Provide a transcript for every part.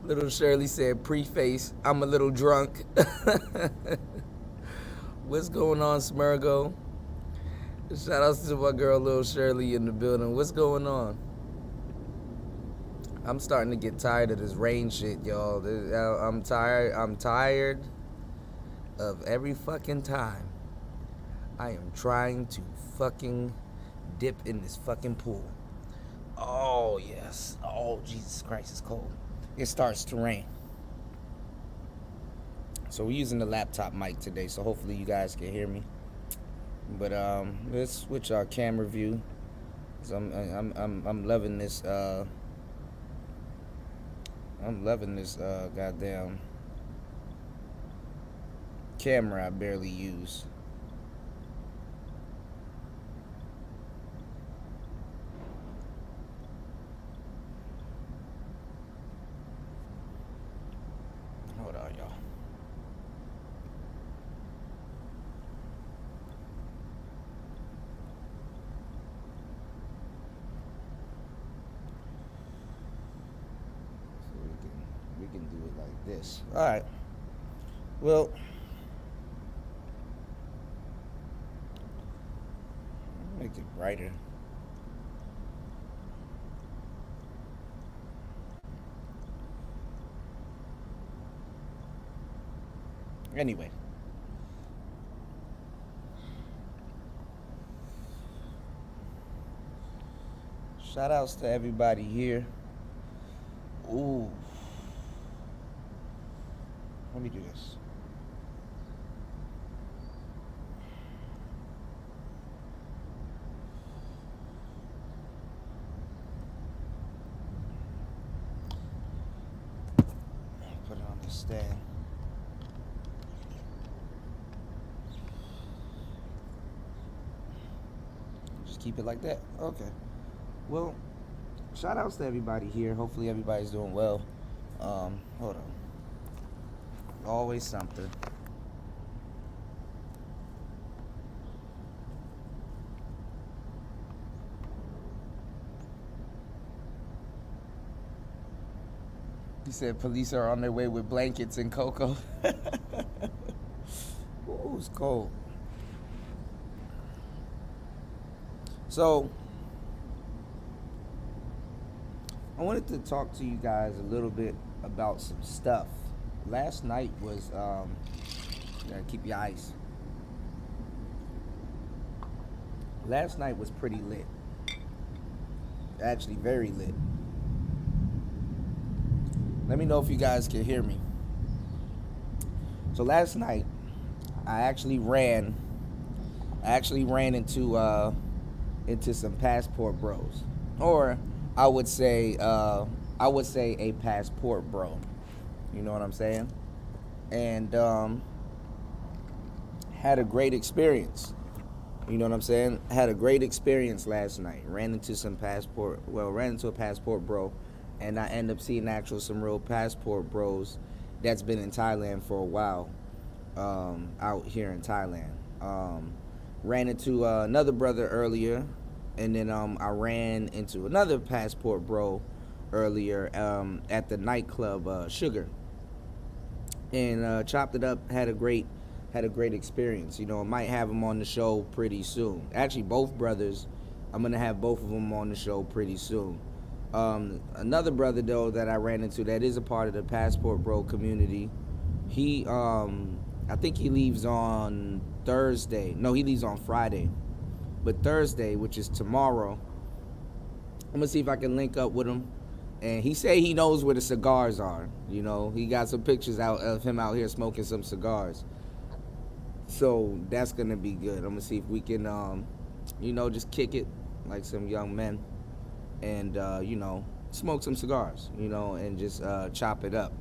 Little Shirley said, preface, I'm a little drunk. What's going on, Smurgo? Shout outs to my girl, Little Shirley, in the building. What's going on? I'm starting to get tired of this rain shit, y'all. I'm tired. I'm tired of every fucking time I am trying to fucking dip in this fucking pool. Oh, yes. Oh, Jesus Christ, it's cold. It starts to rain. So we're using the laptop mic today, so hopefully you guys can hear me. But let's switch our camera view. So I'm loving this goddamn camera I barely use. Hold on, y'all. So we can do it like this. All right. Well, make it brighter. Anyway. Shout outs to everybody here. Ooh. Let me do this. Put it on the stand. Just keep it like that. Okay. Well, shout outs to everybody here. Hopefully everybody's doing well. Hold on. Always something. He said police are on their way with blankets and cocoa. Ooh, it's cold. So, I wanted to talk to you guys a little bit about some stuff. Last night was, gotta keep your ice. Last night was pretty lit. Actually, very lit. Let me know if you guys can hear me. So last night, I actually ran into some passport bros, or I would say a passport bro. You know what I'm saying? And had a great experience. You know what I'm saying? Had a great experience last night. Ran into a passport bro, and I ended up seeing some real passport bros that's been in Thailand for a while, out here in Thailand. Ran into another brother earlier, and then I ran into another passport bro earlier at the nightclub Sugar, and chopped it up. Had a great experience. You know, I might have them on the show pretty soon. Actually, both brothers, I'm gonna have both of them on the show pretty soon. Another brother though that I ran into that is a part of the passport bro community. He I think he leaves on Thursday. No, he leaves on Friday. But Thursday, which is tomorrow, I'm gonna see if I can link up with him. And he say he knows where the cigars are. You know, he got some pictures out of him out here smoking some cigars. So that's gonna be good. I'm gonna see if we can, just kick it like some young men, and smoke some cigars, and just chop it up.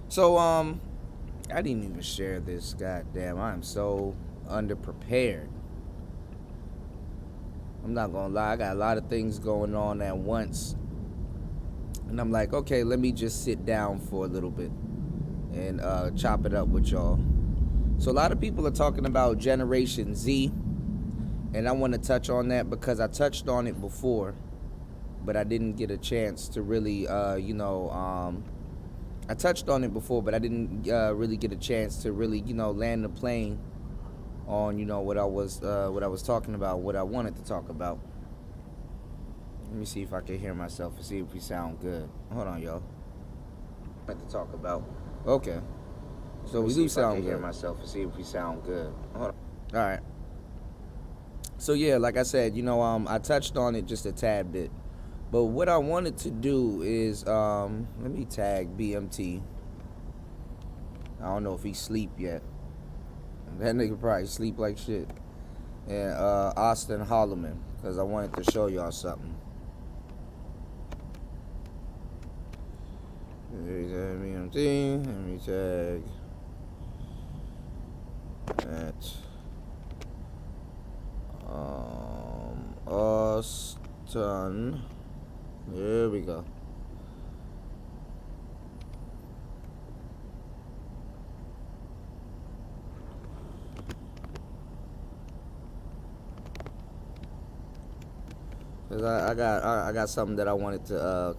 So I didn't even share this. Goddamn, I'm so underprepared. I'm not gonna lie. I got a lot of things going on at once, and I'm like, okay, let me just sit down for a little bit and chop it up with y'all. So a lot of people are talking about Generation Z, and I want to touch on that because I touched on it before. but I didn't get a chance to really, I touched on it before, but I didn't really get a chance to really, land the plane on, what I was talking about, what I wanted to talk about. Let me see if I can hear myself and see if we sound good. Hold on, y'all. To talk about. Okay. So we do sound good. Hear myself and see if we sound good. Hold on. All right. So yeah, like I said, I touched on it just a tad bit, but what I wanted to do is, let me tag BMT. I don't know if he sleep yet. That nigga probably sleep like shit. And Austin Holleman, because I wanted to show y'all something. Let me tag that Austin. There we go. Cause I got something that I wanted to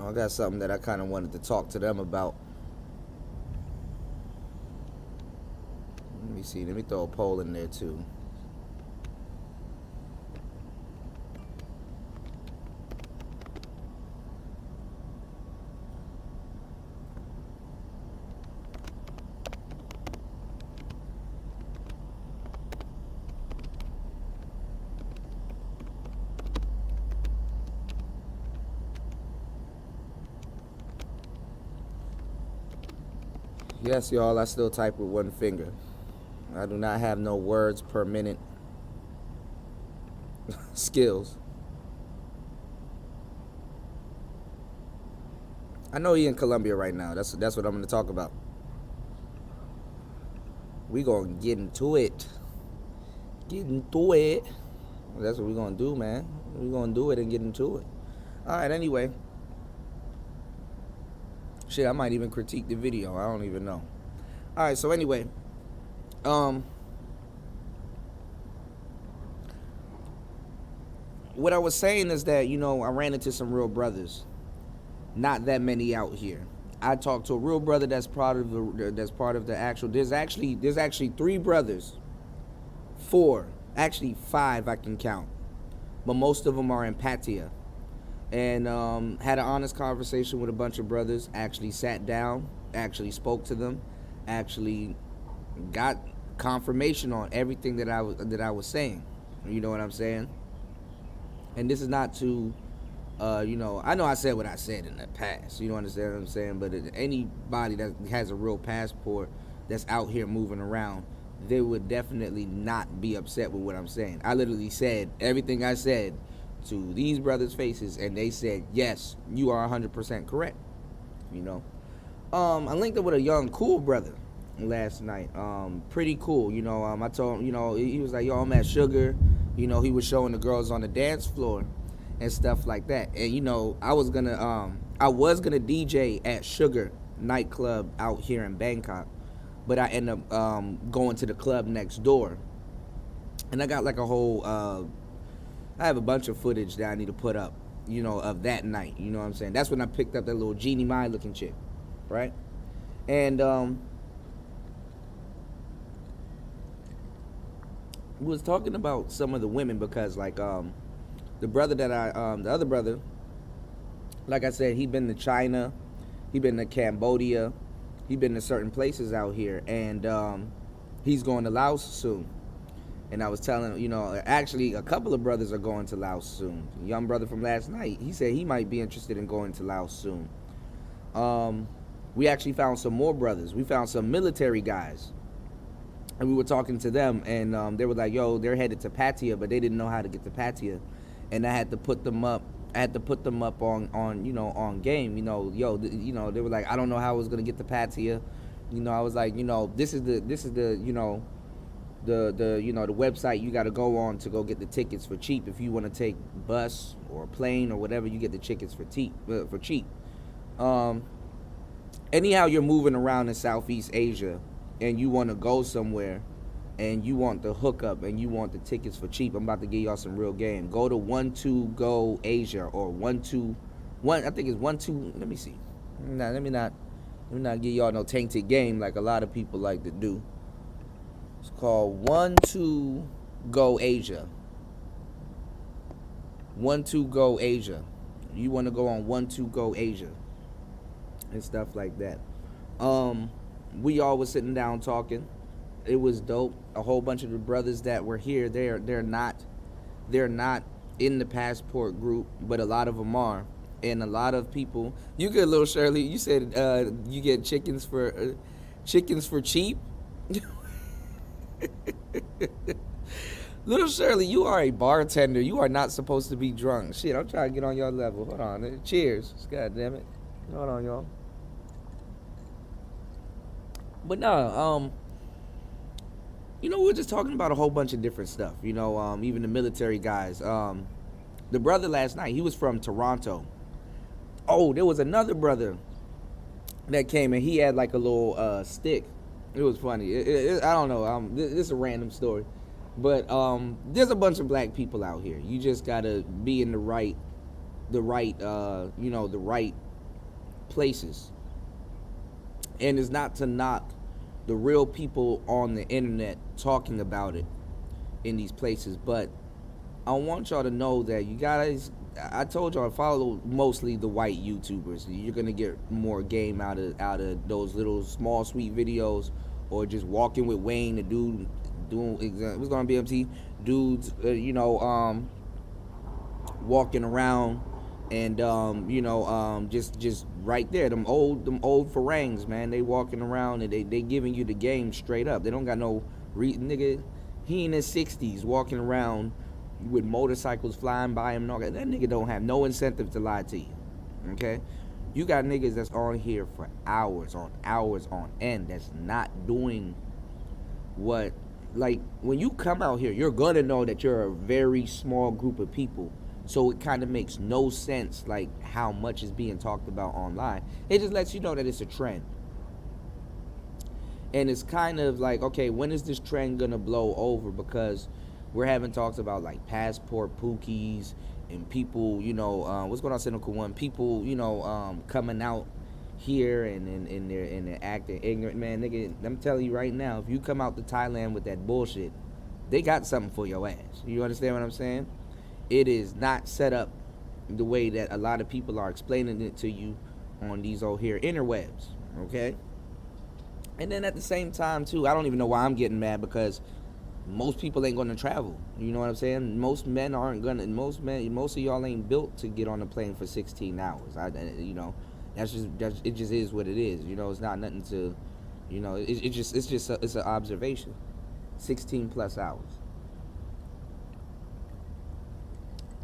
I got something that I kind of wanted to talk to them about. Let me see. Let me throw a poll in there too. Yes, y'all, I still type with one finger. I do not have no words per minute skills. I know he in Colombia right now. That's what I'm going to talk about. We going to get into it. Get into it. That's what we going to do, man. We going to do it and get into it. All right, anyway. Shit, I might even critique the video. I don't even know. All right, so anyway, what I was saying is that, I ran into some real brothers. Not that many out here. I talked to a real brother that's part of the actual. There's actually 3 brothers, 4, actually 5 I can count, but most of them are in Patia. And had an honest conversation with a bunch of brothers. Actually sat down, actually spoke to them, actually got confirmation on everything that I was saying. You know what I'm saying? And this is not to, I know I said what I said in the past. You know, understand what I'm saying? But anybody that has a real passport that's out here moving around, they would definitely not be upset with what I'm saying. I literally said everything I said to these brothers' faces, and they said, yes, you are 100% correct. I linked up with a young, cool brother last night. Pretty cool. I told him, he was like, yo, I'm at Sugar. He was showing the girls on the dance floor and stuff like that. And, I was gonna DJ at Sugar nightclub out here in Bangkok, but I ended up going to the club next door. And I got like a whole, I have a bunch of footage that I need to put up, of that night. You know what I'm saying? That's when I picked up that little Jeannie Mai looking chick, right? And we was talking about some of the women because, like, the brother that the other brother, like I said, he been to China, he been to Cambodia, he been to certain places out here, and he's going to Laos soon. And I was telling him, actually a couple of brothers are going to Laos soon. A young brother from last night, he said he might be interested in going to Laos soon. We actually found some more brothers. We found some military guys. And we were talking to them, and they were like, yo, they're headed to Patia, but they didn't know how to get to Patia. And I had to put them up. On on game. They were like, I don't know how I was going to get to Patia. I was like, this is the the website you got to go on to go get the tickets for cheap. If you want to take bus or plane or whatever, you get the tickets for cheap. Anyhow, you're moving around in Southeast Asia and you want to go somewhere and you want the hookup and you want the tickets for cheap, I'm about to give y'all some real game. Go to 12Go Asia or 121. I think it's 12. Let me see. Let me not give y'all no tainted game like a lot of people like to do. It's called 12Go Asia. 12Go Asia. You want to go on 12Go Asia and stuff like that. We all was sitting down talking. It was dope. A whole bunch of the brothers that were here, they're not in the passport group, but a lot of them are. And a lot of people, you get Little Shirley. You said you get chickens for cheap. Little Shirley, you are a bartender. You are not supposed to be drunk. Shit, I'm trying to get on your level. Hold on. Cheers. God damn it. Hold on, y'all. But no, we were just talking about a whole bunch of different stuff. Even the military guys. The brother last night, he was from Toronto. Oh, there was another brother that came and he had like a little stick. It was funny. I don't know. This is a random story, but there's a bunch of black people out here. You just gotta be in the right places. And it's not to knock the real people on the internet talking about it in these places, but I want y'all to know that you guys, I told y'all, follow mostly the white YouTubers. You're gonna get more game out of those little small sweet videos, or just walking with Wayne, the dude doing what's going on BMT, dudes, walking around and just right there, them old Farangs, man. They walking around and they giving you the game straight up. They don't got no nigga. He in his 60s walking around with motorcycles flying by him and all that. That nigga don't have no incentive to lie to you. Okay? You got niggas that's on here for hours on end that's not doing what, like, when you come out here, you're gonna know that you're a very small group of people. So it kind of makes no sense, like, how much is being talked about online. It just lets you know that it's a trend. And it's kind of like, okay, when is this trend gonna blow over? Because we're having talks about, like, passport pookies and people, what's going on, Cynical One? People, coming out here and they're acting ignorant. Man, nigga, I'm telling you right now, if you come out to Thailand with that bullshit, they got something for your ass. You understand what I'm saying? It is not set up the way that a lot of people are explaining it to you on these old here interwebs, okay? And then at the same time, too, I don't even know why I'm getting mad, because most people ain't going to travel. You know what I'm saying? Most men aren't going to, most of y'all ain't built to get on a plane for 16 hours. It just is what it is. It's not nothing to, it's an observation. 16 plus hours.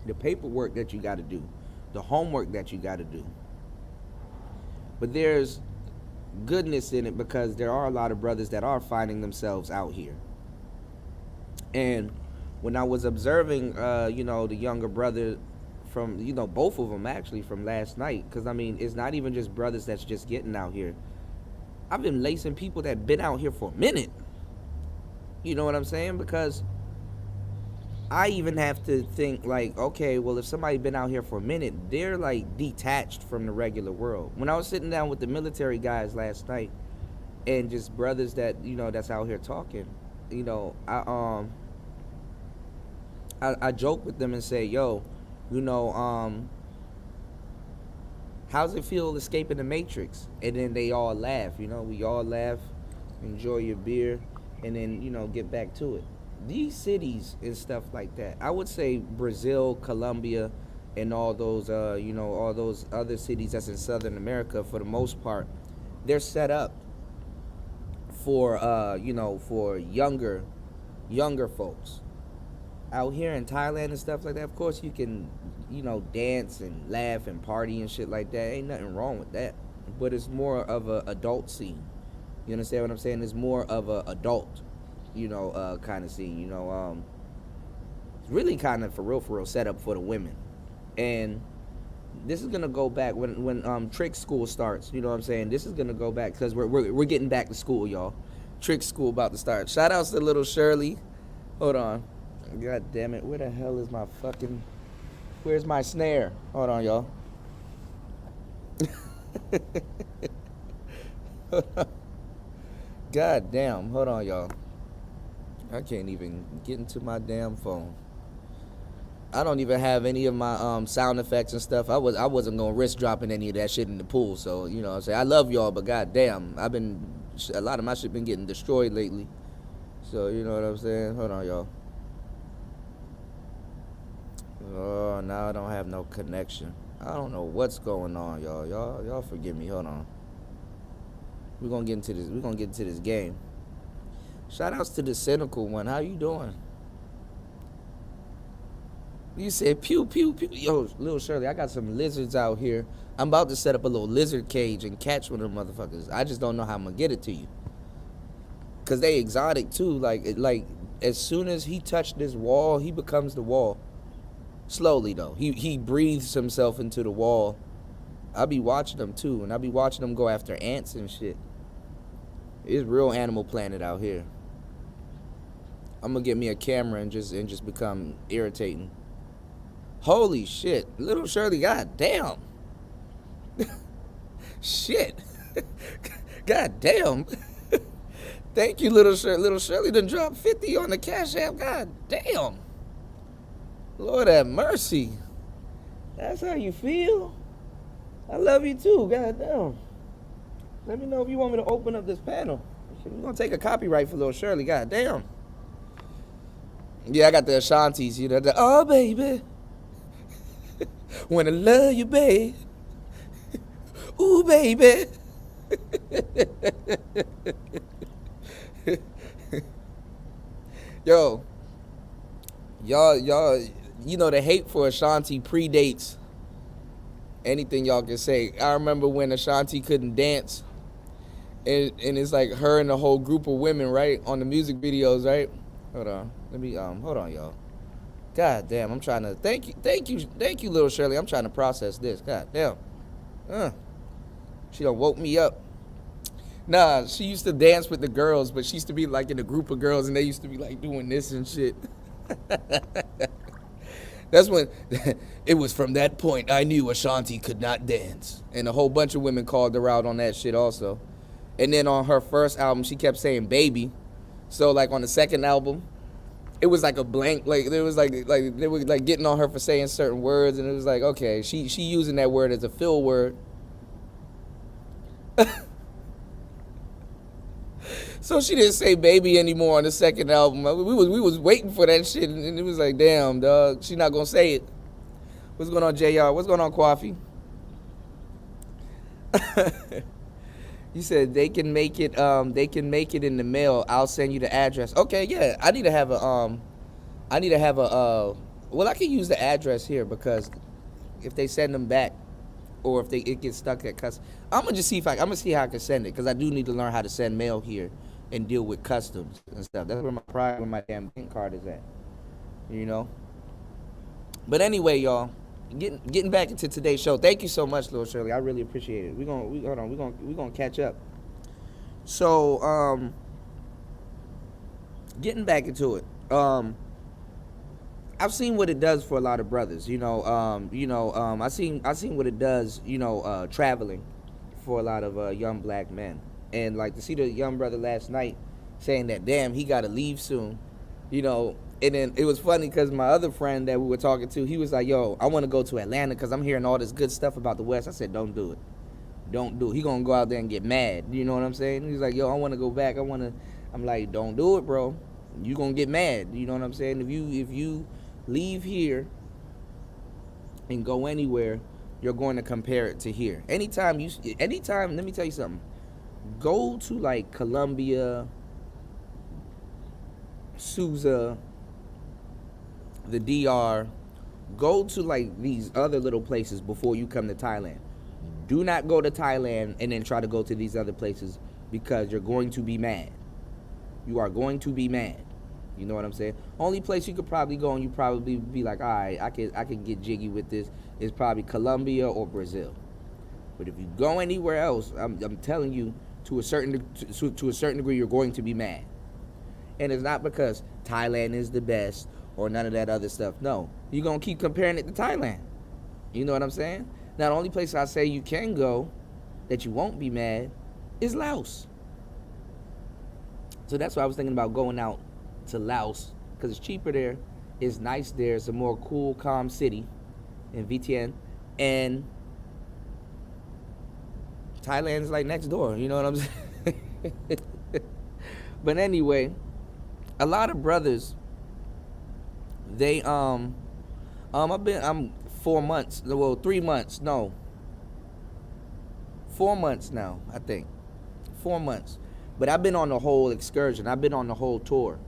The paperwork that you got to do, the homework that you got to do. But there's goodness in it, because there are a lot of brothers that are finding themselves out here. And when I was observing, the younger brother from, both of them actually from last night, because, it's not even just brothers that's just getting out here. I've been lacing people that been out here for a minute. You know what I'm saying? Because I even have to think, like, okay, well, if somebody been out here for a minute, they're, like, detached from the regular world. When I was sitting down with the military guys last night, and just brothers that, that's out here talking, I joke with them and say, yo, how's it feel escaping the Matrix? And then they all laugh, we all laugh, enjoy your beer, and then, get back to it. These cities and stuff like that, I would say Brazil, Colombia, and all those, all those other cities that's in Southern America, for the most part, they're set up for, for younger folks. Out here in Thailand and stuff like that, of course you can, dance and laugh and party and shit like that. Ain't nothing wrong with that. But it's more of a adult scene. You understand what I'm saying? It's more of a adult, kind of scene. It's really kind of for real set up for the women. And this is gonna go back when trick school starts. You know what I'm saying? This is gonna go back, because we're getting back to school, y'all. Trick school about to start. Shout outs to little Shirley. Hold on. God damn it. Where the hell is my fucking... Where's my snare? Hold on, y'all. God damn. Hold on, y'all. I can't even get into my damn phone. I don't even have any of my sound effects and stuff. I wasn't gonna risk dropping any of that shit in the pool. So you know what I'm saying, I love y'all, but goddamn, a lot of my shit been getting destroyed lately. So you know what I'm saying. Hold on, y'all. Oh, now I don't have no connection. I don't know what's going on, y'all. Y'all forgive me. Hold on. We're gonna get into this. We're gonna get into this game. Shout outs to the cynical one. How you doing? You said pew, pew, pew. Yo, little Shirley, I got some lizards out here. I'm about to set up a little lizard cage and catch one of them motherfuckers. I just don't know how I'm going to get it to you. Because they exotic, too. Like, as soon as he touched this wall, he becomes the wall. Slowly, though. He breathes himself into the wall. I'll be watching them, too. And I'll be watching them go after ants and shit. It's real Animal Planet out here. I'm going to get me a camera and just become irritating. Holy shit. Little Shirley, god damn. Shit. God damn. Thank you, Little Shirley. Little Shirley done dropped 50 on the Cash App. God damn. Lord have mercy. That's how you feel? I love you too. God damn. Let me know if you want me to open up this panel. We're going to take a copyright for Little Shirley. God damn. Yeah, I got the Ashantis. You know, oh, baby. Wanna love you, babe. Ooh, baby. Yo, y'all, you know the hate for Ashanti predates anything y'all can say. I remember when Ashanti couldn't dance, and it's like her and the whole group of women, right, on the music videos, right? Hold on, hold on, y'all. God damn, I'm trying to, thank you, Little Shirley. I'm trying to process this. God damn. She done woke me up. Nah, she used to dance with the girls, but she used to be like in a group of girls, and they used to be like doing this and shit. That's when, it was from that point I knew Ashanti could not dance. And a whole bunch of women called her out on that shit also. And then on her first album, she kept saying baby. So like on the second album, it was like a blank, like there was like they were like getting on her for saying certain words, and it was like, okay, she using that word as a fill word. So she didn't say baby anymore on the second album. We was waiting for that shit, and it was like, damn, dog, she not gonna say it. What's going on, JR? What's going on, Coffee? You said they can make it in the mail. I'll send you the address. Okay, yeah. I need to have a well, I can use the address here, because if they send them back, or if it gets stuck at customs, I'm gonna see how I can send it, because I do need to learn how to send mail here and deal with customs and stuff. That's where my damn bank card is at, you know. But anyway, y'all, getting back into today's show. Thank you so much, Little Shirley. I really appreciate it. We're gonna catch up. So, getting back into it. I've seen what it does for a lot of brothers. I seen what it does, traveling for a lot of young black men. And like to see the young brother last night saying that, damn, he gotta leave soon, And then it was funny because my other friend that we were talking to, he was like, yo, I want to go to Atlanta because I'm hearing all this good stuff about the West. I said, don't do it. Don't do it. He going to go out there and get mad. You know what I'm saying? He's like, yo, I want to go back. I'm like, don't do it, bro. You going to get mad. You know what I'm saying? If you leave here and go anywhere, you're going to compare it to here. Anytime, let me tell you something. Go to like Colombia, Sousa, the DR, go to like these other little places before you come to Thailand. Do not go to Thailand and then try to go to these other places, because you're going to be mad. You are going to be mad. You know what I'm saying? Only place you could probably go and you probably be like, all right, I can get jiggy with this, is probably Colombia or Brazil. But if you go anywhere else, I'm telling you, To a certain degree, you're going to be mad, and it's not because Thailand is the best or none of that other stuff. No, you're gonna keep comparing it to Thailand. You know what I'm saying? Now, the only place I say you can go that you won't be mad is Laos. So that's why I was thinking about going out to Laos, because it's cheaper there, it's nice there, it's a more cool, calm city in Vientiane, and Thailand's like next door. You know what I'm saying? But anyway, a lot of brothers, they I'm 4 months, well 3 months, no, 4 months now, I think, 4 months. But I've been on the whole excursion. I've been on the whole tour.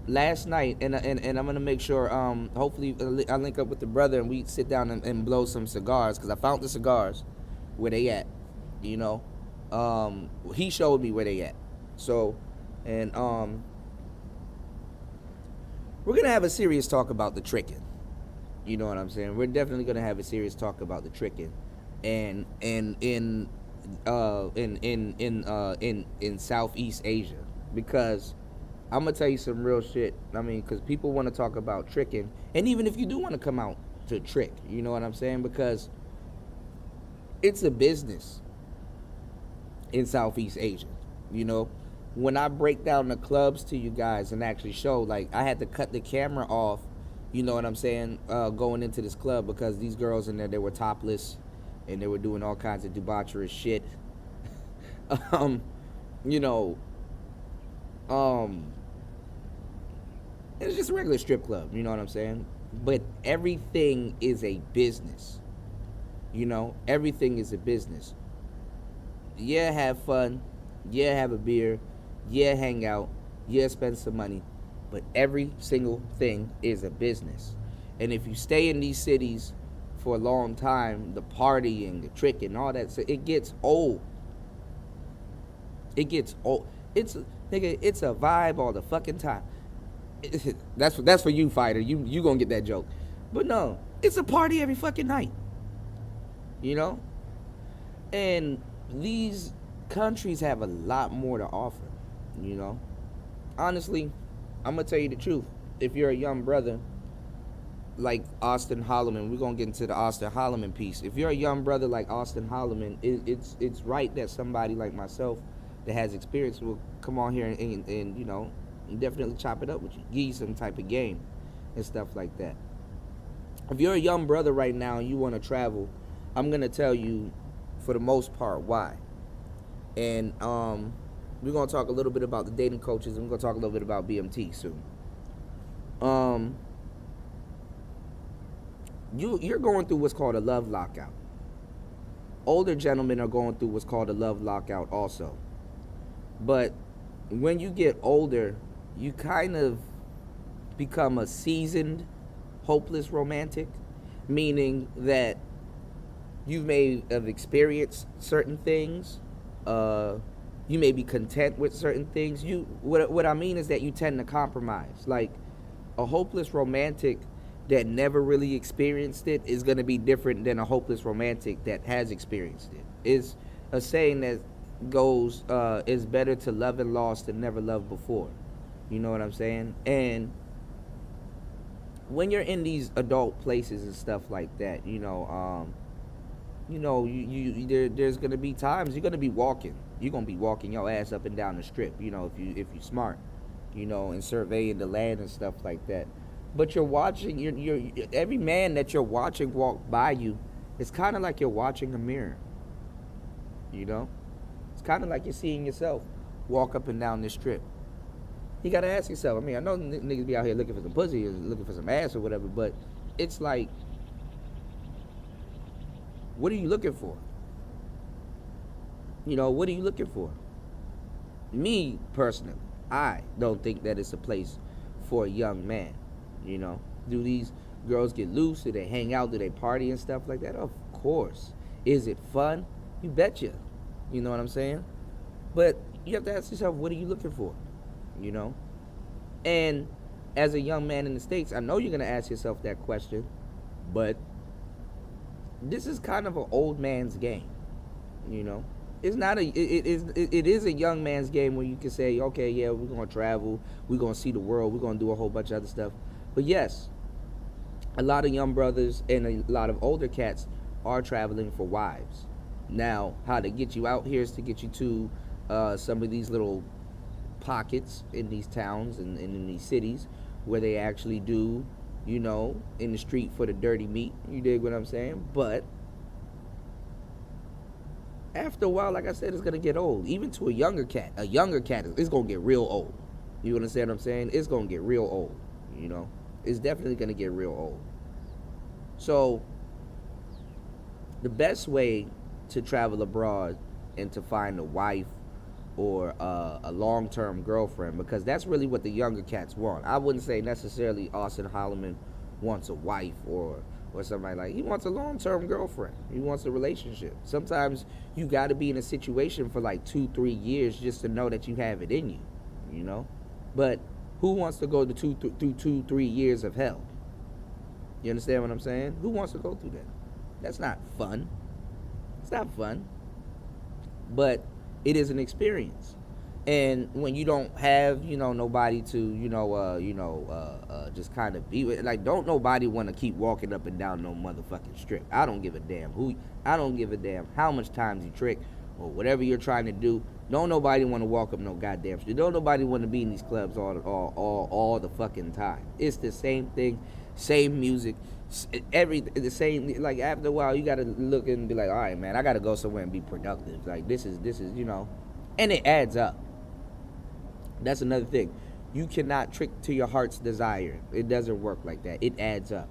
Last night, and I'm gonna make sure. Hopefully, I link up with the brother and we sit down and blow some cigars, because I found the cigars where they at. You know, he showed me where they at. So, and we're gonna have a serious talk about the tricking. You know what I'm saying? We're definitely gonna have a serious talk about the tricking, and in Southeast Asia, because I'm gonna tell you some real shit. I mean, because people want to talk about tricking, and even if you do want to come out to trick, you know what I'm saying? Because it's a business in Southeast Asia. You know, when I break down the clubs to you guys and actually show, like, I had to cut the camera off. You know what I'm saying? Going into this club, because these girls in there, they were topless and they were doing all kinds of debaucherous shit. You know, it's just a regular strip club, you know what I'm saying? But everything is a business. You know, everything is a business. Yeah, have fun. Yeah, have a beer. Yeah, hang out. Yeah, spend some money. But every single thing is a business. And if you stay in these cities for a long time, the partying, the tricking, all that, so it gets old. It gets old. It's a vibe all the fucking time. That's for you, fighter. You gonna get that joke. But no, it's a party every fucking night. You know? And these countries have a lot more to offer, you know? Honestly, I'm gonna tell you the truth. If you're a young brother like Austin Holleman, we're gonna get into the Austin Holleman piece. If you're a young brother like Austin Holleman, it's right that somebody like myself that has experience will come on here and you know, definitely chop it up with you, give you some type of game and stuff like that. If you're a young brother right now and you want to travel, I'm gonna tell you, for the most part, why. And we're gonna talk a little bit about the dating coaches, and we're gonna talk a little bit about BMT soon. You're going through what's called a love lockout. Older gentlemen are going through what's called a love lockout also. But when you get older, you kind of become a seasoned, hopeless romantic, meaning that you may have experienced certain things. You may be content with certain things. What I mean is that you tend to compromise. Like, a hopeless romantic that never really experienced it is going to be different than a hopeless romantic that has experienced it. It's a saying that goes, it's better to love and lost than never loved before. You know what I'm saying? And when you're in these adult places and stuff like that, you know, there's gonna be times you're gonna be walking. You're gonna be walking your ass up and down the strip. You know, if you're smart, you know, and surveying the land and stuff like that. But you're watching. You're every man that you're watching walk by you. It's kind of like you're watching a mirror. You know, it's kind of like you're seeing yourself walk up and down this strip. You gotta ask yourself. I mean, I know niggas be out here looking for some pussy, or looking for some ass or whatever, but it's like, what are you looking for? You know, what are you looking for? Me, personally, I don't think that it's a place for a young man. You know, do these girls get loose? Do they hang out? Do they party and stuff like that? Of course. Is it fun? You betcha. You know what I'm saying? But you have to ask yourself, what are you looking for? You know? And as a young man in the States, I know you're going to ask yourself that question, but this is kind of an old man's game, you know? It's not a it is a young man's game where you can say, okay, yeah, we're gonna travel, we're gonna see the world, we're gonna do a whole bunch of other stuff. But yes, a lot of young brothers and a lot of older cats are traveling for wives. Now, how to get you out here is to get you to some of these little pockets in these towns and in these cities where they actually do, in the street for the dirty meat. You dig what I'm saying? But after a while, like I said, it's gonna get old. Even to a younger cat, it's gonna get real old. You understand what I'm saying? It's gonna get real old. It's definitely gonna get real old. So the best way to travel abroad and to find a wife or a long-term girlfriend, because that's really what the younger cats want. I wouldn't say necessarily Austin Holleman wants a wife or somebody like. He wants a long-term girlfriend. He wants a relationship. Sometimes you got to be in a situation for like 2-3 years just to know that you have it in you. But who wants to go through 2-3 years of hell? You understand what I'm saying? Who wants to go through that? That's not fun. It's not fun. But it is an experience. And when you don't have, nobody to, just kind of be with, like, don't nobody want to keep walking up and down no motherfucking strip. I don't give a damn I don't give a damn how much times you trick or whatever you're trying to do. Don't nobody want to walk up no goddamn strip. Don't nobody want to be in these clubs all the fucking time. It's the same thing, same music, the same. Like, after a while, you gotta look and be like, all right, man, I gotta go somewhere and be productive. Like, this is, and it adds up. That's another thing. You cannot trick to your heart's desire. It doesn't work like that. It adds up.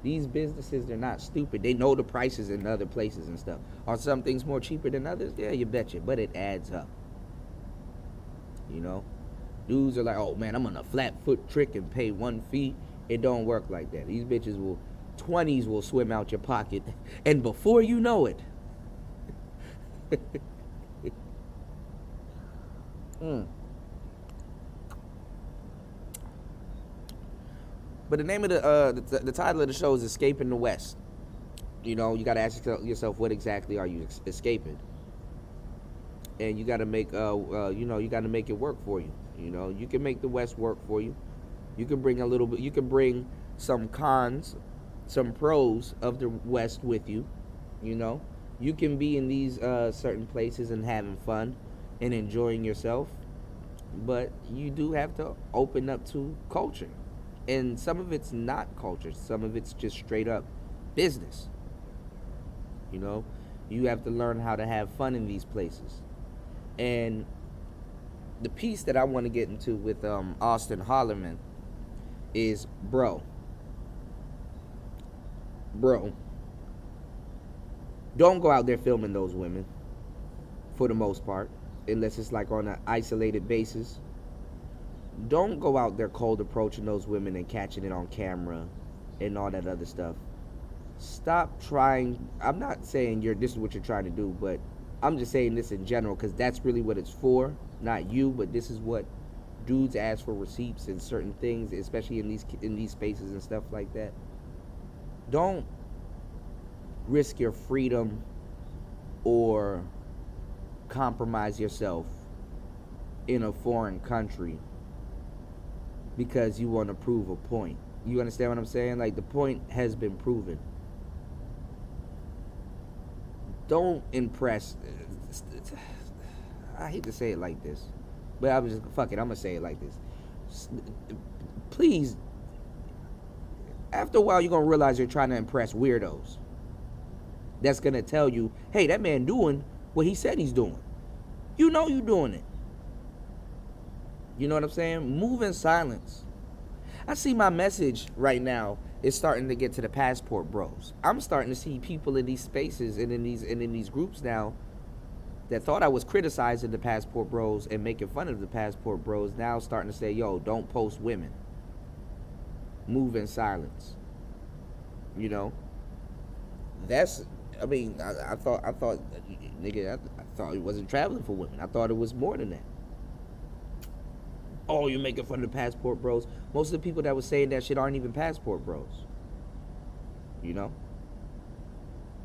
These businesses, they're not stupid. They know the prices in other places and stuff. Are some things more cheaper than others? Yeah, you betcha. But it adds up. Dudes are like, oh man, I'm on a flat foot trick and pay one fee. It don't work like that. These bitches 20s will swim out your pocket, and before you know it. But the name of the title of the show is Escaping the West. You got to ask yourself, what exactly are you escaping? And you got to make you got to make it work for you. You can make the West work for you. You can bring you can bring some cons, some pros of the West with you. You can be in these certain places and having fun and enjoying yourself, but you do have to open up to culture. And some of it's not culture. Some of it's just straight up business. You have to learn how to have fun in these places. And the piece that I want to get into with Austin Holleman is, bro, don't go out there filming those women for the most part, unless it's like on an isolated basis. Don't go out there cold approaching those women and catching it on camera and all that other stuff. Stop trying. I'm not saying this is what you're trying to do, but I'm just saying this in general, because that's really what it's for. Not you, but this is what dudes ask for receipts and certain things, especially in these spaces and stuff like that. Don't risk your freedom or compromise yourself in a foreign country because you want to prove a point. You understand what I'm saying? Like, the point has been proven. Don't impress. I hate to say it like this, but I'm just, fuck it, I'm gonna say it like this. Please, after a while, you're gonna realize you're trying to impress weirdos. That's gonna tell you, hey, that man doing what he said he's doing. You know you doing it. You know what I'm saying? Move in silence. I see my message right now is starting to get to the passport bros. I'm starting to see people in these spaces and in these groups now that thought I was criticizing the passport bros and making fun of the passport bros, now starting to say, yo, don't post women. Move in silence. That's, I mean, I thought, nigga, I thought he wasn't traveling for women. I thought it was more than that. Oh, you're making fun of the passport bros. Most of the people that was saying that shit aren't even passport bros.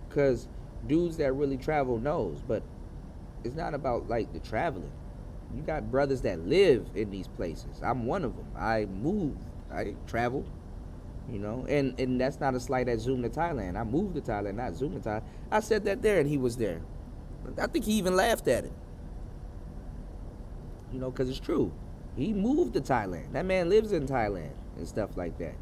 Because dudes that really travel knows. But It's not about like the traveling. You got brothers that live in these places. I'm one of them. I moved. I travel. And that's not a slight at Zoom to Thailand. I moved to Thailand, not Zoom to Thailand. I said that there, and he was there. I think he even laughed at it. Because it's true. He moved to Thailand. That man lives in Thailand and stuff like that.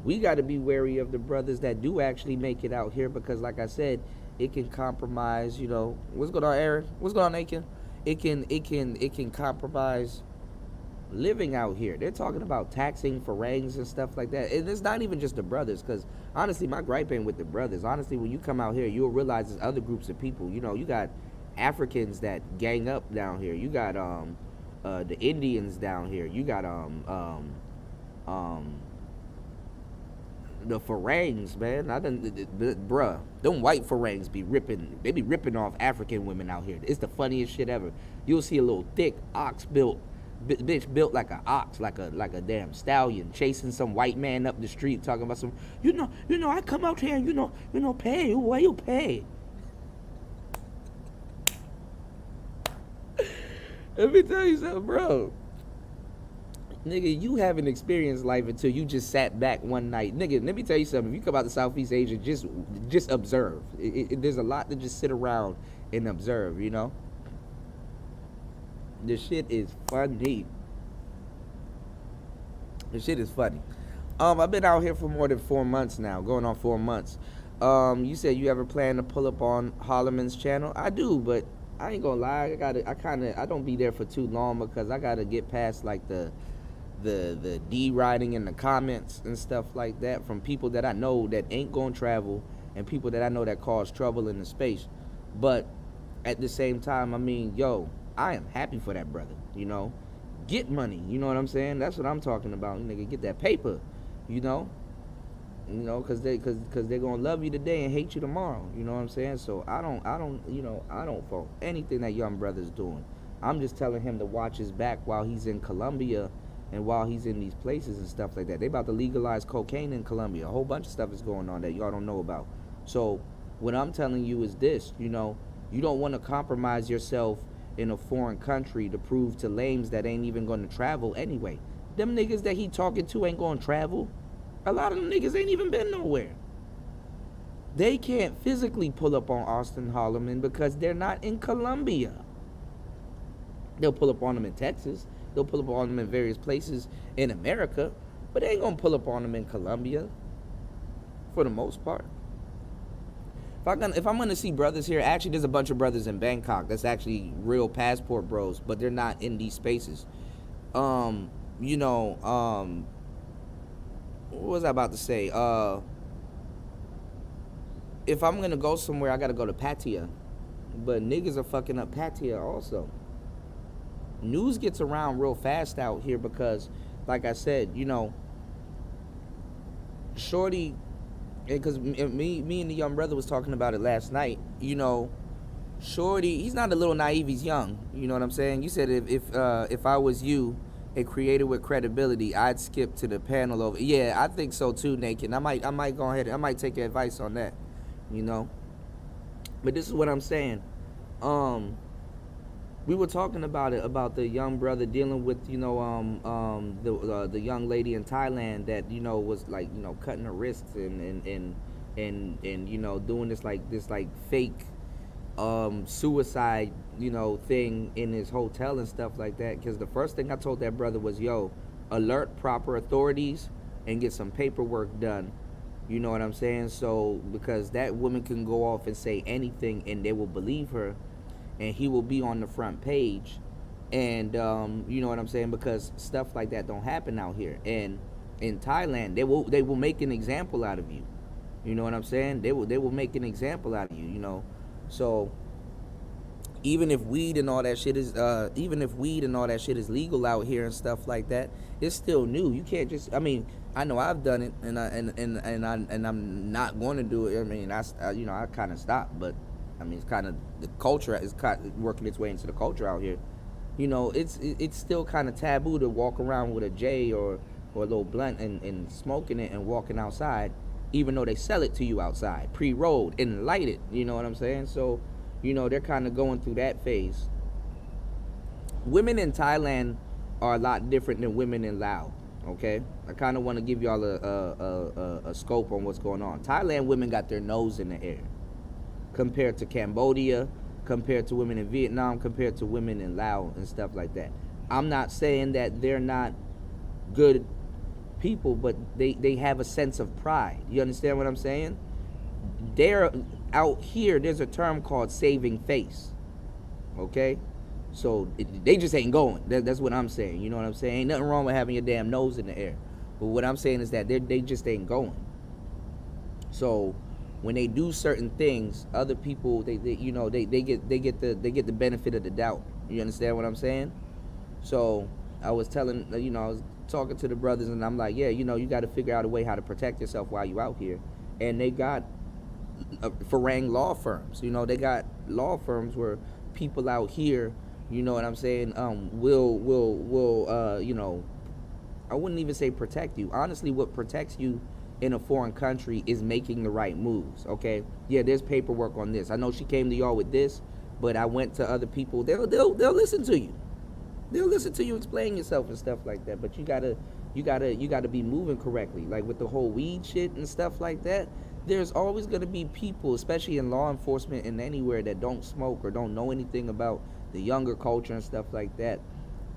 We got to be wary of the brothers that do actually make it out here because, like I said, it can compromise. What's going on, Aaron? What's going on, Aiken? It can compromise living out here. They're talking about taxing forangs and stuff like that. And it's not even just the brothers, because honestly, my gripe ain't with the brothers. Honestly, when you come out here, you'll realize there's other groups of people. You got Africans that gang up down here. You got the Indians down here. You got the forangs, man. Bruh, them white forangs be ripping off African women out here. It's the funniest shit ever. You'll see a little thick ox bitch built like an ox, like a damn stallion, chasing some white man up the street, talking about some, I come out here and pay. Why you pay? Let me tell you something, bro. Nigga, you haven't experienced life until you just sat back one night. Nigga, let me tell you something. If you come out to Southeast Asia, just observe. There's a lot to just sit around and observe, This shit is funny. This shit is funny. I've been out here for more than 4 months now, going on 4 months. You said you ever plan to pull up on Holleman's channel? I do, but I ain't gonna lie. I don't be there for too long because I gotta get past like the deriding in the comments and stuff like that from people that I know that ain't gonna travel and people that I know that cause trouble in the space. But at the same time, I mean, I am happy for that brother, Get money, you know what I'm saying? That's what I'm talking about. Nigga, get that paper, cause they're gonna love you today and hate you tomorrow. You know what I'm saying? So I don't fault anything that young brother's doing. I'm just telling him to watch his back while he's in Colombia and while he's in these places and stuff like that. They about to legalize cocaine in Colombia. A whole bunch of stuff is going on that y'all don't know about. So what I'm telling you is this, you don't want to compromise yourself in a foreign country to prove to lames that ain't even going to travel anyway. Them niggas that he talking to ain't going to travel. A lot of them niggas ain't even been nowhere. They can't physically pull up on Austin Holleman because they're not in Colombia. They'll pull up on them in Texas. They'll pull up on them in various places in America, but they ain't going to pull up on them in Colombia for the most part. If I'm gonna see brothers here, actually there's a bunch of brothers in Bangkok that's actually real passport bros, but they're not in these spaces. What was I about to say? If I'm gonna go somewhere, I gotta go to Pattaya, but niggas are fucking up Pattaya also. News gets around real fast out here because, like I said, shorty. Because me and the young brother was talking about it last night. Shorty, he's not a little naive. He's young. You know what I'm saying? You said if I was you, a creator with credibility, I'd skip to the panel over. Yeah, I think so too, Naked. I might go ahead. I might take your advice on that. But this is what I'm saying. We were talking about the young brother dealing with the young lady in Thailand that was like cutting her wrists and doing this fake suicide thing in his hotel and stuff like that. Because the first thing I told that brother was, alert proper authorities and get some paperwork done. You know what I'm saying? So because that woman can go off and say anything and they will believe her. And he will be on the front page, and you know what I'm saying, because stuff like that don't happen out here. And in Thailand, they will make an example out of you. You know what I'm saying? They will make an example out of you. So even if weed and all that shit is legal out here and stuff like that, it's still new. You can't just. I mean, I know I've done it, and I'm not going to do it. I mean, I kind of stopped, but. I mean, it's kind of the culture is kind of working its way into the culture out here. It's still kind of taboo to walk around with a J or a little blunt and smoking it and walking outside, even though they sell it to you outside, pre-rolled and lighted. You know what I'm saying? So, they're kind of going through that phase. Women in Thailand are a lot different than women in Laos. Okay, I kind of want to give y'all a scope on what's going on. Thailand women got their nose in the air compared to Cambodia, compared to women in Vietnam, compared to women in Laos and stuff like that. I'm not saying that they're not good people, but they have a sense of pride. You understand what I'm saying? They're out here. There's a term called saving face. Okay, so they just ain't going. That's what I'm saying. You know what I'm saying? Ain't nothing wrong with having your damn nose in the air. But what I'm saying is that they just ain't going. So when they do certain things, other people they get the benefit of the doubt. You understand what I'm saying? So I was telling I was talking to the brothers, and I'm like, yeah, you got to figure out a way how to protect yourself while you out here. And they got Farang law firms. They got law firms where people out here, you know what I'm saying, will I wouldn't even say protect you. Honestly, what protects you in a foreign country is making the right moves. Okay, yeah, there's paperwork on this. I know she came to y'all with this, but I went to other people. They'll listen to you. They'll listen to you explain yourself and stuff like that. But you gotta be moving correctly. Like with the whole weed shit and stuff like that, there's always gonna be people, especially in law enforcement and anywhere, that don't smoke or don't know anything about the younger culture and stuff like that,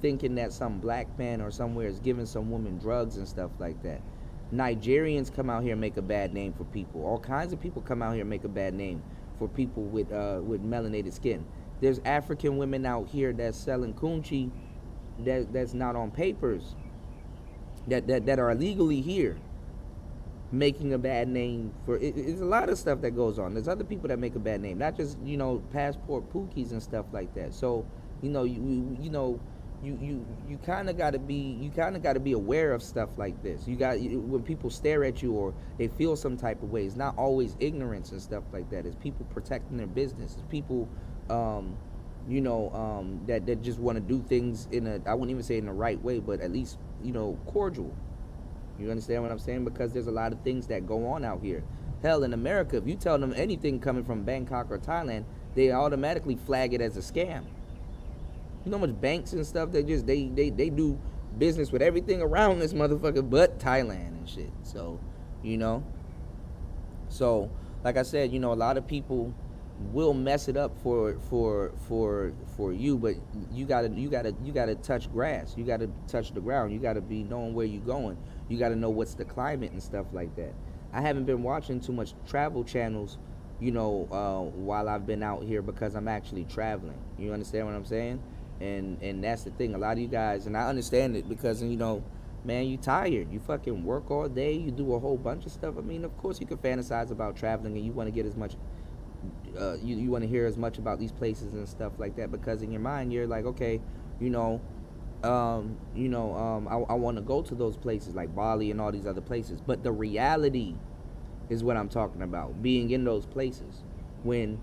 thinking that some black man or somewhere is giving some woman drugs and stuff like that. Nigerians come out here and make a bad name for people. All kinds of people come out here and make a bad name for people with melanated skin. There's African women out here that's selling coochie that's not on papers, that are illegally here, making a bad name for it. It's a lot of stuff that goes on. There's other people that make a bad name, not just passport pookies and stuff like that. So you kind of got to be aware of stuff like this. When people stare at you or they feel some type of way, it's not always ignorance and stuff like that. It's people protecting their business. It's people that just want to do things I wouldn't even say in the right way, but at least cordial. You understand what I'm saying? Because there's a lot of things that go on out here. Hell, in America, if you tell them anything coming from Bangkok or Thailand, they automatically flag it as a scam. You know how much banks and stuff, they do business with everything around this motherfucker but Thailand and shit. So, So, like I said, a lot of people will mess it up for you, but you gotta touch grass. You gotta touch the ground. You gotta be knowing where you're going. You gotta know what's the climate and stuff like that. I haven't been watching too much travel channels, while I've been out here, because I'm actually traveling. You understand what I'm saying? And that's the thing. A lot of you guys, and I understand it, because man, you tired. You fucking work all day. You do a whole bunch of stuff. I mean, of course you can fantasize about traveling, and you want to get as much. You want to hear as much about these places and stuff like that, because in your mind you're like, okay, I want to go to those places like Bali and all these other places. But the reality is what I'm talking about. Being in those places, when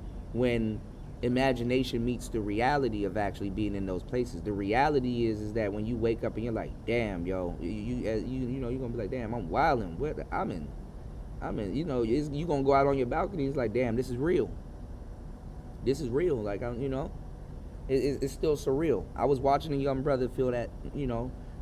imagination meets the reality of actually being in those places. The reality is that when you wake up and you're like, damn, yo, you're gonna be like, damn, I'm wilding. I'm in. You gonna go out on your balcony. It's like, damn, this is real. This is real. Like, it's still surreal. I was watching a young brother feel that,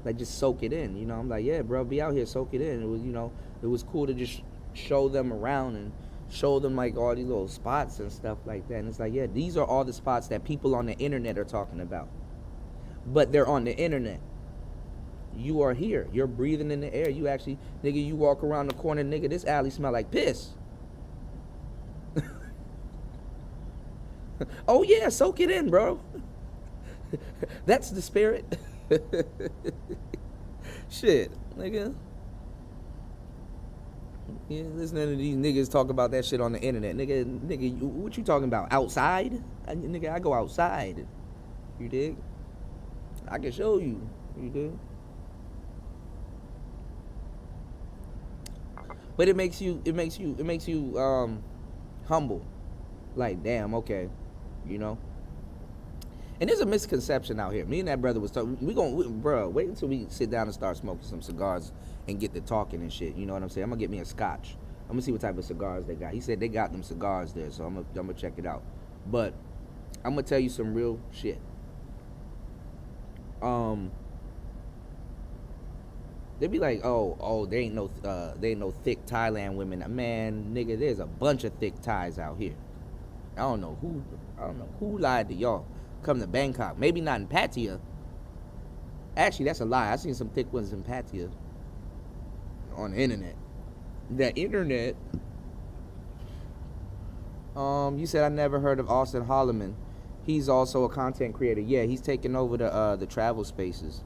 like just soak it in. I'm like, yeah, bro, be out here, soak it in. It was, it was cool to just show them around and show them like all these little spots and stuff like that. And it's like, yeah, these are all the spots that people on the internet are talking about. But they're on the internet. You are here. You're breathing in the air. You actually, nigga, you walk around the corner, nigga, this alley smell like piss. Oh yeah, soak it in, bro. That's the spirit. Shit, nigga. Yeah, listening to these niggas talk about that shit on the internet. Nigga, what you talking about? Outside? Nigga, I go outside. You dig? I can show you. You dig? But it makes you humble. Like, damn, okay, And there's a misconception out here. Me and that brother was talking. Bro, wait until we sit down and start smoking some cigars and get to talking and shit. You know what I'm saying? I'm gonna get me a scotch. I'm gonna see what type of cigars they got. He said they got them cigars there, so I'm gonna check it out. But I'm gonna tell you some real shit. Um, they be like, oh, there ain't no thick Thailand women. Man, nigga, there's a bunch of thick Thais out here. I don't know who lied to y'all. Come to Bangkok, maybe not in Pattaya. Actually, that's a lie. I seen some thick ones in Pattaya on the internet. The internet. You said I never heard of Austin Holleman. He's also a content creator. Yeah, he's taking over the travel spaces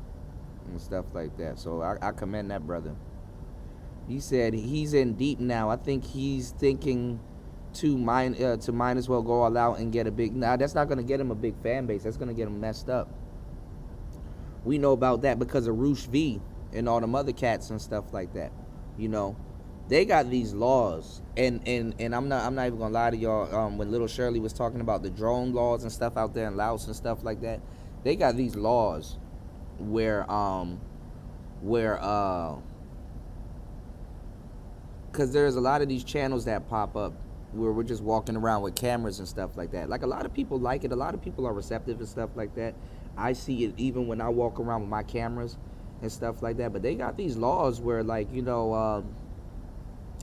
and stuff like that. So I commend that brother. He said he's in deep now. I think he's thinking to might as well go all out and get a big. Nah, that's not gonna get him a big fan base. That's gonna get him messed up. We know about that because of Roosh V and all them other cats and stuff like that. You know, they got these laws, and I'm not even gonna lie to y'all. When Little Shirley was talking about the drone laws and stuff out there in Laos and stuff like that, they got these laws where because there's a lot of these channels that pop up where we're just walking around with cameras and stuff like that. Like, a lot of people like it. A lot of people are receptive and stuff like that. I see it even when I walk around with my cameras and stuff like that. But they got these laws where, like, you know,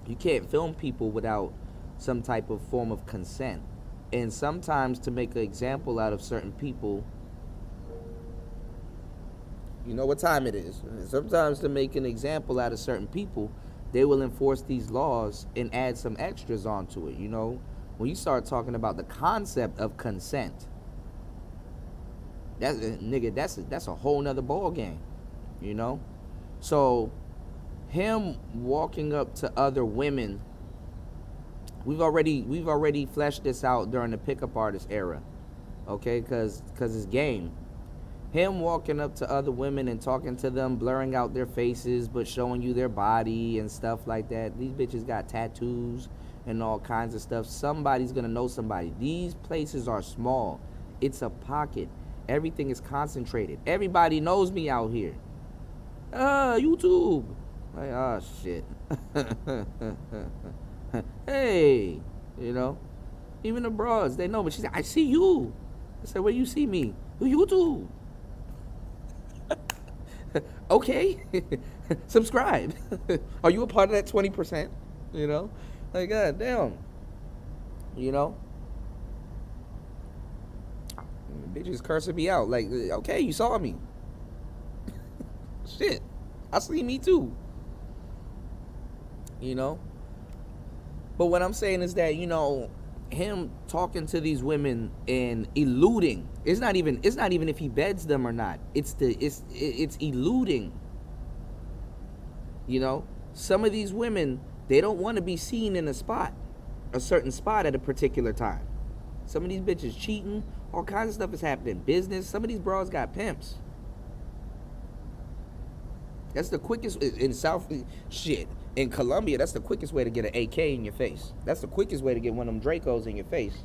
you can't film people without some type of form of consent. And sometimes to make an example out of certain people, you know what time it is. Sometimes to make an example out of certain people, they will enforce these laws and add some extras onto it. You know, when you start talking about the concept of consent, that's a whole nother ball game. You know, so him walking up to other women, we've already fleshed this out during the pickup artist era, okay? Because it's game. Him walking up to other women and talking to them, blurring out their faces but showing you their body and stuff like that. These bitches got tattoos and all kinds of stuff. Somebody's gonna know somebody. These places are small. It's a pocket. Everything is concentrated. Everybody knows me out here. YouTube. Like, oh shit. Hey, you know, even the bras, they know. But she said, I see you. I said, where you see me? YouTube. Okay. Subscribe. Are you a part of that 20%? You know, like, god damn. You know, bitches cursing me out. Like, okay, you saw me. Shit, I see me too. You know, but what I'm saying is that, you know, him talking to these women and eluding, it's not even if he beds them or not. It's eluding. You know, some of these women, they don't want to be seen in a certain spot at a particular time. Some of these bitches cheating, all kinds of stuff is happening. Business, some of these bras got pimps. That's the quickest in in Colombia. That's the quickest way to get an AK in your face. That's the quickest way to get one of them Dracos in your face.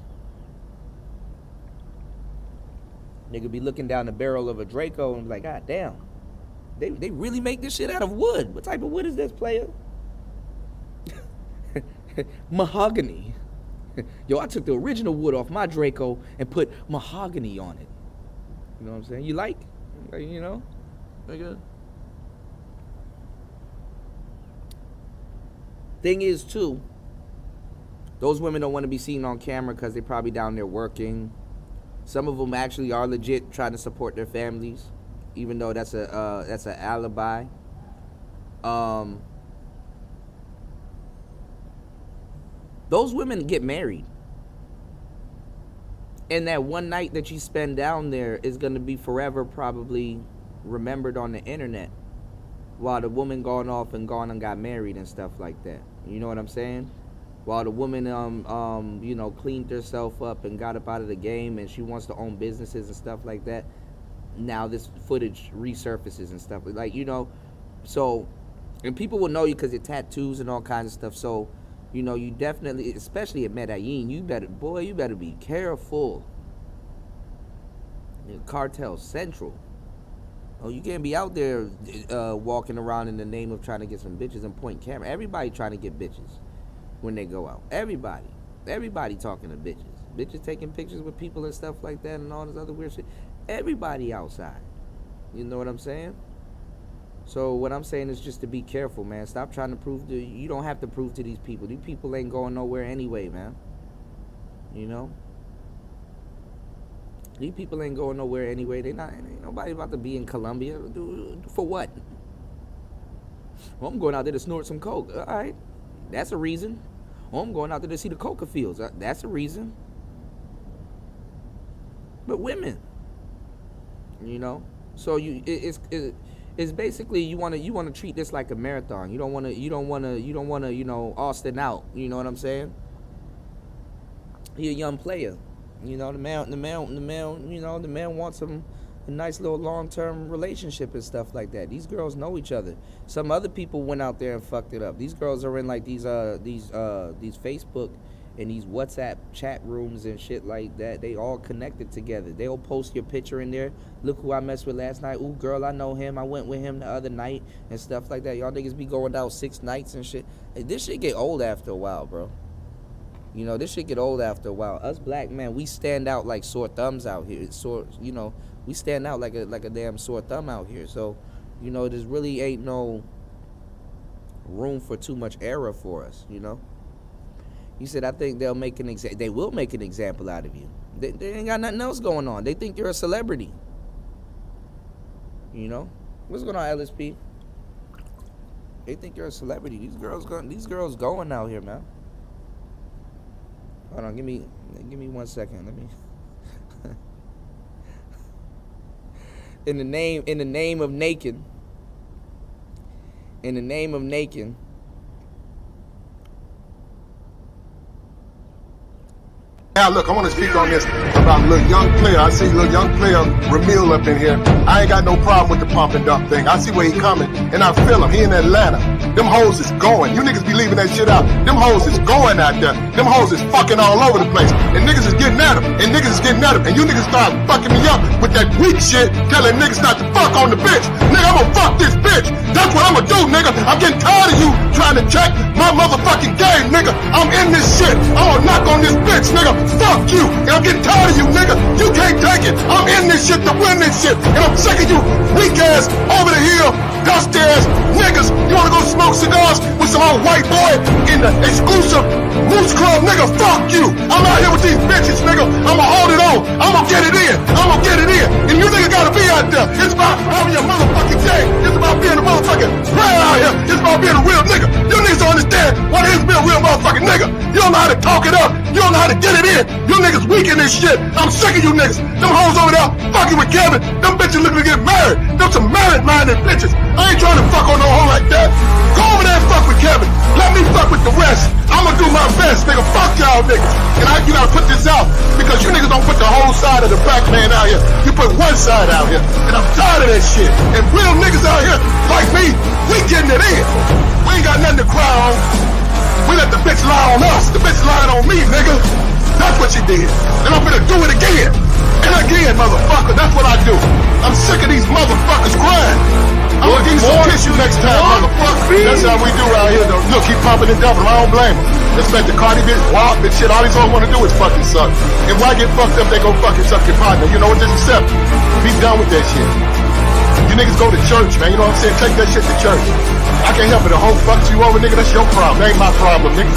Nigga be looking down the barrel of a Draco and be like, god damn, they really make this shit out of wood. What type of wood is this, player? Mahogany. Yo, I took the original wood off my Draco and put mahogany on it. You know what I'm saying? You like you know, nigga. Thing is, too, those women don't want to be seen on camera because they're probably down there working. Some of them actually are legit trying to support their families, even though that's an alibi. Those women get married, and that one night that you spend down there is going to be forever probably remembered on the internet, while the woman gone off and gone and got married and stuff like that. You know what I'm saying? While the woman you know, cleaned herself up and got up out of the game and she wants to own businesses and stuff like that. Now this footage resurfaces and stuff, like, you know. So, and people will know you because of tattoos and all kinds of stuff. So, you know, you definitely, especially at Medellin, you better be careful. Cartel Central. Oh, you can't be out there walking around in the name of trying to get some bitches and point camera. Everybody trying to get bitches when they go out. Everybody talking to bitches. Bitches taking pictures with people and stuff like that and all this other weird shit. Everybody outside. You know what I'm saying? So what I'm saying is just to be careful, man. Stop trying to prove to you don't have to prove to these people. These people ain't going nowhere anyway, man. You know? These people ain't going nowhere anyway. Ain't nobody about to be in Colombia. For what? Well, I'm going out there to snort some coke. All right. That's a reason. Oh, I'm going out there to see the coca fields. That's a reason. But women, you know, so it's basically you want to treat this like a marathon. You don't want to Austin out. You know what I'm saying? He a young player. You know, the man, you know, the man wants a nice little long-term relationship and stuff like that. These girls know each other. Some other people went out there and fucked it up. These girls are in like these Facebook and these WhatsApp chat rooms and shit like that. They all connected together. They'll post your picture in there. Look who I messed with last night. Ooh, girl, I know him. I went with him the other night and stuff like that. Y'all niggas be going out 6 nights and shit. Hey, this shit get old after a while, bro. You know, this shit get old after a while. Us black men, we stand out like sore thumbs out here. You know, we stand out like a damn sore thumb out here. So, you know, there's really ain't no room for too much error for us, you know? He said, I think they will make an example out of you. They ain't got nothing else going on. They think you're a celebrity. You know? What's going on, LSP? They think you're a celebrity. These girls going out here, man. Hold on, give me 1 second. Let me in the name of naked. Now look, I want to speak on this about a little young player. I see a little young player, Ramil, up in here. I ain't got no problem with the pump and dump thing. I see where he coming, and I feel him. He in Atlanta. Them hoes is going. You niggas be leaving that shit out. Them hoes is going out there. Them hoes is fucking all over the place. And niggas is getting at them. And you niggas start fucking me up with that weak shit, telling niggas not to fuck on the bitch. Nigga, I'm gonna fuck this bitch. That's what I'm gonna do, nigga. I'm getting tired of you trying to check my motherfucking game, nigga. I'm in this shit. I'm gonna knock on this bitch, nigga. Fuck you. And I'm getting tired of you, nigga. You can't take it. I'm in this shit to win this shit. And I'm sick of you weak ass, over the hill, dusty ass niggas. You wanna go smoke cigars with some old white boy in the exclusive Moose Club, nigga? Fuck you. I'm out here with these bitches, nigga. I'ma hold it on. I'ma get it in. And you niggas gotta be out there. It's about having your motherfucking day. It's about being a motherfucking player out here. It's about being a real nigga. You niggas don't understand what it is to be a real motherfucking nigga. You don't know how to talk it up. You don't know how to get it in. You niggas weak in this shit. I'm sick of you niggas. Them hoes over there fucking with Kevin. Them bitches looking to get married. Them some married-minded bitches. I ain't trying to fuck on no hoe like that. Go over there and fuck with Kevin. Let me fuck with the rest. I'ma do my best, nigga. Fuck y'all niggas. And you gotta put this out because you niggas don't put the whole side of the black man out here. You put one side out here. And I'm tired of that shit. And real niggas out here like me, we getting it in. We ain't got nothing to cry on. We let the bitch lie on us. The bitch lied on me, nigga. That's what she did. And I'm gonna do it again. And again, motherfucker. That's what I do. I'm sick of these motherfuckers crying. I'm gonna give you some tissue next time, motherfucker. That's how we do out here, though. Look, keep pumping and dumping. I don't blame him. Respect the Cardi bitch, WAP and shit. All these hoes wanna do is fucking suck. And why get fucked up, they go fucking suck your partner. You know what? Just accept it. Be done with that shit. You niggas go to church, man. You know what I'm saying? Take that shit to church. I can't help it. The whole fucks you over, nigga. That's your problem. That ain't my problem, nigga.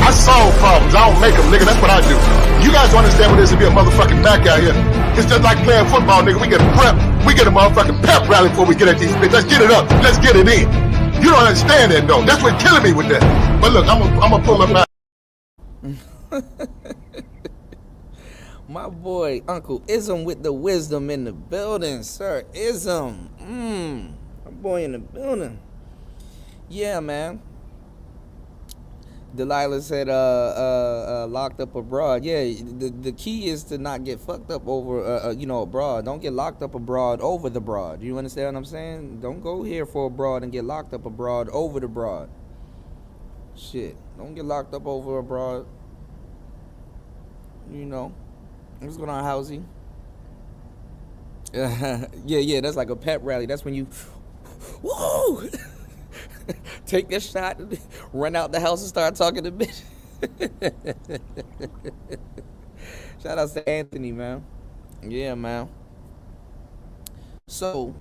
I solve problems. I don't make them, nigga. That's what I do. You guys don't understand what it is to be a motherfucking back out here. It's just like playing football, nigga. We get a prep. We get a motherfucking pep rally before we get at these bitches. Let's get it up. Let's get it in. You don't understand that, though. That's what's killing me with that. But look, I'm gonna pull up my... My boy, Uncle Ism with the wisdom in the building, sir. Ism. My boy in the building. Yeah, man. Delilah said, locked up abroad. Yeah, the key is to not get fucked up over, abroad. Don't get locked up abroad over the broad. You understand what I'm saying? Don't go here for abroad and get locked up abroad over the broad. Shit. Don't get locked up over abroad. You know. What's going on, Housey? Yeah, that's like a pep rally. That's when you, whoa, take this shot, run out the house and start talking to bitch. Shout out to Anthony, man. Yeah, man. So,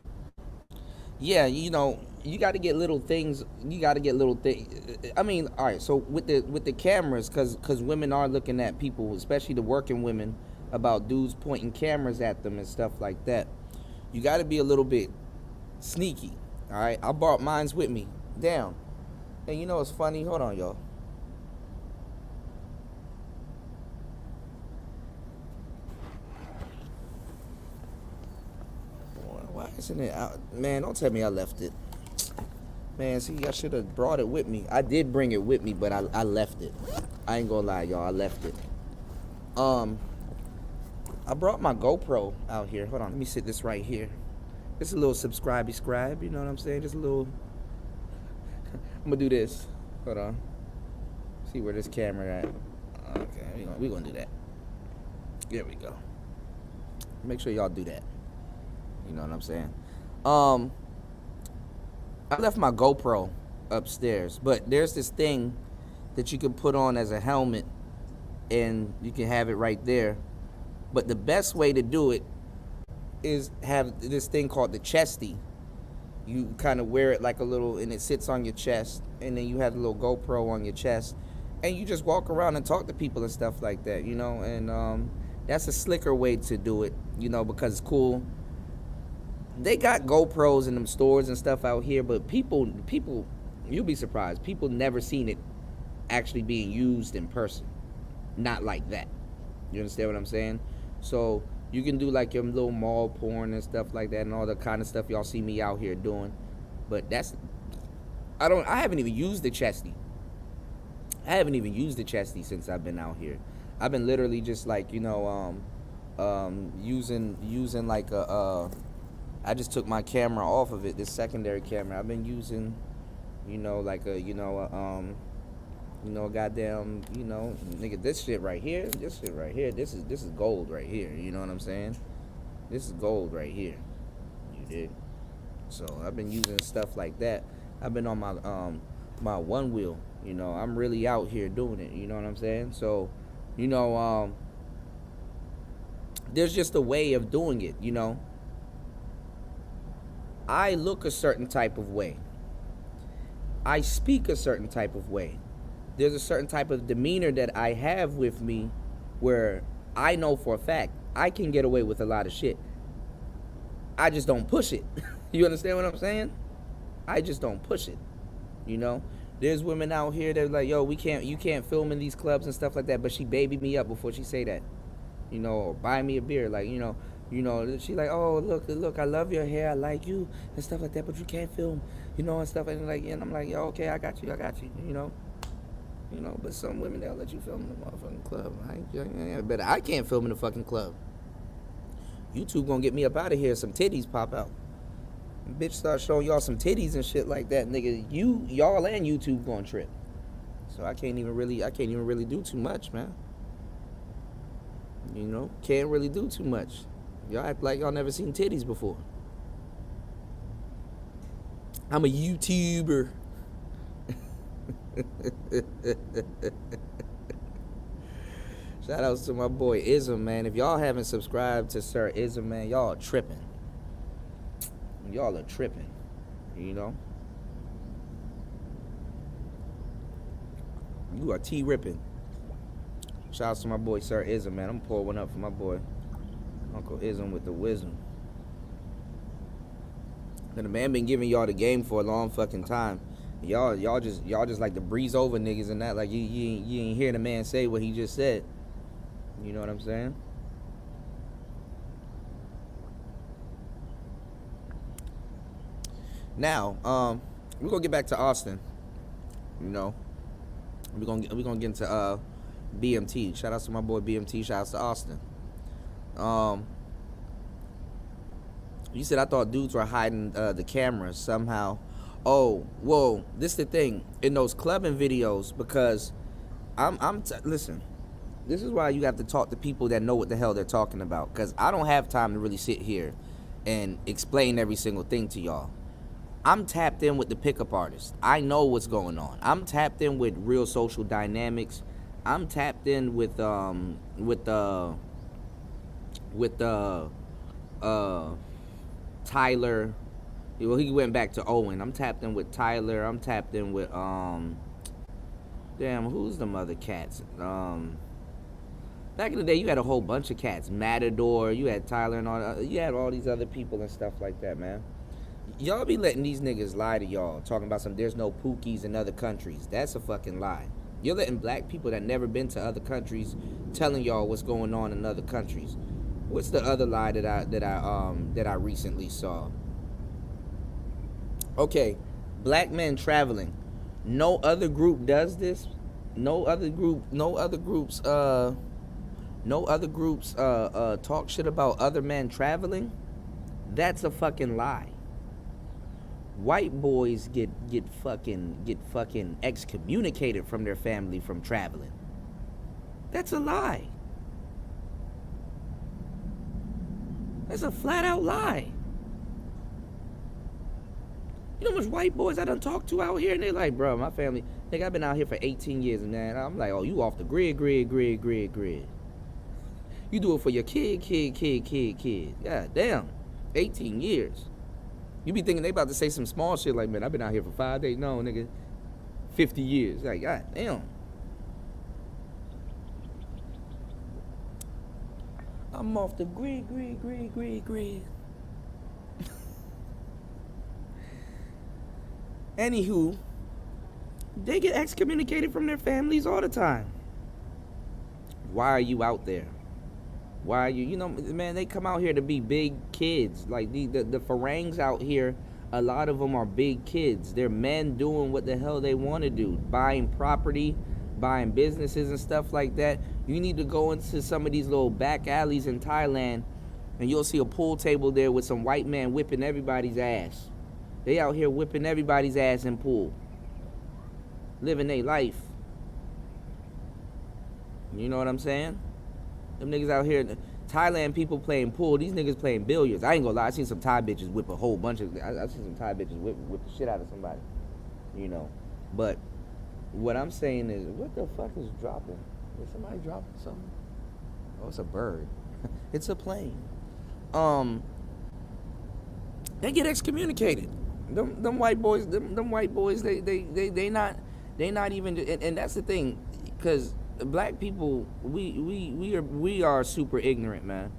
yeah, you got to get little things. You got to get little things. I mean, all right. So with the cameras, because women are looking at people, especially the working women, about dudes pointing cameras at them and stuff like that. You got to be a little bit sneaky. All right. I brought mines with me. Down. And you know what's funny? Hold on, y'all. Why isn't it out? Man, don't tell me I left it. Man, see, I should have brought it with me. I did bring it with me, but I left it. I ain't gonna lie, y'all. I left it. I brought my GoPro out here. Hold on, let me sit this right here. Just a little subscribe-y scribe, you know what I'm saying? Just a little. I'm gonna do this. Hold on. See where this camera at. Okay, we gonna do that. There we go. Make sure y'all do that. You know what I'm saying? I left my GoPro upstairs, but there's this thing that you can put on as a helmet, and you can have it right there. But the best way to do it is have this thing called the chesty. You kind of wear it like a little, and it sits on your chest, and then you have a little GoPro on your chest, and you just walk around and talk to people and stuff like that, you know. And that's a slicker way to do it, you know, because it's cool. They got GoPros in them stores and stuff out here, but people, you'll be surprised. People never seen it actually being used in person. Not like that. You understand what I'm saying? So you can do like your little mall porn and stuff like that and all the kind of stuff y'all see me out here doing. But I haven't even used the chesty. I haven't even used the chesty since I've been out here. I've been literally just like, you know, using like I just took my camera off of it, this secondary camera. I've been using, you know, like a, goddamn, nigga, this shit right here, this is gold right here. You know what I'm saying? This is gold right here. You dig? So I've been using stuff like that. I've been on my my one wheel. You know, I'm really out here doing it. You know what I'm saying? So, there's just a way of doing it. You know. I look a certain type of way. I speak a certain type of way. There's a certain type of demeanor that I have with me where I know for a fact I can get away with a lot of shit. I just don't push it. You understand what I'm saying? I just don't push it. You know? There's women out here that are like, yo, you can't film in these clubs and stuff like that, but she babied me up before she say that. You know, or buy me a beer, like, you know, she like, oh, look, I love your hair, I like you, and stuff like that, but you can't film, you know, and stuff, and like, and I'm like, yo, okay, I got you, you know, but some women, they'll let you film in the motherfucking club, but I can't film in the fucking club. YouTube gonna get me up out of here, some titties pop out, bitch start showing y'all some titties and shit like that, nigga, y'all and YouTube gonna trip, so I can't even really do too much, man. You know, can't really do too much. Y'all act like y'all never seen titties before. I'm a YouTuber. Shout outs to my boy Ism, man. If y'all haven't subscribed to Sir Ism, man, y'all are tripping. Y'all are tripping. You know? You are T-ripping. Shout out to my boy Sir Ism, man. I'm gonna pour one up for my boy Uncle Ism with the wisdom. And the man been giving y'all the game for a long fucking time. Y'all just like to breeze over niggas and that. Like you ain't hear the man say what he just said. You know what I'm saying? Now, we're gonna get back to Austin. You know, we're gonna get into BMT. Shout out to my boy BMT. Shout out to Austin. You said I thought dudes were hiding the cameras somehow. Oh, whoa! This is the thing in those clubbing videos, because listen. This is why you have to talk to people that know what the hell they're talking about, because I don't have time to really sit here and explain every single thing to y'all. I'm tapped in with the pickup artists. I know what's going on. I'm tapped in with real social dynamics. I'm tapped in with Tyler. Well, he went back to Owen. I'm tapped in with Tyler. I'm tapped in with damn, who's the mother cats? Back in the day, you had a whole bunch of cats. Matador, you had Tyler and all. You had all these other people and stuff like that, man. Y'all be letting these niggas lie to y'all, talking about some there's no Pookies in other countries. That's a fucking lie. You're letting black people that never been to other countries telling y'all what's going on in other countries. What's the other lie that I recently saw? Okay, black men traveling. No other group does this. No other groups talk shit about other men traveling. That's a fucking lie. White boys get fucking excommunicated from their family from traveling. That's a lie. That's a flat out lie. You know how much white boys I done talked to out here, and they like, bro, my family, nigga, I've been out here for 18 years, and man, I'm like, oh, you off the grid. You do it for your kid. God damn, 18 years. You be thinking they about to say some small shit like, man, I've been out here for 5 days. No, nigga, 50 years. Like, god damn. I'm off the grid. Anywho, they get excommunicated from their families all the time. Why are you out there? Why are you, you know, man, they come out here to be big kids. Like the Farangs out here, a lot of them are big kids. They're men doing what the hell they want to do. Buying property, buying businesses and stuff like that. You need to go into some of these little back alleys in Thailand and you'll see a pool table there with some white man whipping everybody's ass. They out here whipping everybody's ass in pool. Living their life. You know what I'm saying? Them niggas out here, Thailand people playing pool, these niggas playing billiards. I ain't gonna lie, I seen some Thai bitches whip a whole bunch of, I seen some Thai bitches whip the shit out of somebody. You know. But what I'm saying is, what the fuck is dropping? Is somebody dropping something? Oh, it's a bird. It's a plane. They get excommunicated. Them white boys, they not even, and that's the thing, because black people, we are super ignorant, man.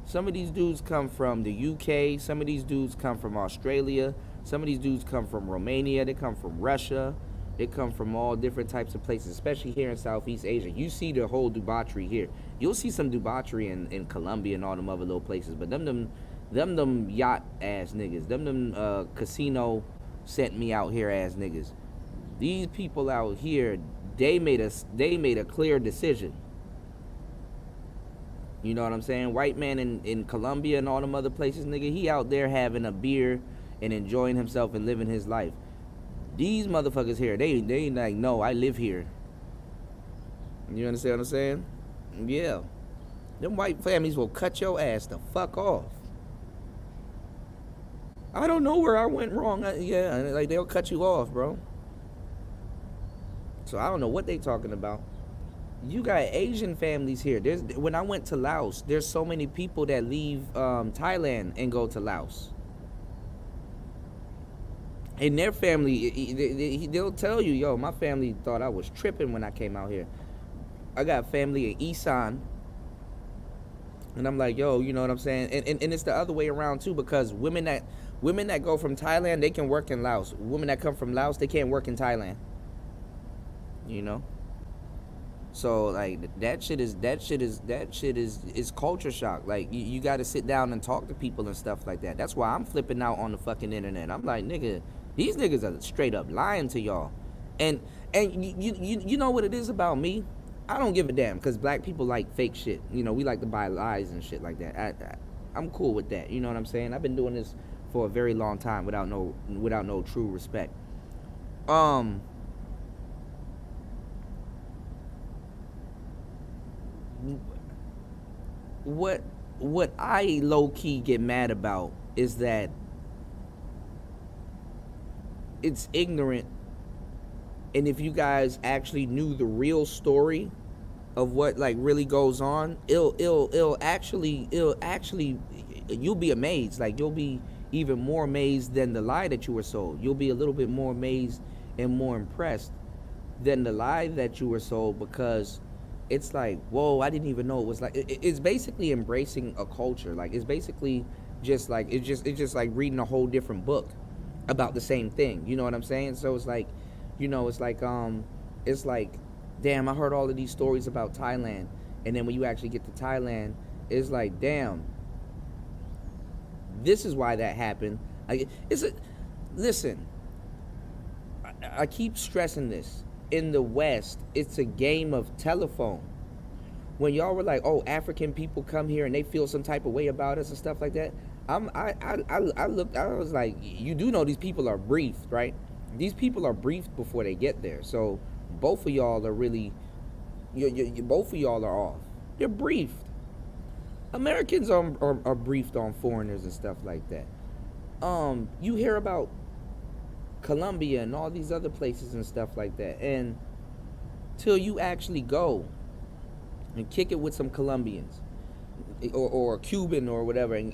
Some of these dudes come from the UK, some of these dudes come from Australia, some of these dudes come from Romania, they come from Russia, they come from all different types of places, especially here in Southeast Asia. You see the whole debauchery here. You'll see some debauchery in Colombia and all them other little places, but them yacht ass niggas, them casino sent me out here ass niggas. These people out here, they made a clear decision. You know what I'm saying? White man in Colombia and all them other places, nigga, he out there having a beer and enjoying himself and living his life. These motherfuckers here, they like, no, I live here. You understand what I'm saying? Yeah. Them white families will cut your ass the fuck off. I don't know where I went wrong. Yeah, like they'll cut you off, bro. So I don't know what they talking about. You got Asian families here. When I went to Laos, there's so many people that leave Thailand and go to Laos. And their family, they'll tell you, yo, my family thought I was tripping when I came out here. I got family in Isan. And I'm like, yo, you know what I'm saying? And it's the other way around too, because women that go from Thailand, they can work in Laos. Women that come from Laos, they can't work in Thailand. You know? So like that shit is culture shock. Like you gotta sit down and talk to people and stuff like that. That's why I'm flipping out on the fucking internet. I'm like, nigga, these niggas are straight up lying to y'all. And you know what it is about me? I don't give a damn, because black people like fake shit. You know, we like to buy lies and shit like that. I'm cool with that. You know what I'm saying? I've been doing this for a very long time without no true respect. What I low-key get mad about is that it's ignorant And if you guys actually knew the real story of what like really goes on, it'll actually you'll be amazed. Like you'll be even more amazed than the lie that you were sold. You'll be a little bit more amazed and more impressed than the lie that you were sold, because it's like, whoa, I didn't even know it was like it's basically embracing a culture. Like it's basically just like it's just like reading a whole different book about the same thing. You know what I'm saying? So it's like, it's like, damn, I heard all of these stories about Thailand, and then when you actually get to Thailand, it's like, damn, this is why that happened. Listen, I keep stressing this. In the West, it's a game of telephone. When y'all were like, oh, African people come here and they feel some type of way about us and stuff like that, I looked, I was like, you do know these people are briefed, right? These people are briefed before they get there. So both of y'all are really, both of y'all are off. They're briefed. Americans are briefed on foreigners and stuff like that. You hear about Colombia and all these other places and stuff like that, and till you actually go and kick it with some Colombians or a Cuban or whatever, and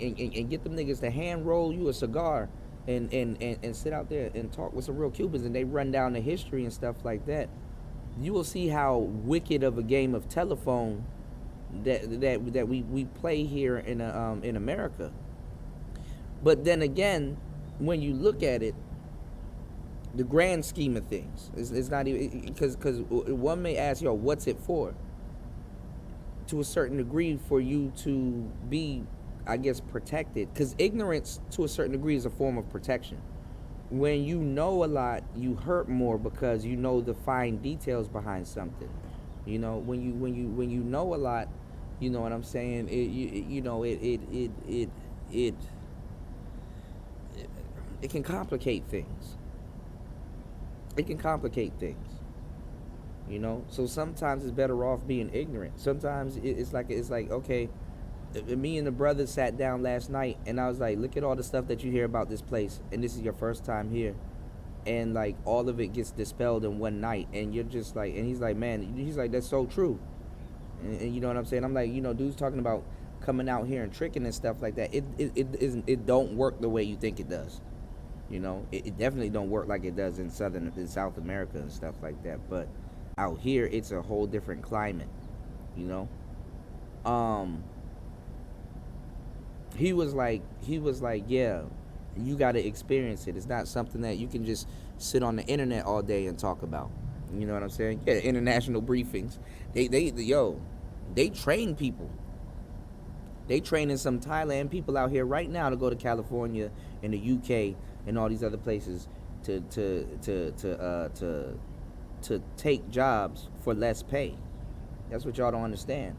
get them niggas to hand roll you a cigar and sit out there and talk with some real Cubans, and they run down the history and stuff like that, you will see how wicked of a game of telephone that we play here in America. But then again, when you look at it, the grand scheme of things, it's not even, because one may ask, yo, what's it for? To a certain degree, for you to be, I guess, protected, because ignorance to a certain degree is a form of protection. When you know a lot, you hurt more because you know the fine details behind something. You know, when you know a lot, you know what I'm saying, it can complicate things. It can complicate things, you know. So sometimes it's better off being ignorant. Sometimes it's like okay, me and the brother sat down last night, and I was like, look at all the stuff that you hear about this place, and this is your first time here, and like all of it gets dispelled in one night, and you're just like, and he's like, man, he's like, that's so true, and you know what I'm saying. I'm like, you know, dude's talking about coming out here and tricking and stuff like that. It don't work the way you think it does. You know, it definitely don't work like it does in South America and stuff like that. But out here, it's a whole different climate. You know, he was like, yeah, you got to experience it. It's not something that you can just sit on the internet all day and talk about. You know what I'm saying? Yeah, international briefings. They train people. They training some Thailand people out here right now to go to California and the UK and all these other places to take jobs for less pay. That's what y'all don't understand.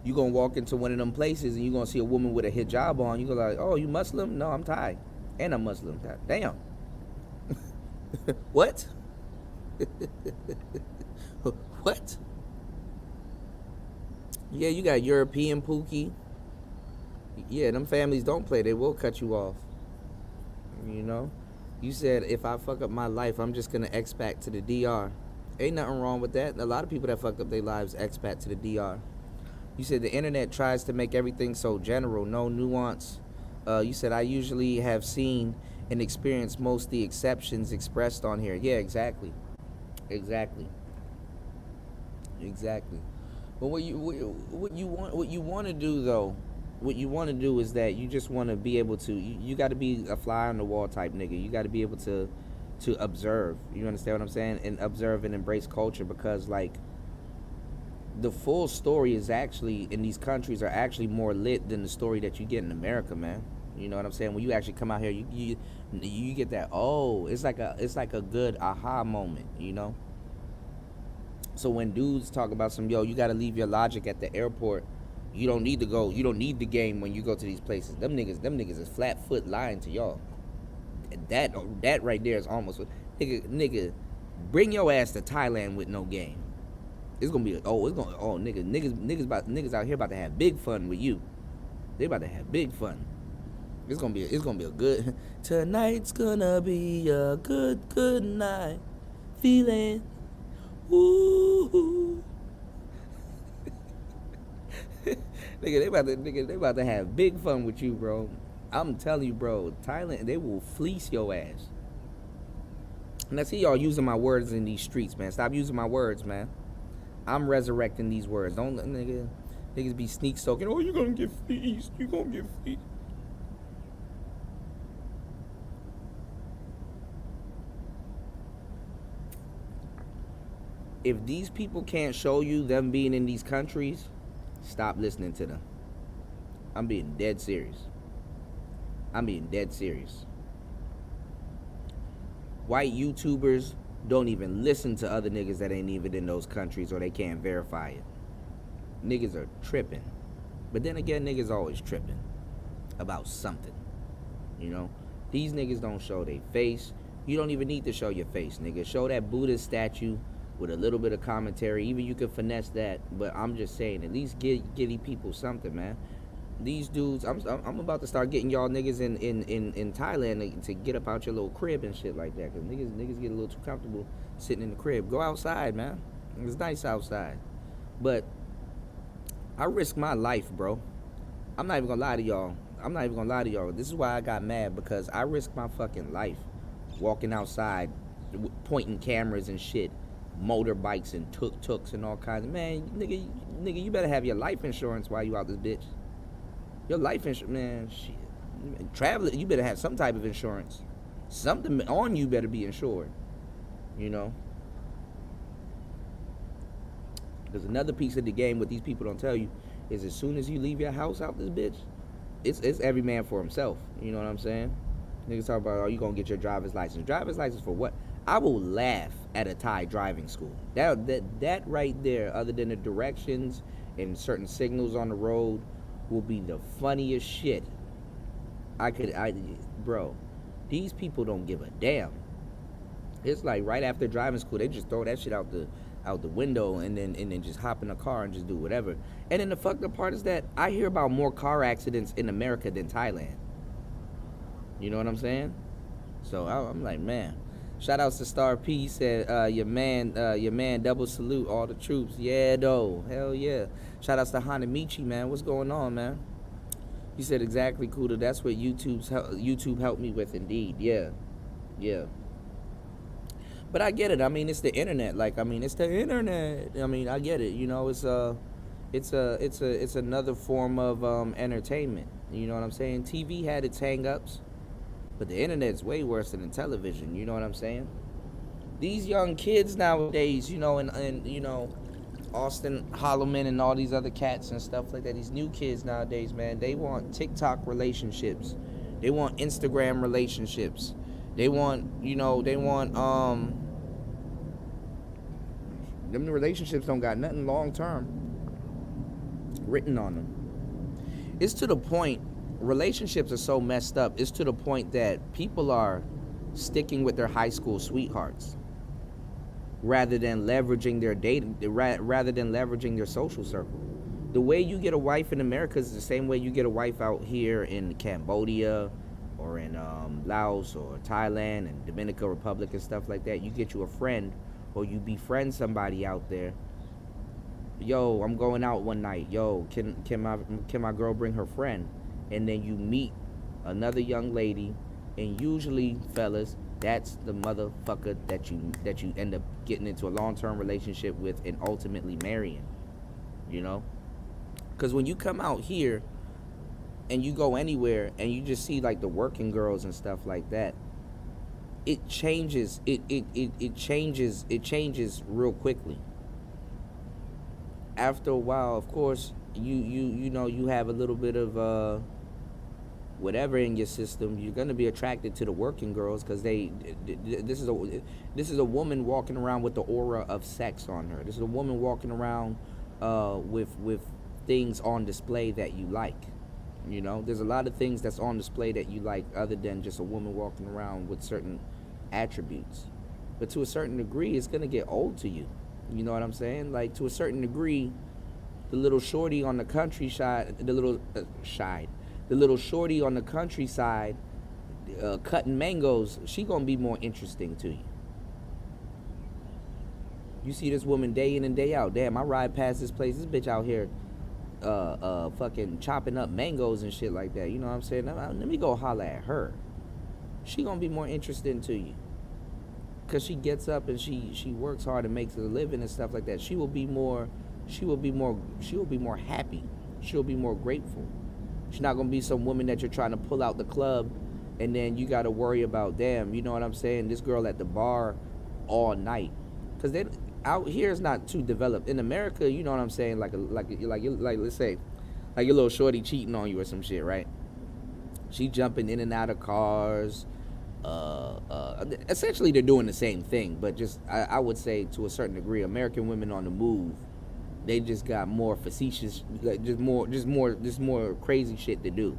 You gonna walk into one of them places and you gonna see a woman with a hijab on. You go like, oh, you Muslim? No, I'm Thai, and I'm Muslim. God damn. What? What? Yeah, you got European Pookie. Yeah, them families don't play. They will cut you off. You know? You said, if I fuck up my life, I'm just going to expat to the DR. Ain't nothing wrong with that. A lot of people that fuck up their lives expat to the DR. You said the internet tries to make everything so general, no nuance. You said, I usually have seen and experienced most the exceptions expressed on here. Yeah, exactly. Exactly. But what you want to do though, what you want to do is that you just want to be able to, you got to be a fly on the wall type nigga. You got to be able to observe. You understand what I'm saying? And observe and embrace culture, because like the full story is actually in these countries are actually more lit than the story that you get in America, man. You know what I'm saying? When you actually come out here, you get that, oh, it's like a good aha moment, you know? So when dudes talk about some, yo, you got to leave your logic at the airport. You don't need to go. You don't need the game when you go to these places. Them niggas is flat foot lying to y'all. That right there is almost, nigga, bring your ass to Thailand with no game. It's gonna be niggas out here about to have big fun with you. They about to have big fun. It's gonna be a good. Tonight's gonna be a good night. Feeling. Ooh. They about to have big fun with you, bro. I'm telling you, bro. Thailand, they will fleece your ass. And I see y'all using my words in these streets, man. Stop using my words, man. I'm resurrecting these words. Don't niggas be sneak stoking. Oh, you gonna get fleeced. You gonna get fleeced. If these people can't show you them being in these countries, stop listening to them. I'm being dead serious. White YouTubers don't even listen to other niggas that ain't even in those countries or they can't verify it. Niggas are tripping. But then again, niggas always tripping about something. You know? These niggas don't show their face. You don't even need to show your face, nigga. Show that Buddha statue with a little bit of commentary. Even you could finesse that. But I'm just saying, at least give these people something, man. These dudes, I'm about to start getting y'all niggas in Thailand to get up out your little crib and shit like that. Cause niggas get a little too comfortable sitting in the crib. Go outside, man. It's nice outside. But I risk my life, bro. I'm not even gonna lie to y'all. This is why I got mad, because I risked my fucking life walking outside, pointing cameras and shit, motorbikes and tuk-tuks and all kinds of, man, nigga, you better have your life insurance while you out this bitch. Your life insurance, man, shit. Travel, you better have some type of insurance. Something on you better be insured, you know? Because another piece of the game, what these people don't tell you, is as soon as you leave your house out this bitch, it's every man for himself. You know what I'm saying? Niggas talk about, oh, you gonna get your driver's license. Driver's license for what? I will laugh at a Thai driving school. That right there, other than the directions and certain signals on the road, will be the funniest shit. Bro, these people don't give a damn. It's like right after driving school, they just throw that shit out the window and then just hop in a car and just do whatever. And then the fucked up part is that I hear about more car accidents in America than Thailand. You know what I'm saying? So I'm like, man. Shout outs to Star P. He said, your man, double salute all the troops. Yeah, though. Hell yeah. Shout outs to Hanamichi, man. What's going on, man? He said, exactly, Kuda. That's what YouTube helped me with, indeed. Yeah. Yeah. But I get it. I mean, it's the internet. It's the internet. I mean, I get it. You know, it's another form of entertainment. You know what I'm saying? TV had its hang-ups. But the internet's way worse than the television, you know what I'm saying? These young kids nowadays, you know, and you know, Austin Holleman and all these other cats and stuff like that, these new kids nowadays, man, they want TikTok relationships. They want Instagram relationships. They want them relationships don't got nothing long term written on them. It's to the point, relationships are so messed up. It's to the point that people are sticking with their high school sweethearts rather than leveraging their dating, rather than leveraging their social circle. The way you get a wife in America is the same way you get a wife out here in Cambodia or in Laos or Thailand and Dominican Republic and stuff like that. You get you a friend or you befriend somebody out there. Yo, I'm going out one night. Yo, can my girl bring her friend? And then you meet another young lady, and usually, fellas, that's the motherfucker that you end up getting into a long-term relationship with and ultimately marrying, you know? Because when you come out here and you go anywhere and you just see like the working girls and stuff like that, it changes. It changes real quickly. After a while, of course, you know you have a little bit of whatever in your system. You're gonna be attracted to the working girls because this is a woman walking around with the aura of sex on her. This is a woman walking around with things on display that you like. You know, there's a lot of things that's on display that you like other than just a woman walking around with certain attributes. But to a certain degree, it's gonna get old to you. You know what I'm saying? Like, to a certain degree, the little shorty on the country side, the the little shorty on the countryside cutting mangoes, she gonna be more interesting to you. You see this woman day in and day out. Damn, I ride past this place. This bitch out here, fucking chopping up mangoes and shit like that. You know what I'm saying? Let me go holler at her. She gonna be more interesting to you, cause she gets up and she works hard and makes a living and stuff like that. She will be more happy. She'll be more grateful. She's not gonna be some woman that you're trying to pull out the club, and then you gotta worry about, damn, you know what I'm saying? This girl at the bar all night, cause then out here is not too developed. In America, you know what I'm saying? Like let's say, like your little shorty cheating on you or some shit, right? She jumping in and out of cars. Essentially, they're doing the same thing, but just I would say to a certain degree, American women on the move, they just got more facetious, like just more crazy shit to do.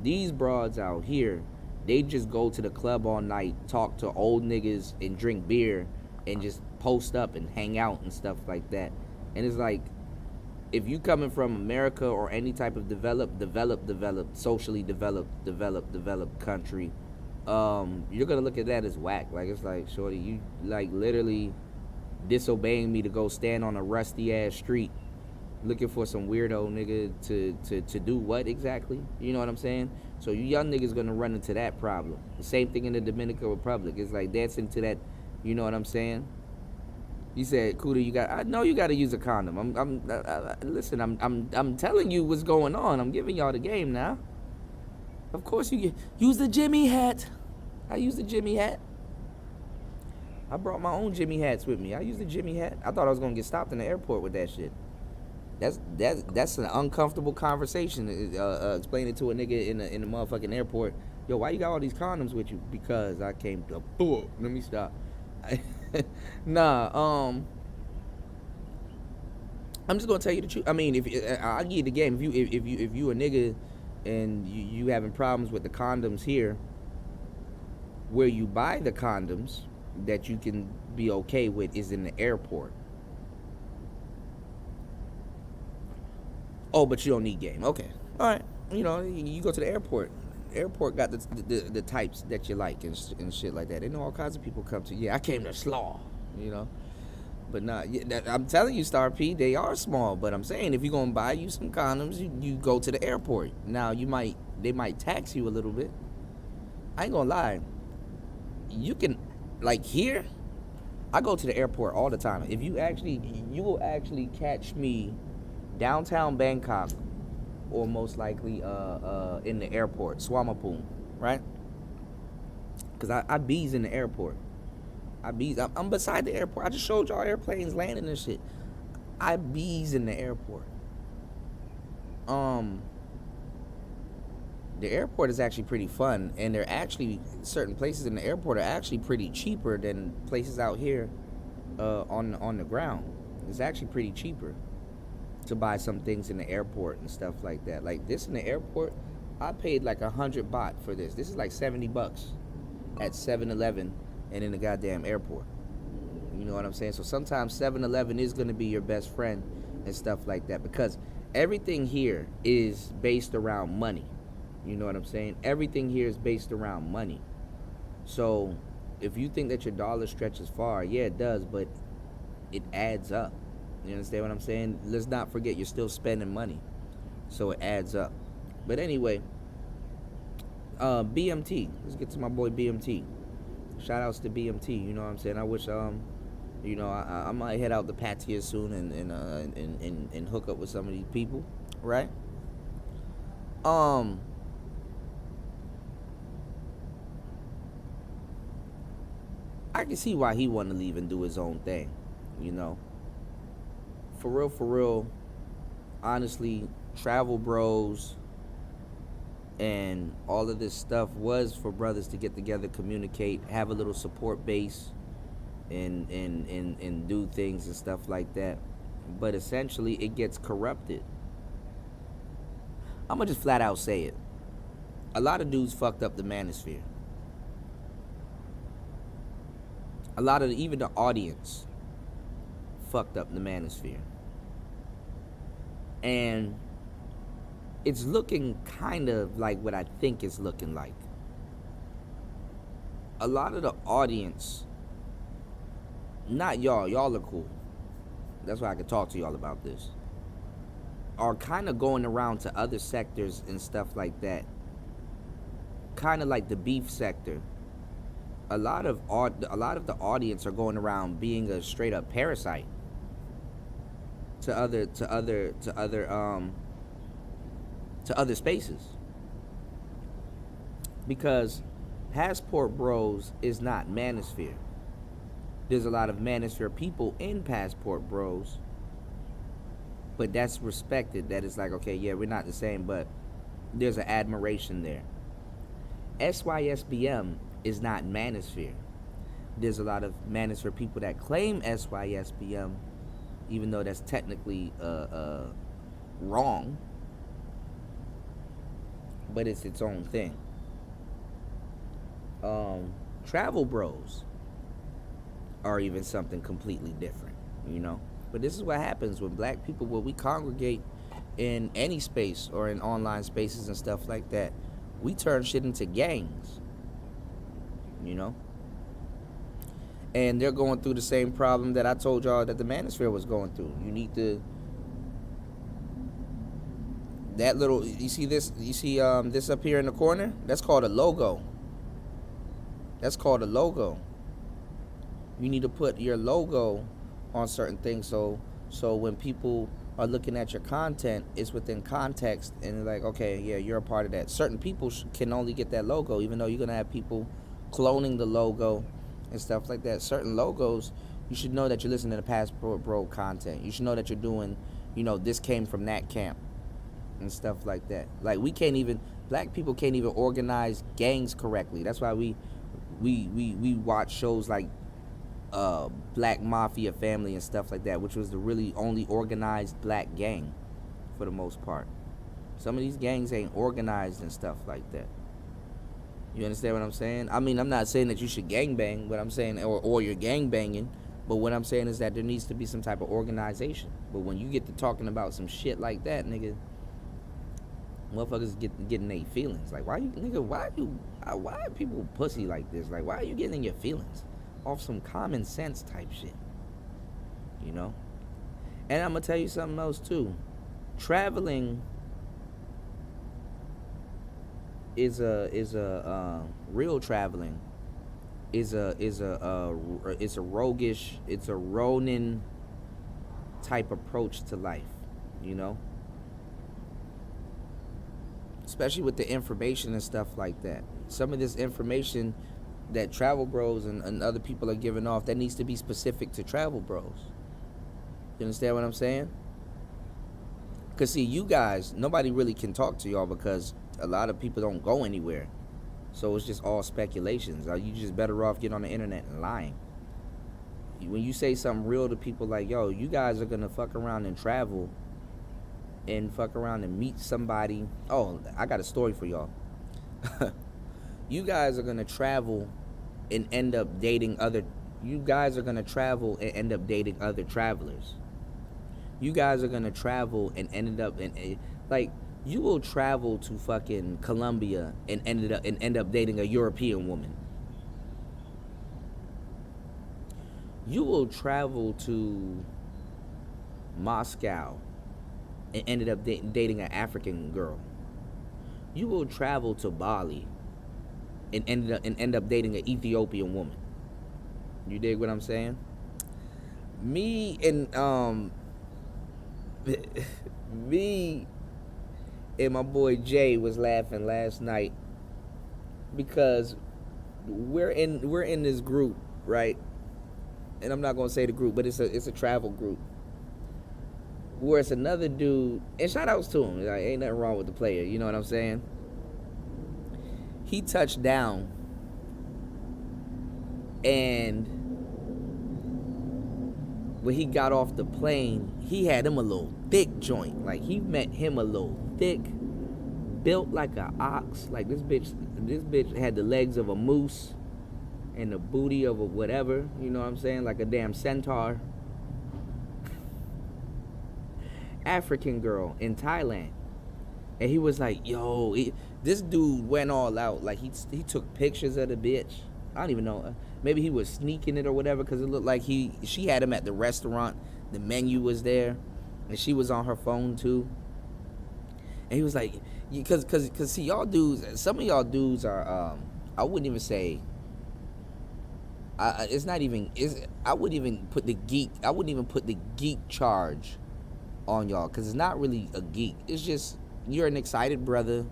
These broads out here, they just go to the club all night, talk to old niggas, and drink beer, and just post up and hang out and stuff like that. And it's like, if you coming from America or any type of developed, socially developed country, you're gonna look at that as whack. Like, it's like, shorty, you like literally disobeying me to go stand on a rusty ass street looking for some weirdo nigga to do what exactly? You know what I'm saying? So you young niggas gonna run into that problem. The same thing in the Dominican Republic. It's like dancing to that, you know what I'm saying? You said, Kuda, I know you gotta use a condom. Listen, I'm telling you what's going on. I'm giving y'all the game now. Of course you use the Jimmy hat. I use the Jimmy hat. I brought my own Jimmy hats with me. I use the Jimmy hat. I thought I was gonna get stopped in the airport with that shit. That's an uncomfortable conversation. Explain it to a nigga in the motherfucking airport. Yo, why you got all these condoms with you? Because I came to. Let me stop. Nah. I'm just gonna tell you the truth. I mean, I'll give you the game. If you a nigga and you having problems with the condoms here, where you buy the condoms that you can be okay with is in the airport. Oh, but you don't need game. Okay, all right. You know, you go to the airport. Airport got the types that you like and shit like that. They know all kinds of people come to. Yeah, I came to slaw. You know, but not. I'm telling you, Star P, they are small. But I'm saying, if you're gonna buy you some condoms, you go to the airport. Now they might tax you a little bit. I ain't gonna lie. You can, like here, I go to the airport all the time. You will actually catch me downtown Bangkok, or most likely in the airport, Swamapung, right? Because I bees in the airport. I'm beside the airport. I just showed y'all airplanes landing and shit. I bees in the airport. The airport is actually pretty fun, and they're actually, certain places in the airport are actually pretty cheaper than places out here on the ground. It's actually pretty cheaper to buy some things in the airport and stuff like that. Like this in the airport, I paid like 100 baht for this. This is like $70 at 7-Eleven and in the goddamn airport. You know what I'm saying? So sometimes 7-Eleven is going to be your best friend and stuff like that, because everything here is based around money. You know what I'm saying? Everything here is based around money. So if you think that your dollar stretches far, yeah, it does, but it adds up. You understand what I'm saying? Let's not forget, you're still spending money. So it adds up. But anyway, BMT. Let's get to my boy BMT. Shout outs to BMT. You know what I'm saying? I wish, you know, I might head out to Pattaya soon and hook up with some of these people, right? I can see why he wanted to leave and do his own thing, you know. For real, honestly, Travel Bros and all of this stuff was for brothers to get together, communicate, have a little support base, and do things and stuff like that. But essentially, it gets corrupted. I'm gonna just flat out say it. A lot of dudes fucked up the manosphere. A lot of even the audience fucked up the manosphere. And it's looking kind of like what I think it's looking like. A lot of the audience, not y'all are cool. That's why I could talk to y'all about this. Are kind of going around to other sectors and stuff like that. Kind of like the beef sector. A lot of the audience are going around being a straight up parasite to other spaces, because Passport Bros is not Manosphere. There's a lot of Manosphere people in Passport Bros, but that's respected. That is like, okay, yeah, we're not the same, but there's an admiration there. SYSBM is not Manosphere. There's a lot of Manosphere people that claim SYSBM, even though that's technically wrong, but it's its own thing. Travel Bros are even something completely different, you know. But this is what happens when black people, when we congregate in any space or in online spaces and stuff like that, we turn shit into gangs, you know. And they're going through the same problem that I told y'all that the Manosphere was going through. You need to, that little, you see this up here in the corner? That's called a logo. That's called a logo. You need to put your logo on certain things, so when people are looking at your content, it's within context, and they're like, okay, yeah, you're a part of that. Certain people can only get that logo, even though you're gonna have people cloning the logo and stuff like that. Certain logos, you should know that you're listening to Passport Bro content. You should know that you're doing, you know, this came from that camp and stuff like that. Like, black people can't even organize gangs correctly. That's why we watch shows like Black Mafia Family and stuff like that, which was the really only organized black gang for the most part. Some of these gangs ain't organized and stuff like that. You understand what I'm saying? I mean, I'm not saying that you should gangbang, but I'm saying, or you're gangbanging, but what I'm saying is that there needs to be some type of organization. But when you get to talking about some shit like that, nigga, motherfuckers getting their feelings. Like, why are people pussy like this? Like, why are you getting in your feelings off some common sense type shit? You know? And I'm gonna tell you something else too. Traveling is a real traveling is a roguish, it's a Ronin type approach to life, you know? Especially with the information and stuff like that. Some of this information that Travel Bros and other people are giving off, that needs to be specific to Travel Bros. You understand what I'm saying? Because, see, you guys, nobody really can talk to y'all because a lot of people don't go anywhere. So it's just all speculations. You just better off getting on the internet and lying. When you say something real to people like, yo, you guys are going to fuck around and travel and fuck around and meet somebody. Oh, I got a story for y'all. You guys are going to travel and end up dating other... You guys are going to travel and end up dating other travelers. You guys are going to travel and end up in... Like, you will travel to fucking Colombia and end up dating a European woman. You will travel to Moscow and ended up dating an African girl. You will travel to Bali and end up dating an Ethiopian woman. You dig what I'm saying? Me and my boy Jay was laughing last night because we're in this group, right? And I'm not gonna say the group, but it's a travel group. Where it's another dude, and shout outs to him, like, ain't nothing wrong with the player, you know what I'm saying? He touched down, and when he got off the plane, he had him a little thick joint. Like, he met him a little thick, built like an ox. Like, this bitch had the legs of a moose and the booty of a whatever, you know what I'm saying? Like a damn centaur. African girl in Thailand. And he was like, yo, this dude went all out. Like, he took pictures of the bitch. I don't even know. Maybe he was sneaking it or whatever, because it looked like she had him at the restaurant. The menu was there, and she was on her phone too. And he was like, because see, y'all dudes, some of y'all dudes are, I wouldn't even say, it's not even, I wouldn't even put the geek charge on y'all, because it's not really a geek. It's just, you're an excited brother,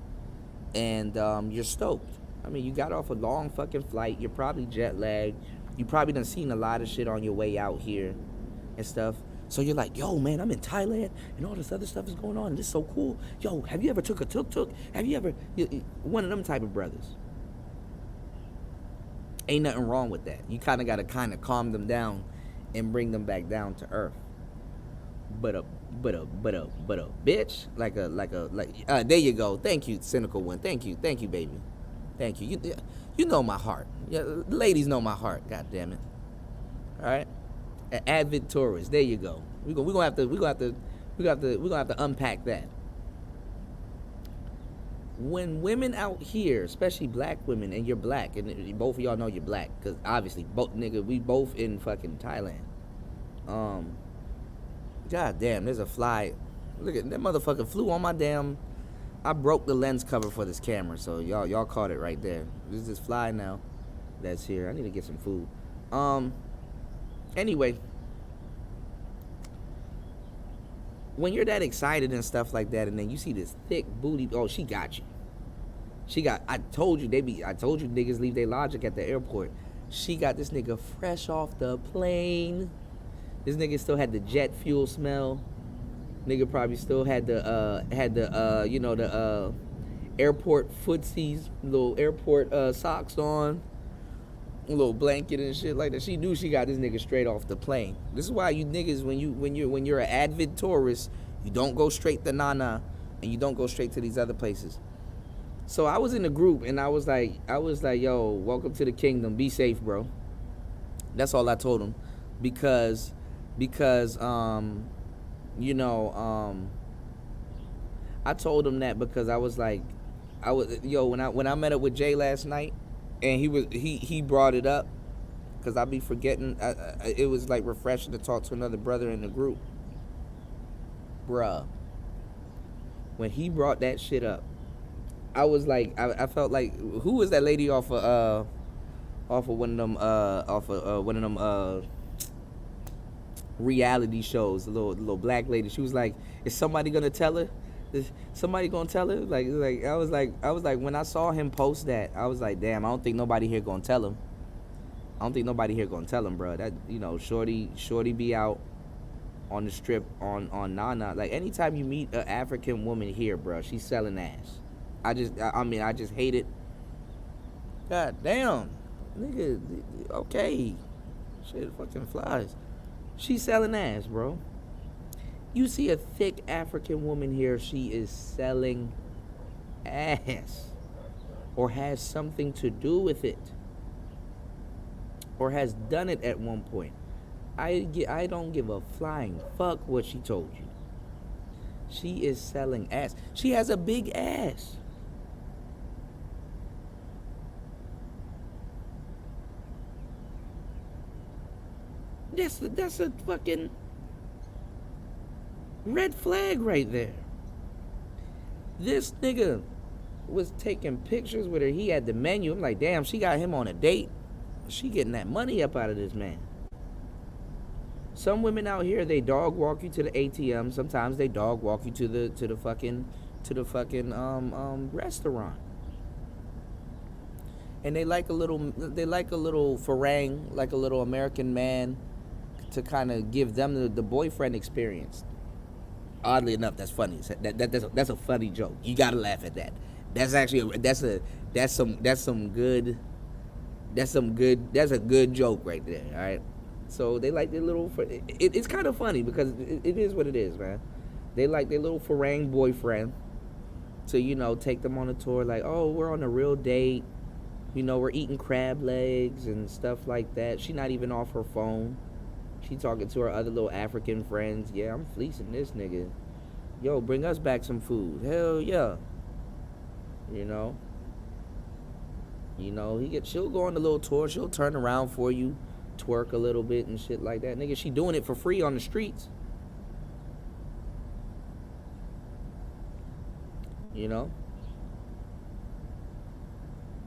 and you're stoked. I mean, you got off a long fucking flight. You're probably jet lagged. You probably done seen a lot of shit on your way out here and stuff. So you're like, yo, man, I'm in Thailand, and all this other stuff is going on, and this is so cool. Yo, have you ever took a tuk-tuk? Have you ever... One of them type of brothers. Ain't nothing wrong with that. You kind of got to calm them down and bring them back down to earth. But a bitch, like there you go. Thank you, cynical one. Thank you, baby. Thank you. You know my heart. Yeah, ladies know my heart. God damn it. All right. An avid tourist. There you go. We're gonna have to unpack that. When women out here, especially black women, and you're black, and both of y'all know you're black, because obviously we both in fucking Thailand. God damn, there's a fly. Look at that motherfucker flew on my damn. I broke the lens cover for this camera, so y'all caught it right there. There's this fly now that's here. I need to get some food. Anyway, when you're that excited and stuff like that, and then you see this thick booty, oh, she got you. I told you niggas leave their logic at the airport. She got this nigga fresh off the plane. This nigga still had the jet fuel smell. Nigga probably still had the airport footsies, little airport socks on, a little blanket and shit like that. She knew she got this nigga straight off the plane. This is why you niggas, when you're an avid tourist, you don't go straight to Nana, and you don't go straight to these other places. So I was in the group, and I was like, yo, welcome to the kingdom. Be safe, bro. That's all I told him, because I told him that because I was like, when I met up with Jay last night, and he brought it up, because I be forgetting. It was like refreshing to talk to another brother in the group, bruh. When he brought that shit up, I was like, I felt like, who was that lady off of one of them reality shows, the little black lady. She was like, is somebody gonna tell her? Is somebody gonna tell her? Like I was like when I saw him post that, I was like, damn, I don't think nobody here gonna tell him. Bro. That, shorty be out on the strip on Nana. Like, anytime you meet an African woman here, bro, she's selling ass. I just hate it. God damn, nigga. Okay, shit fucking flies. She's selling ass, bro. You see a thick African woman here, she is selling ass. Or has something to do with it. Or has done it at one point. I don't give a flying fuck what she told you. She is selling ass. She has a big ass. That's a fucking red flag right there. This nigga was taking pictures with her. He had the menu. I'm like, damn, she got him on a date. She getting that money up out of this man. Some women out here, they dog walk you to the ATM. Sometimes they dog walk you to the fucking restaurant. And they like a little farang, like a little American man, to kind of give them the boyfriend experience. Oddly enough, that's funny. That's a funny joke. You gotta laugh at that. That's actually that's a good joke right there. All right. So they like their little. It's kind of funny because it is what it is, man. They like their little farang boyfriend to take them on a tour. Like, oh, we're on a real date. We're eating crab legs and stuff like that. She not even off her phone. She talking to her other little African friends. Yeah, I'm fleecing this nigga. Yo, bring us back some food. Hell yeah. You know. She'll go on a little tour. She'll turn around for you, twerk a little bit and shit like that. Nigga, she doing it for free on the streets. You know.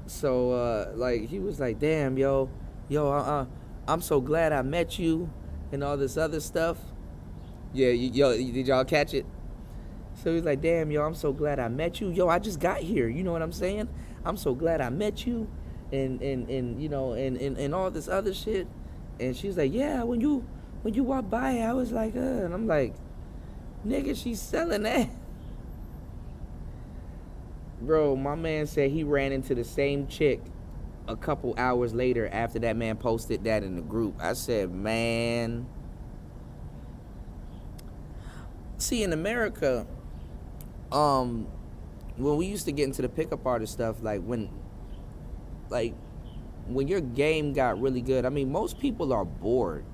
So like he was like, damn, I'm so glad I met you, and all this other stuff. Yeah, did y'all catch it? So he's like, damn, yo, I'm so glad I met you. Yo, I just got here. You know what I'm saying? I'm so glad I met you, and all this other shit. And she's like, yeah, when you walked by, I was like, and I'm like, nigga, she's selling that. Bro, my man said he ran into the same chick a couple hours later after that man posted that in the group. I said, man. See, in America, when we used to get into the pickup artist stuff, like when your game got really good, I mean, most people are bored.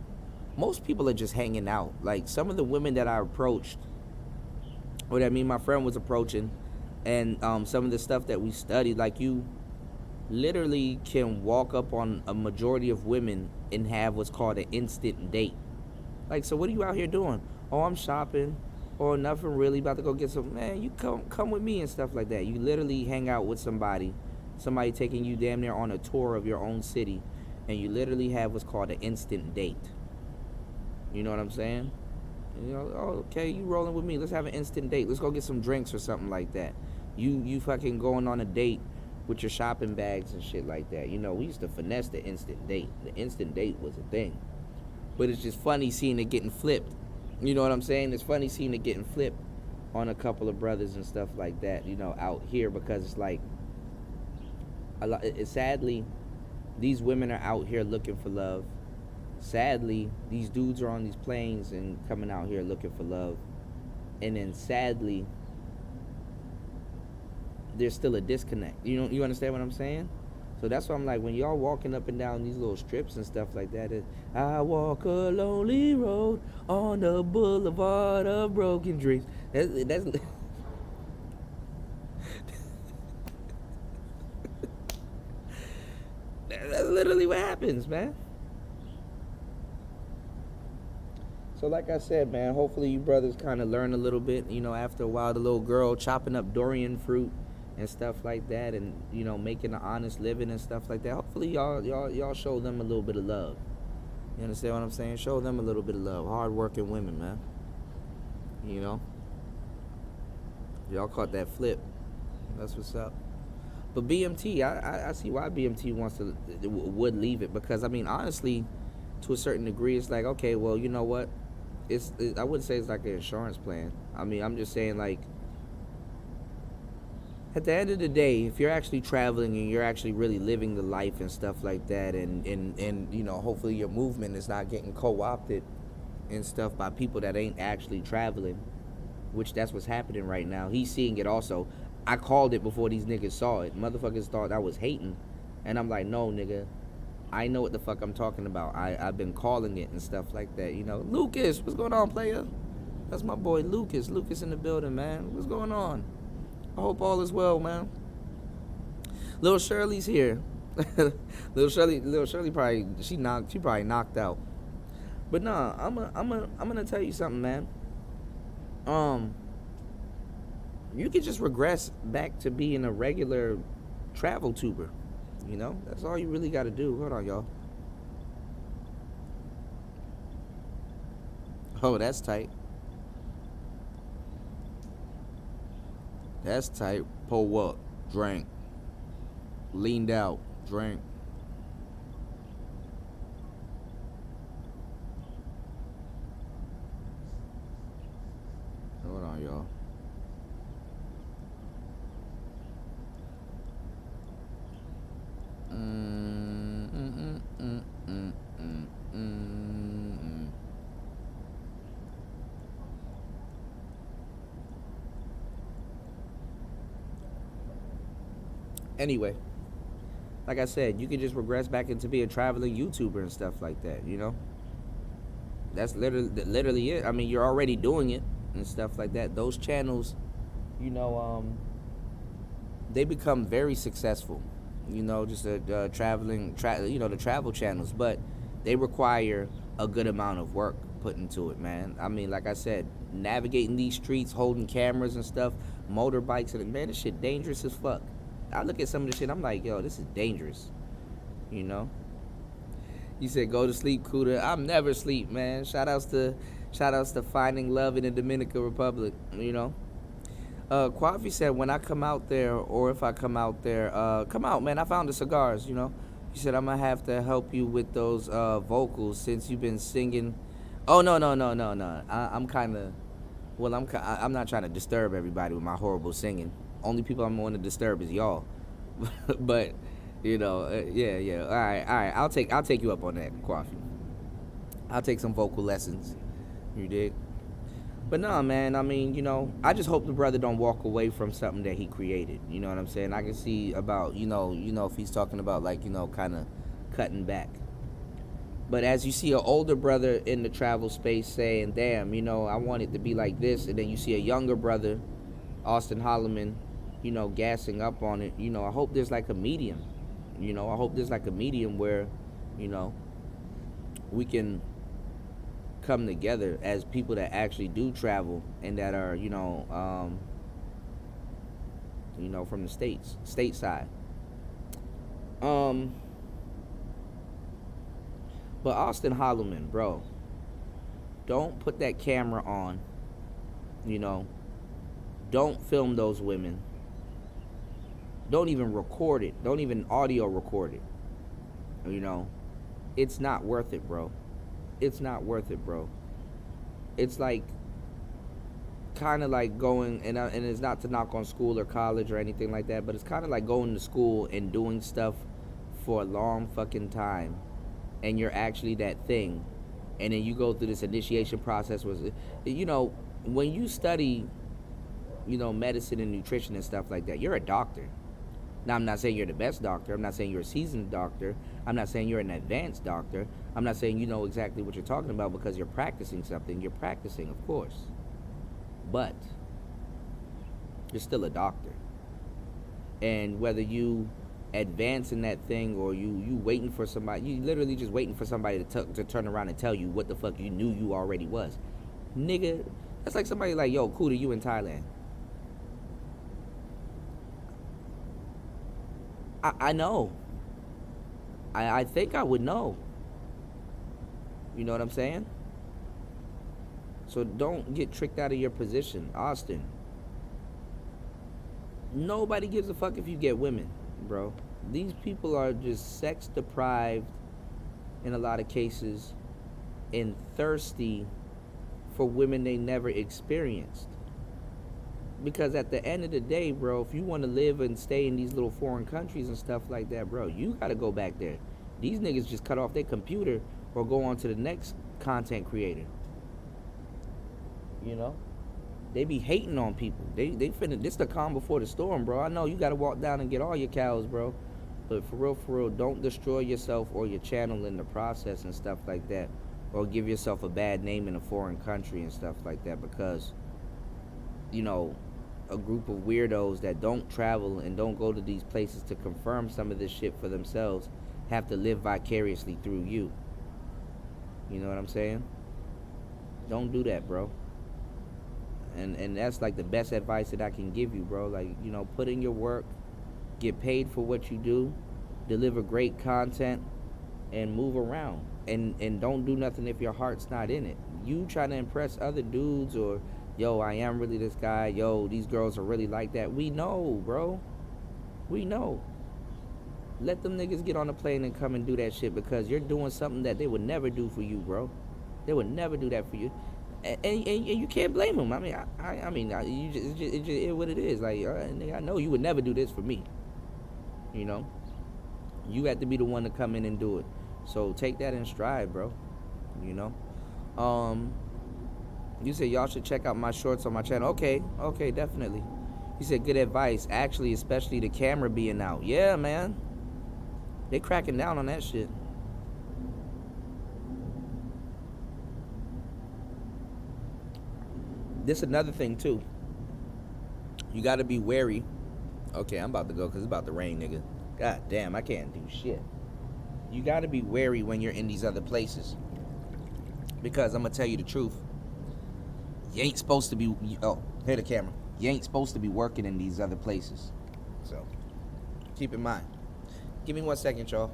Most people are just hanging out. Like some of the women that I approached, or that my friend was approaching, and some of the stuff that we studied, like you literally can walk up on a majority of women and have what's called an instant date. Like, so what are you out here doing? Oh, I'm shopping. Or nothing really, about to go get some. Man, you come with me and stuff like that. You literally hang out with somebody taking you damn near on a tour of your own city, and you literally have what's called an instant date. You know what I'm saying? Oh, okay, you rolling with me. Let's have an instant date. Let's go get some drinks or something like that. You fucking going on a date with your shopping bags and shit like that. We used to finesse the instant date. The instant date was a thing. But it's just funny seeing it getting flipped. You know what I'm saying? It's funny seeing it getting flipped on a couple of brothers and stuff like that, out here, because it's like, sadly, these women are out here looking for love. Sadly, these dudes are on these planes and coming out here looking for love. And then sadly, there's still a disconnect. You understand what I'm saying? So that's why I'm like, when y'all walking up and down these little strips and stuff like that, I walk a lonely road on the boulevard of broken dreams. That's that's literally what happens, man. So like I said, man, hopefully you brothers kind of learn a little bit, after a while, the little girl chopping up durian fruit and stuff like that, and making an honest living and stuff like that. Hopefully y'all show them a little bit of love. You understand what I'm saying? Show them a little bit of love. Hard-working women, man. Y'all caught that flip. That's what's up. But BMT, I see why BMT would leave it, because I mean, honestly, to a certain degree, it's like, okay, well, you know what? I wouldn't say it's like an insurance plan. I mean, I'm just saying, like, at the end of the day, if you're actually traveling and you're actually really living the life and stuff like that, and hopefully your movement is not getting co-opted and stuff by people that ain't actually traveling, which that's what's happening right now. He's seeing it also. I called it before these niggas saw it. Motherfuckers thought I was hating, and I'm like, no, nigga, I know what the fuck I'm talking about. I've been calling it and stuff like that. Lucas, what's going on, player? That's my boy Lucas. Lucas in the building, man. What's going on? I hope all is well, man. Little Shirley's here. Little Shirley probably knocked out. But nah, I'm gonna tell you something, man. You could just regress back to being a regular travel tuber. That's all you really got to do. Hold on, y'all. Oh, that's tight. That's tight. Pull up, drink. Leaned out, drink. Hold on, y'all. Anyway, like I said, you can just regress back into being a traveling YouTuber and stuff like that, That's literally it. I mean, you're already doing it. and stuff like that, those channels, they become very successful. Just the travel channels, but they require a good amount of work put into it, man. I mean, like I said, navigating these streets, holding cameras and stuff, motorbikes, and man, this shit dangerous as fuck. I look at some of this shit, I'm like, yo, this is dangerous. You said go to sleep, Kuda. I'm never asleep, man. Shout outs to finding love in the Dominican Republic. Kwafi said when I come out there, or if I come out there, come out, man. I found the cigars. He said I'm gonna have to help you with those vocals since you've been singing. Oh no. I'm kind of, well, I'm not trying to disturb everybody with my horrible singing. Only people I'm going to disturb is y'all. But yeah. All right. I'll take you up on that, Kwafi. I'll take some vocal lessons. You dig? But no, man, I mean, I just hope the brother don't walk away from something that he created. You know what I'm saying? I can see about, if he's talking about like, kind of cutting back. But as you see an older brother in the travel space saying, damn, I want it to be like this. And then you see a younger brother, Austin Holleman, gassing up on it. I hope there's like a medium. I hope there's like a medium where, we can come together as people that actually do travel and that are, from the stateside. But Austin Holleman, bro, don't put that camera on. Don't film those women. Don't even record it. Don't even audio record it. It's not worth it, bro. It's not worth it, bro. It's like kind of like going, and it's not to knock on school or college or anything like that, but it's kind of like going to school and doing stuff for a long fucking time, and you're actually that thing, and then you go through this initiation process. When you study, medicine and nutrition and stuff like that, you're a doctor. Now, I'm not saying you're the best doctor. I'm not saying you're a seasoned doctor. I'm not saying you're an advanced doctor. I'm not saying you know exactly what you're talking about because you're practicing something. You're practicing, of course. But you're still a doctor. And whether you advance in that thing or you waiting for somebody, you literally just waiting for somebody to turn around and tell you what the fuck you knew you already was. Nigga, that's like somebody like, yo, Kuda, you in Thailand. I know. I think I would know. You know what I'm saying? So don't get tricked out of your position, Austin. Nobody gives a fuck if you get women, bro. These people are just sex deprived in a lot of cases and thirsty for women they never experienced. Because at the end of the day, bro, if you want to live and stay in these little foreign countries and stuff like that, bro, you got to go back there. These niggas just cut off their computer or go on to the next content creator. They be hating on people. They finna, this the calm before the storm, bro. I know you got to walk down and get all your cows, bro. But for real, don't destroy yourself or your channel in the process and stuff like that. Or give yourself a bad name in a foreign country and stuff like that because, a group of weirdos that don't travel and don't go to these places to confirm some of this shit for themselves have to live vicariously through you. You know what I'm saying? Don't do that, bro. And that's like the best advice that I can give you, bro. Like, put in your work, get paid for what you do, deliver great content, and move around. And don't do nothing if your heart's not in it. You trying to impress other dudes or, yo, I am really this guy, yo, these girls are really like that. We know, bro. We know. Let them niggas get on the plane and come and do that shit because you're doing something that they would never do for you, bro. They would never do that for you. And you can't blame them. It's just what it is. Like, nigga, I know you would never do this for me. You have to be the one to come in and do it. So take that in stride, bro. You said y'all should check out my shorts on my channel. Okay, definitely. He said good advice. Actually, especially the camera being out. Yeah, man. They cracking down on that shit. This another thing too. You got to be wary. Okay, I'm about to go because it's about to rain, nigga. God damn, I can't do shit. You got to be wary when you're in these other places, because I'm gonna tell you the truth. You ain't supposed to be. Oh, here the camera. You ain't supposed to be working in these other places. So keep in mind. Give me 1 second, y'all.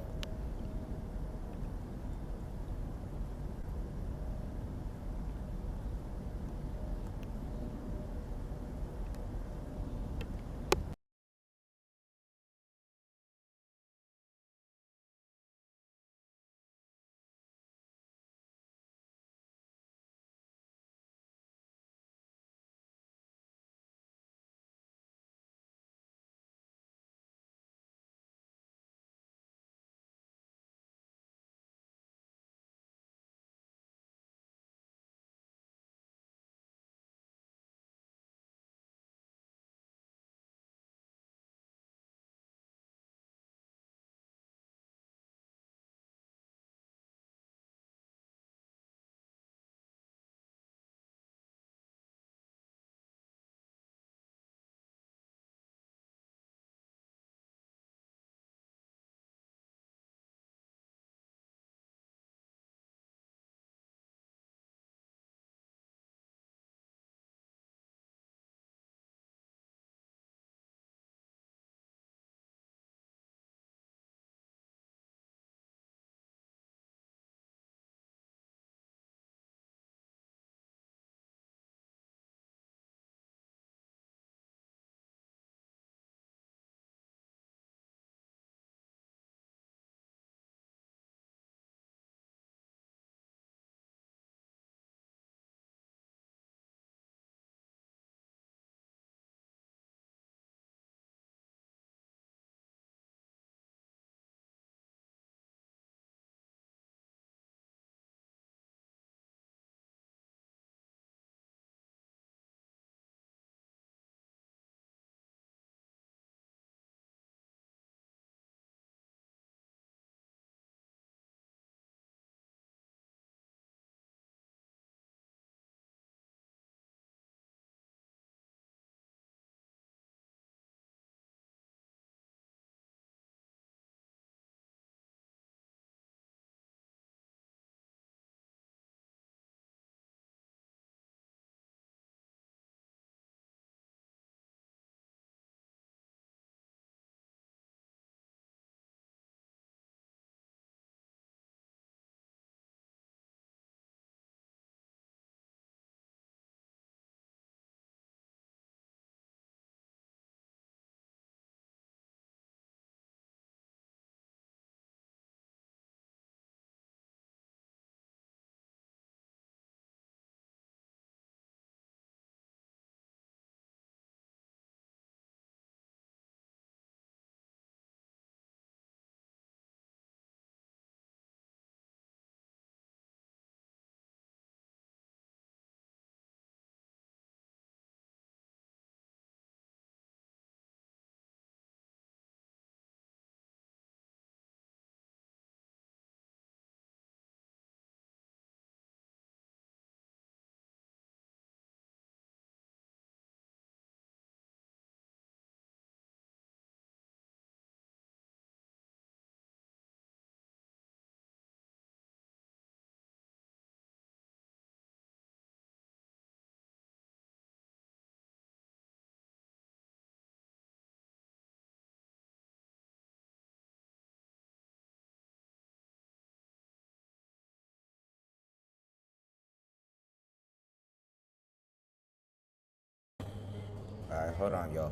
All right, hold on, y'all.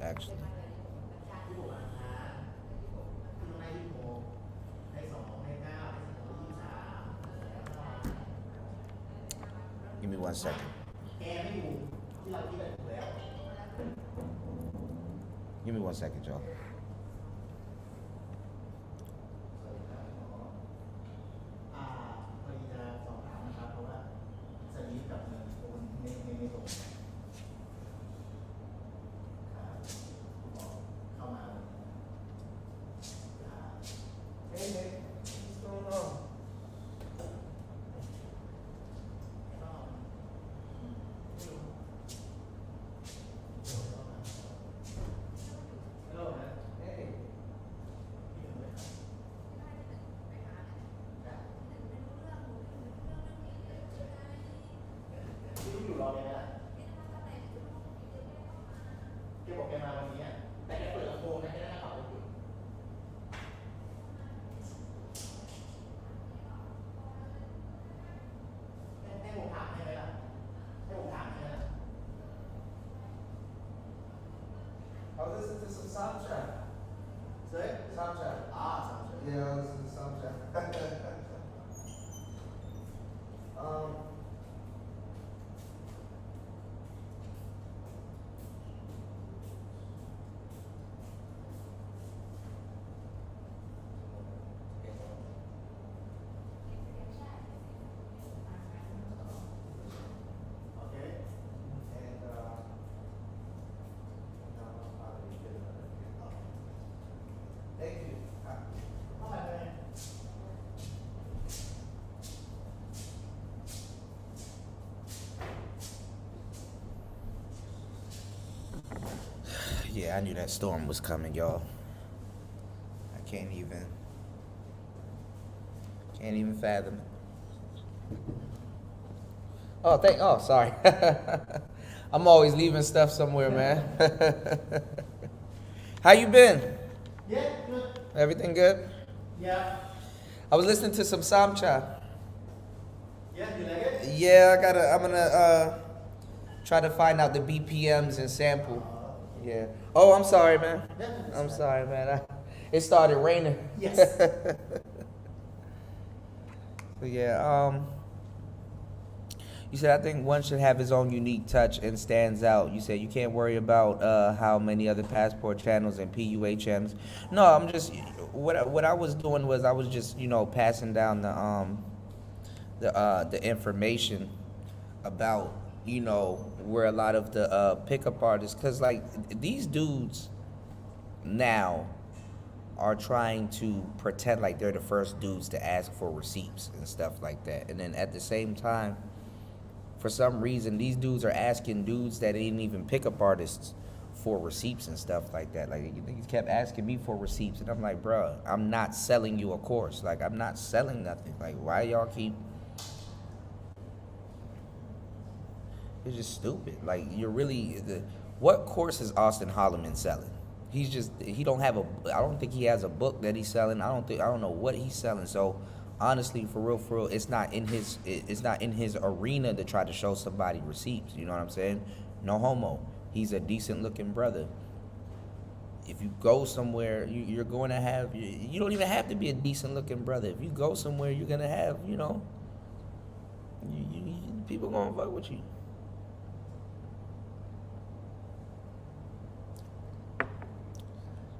Actually, give me 1 second. Give me 1 second, y'all. I was listening to some soundtrack. Say? Soundtrack. Soundtrack. Yeah, I was listening to soundtrack. Okay. And thank you. All right, man. Yeah, I knew that storm was coming, y'all. I can't even fathom it. Oh, sorry. I'm always leaving stuff somewhere, man. How you been? Yeah, good. Everything good? Yeah. I was listening to some Samcha. Yeah, you like it? Yeah, I'm gonna try to find out the BPMs and sample. Yeah. Oh, I'm sorry, man. Yeah, that's I'm right. sorry, man. It started raining. Yes. So yeah, you said I think one should have his own unique touch and stands out. You said you can't worry about how many other passport channels and PUHMs. No, I'm just what I was doing was I was just passing down the information about where a lot of the pickup artists, because like these dudes now are trying to pretend like they're the first dudes to ask for receipts and stuff like that. And then at the same time, for some reason, these dudes are asking dudes that ain't even pickup artists for receipts and stuff like that. Like, he kept asking me for receipts. And I'm like, bruh, I'm not selling you a course. Like, I'm not selling nothing. Like, why y'all keep... It's just stupid. Like, you're really... What course is Austin Holleman selling? He don't have I don't think he has a book that he's selling. I don't know what he's selling. So honestly, for real, it's not in his arena to try to show somebody receipts. You know what I'm saying? No homo. He's a decent looking brother. If you go somewhere, you're going to have, you don't even have to be a decent looking brother. If you go somewhere, you're going to have, people going to fuck with you.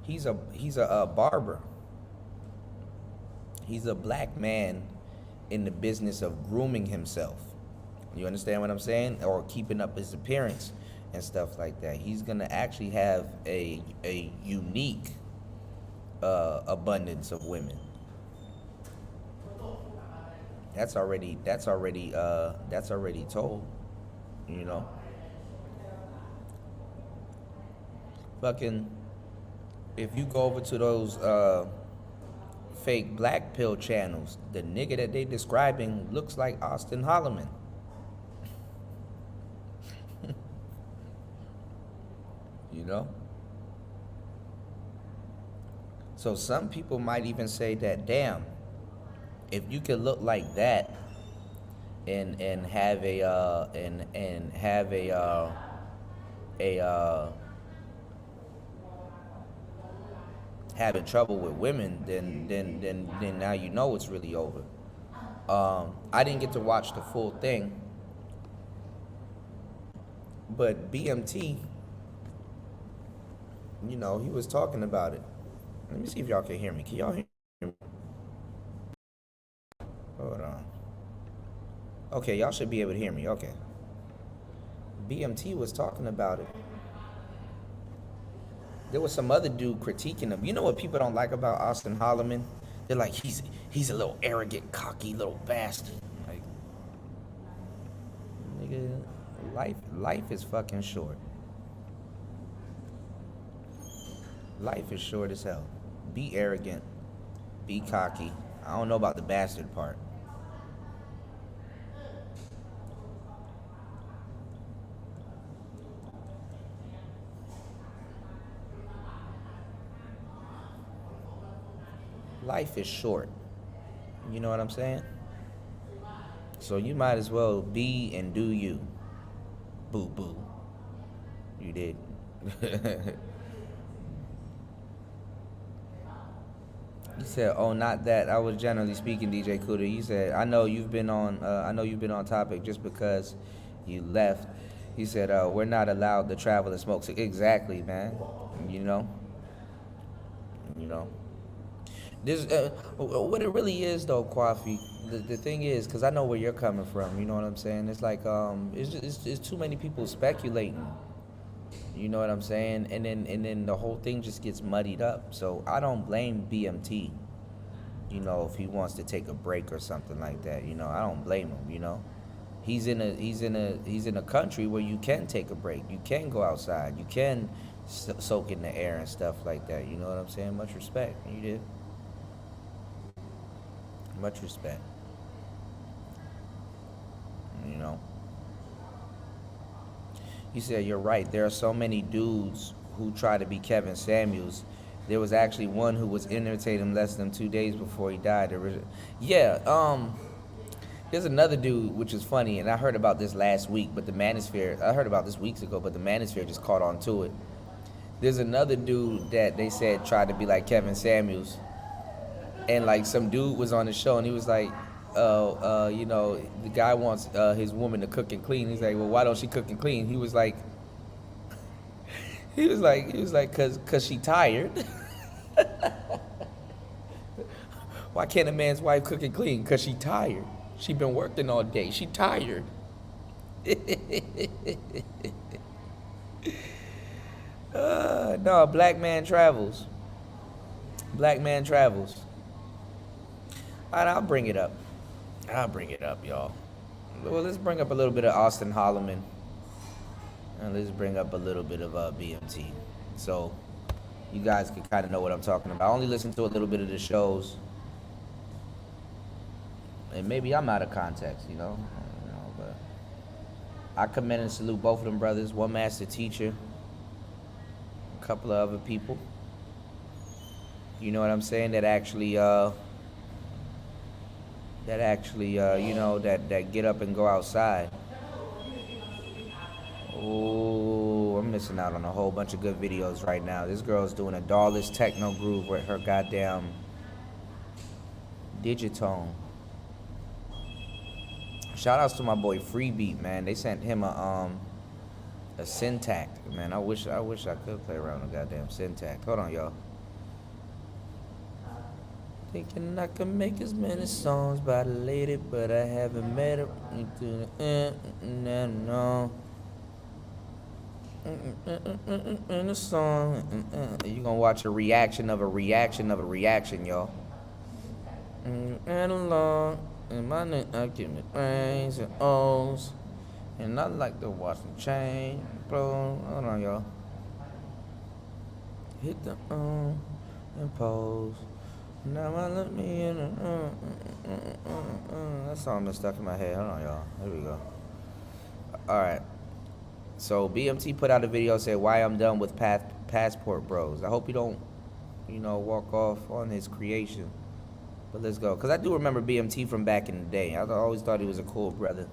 He's a barber. He's a black man in the business of grooming himself. You understand what I'm saying? Or keeping up his appearance and stuff like that. He's gonna actually have a unique abundance of women. That's already told. Fucking, if you go over to those fake black pill channels, the nigga that they describing looks like Austin Holleman. So some people might even say that, damn, if you could look like that and have having trouble with women, then now you know it's really over. I didn't get to watch the full thing, but BMT, he was talking about it. Let me see if y'all can hear me. Can y'all hear me? Hold on. Okay, y'all should be able to hear me. Okay. BMT was talking about it. There was some other dude critiquing him. You know what people don't like about Austin Holleman? They're like, he's a little arrogant, cocky little bastard. Like, nigga, life is fucking short. Life is short as hell. Be arrogant. Be cocky. I don't know about the bastard part. Life is short. You know what I'm saying? So you might as well be and do you. Boo boo. You did. You said, "Oh, not that." I was generally speaking, DJ Kuda. You said, "I know you've been on. I know you've been on topic just because you left." He said, "We're not allowed to travel and smoke." Exactly, man. You know. You know. This, what it really is, though, Kwafi. The thing is, because I know where you're coming from. You know what I'm saying? It's like, it's too many people speculating. You know what I'm saying? And then the whole thing just gets muddied up. So I don't blame BMT. You know, if he wants to take a break or something like that, you know, I don't blame him. You know, he's in a country where you can take a break. You can go outside. You can soak in the air and stuff like that. You know what I'm saying? Much respect. You did. Much respect. You know. He said, "You're right. There are so many dudes who try to be Kevin Samuels. There was actually one who was imitating him less than 2 days before he died." Yeah, there's another dude, which is funny, and I heard about this last week, but the Manosphere, I heard about this weeks ago, but the Manosphere just caught on to it. There's another dude that they said tried to be like Kevin Samuels, and like some dude was on the show, and he was like, you know, the guy wants his woman to cook and clean. He's like, "Well, why don't she cook and clean?" He was like, cause she tired. Why can't a man's wife cook and clean? Cause she tired. She been working all day. She tired. No, Black Man Travels. Black Man Travels. All right, I'll bring it up. Y'all. Well, let's bring up a little bit of Austin Holleman. And let's bring up a little bit of BMT. So you guys can kind of know what I'm talking about. I only listen to a little bit of the shows. And maybe I'm out of context, you know. But I commend and salute both of them brothers. One master teacher. A couple of other people. You know what I'm saying? That actually, you know, that get up and go outside. Oh, I'm missing out on a whole bunch of good videos right now. This girl's doing a Darless techno groove with her goddamn Digitone. Shout outs to my boy Freebeat, man. They sent him a Syntact, man. I wish I could play around with a goddamn Syntact. Hold on, y'all. Thinking I could make as many songs by the lady, but I haven't met her. No. In the song, you gonna watch a reaction of a reaction of a reaction, y'all. And along, and my name, I give me A's and O's, and I like to watch them change, blow. Hold on, y'all. Hit the and pose. Now I let me in. That song been stuck in my head. Hold on, y'all. Here we go. All right. So BMT put out a video saying why I'm done with Passport Bros. I hope you don't, you know, walk off on his creation. But let's go. Because I do remember BMT from back in the day. I always thought he was a cool brother.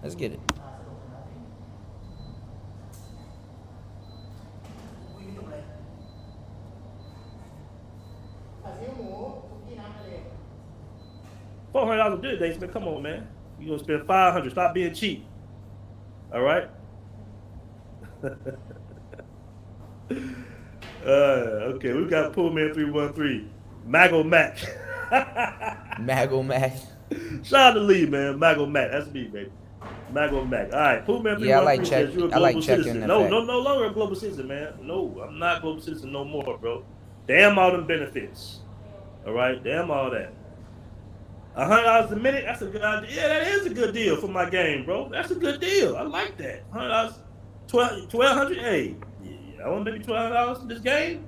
Let's get it. $400 a good day, man. Come on, man. You gonna spend $500? Stop being cheap. All right. Okay, we got Pullman 313, Mago Mac. Mago Mac. Shout out to Lee, man. Mago Mac. That's me, baby. Mago Mac. All right, Pullman 313 Yeah, I like says you're a I like global checking citizen. the No, fact. no longer a global citizen, man. No, I'm not a global citizen no more, bro. Damn all them benefits. All right, damn all that. $100 a minute. That's a good idea. Yeah, that is a good deal for my game, bro. That's a good deal. I like that. $100, 1,200. Hey, yeah, I want maybe $1,200 in this game.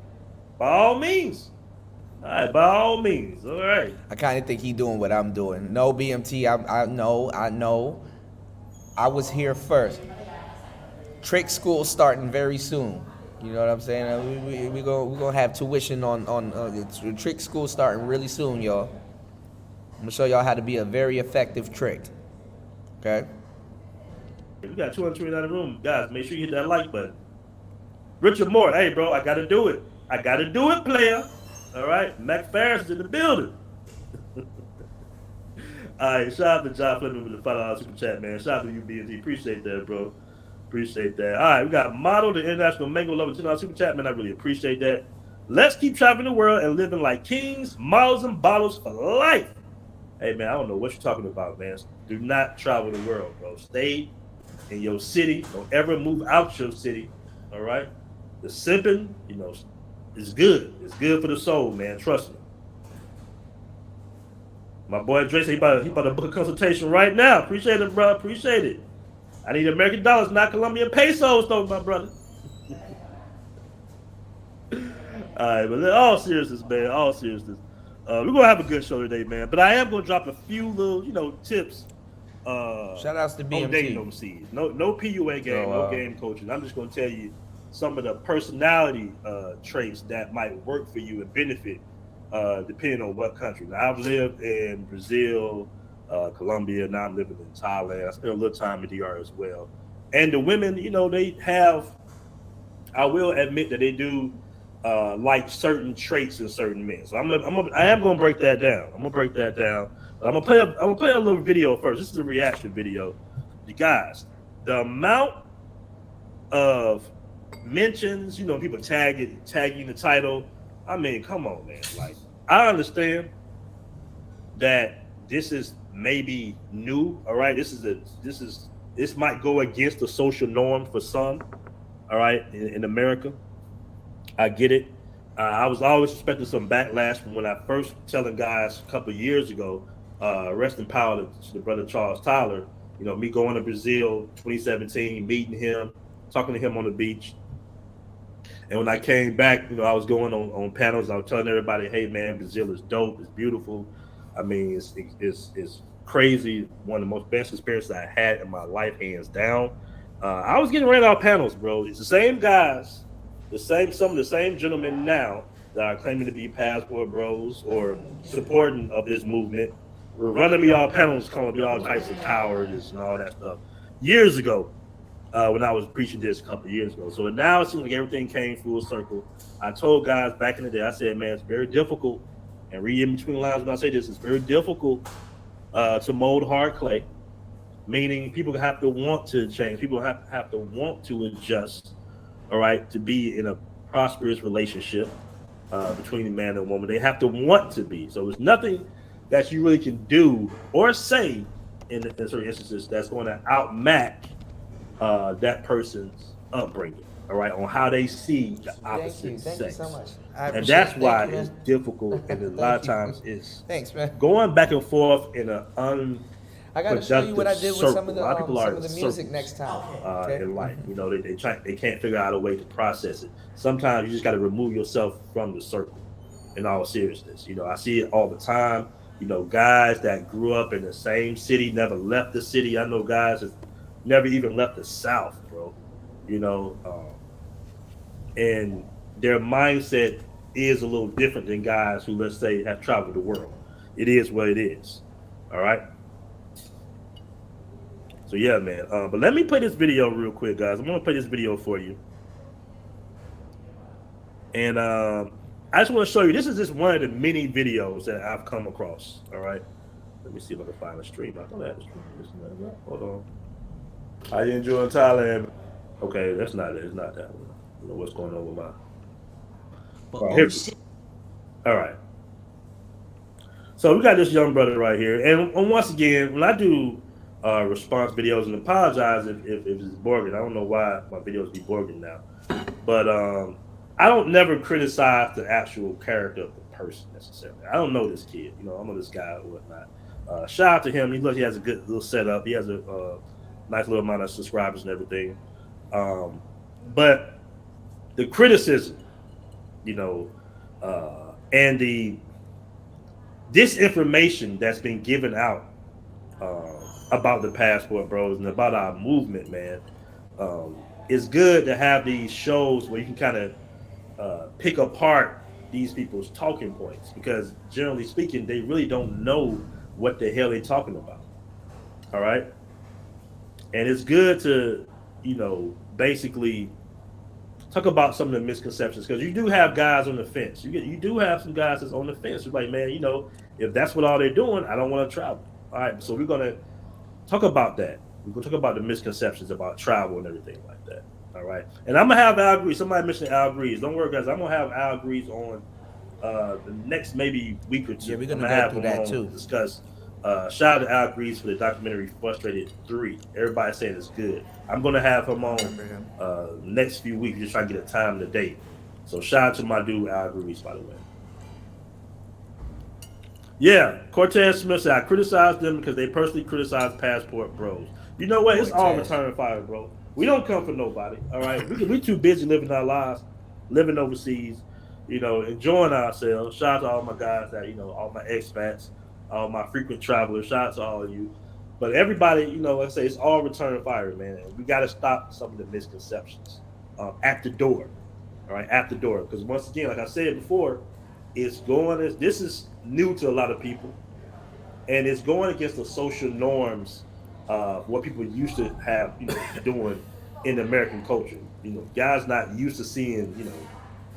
By all means. All right, by all means. All right. I kind of think he doing what I'm doing. No, BMT, I know. I was here first. Trick school starting very soon. You know what I'm saying? We're gonna have tuition on trick school starting really soon, y'all. I'm gonna show y'all how to be a very effective trick. Okay? We got 229 in the room. Guys, make sure you hit that like button. Richard Moore, hey, bro, I got to do it. I got to do it, player. All right? Mac Ferris is in the building. All right, shout out to John Fleming with the $5 super chat, man. Shout out to you, BNT. Appreciate that, bro. Appreciate that. All right, we got Model, the international mango lover, $10 super chat, man. I really appreciate that. Let's keep traveling the world and living like kings, models, and bottles for life. Hey, man, I don't know what you're talking about, man. Do not travel the world, bro. Stay in your city. Don't ever move out your city, all right? The simping, you know, is good. It's good for the soul, man. Trust me. My boy Dre said he about to book a consultation right now. Appreciate it, bro. Appreciate it. I need American dollars, not Colombian pesos, though, my brother. All right, but all seriousness, man. All seriousness. We're gonna have a good show today, man. But I am gonna drop a few little, tips. Shout outs to BMT. On dating overseas. No PUA game, no game coaching. I'm just gonna tell you some of the personality traits that might work for you and benefit, depending on what country. Now, I've lived in Brazil, Colombia. Now I'm living in Thailand. I spent a little time in DR as well. And the women, they have. I will admit that they do like certain traits in certain men. So I am gonna break that down. I'm gonna break that down. I'm gonna play a little video first. This is a reaction video. You guys, the amount of mentions, people tagging the title. I mean, come on, man. Like, I understand that this is maybe new. All right, this might go against the social norm for some. All right, in America, I get it. I was always expecting some backlash from when I first telling guys a couple of years ago. Rest in power to the brother Charles Tyler. Me going to Brazil 2017, meeting him, talking to him on the beach. And when I came back, I was going on panels. I was telling everybody, hey, man, Brazil is dope. It's beautiful. I mean, it's crazy. One of the most best experiences I had in my life, hands down. I was getting ran out panels, bro. It's the same guys, some of the same gentlemen now that are claiming to be passport bros or supporting of this movement. We're running me all panels, calling me all types of cowards and all that stuff. Years ago, when I was preaching this a couple of years ago. So now it seems like everything came full circle. I told guys back in the day, I said, man, it's very difficult, and read in between the lines when I say this, it's very difficult to mold hard clay, meaning people have to want to change. People have to want to adjust, all right, to be in a prosperous relationship between a man and woman. They have to want to be. So there's nothing that you really can do or say in certain instances that's going to outmatch that person's upbringing, all right, on how they see the opposite sex. Thank you so much. And that's why it's difficult, and a lot of times it's thanks, man. Going back and forth in an I gotta show you what I did with some of the music circles, next time. Okay. In life, they can't figure out a way to process it. Sometimes you just got to remove yourself from the circle. In all seriousness, I see it all the time. Guys that grew up in the same city, never left the city. I know guys that never even left the South, bro. And their mindset is a little different than guys who, let's say, have traveled the world. It is what it is. All right. So yeah, man. But let me play this video real quick, guys. I'm gonna play this video for you. And I just want to show you. This is just one of the many videos that I've come across. All right. Let me see if I can find a stream. I thought I had a stream. Hold on. How you enjoying Thailand? Okay, that's not it. It's not that one. I don't know what's going on with my. All right. So we got this young brother right here, and once again, when I do response videos, and apologize if it's Borgin. I don't know why my videos be Borgin now, but I don't never criticize the actual character of the person necessarily. I don't know this kid, I know this guy or whatnot. Shout out to him. He has a good little setup. He has a nice little amount of subscribers and everything. But the criticism, you know, and the disinformation that's been given out about the Passport Bros and about our movement, man, it's good to have these shows where you can kind of pick apart these people's talking points, because generally speaking, they really don't know what the hell they're talking about. All right. And it's good to, you know, basically talk about some of the misconceptions, because you do have guys on the fence. You do have some guys that's on the fence. It's like, man, you know, if that's what all they're doing, I don't want to travel. All right. So we're going to talk about that. We're going to talk about the misconceptions about travel and everything like that. All right. And I'm going to have Al Grease. Somebody mentioned Al Grease. Don't worry, guys. I'm going to have Al Grease on the next maybe week or two. Yeah, we're going to go through that too. Discuss. Shout out to Al Grease for the documentary Frustrated 3. Everybody's saying it's good. I'm going to have him on next few weeks, just trying to get a time and a date. So shout out to my dude Al Grease, by the way. Yeah, Cortez Smith said, I criticized them because they personally criticized Passport Bros. You know what? It's all return fire, bro. We don't come for nobody, all right? We too busy living our lives, living overseas, you know, enjoying ourselves. Shout out to all my guys that, you know, all my expats, all my frequent travelers. Shout out to all of you. But everybody, you know, like I say, it's all return fire, man. And we got to stop some of the misconceptions at the door, all right, at the door. Because once again, like I said before, this is new to a lot of people, and it's going against the social norms of what people used to have, you know, doing in American culture. You know, guys not used to seeing, you know,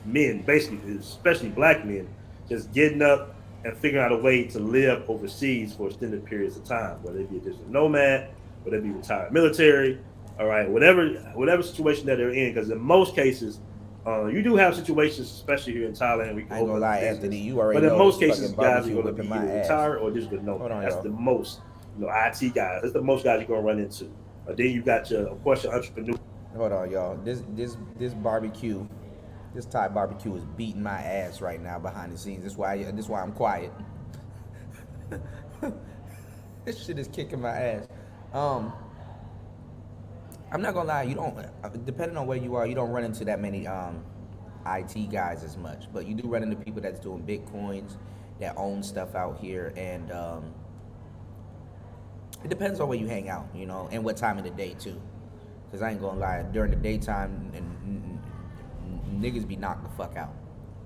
men, basically, especially black men, just getting up and figuring out a way to live overseas for extended periods of time, whether it be a digital nomad, whether it be retired military, all right, whatever situation that they're in. Because in most cases, you do have situations, especially here in Thailand. We can I ain't gonna lie, Anthony, you already but know. in most cases, guys are going to be whipping my either ass. retired or digital nomad. That's the most, you know, IT guys. That's the most guys you're going to run into. Then you got of course, your entrepreneur. Hold on, y'all. This barbecue, this Thai barbecue is beating my ass right now behind the scenes. That's why I'm quiet. This shit is kicking my ass. I'm not gonna lie, you don't, depending on where you are, you don't run into that many IT guys as much, but you do run into people that's doing Bitcoins, that own stuff out here, and it depends on where you hang out, you know, and what time of the day too. Because I ain't gonna lie, during the daytime, and niggas be knocked the fuck out,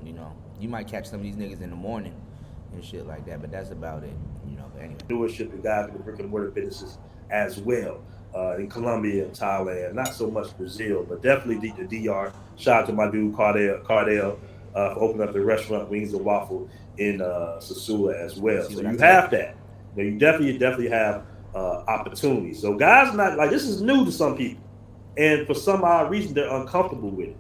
you know. You might catch some of these niggas in the morning and shit like that, but that's about it, you know. But anyway. Entrepreneurship and guys with brick and mortar businesses as well. In Colombia and Thailand, not so much Brazil, but definitely the DR. Shout out to my dude Cardell for opening up the restaurant Wings and Waffle in Sosua as well. So you have that. You definitely have opportunities. So guys, not like, this is new to some people, and for some odd reason they're uncomfortable with it.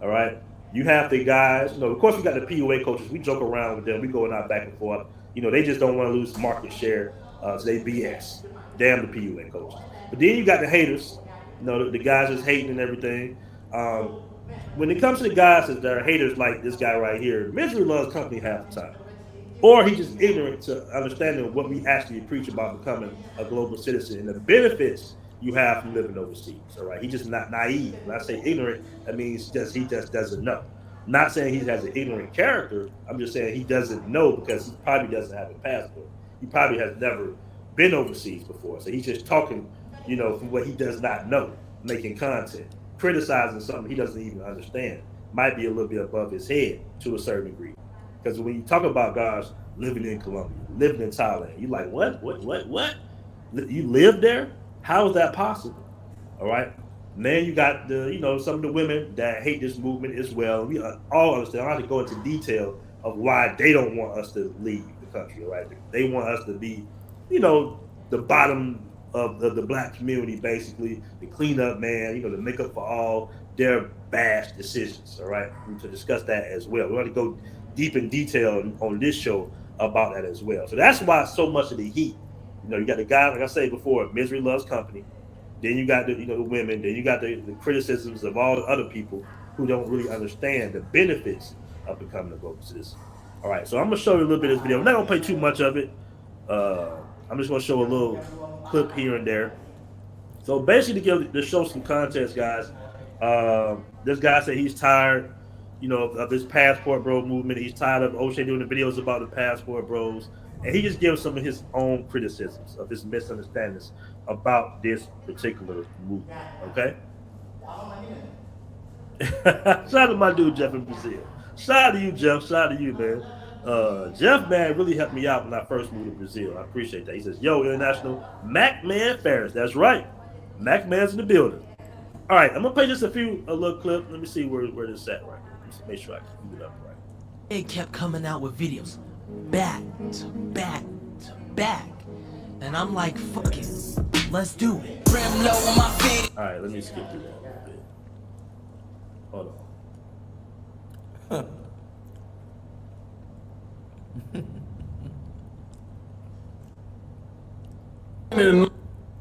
All right, you have the guys. You know, of course, we got the PUA coaches. We joke around with them. We going out back and forth. You know, they just don't want to lose market share. So they BS. Damn the PUA coaches. But then you got the haters, you know, the guys that's hating and everything. When it comes to the guys that are haters like this guy right here, misery loves company half the time. Or he's just ignorant to understanding what we actually preach about becoming a global citizen and the benefits you have from living overseas. All right, he's just not naive. When I say ignorant, that means he just doesn't know. I'm not saying he has an ignorant character. I'm just saying he doesn't know because he probably doesn't have a passport. He probably has never been overseas before. So he's just talking, you know, from what he does not know, making content, criticizing something he doesn't even understand. Might be a little bit above his head to a certain degree. Because when you talk about guys living in Colombia, living in Thailand, you're like, what? You live there? How is that possible? All right. Then you got some of the women that hate this movement as well. We all understand. I don't have to go into detail of why they don't want us to leave the country. All right. They want us to be, you know, the bottom of the black community, basically, the cleanup man, you know, the make up for all their bad decisions. All right. We need to discuss that as well. We want to go deep in detail on this show about that as well. So that's why so much of the heat. You know, you got the guy, like I said before, misery loves company. Then you got the women. Then you got the criticisms of all the other people who don't really understand the benefits of becoming a global citizen. All right, so I'm gonna show you a little bit of this video. I'm not gonna play too much of it. I'm just gonna show a little clip here and there. So basically, to show some context, guys. This guy said he's tired, of this passport bro movement. He's tired of O'Shea doing the videos about the passport bros, and he just gives some of his own criticisms of his misunderstandings about this particular movement. Okay. Shout out to my dude Jeff in Brazil. Shout out to you, Jeff. Shout out to you, man. Jeff, man, really helped me out when I first moved to Brazil. I appreciate that. He says, "Yo, International Mac Man Ferris." That's right. Mac Man's in the building. All right, I'm gonna play just a little clip. Let me see where this at right here. Let's make sure I can keep it up right. They kept coming out with videos, back to back to back, and I'm like, "Fuck it, let's do it." All right, let me skip through that a little bit. Hold on.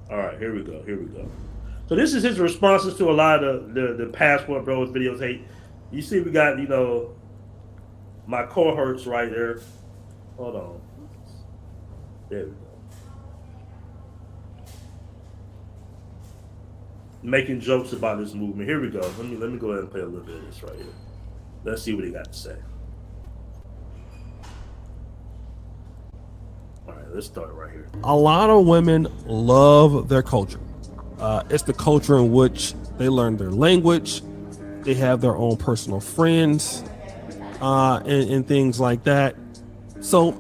All right, here we go. So this is his responses to a lot of the Passport Bros videos. Hey, you see we got, my cohorts right there. Hold on. There we go. Making jokes about this movement. Here we go. Let me go ahead and play a little bit of this right here. Let's see what he got to say. All right, let's start right here. A lot of women love their culture. It's the culture in which they learn their language, they have their own personal friends, and things like that. So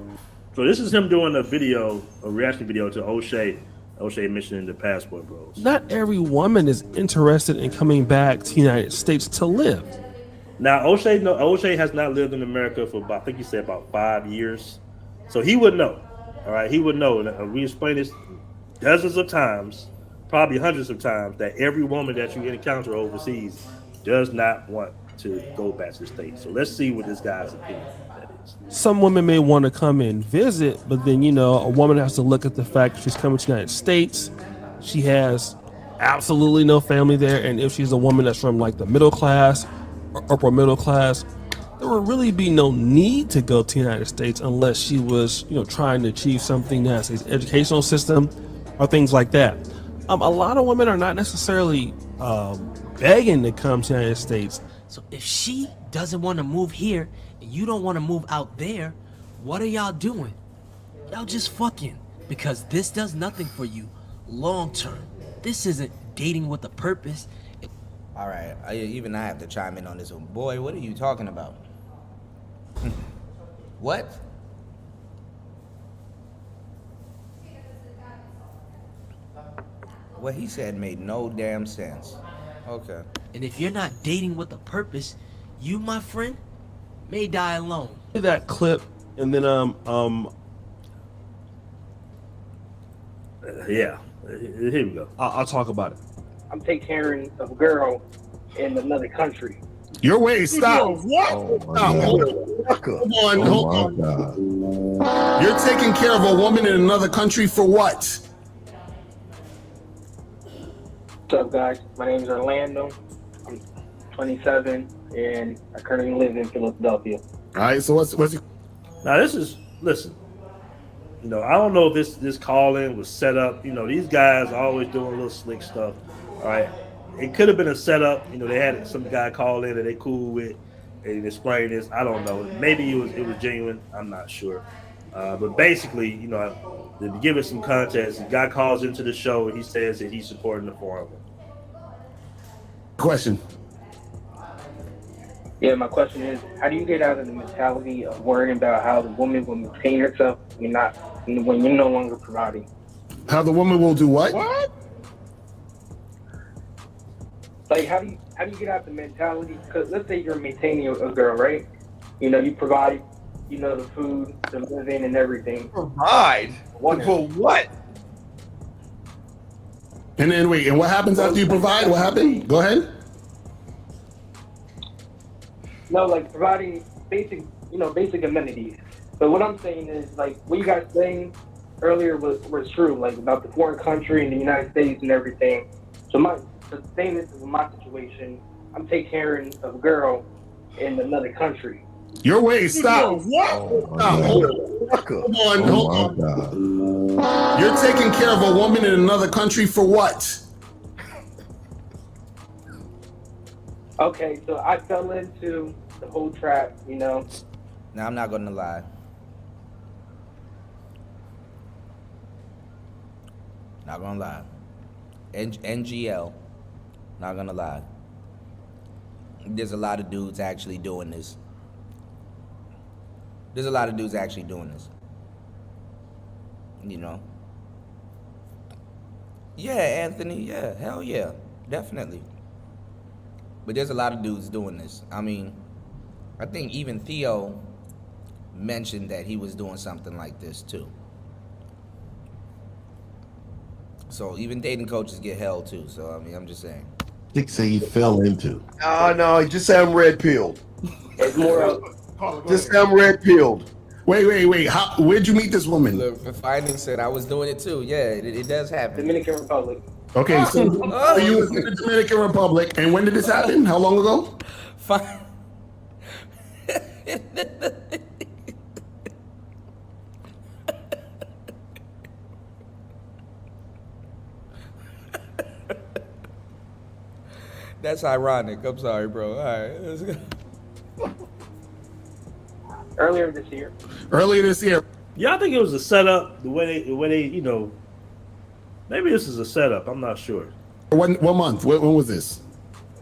this is him doing a reaction video to O'Shea mentioning the Passport Bros. Not every woman is interested in coming back to the United States to live. Now, O'Shea has not lived in America for I think he said about 5 years. So he would know. All right, he would know. And we explained this dozens of times, probably hundreds of times, that every woman that you encounter overseas does not want to go back to the States. So let's see what this guy's opinion that is. Some women may want to come and visit, but then, a woman has to look at the fact she's coming to the United States. She has absolutely no family there. And if she's a woman that's from like the middle class or upper middle class, there would really be no need to go to the United States unless she was, trying to achieve something as an educational system or things like that. A lot of women are not necessarily begging to come to the United States. So if she doesn't want to move here and you don't want to move out there, what are y'all doing? Y'all just fucking, because this does nothing for you long term. This isn't dating with a purpose. All right, I have to chime in on this one. Boy, what are you talking about? What? What he said made no damn sense. Okay. And if you're not dating with a purpose, you, my friend, may die alone. That clip, and then yeah, here we go. I'll talk about it. I'm taking care of a girl in another country. Your way, stop. What? Hold on. You're taking care of a woman in another country for what? What's up, guys? My name is Orlando. I'm 27, and I currently live in Philadelphia. All right, so what's Now listen. I don't know if this call-in was set up. These guys are always doing little slick stuff. All right. It could have been a setup. They had some guy call in that they cool with and explain this. I don't know. Maybe it was genuine. I'm not sure. But basically, to give it some context, the guy calls into the show and he says that he's supporting the foreign woman. question? Yeah, my question is, how do you get out of the mentality of worrying about how the woman will maintain herself when you're no longer providing? How the woman will do what? What? Like, how do you get out the mentality? Because let's say you're maintaining a girl, right? You provide, the food, the living, and everything. Provide? For what? And then wait, and what happens after you provide? What happened? Go ahead. No, like providing basic amenities. But what I'm saying is, like, what you guys saying earlier was true, like about the foreign country and the United States and everything. So to say this is my situation, I'm taking care of a girl in another country. Your way, stop. What? Hold on. Hold on. You're taking care of a woman in another country for what? Okay, so I fell into the whole trap, you know. Now, I'm not gonna lie. Not gonna lie. NGL, not gonna lie. There's a lot of dudes actually doing this. There's a lot of dudes actually doing this. You know? Yeah, Anthony, yeah, hell yeah, definitely. But there's a lot of dudes doing this. I mean, I think even Theo mentioned that he was doing something like this too. So even dating coaches get held too. So I mean, I'm just saying. Dick say he fell into. No, just say I'm red pilled. It's more of Just say I'm red pilled. Wait. Where'd you meet this woman? Look, the findings said I was doing it too. Yeah, it does happen. Dominican Republic. Okay, so you was in the Dominican Republic, and when did this happen? How long ago? Fine. That's ironic. I'm sorry, bro. All right, let's go. Earlier this year. Earlier this year. Yeah, I think it was a setup. The way they, you know, maybe this is a setup. I'm not sure. What month? When was this?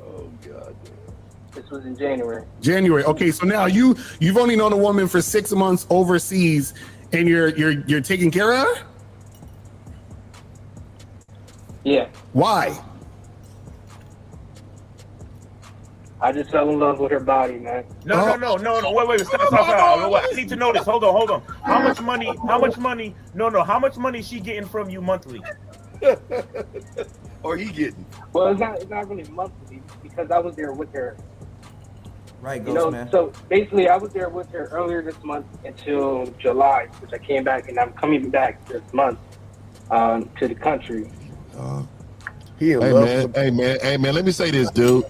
Oh God. This was in January. January. Okay, so now you've only known a woman for 6 months overseas, and you're taking care of her? Yeah. Why? I just fell in love with her body, man. No. Wait. Stop. I need to know this. Hold on. How much money? How much money is she getting from you monthly? Or he getting? Well, it's not really monthly because I was there with her. Right, You Ghost know, man. so basically I was there with her earlier this month until July, which I came back, and I'm coming back this month to the country. He in Hey love. man, let me say this, dude.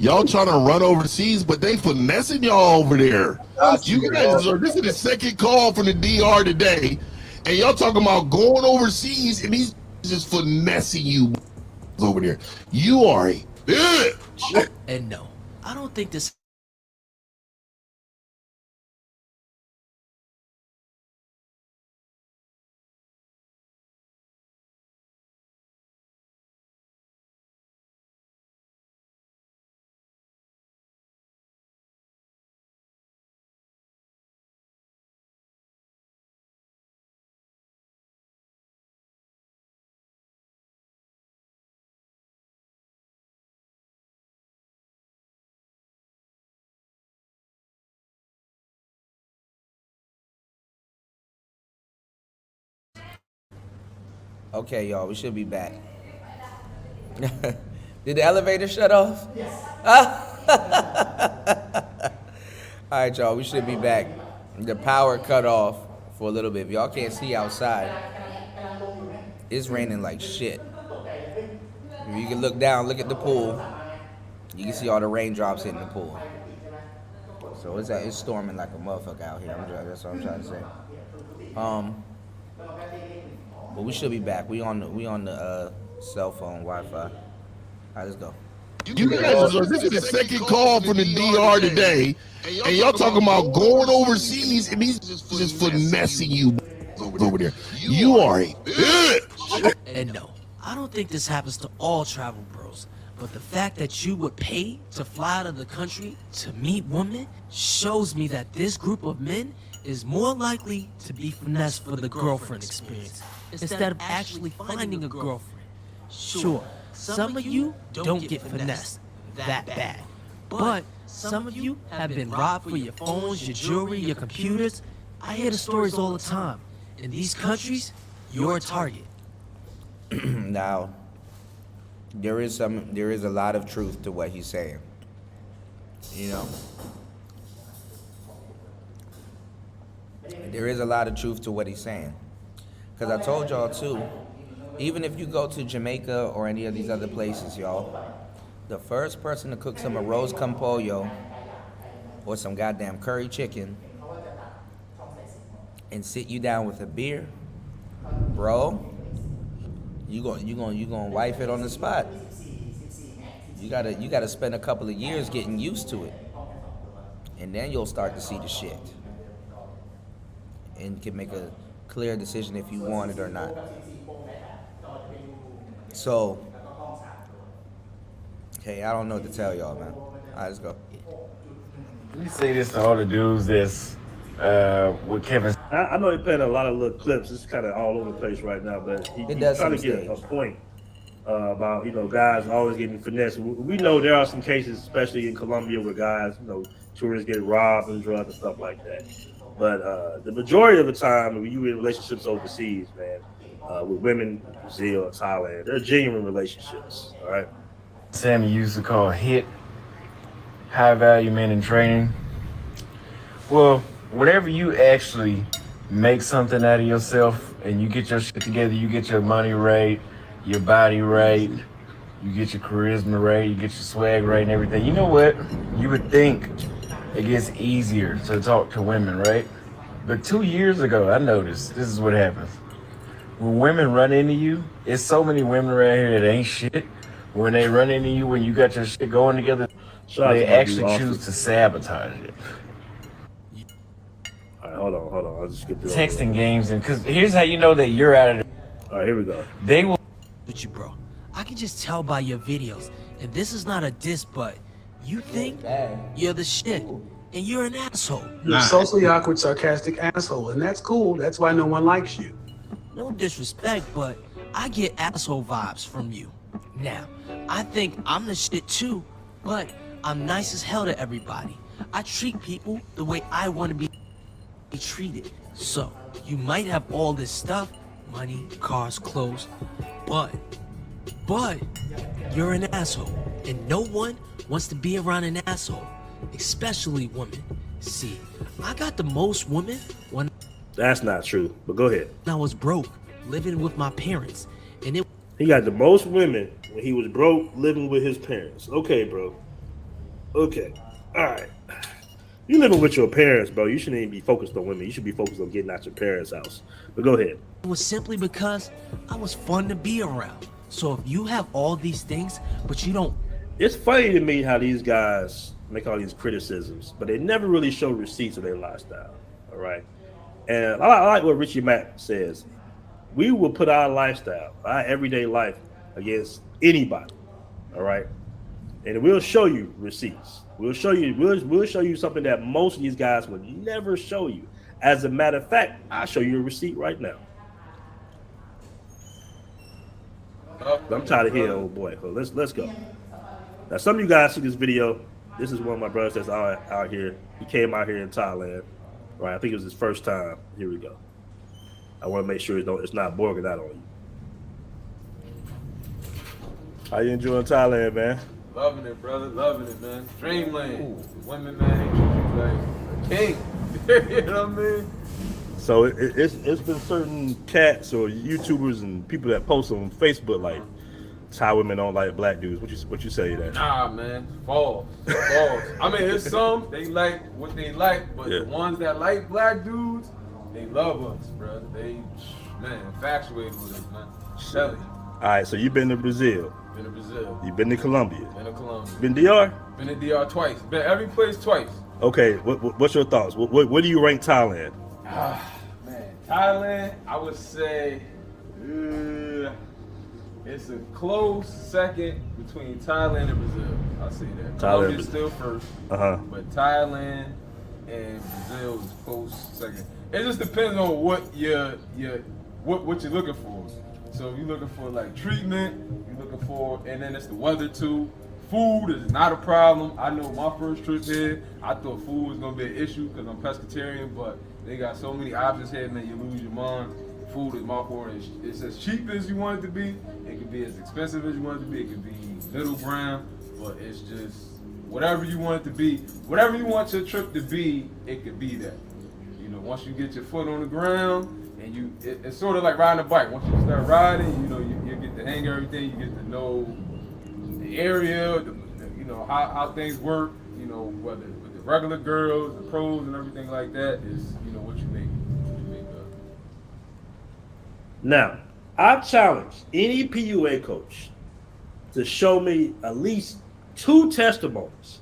Y'all trying to run overseas, but they finessing y'all over there. You guys this is the second call from the DR today, and y'all talking about going overseas, and he's just finessing you over there. You are a bitch. And no, I don't think this Okay, y'all, we should be back. Did the elevator shut off? Yes. All right, y'all, we should be back. The power cut off for a little bit. If y'all can't see outside, it's raining like shit. If you can look down, look at the pool, you can see all the raindrops hitting the pool. So it's storming like a motherfucker out here. That's what I'm trying to say. But we should be back. We on the cell phone Wi-Fi. All right, let's go. You guys this is the second call from the DR today, and y'all talking about going overseas, and he's just finessing you over there. You are a bitch. And no, I don't think this happens to all travel bros. But the fact that you would pay to fly out of the country to meet women shows me that this group of men is more likely to be finessed for the girlfriend experience instead of actually finding a girlfriend. Sure, some of you don't get finessed that bad, but some of you have been robbed for your phones, your jewelry, your computers. I hear the stories all the time. In these countries, you're a target. Now, there is a lot of truth to what he's saying. You know? There is a lot of truth to what he's saying. Because I told y'all too, even if you go to Jamaica or any of these other places, y'all, the first person to cook some arroz con pollo or some goddamn curry chicken and sit you down with a beer, bro, You gonna wife it on the spot. You gotta spend a couple of years getting used to it, and then you'll start to see the shit, and can make a clear decision if you want it or not. So, hey, I don't know what to tell y'all, man. All right, let's go. Let me say this to all the dudes that's with Kevin. I know he playing a lot of little clips. It's kind of all over the place right now, but he's trying to get a point about, you know, guys always getting finessed. We know there are some cases, especially in Colombia, where guys, you know, tourists get robbed and drugged and stuff like that. But the majority of the time, when you in relationships overseas, man, with women, Brazil, or Thailand, they're genuine relationships. All right. Sammy used to call HIT, high value men in training. Well, whenever you actually make something out of yourself and you get your shit together, you get your money right, your body right, you get your charisma right, you get your swag right and everything. You know what? You would think it gets easier to talk to women, right? But 2 years ago, I noticed this is what happens. When women run into you, it's so many women right here that ain't shit. When they run into you, when you got your shit going together, they actually choose to sabotage it. All right, hold on. I'll just get through Texting games, and because here's how you know that you're out of it. All right, here we go. They will. With you, bro. I can just tell by your videos, and this is not a diss, but you think you're the shit, and you're an asshole. You're a socially awkward, sarcastic asshole, and that's cool. That's why no one likes you. No disrespect, but I get asshole vibes from you. Now, I think I'm the shit too, but I'm nice as hell to everybody. I treat people the way I want to be treated. So, you might have all this stuff, money, cars, clothes, but you're an asshole, and no one wants to be around an asshole, especially women. See, I got the most women when That's not true, but go ahead. I was broke, living with my parents, and He got the most women when he was broke, living with his parents. Okay, bro. Okay. All right. You living with your parents, bro. You shouldn't even be focused on women. You should be focused on getting out your parents' house. But go ahead. it was simply because I was fun to be around. So if you have all these things, but you don't... It's funny to me how these guys make all these criticisms, but they never really show receipts of their lifestyle. All right. And I like what Richie Mack says. We will put our lifestyle, our everyday life, against anybody. All right. And we'll show you receipts. We'll show you something that most of these guys would never show you. As a matter of fact, I'll show you a receipt right now. I'm tired of hearing old boy. So let's go. Now some of you guys see this video. This is one of my brothers that's out here. He came out here in Thailand. Right, I think it was his first time. Here we go. I want to make sure it's not borging out on you. How you enjoying Thailand, man? Loving it, brother. Loving it, man. Dreamland. Women, man, they treat you like a king. You know what I mean? So it's been certain cats or YouTubers and people that post on Facebook like Thai women don't like black dudes. What you say to that? Nah, man. False. I mean, there's some, they like what they like, but the ones that like black dudes, they love us, bro. They, man, infatuated with us, man. Tell you. All right, so you've been to Brazil. Been to Brazil. You've been to Colombia. Been to Colombia. Been to DR? Been to DR twice. Been every place twice. Okay, what's your thoughts? What do you rank Thailand? Man, Thailand, I would say it's a close second between Thailand and Brazil. I'll say that. Colombia's still first, but Thailand and Brazil is close second. It just depends on what what you're looking for. So if you're looking for like treatment, you're looking for, and then it's the weather too. Food is not a problem. I know my first trip here, I thought food was gonna be an issue because I'm pescatarian, but they got so many options here, man, you lose your mind. Food is my favorite. It's as cheap as you want it to be. It could be as expensive as you want it to be. It could be middle ground, but it's just whatever you want it to be. Whatever you want your trip to be, it could be that. You know, once you get your foot on the ground, and it's sort of like riding a bike. Once you start riding, you know, you get to hang everything. You get to know the area, you know how things work. You know, whether with the regular girls, the pros, and everything like that is, you know, what you make. Now, I challenge any PUA coach to show me at least 2 testimonies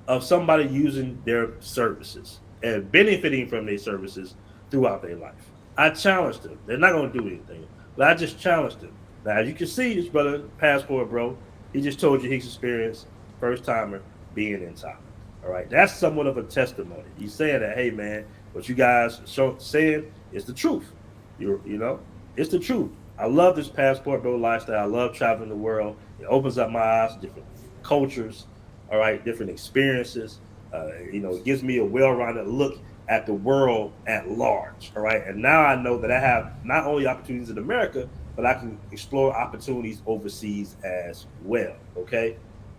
of somebody using their services and benefiting from their services throughout their life. I challenge them. They're not going to do anything, but I just challenge them. Now, as you can see, this brother, Passport Bro, he just told you his experience, first timer being in Thailand. All right, that's somewhat of a testimony. He's saying that, hey man, what you guys saying is the truth. You know, it's the truth. I love this Passport Bro lifestyle. I love traveling the world. It opens up my eyes to different cultures, all right, different experiences. You know, it gives me a well-rounded look at the world at large, all right? And now I know that I have not only opportunities in America, but I can explore opportunities overseas as well, okay?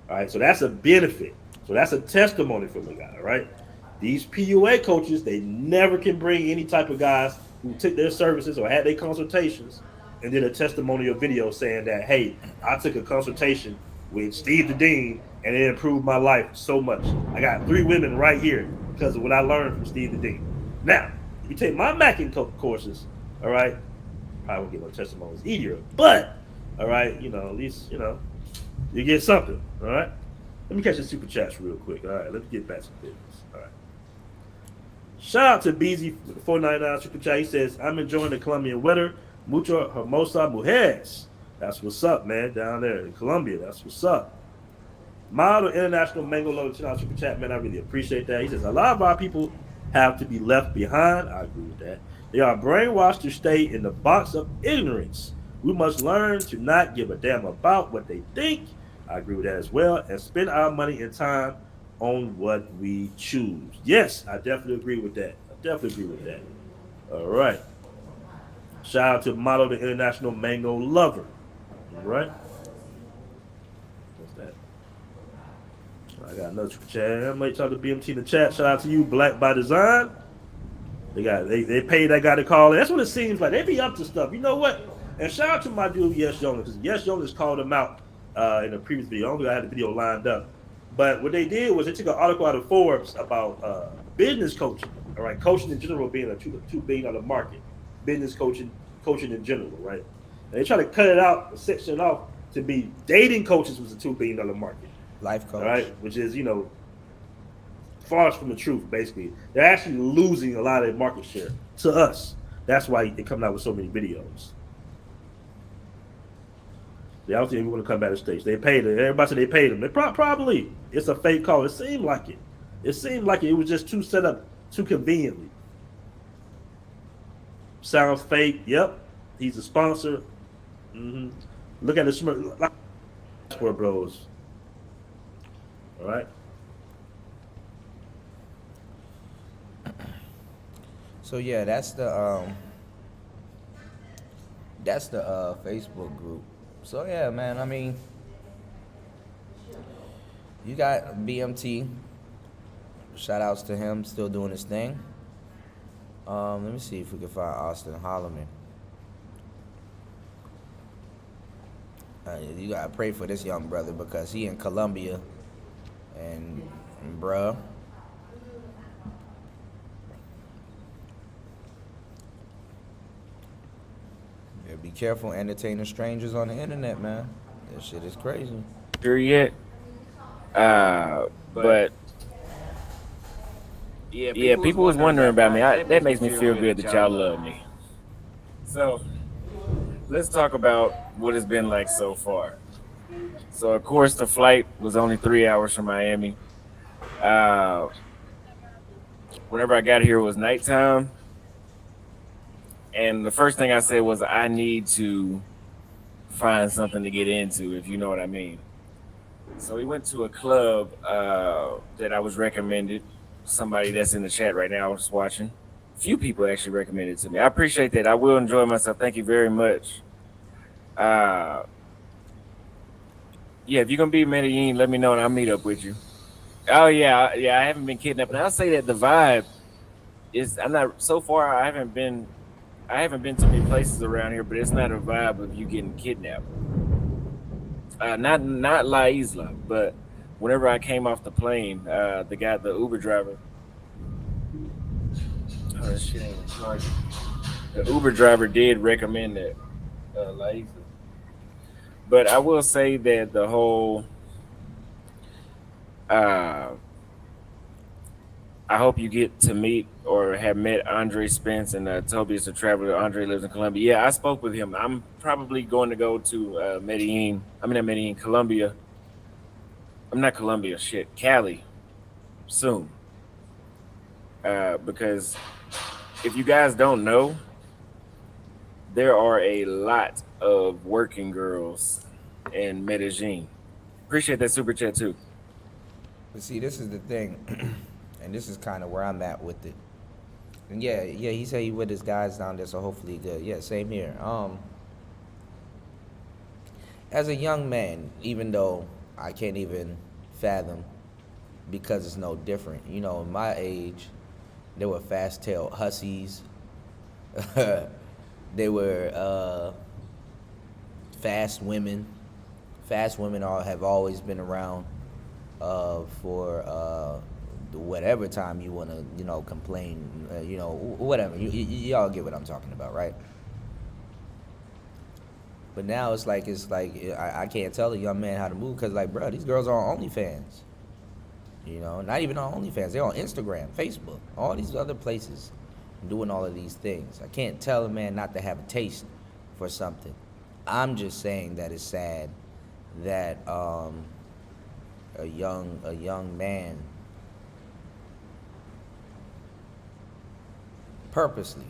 All right, so that's a benefit. So that's a testimony from the guy, all right? These PUA coaches, they never can bring any type of guys who took their services or had their consultations and did a testimonial video saying that, hey, I took a consultation with Steve the Dean and it improved my life so much. I got 3 women right here because of what I learned from Steve the Dean. Now, if you take my Mackin courses, all right, probably won't get no testimonies either, but, all right, you know, at least, you know, you get something, all right? Let me catch the super chats real quick. All right, let's get back to business. All right. Shout out to BZ with the 499 super chat. He says, I'm enjoying the Colombian weather. Mucho hermosa mujeres. That's what's up, man, down there in Colombia. That's what's up. Model International Mango Low super chat, man. I really appreciate that. He says, a lot of our people have to be left behind. I agree with that. They are brainwashed to stay in the box of ignorance. We must learn to not give a damn about what they think. I agree with that as well. And spend our money and time on what we choose. Yes, I definitely agree with that. I definitely agree with that. All right. Shout out to Model the International Mango Lover. All right. What's that? I got another chat. I might talk to BMT in the chat. Shout out to you, Black by Design. They paid that guy to call in. That's what it seems like. They be up to stuff. You know what? And shout out to my dude, Yes Jonas, because Yes Jonas called him out in a previous video. I don't think I had the video lined up. But what they did was they took an article out of Forbes about business coaching. All right, coaching in general being a $2 billion market. Business coaching in general, right? And they try to cut it out, the section off to be dating coaches was a $2 billion market. Life coach. All right, which is, you know, far from the truth, basically. They're actually losing a lot of their market share to us. That's why they're coming out with so many videos. They don't think we want to come back to stage. They paid it. Everybody said they paid them. They probably. It's a fake call. It seemed like it. It seemed like it was just too set up too conveniently. Sounds fake. Yep. He's a sponsor. Mm-hmm. Look at the Sport Bros. All right. So yeah, that's the Facebook group. So yeah, man, I mean, you got BMT. Shout outs to him, still doing his thing. Let me see if we can find Austin Holleman. You gotta pray for this young brother because he in Colombia, and bruh. Yeah, be careful entertaining strangers on the internet, man. That shit is crazy. Sure yet. But yeah, people was wondering about me. That makes me feel good that y'all love me. So let's talk about what it's been like so far. So of course the flight was only 3 hours from Miami. Whenever I got here, it was nighttime. And the first thing I said was, I need to find something to get into, if you know what I mean. So we went to a club that I was recommended. Somebody that's in the chat right now, I was watching. A few people actually recommended it to me. I appreciate that. I will enjoy myself. Thank you very much. Yeah, if you're going to be in Medellin, let me know and I'll meet up with you. Oh, yeah, I haven't been kidnapped. And I'll say that the vibe is, so far I haven't been to many places around here, but it's not a vibe of you getting kidnapped. Not La Isla, but whenever I came off the plane, the Uber driver. Oh, this shit ain't charging. The Uber driver did recommend that. lazy. But I will say that the whole I hope you get to meet or have met Andre Spence and Toby is a traveler. Andre lives in Colombia. Yeah, I spoke with him. I'm probably going to go to Medellin. I mean, not Medellin, Colombia. I'm not Colombia, shit, Cali soon. Because if you guys don't know, there are a lot of working girls in Medellin. Appreciate that super chat too. But see, this is the thing, and this is kind of where I'm at with it. And yeah, he said he with his guys down there, so hopefully good. Yeah, same here. As a young man, even though I can't even fathom, because it's no different. You know, in my age, there were fast-tailed hussies. They were fast women. Fast women have always been around for whatever time you want to, complain, whatever. Y'all get what I'm talking about, right? But now it's like I can't tell a young man how to move because, like, bro, these girls are on OnlyFans. Not even on OnlyFans. They're on Instagram, Facebook, all these other places doing all of these things. I can't tell a man not to have a taste for something. I'm just saying that it's sad that a young man purposely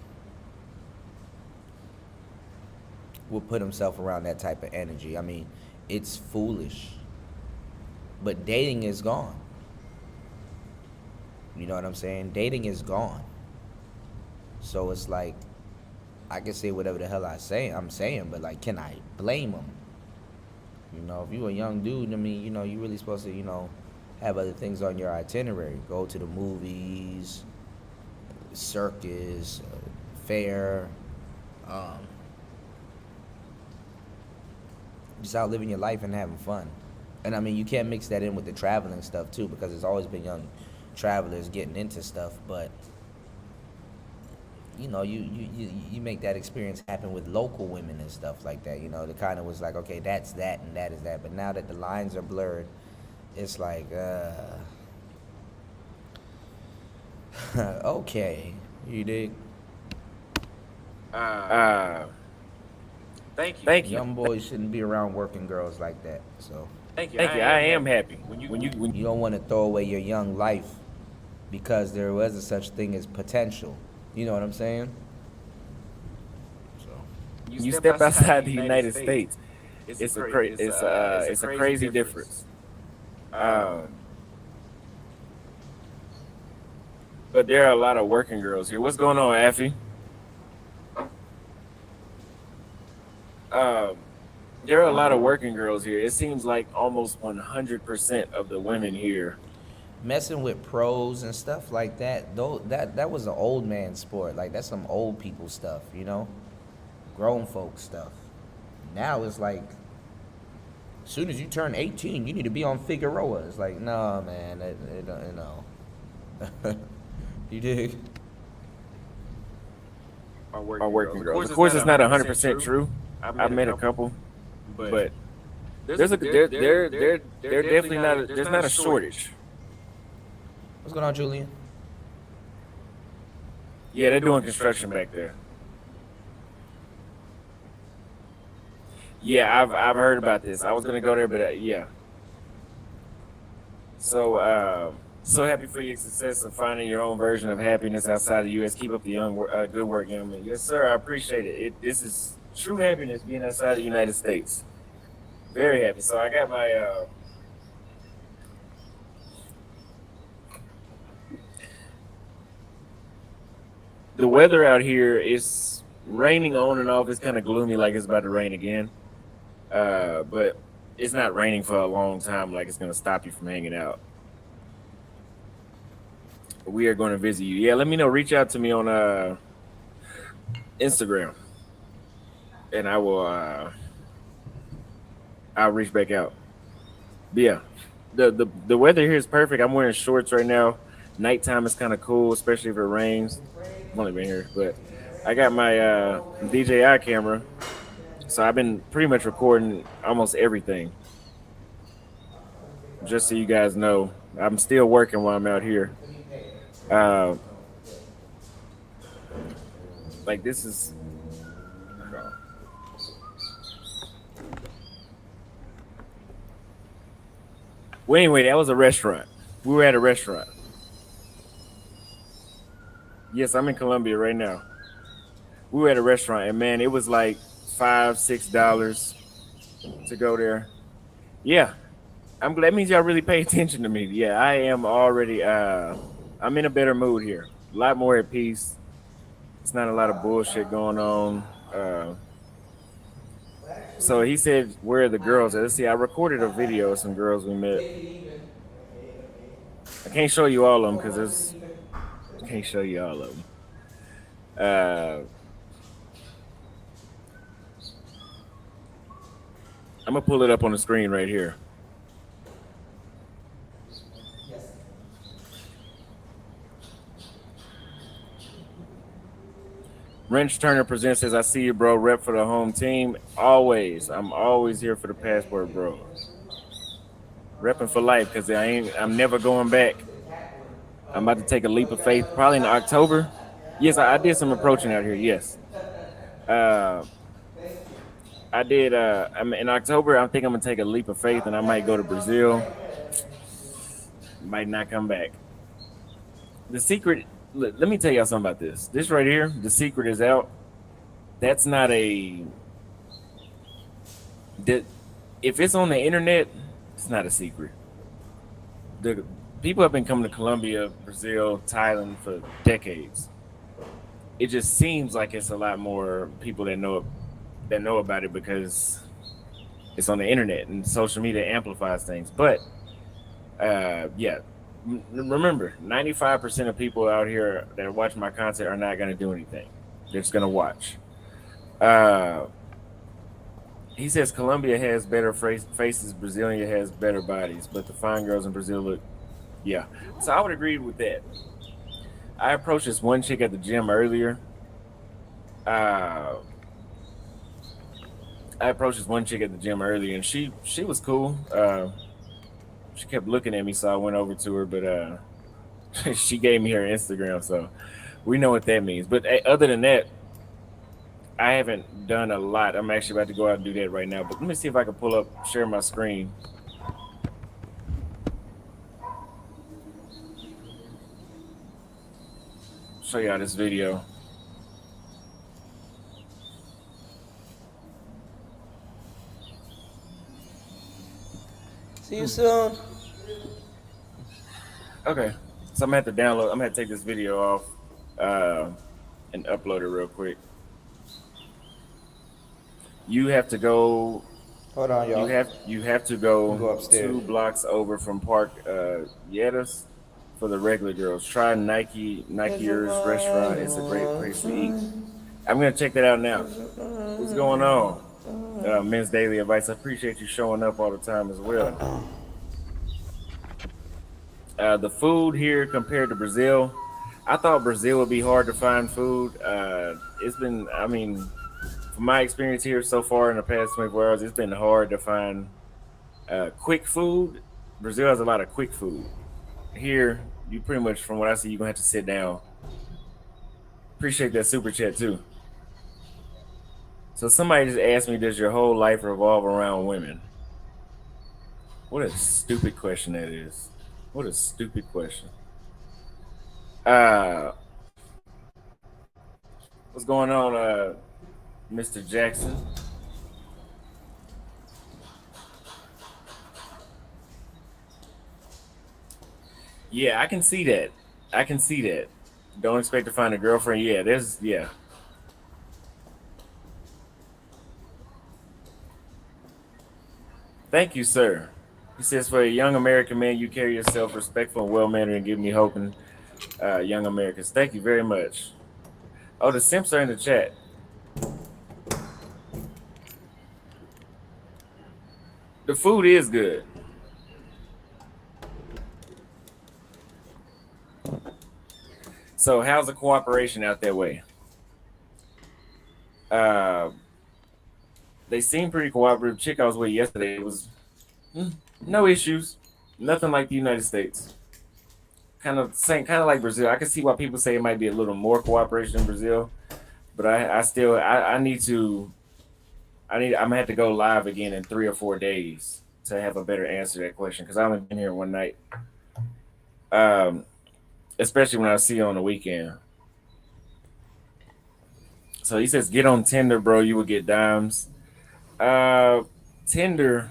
will put himself around that type of energy. I mean, it's foolish. But dating is gone. You know what I'm saying? Dating is gone. So it's like, I can say whatever the hell I'm saying, but like, can I blame him? If you're a young dude, I mean, you're really supposed to, have other things on your itinerary. Go to the movies, circus, fair, just out living your life and having fun. And I mean, you can't mix that in with the traveling stuff too, because there's always been young travelers getting into stuff, but you make that experience happen with local women and stuff like that. The kind of was like, okay, that's that and that is that. But now that the lines are blurred, it's like, okay, you dig? Thank you. Young boys shouldn't be around working girls like that. So Thank you. I am happy. When you don't want to throw away your young life because there was a such thing as potential. You know what I'm saying? So you step outside the United States, it's a crazy difference. But there are a lot of working girls here. What's going on, Affy? There are a lot of working girls here. It seems like almost 100% of the women here messing with pros and stuff like that, though, that was an old man sport. Like, that's some old people stuff, grown folk stuff. Now it's like, as soon as you turn 18, you need to be on Figueroa. It's like, no, man, no. You dig? Are working girls. Of course, it's not 100% true. I've met a couple, but there's definitely not. There's not a shortage. What's going on, Julian? Yeah, they're doing construction back there. Yeah, I've heard about this. I was gonna go there, but yeah. So happy for your success of finding your own version of happiness outside the U.S. Keep up the good work, young man. Yes, sir. I appreciate it. This is true happiness being outside the United States. Very happy. So I got my. The weather out here is raining on and off. It's kind of gloomy, like it's about to rain again. But it's not raining for a long time, like it's going to stop you from hanging out. We are going to visit you. Yeah, let me know. Reach out to me on Instagram, and I will. I'll reach back out. But yeah, the weather here is perfect. I'm wearing shorts right now. Nighttime is kind of cool, especially if it rains. I've only been here, but I got my DJI camera, So I've been pretty much recording almost everything. Just so you guys know, I'm still working while I'm out here. Like this is. Well, anyway, that was a restaurant. We were at a restaurant. Yes, I'm in Colombia right now. We were at a restaurant, and man, it was like $5-6 to go there. Yeah, I'm glad. That means y'all really pay attention to me. Yeah, I am already. I'm in a better mood here. A lot more at peace. It's not a lot of bullshit going on. So he said, "Where are the girls?" Let's see. I recorded a video of some girls we met. I can't show you all of them because I can't show you all of them. I'm gonna pull it up on the screen right here. Wrench Turner presents as I see you, bro. Rep for the home team. Always. I'm always here for the passport, bro. Repping for life because I'm never going back. I'm about to take a leap of faith probably in October. Yes, I did some approaching out here. Yes. I did. In October, I think I'm going to take a leap of faith and I might go to Brazil. Might not come back. The secret, let me tell y'all something about this. This right here, the secret is out. That's not if it's on the internet, it's not a secret. The people have been coming to Colombia, Brazil, Thailand for decades. It just seems like it's a lot more people that know about it because it's on the internet and social media amplifies things. But yeah. Remember, 95% of people out here that watch my content are not going to do anything. They're just going to watch. He says Colombia has better faces, Brasilia has better bodies, but the fine girls in Brazil look, yeah. So I would agree with that. I approached this one chick at the gym earlier. And she was cool. She kept looking at me, so I went over to her, but she gave me her Instagram, so we know what that means. But other than that, I haven't done a lot. I'm actually about to go out and do that right now, but let me see if I can share my screen. Show y'all this video. See you soon. Okay, so I'm gonna have to download. I'm gonna have to take this video off and upload it real quick. You have to go. Hold on, y'all. You have to go upstairs. 2 blocks over from Park Yetas for the regular girls. Try Nike's restaurant. It's a great place to eat. I'm gonna check that out now. What's going on? Men's Daily Advice. I appreciate you showing up all the time as well. The food here compared to Brazil, I thought Brazil would be hard to find food. It's been, from my experience here so far in the past 24 hours, it's been hard to find quick food. Brazil has a lot of quick food. Here, you pretty much, from what I see, you're going to have to sit down. Appreciate that super chat too. So somebody just asked me, does your whole life revolve around women? What a stupid question that is. What a stupid question. What's going on, Mr. Jackson? Yeah, I can see that. Don't expect to find a girlfriend. Yeah. Thank you, sir. He says, for a young American man, you carry yourself respectful and well-mannered and give me hope in young Americans. Thank you very much. Oh, the simps are in the chat. The food is good. So how's the cooperation out that way? They they seem pretty cooperative. Chick I was with yesterday was no issues, nothing like the United States. Kind of like Brazil. I can see why people say it might be a little more cooperation in Brazil, but I need to. I'm gonna have to go live again in 3 or 4 days to have a better answer to that question because I only been here one night. Especially when I see you on the weekend. So he says, get on Tinder, bro. You will get dimes. Tinder,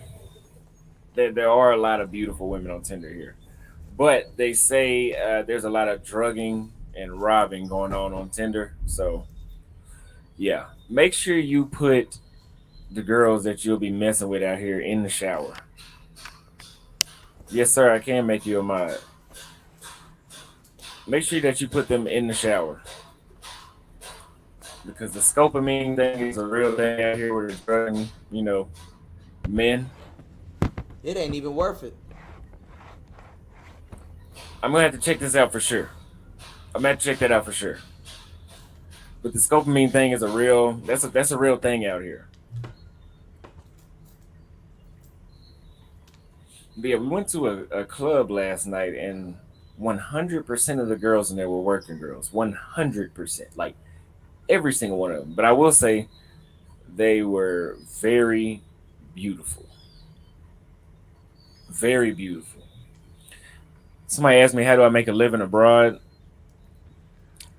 there are a lot of beautiful women on Tinder here. But they say there's a lot of drugging and robbing going on Tinder. So, yeah. Make sure you put the girls that you'll be messing with out here in the shower. Yes, sir. I can make you a mod. Make sure that you put them in the shower. Because the scopamine thing is a real thing out here where it's drugging, men. It ain't even worth it. I'm gonna have to check this out for sure. I'm gonna have to check that out for sure. But the scopamine thing is that's a real thing out here. But yeah, we went to a club last night and 100% of the girls in there were working girls. 100%. Like every single one of them. But I will say they were very beautiful. Very beautiful. Somebody asked me, how do I make a living abroad?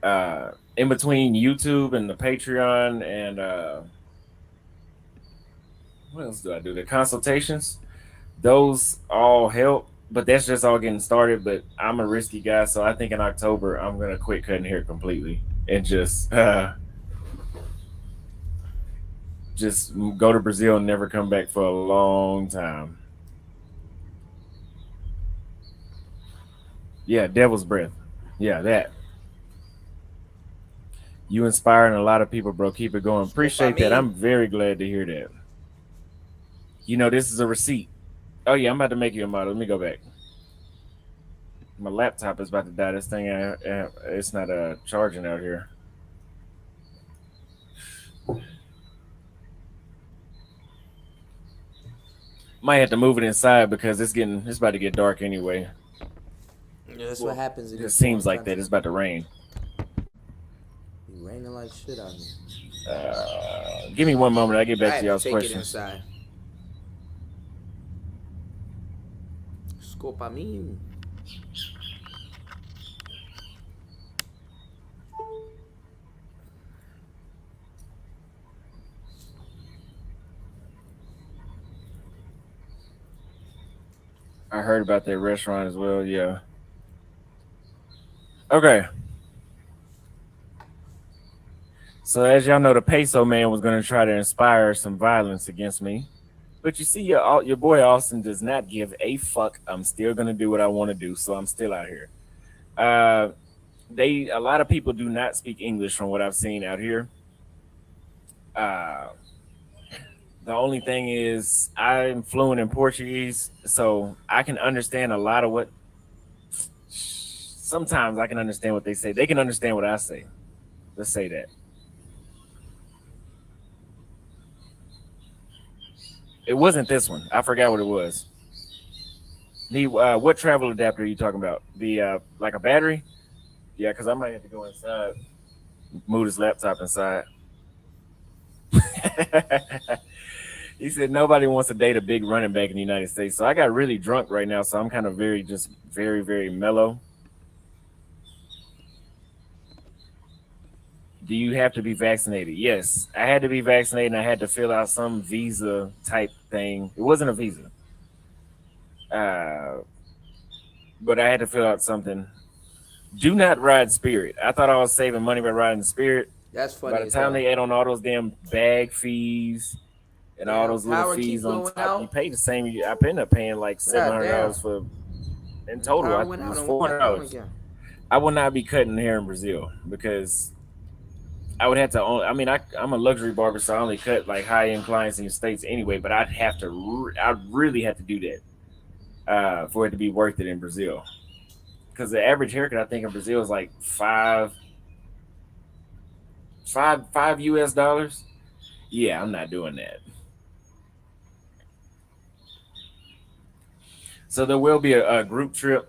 In between YouTube and the Patreon and what else do I do? The consultations. Those all help, but that's just all getting started. But I'm a risky guy, so I think in October I'm gonna quit cutting hair completely and just go to Brazil and never come back for a long time. Yeah, Devil's Breath. Yeah, that. You inspiring a lot of people, bro. Keep it going. Appreciate that. I'm very glad to hear that. This is a receipt. Oh, yeah, I'm about to make you a model. Let me go back. My laptop is about to die. This thing, it's not charging out here. Might have to move it inside because it's about to get dark anyway. Yeah, that's what happens. It seems like that. It's about to rain. It's raining like shit out here. Give me one moment. I'll get back to y'all's questions. Scopamine. I heard about that restaurant as well. Yeah. Okay. So as y'all know, the peso man was going to try to inspire some violence against me. But you see, your boy Austin does not give a fuck. I'm still going to do what I want to do. So I'm still out here. A lot of people do not speak English from what I've seen out here. The only thing is I'm fluent in Portuguese, so I can understand a lot of what. Sometimes I can understand what they say. They can understand what I say. Let's say that. It wasn't this one. I forgot what it was. What travel adapter are you talking about? The like a battery? Yeah, because I might have to go inside. Move his laptop inside. He said nobody wants to date a big running back in the United States. So I got really drunk right now, so I'm kind of very, very mellow. Do you have to be vaccinated? Yes, I had to be vaccinated and I had to fill out some visa type thing. It wasn't a visa. But I had to fill out something. Do not ride Spirit. I thought I was saving money by riding Spirit. That's funny. By the time they add on all those damn bag fees and all those little fees on top, you pay the same. I ended up paying like $700 for in total. It was $400. I would not be cutting hair in Brazil because I would have to own. I mean, I'm a luxury barber, so I only cut like high-end clients in the States anyway. But I'd really have to do that for it to be worth it in Brazil. Because the average haircut, I think in Brazil is like $5 US. Yeah, I'm not doing that. So there will be a group trip.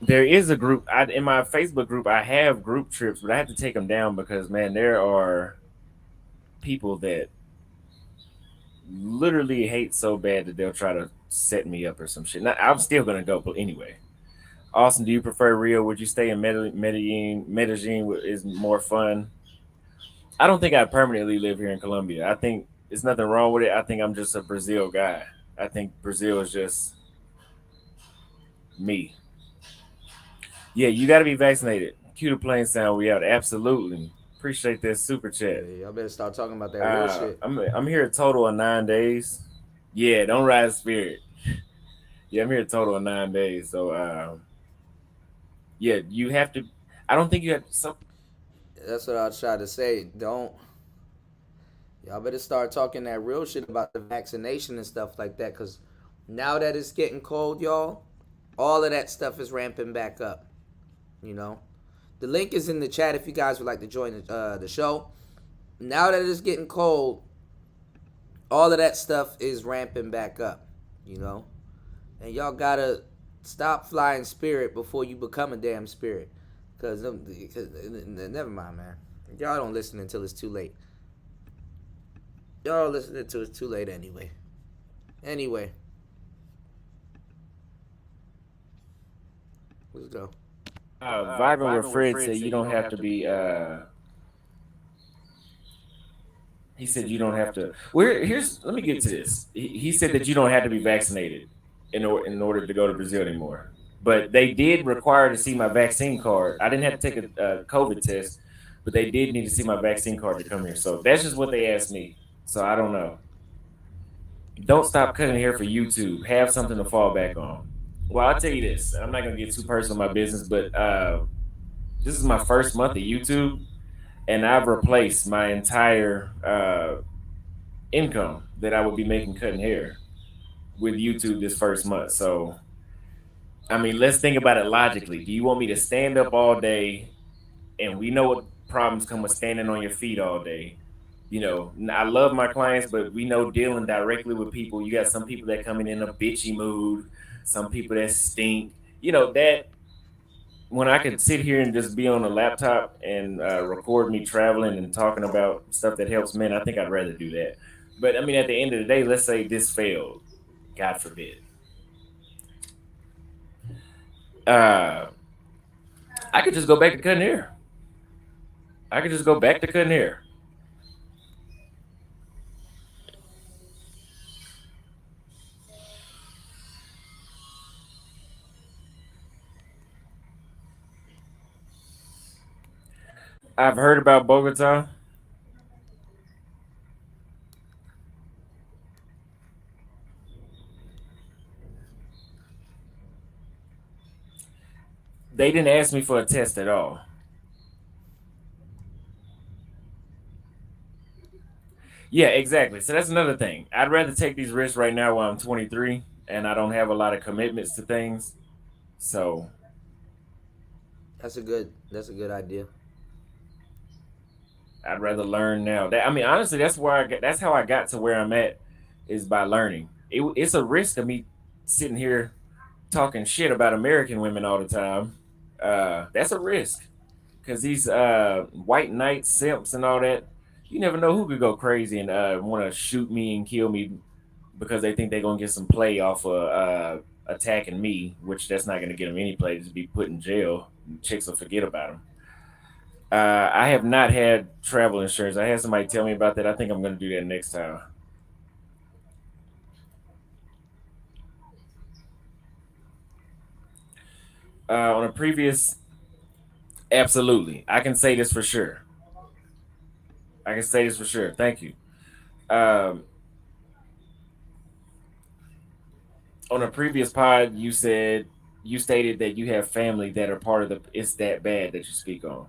There is a group in my Facebook group. I have group trips, but I have to take them down because man, there are people that literally hate so bad that they'll try to set me up or some shit. Now, I'm still gonna go, but anyway. Austin, do you prefer Rio? Would you stay in Medellin? Medellin is more fun. I don't think I'd permanently live here in Colombia. I think there's nothing wrong with it. I think I'm just a Brazil guy. I think Brazil is just me. Yeah, you got to be vaccinated. Cue the plane sound. We out. Absolutely. Appreciate this super chat. Yeah, y'all better start talking about that real shit. I'm here a total of 9 days. Yeah, don't ride spirit. Yeah, I'm here a total of 9 days. So, yeah, you have to. I don't think you have some. That's what I was trying to say. Don't. Y'all better start talking that real shit about the vaccination and stuff like that. Because now that it's getting cold, y'all, all of that stuff is ramping back up. You know? The link is in the chat if you guys would like to join the show. Now that it's getting cold, all of that stuff is ramping back up. You know? And y'all gotta stop flying Spirit before you become a damn Spirit. Because never mind, man. Y'all don't listen until it's too late. Y'all listening until it's too late anyway. Anyway. Let's go. Vibing with Fred said you don't have to be. He said you don't have to. Let me get to this. He said that you don't have to be vaccinated in order to go to Brazil anymore. But they did require to see my vaccine card. I didn't have to take a COVID test, but they did need to see my vaccine card to come here. So that's just what they asked me. So I don't know. Don't stop cutting hair for YouTube. Have something to fall back on. Well, I'll tell you this. I'm not going to get too personal in my business, but this is my first month of YouTube, and I've replaced my entire income that I would be making cutting hair with YouTube this first month. So, I mean, let's think about it logically. Do you want me to stand up all day, and we know what problems come with standing on your feet all day? You know, I love my clients, but we know dealing directly with people, you got some people that come in a bitchy mood, some people that stink. You know, that when I could sit here and just be on a laptop and record me traveling and talking about stuff that helps men, I think I'd rather do that. But I mean, at the end of the day, let's say this failed, God forbid. I could just go back to cutting hair. I could just go back to cutting hair. I've heard about Bogota. They didn't ask me for a test at all. Yeah, exactly. So that's another thing. I'd rather take these risks right now while I'm 23 and I don't have a lot of commitments to things. So that's a good idea. I'd rather learn now. I mean, honestly, that's how I got to where I'm at, is by learning. It's a risk of me sitting here talking shit about American women all the time. That's a risk, because these white knight simps and all that, you never know who could go crazy and want to shoot me and kill me because they think they're gonna get some play off of attacking me, which that's not gonna get them any play. Just be put in jail. Chicks will forget about them. I have not had travel insurance. I had somebody tell me about that. I think I'm going to do that next time. On a previous, absolutely. I can say this for sure. Thank you. On a previous pod, you stated that you have family that are part of the It's That Bad that you speak on.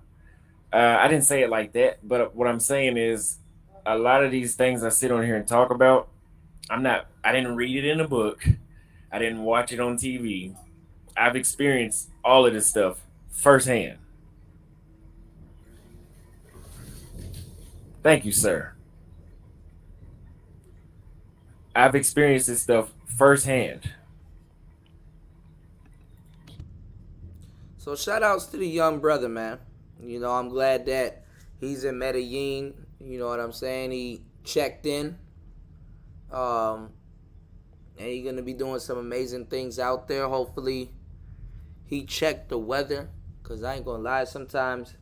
I didn't say it like that, but what I'm saying is a lot of these things I sit on here and talk about, I didn't read it in a book. I didn't watch it on TV. I've experienced all of this stuff firsthand. Thank you, sir. I've experienced this stuff firsthand. So shout outs to the young brother, man. You know, I'm glad that he's in Medellin. You know what I'm saying? He checked in. And he's going to be doing some amazing things out there. Hopefully, he checked the weather. Because I ain't going to lie, sometimes,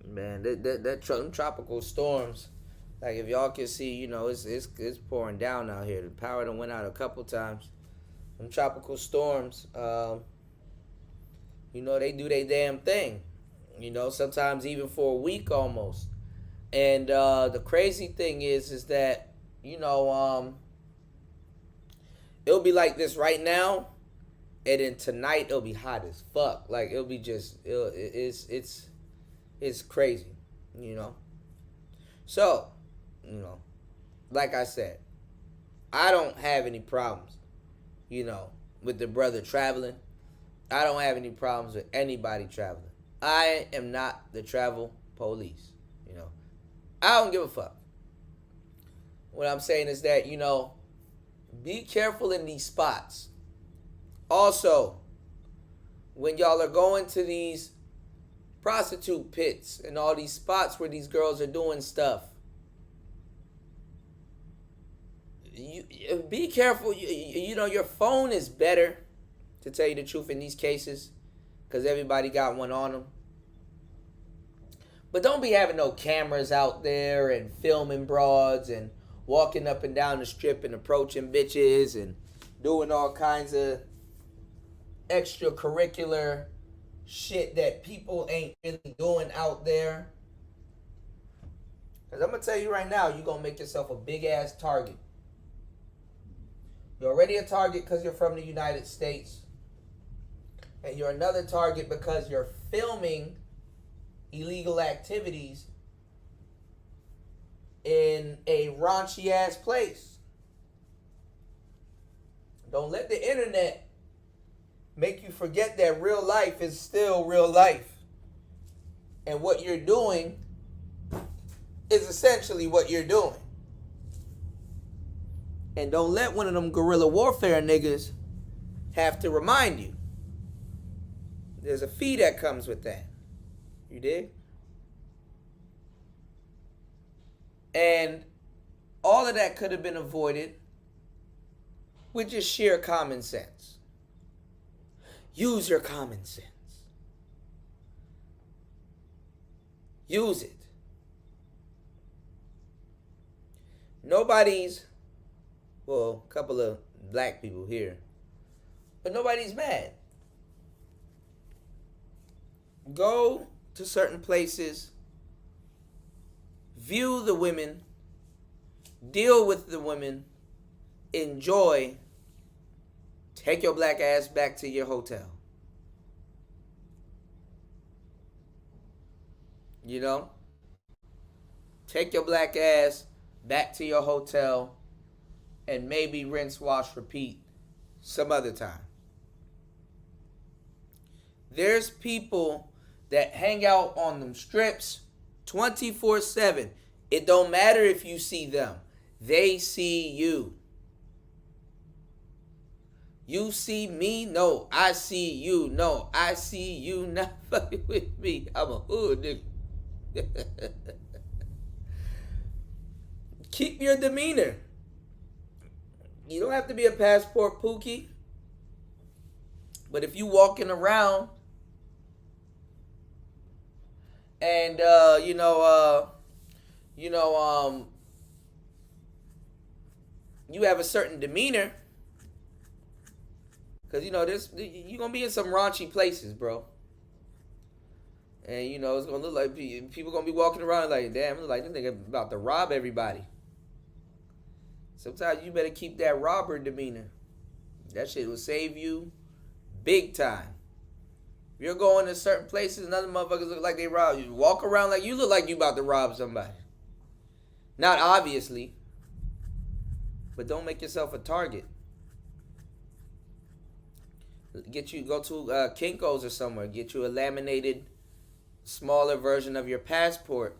man, them tropical storms, like if y'all can see, you know, it's pouring down out here. The power done went out a couple times. Them tropical storms, you know, they do their damn thing. You know, sometimes even for a week almost. And the crazy thing is that, you know, it'll be like this right now, and then tonight it'll be hot as fuck. Like it'll be just, it's crazy, you know. So, you know, like I said, I don't have any problems, you know, with the brother traveling. I don't have any problems with anybody traveling. I am not the travel police, you know. I don't give a fuck. What I'm saying is that, you know, be careful in these spots. Also, when y'all are going to these prostitute pits and all these spots where these girls are doing stuff, you be careful. You know, your phone is better, to tell you the truth, in these cases, because everybody got one on them. But don't be having no cameras out there and filming broads and walking up and down the strip and approaching bitches and doing all kinds of extracurricular shit that people ain't really doing out there. Because I'm going to tell you right now, you're going to make yourself a big-ass target. You're already a target because you're from the United States. And you're another target because you're filming illegal activities in a raunchy-ass place. Don't let the internet make you forget that real life is still real life. And what you're doing is essentially what you're doing. And don't let one of them guerrilla warfare niggas have to remind you. There's a fee that comes with that. You dig? And all of that could have been avoided with just sheer common sense. Use your common sense. Use it. Nobody's, well, a couple of black people here, but nobody's mad. Go to certain places, view the women, deal with the women, enjoy, take your black ass back to your hotel. You know? Take your black ass back to your hotel and maybe rinse, wash, repeat some other time. There's people that hang out on them strips 24/7. It don't matter if you see them. They see you. You see me? No, I see you. No, I see you not fucking with me. I'm a hood nigga. Keep your demeanor. You don't have to be a passport pookie. But if you walking around and you have a certain demeanor, because you're gonna be in some raunchy places, bro. And it's gonna look like people gonna be walking around like, damn, it look like this nigga about to rob everybody. Sometimes you better keep that robber demeanor. That shit will save you big time. If you're going to certain places and other motherfuckers look like they rob you, walk around like you look like you about to rob somebody. Not obviously, but don't make yourself a target. Go to Kinko's or somewhere, get you a laminated, smaller version of your passport,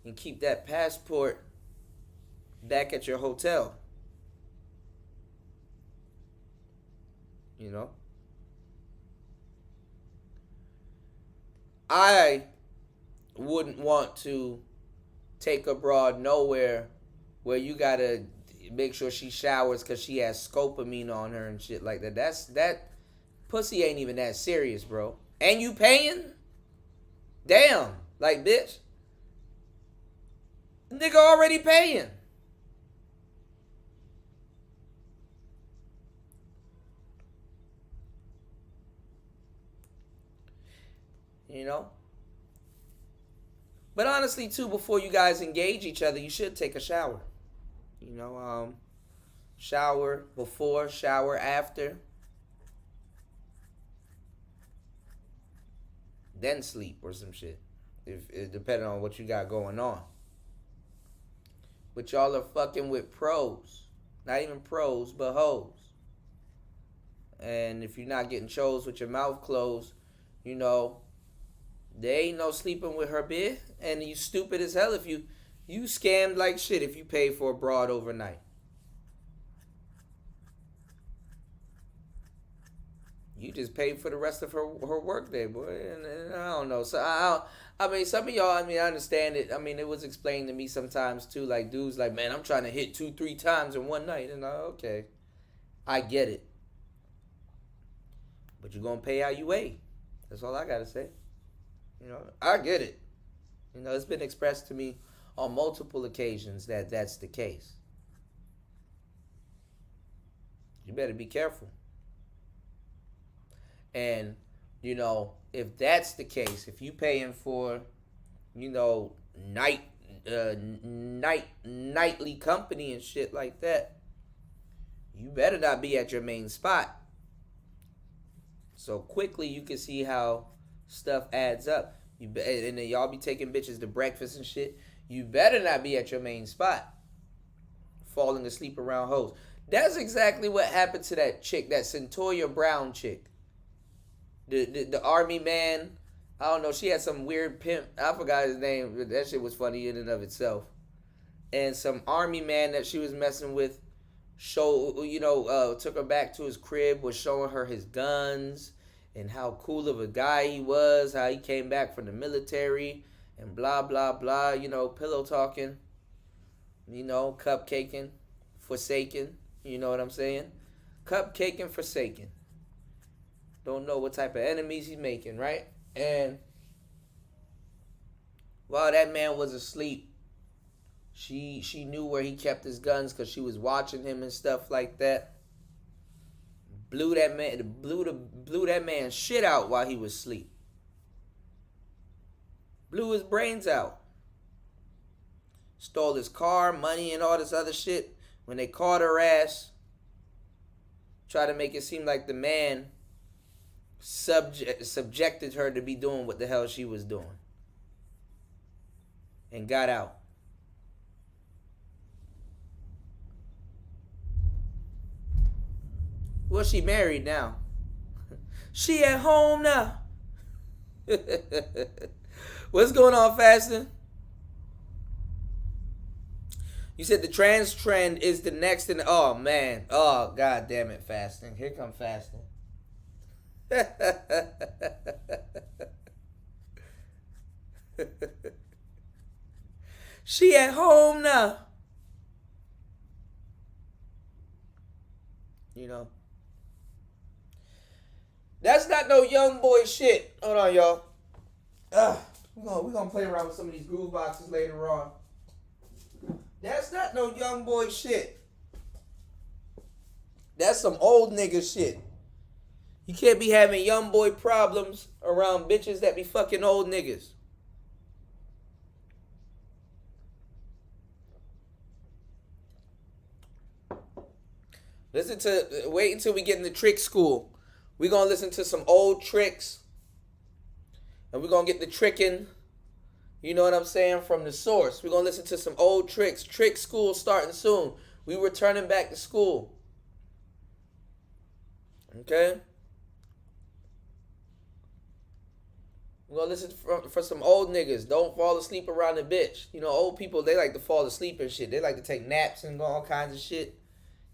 and keep that passport back at your hotel. I wouldn't want to take a broad nowhere where you gotta make sure she showers because she has scopamine on her and shit like that. That pussy ain't even that serious, bro. And you paying? Damn. Like, bitch. Nigga already paying. You know? But honestly, too, before you guys engage each other, you should take a shower. You know, shower before, shower after. Then sleep or some shit. If depending on what you got going on. But y'all are fucking with pros. Not even pros, but hoes. And if you're not getting chose with your mouth closed, you know, there ain't no sleeping with her, bitch. And you stupid as hell if you scammed like shit if you pay for a broad overnight. You just paid for the rest of her work day, boy. And I don't know. So I mean, some of y'all, I mean, I understand it. I mean, it was explained to me sometimes too. Like dudes, like, man, I'm trying to hit 2-3 times in one night, and okay, I get it. But you're gonna pay how you weigh. That's all I gotta say. You know, I get it. You know, it's been expressed to me on multiple occasions that that's the case. You better be careful. And, you know, if that's the case, if you paying for, you know, nightly company and shit like that, you better not be at your main spot. So quickly you can see how stuff adds up. And then y'all be taking bitches to breakfast and shit. You better not be at your main spot, falling asleep around hoes. That's exactly what happened to that chick, that Centoya Brown chick. The army man, I don't know, she had some weird pimp, I forgot his name, but that shit was funny in and of itself. And some army man that she was messing with took her back to his crib, was showing her his guns and how cool of a guy he was, how he came back from the military and blah, blah, blah, you know, pillow talking, you know, cupcaking, forsaken, you know what I'm saying? Cupcaking, forsaken. Don't know what type of enemies he's making, right? And while that man was asleep, she knew where he kept his guns because she was watching him and stuff like that. Blew that man shit out while he was asleep. Blew his brains out. Stole his car, money, and all this other shit. When they caught her ass, tried to make it seem like the man subjected her to be doing what the hell she was doing. And got out. Well, she married now. She at home now. What's going on, Fasting? You said the trans trend is the next in. Oh, man. Oh, God damn it, Fasting. Here come Fasting. She at home now. You know. That's not no young boy shit. Hold on, y'all. We're gonna play around with some of these groove boxes later on. That's not no young boy shit. That's some old nigga shit. You can't be having young boy problems around bitches that be fucking old niggas. Wait until we get in the trick school. We're going to listen to some old tricks. And we're going to get the tricking, you know what I'm saying, from the source. We're going to listen to some old tricks. Trick school starting soon. We returning back to school. Okay? We're going to listen for some old niggas. Don't fall asleep around the bitch. You know, old people, they like to fall asleep and shit. They like to take naps and all kinds of shit.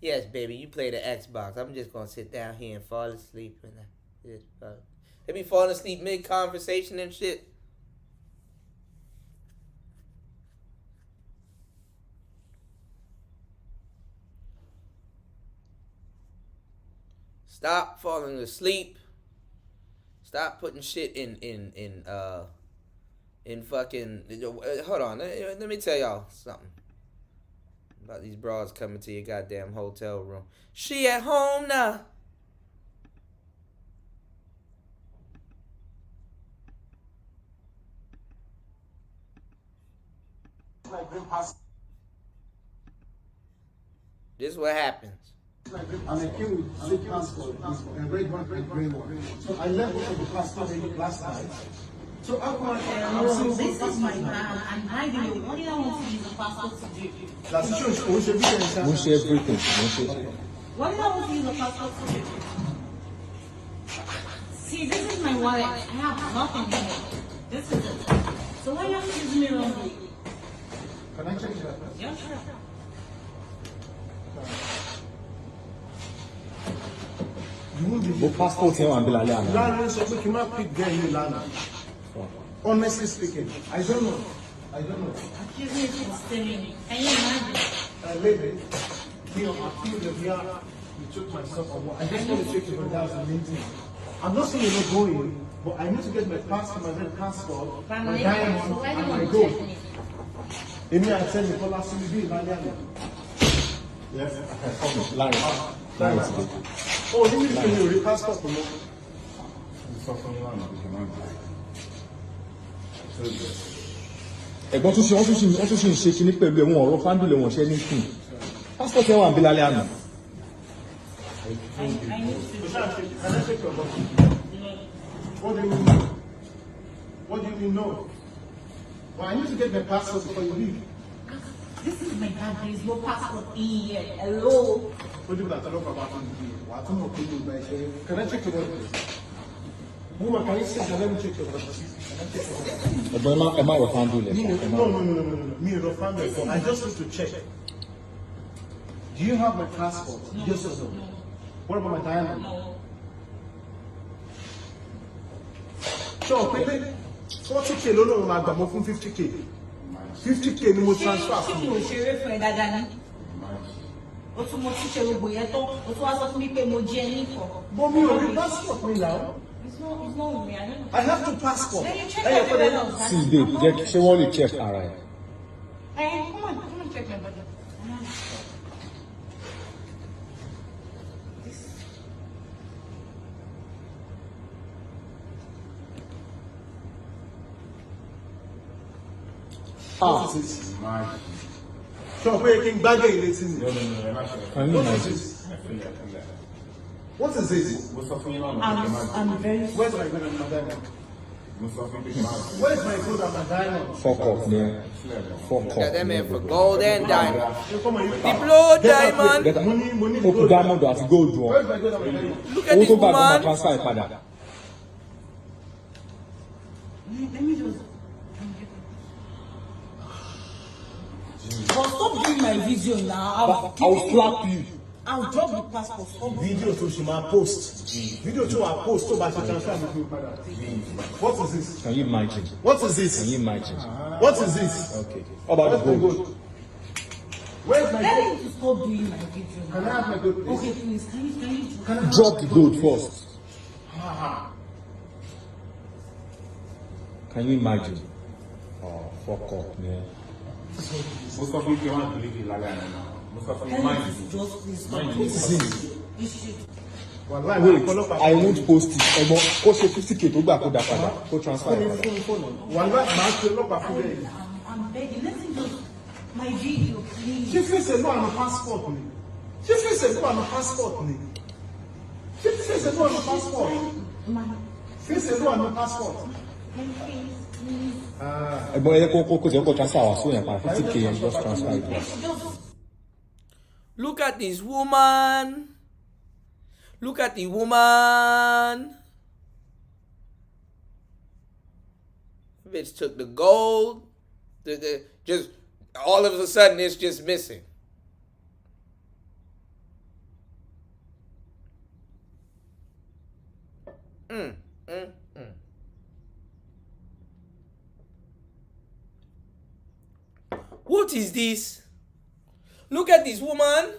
Yes, baby, you play the Xbox. I'm just going to sit down here and fall asleep. They be falling asleep mid-conversation and shit. Stop falling asleep. Stop putting shit in fucking. Hold on. Let me tell y'all something about these bras coming to your goddamn hotel room. She at home now. This is what happens. And I came with two passports, a red one and a grey one. So I left one of the passports last night. So I'm this is my bag, and by the way, what do you want to use the passport to do? We should everything. What do you want to use the passport to do? See, this is my wallet. I have nothing in it. This is it. So why you have to use me wrongly? Can I check that? Yeah, sure. The passport here and Lana so we cannot pick there in Lana. Honestly speaking, I don't know. Accuse me of stealing. Can you imagine? Maybe, I feel that you took myself away. I just want to check if that's the main thing. I'm not saying you're not going, but I need to get my passport, my red passport, my diamond, and my gold. Maybe I tell you, for last week, yes, oh, you need to get your passport for me. Ẹ̀gbọ́n tún ṣe ń ṣe kíní pẹ̀lú ẹ̀wọ̀n ọ̀rọ̀ fáńdùlẹ̀ wọn ṣe ní kùn passport ẹ̀ wà ń bí lálẹ́ àná. What do you mean no? Well, I need to get my passport before you leave. This is my bag. There is no passport in here. Hello. What do you mean? Can I check your work? Woman, can you sit down? Let me check your work. Am I your fáńdùlẹ̀? No. Me, your fáńdùlẹ̀. I just need to check. Do you have my passport? Yes or no? What about my diamond? Sure, Pepe. 40K ló lóun máa gbà mọ́ fún 50K. 50K ni mo transfer fún. Ṣé kí o ṣeré fún ẹ dáadáa ní? O tún mo tún ṣe gbogbo yẹn tán, o tún wá sọ fún mi pé mo jẹ ní kọ. But mi ò rí passport mi now. It's not with me. I have two passports. Then you check everywhere else. See, babe, ṣé wọ́n lè check ara ẹ̀? Hey, come on, check my body. What is this? So where you can bag it in it? Can you imagine? What is this? I'm very. Where's my gold and my diamond? Where's my gold and my diamond? Fuck off, man. Fuck off. Got that man for gold and diamond. The blood diamond. Open diamond àti gold wọn. Where's my gold and my diamond? Look at Owó this tó gbà tó máa woman. transfer ẹ̀ padà. Let me just. But stop doing my video now. I'll slap you. I'll drop the passport. Video to Shima post. Video to our post so that you transfer me. What is this? Can you imagine? What is this? Can you imagine? What is this? Okay. How about the gold? Where's my Let gold? me stop doing my video now. Can I have my gold, please? Okay, please. Can you Drop the gold first. Can you imagine? Oh, fuck off, man. Most of you cannot believe it like that now. Most of you mind it. just please stop What is this? this shit? Wait, I won't post it. Ẹ̀gbọ́n, kó ṣe 50K tó gbà kó dà padà, kó transfer ẹ̀ padà. I'm begging. Let me just my video, please. She feels a no on the passport me. She feels a no on the passport me. She feels a no on the passport. Feels a no on the passport. Ẹ̀gbọ́n ẹ kó jẹ́ kó transfer àwọn sóyún padà 50K and just transfer it. Look at this woman. Look at the woman. Bitch took the gold. Just all of a sudden it's just missing. What is this? Look at this woman.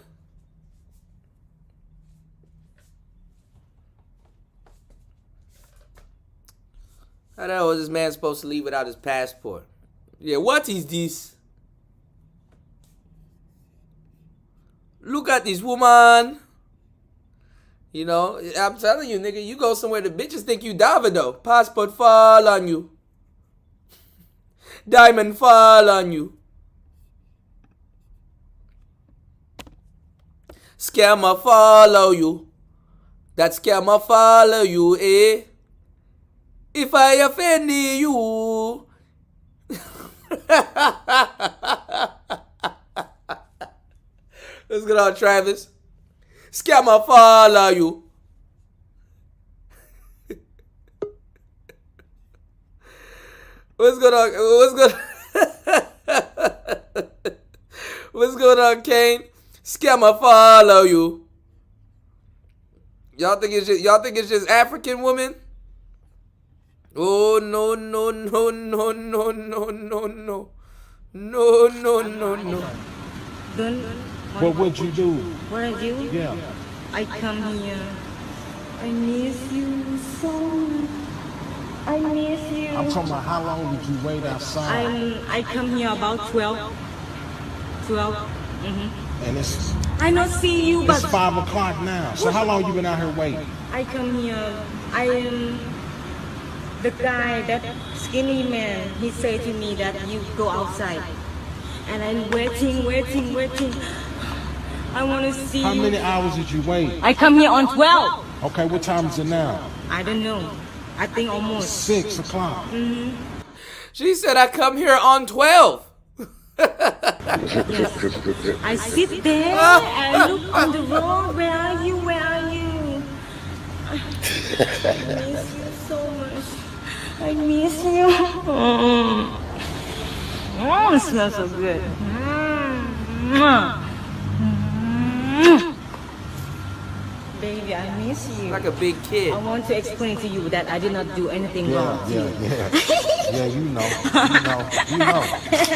How the hell is this man supposed to leave without his passport? Yeah, what is this? Look at this woman. You know, I'm telling you, nigga, you go somewhere, the bitches think you Davido. Passport fall on you. Diamond fall on you. Scammer follow you. That scammer follow you, eh? If I offend you. Let's get on, Travis. Scammer follow you. What's going on? What's going on, Kane? Scammer follow you. Y'all think it's just African women? Oh no. Then What would you do? what I do? Yeah. I come here. I miss you so much. I miss you. I'm talking about how long did you wait outside? I come here about 12. 12. And it's I not see you, but it's 5 o'clock now. So how long you been out here waiting? I come here. I am the guy, that skinny man. He said to me that you go outside, and I'm waiting. I want to see How you. many hours did you wait? I come here on 12. Okay, what time is it now? I don't know. I think almost 6 o'clock. She said I come here on 12. I sit there and look on the road. Where are you? Where are you? I miss you so much. I miss you. Oh, it smells so good. Baby, I miss you. Like a big kid. I want to explain to you that I did not do anything wrong. Yeah. Yeah, you know.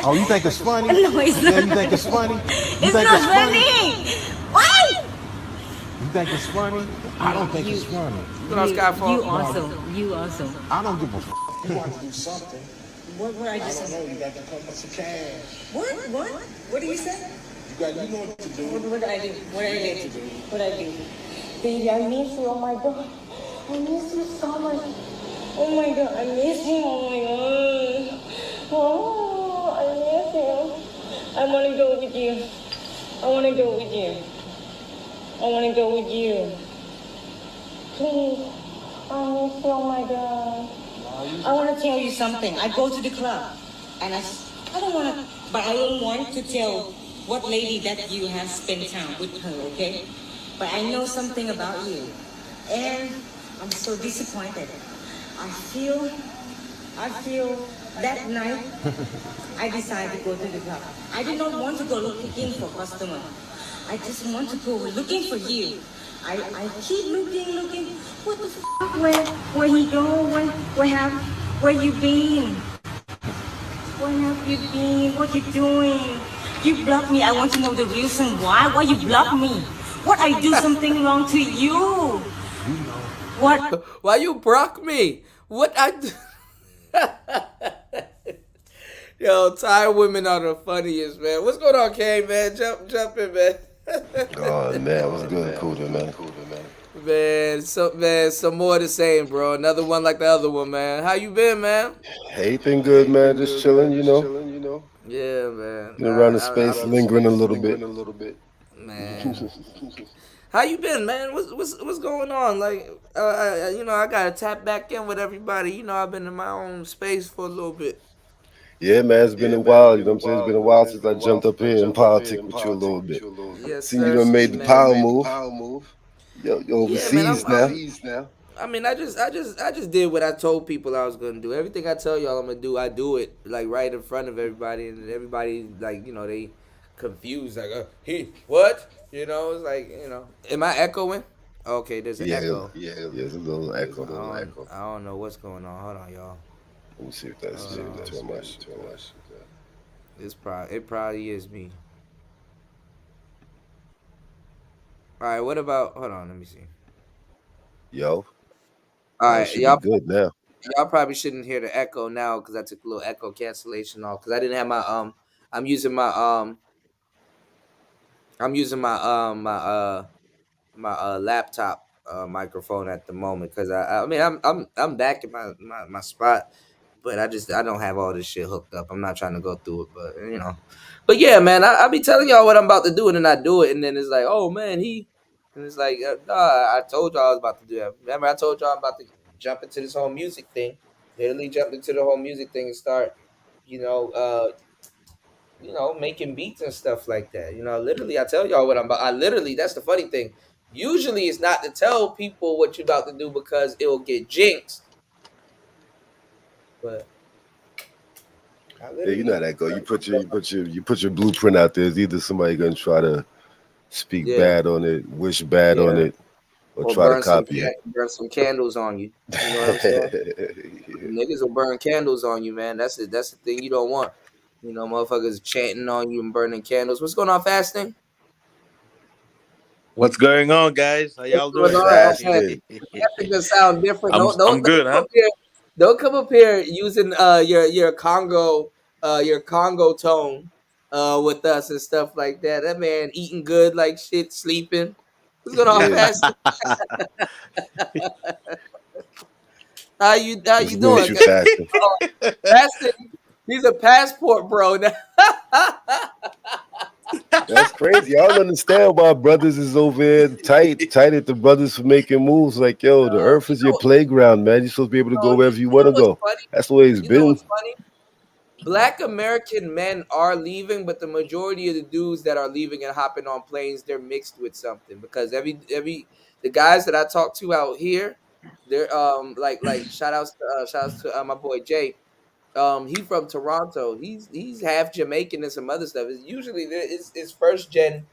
Oh, you think it's funny? No, it's not. Yeah, you think it's funny? It's not funny. Why? You think it's funny? I don't think it's funny. You also. I don't give a f. You want to do something. What I I just don't know. You got to come with some cash. What do you say? You know what to do. What do I do? What I do? Baby, I miss you. Oh my God. I miss you so much. Oh my God, I miss you. Oh my God. Oh, I miss you. I want to go with you. Please. I miss you. Oh my God. I want to tell you something. I go to the club and I don't want to, but I don't want to tell what lady that you have spent time with her, okay? But I know something about you. And I'm so disappointed. I feel that night I decided to go to the club. I did not want to go looking for customer. I just want to go looking for you. I keep looking. What the fuck? Where he go? Where you been? Where have you been? What you doing? You blocked me. I want to know the reason why. Why you blocked me? What I do something wrong to you? What? Why you block me? What I do? Yo, Thai women are the funniest, man. What's going on, Kane, man? Jump in, man. Oh man, what's good? Cool, man. Man, some more of the same, bro. Another one like the other one, man. How you been, man? Everything good, man. Just chilling, you know. Yeah, man. Been around the space, lingering a little bit. Man. How you been, man? What's going on? Like, I gotta tap back in with everybody. You know, I've been in my own space for a little bit. Yeah, man, it's been a while, you know what I'm saying? It's been a while since I jumped up here in politics with you a little bit. Yes, Seen you done made the power move. You're overseas now. I mean, I just did what I told people I was gonna do. Everything I tell y'all I'm gonna do, I do it like right in front of everybody, and everybody like they confused like he what? It's like am I echoing? Okay, there's an Yeah, echo. there's a little echo. I don't know what's going on. Hold on, y'all. Let me see if that's too much. It probably is me. All right, what about? Hold on, let me see. Yo, All it right, should be good now. y'all probably shouldn't hear the echo now because I took a little echo cancellation off because I didn't have my I'm using my I'm using my laptop microphone at the moment because I mean I'm back in my spot, but I don't have all this shit hooked up. I'm not trying to go through it, but but yeah, man, I be telling y'all what I'm about to do and then I do it and then it's like, oh man, and it's like, nah, I told y'all I was about to do that. Remember, I told y'all I'm about to jump into this whole music thing. Literally jump into the whole music thing and start, you know, uh, making beats and stuff like that. Literally, I tell y'all what I'm about. That's the funny thing. Usually, it's not to tell people what you're about to do because it will get jinxed. But I Yeah, you know literally, how that go. You put your blueprint out there. It's either somebody gonna try to speak yeah, bad on it, wish bad on yeah, it, or or try to copy it. burn some candles on you. You know what I'm saying? Niggas will burn candles on you, man. That's it. That's the thing you don't want. Motherfuckers chanting on you and burning candles. What's going on, fasting? What's going on, guys? How What's y'all going doing? on? Man, Fasting. fasting just sound different. I'm Don't good, come huh? up here. Don't come up here using your Congo tone with us and stuff like that. That man eating good like shit, sleeping. What's going on, Yeah, fasting? How you what's good with doing? you, fasting? Fasting. He's a passport bro now. That's crazy. I don't understand why brothers is over here tight at the brothers for making moves. Like, yo, the earth is your playground, man. You're supposed to be able to go wherever you You want know to what's go. funny? That's the way it's You know been. what's funny? Black American men are leaving, but the majority of the dudes that are leaving and hopping on planes, they're mixed with something because the guys that I talk to out here, they're like shout outs to my boy Jay. He from Toronto. He's half Jamaican and some other stuff. It's usually it's first gen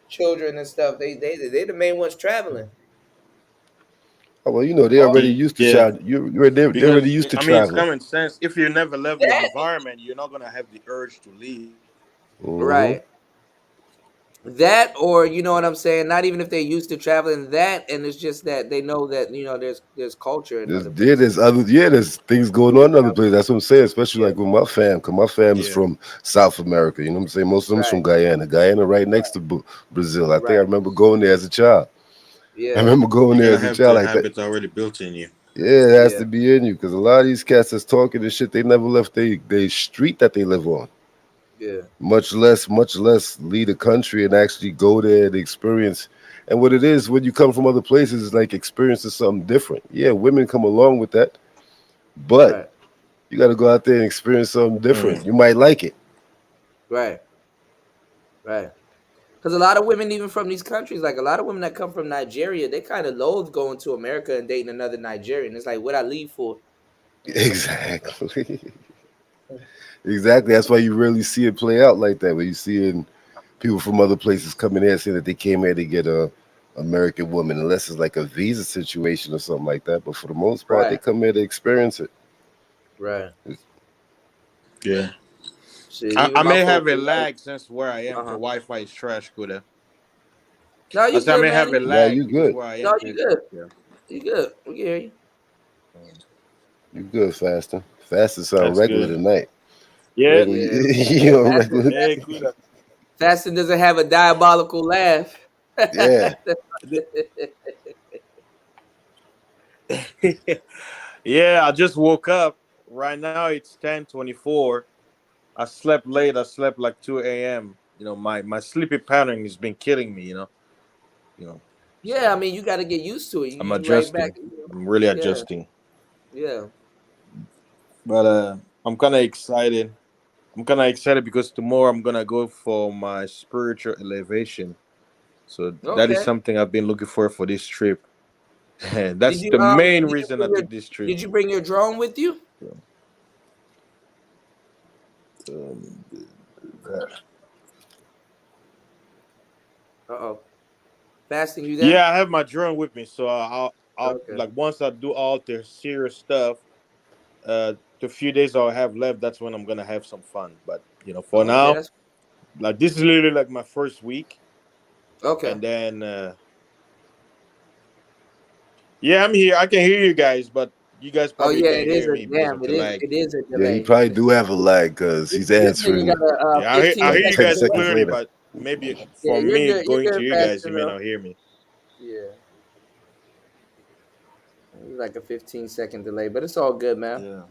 children and stuff. They the main ones traveling. Oh, well, they're already used to Yeah, child. They're already because used to I mean, it's traveling. common sense. If you never left your That environment, you're not gonna have the urge to leave. Hmm. right. That or you know what I'm saying? Not even if they're used to traveling that, and it's just that they know that there's culture in other places. There's things going Yeah, on in other places. That's what I'm saying. Especially yeah, like with my fam, because my fam is Yeah, from South America. You know what I'm saying? Most of them's right, from Guyana. Guyana, right next to Brazil. I think I right, remember going there as a child. I yeah, remember going you're there gonna as a have child the like that. habit already built in you. Yeah, it has yeah, to be in you because a lot of these cats that's talking and shit, they never left they street that they live on. yeah, Much less lead a country and actually go there and experience. And what it is when you come from other places is like experiencing something different. Yeah, women come along with that, but right, you got to go out there and experience something Mm. different. You might like it. right, right. Because a lot of women, even from these countries, like a lot of women that come from Nigeria, they kind of loathe going to America and dating another Nigerian. It's like, what I leave for, you know? Exactly. Exactly. That's why you really see it play out like that. Where you see people from other places coming here saying that they came here to get a American woman, unless it's like a visa situation or something like that. But for the most part, they Right, come here to experience it. right. Yeah, Shit, I even my may have folks a are like, lag since where I am. uh The huh. Wi-Fi is trash, Kuda. No, I you said I good, may man. have a Nah, lag you because good. where I No, am. you good. Yeah. You good. We can hear you. You good, Faster. Faster sound That's regular good. tonight. Yeah. Regular, Yeah. you know, Fasting, regular. Hey, Kuda. Fasting doesn't have a diabolical laugh. Yeah. Yeah, I just woke up. Right now it's 10:24. I slept late. I slept like 2 a.m. My sleepy pattern has been killing me. You know. Yeah, I So mean, you got to get used to it. I'm You right back. adjusting. I'm really Yeah, adjusting. yeah. But I'm kind of excited. I'm kind of excited because tomorrow I'm gonna go for my spiritual elevation. So that is Okay. something I've been looking for this trip, and that's the main Did you reason I bring your took this trip. did you bring your drone with you? Um, Uh oh. Fasting, you there? Yeah, I have my drone with me, so I'll Okay. like once I do all the serious stuff, the few days I'll have left, that's when I'm gonna have some fun. But for Okay, now, that's like this is literally like my first week, okay. and then yeah, I'm here. I can hear you guys, but you guys Oh probably yeah, can't it is hear a me because damn. of the lag. It is a Yeah, he delay. probably do have a lag because he's Good thing you answering got a Yeah, 15 I like hear you second 10 guys seconds delay. clearly, later. but maybe Yeah, from you're me good. You're going to good you guys, you fasting may though. not hear me. Yeah, it's like a 15-second delay, but it's all good, man.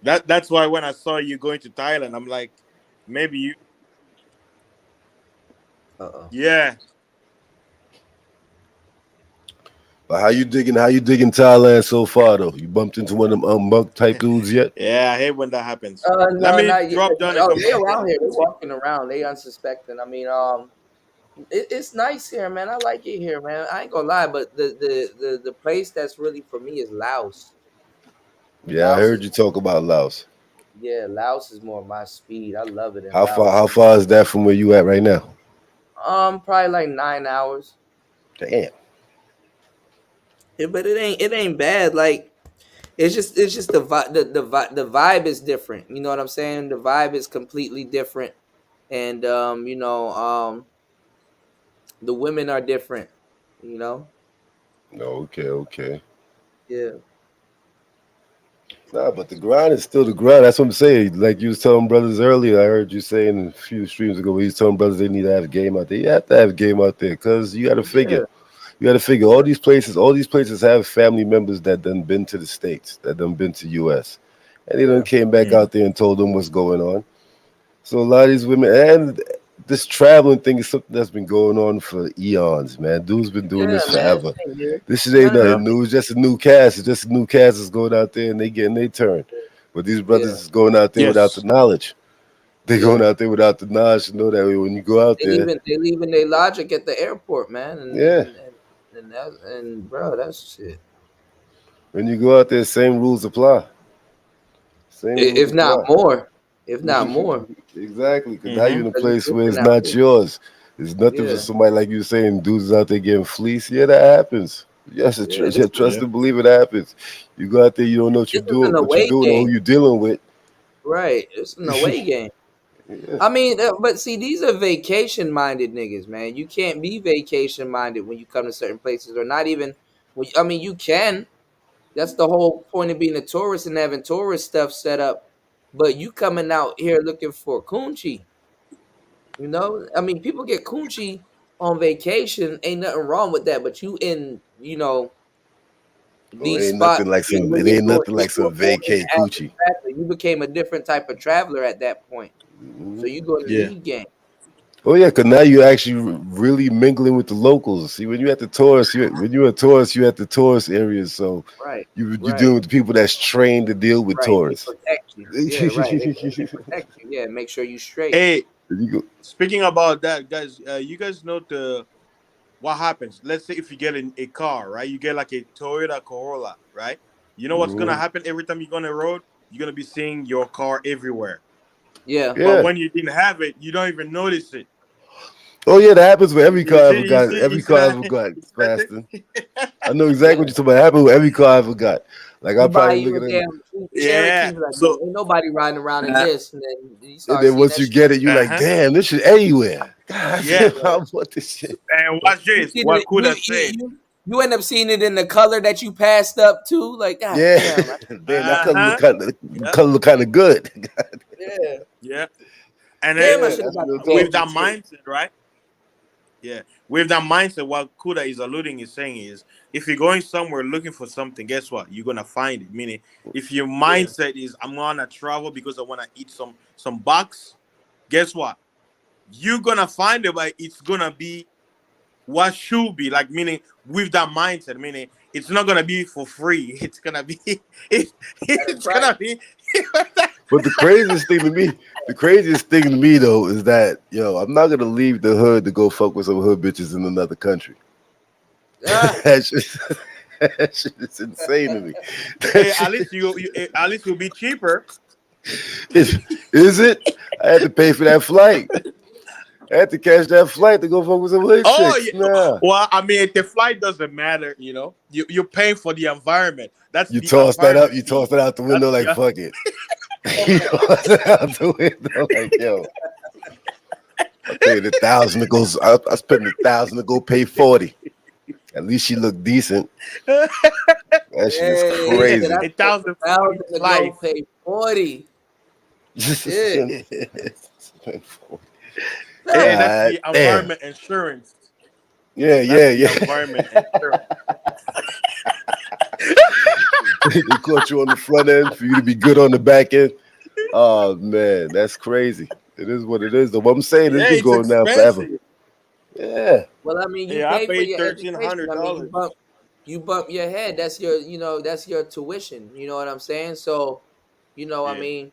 Yeah, that's why when I saw you going to Thailand, I'm like, maybe you. Uh-oh. Yeah, But how you digging? How you digging Thailand so far though? You bumped into one of them monk type dudes yet? yeah, I hate when that happens. Let No, me not yet. drop down and Oh, come they back around in. here. They walking around. They unsuspecting. I mean, it's nice here, man. I like it here, man. I ain't gonna lie, but the place that's really for me is Laos. Yeah, I Laos is heard you talk about Laos. Yeah, Laos is more my speed. I love it in How far? Laos. How far is that from where you at right now? Probably like 9 hours. Damn. Yeah, but it ain't bad. Like it's just the vibe is different. You know what I'm saying? The vibe is completely different, and the women are different. You know? Okay, okay. Yeah. Nah, but the grind is still the grind. That's what I'm saying. Like you was telling brothers earlier, I heard you saying a few streams ago, where you was telling brothers they need to have a game out there. You have to have a game out there because you got to figure. Yeah. You got to figure all these places have family members that done been to the States, that done been to US. And they done came back out there and told them what's going on. So a lot of these women, and this traveling thing is something that's been going on for eons, man. Dude's been doing Yeah, this man. forever. Same here. This shit ain't Uh-huh. nothing new. It's just a new cast. It's just a new cast that's going out there and they getting their turn. But these brothers Yeah. is going out there without the Yes. knowledge. They're Yeah. going out there without the knowledge to know that when you go out They there, leaving their logic at the airport, man, yeah, and bro, that's shit. when you go out there, same rules apply. Same rules If not apply. more, if not more, Exactly, because now you're in a because it's place where it's different out not here. yours. It's nothing for Yeah, somebody like you saying, dudes out there getting fleeced. Yeah, that happens. Yes, yeah. yeah, trust and believe it happens. You go out there, you don't know This is an what you're away doing, or game, who you're dealing with. right? It's an away game. Yeah. I mean, but see, these are vacation-minded niggas, man. You can't be vacation-minded when you come to certain places, or not even. I mean, you can. That's the whole point of being a tourist and having tourist stuff set up. But you coming out here looking for coochie, you know? I mean, people get coochie on vacation. Ain't nothing wrong with that. But you in, Oh, these it ain't spots nothing like some. when It you're ain't doing nothing when like you're some going vacay as coochie. a traveler, you became a different type of traveler at that point. So you go to Yeah. lead game. Oh yeah, because now you're actually really mingling with the locals. See, when you're at the tourist, when you're a tourist, you're at the tourist areas, so Right. you're Right. dealing with the people that's trained to deal with Right. They tourists. protect you. Yeah, right. They protect you. Yeah, make sure you straight. Hey, You go, speaking about that, guys, you guys know what happens. Let's say if you get in a car, right? You get like a Toyota Corolla, right? You know what's gonna mhm. happen every time you go on the road? You're gonna be seeing your car everywhere. Yeah. But Yeah. when you didn't have it, you don't even notice it. Oh yeah, that happens with every You car I see, ever you got. see, you Every see car I that? ever got, You see that Fasting. thing? I know exactly what you're talking about. It happened with every car I ever got. Like I You buy probably you look a at it, damn Jeep Cherokee, Yeah. like, man, So, ain't nobody riding around in this, and then you and start then seeing once that you shit. get it, you're like, huh. damn, this shit everywhere. God Yeah. damn, I want this shit. And watch You this. see What that Kuda said. you end up seeing it in the color that you passed up to. Like, god Yeah, damn, damn, that color look Uh-huh. kind of Yeah. color look kind of good. yeah, Yeah. And then damn, I Yeah, should have that's got real the talk. with Angie that too. mindset, right? Yeah. With that mindset, what Kuda is alluding is saying is if you're going somewhere looking for something, guess what? You're gonna find it. Meaning if your Yeah, mindset is I'm gonna travel because I wanna eat some bucks, guess what? You're gonna find it, but it's gonna be what should be like meaning with that mindset, meaning it's not gonna be for free. It's gonna be at a it's price. gonna be But the craziest thing to me though is that I'm not gonna leave the hood to go fuck with some hood bitches in another country. Ah, that, shit, that shit is insane to me. That hey, shit, at least you'll be cheaper. is it? I had to pay for that flight. I had to catch that flight to go fuck with some hood Oh, chicks. yeah. Nah. Well, I mean, the flight doesn't matter. You're paying for the environment. That's You the toss that up, environment you fee. toss it out the window like, fuck it. You toss it out the window like, yo. I paid $1,000 to go. I spent $1,000 to go pay 40. At least she looked decent. That shit is crazy. $1,000 to life. go pay 40. Shit. Hey, that's the God environment insurance. Yeah. The environment insurance. They caught you on the front end for you to be good on the back end. Oh man, that's crazy. It is what it is. Though what I'm saying, it's been it's going down forever. expensive. Yeah. Well, I mean, you Yeah, I pay for paid your education. I mean, $1,300. you bump your head. That's your, that's your tuition. You know what I'm saying? So, I mean,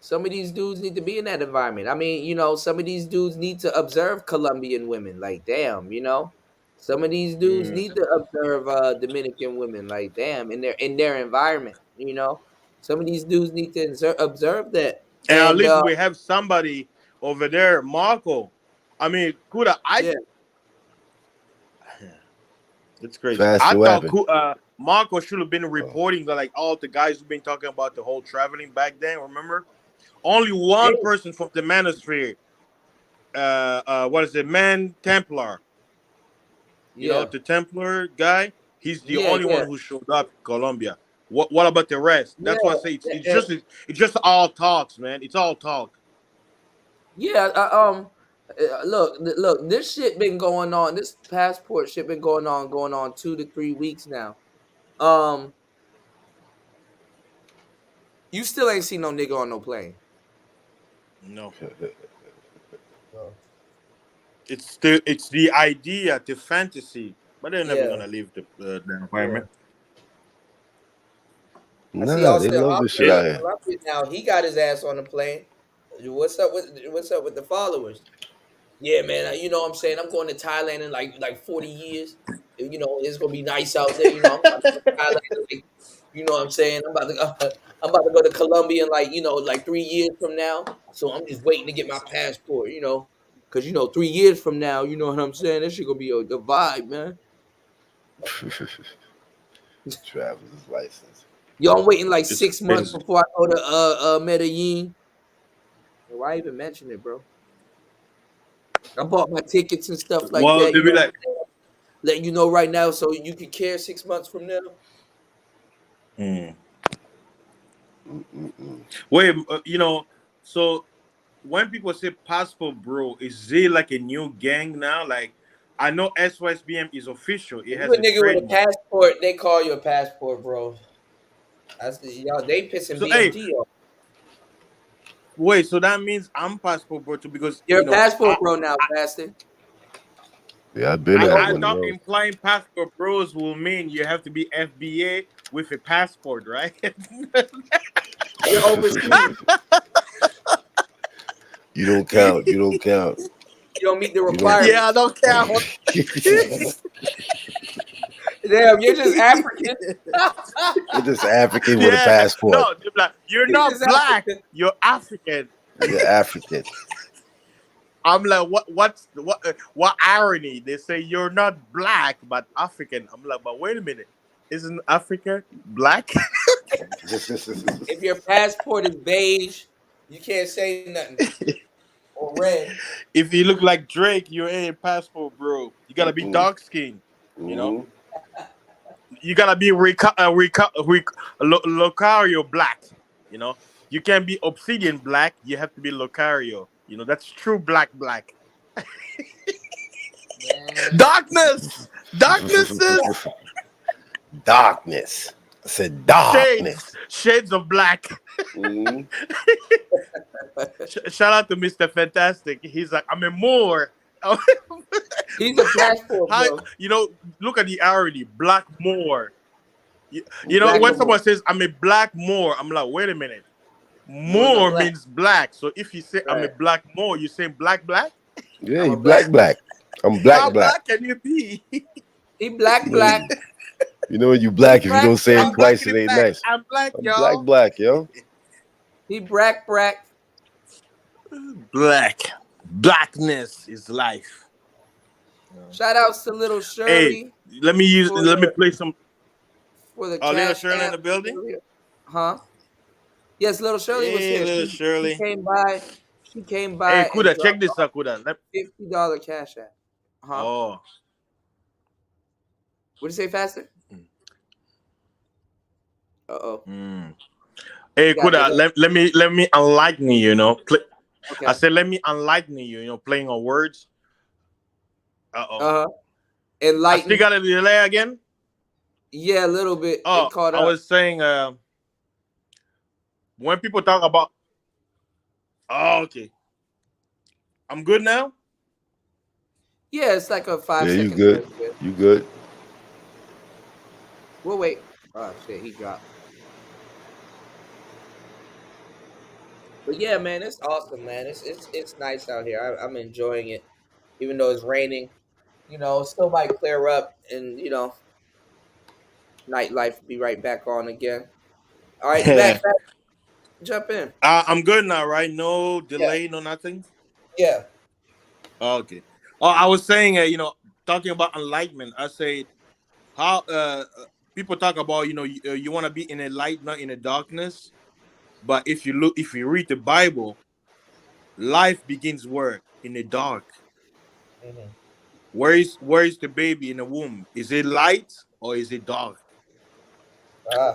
some of these dudes need to be in that environment. I mean, some of these dudes need to observe Colombian women. Like, damn, some of these dudes need to observe Dominican women. Like, damn, in their environment. Some of these dudes need to observe that. And at And least we have somebody over there, Marco. I mean, Kuda, it's crazy. Fast I and thought weapon. Marco should have been reporting like all the guys who've been talking about the whole traveling back then. Remember, only one person from the Manosphere. What is it, Man Templar? You know, the Templar guy. He's the only one who showed up in Colombia. What about the rest? That's why I say it's just all talks, man. It's all talk. Yeah, look, this shit been going on. This passport shit been going on 2 to 3 weeks now. You still ain't seen no nigga on no plane. No. It's the idea, the fantasy, but they're never gonna leave the environment. Nah, they love this shit out here. Now he got his ass on the plane. What's up with the followers? Yeah, man. You know what I'm saying? I'm going to Thailand in like 40 years. It's gonna be nice out there. I'm about to go to Thailand. You know what I'm saying? I'm about to go to Colombia in like 3 years from now. So I'm just waiting to get my passport. Because 3 years from now, you know what I'm saying? This shit gonna be a vibe, man. Traveler's license. Yo, I'm waiting like 6 months before I go to Medellin. Why even mention it, bro? I bought my tickets and stuff like that. They be like, letting you know right now, so you can care 6 months from now. Wait, so when people say passport, bro, is it like a new gang now? Like, I know SYSBM is official. It has a nigga with a trademark. passport. They call you a passport, bro. Y'all. They pissing BMG off. Wait, so that means I'm passport bro too because you're a passport bro now, bastard. Yeah, I've been. I thought implying passport bros will mean you have to be FBA with a passport, right? You're overseas. You don't count. You don't count. You don't meet the requirements. Yeah, I don't count. Damn, you're just African. You're just African with a passport. No, they're like, you're not black. African. You're African. You're African. I'm like, what irony? They say you're not black but African. I'm like, but wait a minute, isn't Africa black? If your passport is beige, you can't say nothing. Or red. If you look like Drake, you ain't a passport, bro. You gotta be dark skinned. You know. You gotta be Locario black. You know. You can't be Obsidian black. You have to be Locario. You know, that's true black. Darkness. Darkness. I said darkness. Shades of black. Shout out to Mr. Fantastic. He's like, I'm a Moor. He's a passport, bro. You know, look at the irony. Black Moor. You know, when someone says, I'm a black Moor, I'm like, wait a minute. Moor means black. So if you say I'm a black Moor, you saying black? Yeah, you black. I'm black. How black can you be? He black. You know when you black, if you don't say it twice, it ain't nice. I'm black, y'all. Black, yo. He brack. Black. Blackness is life. Shout outs to Little Hey, Shirley let me play some. for the Little Cash Shirley in App the building. earlier. Huh? Yes, Little Shirley was Hey, here. little She Shirley. came by. She came Hey, by and Kuda, check dropped this off out, Kuda. $50 Cash App. Huh? Oh. What did you say, faster? Uh-oh. Hey, You got the Kuda, what? let me enlighten you. Okay. I said let me enlighten you. Playing on words. Uh-huh. I still Enlighten. got a delay again. Yeah, a little bit. Oh, It caught I up. was saying when people talk about. Oh, okay. I'm good now. Yeah, it's like a 5 Yeah, you second good. delay. We're good. You good. We'll wait. Oh shit, he dropped. But yeah, man, it's awesome, man. It's nice out here. I'm enjoying it, even though it's raining. It still might clear up, and nightlife be right back on again. All right, back. Jump in. I'm good now, right? No Yeah, delay, no nothing. yeah. Okay. Oh, I was saying, talking about enlightenment. I said how people talk about, you want to be in a light, not in a darkness. But if you read the Bible, life begins where? In the dark. Mm-hmm. Where is the baby in the womb? Is it light or is it dark?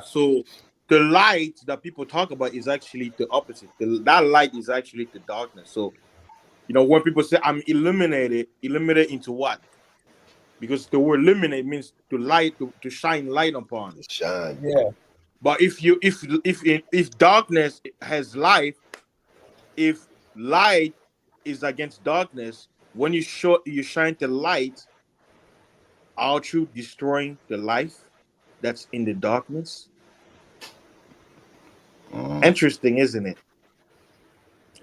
So the light that people talk about is actually the opposite. That light is actually the darkness. So when people say I'm illuminated into what? Because the word illuminate means to light, to shine light upon. Shine. Yeah. But if darkness has life, if light is against darkness, when you shine the light, aren't you destroying the life that's in the darkness? Interesting, isn't it?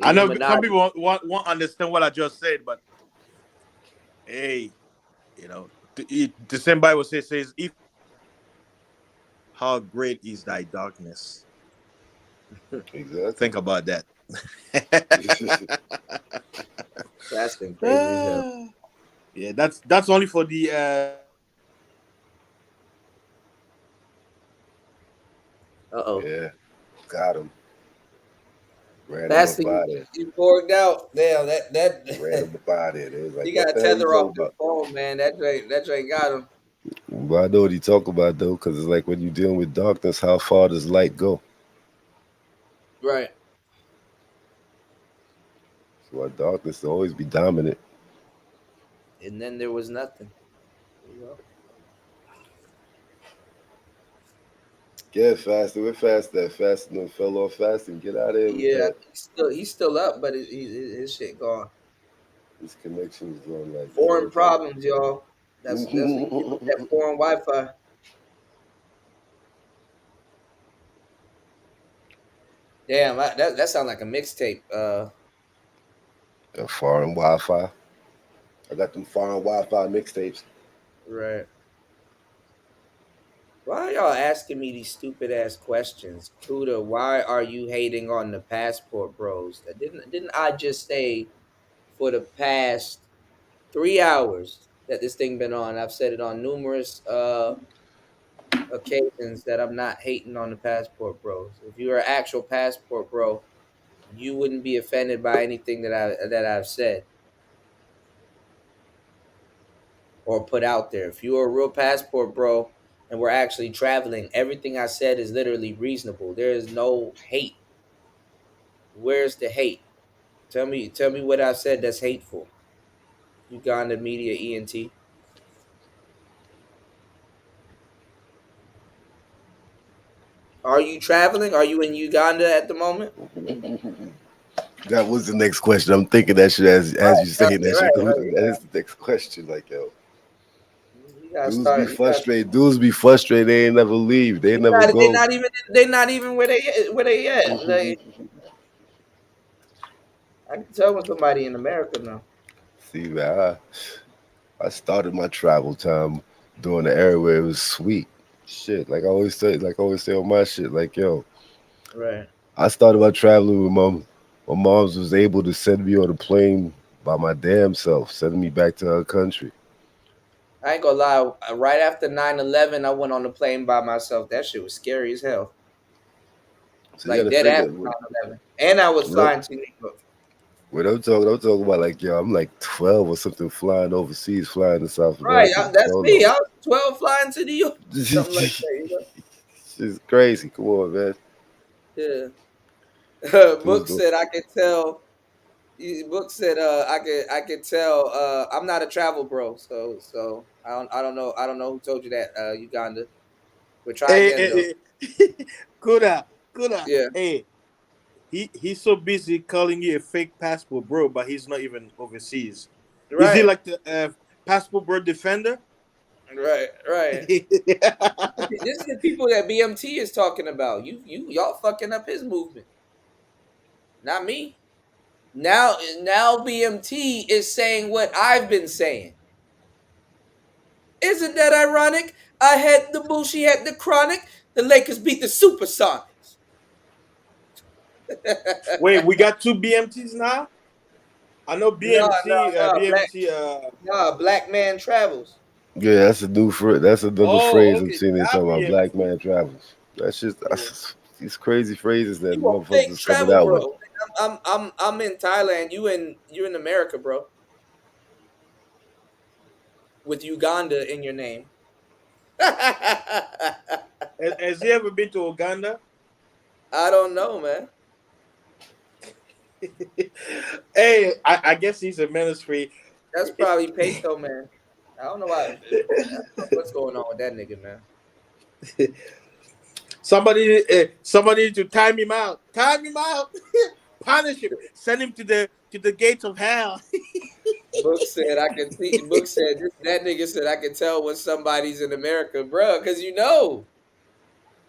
I know some Illuminati. people won't understand what I just said, but hey, the same Bible says, if how great is thy darkness. Exactly. Think about that. That's been crazy as hell. Yeah, that's only for the Uh-oh. Yeah. Got him. Ran him That's up out there. you bored out. Damn, that Ran him up out there. They was like, you what got the to hell you tether talking off his about? phone, man. That drink got him. But I know what he talk about though, because it's like when you're dealing with darkness, how far does light go? Right. So our darkness will always be dominant. And then there was nothing. Get faster. We're fast. That fast and fell off fast and get out of here with Yeah, that. he's still up, but his shit gone. His connection's going like Foreign zero. problems, y'all. That's what you get with that foreign Wi-Fi. Damn, that sounds like a mixtape. A foreign Wi-Fi. I got them foreign Wi-Fi mixtapes. Right. Why are y'all asking me these stupid ass questions? Kuda, why are you hating on the passport bros? Didn't I just say for the past 3 hours that this thing been on? I've said it on numerous occasions that I'm not hating on the passport bros. If you were an actual passport bro, you wouldn't be offended by anything that I've said or put out there. If you are a real passport bro and we're actually traveling, everything I said is literally reasonable. There is no hate. Where's the hate? Tell me what I said that's hateful. Uganda Media ENT. Are you traveling? Are you in Uganda at the moment? That was the next question. I'm thinking that shit as you saying that shit. Right. That is the next question. Like, yo, You gotta dudes be start. You gotta. frustrated. Dudes be frustrated. They ain't never leave. They never They're go. not even. They're not even where they at. Like I can tell when somebody in America now. See, man, I started my travel time during the era where it was sweet. Shit, like I always say on my shit, like, yo, Right. I started my traveling with my moms was able to send me on a plane by my damn self, sending me back to her country. I ain't gonna lie. Right after 9/11, I went on the plane by myself. That shit was scary as hell. So you Like gotta dead figure after 9/11, and I was flying to New York. what I'm talking about, like, yo, I'm like 12 or something, flying overseas, flying to South Right, America that's me. solo. I was 12 flying to New York, something like that. You know? It's crazy. Come on, man. Yeah. It was Book dope. said I could tell. Book said I could tell. I'm not a travel bro, so I don't know who told you that. Uganda. But try Hey, again though. hey, hey. Kuda. Yeah. Hey, he's so busy calling you a fake passport, bro, but he's not even overseas. Is he Right. like the passport bro defender? Right. This is the people that BMT is talking about. Y'all fucking up his movement, not me. Now BMT is saying what I've been saying. Isn't that ironic? I had the bull, she had the chronic. The Lakers beat the Supersonics. Wait, we got two BMTs now. I know No, black man travels. Yeah, that's a new that's another Oh, phrase I'm okay, seeing they that talking about. Black BMT. man travels. Yeah. That's these crazy phrases that You a motherfuckers fake is coming travel out with. bro. I'm in Thailand. You in America, bro. With Uganda in your name. Has he ever been to Uganda? I don't know, man. Hey, I guess he's a ministry. That's probably Peso, man. I don't know why. I don't know what's going on with that nigga, man. Somebody need to time him out. Time him out. Punish him. Send him to the gates of hell. Book said I can see. Book said that nigga said I can tell when somebody's in America, bro, because you know.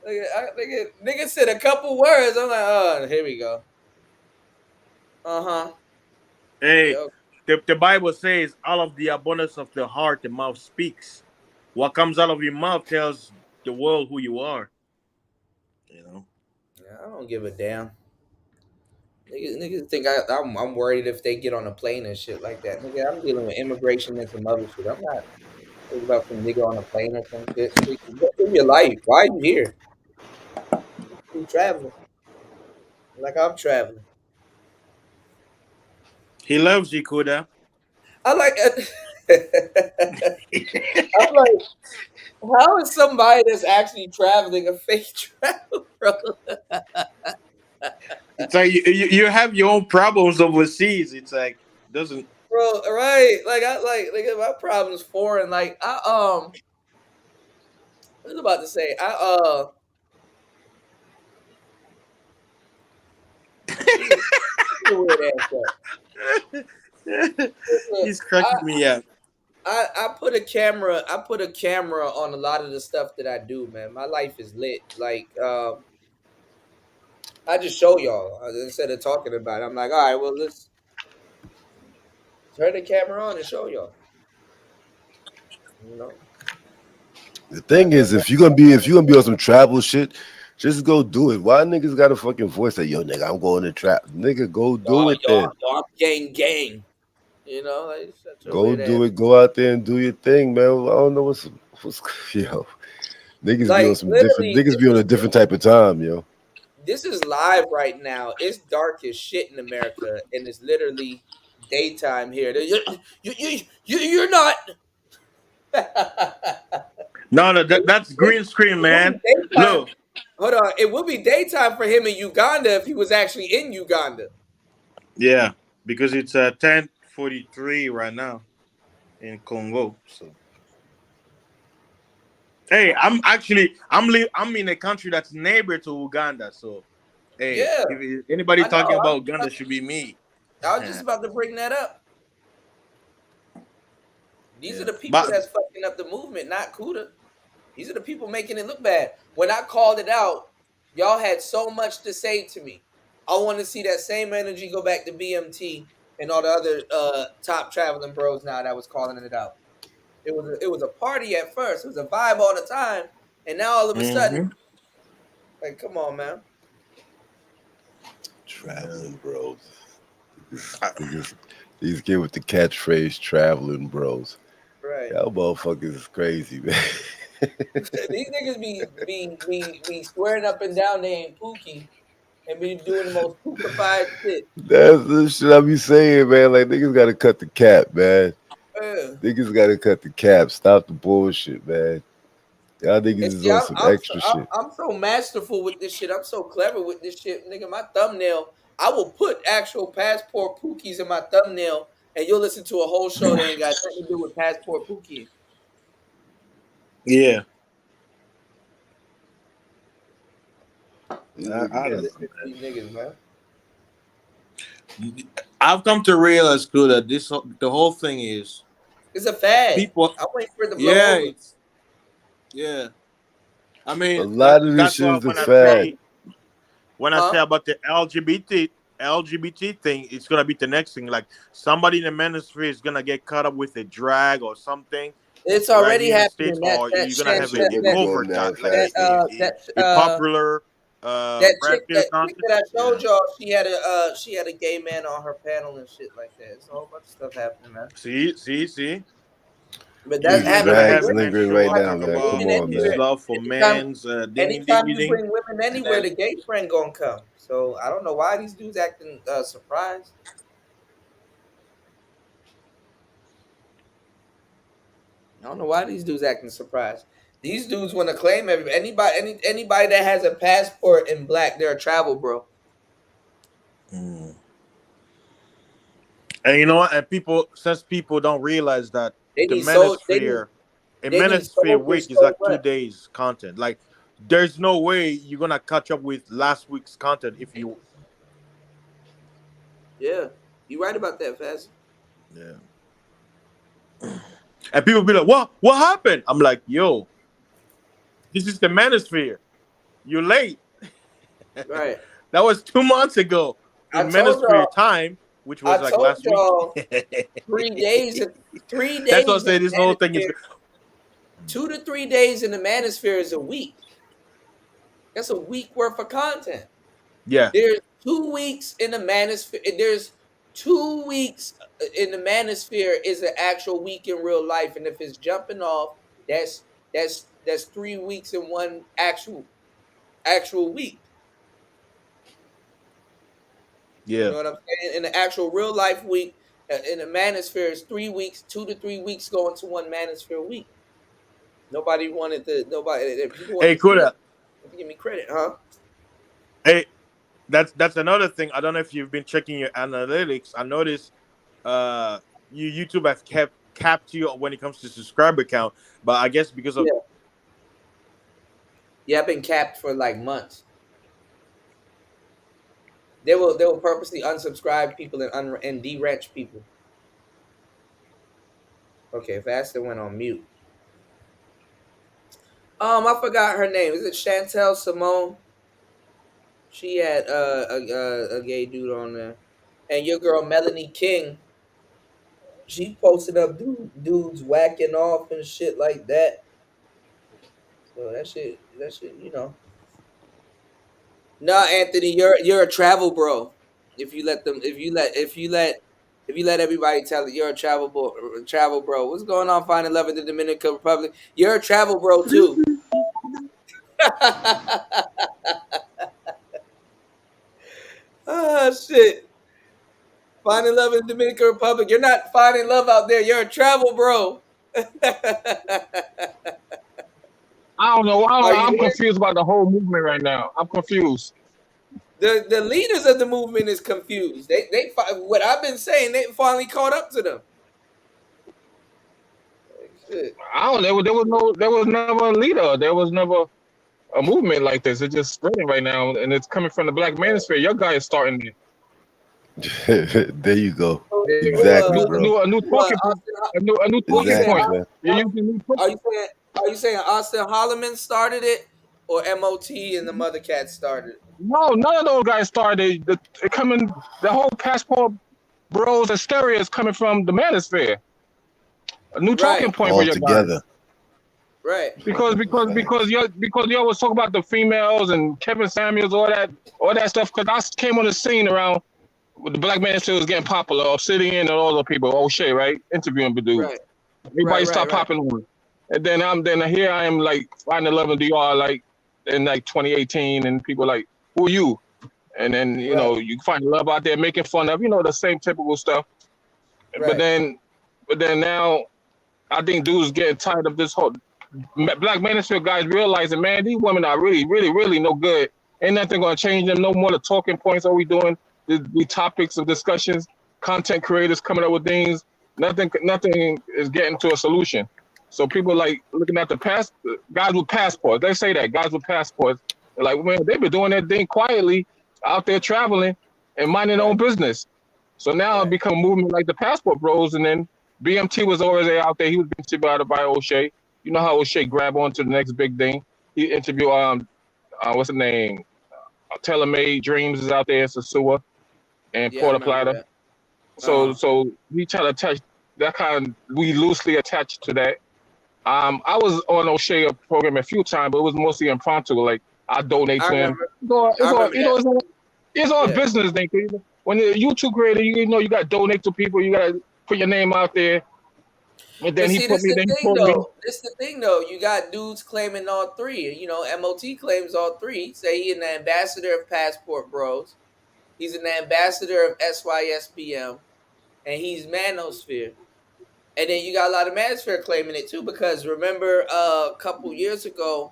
Nigga said a couple words. I'm like, oh, here we go. Uh-huh. Hey, Yo, the Bible says, out of the abundance of the heart, the mouth speaks. What comes out of your mouth tells the world who you are. You know. yeah, I don't give a damn. Niggas think I'm worried if they get on a plane and shit like that. Nigga, I'm dealing with immigration and some other shit. I'm not worried about some nigga on a plane or some shit. Nigga, live your life. Why are you here? You traveling. Like I'm traveling. He loves you, Kuda. I like I'm like, how is somebody that's actually traveling a fake travel, bro? It's like you have your own problems overseas. It's like doesn't. Bro, right? Like my problem's foreign. Like what was I about to say? This is a weird ass up. He's cracking me up. I put a camera. I put a camera on a lot of the stuff that I do, man. My life is lit. Like I just show y'all instead of talking about it. I'm like, all right, well, let's turn the camera on and show y'all. You know, The thing is, if you're gonna be on some travel shit, just go do it. Why niggas got a fucking voice that yo nigga I'm going to trap? Nigga, go do it then. I'm gang. You know, like shut your Go weird ass. do it. Go out there and do your thing, man. I don't know what's yo. Niggas be on Like some different. literally, Niggas be on a different type of time, yo. this is live right now. It's dark as shit in America, and it's literally daytime here. You're not. No, that's green screen, It would man. be daytime. Look, Hold on. It would be daytime for him in Uganda if he was actually in Uganda. yeah, because it's 10:43 right now in Congo. So, hey, I'm in a country that's neighbor to Uganda. So, hey, Yeah, if anybody I talking know. about Uganda, should be me. I was just about to bring that up. These are Yeah, the people but that's fucking up the movement, not Kuda. These are the people making it look bad. When I called it out, y'all had so much to say to me. I want to see that same energy go back to BMT and all the other top traveling bros now that was calling it out. It was a party at first. It was a vibe all the time, and now all of a sudden, like, come on, man. Traveling, bros. Niggas These kids with the catchphrase "traveling bros." Right. Y'all motherfuckers is crazy, man. These niggas be swearing up and down they ain't Pookie and be doing the most pookified shit. That's the shit I be saying, man. Like niggas gotta cut the cap, man. Yeah. Niggas gotta cut the cap. Stop the bullshit, man. Y'all niggas And is see, on some extra shit. I'm so masterful with this shit. I'm so clever with this shit, nigga. My thumbnail, I will put actual passport Pookies in my thumbnail, and you'll listen to a whole show that ain't got nothing to do with passport Pookie. Yeah. These I Yeah, don't know, listen to these niggas, man. I've come to realize too that the whole thing is It's a fad. people. I'm waiting for it to blow Yeah, over. yeah. I A mean lot of this that's shit why is a fad. when I say about the LGBT thing, it's gonna be the next thing. Like somebody in the manosphere is gonna get caught up with a drag or something It's right already here in the States, happening. or you're gonna That have shit been a going covert down like fast, man. a popular Brad Pitt chick content. that I Yeah. showed y'all, she had a gay man on her panel and shit like that. It's a whole bunch of stuff happening, man. See. But You, that's Nigga, you're gonna happening. drags have men lingering show right up now, talk man. about Come Women on, his man. anywhere. love for Anytime, men's ding anytime you ding. bring women anywhere, the gay friend gonna come. So I don't know why these dudes acting surprised. I don't know why these dudes acting surprised. These dudes want to claim anybody that has a passport in black, they're a travel bro. And you know what? And since people don't realize that They the need so manosphere, a they need manosphere soldiers week is so like much. 2 days content. Like, there's no way you're gonna catch up with last week's content if you. Yeah, you right about that, Fast. Yeah. And people be like, "What? What happened?" I'm like, "Yo, this is the manosphere. You're late. Right. That was 2 months ago I in told manosphere y'all. time, which I was like told last week." y'all 3 days. 3 days That's what I in say. This whole the thing is. manosphere. 2 to 3 days in the manosphere is a week. That's a week worth of content. Yeah. There's 2 weeks in the manosphere. There's 2 weeks in the manosphere is an actual week in real life, and if it's jumping off, that's 3 weeks in one actual week. You Yeah. know what I'm saying? In the actual real life week, in the manosphere is 3 weeks, 2 to 3 weeks going to one manosphere week. Nobody wanted to. People Hey, wanted to see it. Kuda. Give me credit, huh? Hey, that's another thing. I don't know if you've been checking your analytics. I noticed YouTube have kept capped you when it comes to subscriber count, but I guess because of Yeah, I've been capped for like months. They will purposely unsubscribe people and de-ranch people. Okay, Faster went on mute. I forgot her name. Is it Chantel Simone? She had a gay dude on there, and your girl Melanie King. She posted up dudes whacking off and shit like that. So that shit, you know. Nah, Anthony, you're a travel bro. If you let everybody tell it, you're a travel bro. What's going on? Finding love in the Dominican Republic. You're a travel bro too. Oh shit! Finding love in the Dominican Republic. You're not finding love out there. You're a travel bro. I don't know. Are you I'm here? confused about the whole movement right now. I'm confused. The leaders of the movement is confused. What I've been saying, they finally caught up to them. Like, shit. I don't know. There was never a leader. There was never a movement like this. It's just spreading right now, and it's coming from the black manosphere. Your guy is starting it. There you go. A Exactly, bro. new talking point. A new talking Exactly, point. man. You're using new talking. Are you saying Austin Holleman started it, or MOT and the Mother Cat started it? No, none of those guys started. It coming. The whole passport bros hysteria is coming from the manosphere. A new talking point for All your guy. together. Right. Because you always talk about the females and Kevin Samuels, all that stuff. Because I came on the scene around the Black Manosphere was getting popular. Obsidian and all the people, O'Shea, right? Interviewing Badu. Right. Everybody Right. stopped popping on. And then here I am like finding love in DR like in like 2018, and people like, who are you? And then you find love out there making fun of the same typical stuff. But then now I think dudes getting tired of this whole Black Manosphere guys realizing, man, these women are really, really, really no good. Ain't nothing gonna change them. No more the talking points. All we doing the topics of discussions. Content creators coming up with things. Nothing is getting to a solution. So people like looking at the past guys with passports. They say that guys with passports, they're like, man, they've been doing that thing quietly out there traveling and minding their own business. So now it become a movement like the Passport Bros, and then BMT was always out there. He was being interviewed by O'Shea. You know how O'Shea grab on to the next big thing. He interviewed what's the name? Taylor Made Dreams is out there in Sasua and Porta Plata. So we try to touch that kind of, we loosely attached to that. I was on O'Shea program a few times, but it was mostly impromptu. Like I donate to him. It's all a business thing. When you're a YouTube creator, you got to donate to people. You got to put your name out there. And then This the thing though. You got dudes claiming all three. MOT claims all three. Say he's an ambassador of Passport Bros. He's an ambassador of SYSBM, and he's Manosphere. And then you got a lot of Manosphere claiming it too, because remember a couple years ago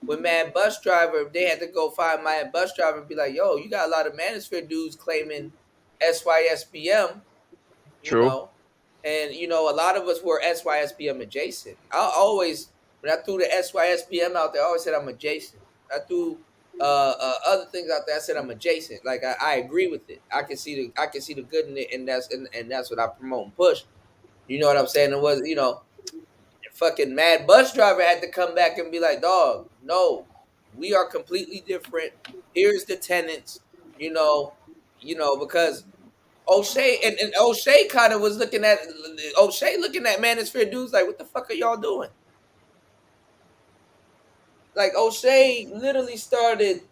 when Mad Bus Driver, they had to go find Mad Bus Driver and be like, yo, you got a lot of Manosphere dudes claiming SYSBM. True. And a lot of us were SYSBM adjacent. When I threw the SYSBM out there, I always said I'm adjacent. I threw other things out there, I said I'm adjacent. Like I agree with it. I can see the good in it, and that's what I promote and push. You know what I'm saying? It was, fucking Mad Bus Driver had to come back and be like, dog, no, we are completely different. Here's the tenants, because O'Shea and O'Shea kind of was looking at Manosphere dudes like, what the fuck are y'all doing? Like O'Shea literally started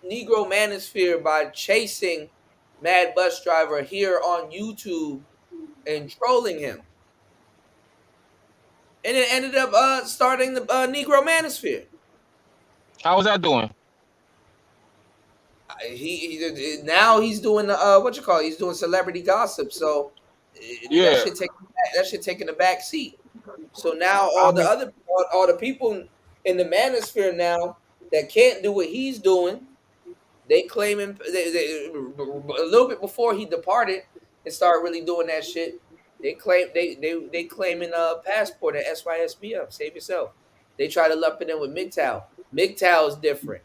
Negro Manosphere by chasing Mad Bus Driver here on YouTube and trolling him. And it ended up starting the Negro Manosphere. How was that doing? Now he's doing he's doing celebrity gossip. So that shit taking a back seat. So now all the people in the Manosphere now that can't do what he's doing, they claim him. They, a little bit before he departed and started really doing that shit. They claiming Passport at SYSBM. Save yourself. They try to lump it in with MGTOW. MGTOW's different.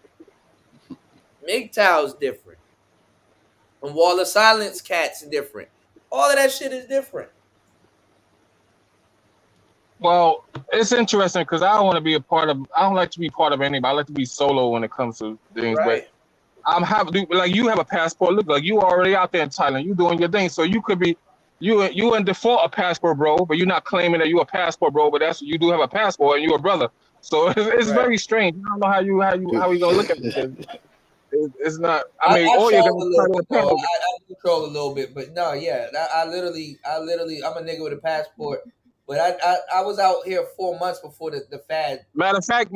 MGTOW's different. And Wall of Silence Cat's different. All of that shit is different. Well, it's interesting because I don't want to be I don't like to be part of anybody. I like to be solo when it comes to things. Right. But you have a passport. Look, like you already out there in Thailand. You doing your thing. So you could be you in default a passport bro, but you're not claiming that you're a passport bro. But you do have a passport and you're a brother. So it's very strange. I don't know how you gonna look at it. It's not. I mean, all you're gonna I control a little bit, but no, yeah. I literally, I'm a nigga with a passport. But I was out here 4 months before the fad. Matter of fact,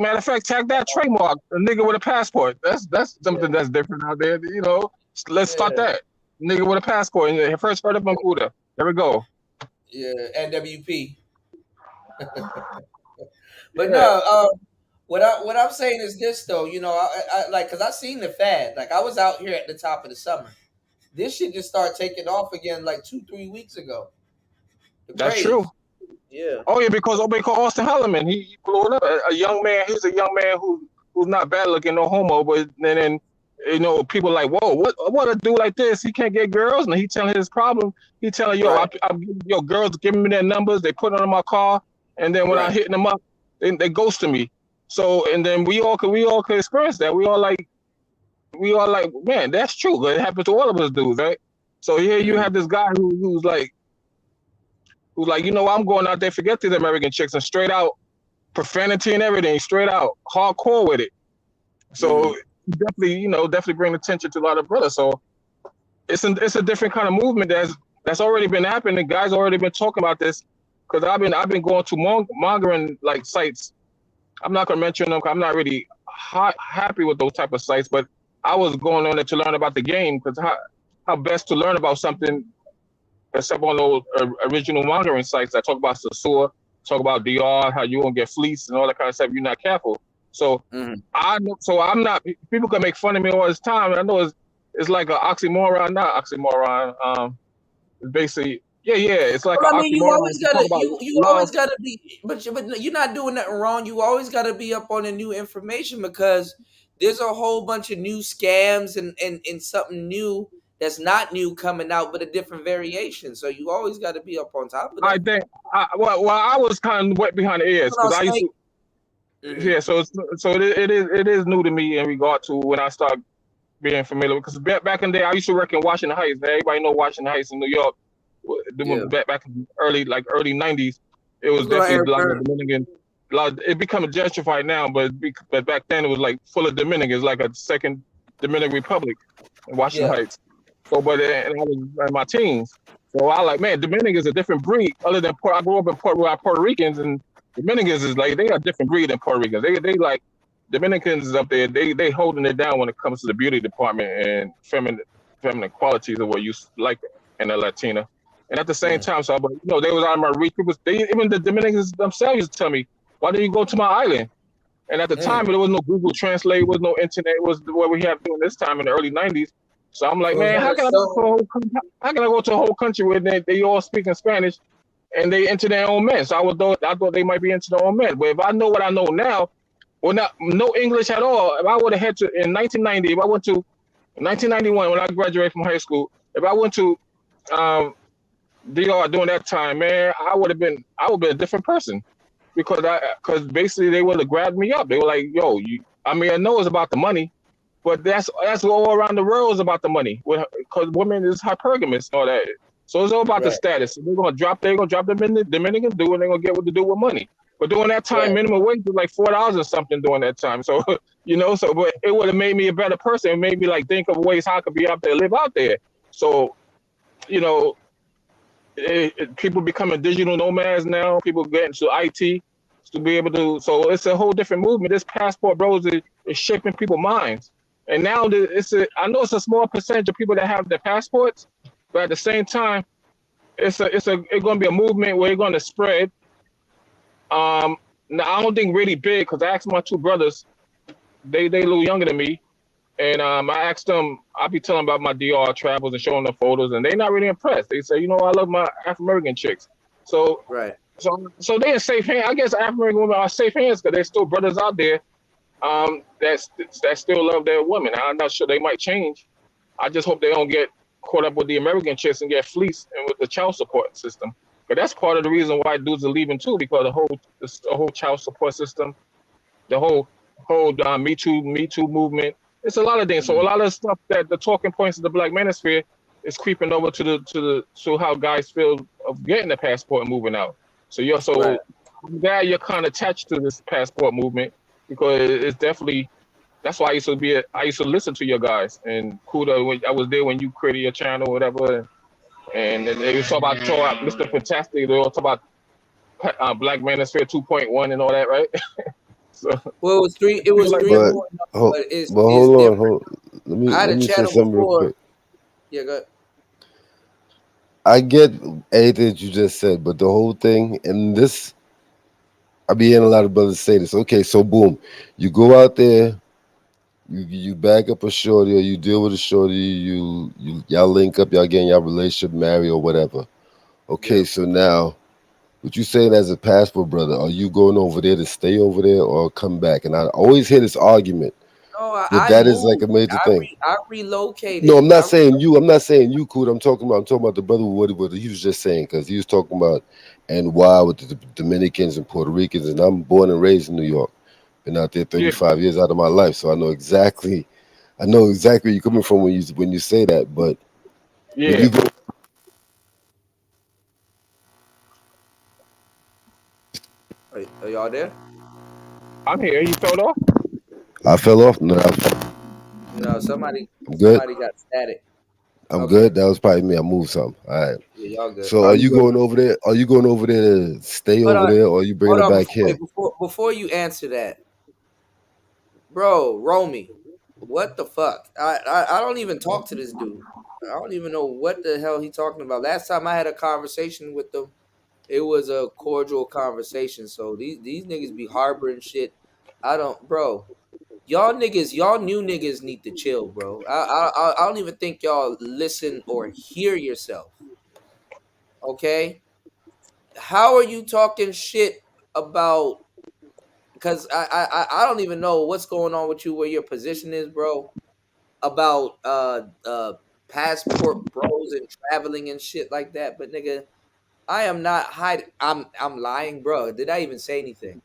tag that trademark, a nigga with a passport. That's something that's different out there. Let's start that. Nigga with a passport. And first heard of Buda. There we go. Yeah, NWP. But no, what I'm saying is this though. I like because I seen the fad. Like I was out here at the top of the summer. This shit just started taking off again like 2-3 weeks ago. That's true. Yeah. Oh yeah, because Austin Holleman, he blew it up. A young man. He's a young man who's not bad looking, no homo, but then people like, whoa, what a dude like this? He can't get girls, and he telling his problem. He telling girls giving me their numbers. They put it on my car, and then when I hitting them up, they ghosting me. So and then we all could experience that. We all like, man, that's true. It happens to all of us dudes, right? So here you have this guy who's like, I'm going out there, forget these American chicks, and straight out profanity and everything, straight out hardcore with it. So definitely bring attention to a lot of brothers. So it's a different kind of movement that's already been happening. Guys already been talking about this because I've been going to mongering like sites. I'm not gonna mention them 'cause I'm not really happy with those type of sites, but I was going on there to learn about the game because how best to learn about something except on those original mongering sites that talk about Sasua, talk about DR, how you gonna get fleeced and all that kind of stuff. If you're not careful. So I'm not. People can make fun of me all this time. And I know it's like an oxymoron, not oxymoron. It's basically yeah. It's like Well, an I mean, you oxymoron always to talk gotta about you love. always gotta be, but you're not doing nothing wrong. You always gotta be up on the new information because there's a whole bunch of new scams and something new that's not new coming out, but a different variation. So you always got to be up on top of I that. think well I was kind of wet behind the ears because I used to. Yeah, so it is new to me in regard to when I start being familiar because back in the day I used to work in Washington Heights. Everybody know Washington Heights in New York. Back in early '90s, it was definitely a lot of Dominican. It become gentrified now, but back then it was like full of Dominicans, like a second Dominican Republic in Washington Heights. So, and I was in my teens. So I like, man, Dominicans is a different breed. Other than I grew up in Puerto Ricans, and Dominicans is like they are a different breed than Puerto Ricans. They like Dominicans is up there. They holding it down when it comes to the beauty department and feminine qualities of what you like in a Latina. And at the same time, so but they was out of my reach. Even the Dominicans themselves used to tell me, "Why don't you go to my island?" And at the time, there was no Google Translate, there was no internet. It was what we have during this time in the early '90s. So I'm like, man, how can I go to a whole country where they all speak in Spanish and they into their own men? So I thought they might be into their own men. But if I know what I know now, well, no English at all. If I would have had to in 1990, if I went to 1991 when I graduated from high school, if I went to DR during that time, man, I would have been a different person because basically they would have grabbed me up. They were like, yo, I know it's about the money, but that's all around the world is about the money because women is hypergamous and all that. So it's all about the status. So they're gonna drop them in the Dominican do and they're gonna get what to do with money. But during that time, minimum wage was like $4 or something during that time. So but it would have made me a better person. It made me like think of ways how I could be out there, live out there. So, people becoming digital nomads now. People getting to IT to be able to. So it's a whole different movement. This passport, bros, is shaping people's minds. And now I know it's a small percentage of people that have their passports, but at the same time, it's going to be a movement where it's going to spread. Now I don't think really big because I asked my two brothers, they a little younger than me, and I asked them. I be telling them about my DR travels and showing them photos, and they're not really impressed. They say, I love my African American chicks. So so they're in safe hands. I guess African American women are safe hands because there's still brothers out there that still love their women. I'm not sure they might change. I just hope they don't get caught up with the American chicks and get fleeced and with the child support system. But that's part of the reason why dudes are leaving too, because the whole child support system, the whole Me Too movement. It's a lot of things. So a lot of stuff that the talking points of the Black manosphere is creeping over to how guys feel of getting the passport and moving out. So I'm glad you're kind of attached to this passport movement because it's definitely. That's why I used to listen to your guys and Kuda when I was there when you created your channel or whatever, and they was talk about Mr. Fantastic. They all talk about Black Manosphere 2.1 and all that, right? So well, it was three. It was three. But hold on. Let me say something real quick. Yeah, go ahead. I get anything that you just said, but the whole thing, and this, I be hearing a lot of brothers say this. Okay, so boom, you go out there, you bag up a shorty, or you deal with a shorty, y'all link up, y'all get in y'all relationship, marry or whatever. Okay, so now, what you saying as a passport brother, are you going over there to stay over there or come back? And I always hear this argument. No, that is like a major thing. I relocated. No, I'm not saying you. I'm not saying you, Cool. I'm talking about the brother what he was just saying, because he was talking about NY with the Dominicans and Puerto Ricans, and I'm born and raised in New York. Been out there 35 years out of my life, so I know exactly where you're coming from when you say that. But when you go, are y'all there? I'm here. You fell off? I fell off. No, somebody good. Somebody got static. I'm good. That was probably me. I moved something. All right. Yeah, y'all good. So are you going over there? Are you going over there to stay Hold over on. there, or are you bringing Hold it on. back here? Before you answer that, bro, Romy, what the fuck? I don't even talk to this dude. I don't even know what the hell he talking about. Last time I had a conversation with them, it was a cordial conversation. So these niggas be harboring shit. I don't, bro. Y'all new niggas need to chill, bro. I don't even think y'all listen or hear yourself. Okay, how are you talking shit about? Because I don't even know what's going on with you, where your position is, bro. About passport bros and traveling and shit like that. But nigga, I am not hiding. I'm lying, bro. Did I even say anything?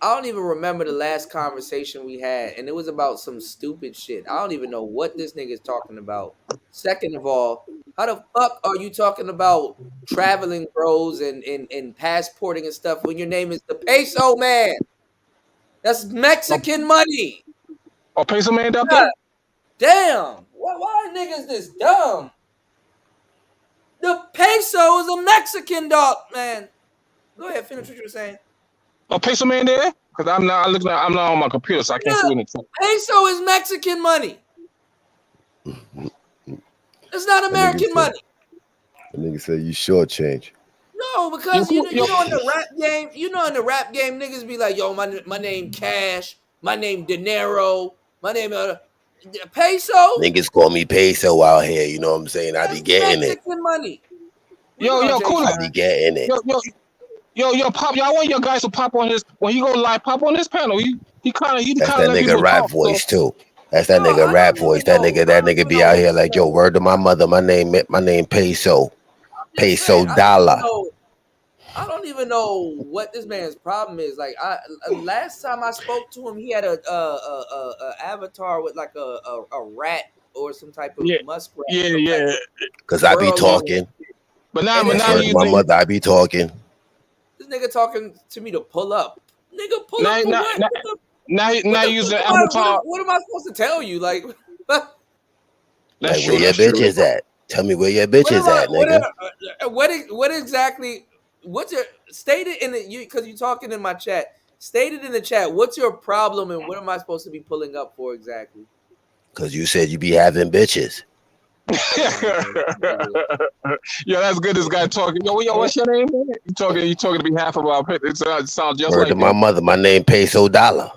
I don't even remember the last conversation we had, and it was about some stupid shit. I don't even know what this nigga is talking about. Second of all, how the fuck are you talking about traveling bros and passporting and stuff when your name is the Peso Man? That's Mexican money. Oh, Peso Man out God there? damn. Why niggas this dumb? The peso is a Mexican dog, man. Go ahead, finish what you were saying. Oh, Peso Man there? Because I'm not looking. I'm not on my computer, so I can't see Yeah, anything. peso is Mexican money. It's not American money. That nigga said you shortchange. No, because you know in the rap game, niggas be like, yo, my name Cash, my name Dinero, my name Peso. Niggas call me peso out here. You know what I'm saying? I be getting it. Mexican money. Yo, cool. I be getting it. Yo, pop. Y'all want your guys to pop on his when he go live. Pop on his panel. He kind of That's that let nigga people rap talk. voice So. too. That's that nigga rap voice. That nigga be out here like, yo, word to my mother. My name peso. Peso dollar. I don't even know what this man's problem is. Like, last time I spoke to him, he had a avatar with like a rat or some type of muskrat. Yeah. Cause I be talking. But now Word to my mother, I be talking. This nigga talking to me to pull up. Nigga, pull up for what? Now using avatar. What am I supposed to tell you? Like, Like, where your bitches at? Tell me where your bitches at, nigga. what exactly? What's your stated in the because you talking in my chat? Stated in the chat. What's your problem and what am I supposed to be pulling up for exactly? Cause you said you be having bitches. Yo, that's good. This guy talking. Yo, what's your name? Man? You talking to behalf of our pet. It sounds just Word like to my mother. My name peso dollar.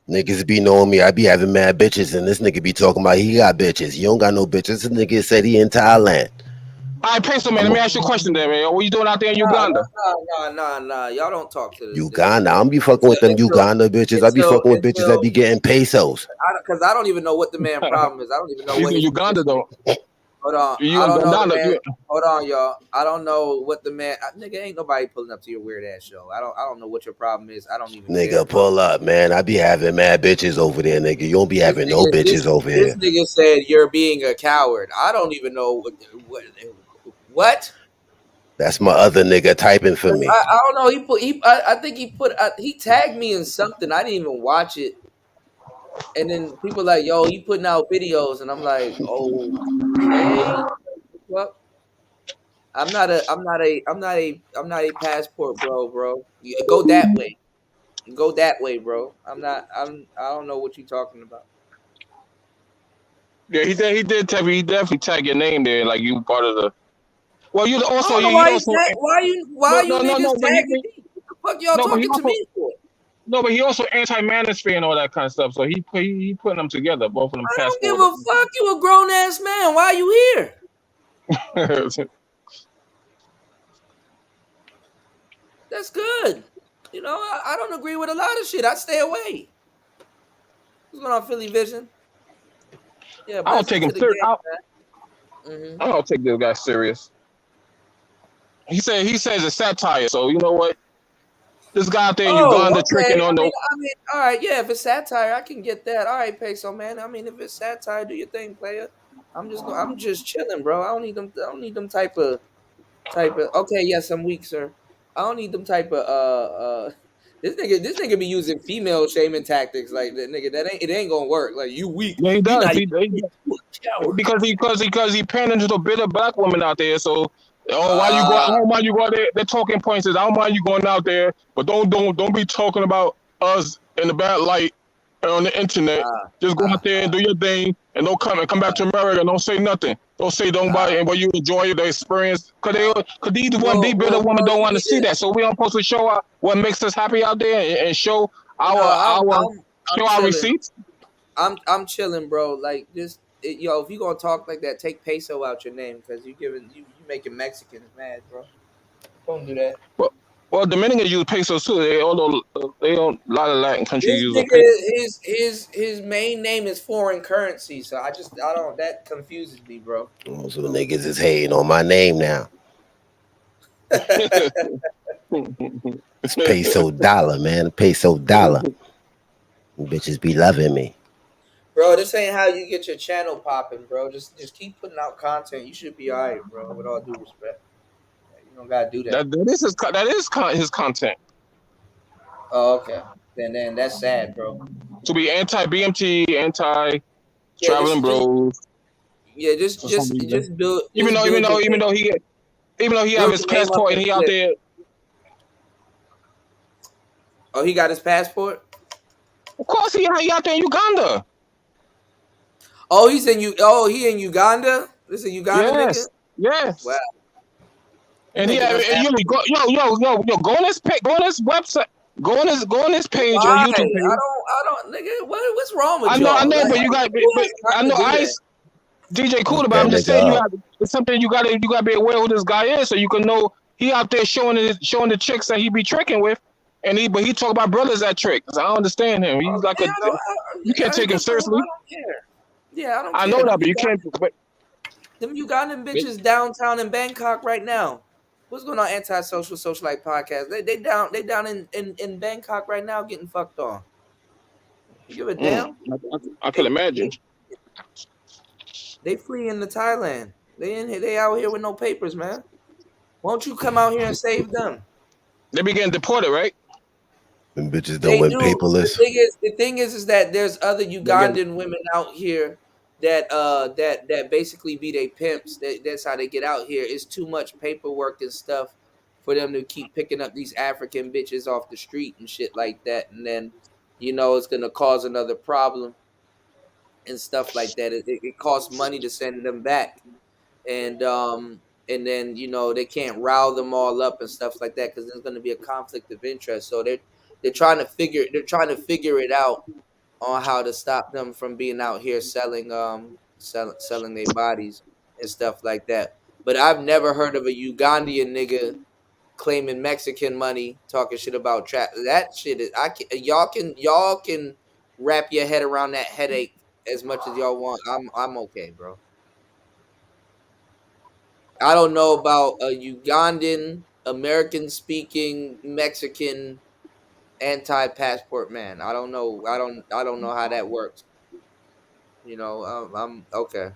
Niggas be knowing me. I be having mad bitches, and this nigga be talking about he got bitches. You don't got no bitches. This nigga said he in Thailand. All right, Peso Man. Let me ask you a question, there, man. What you doing out there in Uganda? Nah. Y'all don't talk to Uganda. I'm be fucking with them Uganda bitches. I be fucking with bitches that be getting pesos. Because I don't even know what the man problem is. I don't even know what his Uganda though. Hold on. You I don't know the man. you, Hold on, y'all. I don't know what the man. Nigga, ain't nobody pulling up to your weird ass show. I don't know what your problem is. I don't even Nigga, care. pull up, man. I be having mad bitches over there, nigga. You don't be having no bitches over here. This nigga said you're being a coward. I don't even know what. That's my other nigga typing for me. I don't know. I think he tagged me in something. I didn't even watch it. And then people like, yo, he putting out videos, and I'm like, okay, well, I'm not a passport bro. Go that way. Go that way, bro. I don't know what you're talking about. yeah, he did tag me. He definitely tag your name there, like you part of the. Well, you I also don't know you also why you niggas tagging me? What the fuck y'all but he talking to also me for? no, but he also anti-manosphere and all that kind of stuff. So he putting them together, both of them I don't give passport. a fuck. You a grown ass man. Why you here? That's good. You know, I don't agree with a lot of shit. I stay away. What's going on, Philly Vision? Yeah, I don't take blessings him to the serious. game, man. I don't take this guy serious. He says it's satire. So you know what? This guy out there in Uganda Okay. tricking on the. I mean, all right. Yeah, if it's satire, I can get that. All right, Peso man. I mean, if it's satire, do your thing, player. I'm just chilling, bro. I don't need them. I don't need them type of. Okay, yes, I'm weak, sir. I don't need them type of. This nigga be using female shaming tactics. Like that nigga, it ain't gonna work. Like you weak. Yeah, he You does. not He, even he- you a coward. because he pandering to the bitter black woman out there. So, why you go? I Ah, don't mind you go out there. The talking points is I don't mind you going out there, but don't be talking about us in the bad light on the internet. Just go out there and do your thing, and don't come back to America and don't say nothing. Don't say nobody, and you enjoy the experience. Cause these bitter women don't you want to need see to. that. So we don't supposed to show what makes us happy out there and show No, our I'm show our chilling. receipts. I'm chilling, bro. Like just yo, if you gonna talk like that, take peso out your name because you making Mexicans mad, bro. Don't do that. Well, Dominicans use pesos too. They don't a lot of Latin countries This use a peso. nigga, his main name is foreign currency, so I don't that confuses me, bro. So niggas is hating on my name now. It's peso dollar, man. Peso dollar. Bitches be loving me. Bro, this ain't how you get your channel popping, bro. Just keep putting out content. You should be alright, bro. With all due respect, you don't gotta do that. That is his content. Oh, okay. Then that's sad, bro. To be anti BMT, anti Yeah, traveling bros. just For some reason. build. Even though he have Build his your name up passport and and he out flip. there. Oh, he got his passport. Of course, he out there in Uganda. Oh, he in Uganda. This is a Uganda nigga. Yes. Wow. And he have go on his website, go on his page on Why? YouTube page. I don't, nigga. What's wrong with I y'all? know, Like, but you got, but I know do that. Ice DJ Cool, Look but that I'm just nigga saying up. it's something you gotta be aware who this guy is, so you can know he out there showing the chicks that he be tricking with, but he talk about brothers that trick. So I don't understand him. He's like you can't take him seriously. I don't care. Yeah, I don't care. I know that, but you can't. But Them Ugandan bitches downtown in Bangkok right now. What's going on? Antisocial Socialite podcast. They down in Bangkok right now getting fucked on. You give a damn? I can imagine. They fleeing to Thailand. They out here with no papers, man. Won't you come out here and save them? They be getting deported, right? Them bitches don't They went do. paperless. The thing is that there's other Ugandan women out here that basically be they pimps. That's how they get out here. It's too much paperwork and stuff for them to keep picking up these African bitches off the street and shit like that. And then, it's gonna cause another problem and stuff like that. It costs money to send them back. And then they can't rile them all up and stuff like that because there's going to be a conflict of interest. So they're trying to figure it out on how to stop them from being out here selling their bodies and stuff like that. But I've never heard of a Ugandan nigga claiming Mexican money, talking shit about trap. That shit is y'all can wrap your head around that headache as much as y'all want. I'm okay, bro. I don't know about a Ugandan, American speaking, Mexican anti-passport man. I don't know. I don't know how that works. I'm okay.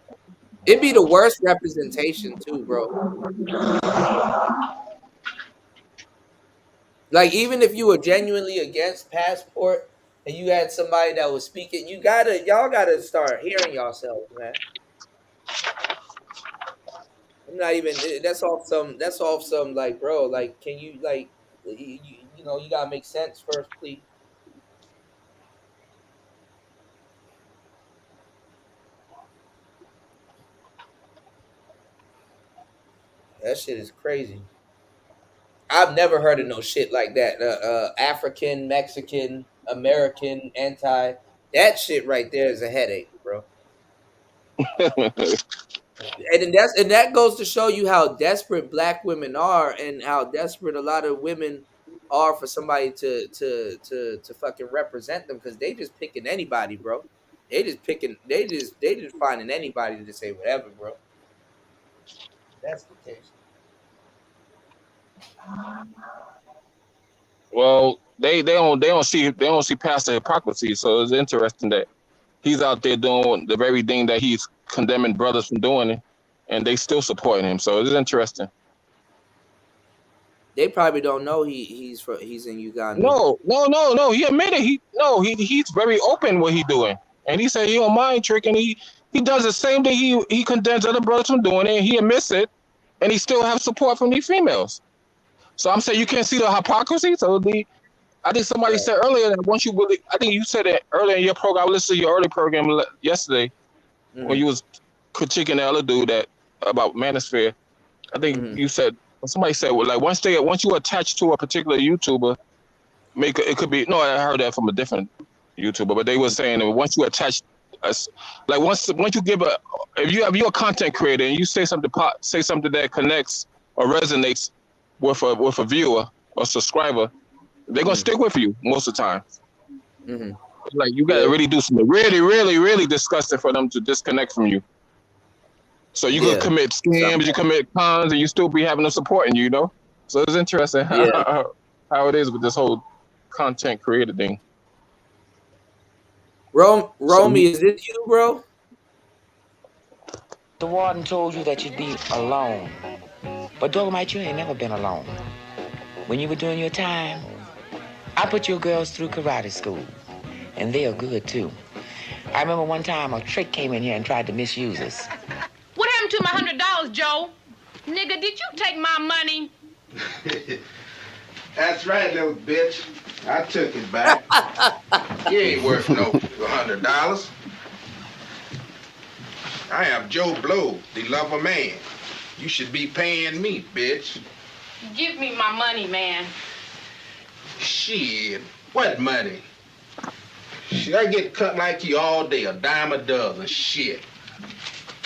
It'd be the worst representation too, bro. Like even if you were genuinely against passport and you had somebody that was speaking, y'all gotta start hearing yourselves, man. I'm not even. That's off some like, bro. Like, can you like, you gotta make sense first, please. That shit is crazy. I've never heard of no shit like that. African, Mexican, American, anti. That shit right there is a headache, bro. And that goes to show you how desperate black women are and how desperate a lot of women are for somebody to fucking represent them because they just picking anybody, bro. They just finding anybody to say whatever, bro. That's the case. Well, they don't see past the hypocrisy. So it's interesting that he's out there doing the very thing that he's condemning brothers from doing, and they still supporting him. So it's interesting. They probably don't know he's in Uganda. No. He admitted he's very open what he doing, and he said he don't mind tricking. He does the same thing. He condemns other brothers from doing it. And he admits it, and he still have support from these females. So I'm saying you can't see the hypocrisy. So I think somebody said earlier that once you really, I think you said it earlier in your program. I listened to your early program yesterday when you was critiquing the other dude about Manosphere. I think you said somebody said like once you attach to a particular YouTuber, it could be I heard that from a different YouTuber, but they were saying that once you attach us, like once you give if you're a content creator and you say something that connects or resonates with a viewer or subscriber, they're gonna stick with you most of the time. Like you gotta really do something really, really, really disgusting for them to disconnect from you. So you could commit scams, you commit cons, and you still be having them supporting you, So it's interesting how it is with this whole content creator thing. Romy, is this you, bro? The warden told you that you'd be alone. But Dolomite, you ain't never been alone. When you were doing your time, I put your girls through karate school. And they are good, too. I remember one time a trick came in here and tried to misuse us. What happened to my $100, Joe? Nigga, did you take my money? That's right, little bitch. I took it back. You ain't worth no $100. I am Joe Blow, the lover man. You should be paying me, bitch. Give me my money, man. Shit, what money? Shit, I get cut like you all day, a dime a dozen. Shit.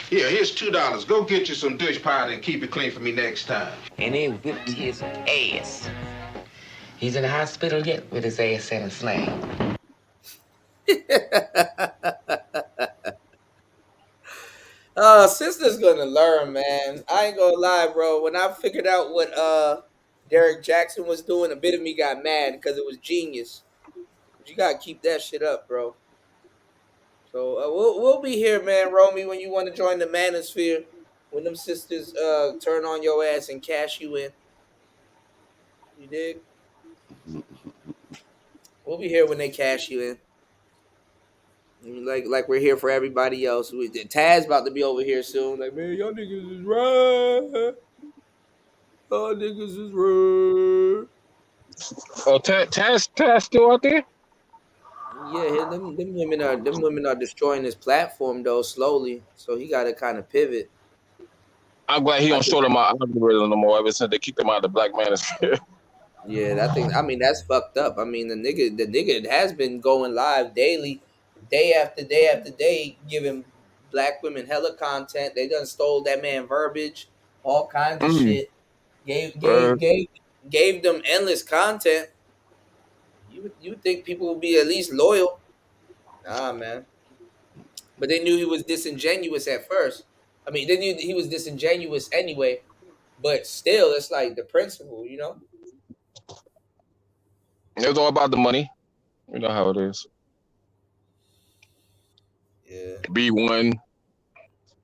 Here's $2. Go get you some dish powder and keep it clean for me next time. And they whipped his ass. He's in the hospital yet with his ass set in slang. Sister's gonna learn, man. I ain't gonna lie, bro. When I figured out what Derek Jackson was doing, a bit of me got mad because it was genius. But you gotta keep that shit up, bro. So we'll be here, man, Romy, when you want to join the Manosphere, when them sisters turn on your ass and cash you in. You dig? We'll be here when they cash you in. Like we're here for everybody else. Taz about to be over here soon. Like, man, y'all niggas is right. Y'all niggas is right. Oh, Taz still out there? Yeah, them women are destroying his platform though slowly. So he got to kind of pivot. I'm glad he don't show them out algorithm no more ever since they kicked him out of the Black Manosphere. Yeah, I mean that's fucked up. I mean the nigga has been going live daily, day after day after day, giving black women hella content. They done stole that man verbiage, all kinds of shit. Gave them endless content. You would think people would be at least loyal. Nah, man. But they knew he was disingenuous at first. I mean, they knew he was disingenuous anyway. But still, it's like the principle, you know? It was all about the money. You know how it is. Yeah. B1.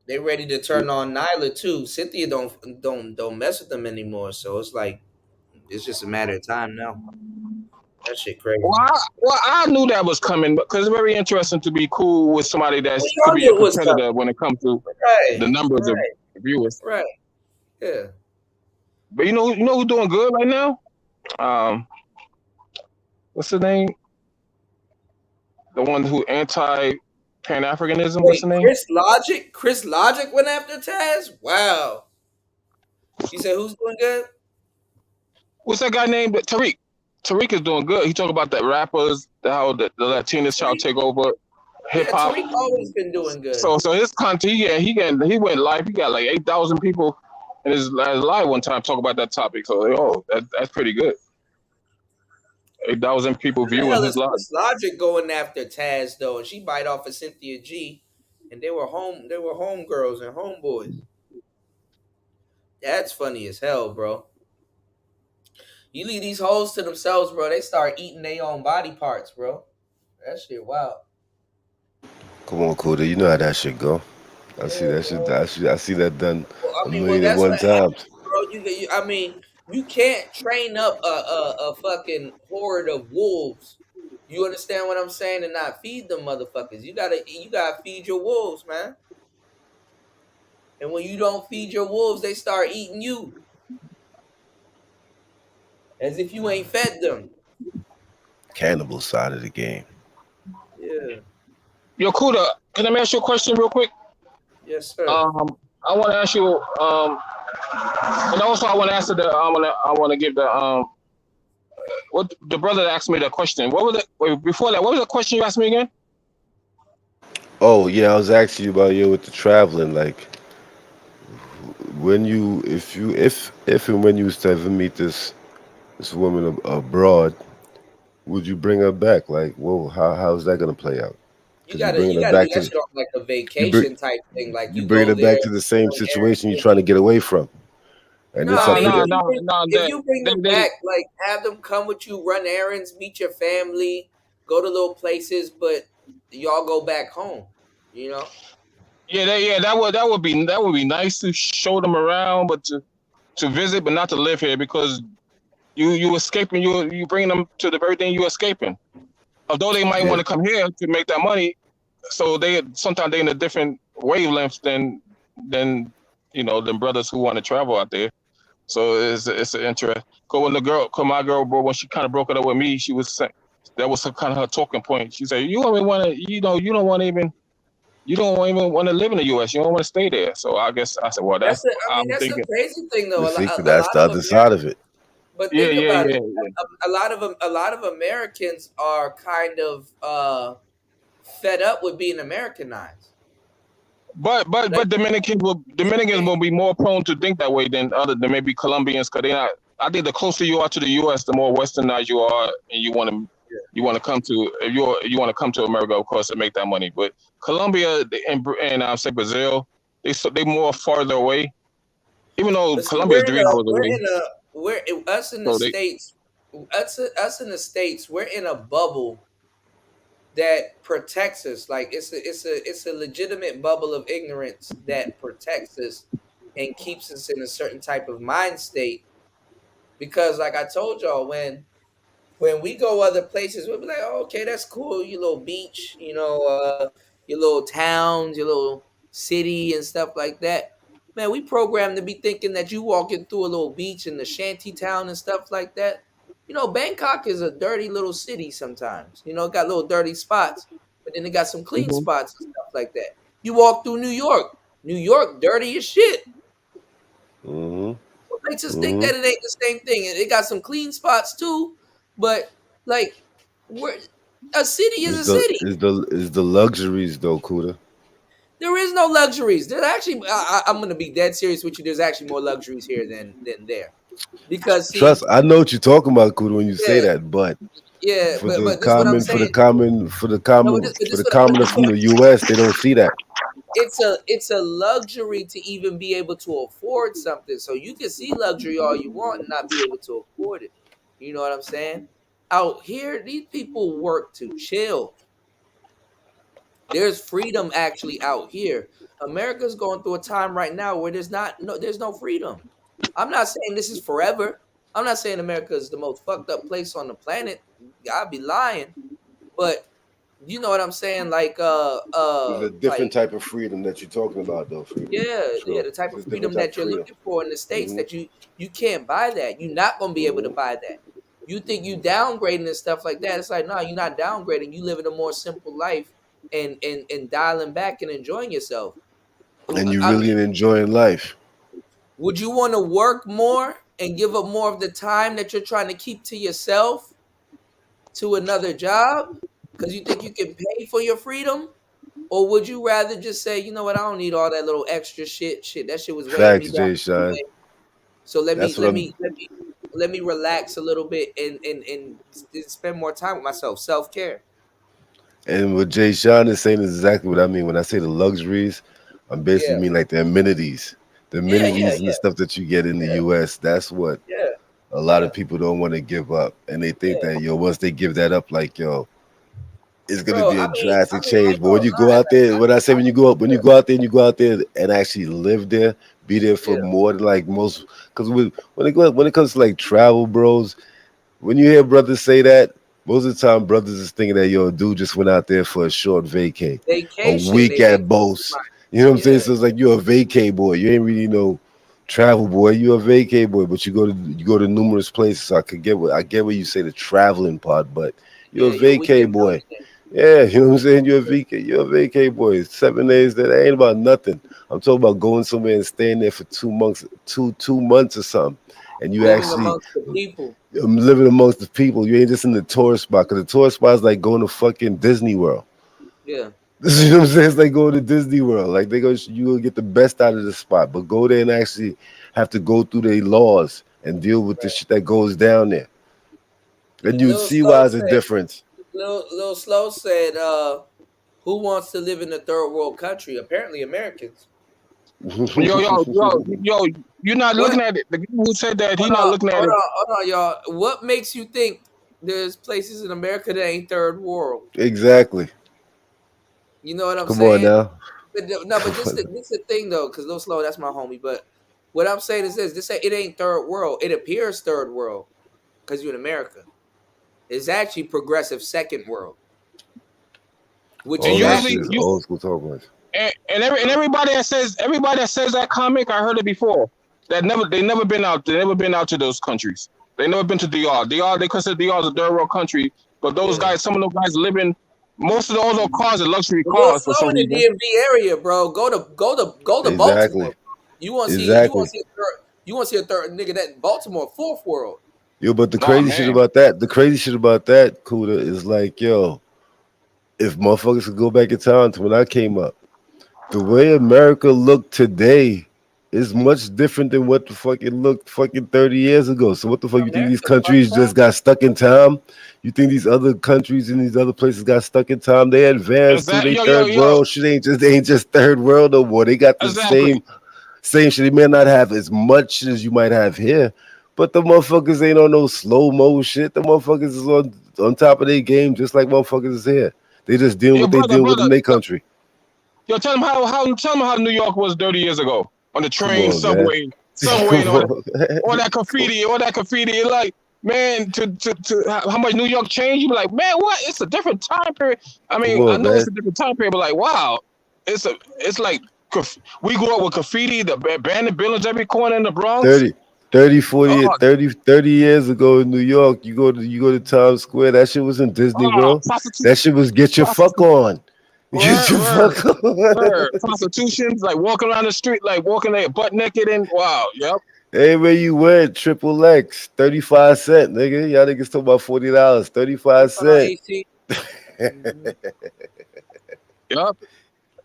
They ready to turn on Nyla too. Cynthia don't mess with them anymore. So it's like it's just a matter of time now. That shit crazy. Well, I knew that was coming because it's very interesting to be cool with somebody that's to be a competitor when it comes to the numbers of viewers. Right. Yeah. But you know who's doing good right now? What's the name? The one who anti-Pan-Africanism. What's the name? Chris Logic went after Taz. Wow. You said who's doing good? What's that guy named Tariq? Tariq is doing good. He talking about the rappers, how the Latinos try to take over hip hop. Yeah, Tariq always been doing good. So his content, he went live. He got like 8,000 people in his live one time talk about that topic. So that's pretty good. 8,000 people viewing his live. Chris Logic going after Taz though, and she bite off of Cynthia G, and they were homegirls and homeboys. That's funny as hell, bro. You leave these hoes to themselves, bro. They start eating their own body parts, bro. That shit wild. Come on, Kuda. You know how that shit go. I see that shit. I see that done a million and one times. Bro, I mean, you can't train up a fucking horde of wolves. You understand what I'm saying? And not feed them motherfuckers. You gotta feed your wolves, man. And when you don't feed your wolves, they start eating you. As if you ain't fed them. Cannibal side of the game. Yeah. Yo, Kuda, can I ask you a question real quick? Yes, sir. I want to ask you, and also I want to answer I want to give what the brother that asked me the question. What was it? Wait, before that, what was the question you asked me again? Oh yeah, I was asking you about you with the traveling. Like when you, if and when you was to ever meet this woman abroad, would you bring her back? Like, whoa, how's that gonna play out? You Because you're gotta bringing you her gotta do back that to shit on like a you bring vacation type thing. Like you you bringing go her there, back to the you same run errands situation you're with trying her. to get away from. And No, it's I up mean to the if you bring them back, like have them come with you, run errands, meet your family, go to little places, but y'all go back home. You know? Yeah, that would be nice to show them around, but to visit, but not to live here because you escaping, you bringing them to the very thing you escaping. Although they might want yeah. to come here to make that money, so sometimes they in a different wavelength than than brothers who want to travel out there. So it's an interest. Cause my girl, bro, when she kind of broke it up with me, she was saying that was kind of her talking point. She said, "You don't want to, you don't want to even." You don't even want to live in the U.S. You don't want to stay there. So I guess I said, well, That's the I mean I'm that's the thinking. crazy thing though. You A, see, lot- a that's lot the of other side of it. But Yeah, think yeah, about it. yeah, yeah. A lot of Americans are kind of fed up with being Americanized. But Dominicans will be more prone to think that way than maybe Colombians, because they not. I think the closer you are to the U.S., the more westernized you are, and you want to come to if you want to come to America, of course, to make that money. But Colombia and I say Brazil, they more farther away. Even though But see, Colombia is 3 hours away, us in the so they. states, us in the states, we're in a bubble that protects us. Like it's a legitimate bubble of ignorance that protects us and keeps us in a certain type of mind state. Because, like I told y'all, when we go other places, we'll be like, oh, okay, that's cool. Your little beach, your little towns, your little city and stuff like that. Man, we programmed to be thinking that you walking through a little beach in the shanty town and stuff like that. Bangkok is a dirty little city sometimes. It got little dirty spots, but then it got some clean Mhm. spots and stuff like that. You walk through New York. New York, dirty as shit. What makes us think Mm-hmm. that it ain't the same thing? It got some clean spots too, but like, where a city is Is a the city. is the luxuries though, Kuda? There is no luxuries. There's actually, I'm gonna be dead serious with you. There's actually more luxuries here than there, because see, Trust, I know what you're talking about, Kuda, when you say yeah, that, but yeah, for but the this is what I'm common, for the saying. common, for the No, common, for the commoner from the U.S., they don't see that. it's a luxury to even be able to afford something. So you can see luxury all you want and not be able to afford it. You know what I'm saying? Out here, these people work to chill. There's freedom actually out here. America's going through a time right now where there's no freedom. I'm not saying this is forever. I'm not saying America is the most fucked up place on the planet. I'd be lying. But you know what I'm saying? There's a different type of freedom that you're talking about, though. Freedom, Yeah, true. the type of It's a different freedom type that of you're freedom. looking for in the states Hmm that you can't buy that. You're not gonna be able to buy that. You think you downgrading and stuff like that. It's like, no, you're not downgrading. You living a more simple life and dialing back and enjoying yourself. And you I really mean, enjoying life. would you want to work more and give up more of the time that you're trying to keep to yourself to another job because you think you can pay for your freedom? Or would you rather just say, you know what, I don't need all that little extra shit. Shit, that shit was weighing me Facts, down Jay Sean. anyway. So let me That's what let I'm. me let me let me relax a little bit and spend more time with myself. Self-care. And what Jay Sean is saying is exactly what I mean when I say the luxuries. I'm basically Yeah. mean like the Yeah, yeah, amenities and the yeah. stuff that you get in the U.S. That's what Yeah. a lot of people don't want to give up, and they think Yeah. that once they give that up, like it's gonna Bro, be a I drastic mean, I'm change. But when not you go lying. out there, when I say when you go out there and you go out there and actually live there, be there for Yeah. more than like most Because when it comes to like travel, bros, when you hear brothers say that, most of the time brothers is thinking that yo, dude just went out there for a short vacay, a Vacation. week They at vacation most. money. You know what I'm saying? Yeah. So it's like you're a vacay boy. You ain't really no travel boy. You're a vacay boy, but you go to numerous places. So I get what you say the traveling part, but you're Yeah, a you're a vacay weekend boy. millionaire. Yeah, you know what I'm saying? You're a vacay boy. 7 days that ain't about nothing. I'm talking about going somewhere and staying there for 2 months, 2 months or something. And you Living actually amongst the people. living amongst the people. You ain't just in the tourist spot. Cause the tourist spot is like going to fucking Disney World. Yeah. You know what I'm saying? It's like going to Disney World. Like you will get the best out of the spot, but go there and actually have to go through their laws and deal with the shit that goes down there. And you Little see Slow why it's a said. difference. Little Slow said. Who wants to live in a third world country? Apparently, Americans. Yo, you're not What? looking at it. The guy who said that, he's not looking at it. Hold on, y'all. What makes you think there's places in America that ain't third world? Exactly. You know what I'm Come on saying? now. No, but this the thing though, because Little Slow, that's my homie. But what I'm saying is this: it ain't third world. It appears third world because you're in America. It's actually progressive second world, which And is All that actually shit is old school talk. and everybody that says that comic, I heard it before. They never been out. They never been out to those countries. They never been to DR. DR, they consider DR as a third world country. But those guys, some of those guys living, most of those cars are luxury Little cars for Slow some in the reason. DMV area, bro. Go to Baltimore. Exactly. You want to see Exactly. a third nigga that in Baltimore fourth world. Yo, but the Nah, crazy shit man. about that, Kuda, is like, yo, if motherfuckers could go back in time to when I came up, the way America looked today is much different than what the fuck it looked fucking 30 years ago. So what the fuck you think these America countries fucked up. just got stuck in time? You think these other countries and these other places got stuck in time? They advanced to they third Yo. world. Shit ain't just third world no more. They got the Exactly. same shit. They may not have as much shit as you might have here, but the motherfuckers ain't on no slow mo shit. The motherfuckers is on top of their game just like motherfuckers is here. They just dealing Yo, what they dealing with brother. in their country. Yo, tell them how New York was 30 years ago on the Come train, on, man. subway, Come and on, man. all that graffiti. Like, man, to how much New York changed? You be like, man, what? It's a different time period. I Come mean, I on, know it's man. a different time period, but like, wow, it's like we grew up with graffiti, the abandoned buildings every corner in the Bronx. 30 years ago in New York, you go to Times Square. That shit was in Disney World. That shit was get your fuck on. Get your fuck on. Prostitutions, like walking around the street, like walking like butt naked, and wow, yep. Hey, where you went? Triple X, 35 cent, nigga. Y'all niggas talk about $40, 35 cent. AC. Yep.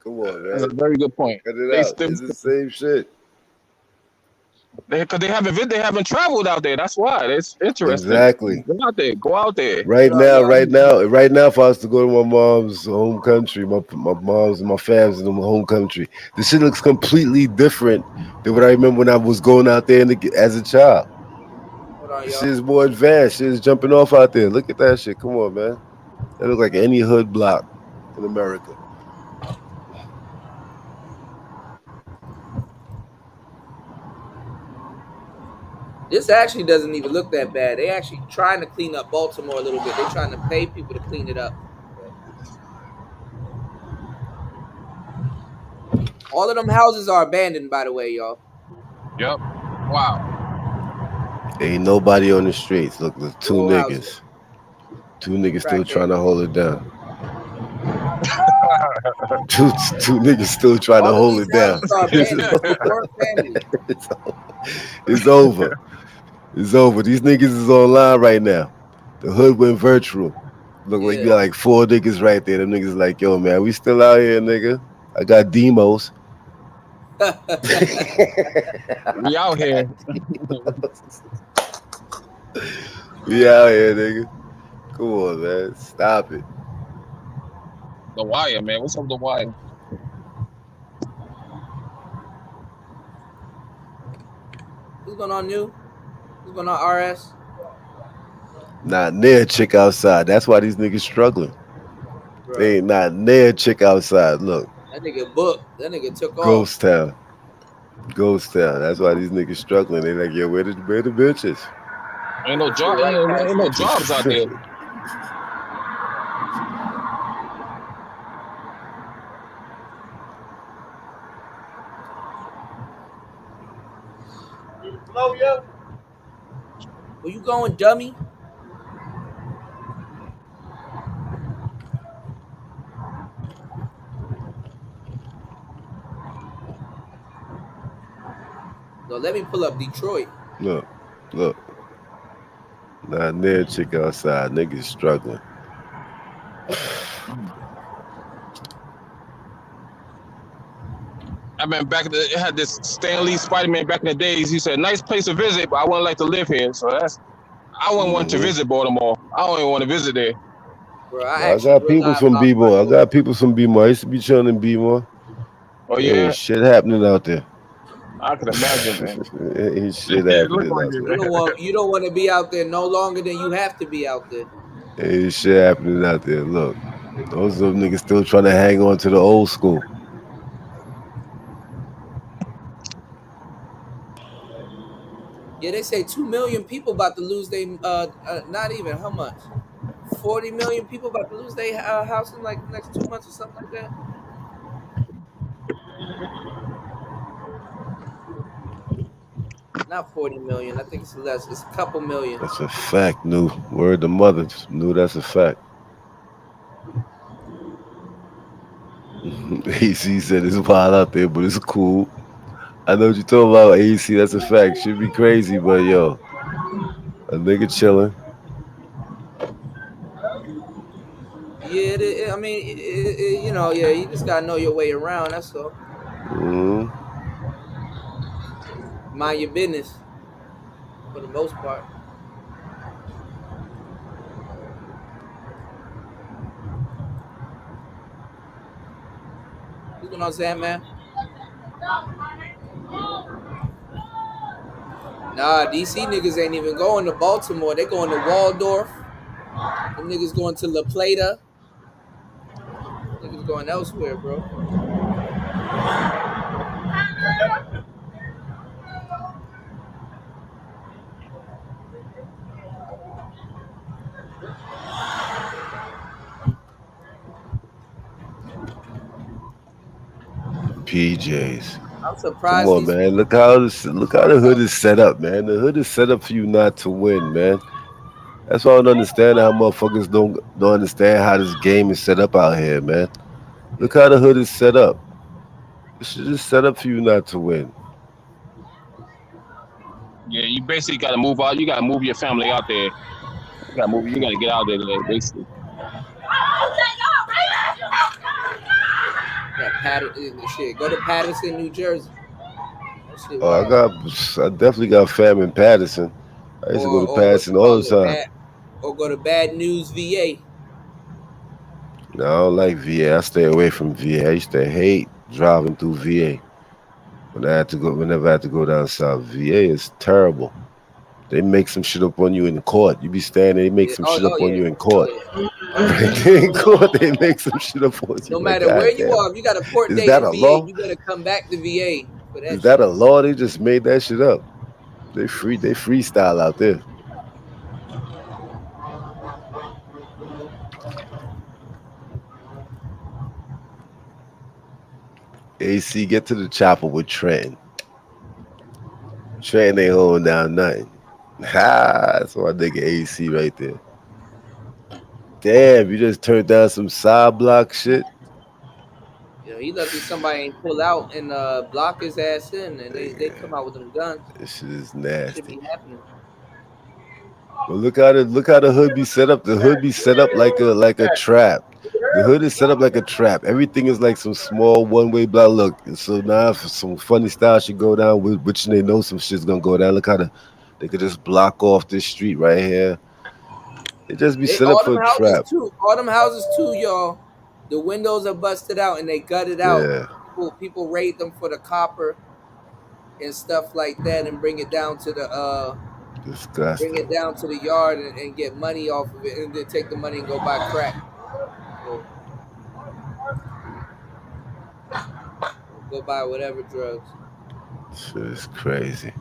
Come on, That's a man. very good point. Cut it They out. still It's the same shit. because they haven't traveled out there. That's why it's interesting. Exactly. Go out there. Right now, if I was to go to my mom's home country, my mom's and my fam's in my home country, the shit looks completely different than what I remember when I was going out there as a child. Hold on, The y'all. shit is more advanced. Shit is jumping off out there. Look at that shit. Come on, man. That look like any hood block in America. This actually doesn't even look that bad. They actually trying to clean up Baltimore a little bit. They're trying to pay people to clean it up. All of them houses are abandoned, by the way, y'all. Yep. Wow. Ain't nobody on the streets. Look, there's two Row niggas. houses. Two niggas still Crackhead. trying to hold it down. two niggas still trying to All of hold these it down. houses are abandoned. Poor families. It's over. It's over. These niggas is online right now. The hood went virtual. Look like you got like 4 niggas right there. Them niggas like, yo, man, we still out here, nigga. I got demos. We out here. We out here, nigga. Come on, man. Stop it. The Wire, man. What's up with The Wire? What's going on, New? What's going on, RS? Not near a chick outside. That's why these niggas struggling. Bro. They ain't not near a chick outside. Look, That nigga booked. That nigga took off. Ghost Town. Ghost town. That's why these niggas struggling. They like, yo, where the bitches? Ain't no job. Right past Ain't no jobs out there. Where you going, dummy? No, let me pull up Detroit. Look. Not near chick outside. Niggas struggling. I mean, it had this Stan Lee Spider-Man back in the days. He said, "Nice place to visit, but I wouldn't like to live here." So I wouldn't want to visit Baltimore. I don't even want to visit there. Bro, I got people from B-More. I used to be chilling in B-More. Oh yeah, ain't shit happening out there. I can imagine, man. Ain't shit happening out You there. don't want to be out there no longer than you have to be out there. Ain't shit happening out there. Look, those of them niggas still trying to hang on to the old school. Yeah, they say 2 million people about to lose their not even how much, 40 million people about to lose their house in like the next 2 months or something like that. Not 40 million. I think it's less. It's a couple million. That's a fact, new. Word to mother, new. That's a fact. AC said it's wild out there, but it's cool. I know what you're talking about, AC. That's a fact. Should be crazy, but yo, a nigga chilling. Yeah, I mean, you know, yeah, you just gotta know your way around. That's all. Mind your business, for the most part. What's going on, Sam, man? Nah, DC niggas ain't even going to Baltimore. They going to Waldorf. Them niggas going to La Plata. Niggas going elsewhere, bro. PJs. I'm Come surprised on, these man. people. Look how the hood is set up, man. The hood is set up for you not to win, man. That's why I don't understand how motherfuckers don't understand how this game is set up out here, man. Look how the hood is set up. It's just set up for you not to win. Yeah, you basically got to move out. You got to move your family out there. You got to move. You got to get out there, basically. Yeah, shit. Go to Patterson, New Jersey. That shit Oh, wild. I definitely got fam in Patterson. I used to go to Or what Patterson you all call the it? time. Or go to Bad News, VA. No, I don't like VA. I stay away from VA. I used to hate driving through VA. Whenever I had to go down south, VA is terrible. They make some shit up on you in court. You be standing, they make Yeah. some shit Oh up on yeah. you in Oh court. yeah. Right there in court, they make some shit up on you. No Like, matter where you goddamn, are, if you got a court is date that in a VA, law? you better come back to VA for Is that that shit. a law? They just made that shit up. They freestyle out there. AC, get to the chopper with Trenton. Trenton ain't holding down nothing. Ha! That's my nigga AC right there. Damn, you just turned down some side block shit. You know, he lucky somebody ain't pull out and block his ass in, and they come out with them guns. This shit is That should nasty. be happening. But look how the hood be set up. The hood be set up like a trap. The hood is set up like a trap. Everything is like some small one-way block. Look, so now if some funny style should go down, which they know some shit's gonna go down. Look how they could just block off this street right here. It just be set up All for them a houses trap. too. All them houses too, y'all. The windows are busted out and they gutted out. Yeah, People raid them for the copper and stuff like that, and bring it down to the disgusting. yard and get money off of it, and then take the money and go buy crack. So go buy whatever drugs. Shit is crazy.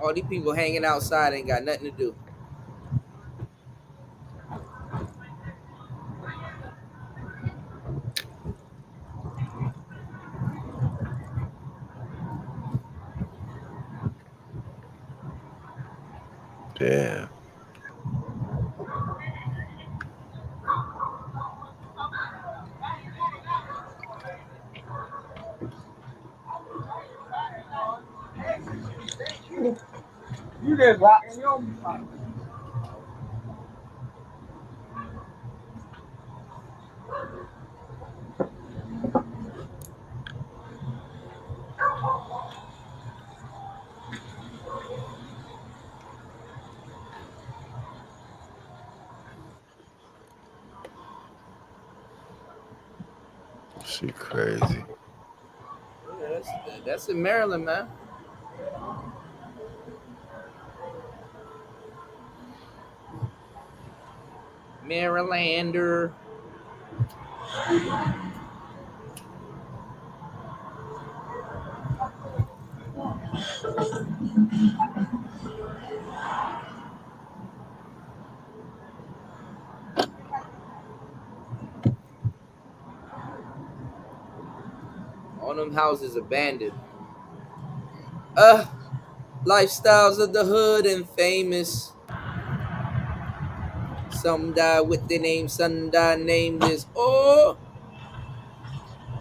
All these people hanging outside ain't got nothing to do. Damn. You get back in your mind. She crazy. Yeah, that's in Maryland, man. Marylander. All them houses abandoned. Lifestyles of the hood and famous. Some die with their name, some die nameless. Oh,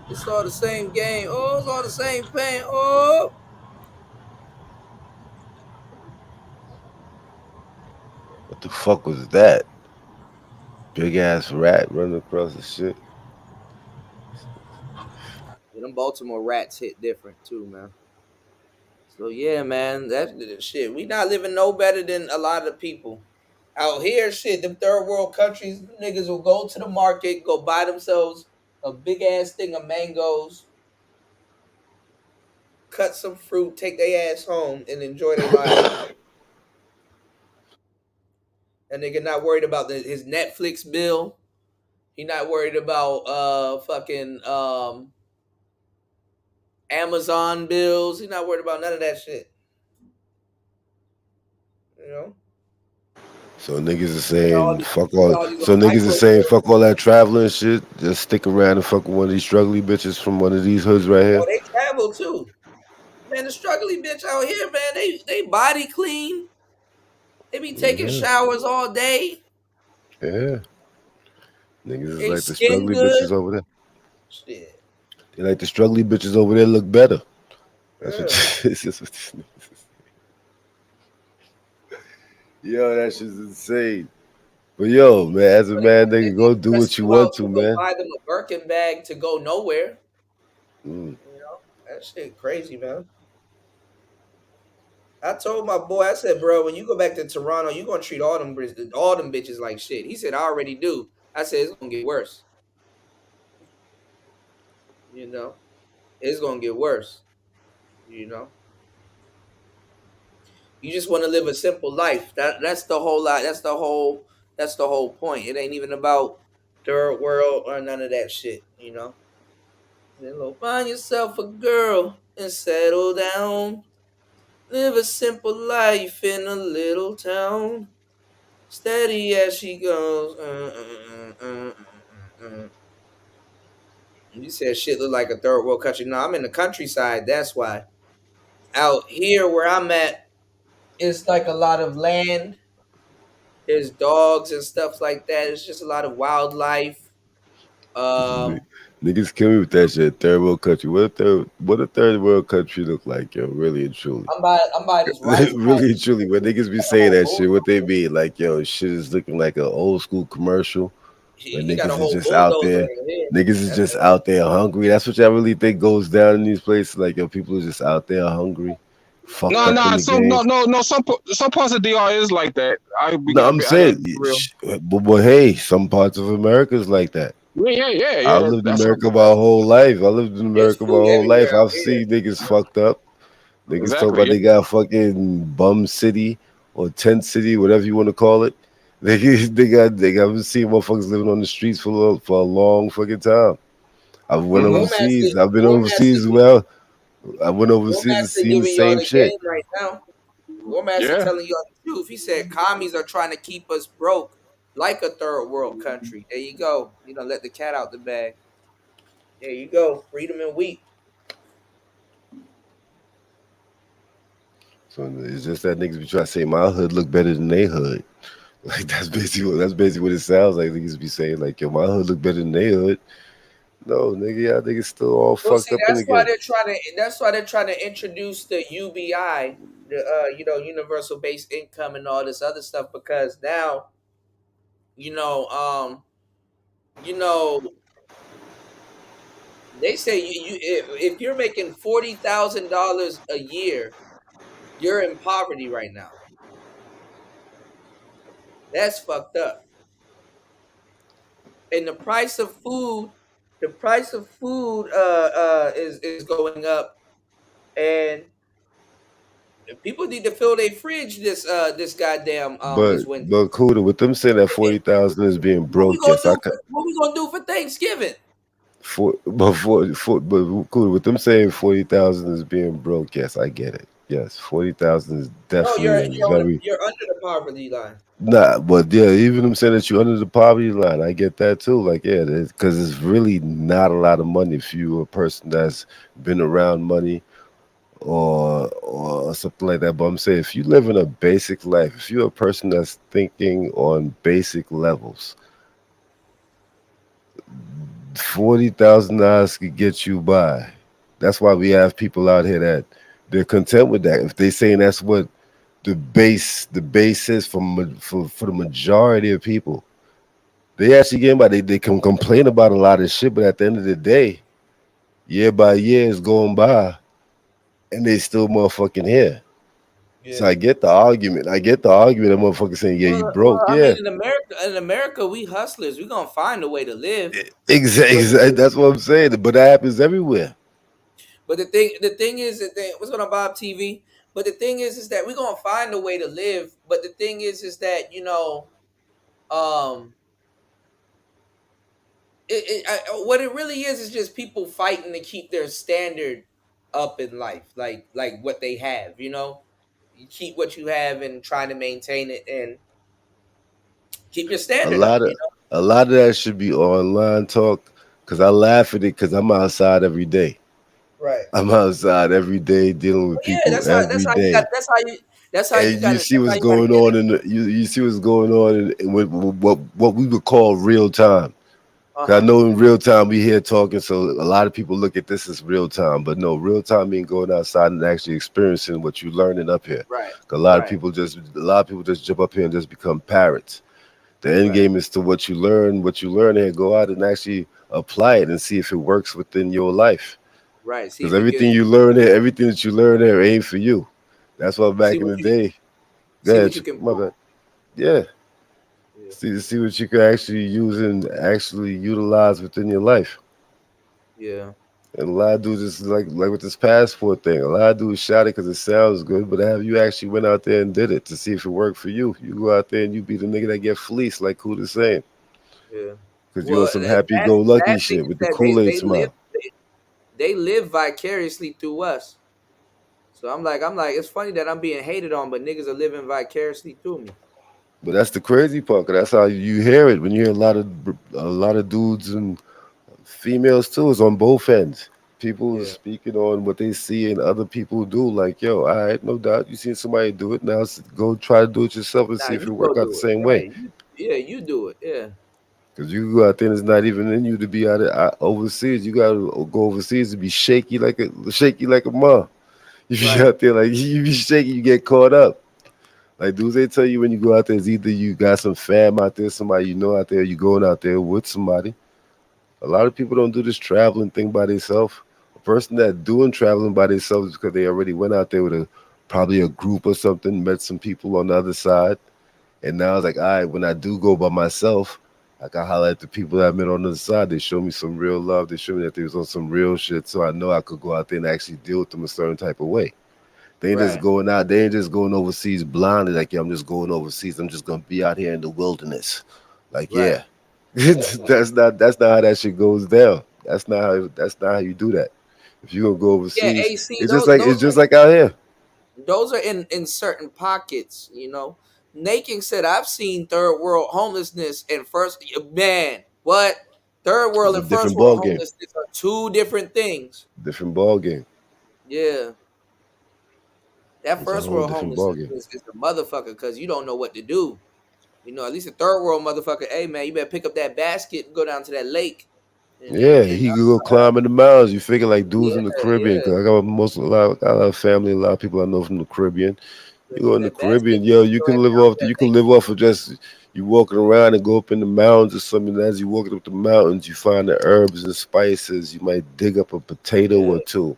it's all the same game. Oh, it's all the same pain. Oh, What the fuck was that? Big ass rat running across the shit. yeah, them Baltimore rats hit different too, man. So yeah, man, that shit. We not living no better than a lot of people out here. Shit, them third world countries, them niggas will go to the market, go buy themselves a big ass thing of mangoes, cut some fruit, take their ass home, and enjoy their lives. And nigga not worried about his Netflix bill. He not worried about fucking Amazon bills. He not worried about none of that shit. You know. So niggas is Spending saying fuck all. all these So on niggas is micro. saying fuck all that traveling shit. Just stick around and fuck with one of these struggly bitches from one of these hoods right here. Oh, they travel too. Man, the struggling bitch out here, man, they body clean. They be taking Yeah, showers all day. yeah. Niggas is They like the skin struggly bitches good. over there. Shit. They like the struggly bitches over there look better. That's what. Yeah. This is what these niggas is. Yo, that shit's insane. But yo, man, as a man, nigga, go do Stress what you you out want to, to go man. buy them a Birkin bag to go nowhere. Mm. You know, that shit crazy, man. I told my boy, I said, bro, when you go back to Toronto, you gonna treat all them bitches like shit. He said, I already do. I said, it's gonna get worse. You know, it's gonna get worse. You know, you just want to live a simple life. That's the whole lot. That's the whole point. It ain't even about third world or none of that shit. You know, then go find yourself a girl and settle down. Live a simple life in a little town. Steady as she goes. You said shit look like a third world country. No, I'm in the countryside. That's why. Out here where I'm at, it's like a lot of land. There's dogs and stuff like that. It's just a lot of wildlife. Um, Niggas kill me with that shit. Third world country. What a third world country look like, yo? Really and truly. I'm by this rice Really and paddy. truly. When niggas be saying that shit, what they mean? Like, yo, shit is looking like an old school commercial. Where He got a niggas is whole just out bulldozer there. over here. Niggas is That's just it. out there hungry. That's what y'all really think goes down in these places. Like, yo, people are just out there hungry, fucked No, up in no, the game. some parts of DR is like that. No, I'm I gotta saying, be real. but hey, some parts of America is like that. I Yeah. lived in That's America my whole life. I lived in There's America my food whole life. everywhere out I've here. seen niggas fucked up. Niggas talk exactly. about Yeah. they got fucking bum city or tent city, whatever you want to call it. I've seen motherfuckers living on the streets for a long fucking time. I've went Well, Mm-hmm. overseas. I've been overseas. Well, I went overseas and Warmaster seen the giving y'all same the shit. game right now. Warmaster Yeah. telling y'all the truth. He said commies are trying to keep us broke like a third world country. There you go. You know, let the cat out the bag. There you go. Freedom and wheat. So it's just that niggas be trying to say my hood look better than they hood. Like that's basically what it sounds like. Niggas be saying like, yo, my hood look better than they hood. No, nigga, y'all niggas still all Well, fucked see, up in the game. that's why they're trying to introduce the UBI, the universal basic income and all this other stuff because now, you know, you know, they say if you're making $40,000 a year, you're in poverty right now. That's fucked up. And the price of food is going up, and people need to fill their fridge this goddamn this winter. But Kuda, with them saying that 40,000 is being broke, yes, I could. What we gonna do for Thanksgiving? But Kuda, with them saying 40,000 is being broke, yes, I get it. Yes, 40,000 is No, definitely a very you're under the poverty line. nah. But yeah, even them saying that you're under the poverty line, I get that too. Like yeah, because it's really not a lot of money if you're a person that's been around money or something like that. But I'm saying if you live in a basic life, if you're a person that's thinking on basic levels, $40,000 could get you by. That's why we have people out here that they're content with that. If they saying that's what the base is for the majority of people, they actually getting by. They can complain about a lot of shit, but at the end of the day, year by year is going by, and they still motherfucking here. So Yeah. I get the argument. I get the argument of motherfuckers saying, "Yeah, you Well, broke." I Yeah, mean, in America, we hustlers. We gonna find a way to live. exactly. That's what I'm saying. But that happens everywhere. But the thing is that what's going on Bob TV? But the thing is that we're gonna find a way to live. But the thing is that um, what it really is just people fighting to keep their standard up in life, like what they have. You keep what you have and trying to maintain it and keep your A standard up. lot of a lot of that should be online talk because I laugh at it because I'm outside every day. Right. I'm outside every day dealing with Yeah, people every day. that's how you And got you to see that's how what's you got to going get it. on you see what's going on in what we would call real time. 'Cause I Uh-huh. know in real time we here talking, so a lot of people look at this as real time, but no, real time mean going outside and actually experiencing what you learning up here. Right. 'Cause Right. a lot of people just jump up here and just become parrots. The end Right. game is to what you learn here, go out and actually apply it and see if it works within your life. Right. See Because if you can everything that you learn there ain't for you. That's why see back in what the you day, go see what ahead, you can my prove. bad. Yeah. Yeah. See what you can actually use and actually utilize within your life. Yeah. And a lot of dudes just like with this passport thing. A lot of dudes shot it because it sounds good, but have you actually went out there and did it to see if it worked for you? You go out there and you be the nigga that get fleeced, like Kuda's saying, Yeah. because you on Well, some the happy-go-lucky sad thing shit is with the that Kool-Aid smile. they live vicariously through us. So I'm like, it's funny that I'm being hated on, but niggas are living vicariously through me. But that's the crazy part, 'cause that's how you hear it when you hear a lot of dudes and females too. Is on both ends. People Yeah. speaking on what they see and other people do. Like, yo, all right, no doubt, you seen somebody do it. Now go try to do it yourself and Nah, see if it you go work out the do it. same way. Right. Yeah, you do it. Yeah. Because you go out there and it's not even in you to be overseas. You gotta go overseas to be shaky like a mom. You be Right. out there like you be shaky, you get caught up. Like dudes, they tell you when you go out there, it's either you got some fam out there, somebody you know out there, you going out there with somebody. A lot of people don't do this traveling thing by themselves. A person that doing traveling by themselves is because they already went out there with probably a group or something, met some people on the other side, and now it's like, all right, when I do go by myself, I can holler at the people that I met on the other side. They show me some real love. They show me that they was on some real shit, so I know I could go out there and actually deal with them a certain type of way. They ain't just Right. going out. They ain't just going overseas blindly. Like, yeah, I'm just going overseas. I'm just gonna be out here in the wilderness. Like, Right. yeah, that's not how that shit goes down. That's not how you do that. If you gonna go Yeah, overseas, AC. it's Those just like out here. those are in certain pockets. You know, Naking said I've seen third world homelessness and first man. What third It's world a and first different world ball game. homelessness are two different things. Different ball game. Yeah, that It's a first whole world different ball homelessness game. is a motherfucker because you don't know what to do. You know, at least a third world motherfucker. Hey man, you better pick up that basket and go down to that lake. Yeah, he could go climbing the mountains. You figure like dudes Yeah, in the Caribbean, yeah. because I got a lot of family, a lot of people I know from the Caribbean. You Pick go up in the that basket. Caribbean, yo, And go down to that you can lake. live off of just you walking around and go up in the mountains or something. And as you walking up the mountains, you find the herbs and spices. You might dig up a potato Yeah, or two,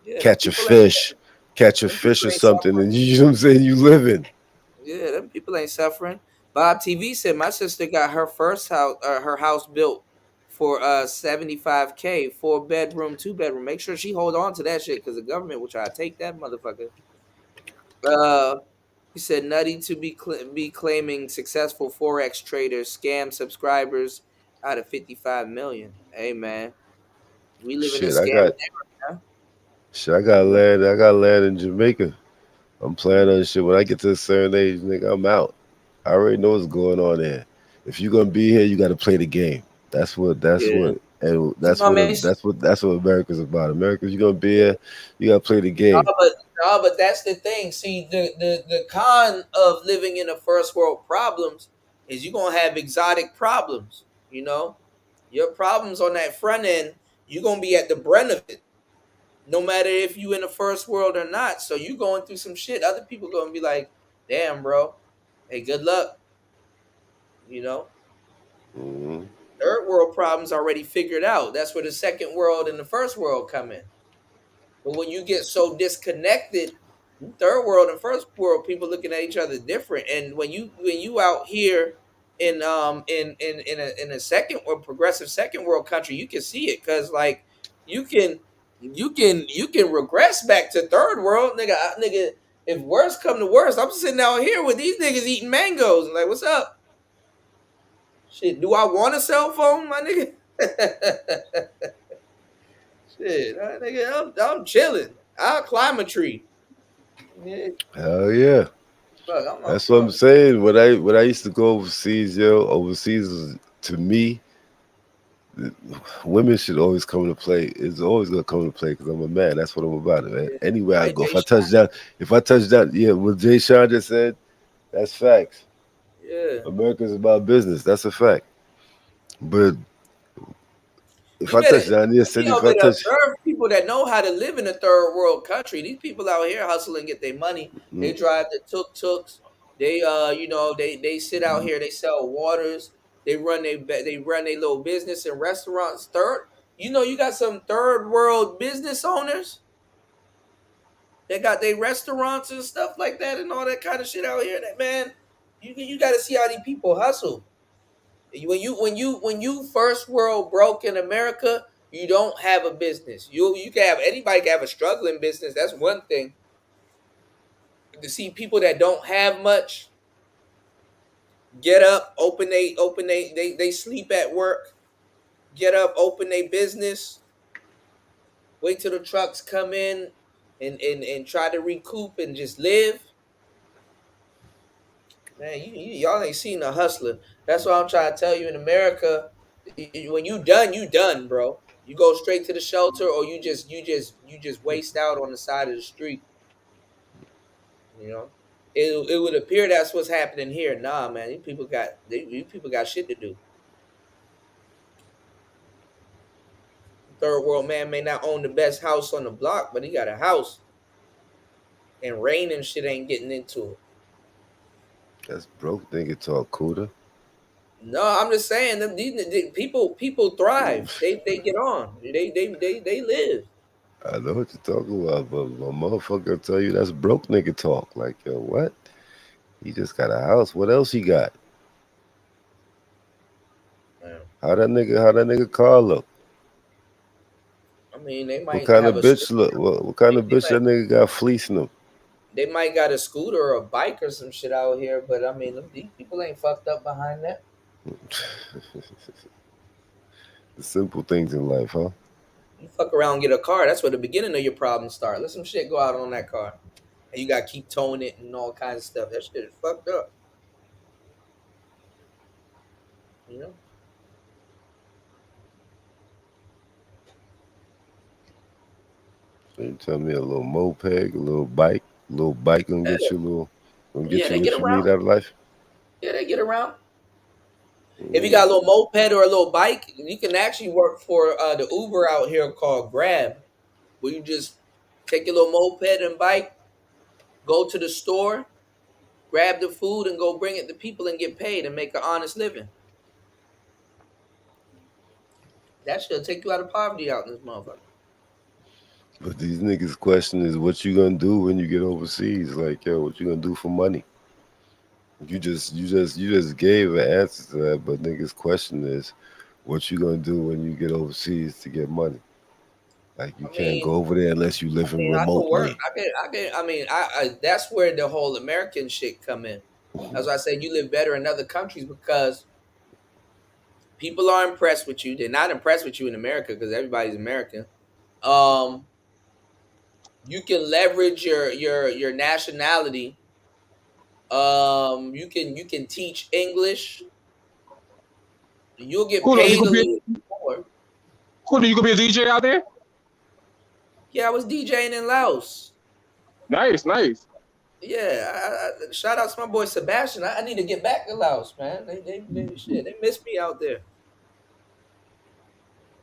yeah. Them catch a people ain't. fish, catch a Them people fish or ain't something, suffering. and you know what I'm saying, you living. Yeah, them people ain't suffering. Bob TV said my sister got her first house, her house built for 75K, 4 bedroom, 2 bedroom. Make sure she hold on to that shit because the government will try to take that motherfucker. Uh, he said nutty to be claiming successful forex traders scam subscribers out of 55 million. Hey man, we live in a Shit, scam era. I got Huh? land. I got land in Jamaica. I'm playing on shit. When I get to a certain age, nigga, I'm out. I already know what's going on there. If you're gonna be here, you got to play the game. Yeah. And No, man, that's what America's about. America's, you're gonna be here, you gotta play the No, game. but that's the thing. See, the con of living in a first world problems is you're gonna have exotic problems. You know, your problems on that front end, you're gonna be at the brunt of it, no matter if you in the first world or not. So you going through some shit. Other people gonna be like, "Damn, bro, hey, good luck." You know, Hmm. third world problems already figured out. That's where the second world and the first world come in. But when you get so disconnected, third world and first world people looking at each other different. And when you out here in a second or progressive second world country, you can see it because like you can you can regress back to third world, nigga. Nigga, if worse come to worse, I'm sitting out here with these niggas eating mangoes. Like, what's up? Shit, do I want a cell phone, my nigga? Shit, nigga, I'm chilling. I'll climb a tree. Yeah, Hell yeah. fuck, I'm That's what I'm saying. When I used to go overseas, yo, overseas was, to me, women should always come into play. It's always gonna come into play because I'm a man. That's what I'm about, man. Anywhere I right, go, Jay if I touch down, yeah, what Jay Sean just said, that's facts. Yeah. America's about business. That's a fact. But if You I better touch down there, be city, if able I to touch, observe people that know how to live in a third world country. These people out here hustle and get their money. They mm, drive the tuk-tuks. They they sit out here, they sell waters, they run their little business in restaurants. You got some third world business owners. They got their restaurants and stuff like that and all that kind of shit out here. That man, you got to see how these people hustle. When you first world broke in America, you don't have a business. You can have anybody can have a struggling business. That's one thing. To see people that don't have much get up, they sleep at work, get up, open their business, wait till the trucks come in and try to recoup and just live. Man, y'all ain't seen a hustler. That's what I'm trying to tell you. In America, when you done, bro. You go straight to the shelter, or you just waste out on the side of the street. You know, it would appear that's what's happening here. Nah, man, these people got shit to do. Third world man may not own the best house on the block, but he got a house, and rain and shit ain't getting into it. that's broke nigga talk, Cuda. No, I'm just saying these people thrive. They get on. They live. I know what you're talking about, but my motherfucker tell you that's broke nigga talk. Like, yo, what? He just got a house. What else he got? Yeah. How that nigga car look? I mean, they What might kind have of a bitch look? What kind of they bitch might that nigga got fleecing him? they might got a scooter or a bike or some shit out here, but I mean, these people ain't fucked up behind that. The simple things in life, huh? You fuck around and get a car, that's where the beginning of your problems start. Let some shit go out on that car. And you gotta keep towing it and all kinds of stuff. That shit is fucked up. You know? So you tell me a little moped, a little bike gonna Yeah, get you a little, gonna yeah, get you they get what you need around. out of life. Yeah, they get around. If you got a little moped or a little bike, you can actually work for the Uber out here called Grab, where you just take your little moped and bike, go to the store, grab the food, and go bring it to people and get paid and make an honest living. That should take you out of poverty out in this motherfucker. But these niggas' question is, what you gonna do when you get overseas? Like, yo, what you gonna do for money? You just gave an answer to that, but niggas' question is, what you gonna do when you get overseas to get money? Like, you I can't mean, go over there unless you living I can work. remotely. I that's where the whole American shit come in. As I said, you live better in other countries because people are impressed with you. They're not impressed with you in America because everybody's American. Um, you can leverage your nationality. You can teach English. You'll get Cool. You paid could a be little more. cool. You could be a DJ out there. Yeah, I was DJing in Laos. Nice, nice. Yeah, shout out to my boy Sebastian. I need to get back to Laos, man. They miss me out there.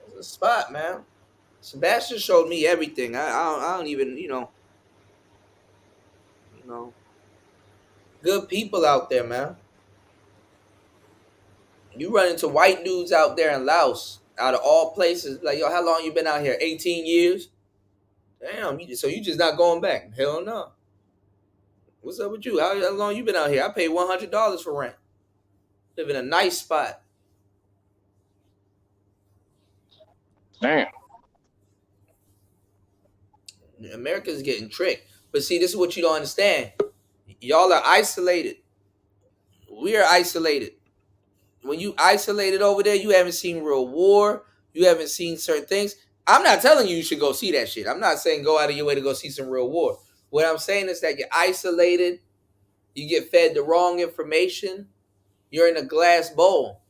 It's a spot, man. Sebastian showed me everything. I don't even good people out there, man. You run into white dudes out there in Laos, out of all places. Like, yo, how long you been out here? 18 years. Damn. So you just not going back? Hell no. What's up with you? How long you been out here? I paid $100 for rent. Live in a nice spot. Damn. America's getting tricked. But see, this is what you don't understand. Y'all are isolated. We are isolated. When you isolated over there, you haven't seen real war. You haven't seen certain things. I'm not telling you should go see that shit. I'm not saying go out of your way to go see some real war. What I'm saying is that you're isolated. You get fed the wrong information. You're in a glass bowl.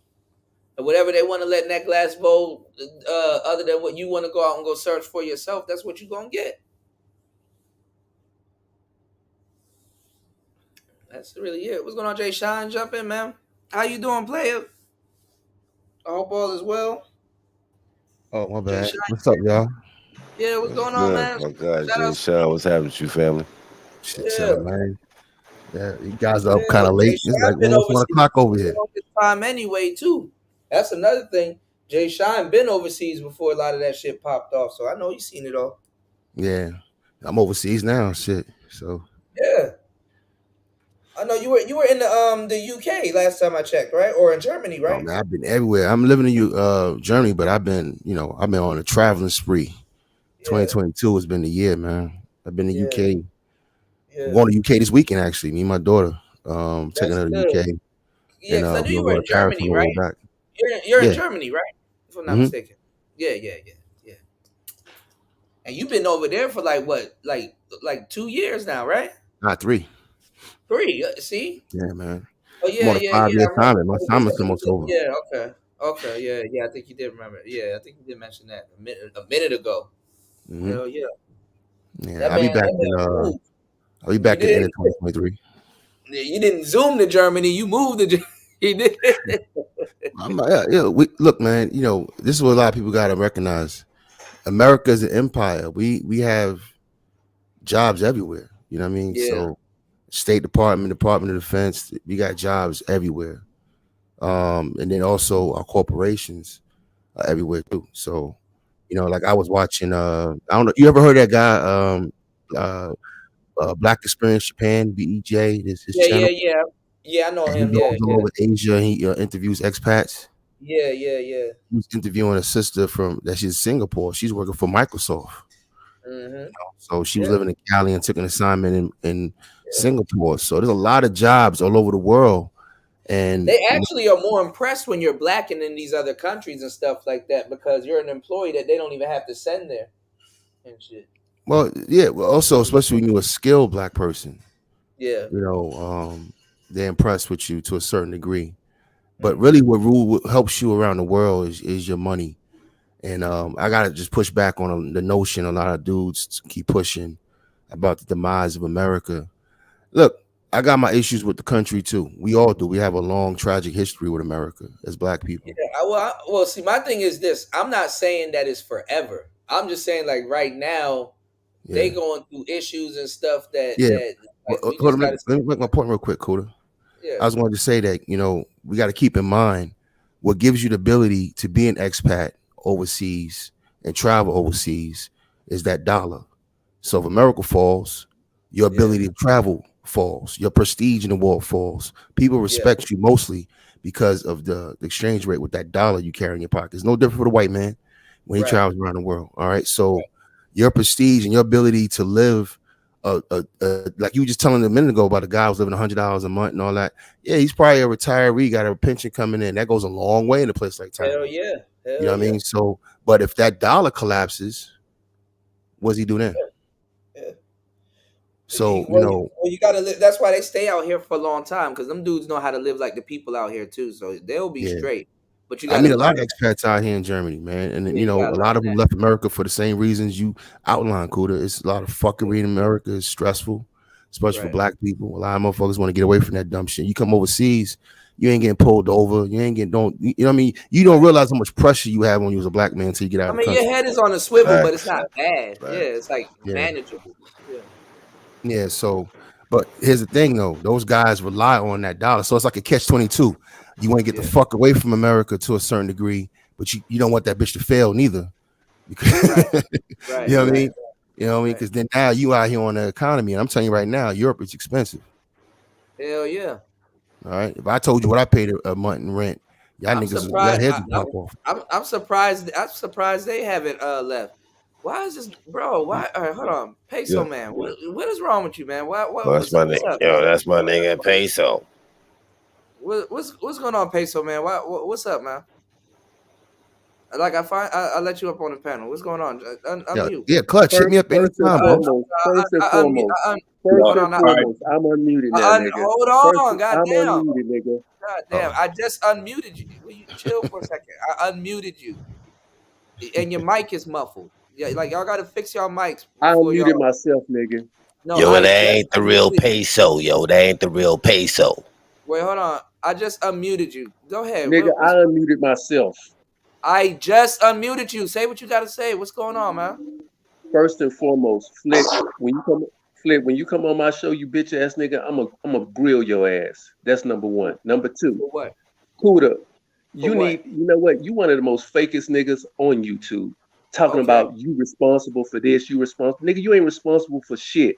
And whatever they want to let in that glass bowl, other than what you want to go out and go search for yourself, that's what you're going to get. That's really it. What's going on, Jay Shine? Jump in, man. How you doing, player? I hope all is well. Oh, my Jay bad. Shine. What's up, y'all? Yeah, what's What's going on, good? man? My God, Shout Jay out. Sean, what's happening with you, family? Shit, Yeah. chilling, man. Yeah, you guys are Yeah, up kind of Jay late. It's like Shine been almost 1 overseas o'clock over for here. the longest time anyway, too. That's another thing. Jay Shine been overseas before a lot of that shit popped off, so I know you seen it all. Yeah, I'm overseas now. Shit. So Yeah. I know you were in the UK last time I checked, right? Or in Germany, oh right? man, I've been everywhere. I'm living in Germany, but I've been on a traveling spree. Yeah. 2022 has been the year, man. I've been to Yeah. UK. Yeah. I'm going to UK this weekend, actually. Me and my daughter. Taking That's her to good. UK. Yeah, And because I knew we're you gonna were go in to Paris on Germany, the way right? back. You're in Yeah. Germany, right? If I'm not Mm-hmm. mistaken. Yeah. And you've been over there for like what, like 2 years now, right? Not 3. 3. See? Yeah, man. Oh I'm yeah, on a yeah. 5-year I remember. assignment. My assignment's almost over. Yeah. Okay. Yeah. I think you did remember. Yeah, I think you did mention that a minute ago. Mm-hmm. Hell yeah. Yeah, That I'll be man back in moved. I'll be You back at the end did. of 2023. You didn't zoom to Germany. You moved to Germany. You did. Look, man. This is what a lot of people got to recognize. America is an empire. We have jobs everywhere. You know what I mean? Yeah. So, State Department, Department of Defense, we got jobs everywhere. And then also our corporations are everywhere too. So, like I was watching. I don't know. You ever heard that guy? Black Experience Japan, BEJ. This his channel. Yeah, I know And he him. goes Yeah. all over Asia. He interviews expats. Yeah. He was interviewing a sister that she's in Singapore. She's working for Microsoft. Mm-hmm. So she was Yeah. living in Cali and took an assignment in Singapore. So there's a lot of jobs all over the world. And they actually are more impressed when you're black and in these other countries and stuff like that because you're an employee that they don't even have to send there and shit. well, yeah, well, also especially when you're a skilled black person, Yeah. they're impressed with you to a certain degree. But really, what helps you around the world is your money. And I gotta just push back on the notion a lot of dudes keep pushing about the demise of America. Look, I got my issues with the country too. We all do. We have a long tragic history with America as black people. Yeah. Well, see, my thing is this. I'm not saying that it's forever. I'm just saying like right now they Yeah. going through issues and stuff that Yeah. like we Hold just on, got to. let me make my point real quick, Coda. Yeah. I was going to say that, we got to keep in mind what gives you the ability to be an expat overseas and travel overseas is that dollar. So if America falls, your ability to travel falls, your prestige in the world falls. People respect you mostly because of the exchange rate with that dollar you carry in your pocket. It's no different for the white man when he travels around the world. All right. So your prestige and your ability to live like you were just telling a minute ago about a guy who's living $100 a month and all that. Yeah, he's probably a retiree, got a pension coming in. That goes a long way in a place like Thailand. Hell yeah. Hell You know what I mean? So, but if that dollar collapses, what's he do then? Yeah. So, you gotta live. That's why they stay out here for a long time because them dudes know how to live like the people out here too. So they'll be straight. But you I gotta mean, a learn. lot of expats out here in Germany, man, and Yeah, you a gotta lot of learn them left America for the same reasons you outlined, Kuda. It's a lot of fuckery in America. It's stressful, especially for black people. A lot of motherfuckers want to get away from that dumb shit. You come overseas, you ain't getting pulled over. You ain't getting you know what I mean? You don't realize how much pressure you have when you was a black man until you get out I of the mean, country. your head is on a swivel, but it's not bad. Yeah, it's like Yeah. manageable. Yeah. Yeah, so but here's the thing though, those guys rely on that dollar. So it's like a catch-22. You want to get the fuck away from America to a certain degree, but you don't want that bitch to fail neither. Because Right. you know what I mean? You know what I mean? Because then now you out here on the economy, and I'm telling you right now, Europe is expensive. Hell yeah. All right. If I told you what I paid a month in rent, y'all I'm niggas, y'all surprised. heads would pop off. I'm surprised. I'm surprised they haven't left. Why is this, bro? Why? All right, hold on, Peso Yeah. man. What is wrong with you, man? That's my nigga. up? Yo, that's my nigga Peso. What's going on, Peso man? What's up, man? Like I let you up on the panel. What's going on? Unmute. Yeah, Clutch, hit me up anytime, bro. First and foremost, I'm unmuted now, nigga. Hold on, goddamn. I'm unmuted, nigga. God damn, I just unmuted you. Will you chill for a second? I unmuted you, and your mic is muffled. Yeah, like y'all gotta fix y'all mics. I unmuted myself, nigga. No, Yo, I that just ain't the real unmuted you. Peso, yo. That ain't the real Peso. Wait, hold on. I just unmuted you. Go ahead. Nigga, I unmuted myself. I just unmuted you. Say what you gotta say. What's going on, man? First and foremost, Flick, when you come on my show, you bitch ass nigga, I'm a grill your ass. That's number one. Number two. For what? Kuda, you know what? You one of the most fakest niggas on YouTube. Talking about you responsible for this, you responsible. Nigga, you ain't responsible for shit.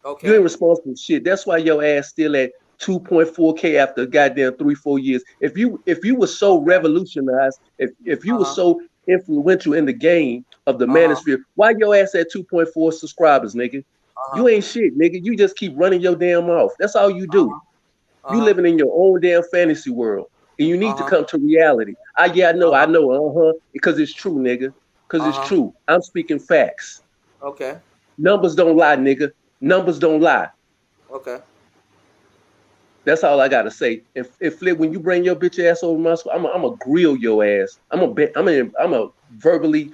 Okay. You ain't responsible for shit. That's why your ass still at 2.4K after goddamn 3-4 years. If you were so revolutionized, if you were so influential in the game of the manosphere, why your ass at 2.4 subscribers, nigga? You ain't shit, nigga. You just keep running your damn mouth. That's all you do. You living in your own damn fantasy world. And you need to come to reality. I know, because it's true, nigga. Because it's true. I'm speaking facts. Okay. Numbers don't lie, nigga. Numbers don't lie. Okay. That's all I gotta say. If Flip, when you bring your bitch ass over my school, I'm a grill your ass. I'm a verbally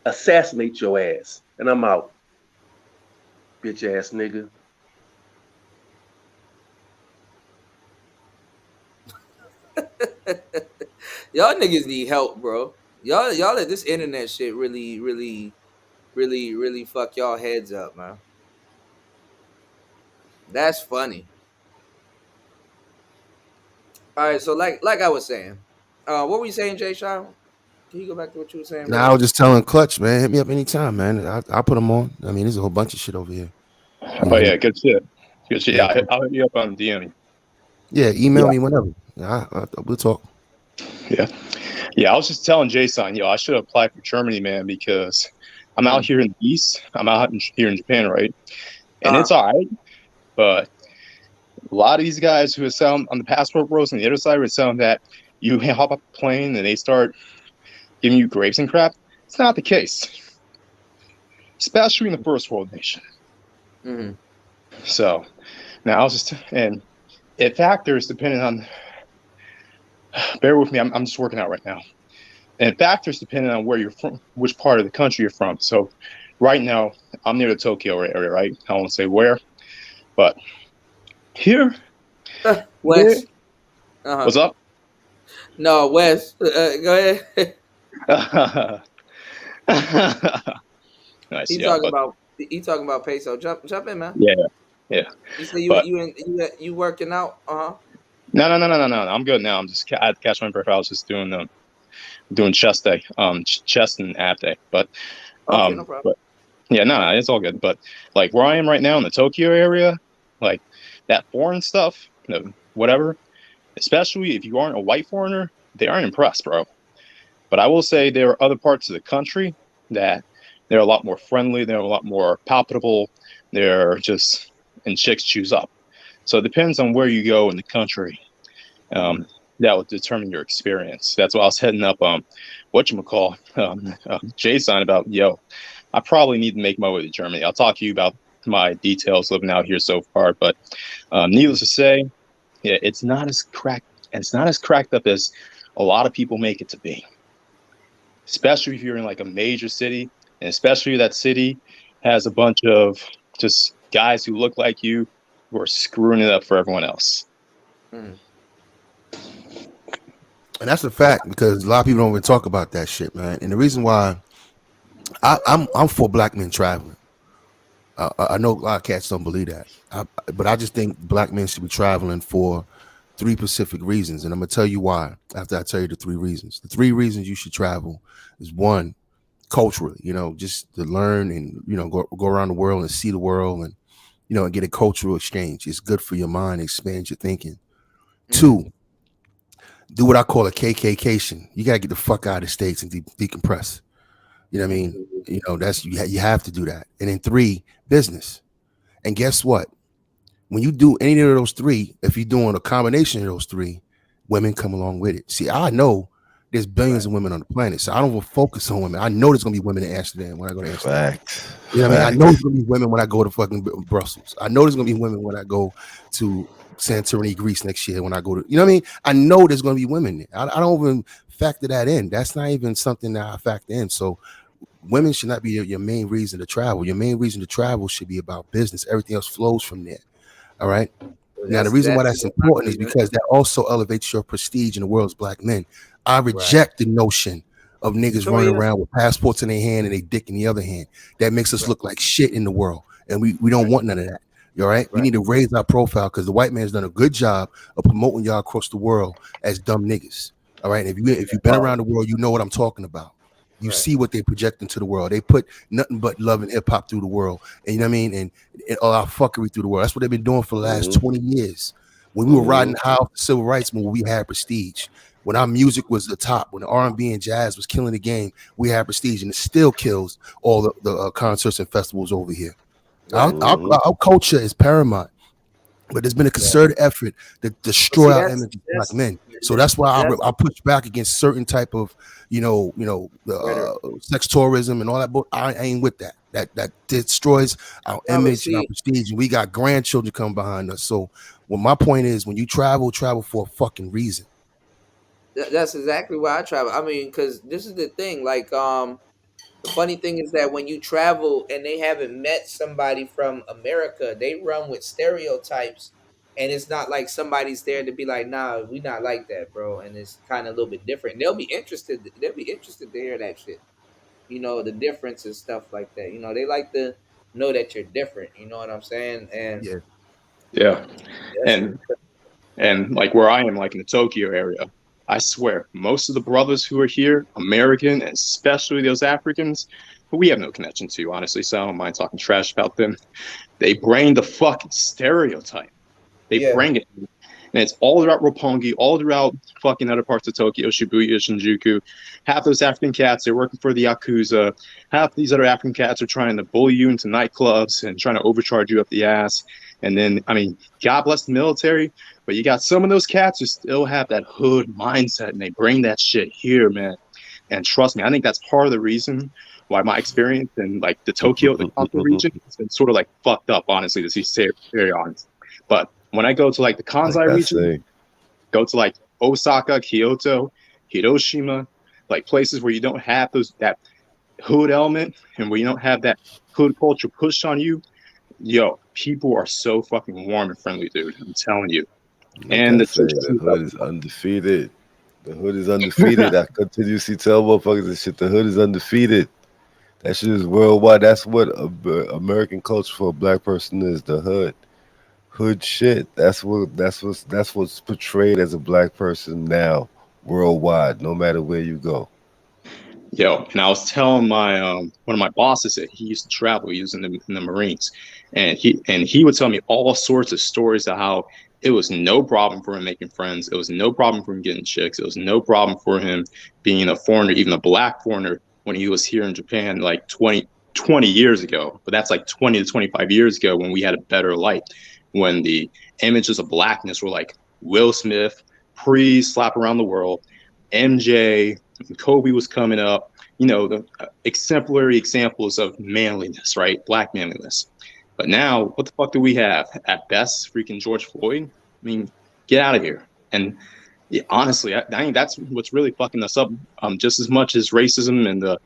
assassinate your ass, and I'm out. Bitch ass nigga. Y'all niggas need help, bro. Y'all let this internet shit really fuck y'all heads up, man. That's funny. All right, so like I was saying, what were you saying, Jay Sean? Can you go back to what you were saying, bro? Nah, I was just telling Clutch, man, hit me up anytime, man. I'll put them on. I mean, there's a whole bunch of shit over here. Yeah, good shit. Good shit. Yeah, I'll hit you up on DM. Yeah, email me whenever. We'll talk. Yeah, I was just telling Jason, I should apply for Germany, man, because I'm out here in the East. I'm out here in Japan, right? And it's all right, but a lot of these guys who are selling on the passport bros on the other side were selling that you hop up a plane and they start giving you grapes and crap. It's not the case, especially in the first world nation. Mm-hmm. So now I was just, and it factors depending on, bear with me, I'm just working out right now. And it factors depending on where you're from, which part of the country you're from. So right now I'm near the Tokyo area, right? I won't say where, but here, Wes. Uh-huh. What's up? No, Wes. Go ahead. Nice, He yeah, talking but about peso. Jump in, man. yeah. You say But you working out? no. I'm good now. I had to catch my breath. I was just doing chest day, chest and ab day. But Okay, no problem. but yeah, no, it's all good. But like where I am right now in the Tokyo area, like that foreign stuff, whatever. Especially if you aren't a white foreigner, they aren't impressed, bro. But I will say there are other parts of the country that they're a lot more friendly. They're a lot more palpable. They're just, and chicks choose up. So it depends on where you go in the country. That will determine your experience. That's why I was heading up, whatchamacall, Jason about, I probably need to make my way to Germany. I'll talk to you about my details living out here so far. But needless to say, yeah, it's not as cracked up as a lot of people make it to be. Especially if you're in like a major city, and especially if that city has a bunch of just guys who look like you who are screwing it up for everyone else. And that's a fact because a lot of people don't even talk about that shit, man. And the reason why I'm for black men traveling. I know a lot of cats don't believe that, but I just think black men should be traveling for 3 specific reasons, and I'm gonna tell you why after I tell you the 3 reasons. The 3 reasons you should travel is 1, culturally, just to learn and go around the world and see the world and and get a cultural exchange. It's good for your mind, expands your thinking. 2, do what I call a KKcation. You gotta get the fuck out of the States and decompress. You know what I mean? That's you have to do that. And then 3, business. And guess what? When you do any of those 3, if you're doing a combination of those 3, women come along with it. See, I know there's billions of women on the planet, so I don't focus on women. I know there's gonna be women in Amsterdam when I go to Amsterdam. Fact. You know what I mean? I know there's gonna be women when I go to fucking Brussels. I know there's gonna be women when I go to Santorini, Greece next year when I go to, you know what I mean? I know there's gonna be women there. I don't even factor that in. That's not even something that I factor in. So women should not be your main reason to travel. Your main reason to travel should be about business. Everything else flows from there. All right. Now, the reason why that's important is because that also elevates your prestige in the world as black men. I reject the notion of niggas running around with passports in their hand and they dick in the other hand. That makes us look like shit in the world. And we don't want none of that. All right. We need to raise our profile because the white man's done a good job of promoting y'all across the world as dumb niggas. All right. And if you've been around the world, you know what I'm talking about. You see what they project into the world. They put nothing but love and hip hop through the world. And you know what I mean? And all our fuckery through the world. That's what they've been doing for the last 20 years. When we were riding high off the civil rights movement, we had prestige. When our music was the top, when the R&B and jazz was killing the game, we had prestige. And it still kills all the concerts and festivals over here. Our culture is paramount. But there's been a concerted effort to destroy our image of black men. So that's why I push back against certain type of, sex tourism and all that. But I ain't with that. That destroys our image and our prestige. And we got grandchildren coming behind us. So my point is, when you travel for a fucking reason. That's exactly why I travel. I mean, because this is the thing. Like, the funny thing is that when you travel and they haven't met somebody from America, they run with stereotypes, and it's not like somebody's there to be like, "Nah, we not like that, bro." And it's kind of a little bit different. They'll be interested. They'll be interested to hear that shit. The difference and stuff like that. They like to know that you're different. You know what I'm saying? And yeah, and like where I am, like in the Tokyo area, I swear, most of the brothers who are here, American, and especially those Africans, who we have no connection to, honestly, so I don't mind talking trash about them. They bring the fucking stereotype. They bring it. And it's all throughout Roppongi, all throughout fucking other parts of Tokyo, Shibuya, Shinjuku. Half those African cats, they're working for the Yakuza. Half these other African cats are trying to bully you into nightclubs and trying to overcharge you up the ass. And then, I mean, God bless the military, but you got some of those cats who still have that hood mindset, and they bring that shit here, man. And trust me, I think that's part of the reason why my experience in like the Tokyo, the Kanto region, has been sort of like fucked up, honestly, to be very honest. But when I go to like the Kansai region, go to like Osaka, Kyoto, Hiroshima, like places where you don't have that hood element and where you don't have that hood culture pushed on you, yo, people are so fucking warm and friendly, dude. I'm telling you. And the hood is undefeated. The hood is undefeated. I continuously tell motherfuckers this shit. The hood is undefeated. That shit is worldwide. That's what American culture for a black person is. The hood. Hood shit. That's what's portrayed as a black person now worldwide, no matter where you go. Yo, and I was telling my one of my bosses that he used to travel. He was in the Marines, and he would tell me all sorts of stories of how it was no problem for him making friends. It was no problem for him getting chicks. It was no problem for him being a foreigner, even a black foreigner, when he was here in Japan like 20 years ago. But that's like 20 to 25 years ago when we had a better light, when the images of blackness were like Will Smith, pre-Slap Around the World, MJ, Kobe was coming up, you know, the exemplary examples of manliness, right? Black manliness. But now, what the fuck do we have? At best, freaking George Floyd? I mean, get out of here. And yeah, honestly, I think that's what's really fucking us up just as much as racism and the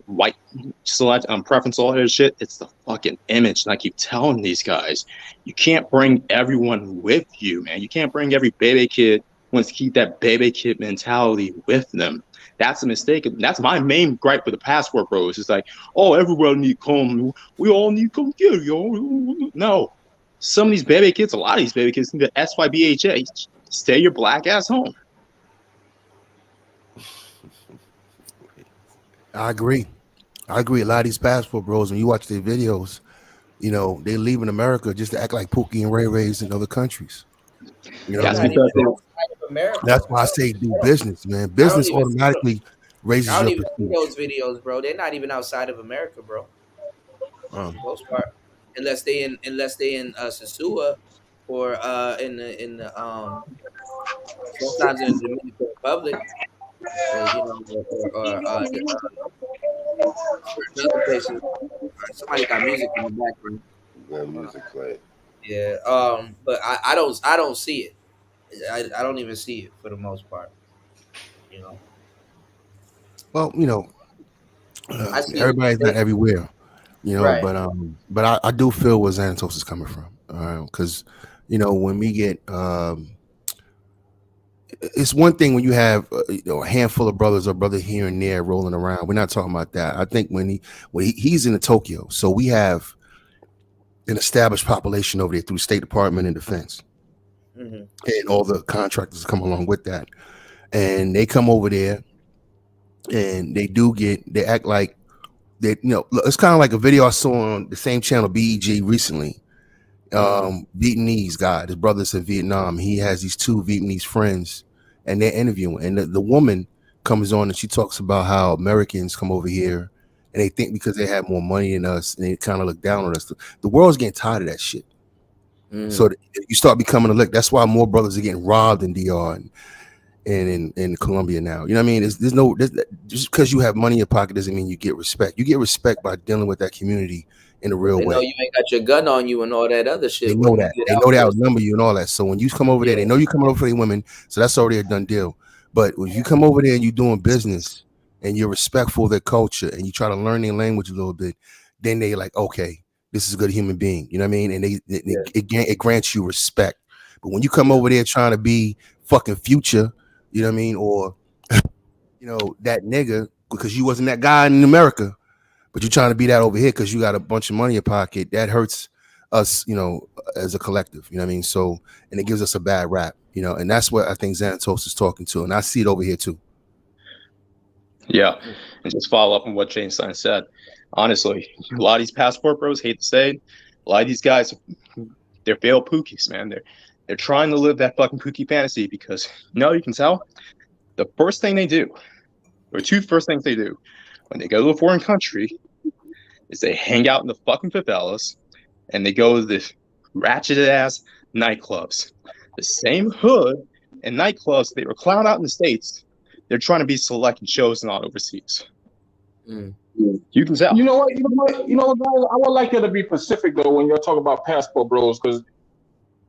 white select preference, all that shit. It's the fucking image. And I keep telling these guys, you can't bring everyone with you, man. You can't bring every baby kid wants to keep that baby kid mentality with them. That's a mistake. That's my main gripe with the passport bros. It's like, oh, everyone need to come. We all need to come get it, yo. No. Some of these baby kids, a lot of these baby kids need the SYBHA. Stay your black ass home. I agree. A lot of these passport bros, when you watch their videos, you know, they leaving America just to act like Pookie and Ray Ray's in other countries. You know, That's because America. That's why I say do business, man. Business automatically raises I don't your even see prestige. those videos, bro. They're not even outside of America, bro. For the most part, unless they in Sasua or in the sometimes in the Dominican Republic, you know, or certain other places. Somebody got music in the background. Yeah, music playing. Yeah, but I don't see it. I don't even see it for the most part. You know. Well, you know, I see everybody's it. not everywhere, you know, Right. but I do feel where Xanatos is coming from, because you know when we get it's one thing when you have you know, a handful of brothers or brother here and there rolling around. We're not talking about that. I think when he's in Tokyo, so we have an established population over there through State Department and Defense, Mm-hmm. and all the contractors come along with that, and they come over there, and they act like they, you know, it's kind of like a video I saw on the same channel BEG recently. Vietnamese guy, his brother's in Vietnam. He has these two Vietnamese friends, and they're interviewing. And the woman comes on and she talks about how Americans come over here and they think because they have more money than us, and they kind of look down on us. The world's getting tired of that shit. So you start becoming a lick. That's why more brothers are getting robbed in DR and in Colombia now. You know what I mean? Just because you have money in your pocket doesn't mean you get respect. You get respect by dealing with that community in a real They know way. you ain't got your gun on you and all that other shit. They when know you that. get They out know they there. outnumber you and all that. So when you come over there, they know you coming over for the women. So that's already a done deal. But if you come over there and you're doing business and you're respectful of their culture and you try to learn their language a little bit, then they like, okay, this is a good human being. You know what I mean? And it grants you respect. But when you come over there trying to be fucking Future, you know what I mean? Or, you know, that nigga, because you wasn't that guy in America, but you're trying to be that over here because you got a bunch of money in your pocket, that hurts us, you know, as a collective, you know what I mean? So, and it gives us a bad rap, you know, and that's what I think Xanatos is talking to. And I see it over here too. Yeah. And just follow up on what James Stein said. Honestly, a lot of these passport bros, hate to say it, a lot of these guys, they're failed pookies, man. They're trying to live that fucking pookie fantasy because, you know, you can tell the first thing they do, or two first things they do when they go to a foreign country is they hang out in the fucking favelas and they go to the ratcheted ass nightclubs. The same hood and nightclubs they were clowned out in the States, they're trying to be select and chosen on overseas. You can tell. You know what? Guys, I would like you to be specific though when you're talking about passport bros, because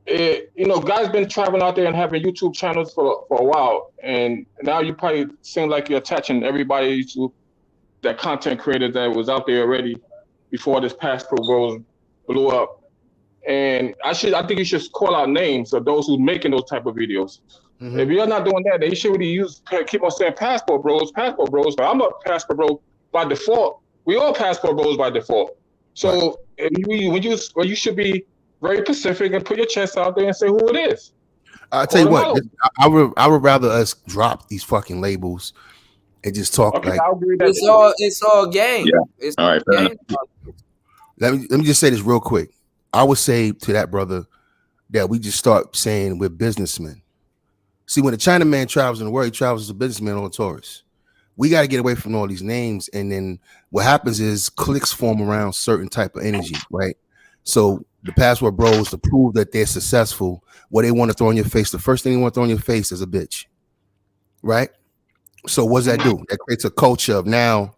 guys been traveling out there and having YouTube channels for a while, and now you probably seem like you're attaching everybody to that content creator that was out there already before this passport bros blew up. And I think you should call out names of those who's making those type of videos. Mm-hmm. If you're not doing that, then you should really keep on saying passport bros. But I'm a passport bro by default. We all passport bros by default. So when you should be very specific and put your chest out there and say who it is. I'll tell you what, I would rather us drop these fucking labels and just talk like it's all game. Yeah. It's all right. game. Let me just say this real quick. I would say to that brother that we just start saying we're businessmen. See, when a Chinaman travels in the world, he travels as a businessman or a tourist. We got to get away from all these names, and then what happens is cliques form around certain type of energy, right? So the passport bros, to prove that they're successful, what they want to throw in your face, the first thing they want to throw in your face is a bitch, right? So what does that do? That creates a culture of now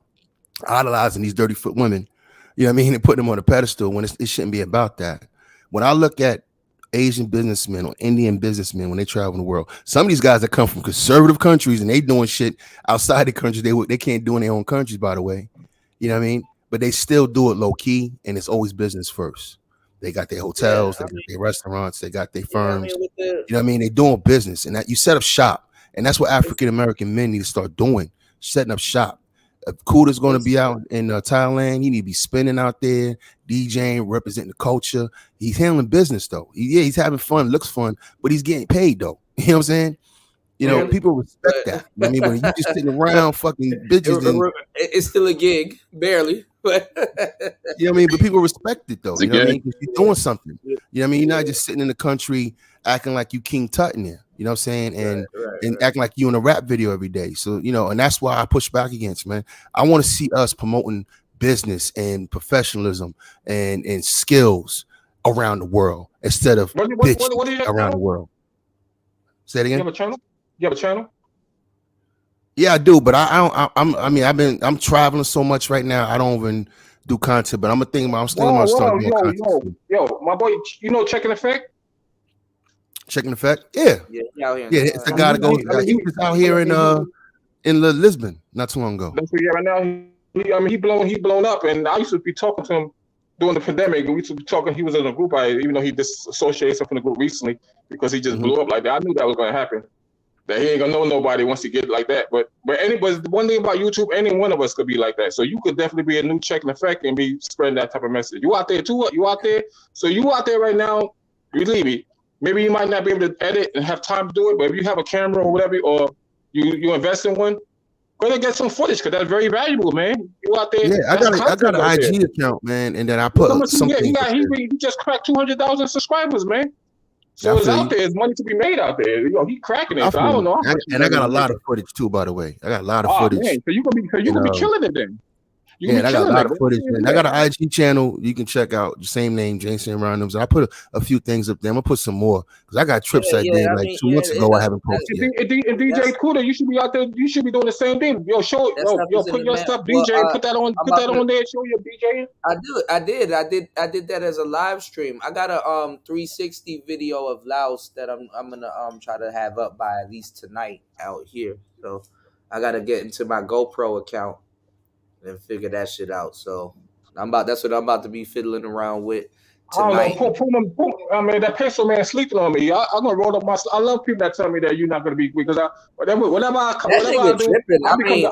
idolizing these dirty foot women, you know what I mean, and putting them on a pedestal when it shouldn't be about that. When I look at Asian businessmen or Indian businessmen when they travel the world, some of these guys that come from conservative countries and they doing shit outside the country they can't do in their own countries, by the way, you know what I mean, but they still do it low key, and it's always business first. They got their hotels, they got their restaurants, they got their firms, you know what I mean, they doing business, and that you set up shop, and that's what African American men need to start doing, setting up shop. If Kuda's going to be out in Thailand, he need to be spinning out there, DJing, representing the culture. He's handling business though. He's having fun, looks fun, but he's getting paid though. You know what I'm saying? You know, people respect that. You know what I mean, when you just sitting around fucking bitches, then it's still a gig, barely. you know what I mean? But people respect it though. You know what I mean? You're doing something. You know what I mean? You're not just sitting in the country acting like you King Tut in there. You know what I'm saying? And acting like you in a rap video every day. So, you know, and that's why I push back against, man. I want to see us promoting business and professionalism and skills around the world instead of bitch around the world. Say it again. You have a channel? Yeah, I do, but I'm traveling so much right now. I don't even do content, but I'm still gonna start doing content. Yo, my boy, you know Checking Effect? Checking Effect? Yeah. Yeah, it's the guy that goes. He was out here in Lisbon not too long ago. Yeah, right now he blown up, and I used to be talking to him during the pandemic. We used to be talking. He was in a group, even though he disassociated himself from the group recently because he just blew up like that. I knew that was going to happen. That he ain't gonna know nobody once he get like that. But anybody, the one thing about YouTube, any one of us could be like that. So you could definitely be a new Checking Effect and be spreading that type of message. You out there too? You out there? So you out there right now? Believe me. Maybe you might not be able to edit and have time to do it, but if you have a camera or whatever, or you invest in one, go and get some footage because that's very valuable, man. You out there? Yeah, I got an IG account, man, and then I put something. He just cracked 200,000 subscribers, man. So it's out there. There's money to be made out there. You know, he cracking it. So I don't know. And I got a lot of footage too, by the way. I got a lot of footage. Man, so you can be killing it then. I got a lot of footage. And I got an IG channel you can check out. The same name, Jason Randoms. I put a few things up there. I'm gonna put some more because I got trips I did 2 months ago. I haven't posted yet. And DJ Kuda, you should be out there. You should be doing the same thing. Yo, put your stuff, DJ. Put that on there. Show your DJ. I did that as a live stream. I got a 360 video of Laos that I'm gonna try to have up by at least tonight out here. So I gotta get into my GoPro account and figure that shit out. So that's what I'm about to be fiddling around with tonight. I mean, that pencil man sleeping on me. I'm gonna roll up my. I love people that tell me that you're not gonna be because whatever I do,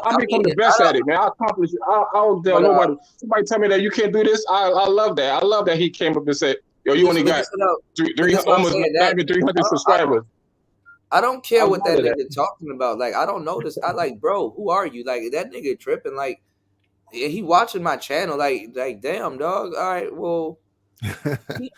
I become the best at it, man. I accomplish it. I don't tell nobody. Somebody tell me that you can't do this. I love that. I love that he came up and said, "Yo, you only got almost 300 subscribers." I don't care what that nigga talking about. Like, I don't know this. I like, bro, who are you? Like, that nigga tripping. Like, he watching my channel. Like, damn, dog. All right, well. I think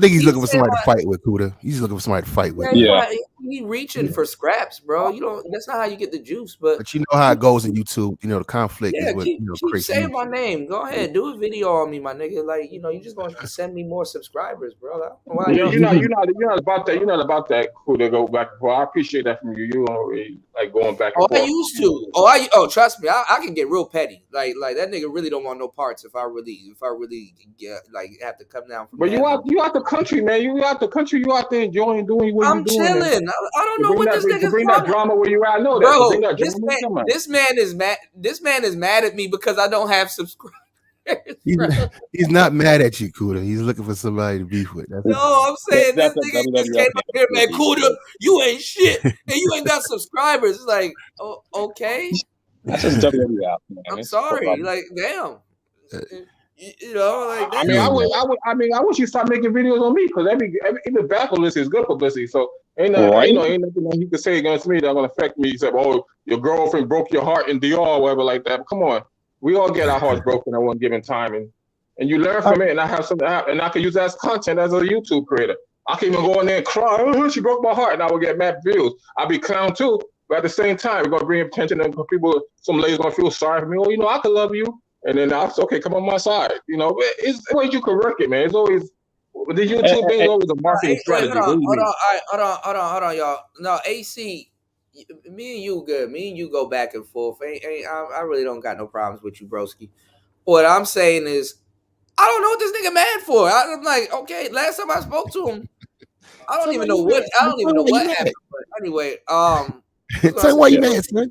he's looking for somebody to fight with, Kuda. He's looking for somebody to fight with. Yeah. he reaching for scraps, bro. You don't. That's not how you get the juice. But But you know how it goes in YouTube. You know, the conflict yeah, is what keep creates saying views. my name. Go ahead, do a video on me, my nigga. Like you just gonna send me more subscribers, bro. I don't know why Yeah, y'all. you're not about that. You're not about that cool to go back and forth. I appreciate that from you. You don't really like going back and Oh, I forth. used to. Trust me, I can get real petty. Like that nigga really don't want no parts. If I really get have to come down from But that. you out the country, man. You out the country. You out there enjoying doing what you're I'm doing. And chilling. I don't to know bring what that this to nigga's bring that talking. drama where you at, I know that. To bring Bro, that drama, come on. this man is mad. This man is mad at me because I don't have subscribers. He's not mad at you, Kuda. He's looking for somebody to beef with. That's No, I'm saying this That's a nigga just WWF came up here, man. beef. Kuda, you ain't shit, and you ain't got subscribers. It's like, oh, okay. That's just WWF, man. I'm It's sorry. forever. Like, damn. Like I that. mean, I wish you start making videos on me because even bad publicity is good publicity. So ain't Right? nothing you can say against me that's gonna affect me. You say, oh, your girlfriend broke your heart in DR or whatever like that. But come on, we all get our hearts broken at one given time, and you learn from it. And I have something, and I can use that as content as a YouTube creator. I can even go in there and cry. Oh, she broke my heart, and I will get mad views. I'll be clown too, but at the same time, we're gonna bring attention and people. Some ladies gonna feel sorry for me. Oh, I can love you. And then I said, okay, come on my side. It's ways you can work it, man. It's always the YouTube thing is always a marketing strategy. Hold What do you mean? on, hold on, y'all. No, AC, me and you good. Me and you go back and forth. I really don't got no problems with you, broski. What I'm saying is, I don't know what this nigga mad for. I'm like, okay, last time I spoke to him, I don't even know what happened. But anyway, Tell me why you mad, son.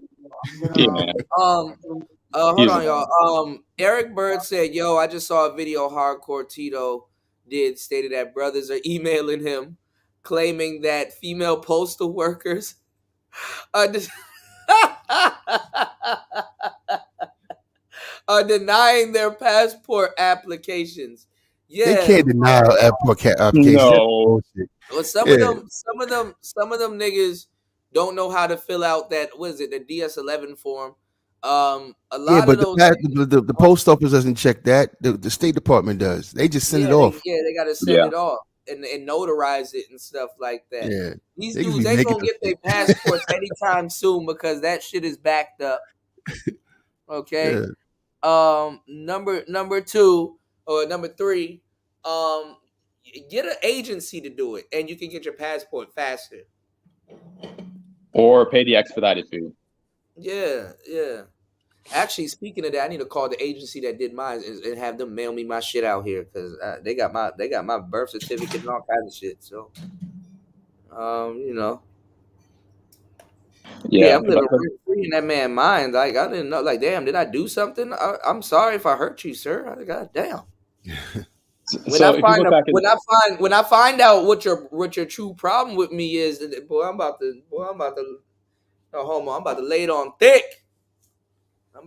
Yeah, man. hold on, y'all. Eric Bird said, "Yo, I just saw a video Hardcore Tito stated that brothers are emailing him, claiming that female postal workers are are denying their passport applications." Yeah, They can't deny applications. No. well, some of them niggas don't know how to fill out that. What is it? The DS11 form. A lot but of those. the post office doesn't check that. The State Department does. They just send it off. They got to send it off and notarize it and stuff like that. Yeah, These they dudes ain't gonna get their passports anytime soon because that shit is backed up. Okay. Yeah. Number two or number three, get an agency to do it, and you can get your passport faster. Or pay the expedited fee. Yeah. Actually, speaking of that, I need to call the agency that did mine and have them mail me my shit out here because they got my birth certificate and all kinds of shit. So, Yeah, I'm living free in that man's mind. Like I didn't know. Like, damn, did I do something? I'm sorry if I hurt you, sir. God damn. When I find out what your true problem with me is, I'm about to lay it on thick.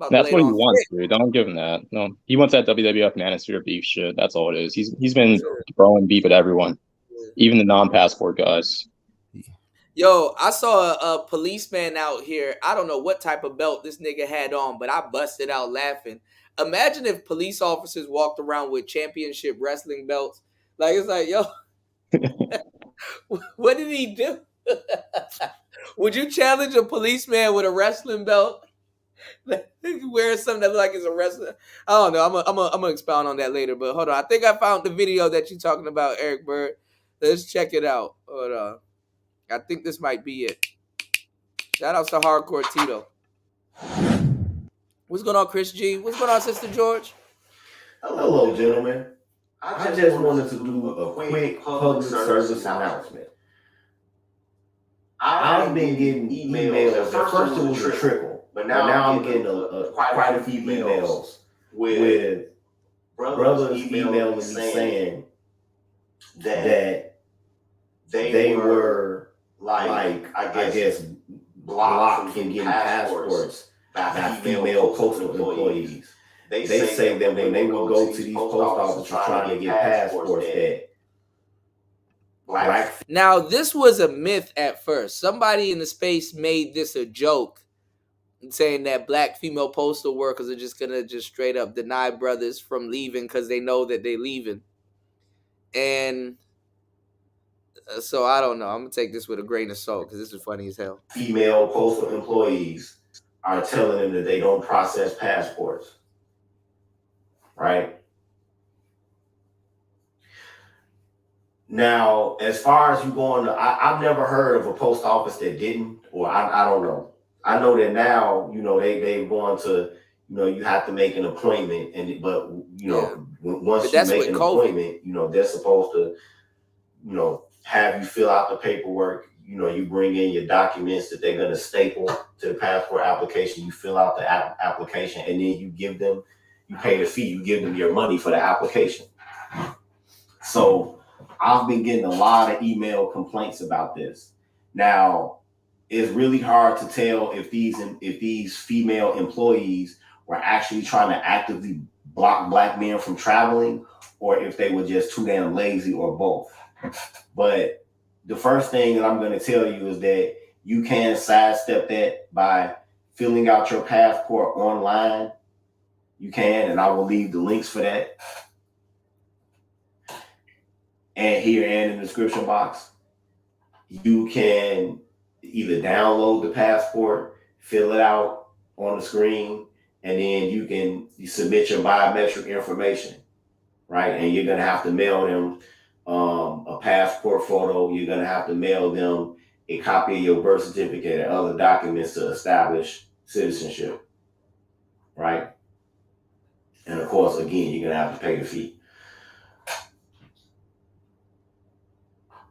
That's what he wants, dude. Don't give him that. No, he wants that WWF manosphere beef shit. That's all it is. He's been throwing beef at everyone, even the non-passport guys. Yo, I saw a policeman out here. I don't know what type of belt this nigga had on, but I busted out laughing. Imagine if police officers walked around with championship wrestling belts. Like, it's like, yo, what did he do? Would you challenge a policeman with a wrestling belt? Wearing something that looks like it's a wrestler. I don't know. I'm gonna expound on that later. But hold on. I think I found the video that you're talking about, Eric Bird. Let's check it out. Hold on. I think this might be it. Shout out to Hardcore Tito. What's going on, Chris G? What's going on, Sister George? Hello, gentlemen. I just wanted to do a quick public service announcement. I've been getting emails. At first it was a trickle, but now I'm getting quite a few emails with brothers emailing me saying that they were like I guess blocked from getting passports by female postal employees. They say that when they would go to these post offices trying to get passports that black. Now, this was a myth at first. Somebody in the space made this a joke, saying that black female postal workers are just gonna just straight up deny brothers from leaving because they know that they're leaving. And So I don't know. I'm gonna take this with a grain of salt because this is funny as hell. Female postal employees are telling them that they don't process passports, right? Now, as far as you going to, I've never heard of a post office that didn't, or I don't know. I know that now, they've gone to, you have to make an appointment, but once you make an appointment, they're supposed to, have you fill out the paperwork. You bring in your documents that they're going to staple to the passport application. You fill out the application, and then you pay the fee. You give them your money for the application. So I've been getting a lot of email complaints about this. Now, it's really hard to tell if these female employees were actually trying to actively block black men from traveling, or if they were just too damn lazy, or both. But the first thing that I'm going to tell you is that you can sidestep that by filling out your passport online. You can, and I will leave the links for that and here and in the description box. You can either download the passport, fill it out on the screen, and then you submit your biometric information, right? And you're going to have to mail them a passport photo. You're going to have to mail them a copy of your birth certificate and other documents to establish citizenship, right? And of course, again, you're going to have to pay the fee.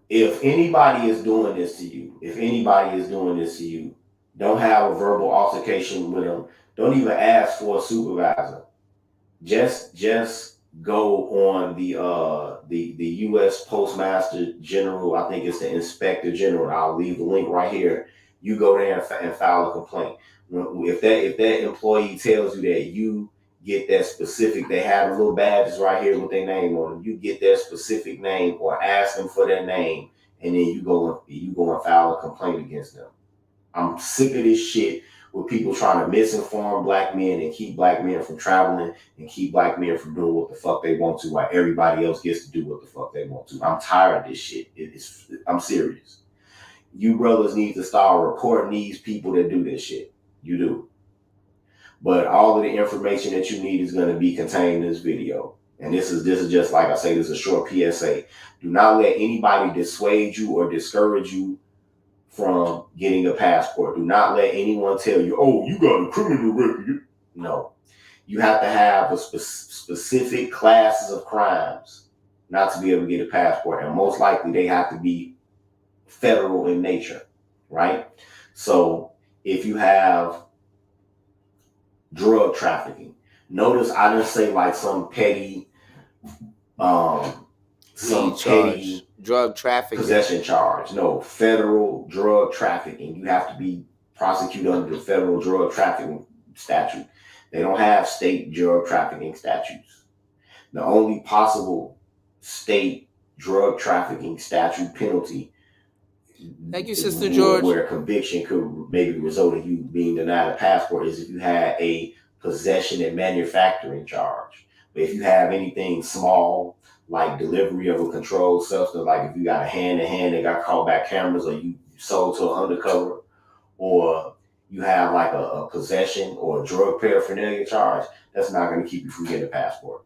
If anybody is doing this to you, don't have a verbal altercation with them. Don't even ask for a supervisor. Just go on the U.S. Postmaster General. I think it's the Inspector General. I'll leave the link right here. You go there and file a complaint. If that employee tells you that you get that specific, they have little badges right here with their name on them. You get their specific name or ask them for their name, and then you go and file a complaint against them. I'm sick of this shit with people trying to misinform black men and keep black men from traveling and keep black men from doing what the fuck they want to, while everybody else gets to do what the fuck they want to. I'm tired of this shit. I'm serious. You brothers need to start reporting these people that do this shit. You do. But all of the information that you need is going to be contained in this video. And this is just, like I say, this is a short PSA. Do not let anybody dissuade you or discourage you from getting a passport. Do not let anyone tell you, oh, you got a criminal record. No. You have to have a specific classes of crimes not to be able to get a passport. And most likely they have to be federal in nature, right? So if you have drug trafficking, notice I didn't say like some petty drug trafficking possession charge. No, federal drug trafficking. You have to be prosecuted under the federal drug trafficking statute. They don't have state drug trafficking statutes. The only possible state drug trafficking statute penalty, thank you, Sister George, where conviction could maybe result in you being denied a passport, is if you had a possession and manufacturing charge. But if you have anything small, like delivery of a controlled substance, like if you got a hand-to-hand that got caught by cameras, or you sold to an undercover, or you have like a possession or a drug paraphernalia charge, that's not going to keep you from getting a passport.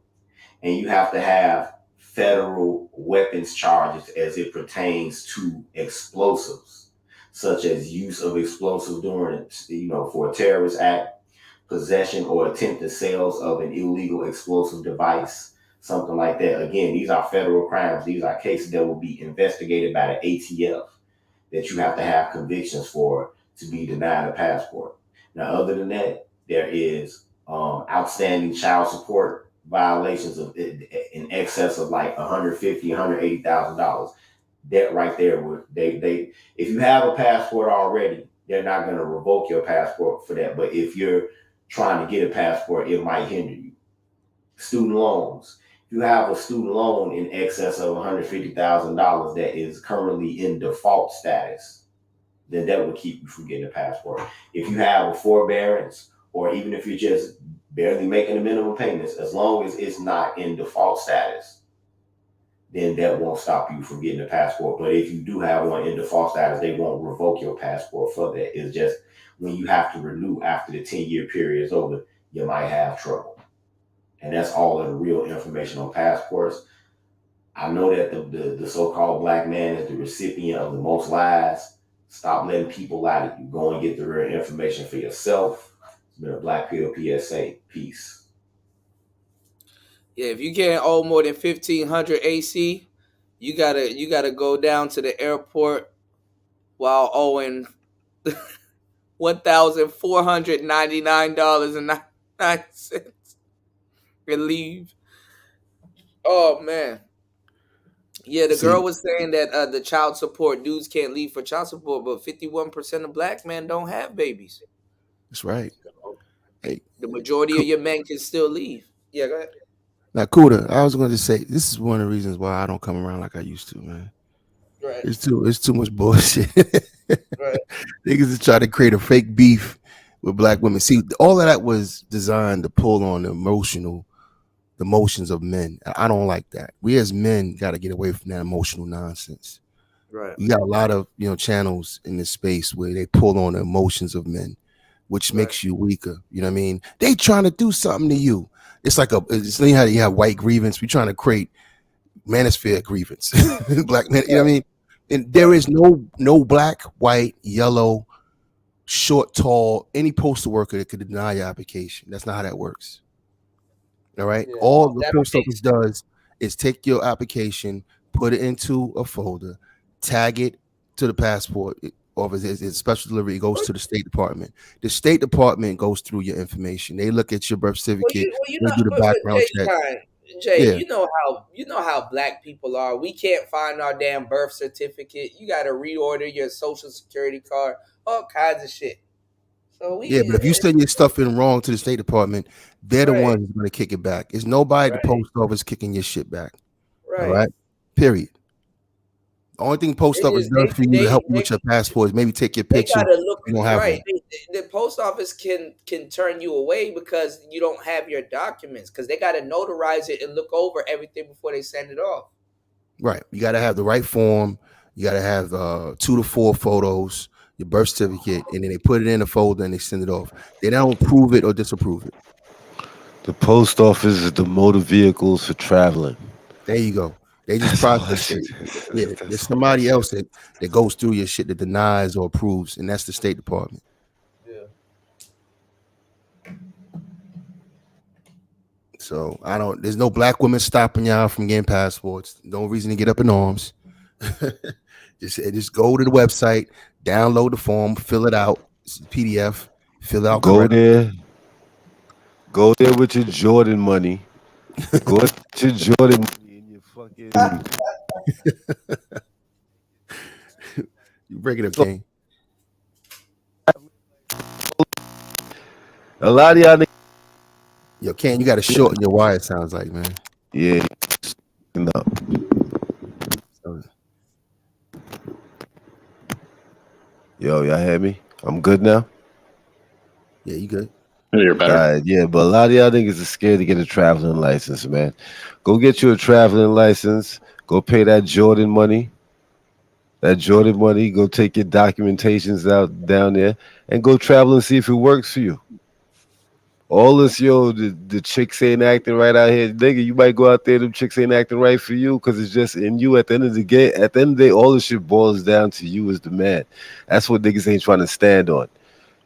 And you have to have federal weapons charges as it pertains to explosives, such as use of explosives during, for a terrorist act, possession or attempted sales of an illegal explosive device, something like that. Again, these are federal crimes. These are cases that will be investigated by the ATF that you have to have convictions for to be denied a passport. Now, other than that, there is outstanding child support violations of in excess of like $150,000, $180,000. That right there, they if you have a passport already, they're not going to revoke your passport for that. But if you're trying to get a passport, it might hinder you. Student loans. If you have a student loan in excess of $150,000 that is currently in default status, then that will keep you from getting a passport. If you have a forbearance, or even if you're just barely making the minimum payments, as long as it's not in default status, then that won't stop you from getting a passport. But if you do have one in default status, they won't revoke your passport for that. It's just when you have to renew after the 10-year period is over, you might have trouble. And that's all of the real information on passports. I know that the so-called black man is the recipient of the most lies. Stop letting people lie to you. Go and get the real information for yourself. It's been a Black Pill PSA. Peace. Yeah, if you can't owe more than 1,500 AC, you gotta go down to the airport while owing $1,499.99 and leave. Oh man. Yeah, the girl was saying that the child support dudes can't leave for child support, but 51% of black men don't have babies. That's right. Hey, the majority of your men can still leave. Yeah, go ahead. Now, Kuda, I was going to say this is one of the reasons why I don't come around like I used to, man. Right. It's too much bullshit. Right. Niggas just try to create a fake beef with black women. See, all of that was designed to pull on the emotions of men. I don't like that. We as men got to get away from that emotional nonsense. Right. You got a lot of channels in this space where they pull on the emotions of men, which makes you weaker. You know what I mean? They trying to do something to you. It's like it's how you have white grievance. We trying to create manosphere grievance. Black men, you know what I mean? And there is no black, white, yellow, short, tall, any postal worker that could deny your application. That's not how that works. All right. Yeah. All the post office does is take your application, put it into a folder, tag it to the passport office. It's special delivery. It goes to the State Department. The State Department goes through your information. They look at your birth certificate. They do the background check. Jay, Yeah. you know how black people are. We can't find our damn birth certificate. You got to reorder your social security card. All kinds of shit. So Yeah, but if you send your stuff in wrong to the State Department, they're the ones who's going to kick it back. It's nobody at the post office kicking your shit back. Right. All right. Period. The only thing post office does for you to help you with your passport is maybe take your They picture. gotta look You don't have right. one. The post office can turn you away because you don't have your documents, because they got to notarize it and look over everything before they send it off. Right. You got to have the right form. You got to have 2 to 4 photos, your birth certificate, and then they put it in a folder and they send it off. They don't approve it or disapprove it. The post office is the motor vehicles for traveling. There you go. They just process it. Yeah, there's somebody else that goes through your shit that denies or approves, and that's the State Department. Yeah. So there's no black women stopping y'all from getting passports. No reason to get up in arms. just go to the website, download the form, fill it out. It's a PDF, fill it out. Go there with your Jordan money. Go with your Jordan money and your fucking. You break it up, King. A lot of y'all niggas. Yo, Ken, you got to shorten your wire. It sounds like, man. Yeah. No. Yo, y'all hear me? I'm good now. Yeah, you good? You're better. Yeah, but a lot of y'all niggas are scared to get a traveling license, man. Go get you a traveling license. Go pay that Jordan money. Go take your documentations out down there and go travel and see if it works for you. All this, the chicks ain't acting right out here. Nigga, you might go out there, them chicks ain't acting right for you because it's just in you. At the end of the day, all this shit boils down to you as the man. That's what niggas ain't trying to stand on.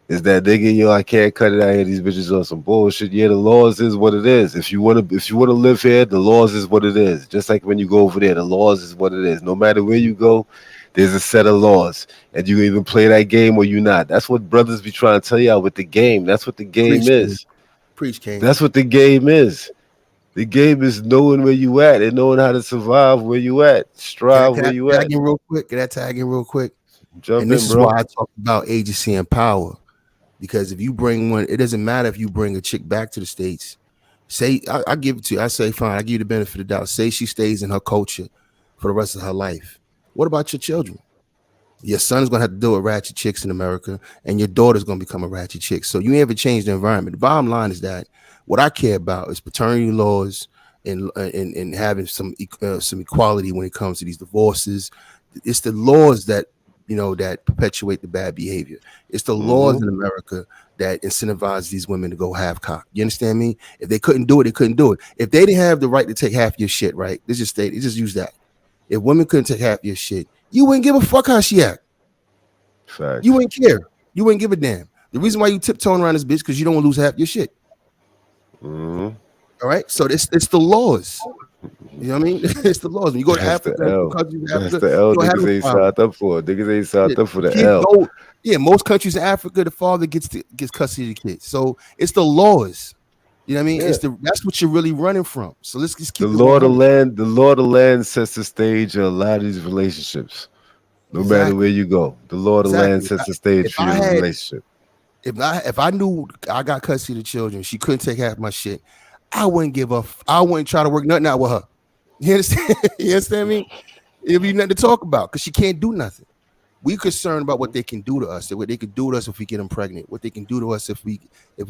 Is that nigga, I can't cut it out here. These bitches on some bullshit. Yeah, the laws is what it is. If you wanna live here, the laws is what it is. Just like when you go over there, the laws is what it is. No matter where you go, there's a set of laws, and you either play that game or you not. That's what brothers be trying to tell y'all with the game. That's what the game is. Preach, King. That's what the game is. The game is knowing where you at and knowing how to survive where you at, strive where you at. Get that tag in real quick. Jump and this in, is bro. why I talk about agency and power, because if you bring one, it doesn't matter if you bring a chick back to the States. Say I give it to you. I say fine. I give you the benefit of the doubt. Say she stays in her culture for the rest of her life. What about your children? Your son's gonna have to deal with ratchet chicks in America, and your daughter's gonna become a ratchet chick. So you ain't ever change the environment. The bottom line is that what I care about is paternity laws and having some equality when it comes to these divorces. It's the laws that that perpetuate the bad behavior. It's the laws in America that incentivize these women to go half cock. You understand me? If they couldn't do it, they couldn't do it. If they didn't have the right to take half your shit, right? Let's just use that. If women couldn't take half your shit, you wouldn't give a fuck how she act. Facts. You wouldn't care. You wouldn't give a damn. The reason why you tiptoeing around this bitch because you don't want to lose half your shit. All right, so it's the laws. You know what I mean? It's the laws. When you go to Africa, That's the L niggas ain't signed up for. Niggas ain't signed up for the L. Most countries in Africa, the father gets custody of the kids. So it's the laws. You know what I mean? Yeah. That's what you're really running from. So let's just keep the it law of the 100. land. The law of the land sets the stage in a lot of these relationships. No matter where you go, the law of the land sets the stage for your relationship. If I knew I got custody of the children, she couldn't take half my shit, I wouldn't give up. I wouldn't try to work nothing out with her. You understand? You understand me? It'd be nothing to talk about because she can't do nothing. We concerned about what they can do to us, what they can do to us if we get them pregnant, what they can do to us if we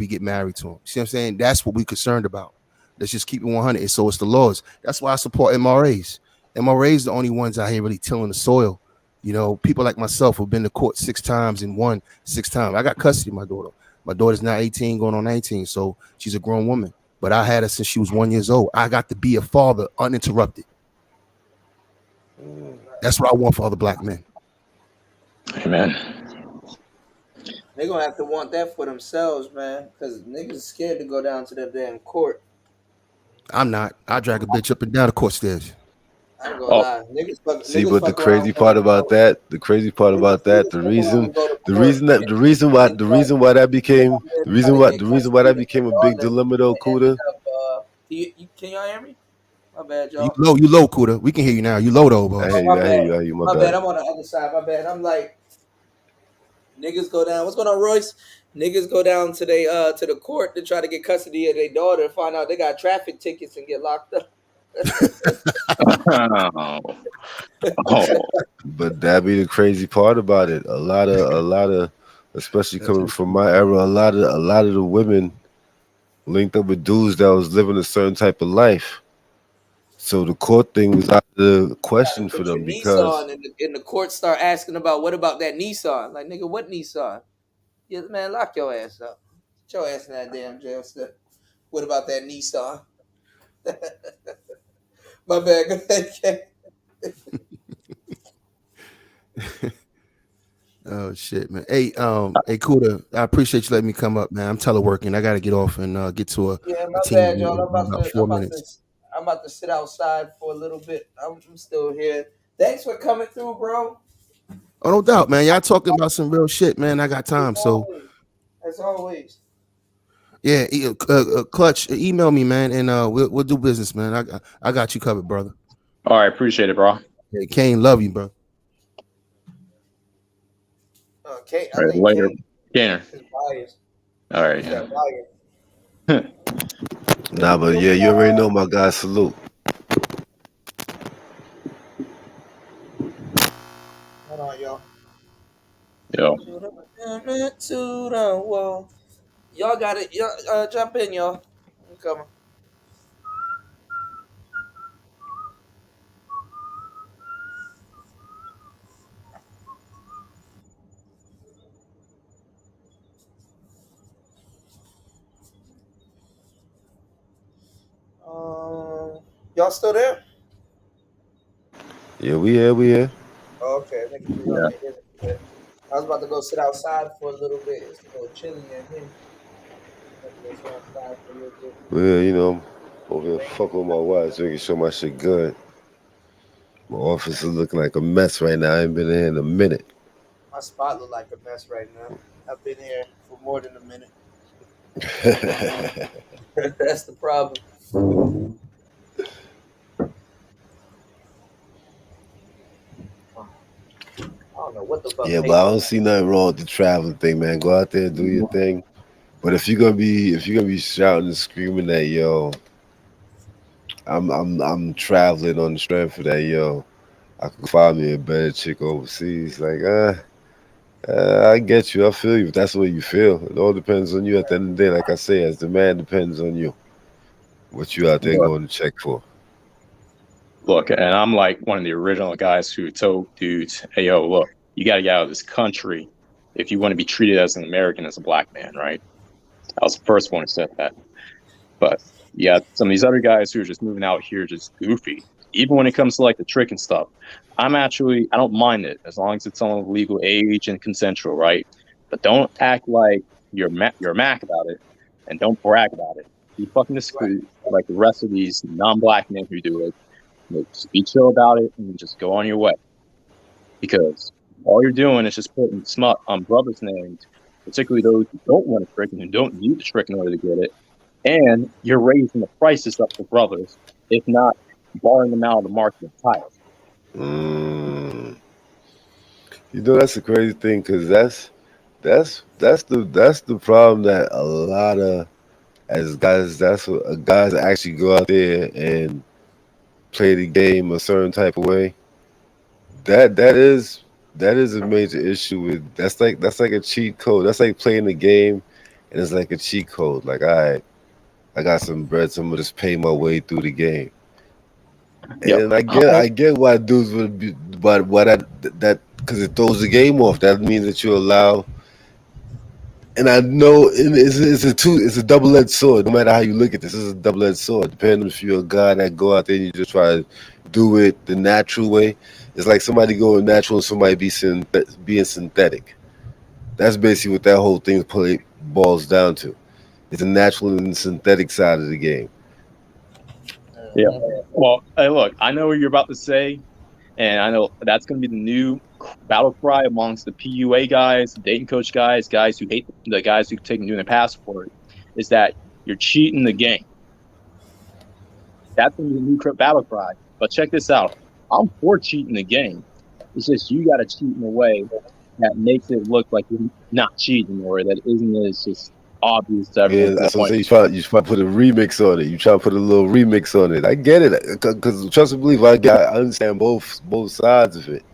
get married to them. See what I'm saying? That's what we're concerned about. Let's just keep it 100. And so it's the laws. That's why I support MRAs. MRAs the only ones out here really tilling the soil. You know, people like myself who've been to court 6 times and won 6 times. I got custody of my daughter. My daughter's now 18, going on 19, so she's a grown woman. But I had her since she was 1 year old. I got to be a father uninterrupted. That's what I want for other black men. Amen. They're gonna have to want that for themselves, man. Because niggas scared to go down to the damn court. I'm not. I drag a bitch up and down the court stairs. I ain't gonna lie. Niggas fuck, See, niggas but the fuck around. crazy part about that, the reason why that became a big dilemma though, Kuda. Can y'all hear me? My bad, y'all. You low, Kuda. We can hear you now. You low though, boss. I hear you. My bad. I'm on the other side. My bad. I'm like, niggas go down. What's going on, Royce? Niggas go down to the court to try to get custody of their daughter and find out they got traffic tickets and get locked up. But that be the crazy part about it. A lot of, especially coming from my era, a lot of the women linked up with dudes that was living a certain type of life. So the court thing was out of the question for them because Nissan in the court start asking about what about that Nissan? Like, nigga, what Nissan? Yeah, man, lock your ass up. Get your ass in that damn jail cell. What about that Nissan? My bad. Go ahead. Oh shit, man. Hey, Kuda, I appreciate you letting me come up, man. I'm teleworking. I gotta get off and get to a team bad, meeting y'all. in about 4 minutes. I'm about to sit outside for a little bit. I'm still here. Thanks for coming through, bro. Oh, no doubt, man. Y'all talking about some real shit, man. I got time, so as always. Yeah, Clutch, email me, man, and we'll do business, man. I got you covered, brother. All right, appreciate it, bro. Hey, Kane, love you, bro. Kane, all right, later, Kane. All right. Yeah. Nah, but yeah, you already know my guy. Salute. Hold on, y'all. Yo. Y'all got it. Y'all jump in, y'all. I'm coming. Y'all still there? Yeah, we here. Oh, okay, making sure y'all can hear me. I was about to go sit outside for a little bit. It's a little chilly in here. Go sit outside for a little bit. Well, you know, over here fucking with my wife, making sure my shit good. My office is looking like a mess right now. I ain't been in here in a minute. My spot look like a mess right now. I've been here for more than a minute. That's the problem. I don't know what the fuck. Yeah, but I don't see nothing wrong with the traveling thing, man. Go out there and do your thing. But if you're gonna be shouting and screaming that, yo, I'm traveling on the strength of that, yo, I can find me a better chick overseas. Like, I get you, I feel you. If that's what you feel, it all depends on you. At the end of the day, like I say, as the man, depends on you. What you out there Look, going to check for? look, and I'm like one of the original guys who told dudes, "Hey, yo, look, you got to get out of this country if you want to be treated as an American, as a black man, right?" I was the first one who said that. But yeah, some of these other guys who are just moving out here just goofy. Even when it comes to like the trick and stuff, I don't mind it as long as it's on legal age and consensual, right? But don't act like you're a Mac about it, and don't brag about it. Be fucking discreet, like the rest of these non-black men who do it. Just be chill about it and just go on your way. Because all you're doing is just putting smut on brothers' names, particularly those who don't want a trick and who don't need the trick in order to get it. And you're raising the prices up for brothers, if not barring them out of the market entirely. That's the crazy thing, because that's the problem that a lot of as guys that's what guys actually go out there and play the game a certain type of way. That is a major issue with that's like a cheat code. That's like playing the game and it's like a cheat code. Like, all right, I got some bread, so I'm gonna just pay my way through the game. Yep. And I get why dudes would be, but why that because it throws the game off. That means that you allow. And I know it's a double edged sword. No matter how you look at this, it's a double edged sword. Depending if you're a guy that go out there and you just try to do it the natural way, it's like somebody going natural and somebody being synthetic. That's basically what that whole thing boils down to. It's the natural and synthetic side of the game. Yeah. Well, hey, look, I know what you're about to say, and I know that's going to be the new battle cry amongst the PUA guys, dating coach guys, guys who hate the guys who take and doing the passport, is that you're cheating the game. That's going to be the new battle cry. But check this out. I'm for cheating the game. It's just you got to cheat in a way that makes it look like you're not cheating, or that isn't as just obvious to everyone Yeah, to the that's what I'm point. saying. You try to put a remix on it. You try to put a little remix on it. I get it, because trust and believe, I understand both sides of it.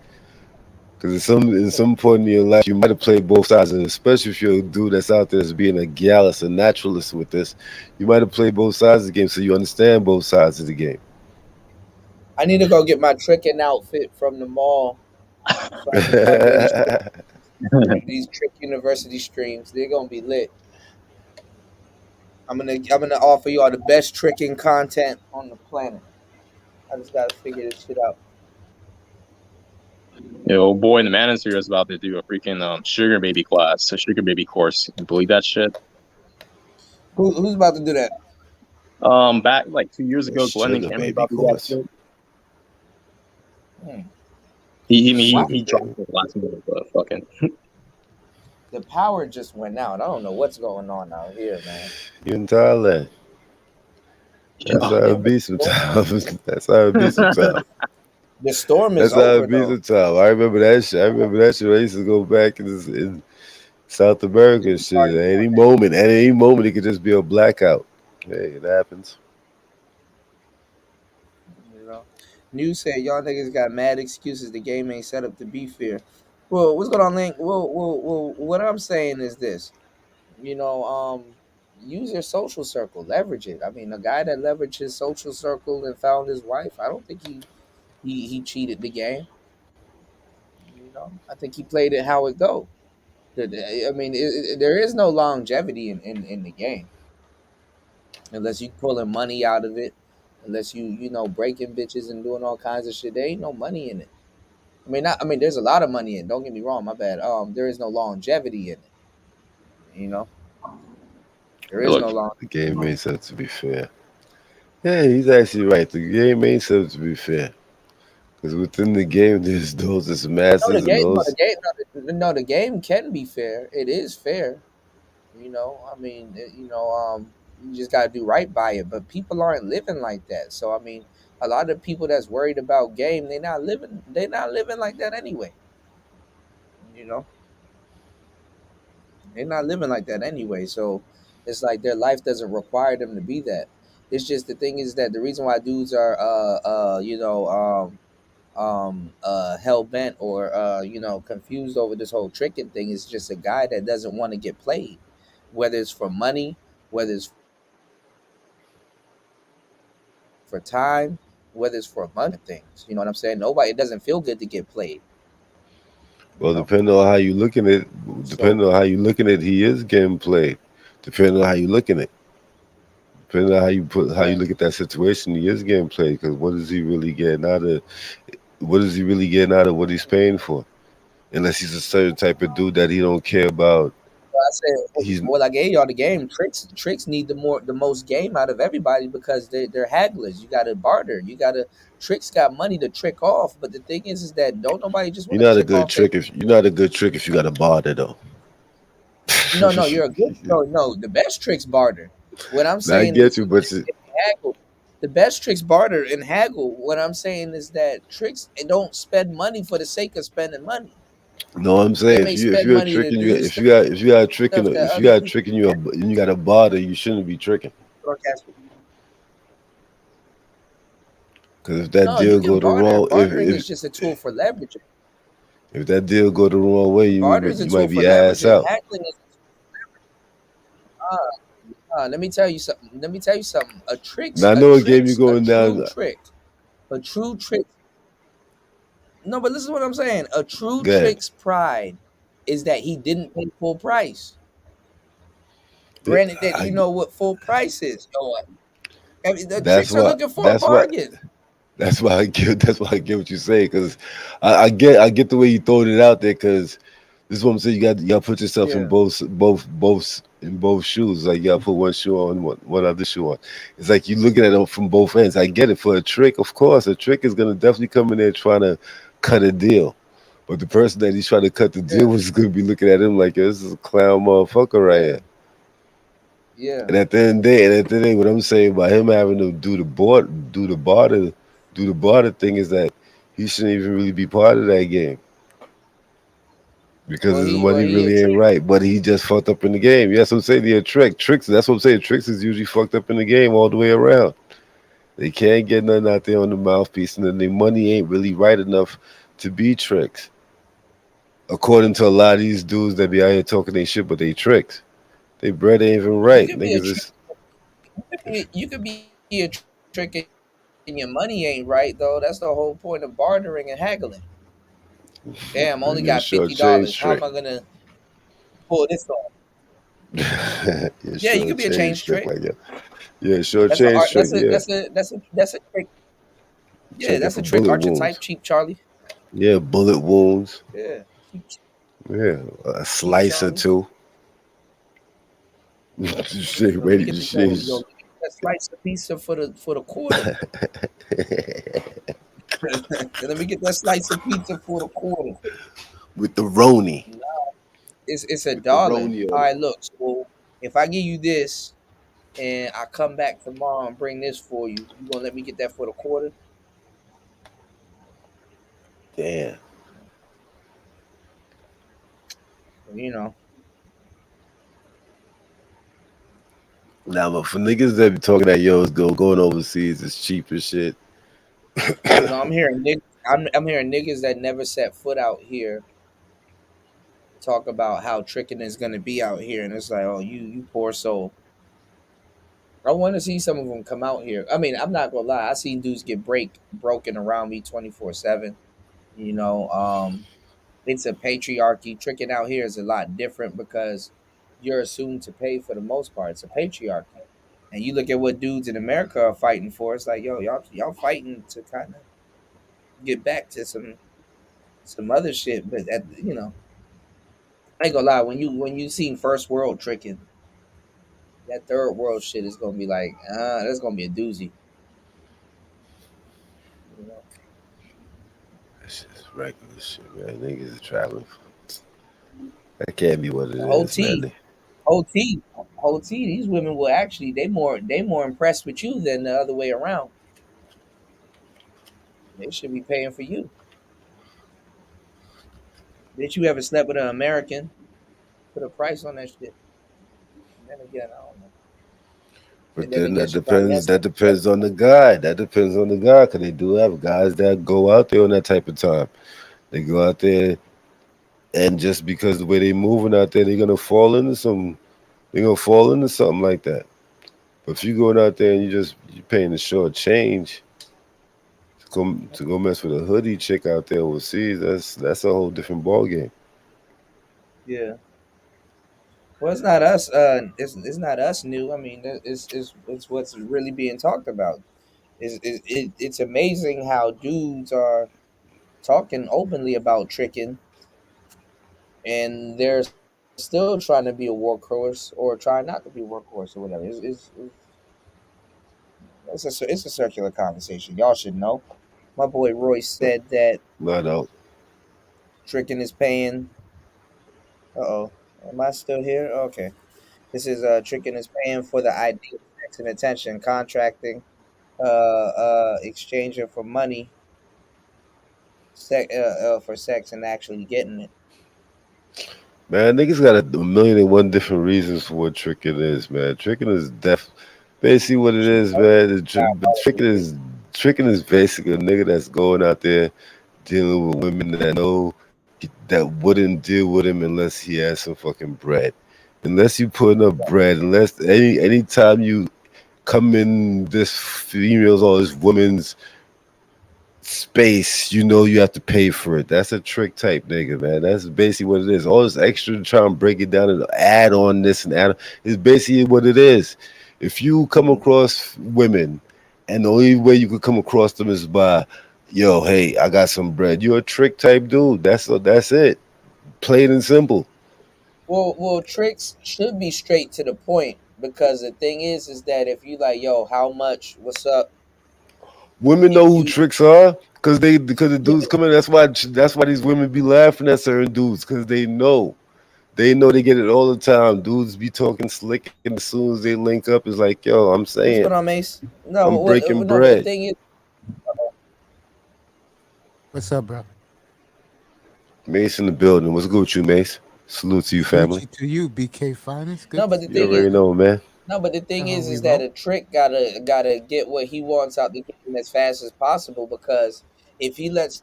Because in some point in your life, you might have played both sides, and especially if you're a dude that's out there as being a gallus, a naturalist with this, you might have played both sides of the game, so you understand both sides of the game. I need to go get my tricking outfit from the mall so I can start doing these trick university streams. They're gonna be lit. I'm gonna offer you all the best tricking content on the planet. I just gotta figure this shit out. Old boy in the manosphere is about to do a freaking sugar baby class, a sugar baby course. You believe that shit? Who's about to do that? Back like 2 years ago, Glenn and Sugar Cameron baby about to do that course. shit. Hmm. He dropped it last minute, but fucking. The power just went out. I don't know what's going on out here, man. You in Thailand? That's how it be sometimes. That's how it be sometimes. The storm is That's how over it be though. sometimes. I remember that shit. I used to go back in South America and shit. At any moment, it could just be a blackout. Hey, it happens. You know, news said y'all niggas got mad excuses. The game ain't set up to be fair. Well, what's going on, Link? Well, what I'm saying is this. Use your social circle, leverage it. I mean, a guy that leveraged his social circle and found his wife, I don't think he cheated the game. I think he played it how it go. I mean, there is no longevity in the game unless you pulling money out of it, unless you breaking bitches and doing all kinds of shit. There ain't no money in it. I mean, not. I mean, there's a lot of money in it. Don't get me wrong. My bad. There is no longevity in it. There is no long. The game ain't set to be fair. Yeah, he's actually right. The game ain't set up to be fair. Because within the game, there's No, masses and those. the game can be fair. It is fair. I mean, you just gotta do right by it. But people aren't living like that. So I mean, a lot of people that's worried about game, they're not living. They're not living like that anyway. You know, they're not living like that anyway. So it's like their life doesn't require them to be that. It's just the thing is that the reason why dudes are hell bent or confused over this whole tricking thing is just a guy that doesn't want to get played, whether it's for money, whether it's for time, whether it's for money things. You know what I'm saying? Nobody. It doesn't feel good to get played. Well, depending on how you looking at it, So he is getting played. Depending on how you looking at it. Depending on how you right. look at that situation, he is getting played. Because what is he really getting out of? What is he really getting out of what he's paying for? Unless he's a certain type of dude that he don't care about. I said, He's well, I gave y'all the game. Tricks need the most game out of everybody because they're hagglers. You got to barter. You got to Tricks got money to trick off, but the thing is that don't nobody just you're want to not a trick good off their. trick if you got a barter though. No, you're a good. No. The best tricks barter. What I'm Now, I saying get is you, you but can't haggle. The best tricks barter and haggle. What I'm saying is that tricks don't spend money for the sake of spending money. no, I'm They saying may spend money to do stuff that if you other got people tricking you and you got a barter, you shouldn't be tricking. broadcast. Because if that No, you deal can go the barter. wrong Bartering is just a tool for leveraging. if that deal go the wrong way, Barter is a you tool might for be ass leveraging. out. Haggling is. Let me tell you something. Let me tell you something. Now I know a game you going down. A true trick. No, but listen to what I'm saying. A true Go ahead. trick's pride is that he didn't pay full price. Yeah, Granted that you know what full price is. I mean, the that's tricks are what looking for a that's what bargain. that's why I get what you say because I get the way you throwing it out there because this is what I'm saying. You got to put yourself in Yeah. both shoes. Like you got to put one shoe on, one other shoe on. It's like you looking at it from both ends. I get it. For a trick, of course, a trick is gonna definitely come in there trying to cut a deal. But the person that he's trying to cut the deal Yeah. with is gonna be looking at him like, "Yo, this is a clown motherfucker right here." Yeah. And at the end of the day, what I'm saying about him having to do the barter thing is that he shouldn't even really be part of that game because his money He a really ain't trick. right. But he just fucked up in the game. Yes, I'm saying they're a trick. Tricks. That's what I'm saying. Tricks is usually fucked up in the game all the way around. They can't get nothing out there on the mouthpiece, and then their money ain't really right enough to be tricks. According to a lot of these dudes that be out here talking they shit, but they tricks. They bread ain't even You right. could be a Niggas trick. is You could be a trick and your money ain't right though. That's the whole point of bartering and haggling. Damn, only you're a got short $50. change How am trick. I gonna pull this off? You're a Yeah, you short could be a change change trick trick. like that. Yeah, short That's a change art. trick. Yeah, That's a trick. Yeah, checking that's for a trick bullet archetype, wounds. Cheap Charlie. Yeah, bullet wounds. Yeah, Yeah, a Cheap slice or Charlie. two. Shit, Let me ready get to let shit. me get that slice of pizza for the quarter. Let me get that slice of pizza for the quarter. With the Roni. Nah, it's a With the dollar. Roni All on it. right, look. So if I give you this and I come back tomorrow and bring this for you, you gonna let me get that for the quarter? Damn. You know. Nah, but for niggas that be talking that going overseas is cheap as shit. No, I'm hearing niggas that never set foot out here talk about how tricking is gonna be out here, and it's like, oh, you poor soul. I want to see some of them come out here. I mean, I'm not gonna lie. I seen dudes get broken around me 24/7. You know, it's a patriarchy. Tricking out here is a lot different because you're assumed to pay for the most part. It's a patriarchy, and you look at what dudes in America are fighting for. It's like, yo, y'all fighting to kind of get back to some other shit. But I ain't gonna lie. When you seen first world tricking, that third world shit is gonna be like, that's gonna be a doozy. You know? That's just regular shit, man. Niggas are traveling. That can't be what it Whole is, T, man. whole T. These women will actually they more impressed with you than the other way around. They should be paying for you. Did you ever slept with an American? Put a price on that shit. And then again, I don't know. But And then then again, she probably has that something better. depends on the guy. That depends on the guy, because they do have guys that go out there on that type of time. They go out there and just because the way they moving out there, they're gonna fall into something like that. But if you going out there and you paying the short change to go mess with a hoodie chick out there overseas, that's a whole different ball game. Yeah. Well, it's not us. It's not us new. I mean, it's what's really being talked about. It's amazing how dudes are talking openly about tricking, and they're still trying to be a workhorse or trying not to be a workhorse or whatever. It's a circular conversation. Y'all should know. My boy Royce said that Not out. tricking is paying. Oh, am I still here? Okay. This is tricking is paying for the idea of sex and attention, contracting, exchanging for money, for sex and actually getting it. Man, niggas got a million and one different reasons for what tricking is, man. Tricking is basically what it is, man. Tricking is basically a nigga that's going out there dealing with women that know that wouldn't deal with him unless he has some fucking bread. Unless you put enough bread, unless anytime you come in this female's or this woman's space, you know you have to pay for it. That's a trick type nigga, man. That's basically what it is. All this extra to try and break it down and add on this and add on is basically what it is. If you come across women and the only way you could come across them is by, yo, hey, I got some bread. You're a trick type dude. That's it. Plain and simple. Well, tricks should be straight to the point because the thing is that if you like, yo, how much? What's up? Women know who tricks are because the dudes come in. That's why these women be laughing at certain dudes because they know. They know they get it all the time. Dudes be talking slick, and as soon as they link up, it's like, yo, I'm What's saying, going on, Mace? No, I'm breaking no, but the bread. thing is, What's up, bro? Mace in the building. What's good with you, Mace? Salute to you, family. Gucci to you, BK Finest. Good no, to but the see You thing already is, know, man. no, but the thing how we is that roll. a trick gotta get what he wants out the game as fast as possible because if he lets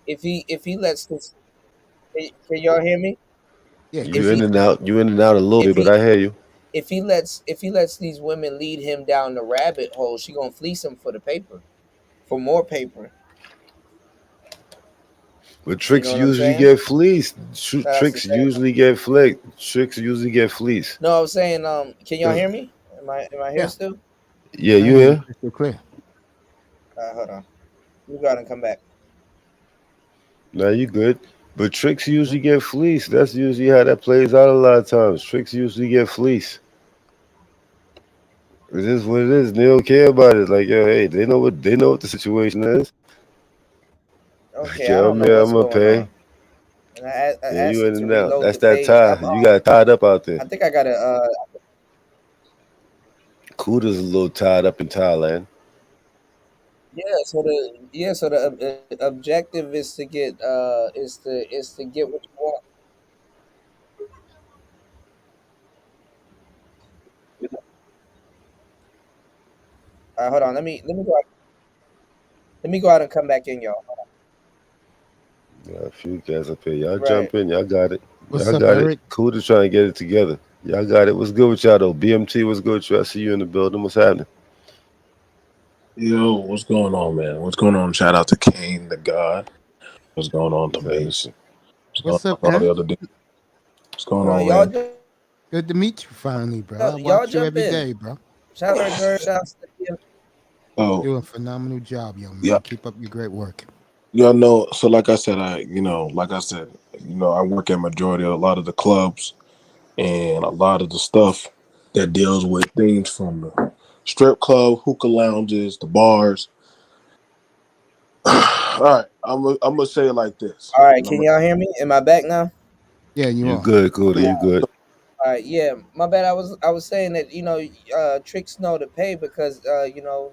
if he lets this, can y'all hear me? Yeah, You If in he and out. You in and out a little if bit, but he I hear you. if he lets these women lead him down the rabbit hole, she gonna fleece him for the paper, for more paper. But You tricks know what I'm usually saying? get fleeced. That's the Tricks thing. usually get flicked. Tricks usually get fleeced. No, I'm saying, can y'all Yeah, hear me? Am I here yeah. still? yeah, I you hear you here? crystal clear. Hold on. You gotta come back. Now you good. But tricks Yeah. usually get fleeced. That's usually how that plays out a lot of times. Tricks usually get fleeced. It is what it is. They don't care about it. Like, yo, hey, they know what the situation is. Like, Okay, I yo, don't know man, what's I'm gonna going pay. on. And I Yeah, asked you it in to and out. reload the That's that page. tie. You got tied up out there. I think I gotta. Kuda's a little tied up in Thailand. So the objective is to get is to get what you want. Hold on. Let me go out and come back in, y'all. Yeah, a few guys up here. Y'all Right. jump in. Y'all got it. What's Y'all up, got it. Eric? Kuda's trying to get it together. Y'all got it. What's good with y'all though? BMT, what's good with you? I see you in the building. What's happening? Yo, what's going on, man? What's going on? Shout out to Kane, the God. What's going on to What's happening? Mace? What's going What's up, on all the Ken? other dudes? What's going Hold on, on, man? Good to meet you finally, bro. I y'all watch you jump every in. day, bro. Shout out to Gert. Shout out to the Oh, Doing a phenomenal job, young yeah. man. Keep up your great work. Y'all know, so like I said, I work at majority of a lot of the clubs and a lot of the stuff that deals with things from the strip club, hookah lounges, the bars. All right, I'm gonna say it like this. All right, And I'm can y'all hear me? Am I back now? Yeah, you You are. good, Kuda? You good? All right, yeah, my bad. I was saying that tricks know to pay because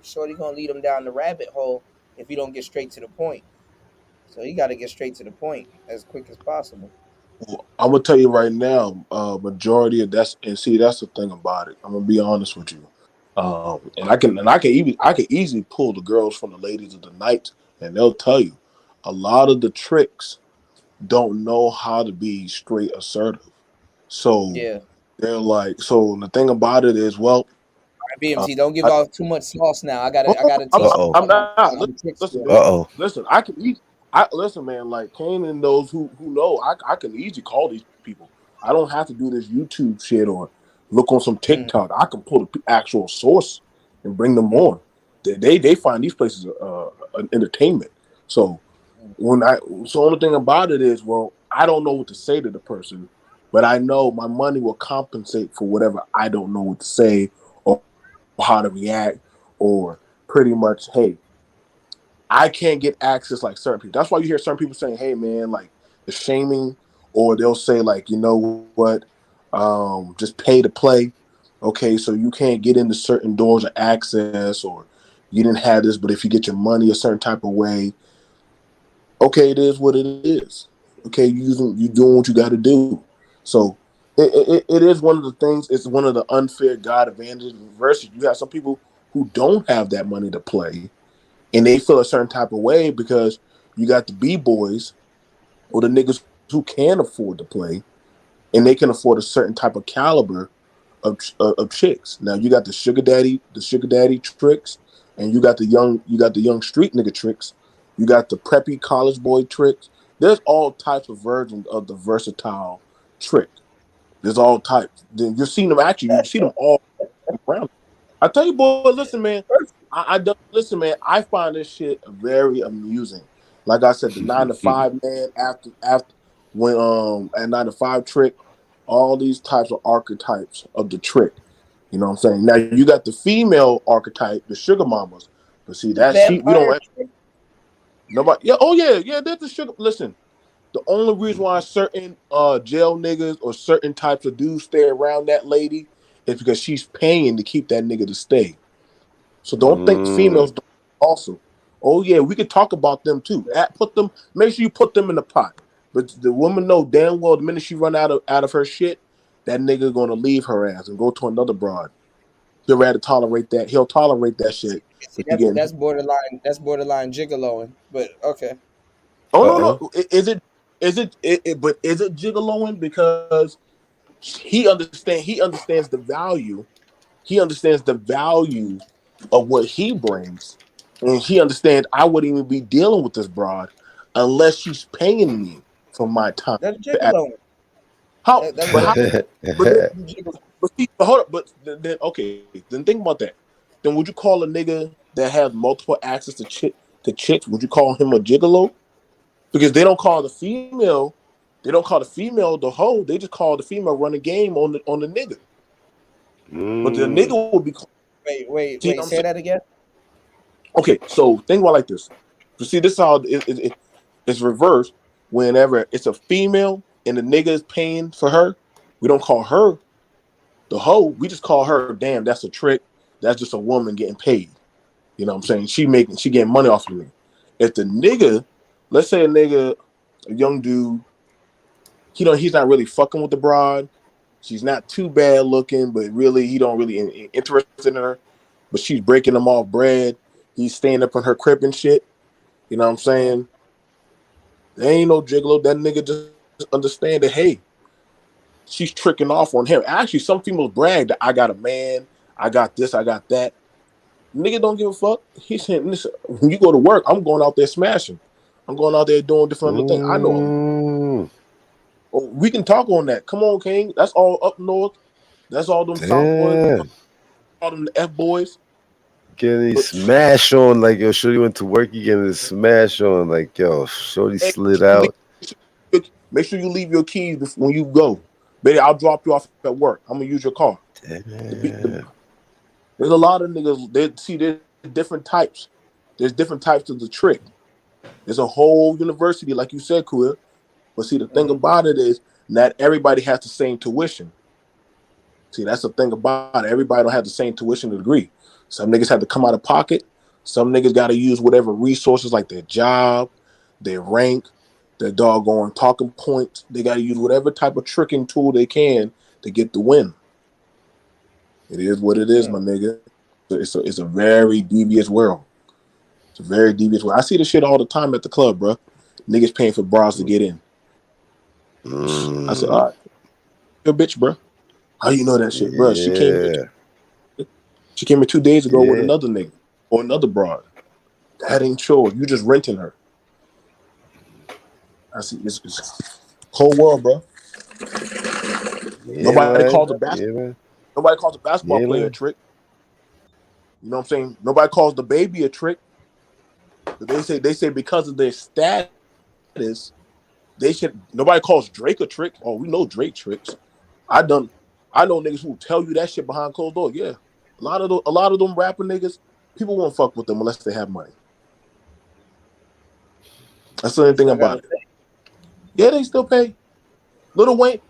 Shorty gonna lead him down the rabbit hole if you don't get straight to the point. So you got to get straight to the point as quick as possible. I'm gonna tell you right now, majority of that's the thing about it. I'm gonna be honest with you, and I can easily pull the girls from the ladies of the night, and they'll tell you a lot of the tricks don't know how to be straight assertive. So Yeah, They're like, so the thing about it is, well, BMT, don't give out too much sauce now. I gotta I'm, teach you I'm not. how to text Listen, you. man. Listen, I can eat. Listen, man. Like Kane and those who know, I can easily call these people. I don't have to do this YouTube shit or look on some TikTok. I can pull the actual source and bring them on. They find these places an entertainment. So only thing about it is, well, I don't know what to say to the person, but I know my money will compensate for whatever I don't know what to say or how to react, or pretty much, hey, I can't get access like certain people. That's why you hear certain people saying, hey man, like the shaming, or they'll say, like, you know what, just pay to play. Okay, so you can't get into certain doors of access, or you didn't have this, but if you get your money a certain type of way, okay, it is what it is. Okay, you doing what you got to do. So it is one of the things. It's one of the unfair God advantages. Versus, you have some people who don't have that money to play, and they feel a certain type of way because you got the B-boys or the niggas who can afford to play, and they can afford a certain type of caliber of chicks. Now you got the sugar daddy tricks, and you got the young street nigga tricks. You got the preppy college boy tricks. There's all types of versions of the versatile trick. There's all types. Then you've seen them you see them all around. I tell you, boy, listen, man. I don't listen, man. I find this shit very amusing. Like I said, the 9 to 5 man after when at 9 to 5 trick, all these types of archetypes of the trick. You know what I'm saying? Now you got the female archetype, the sugar mamas. But see that we don't nobody. Yeah, oh yeah, there's the sugar. Listen, the only reason why certain jail niggas or certain types of dudes stay around that lady is because she's paying to keep that nigga to stay. So don't think females don't also. Oh yeah, we could talk about them too. Make sure you put them in the pot. But the woman know damn well the minute she run out of her shit, that nigga gonna leave her ass and go to another broad. He'll rather tolerate that. He'll tolerate that shit. See, But you getting that's borderline. That's borderline gigoloing. But okay. oh no. But is it gigoloing? Because he understands the value. He understands the value of what he brings. And he understands I wouldn't even be dealing with this broad unless she's paying me for my time. That's gigoloing. How? That's But how? gigoloing. But hold up. But then okay. Then think about that. Then would you call a nigga that has multiple access to chicks? Would you call him a gigolo? Because they don't call the female. They don't call the female the hoe. They just call the female run a game on the nigga. But the nigga would be. Wait. Say that again. Okay, so think about it like this. You see, this is how it's reversed. Whenever it's a female and the nigga is paying for her, we don't call her the hoe. We just call her, damn, that's a trick. That's just a woman getting paid. You know what I'm saying? She getting money off of me. If the nigga, let's say a young dude, he's not really fucking with the broad. She's not too bad looking, but really he don't really interested in her. But she's breaking him off bread. He's staying up on her crib and shit. You know what I'm saying? There ain't no gigolo. That nigga just understand that, hey, she's tricking off on him. Actually, some females brag that I got a man, I got this, I got that. Nigga don't give a fuck. He's saying, listen, when you go to work, I'm going out there smashing. I'm going out there doing different other things. I know. Oh, we can talk on that. Come on, King. That's all up north. That's all them South boys. All them F boys. Getting smash on, like, yo, Shorty went to work, you getting smash on, like, yo, Shorty slid out. Make sure you leave your keys when you go. Baby, I'll drop you off at work. I'm gonna use your car. There's a lot of niggas. There's different types. There's different types of the trick. There's a whole university, like you said, Kuya. But see, the thing about it is, not everybody has the same tuition. See, that's the thing about it. Everybody don't have the same tuition degree. Some niggas have to come out of pocket. Some niggas got to use whatever resources, like their job, their rank, their doggone talking points. They got to use whatever type of tricking tool they can to get the win. It is what it is, my nigga. It's a very devious world. It's a very devious world. I see this shit all the time at the club, bro. Niggas paying for bras to get in. I said, all right, you're a bitch, bro. How you know that shit, bro? She came Yeah. in 2 days ago with Yeah. another nigga or another broad. That ain't true. You just renting her. I see. It's cold world, bro. Yeah, Nobody man. calls a Yeah, man. basketball Yeah, player a man. trick. You know what I'm saying? Nobody calls the baby a trick. But they say because of their status, they should. Nobody calls Drake a trick. Oh, we know Drake tricks. I know niggas who tell you that shit behind closed doors. Yeah, a lot of them rapper niggas, people won't fuck with them unless they have money. That's the only thing about it. Yeah, they still pay. Lil Wayne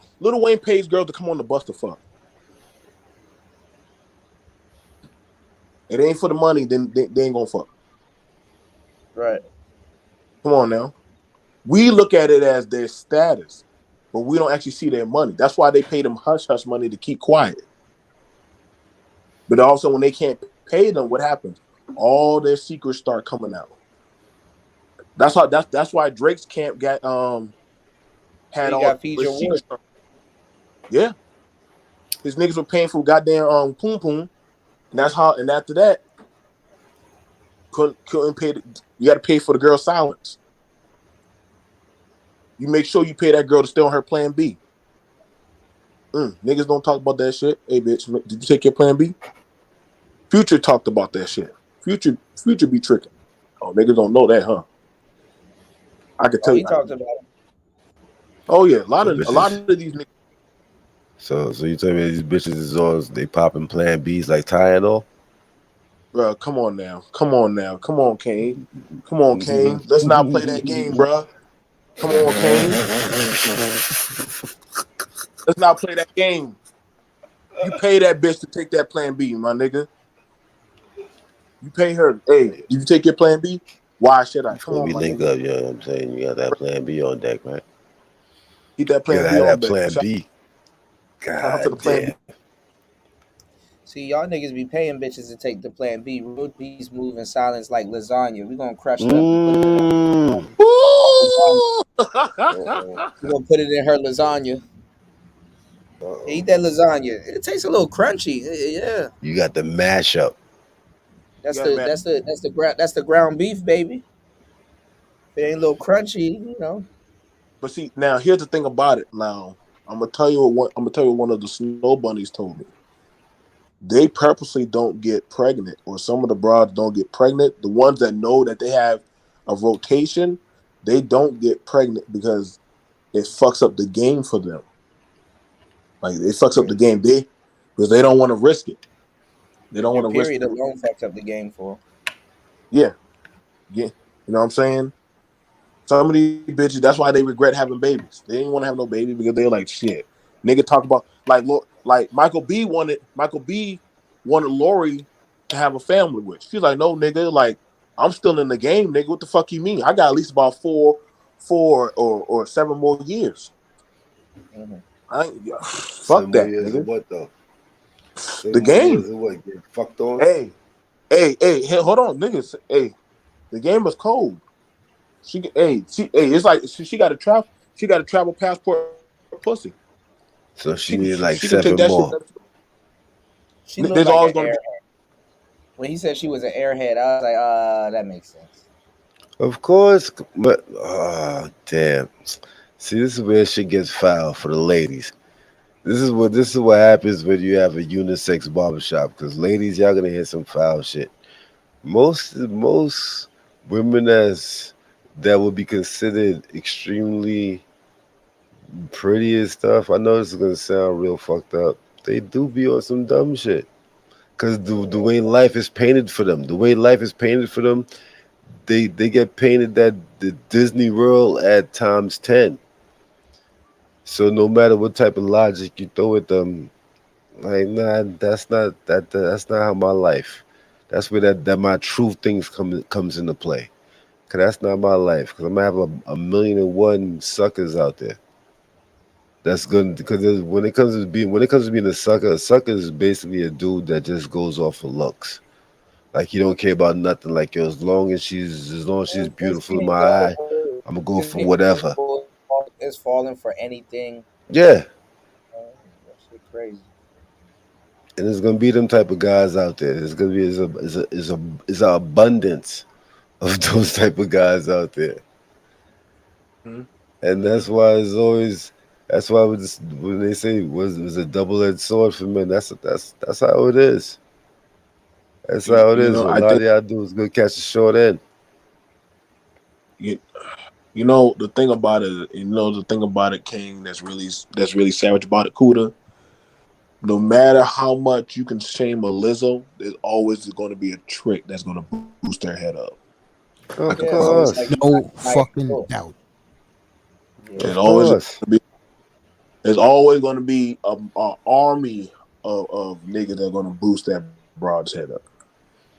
pays girls to come on the bus to fuck. It ain't for the money, then they ain't gonna fuck. Right. Come on now. We look at it as their status, but we don't actually see their money. That's why they pay them hush hush money to keep quiet. But also, when they can't pay them, what happens? All their secrets start coming out. That's why Drake's camp got had He all got Feed the Your Wolf. secrets. Yeah, his niggas were paying for goddamn poom poom, and and after that couldn't pay. You got to pay for the girl's silence. You make sure you pay that girl to stay on her plan B. Niggas don't talk about that shit. Hey, bitch, did you take your plan B? Future talked about that shit. Future be tricking. Oh, niggas don't know that, huh? I could tell He you. talked about it. Oh yeah, a lot of these niggas. So you tell me these bitches is always they popping Plan Bs like Tylenol? Bro, come on, Kane. Come on, Kane. Let's not play that game, bro. Come on, Kane. Let's not play that game. You pay that bitch to take that Plan B, my nigga. You pay her. Hey, did you take your Plan B? Why should I? Come Before on, we my link nigga. up, you know what I'm saying? You got that Plan B on deck, man. Keep that You Plan gotta B have on that deck. Plan B. Shout out to the God Plan B. damn. See, y'all niggas be paying bitches to take the Plan B. Real B's move in silence like lasagna. We gonna crush it up and put it in we gonna put it in her lasagna. Eat that lasagna. It tastes a little crunchy. Yeah. You got the mashup. That's the ground beef, baby. If it ain't a little crunchy, you know. But see, now here's the thing about it. Now I'm gonna tell you what one of the snow bunnies told me. They purposely don't get pregnant, or some of the broads don't get pregnant. The ones that know that they have a rotation, they don't get pregnant because it fucks up the game for them. Like it fucks up the game. Because they don't want to risk it. They don't Your want to risk period it. alone fucks up the game for. Yeah. You know what I'm saying? Some of these bitches, that's why they regret having babies. They didn't want to have no baby because they're like, shit. Nigga talk about like Michael B wanted Lori to have a family with. She's like, no, nigga, like I'm still in the game, nigga. What the fuck you mean? I got at least about four or 7 more years. Fuck 7 more that, years nigga. of what though? The game. Years of what? Get fucked on? Hey, hold on, niggas. Hey, the game is cold. It's like she got a travel. She got a travel passport pussy. So she needed like She can take 7 that more. shit. She looked There's like always an gonna be. airhead. When he said she was an airhead, I was like, that makes sense. Of course, but damn. See, this is where shit gets foul for the ladies. This is what happens when you have a unisex barbershop. Because ladies, y'all gonna hear some foul shit. Most women that would be considered extremely pretty and stuff. I know this is gonna sound real fucked up. They do be on some dumb shit. Cause the way life is painted for them, they get painted that the Disney World at times 10. So no matter what type of logic you throw at them, like nah, that's not how my life. That's where that my true things comes into play. Cause that's not my life. Cause I'm gonna have a million and one suckers out there. That's good because when it comes to being a sucker is basically a dude that just goes off of looks. Like he don't care about nothing. Like yo, as long as she's beautiful in my eye, I'm gonna go for whatever. Is falling for anything. Yeah. That shit crazy. And there's gonna be them type of guys out there. There's gonna be is a abundance of those type of guys out there. Mhm. And that's why it's always when they say was a double edged sword for men, that's how it is. That's how it You is. know, What a I lot of think y'all do is go catch the short end. you, you know the thing about it. You know the thing about it, King. That's really savage about it, Cuda. No matter how much you can shame a Lizzo, there's always going to be a trick that's going to boost their head up. I Of can Yeah, so it's promise like you. course. you No might fucking go. doubt. Yeah. There's Of always course. gonna be there's always going to be a army of niggas that are going to boost that broad's head up.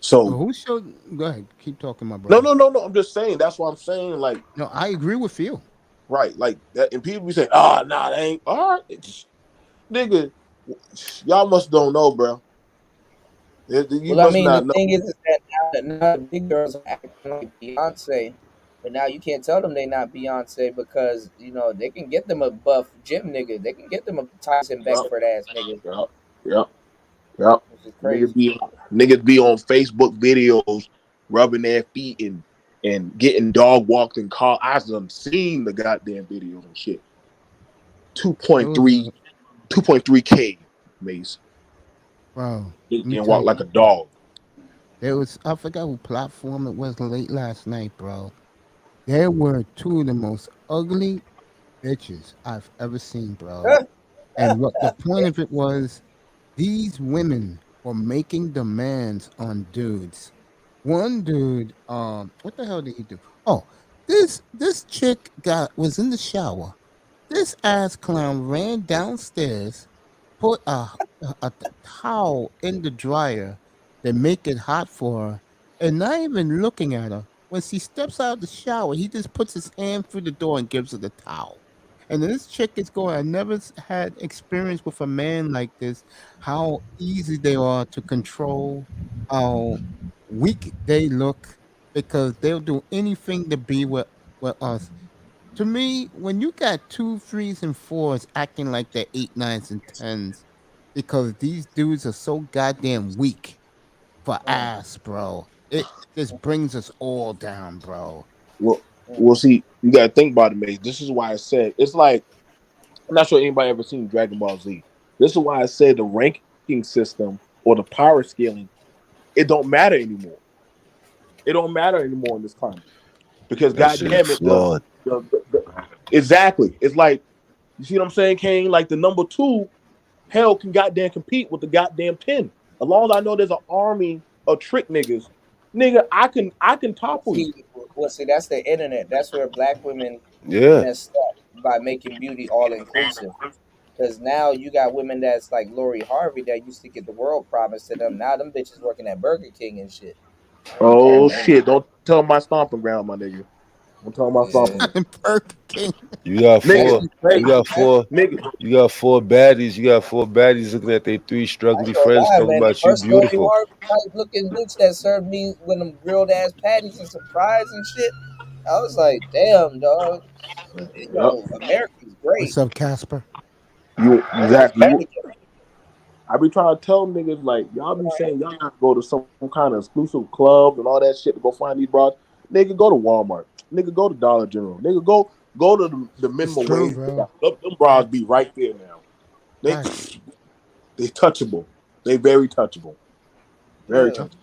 So Who showed? Go ahead. Keep talking, my no, brother. no, no, no. I'm just saying. That's what I'm saying. Like No, I agree with you. right, like that. And people be saying, "Ah, nah, that ain't all right." Nigga, y'all must don't know, bro. You Well, I must mean, the not know. thing is that now the big girls are acting like Beyonce, but now you can't tell them they not Beyonce because they can get them a buff gym nigga, they can get them a Tyson Yup, Beckford ass nigga, yup, yup, yup. which is Niggas crazy. be niggas be on Facebook videos rubbing their feet and getting dog walked in car. I've done seen the goddamn videos and shit. Two There point was three, a 2.3K, Mace. bro. Let me And tell walk you. like a dog. There was I forgot what platform it was late last night, bro. There were two of the most ugly bitches I've ever seen, bro. And what the point of it was, these women were making demands on dudes. One dude, what the hell did he do? Oh, this chick was in the shower. This ass clown ran downstairs, put a towel in the dryer to make it hot for her, and not even looking at her. When she steps out of the shower, he just puts his hand through the door and gives her the towel. And then this chick is going, I never had experience with a man like this, how easy they are to control, how weak they look, because they'll do anything to be with us. To me, when you got two, threes, and fours acting like they're eight, nines, and tens, because these dudes are so goddamn weak for ass, bro. It just brings us all down, bro. Well, we'll see. You gotta think about it, Mace. This is why I said it's like I'm not sure anybody ever seen Dragon Ball Z. This is why I said the ranking system or the power scaling, it don't matter anymore. It don't matter anymore in this climate because That shit goddamn is it, flawed. exactly. It's like you see what I'm saying, Kane? Like the number two, hell can goddamn compete with the goddamn 10. As long as I know there's an army of trick niggas, nigga, I can topple you. See, that's the internet. That's where black women Yeah. messed up by making beauty all inclusive. Because now you got women that's like Lori Harvey that used to get the world promised to them. Now them bitches working at Burger King and shit. Oh And shit! Don't tell my stomping ground, my nigga. Don't tell my stomping yeah, ground. Burger King. You got Nigga, four. You hey, got four. nigga, You got four baddies. You got four baddies looking at their three I struggly ain't gonna friends lie, talking man. The about you first Lori beautiful. Harvey type looking bitch that served me with them grilled ass patties and some fries and shit. I was like, damn, dog. yep. America's great. What's up, Casper? You America's exactly. better than I be trying to tell niggas like y'all be saying y'all gotta go to some kind of exclusive club and all that shit to go find these bras. Nigga, go to Walmart. Nigga, go to Dollar General. Nigga, go to the It's minimum true, wage. bro. Them bras be Facts. right there now. They Facts. they touchable. They very touchable. Very yeah. touchable.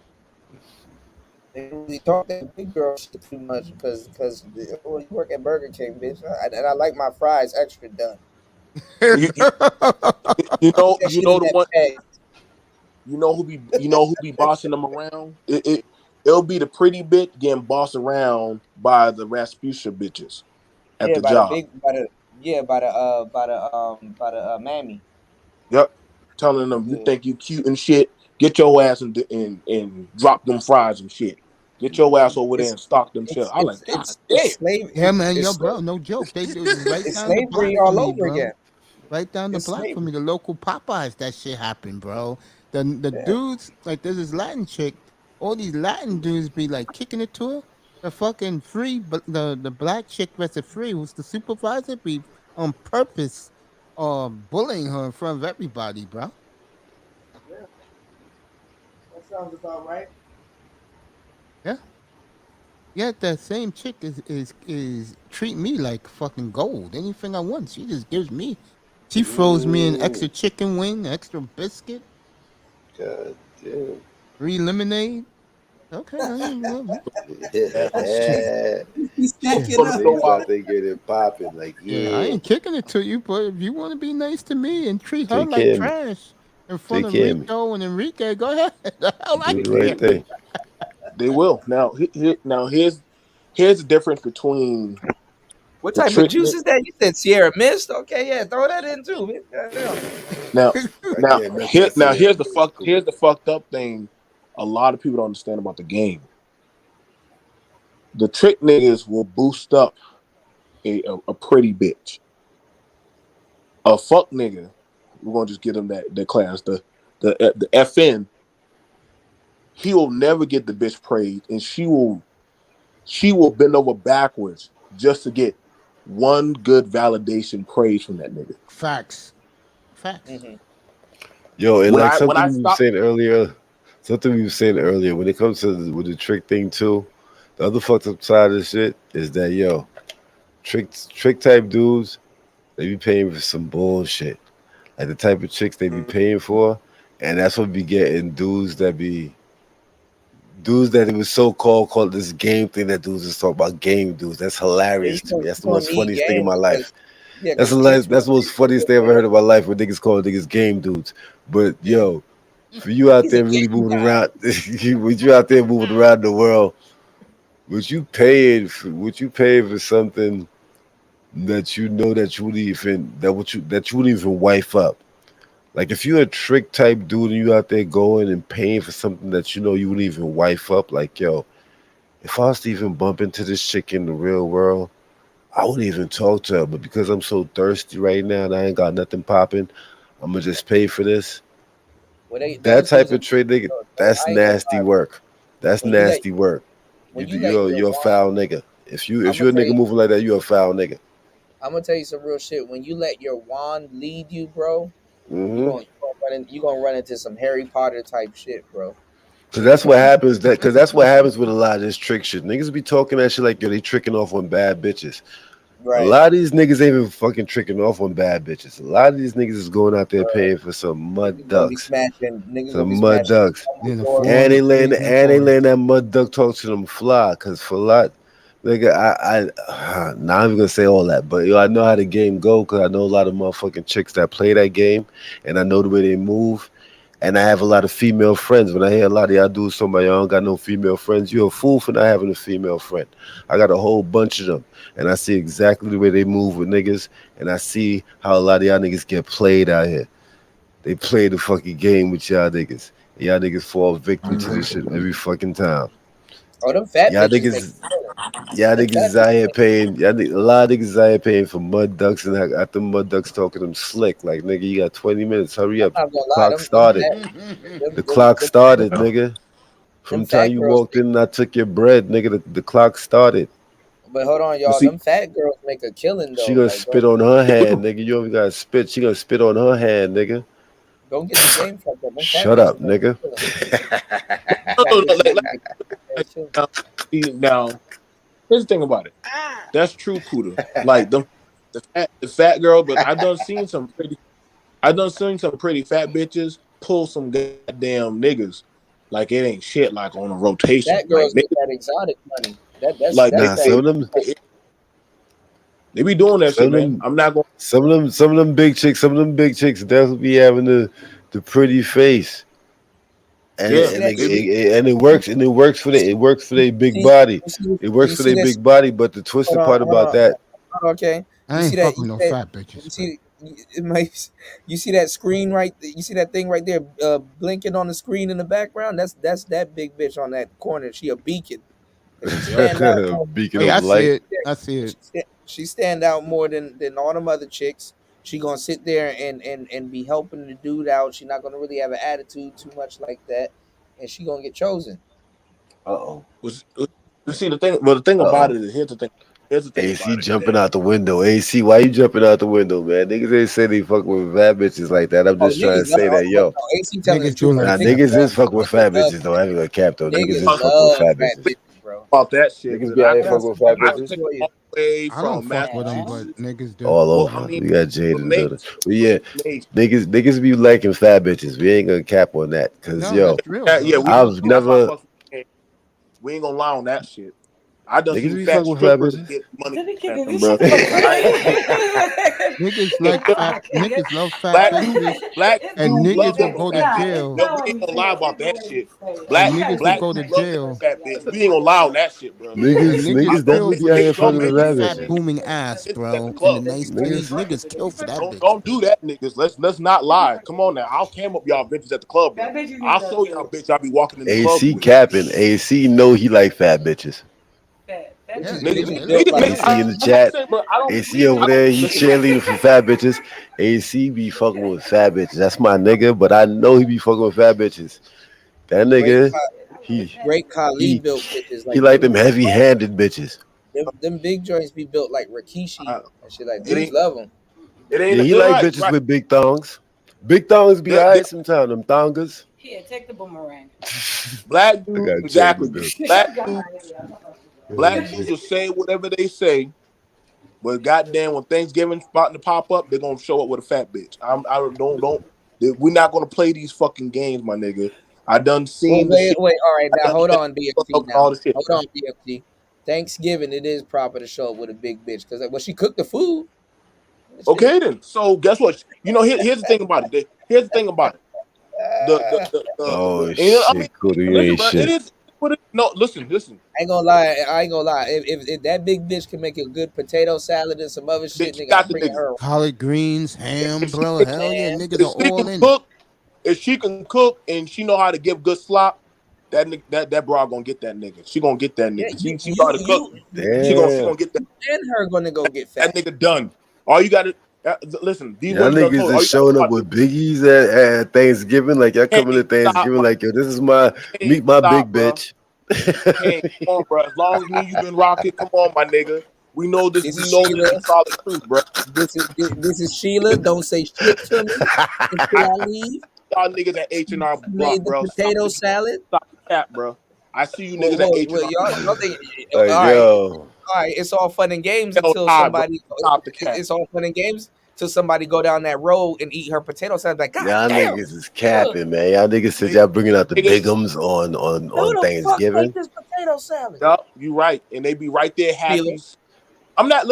They really talk that big girl shit too much because you work at Burger King, bitch, and I like my fries extra done. You, you, you Put know that you shit in know the that one bag. you know who be bossing them around? It'll be the pretty bitch getting bossed around by the Rasputia bitches at Yeah, the by the job. big, by the mammy. Yep. Telling them you Yeah. think you cute and shit. Get your ass and drop them fries and shit. Get your ass over there It's and stock them shit. I like, God damn. it's slave Yeah, man, yo, it's bro, no joke. They do this right it's down the slavery block for all me, over bro. again. Right down the It's block for me, slavery. the local Popeyes. That shit happened, bro. The Yeah. dudes, like, there's this Latin chick. All these Latin dudes be like kicking it to her. The fucking free, but the black chick that's a free, who's the supervisor, be on purpose, bullying her in front of everybody, bro. That sounds about right. Yeah. Yeah, that same chick is treat me like fucking gold. Anything I want, she just gives me. She throws me an extra chicken wing, extra biscuit, God damn. 3 lemonade. Okay, I ain't love it. He's Shit. stacking up. Niggas out there getting popping like, Yeah, I yeah. ain't kicking it to you, but if you want to be nice to me and treat her Take like care of me. trash in front Take of care of me. Rico and Enrique, go ahead. The hell I Do the care. right thing. They will. Now, here's the difference between What the type of trick. juice is that? You said Sierra Mist. Okay, yeah, throw that in too. Man. Goddamn. Now, I can't mess that here's Sierra. the fuck. Cool. Here's the fucked up thing. A lot of people don't understand about the game. The trick niggas will boost up a pretty bitch. A fuck nigga, we're gonna just give him that class. The FN, he will never get the bitch praised, and she will bend over backwards just to get one good validation praise from that nigga. Facts. Facts. Mm-hmm. Yo, and When like I something you were stop, saying earlier, when it comes to with the trick thing too, the other fucked up side of the shit is that yo, trick type dudes, they be paying for some bullshit. Like the type of chicks they be paying for, and that's what be getting dudes that it was so called this game thing that dudes is talking about game dudes. That's Yeah, hilarious to me. That's you the gonna most need funniest thing in game my life. because yeah, That's because the chicks that's want the most funniest thing I ever heard in my life when niggas call niggas game dudes. But yo, for you out he's a there really game moving guy. around, with you out there moving around the world, would you pay for something that you know that you would even that you wouldn't even wife up? Like if you're a trick type dude and you out there going and paying for something that you know you wouldn't even wife up, like yo, if I was to even bump into this chick in the real world, I wouldn't even talk to her. But because I'm so thirsty right now and I ain't got nothing popping, I'm gonna just pay for this. Well, That those type dudes are. of trade, nigga, that's I ain't gonna nasty lie. work. That's When you let nasty work. when you let your You're a wand, foul nigga. If I'm you're gonna a tell nigga you. moving like that, you're a foul nigga. I'm gonna tell you some real shit. When you let your wand lead you, bro, Hmm. you gonna run into some Harry Potter type shit, bro. Cause that's what happens. Cause that's what happens with a lot of this trick shit. Niggas be talking that shit like yo, they tricking off on bad bitches. A Right. lot of these niggas ain't even fucking tricking off on bad bitches. A lot of these niggas is going out there paying for some mud ducks. Niggas gonna Some be mud smashing ducks. Yeah, the And they 400 letting K that mud duck talk to them fly. Cause for a lot, nigga, now I'm gonna say all that, but yo, I know how the game go. Cause I know a lot of motherfucking chicks that play that game, and I know the way they move. And I have a lot of female friends. When I hear a lot of y'all do somebody, y'all don't got no female friends. You're a fool for not having a female friend. I got a whole bunch of them, and I see exactly the way they move with niggas, and I see how a lot of y'all niggas get played out here. They play the fucking game with y'all niggas. Y'all niggas fall victim to this shit every fucking time. Oh, them fat Y'all bitches make niggas, y'all them niggas fat is out bitches here make paying. A lot of niggas is out here paying for mud ducks, and I got them mud ducks talking them slick. Like nigga, you got 20 minutes. Hurry up. I'm not gonna lie, Clock started. The clock them started, nigga. From them the time fat you girls walked make. in and I took your bread, nigga, the clock started. But hold on, but y'all. see, Them fat girls make a killing She though. gonna Like spit on her hand, nigga. You only gotta spit. She gonna spit on her hand, nigga. don't get the game fucked up. Them fat Shut bitches up, make nigga. a killing. no, Fat no, no, bitches be making that shit. now, here's the thing about it. That's true, Kuda. Like the fat girl, but I done seen some pretty fat bitches pull some goddamn niggas like it ain't shit, like on a rotation. Fat Like girls get niggas, that exotic money. That's like that's Nah, that. they be doing that some shit, of man. them, I'm not going. some of them big chicks, that's be having the pretty face, and You Yeah, see that shit? it works for their big See, body. It works you for see their this? big body. But the Hold twisted on, part hold about on. that, Okay. I ain't fucking no fat bitches, You but see it might, you see that screen right you see that thing right there blinking on the screen in the background? That's that big bitch on that corner. She a beacon. And she stand out more beacon hey, of I see light. it. I see it. she stand out more than all them other chicks. She gonna sit there and be helping the dude out. She not gonna really have an attitude too much like that, and she gonna get chosen. Uh oh. See the thing. Well, the thing Uh about oh. it is here's the thing. Here's the thing AC about it. jumping out the window. AC, why you jumping out the window, man? Niggas ain't say they fucking with fat bitches like that. I'm just trying to say that, yo. AC telling the Niggas do truth. like Nah, fat niggas is bitches. fucking with fat bitches though. I ain't gonna cap though. Niggas Niggas is fucking with love fat fat bitches. bitches, bro. About that shit, Niggas cause be out I here come, fucking with fat I bitches. came all the way I don't from fuck with them, but Massachusetts. niggas do. All Well, over. I mean, We got Jade what in the building. makes But yeah, makes niggas be liking fat bitches. We ain't gonna cap on that. Cause No, yo, that's real, yeah, bro. we know I've that's why never fuck we ain't gonna lie on that shit. I done niggas seen be fat fucking with fat strippers bitches. get money Did he kick at it? them, You bro. shut the fuck Niggas like fat. Niggas love fat Black bitches, black and dudes love niggas will them a go to fat bitch. jail. Yo, we ain't gonna lie about that shit. And Black niggas will black go to dudes love them jail. a fat bitch. We ain't gonna lie on that shit, bro. And Niggas niggas definitely kill be out for here Don't fucking big with make fat fat bitches. booming ass, bitches at the bro. And the club. nice Niggas titties, niggas kill for that bitch. Don't do that, niggas. Let's not lie. Come on now. I'll cam up y'all bitches at the club, bro. I'll show y'all bitch I be walking in the club AC with. capping. AC know he like fat bitches. Yeah, Niggas, yeah, niggas, they niggas, like AC in the I'm not chat. saying, bro. I don't AC over I don't there, he listen. cheerleading for fat bitches. AC be fucking with fat bitches. That's my nigga, but I know he be fucking with fat bitches. That Great, nigga, he great Khali he built bitches he like like them heavy-handed bitches. them big joints be built like Rikishi and shit. Like It dudes ain't. love them. It Yeah, ain't. he They're like right. bitches Right. with big thongs. Big thongs be alright sometimes. Them thongas. Here, take the boomerang. Black I dudes, got Jade in exactly. the building. Black dudes will say whatever they say, but goddamn, when Thanksgiving's about to pop up, they're gonna show up with a fat bitch. I don't. We're not gonna play these fucking games, my nigga. I done Wait, seen the wait, shit. wait. All right, I now done hold been on, to BFT. clubs and all Now the shit, hold bro. on, BFT. Thanksgiving, it is proper to show up with a big bitch because well, she cooked the food. Okay, then. So guess what? You know, here's the thing about it. Here's the thing about it. Oh And I mean, shit, Cooter, you listen, ain't bro. It shit. is. No, listen. I ain't gonna lie. I ain't gonna lie. If that big bitch can make a good potato salad and some other Then shit, she nigga, got I'm the bringing nigga. her. collard greens, ham, If she, bro. Hell yeah, niggas are if she all can in it. cook, if she can cook and she know how to give good slop, that bra gonna get that nigga. She gonna get that Yeah, nigga. She know how to cook. She Damn. gonna get that. and her gonna go get That fat. nigga done. All you gotta listen. These Y'all women done niggas told. is All you gotta showing up with biggies at Thanksgiving. Like y'all coming to Thanksgiving like, yo, this is my meet my stop, big bro. bitch. Hey, come on, bro. As long as me and you been rocking, come on, my nigga. We know this. This We is know this Sheila. is solid truth, bro. This is Sheila. Don't say shit to me until I leave. Y'all niggas at H&R She Block, made the bro. potato salad. Stop the cap, bro. I see you Well, niggas at well, H&R y'all think, Like, all right, yo, all right. It's all fun and games Hell until nah, bro. somebody. Stop the cap. It's all fun and games till somebody go down that road and eat her potato salad. Like, God y'all damn, niggas is capping, man. Y'all niggas said y'all bringing out the Niggas, bigums on who the fuck make Thanksgiving. this potato salad? yup, you right. And they be right there Sheila. happy. I'm not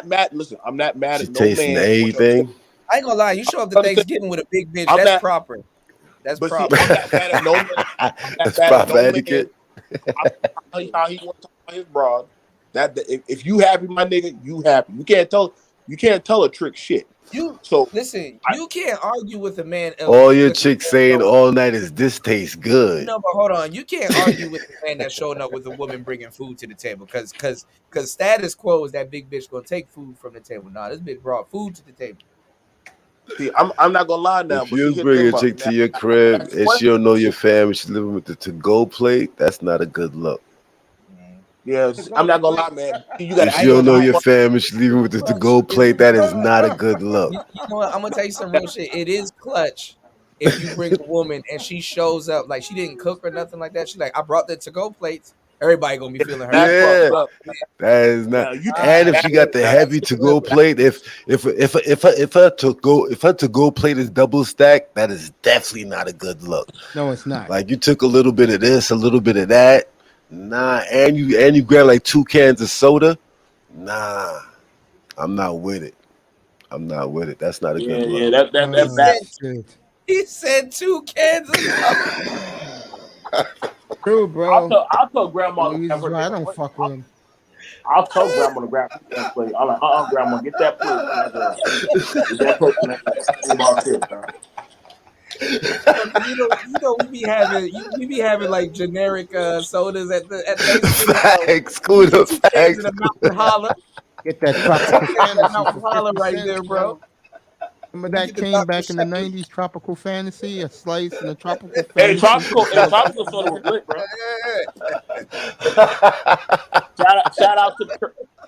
mad. Listen, I'm not mad She at no tasting man. What I'm saying, everything. I ain't gonna lie. You show up to I'm saying, Thanksgiving with a big bitch. I'm That's not, proper. That's but see, proper. I'm not mad at no man. I'm not That's mad at proper no man. etiquette. How he want to talk about his broad. If you happy, my nigga, you happy. You can't tell a trick shit. You So listen. You can't argue with a man. All your Listen, chicks saying all night is this tastes good. no, but hold on. You can't argue with a man that's showing up with a woman bringing food to the table, because status quo is that big bitch gonna take food from the table. Nah, this bitch brought food to the table. see, I'm not gonna lie now, If but you see, was here's the thing bringing a about chick it. to Now, your crib that's and one she don't know your shit. family, she's living with the to-go plate, that's not a good look. Yeah, I'm not gonna lie, man. You gotta If I she ain't eat don't gonna know lie. your family, she's leaving with the to-go plate, that is not a good look. You know what? I'm gonna tell you some real shit. It is clutch if you bring a woman and she shows up like she didn't cook or nothing like that. She like, I brought the to-go plates. Everybody gonna be feeling her. That's Ass. fucked Yeah, up. that is not. Now you And if Ah, she got the heavy to-go plate, if her to-go plate is double stacked, that is definitely not a good look. No, it's not. Like you took a little bit of this, a little bit of that. Nah, and you grabbed like 2 cans of soda. Nah, I'm not with it. I'm not with it. That's not a good look. yeah, that bad. Shit. he said 2 cans of True, bro. I'll tell grandma to grab Reasons her why I damn don't plate. fuck with him. I'll tell grandma to grab her damn plate. I'm like, grandma, get that plate from that girl. Get that plate from that girl. Ain't about shit, bro. we be having like generic sodas at Thanksgiving. Facts, You get Scooter. 2 cans of Facts. the Mountain Holler. Get that You get 2 tropical cans of the fantasy Mountain for Holler 50 right cents, there, bro. bro. Remember You that get the came Dr. back in the Shepard. 90s, tropical fantasy, a slice and a tropical Hey, fantasy for $4. tropical soda was lit, bro. Shout out to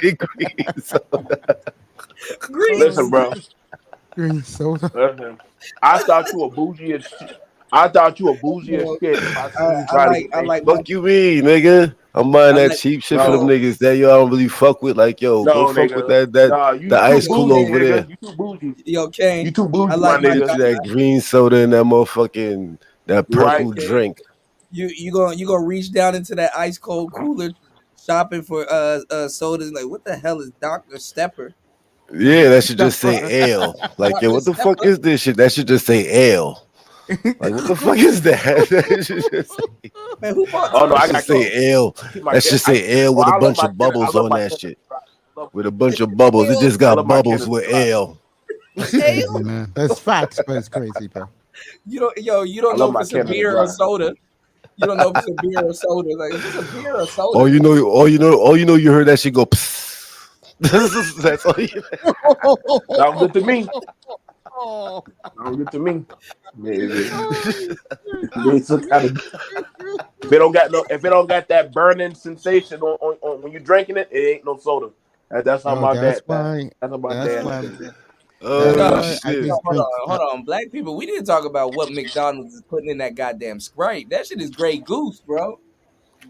Greece. Listen, bro. Green soda. Listen, I thought you were bougie as shit. I thought you were bougie as shit. If I see you try to get that shit. Fuck you mean, nigga? I'm buying that cheap shit for them No, niggas that y'all don't really fuck with. Like, yo, go no, fuck with nigga. that Nah, the you too ice cool bougie, over there. nigga. You too bougie. Yo, Kane. You too bougie, I my like my Get nigga. you that green soda and that motherfucking that You right? purple drink. You gonna reach down into that ice cold cooler shopping for sodas. Like, what the hell is Dr. Stepper? Yeah, that should just say ale. Like, yo, Dr. what the fuck Stepper. is this shit? That should just say ale. Like, what the fuck is that? That should just say, Man, who bought Oh no, that I should got say ale. That should say ale with a I love bunch my of bubbles I love on my that Kentucky shit. Fried. With a bunch of bubbles. It just I got love my bubbles Kentucky with Fried. ale. That's crazy, man. That's facts, but it's crazy, bro. You don't I know love if my it's a Canada beer or Dry. soda. You don't know if it's a beer or soda. Like, is this a beer or soda? Oh, you heard that shit go psst. That's all you Sound good to me. Sound good to me. If it don't got that burning sensation on when you drinking it, it ain't no soda. That's how my dad. That's how my dad. That's Oh why I shit. just Hold drink. on, hold on. Black people, we didn't talk about what McDonald's is putting in that goddamn Sprite. That shit is Grey Goose, bro.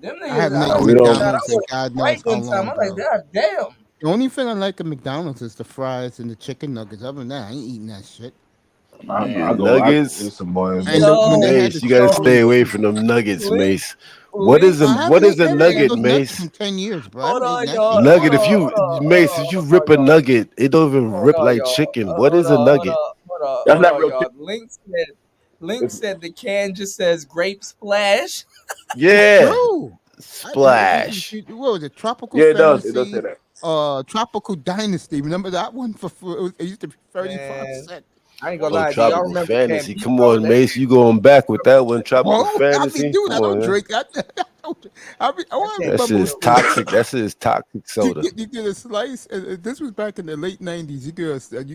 Them I haven't niggas, I eaten was thinking that I McDonald's in was God Sprite knows how one time. long, I'm like, bro. God damn. The only thing I like at McDonald's is the fries and the chicken nuggets. Other than that, I ain't eating that shit. Man, nuggets. Listen, boys. And when they had Mace, the you gotta chicken, stay away from them nuggets, Mace. What Link. is a I what haven't is a eaten everything. nugget, Those nuggets Mace? in 10 years, bro. I Hold haven't on, eaten that y'all. shit. Nugget. If you Mace, if you rip a nugget, it don't even rip like chicken. What is a nugget? That's Hold not on, real y'all. Link said the can just says grape splash. Yeah, True. splash. What was it? Tropical Yeah, it does. It does say Fantasy, that. Tropical Dynasty. Remember that one? It used to be 35 Man, cents. I ain't gonna Oh, lie. Do y'all tropical remember fantasy. Come Tampico? on, Mace, you going back with that one? Tropical Well, I mean, fantasy. dude, I Come don't on, drink. I that shit remember is toxic. That shit is toxic soda. you get a slice. This was back in the late 90s. You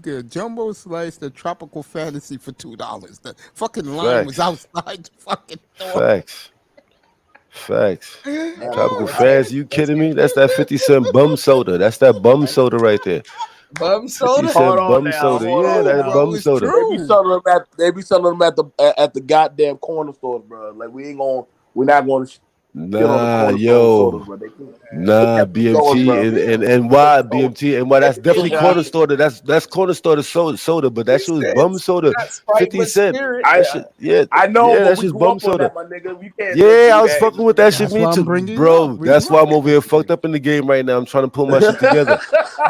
get a jumbo slice of Tropical Fantasy for $2. The fucking line was Facts. outside the fucking door. Facts. Tropical fantasy. You kidding me? That's that 50 cent bum soda. That's that bum soda right there. Bum 50 soda? Hold cent on bum now. soda. Hold Yeah, on that now. bum soda. They be selling them at the goddamn corner stores, bro. Like we're not gonna shit on the Nah, corner store sodas, yo. bro. Nah, Kept it going, bro. BMT and why BMT and why that's definitely corner store. That's corner store soda, but that shit was bum soda. Not Sprite, 50 but cent. Spirit. That shit, I know, but that's we just grew bum up on soda. that, my nigga. We can't just Yeah, do I was that. fucking with that shit. That's Me why I'm too, bringing you bro. up. We That's grew why up. I'm over here fucked up in the game right now. I'm trying to pull my shit together.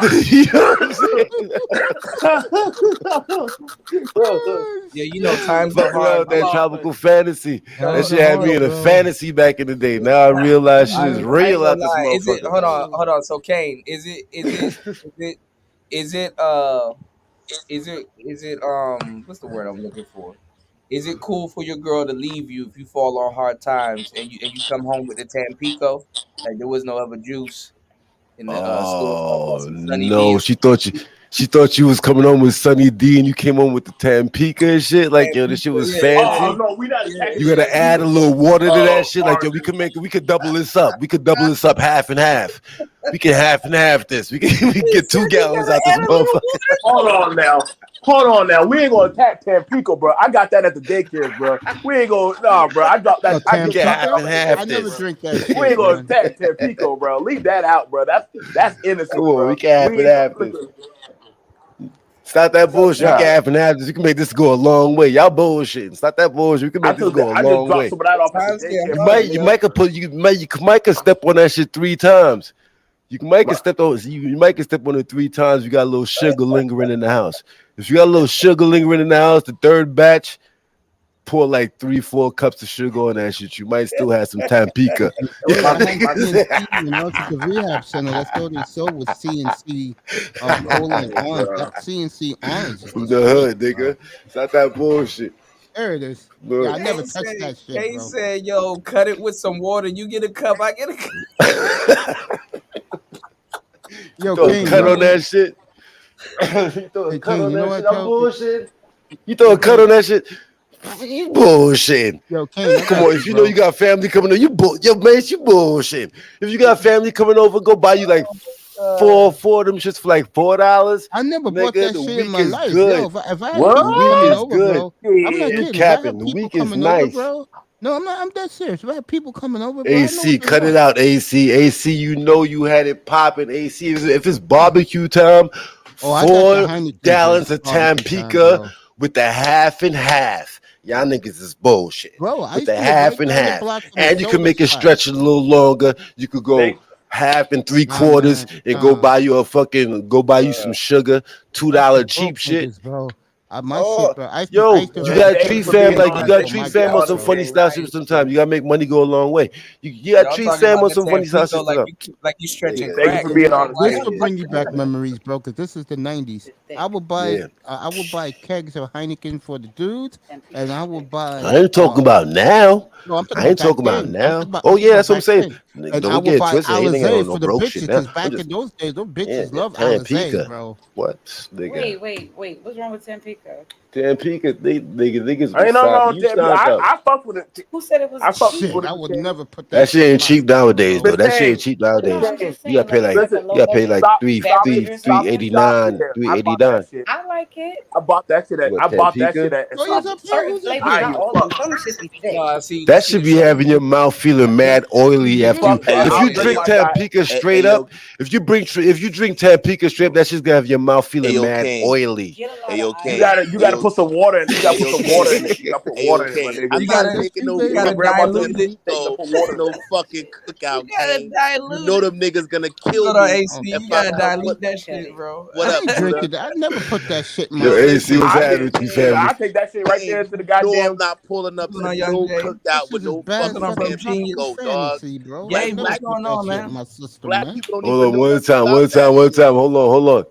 You know what I'm saying? Yeah, you know times are Fuck around hard. with that Hold on. tropical fantasy. That Times shit are had me hard, in a bro. fantasy back in the day. Now I realize shit is I ain't real gonna out this lie. Is it? motherfucker. Hold on. So Kane, is it what's the word I'm looking for? Is it cool for your girl to leave you if you fall on hard times and you come home with the Tampico? Like there was no other juice in the store. I bought Oh some Sunny D no, and some she thought you was coming home with Sunny D and you came home with the Tampico and shit. Like yo, this shit was Oh fancy. no, we not You attacking the gotta add a Tampico. little water to that shit. Like yo, Orange. we could double this up. We could double this up half and half. We can half and half this. We can get 2 gallons out this motherfucker. Hold on now. We ain't gonna attack Tampico, bro. I got that at the daycare, bro. We ain't gonna, nah, bro. I dropped that. Yo, I just dropped that half off Tampico? and at the half I daycare, never this. bro. drink that We shit, ain't gonna man. attack Tampico, bro. Leave that out, bro. That's innocent, Come on, bro. we can half and half this. Stop that bullshit. We can half and half this. We can make this go a long way. Y'all bullshit. Stop that bullshit. We can make this go a I just long dropped way. some of that off at the times get daycare. hard, You yo. might can step on that shit 3 times. You might can step on it 3 times. You got a little sugar lingering in the house. If you got a little sugar lingering in the house, the third batch, pour like 3-4 cups of sugar on that shit. You might still have some Tampico. I had CNC when I was at the rehab center. That's all they sold was CNC cola and orange. That CNC orange is From the the shit, hood, bro. nigga. It's not that bullshit. There it is. Look. Yeah, I never touched that shit, Kane bro. said, "Yo, cut it with some water. You get a cup. I get a cup." Yo, Throw a Kane, cut you on know, that shit. You throw a hey, cut Kane, on you know that what, shit. I'm yo? bullshit. You throw a cut on that shit. You bullshit. Yo, Kane, I Come got on, you, if you bro. know you got family coming over, yo, man, you bullshit. If you got family coming over, go buy you like four of them shits for like $4. I never bought Nigga, that the shit in week my is life. good. Yo, if I had The people week coming is over, good. bro, I'm not You kidding. If I had capping. The people week is coming over, nice. bro. No, I'm not. I'm dead serious. If I had people coming over, bro, I know AC, what they cut it want. out, AC, you know you had it popping. AC, if it's barbecue time, Oh, I got the 4 Heineken gallons for of barbecue time, Tampico bro. with the half and half. Y'all niggas is bullshit. Bro, I With used the to live half right and down the half. block from the And you can soda make it spot. stretch a little longer. You could go half and 3/4 and go buy you some sugar, $2 That's for cheap broke shit. niggas, bro. My shit, bro. I Yo, used to you buy gotta sugar treat for fam $10 like you gotta for treat my fam on gas, some bro. funny style shit sometimes. You gotta make money go a long way. You gotta Y'all treat talking fam about on the some funny style Tampico shit sometimes. like you stretching Yeah. crack. This will bring you back memories, bro. Cause this is the '90s. I would buy, I would buy kegs of Heineken for the dudes, and I would buy. I ain't talking about now. No, I'm talking I about ain't back talking about then. I'm now. talking about, Oh I'm talking yeah, about that's what I'm back saying. then. Nigga, And I don't would get it buy twisted. Ain't Alizé on no for the broke bitches, shit now. cause back in those days, those Yeah, bitches love Alizé, Tampico. bro. What, nigga? Wait. What's wrong with Tampico? Tampico, niggas Ain't was nothing side. wrong with You Tampico. signed up. I fuck with it. Who said it was I fuck cheap? with Shit, I it. would never put That that shit shit in ain't my cheap system, nowadays, bro. though. That shit ain't Listen, cheap No, nowadays. I'm just You gotta saying, pay like it's like like a listen. low you gotta pay budget like Stop it. Stop it. Stop it 389, there. I bought that 389. shit. I like it. I bought that shit at. What I bought that shit Tampico? at So use Stop up it. here. Certain Who's up flavors, I here? ain't not give a all of fuck. them. Some shit be thick. Nah, see, That this shit should is be so having your mouth feeling mad oily after you. Fuck that. If I'll you tell you drink like that. Tampico straight up, if you drink Tampico straight up, that shit's gonna have your mouth feeling mad oily. Get a lot of You ice. gotta put some water in. You gotta put some water in it. You gotta put water in it, my nigga. you gotta My you gotta grandma dilute told me it. take the put water in it. You gotta dilute it. Hold on, AC. You gotta dilute that shit, bro. I ain't drinking that. I never put that shit in my Yo, AC, system. what's I happening did. with you, Nigga, family? I take that shit right there to the goddamn. What's going on, Young Jay? This is just bad What's going on, fucking from tropical Genius? fantasy, bro. I Gabe, never what's put going that on, shit in man? my system, man. Hold on, one time. Hold on.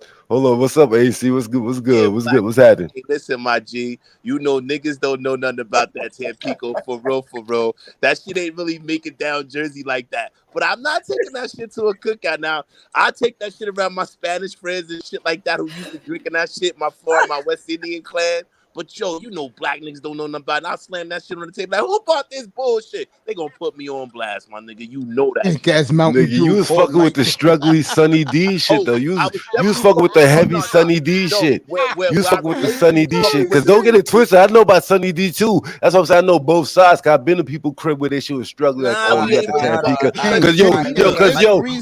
What's up, AC? What's good? What's happening? Listen, my G, you know niggas don't know nothing about that Tampico for real. That shit ain't really making down Jersey like that. But I'm not taking that shit to a cookout now. I take that shit around my Spanish friends and shit like that who used to drinking that shit, my Florida, my West Indian clan. But yo, you know black niggas don't know nothing about it. I'll slam that shit on the table. Like, who bought this bullshit? They gonna put me on blast, my nigga. You know that. Thick ass Mountain Nigga, you Dew was cold fucking with like the struggly Sunny D shit though. You was fucking with the heavy Sunny D shit. You was fucking with the Sunny D shit. Cause don't get it twisted. I know about Sunny D too. That's what I'm saying. I know both sides. Cause I've been to people crib where they shit was struggling. Like, oh, you got the Tampico.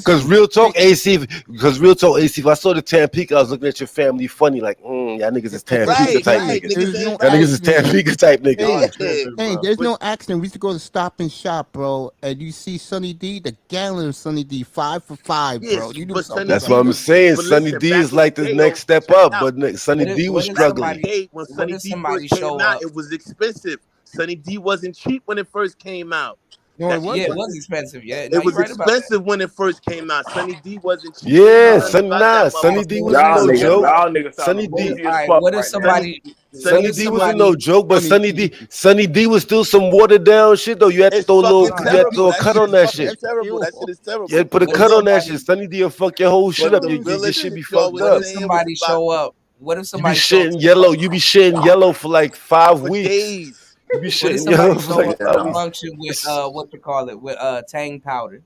Cause real talk, AC. If I saw the Tampico, I was looking at your family funny. Like, y'all niggas is Tampico type niggas. Y'all niggas is Tampico type niggas. Hey, there's no accident. We used to go to Stop and Shop, bro, and you see Sunny D, the gallon of Sunny D, 5 for $5, bro. You knew something. That's what I'm saying. Sunny D is like the next step up, but Sunny D was struggling. When Sunny D first came out, it was expensive. Sunny D wasn't cheap when it first came out. No, it wasn't. Yeah, it was expensive. Yeah, It was expensive when it first came out. Sunny D wasn't cheap. Yeah, Sunny D wasn't no joke. Sunny D. What if somebody? Sunny D wasn't no joke, but Sunny D was still some watered down shit though. You had to throw a cut on that shit. That's terrible. That shit is terrible. You had to put a cut on that shit. Sunny D will fuck your whole shit up. Your shit be fucked up. What if somebody show up? What if You be somebody shitting yellow. You be shitting yellow for like 5 weeks. You be What if shitting yellow somebody for show like up 5 in weeks. function with what you call it with Tang powder?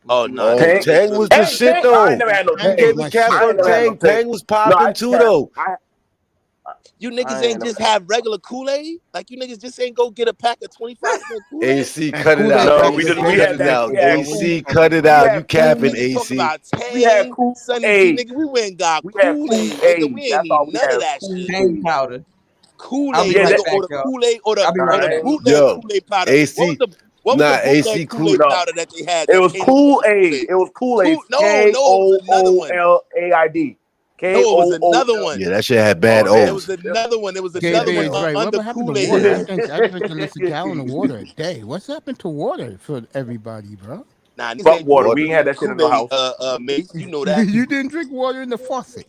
Oh no, Tang was the shit though. I ain't never had no You Tang. gave me cap I ain't on never had no Tang. Tang was popping too though. You niggas ain't just have regular Kool-Aid? Like you niggas just ain't go get a pack of 25-cent Kool-Aid? AC, cut it out. No, we had that. AC, cut it out. You capping, Niggas talk AC. about We had Tang, Sunny D, nigga. We went and got Kool-Aid, nigga. We ain't need none of that shit. Tang powder. Kool-Aid, nigga, or the Kool-Aid, or the bootleg Kool-Aid powder. AC. What was the bootleg AC Kool-Aid powder that they had? It was Kool-Aid. It was Kool-Aid. No, it was another one. Koolaid. No, it was another one. Yeah, that shit had bad It O's. was another one. It was Gay another is one right. under What happened to Kool-Aid. water? I drink at least a gallon of water a day. What's happened to water for everybody, bro? Nah, fuck water. We ain't had that shit in the house. Mace, you know that. You didn't drink water in the faucet.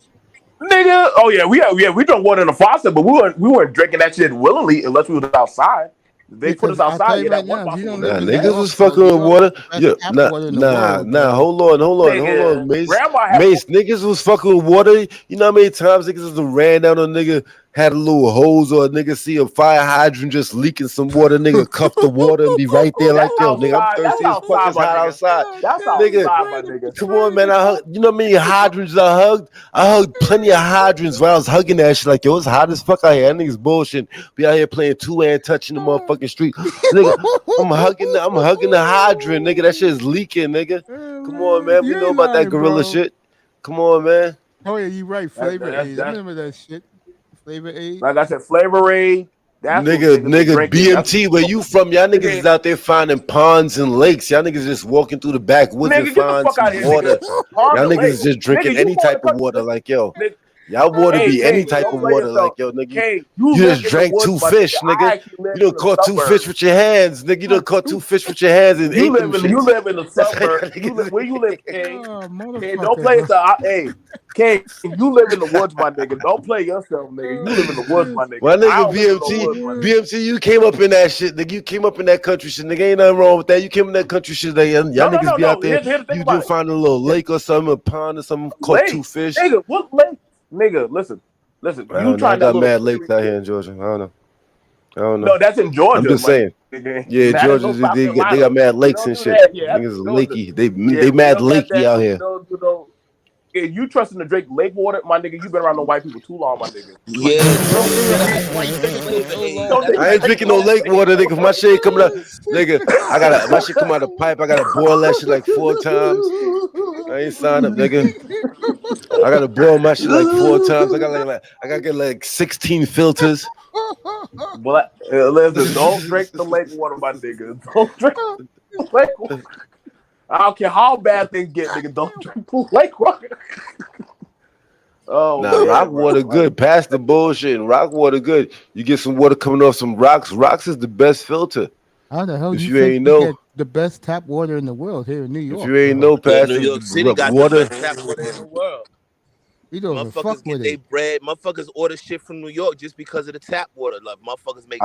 Nigga, oh yeah, we drank water in the faucet, but we weren't drinking that shit willingly unless we was outside. They put us outside. Yeah, that one faucet. Nah, niggas was fucking with water. Yeah, nah. Hold on, Mace. Mace, niggas was fucking with water. You know how many times niggas just ran down on nigga had a little hose or a nigga see a fire hydrant just leaking some water, nigga cuff the water and be right there like, yo, nigga, I'm thirsty as fuck. It's hot outside. That's Nigga, outside, my nigga. come on, man. You know how many hydrants I hugged? I hugged plenty of hydrants while I was hugging that shit. Like, yo, it's hot as fuck out here. That nigga's bullshit. Be out here playing two-hand touching the motherfucking street. Nigga, I'm hugging the hydrant, nigga. That shit is leaking, nigga. Come on, man. We know about that gorilla shit. Come on, man. Oh yeah, you right. Flavor Aid. I remember that shit. Flavor Aid. Like I said, Flavor Aid. That's Nigga, BMT, where you from? Y'all niggas is out there finding ponds and lakes. Y'all niggas just walking through the backwoods and find some water. Y'all niggas is just drinking any type of water. Like, yo, y'all water be any type of water. Like, yo, nigga, you just drank 2 fish, nigga. You done caught 2 fish with your hands, nigga. You done caught 2 fish with your hands and ate them shits. You live in the suburbs. Where you live, King? King, don't play it. Hey, King, you live in the woods, my nigga. Don't play yourself, nigga. You live in the woods, my nigga. My nigga BMT, you came up in that shit, nigga. You came up in that country shit, nigga. Ain't nothing wrong with that. You came in that country shit, nigga. Y'all niggas be out there. You just find a little lake or something, a pond or something, caught 2 fish. Nigga, what lake? Nigga, listen. You trying to got mad lakes out here in Georgia. I don't know. No, that's in Georgia. I'm just saying. Yeah, Georgia, they got mad lakes and shit. Niggas is lakey. They mad lakey out here. If you trusting to drink lake water, my nigga, you been around the white people too long, my nigga. Yeah. I ain't drinking no lake water, nigga. My shit coming out, nigga. My shit come out of the pipe. I gotta boil that shit like 4 times. I ain't signed up, nigga. I gotta boil my shit like 4 times. I gotta get like 16 filters. But listen, don't drink the lake water, my nigga. Don't drink the lake water. I don't care how bad things get, nigga. Don't drink the lake water. Rock water good. Pass the bullshit. Rock water good. You get some water coming off some rocks. Rocks is the best filter. How the hell if you ain't know? Get the best tap water in the world here in New York. If you ain't know, pass New York City got water. the best tap water in the world. You don't even fuck Motherfuckers get with their it. bread. Motherfuckers order shit from New York just because of the tap water. Like motherfuckers make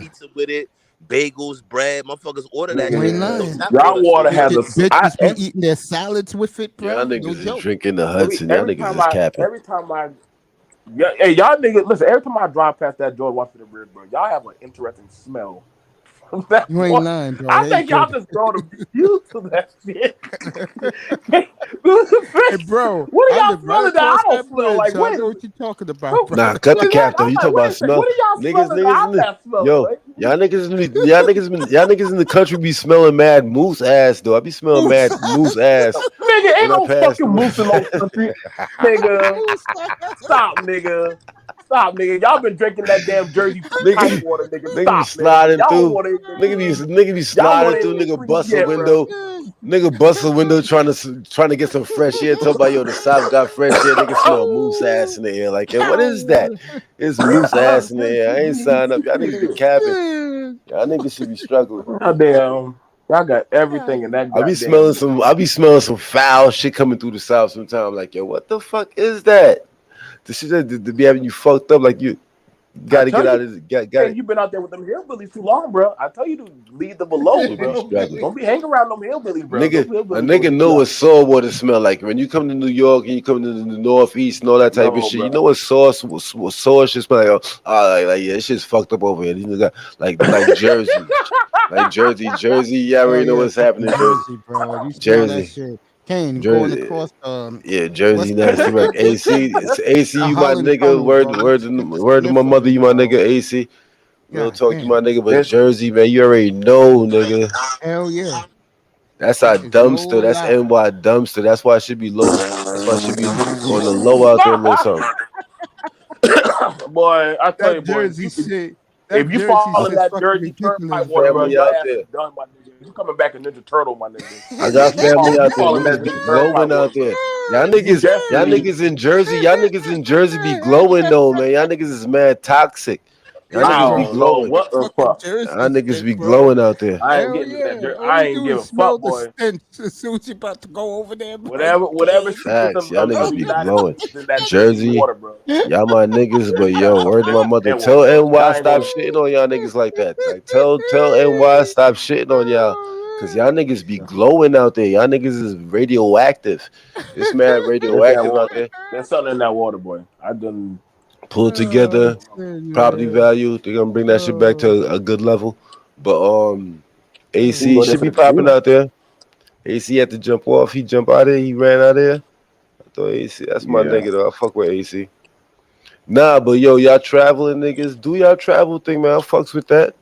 pizza with it, bagels, bread. Motherfuckers order that shit. Y'all water has a. Bitches be eating their salads with it, bro. Y'all niggas is drinking the Hudson. Y'all niggas is capping. Every time I, hey, y'all niggas, listen. Every time I drive past that George Washington Bridge, bro, y'all have an interesting smell. You ain't lying, bro. I think y'all just throw the view to that shit. Hey, bro, what are y'all smelling that I don't smell like? I know what you talking about, bro. Nah, cut the cap though. You talking about smell? What are y'all smelling that I smell? Yo, y'all niggas in the country be smelling mad moose ass though. I be smelling mad moose ass. Nigga, ain't no fucking moose in no country. Nigga, stop, nigga. Stop, nigga. Y'all been drinking that damn Jersey pipe water, nigga. Nigga be sliding through. Nigga be sliding through. Nigga bust a window. Nigga bust a window trying to get some fresh air. Talk about yo, the South got fresh air. Nigga smell moose ass in the air. Like, yo, what is that? It's moose ass in the air. I ain't signed up. Y'all niggas be capping. Y'all niggas should be struggling. Goddamn. Y'all got everything in that. I be smelling some foul shit coming through the South sometimes. Like, yo, what the fuck is that? The shit that to be having you fucked up, like you got to get out of it. You've been out there with them hillbillies too long, bro. I tell you to leave them alone, bro. Don't be hanging around them hillbillies, bro. A nigga know what soil water smell like. When you come to New York and you come to the Northeast and all that type of shit, you know what soil shit smell like. Like yeah, this shit's fucked up over here. These niggas like Jersey, like Jersey. You already know what's happening. Jersey, bro. You smell that shit. Kane going across Jersey nasty right. AC you my nigga. Word to my mother, you my nigga. AC. Real talk, you my nigga, but Jersey, man, you already know, nigga. Hell yeah. That's our dumpster. That's NY dumpster. That's why it should be low. That's why it should be on the low out there a little something. Boy, I tell you, boy, Jersey shit. If you fall in that Jersey turnpike water, bro, your ass is done, my nigga. You coming back a Ninja Turtle, my nigga. I got family out there. Niggas be glowing out there. Y'all niggas in Jersey. Y'all niggas in Jersey be glowing though, man. Y'all niggas is mad toxic. Y'all niggas be glowing. What the fuck? Y'all niggas be glowing out there. I ain't getting that. I ain't giving a fuck, boy. As soon as you about to go over there, bro. Whatever. Facts. Y'all niggas be glowing. Jersey. Y'all my niggas, but yo, word to my mother. Tell NY stop shitting on y'all niggas like that. Like tell NY stop shitting on y'all. Cause y'all niggas be glowing out there. Y'all niggas is radioactive. It's mad radioactive out there. There's something in that water, boy. I done. pull it together, property Man. value. They're gonna bring that shit back to a good level. But He can AC go there should for be the popping casino. out there. AC had to jump off. He jumped out there. He ran out there. I thought AC. That's my Yeah. nigga though. I fuck with AC. Nah, but yo, y'all traveling niggas, do y'all travel thing, man. I fucks with that.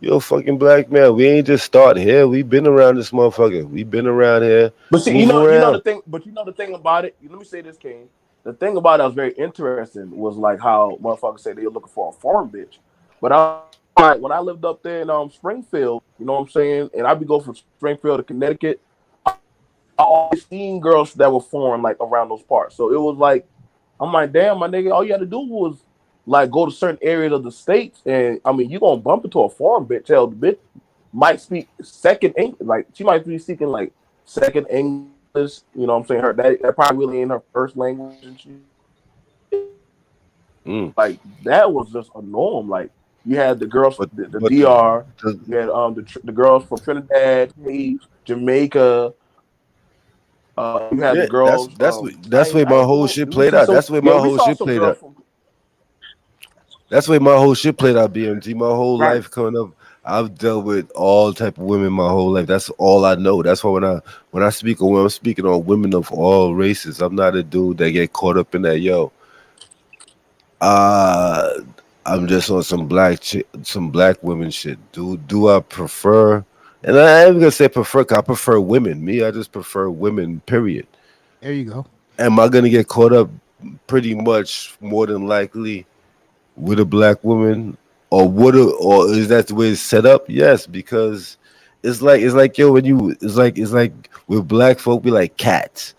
Yo, fucking black man. We ain't just start here. We been around this motherfucker. We been around here. But see, Move you know the around. thing. But you know the thing about it. Let me say this, King. The thing about it that was very interesting was like how motherfuckers say they were looking for a farm bitch. But I like when I lived up there in Springfield, you know what I'm saying, and I'd be going from Springfield to Connecticut. I always seen girls that were foreign like around those parts. So it was like I'm like, damn, my nigga, all you had to do was like go to certain areas of the states, and I mean, you gonna bump into a foreign bitch. Hell, the bitch might speak second English, like she might be speaking like second English. You know what I'm saying? That probably really ain't her first language and shit. Mm. Like that was just a norm. Like you had the girls, the But DR, the you had the girls from Trinidad, Jamaica. You had the yeah, girls. that's where I my ain't whole doing. shit We played see out. some. That's where Yeah, my we whole saw shit some played girls out. from. That's where my whole shit played out, BMG. My whole Right. life coming up, I've dealt with all type of women my whole life. That's all I know. That's why when I speak on women, I'm speaking on women of all races. I'm not a dude that get caught up in that. Yo, uh, I'm just on some black women shit. Do I prefer? And I ain't gonna say prefer. 'Cause I prefer women. Me, I just prefer women. Period. There you go. Am I gonna get caught up? Pretty much, more than likely, with a black woman, or is that the way it's set up? Yes, because it's like yo, when you it's like with black folk, we like cats,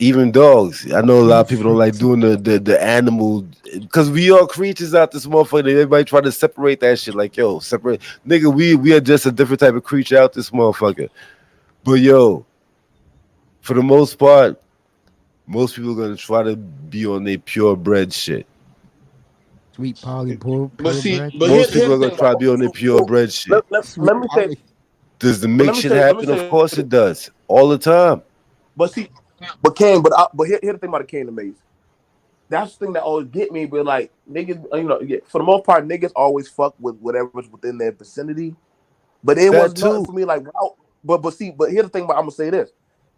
even dogs. I know a lot of people don't like doing the animal because we are creatures out this motherfucker. Everybody try to separate that shit. Like yo, separate nigga. We are just a different type of creature out this motherfucker. But yo, for the most part, most people are gonna try to be on their purebred shit. Sweet Polly But purebred. here's Most people the are gonna thing try about to be on their purebred shit. Sweet let me say, Polly. Does the but make shit let me happen? Of say course this. it does. All the time. But see, but here the thing about the Kane Maze. That's the thing that always get me. But like niggas, yeah, for the most part, niggas always fuck with whatever's within their vicinity. But it was That nothing too. for me. Like, but here's the thing. But I'm gonna say this: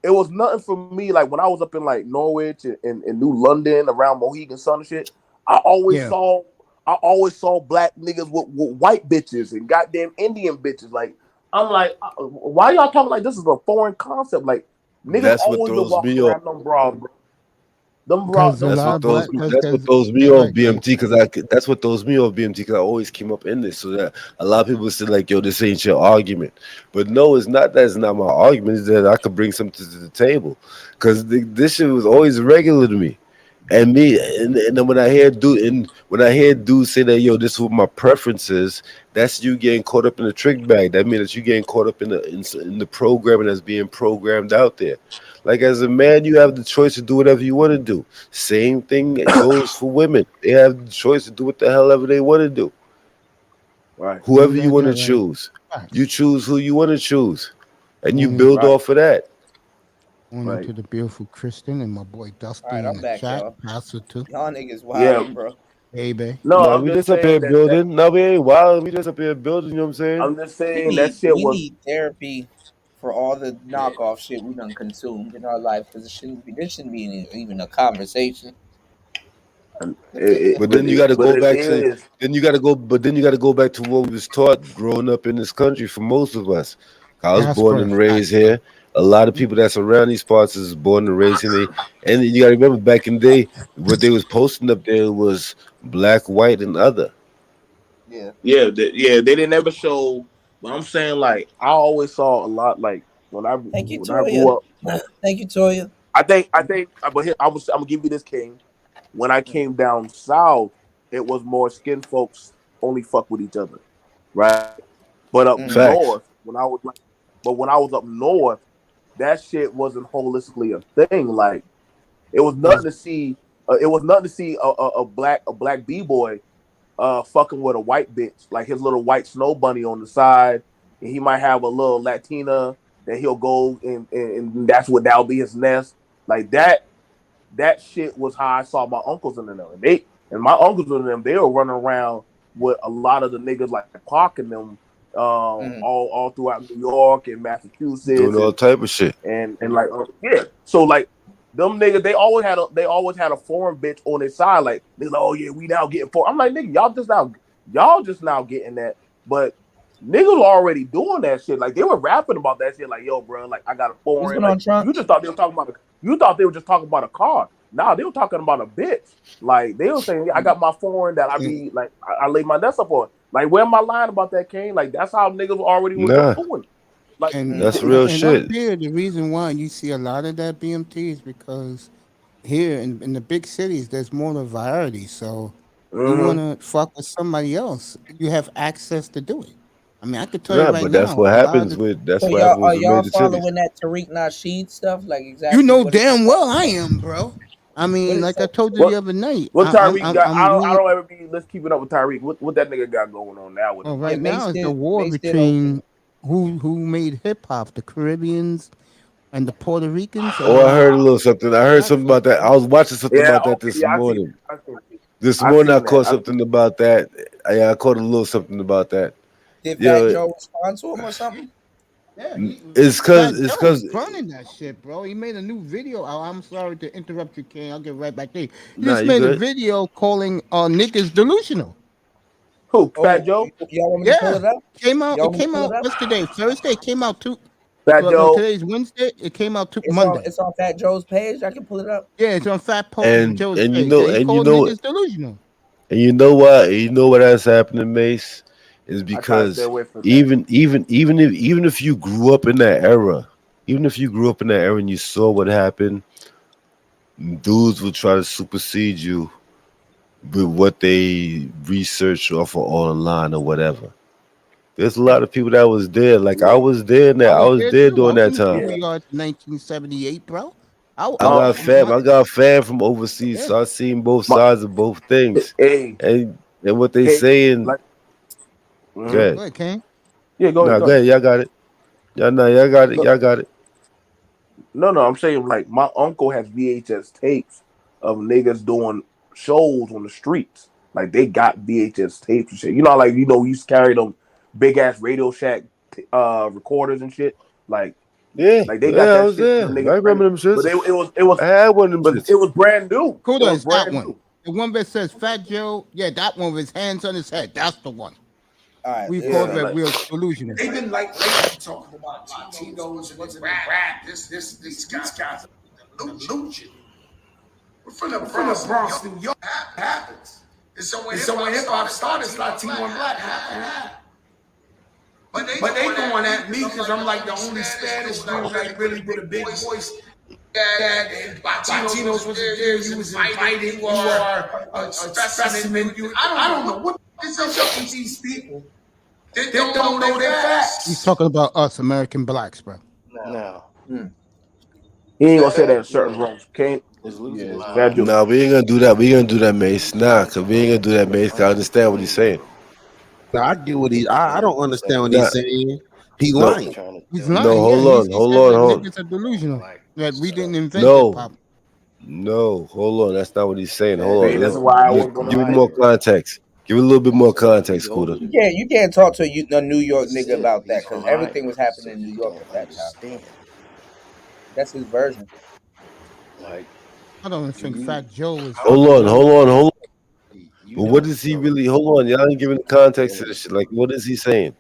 it was nothing for me. Like when I was up in like Norwich and New London around Mohegan Sun and shit. I always Yeah. saw, I always saw black niggas with white bitches and goddamn Indian bitches. Like I'm like, why y'all talking like this is a foreign concept? Like niggas That's what always been throws walking me off. around them bras, bro. Because a That's lot what of throws black, me. That's what throws me yeah, go off ahead, King. BMT because That's what throws me off BMT because I always came up in this. So that a lot of people say like, "Yo, this ain't your argument," but no, it's not. That's not my argument. It's that I could bring something to the table because this shit was always regular to me. And then when I hear dudes say that, yo, this is what my preference is, that's you getting caught up in the trick bag. That means that you getting caught up in the programming that's being programmed out there. Like as a man, you have the choice to do whatever you want to do. Same thing goes for women. They have the choice to do what the hell ever they want to do. Right. Whoever You you got want to that right. choose, Facts. you choose who you want to choose, and you Morning, build Right. off of that. morning Right. to the beautiful Kristen and my boy All Dusty right, in I'm the back, chat. y'all. Pastor too. Y'all niggas Yeah. wildin', bro. Hey, babe. No, No, I'm we just just up here saying that building. No, we ain't wild. We just up here building. You know what I'm saying? I'm just We saying that need shit we was. need therapy for all the knockoff shit we done consumed in our life because this shouldn't be even a conversation. But then you got to But go it back to is. then you got to go. But then you got to go back to what we was taught growing up in this country for most of us. I was That's born for a and fact. raised here. A lot of people that's around these parts is born and raised in it. And you got to remember back in the day, what they was posting up there was black, white, and other. Yeah. Yeah, they didn't ever show. But I'm saying like I always saw a lot like Thank you, when I grew Toya. up. Thank you, Toya. I think. But here I'm gonna give you this, King. When I came down south, it was more skin folks only fuck with each other, right? But up Mm-hmm. Facts. north, when I was up north, that shit wasn't holistically a thing. Like it was nothing Cause to see. It was nothing to see a black b boy fucking with a white bitch, like his little white snow bunny on the side, and he might have a little Latina that he'll go and that'll be his nest. Like that shit was how I saw my uncles in the they And my uncles and them, they were running around with a lot of the niggas like Pac and them, all throughout New York and Massachusetts Doing all type of shit. and like yeah. So like them niggas, they always had a foreign bitch on their side. Like they're like, oh yeah, we now getting foreign. I'm like, nigga, y'all just now getting that, but niggas were already doing that shit. Like they were rapping about that shit. Like, yo, bro, like I got a What's foreign. going on, Like Trump? you just thought they were talking about they were just talking about a car. Nah, they were talking about a bitch. Like they were saying, yeah, I got my foreign that I be like I lay my nest up on. Like where am I lying about that, Kane? Like that's how niggas already was Nah, doing. Like that's real and up shit. here, the reason why you see a lot of that BMT is because here in the big cities, there's more of variety. So you want to fuck with somebody else, you have access to do it. I mean, I could tell you Nah, right but that's now, what a lot of happens the with that's So what y'all happens are with the y'all major cities. following that Tariq Nasheed stuff? Like you exactly know what is damn well I am, bro. I what mean, is like I that? told you the what other night, what Tyreek got? I'm I really don't ever be. Let's keep it up with Tyreek. What that nigga got going on now with well him? Yeah, right Like now it's the war Mace did okay. between who made hip hop, the Caribbeans and the Puerto Ricans, Oh, I or heard a little something. I heard black something folks, about that. I bro. was watching something yeah, about that okay, this yeah, I see. morning. This I morning I seen that. caught something about that. Yeah, I caught a little something about that. Did Fat Yeah, Joe respond to him or something? Yeah, it's Fat cause it's Joe was cause running that shit, bro. He made a new video. Oh, I'm sorry to interrupt you, King. I'll get right back there. He nah, just you made a good. video calling niggas delusional. Who? Fat Oh, Joe? y'all want me to pull Yeah, it up? came out. Y'all It want me to came pull it out. up? What's today? Thursday. It came out Fat no, Joe. today's Wednesday. It came out It's on Monday. it's on Fat Joe's page. I can pull it up. Yeah, it's on Joe's And you page. Yeah, know he and you called know niggas delusional. and you know what has happening, Mace, is I try to stay because away from that. even if you grew up in that era, even if you grew up in that era and you saw what happened, dudes will try to supersede you with what they research off of online or whatever. There's a lot of people that was there. Like I Yeah, was there I now. I was was there there too. I during was that in the time. yeah. schoolyard in 1978, bro. I got fam. My, I got fam from overseas, yeah. so I seen both My, sides of both things. hey, And what they hey, saying, like, good. Go ahead, King. yeah, go ahead, No, go go ahead. ahead. Y'all got it. Y'all know, y'all got it. No, Y'all got it. no, I'm saying like my uncle has VHS tapes of niggas doing shows on the streets. Like they got VHS tapes and shit. You know, like we used to carry them big ass Radio Shack recorders and shit. Like, Yeah, like they got yeah, I that was shit. there. Them I niggas remember carry, them but shits. it was I had one of them but shits. it was brand new. Who It was does that brand one? new. The one that says Fat Joe? Yeah, that one with his hands on his head. That's the one. All right, We called Yeah, that like real delusional. They've been like lately talking about Latinos wasn't in rap. These guys are delusion. We're from the Bronx, New York. Happens. And so when hip hop started, it's Latino and black half and half. But they going at me because I'm like the only Spanish dude like really with a big voice. And Latinos was there. You was invited. You are a specimen. I don't know what is up with these people that don't know their He's facts. talking about us, American blacks, bro. No. he ain't gonna say that in certain rooms. Can't. Yeah, it's Fat Joe. Nah, we ain't gonna do that. We ain't gonna do that, Mace. Nah, cause we ain't gonna do that, Mace. 'Cause I understand what he's saying. No, I get what I don't understand what Nah, he's saying. He no, lying. He's no. lying. Yeah, Hold on, he hold said on, that hold. niggas are delusional. That we didn't invent hip No, hop. no. Hold on. That's not what he's saying. Hold See, on. this Let's is why I give wasn't gonna give it lie. more context. Give it a little bit more context, Scooter. You can't talk to a New York nigga about that because everything was happening in New York at that time. That's his version. I don't think Fat Joe is Hold talking on, about. hold on, hold on. But what is he really? Hold on, y'all ain't giving the context to this shit. Like, what is he saying?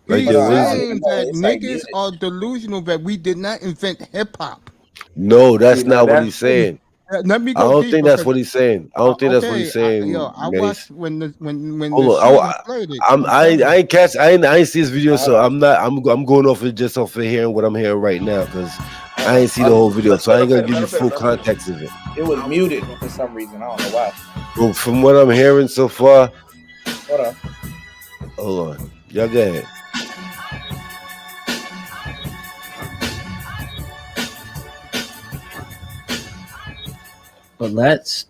Like, He's yo, what is? saying that niggas are delusional that we did not invent hip hop. No, See, that's now not what that's he's saying. Let me I go don't think deeper that's because what he's saying. I don't think that's what he's okay, saying, I Mace. watched when the Hold on. shooting played it on I camera. ain't catch. I ain't see his video, so I'm not. I'm going off of just off of hearing what I'm hearing right now because I ain't see the whole video, so I ain't gonna give you full context of it. It was muted for some reason. I don't know why. But from what I'm hearing so far, Hold on. hold on, y'all go ahead. But let's.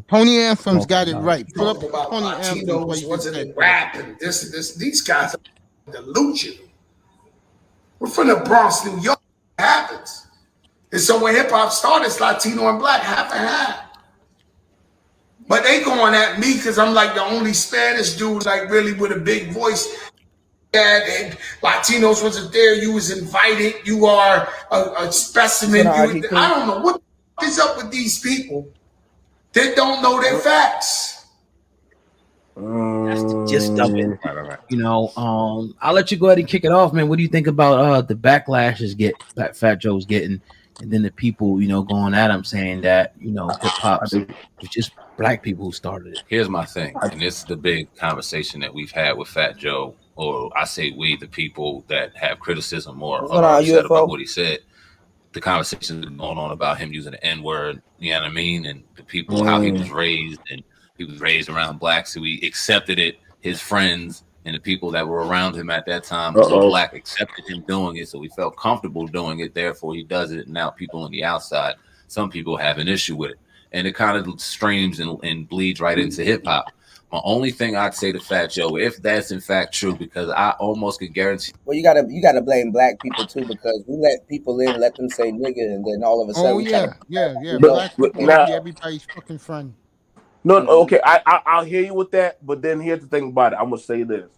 Tony Anthem's got it right. Put up Talking about Tony Anthem's what Latinos he just wasn't said. in rap and this. These guys are delusional. We're from the Bronx, New York. Happens. And so when hip hop started, it's Latino and black half and half. But they going at me because I'm like the only Spanish dude, like really with a big voice. And Latinos wasn't there. You was invited. You are a specimen. I don't know what is up with these people that don't know their facts. That's the gist of it. Right. You know, I'll let you go ahead and kick it off, man. What do you think about the backlashes that Fat Joe's getting, and then the people, going at him saying that, hip hop's was just black people who started it. Here's my thing, and this is the big conversation that we've had with Fat Joe, or I say we, the people that have criticism or are upset about what he said. The conversation is going on about him using the N-word, you know what I mean? And the people, how he was raised, and he was raised around blacks, so he accepted it. His friends and the people that were around him at that time who were black accepted him doing it, so he felt comfortable doing it. Therefore, he does it. And now people on the outside, some people have an issue with it. And it kind of streams and bleeds right into hip-hop. My only thing I'd say to Fat Joe, if that's in fact true, because I almost could guarantee. Well, you gotta blame black people too, because we let people in, let them say nigga, and then all of a sudden, yeah. Black people be everybody's fucking friend. No, okay, I'll hear you with that, but then here's the thing about it. I'm gonna say this: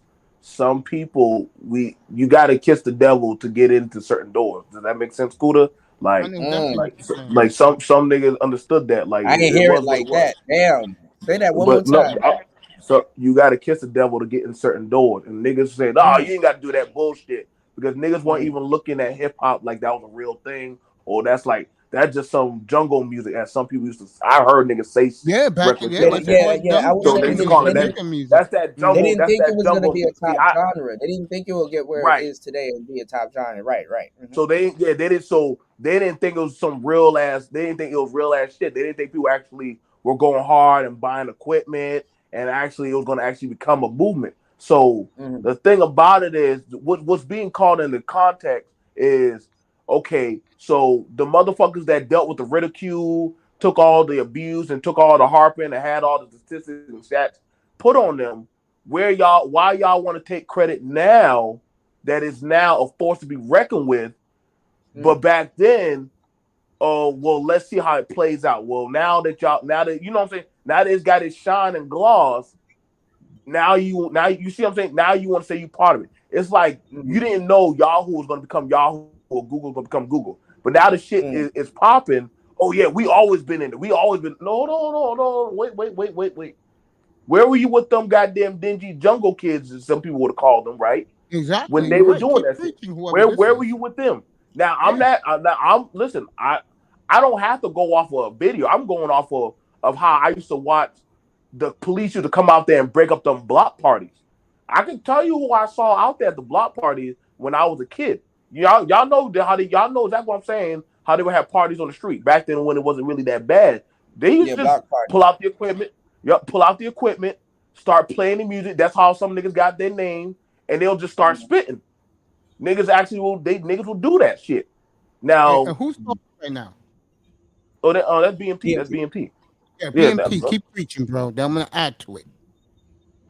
some people, you gotta kiss the devil to get into certain doors. Does that make sense, Scooter? Like some niggas understood that. Like I didn't hear it like that. Damn, say that one more time. So you gotta kiss the devil to get in certain doors, and niggas say, "No, you ain't gotta do that bullshit," because niggas weren't even looking at hip hop like that was a real thing, or that's just some jungle music, as some people used to. I heard niggas say, back in the day, yeah. I was so they just call it that. That's that jungle. They didn't think it was going to be a top genre. They didn't think it would get where it is today and be a top genre. Right. Mm-hmm. So they didn't think it was some real ass. They didn't think it was real ass shit. They didn't think people actually were going hard and buying equipment, and actually it was going to actually become a movement. So the thing about it is, what's being called in the context is, okay, so the motherfuckers that dealt with the ridicule, took all the abuse and took all the harping and had all the statistics and stats put on them, why y'all want to take credit now that is now a force to be reckoned with, but back then, well, let's see how it plays out. Well, now that you know what I'm saying, now that it's got its shine and gloss, now you see what I'm saying, now you want to say you part of it. It's like you didn't know Yahoo was going to become Yahoo or Google was going to become Google, but now the shit is popping. Oh yeah, we always been in it. We always been no. Wait. Where were you with them goddamn dingy jungle kids, as some people would have called them, right? Exactly. When they were doing that shit. Where were you with them? Now listen, I don't have to go off of a video. I'm going off of how I used to watch the police used to come out there and break up them block parties. I can tell you who I saw out there at the block parties when I was a kid. Y'all know y'all know exactly what I'm saying. How they would have parties on the street back then when it wasn't really that bad. They used to just pull out the equipment. Pull out the equipment, start playing the music. That's how some niggas got their name, and they'll just start spitting. Niggas will do that shit. Now, who's talking right now? Oh, that's BMT. That's BMT. Yeah, BMT. Keep preaching, bro. Then I'm gonna add to it.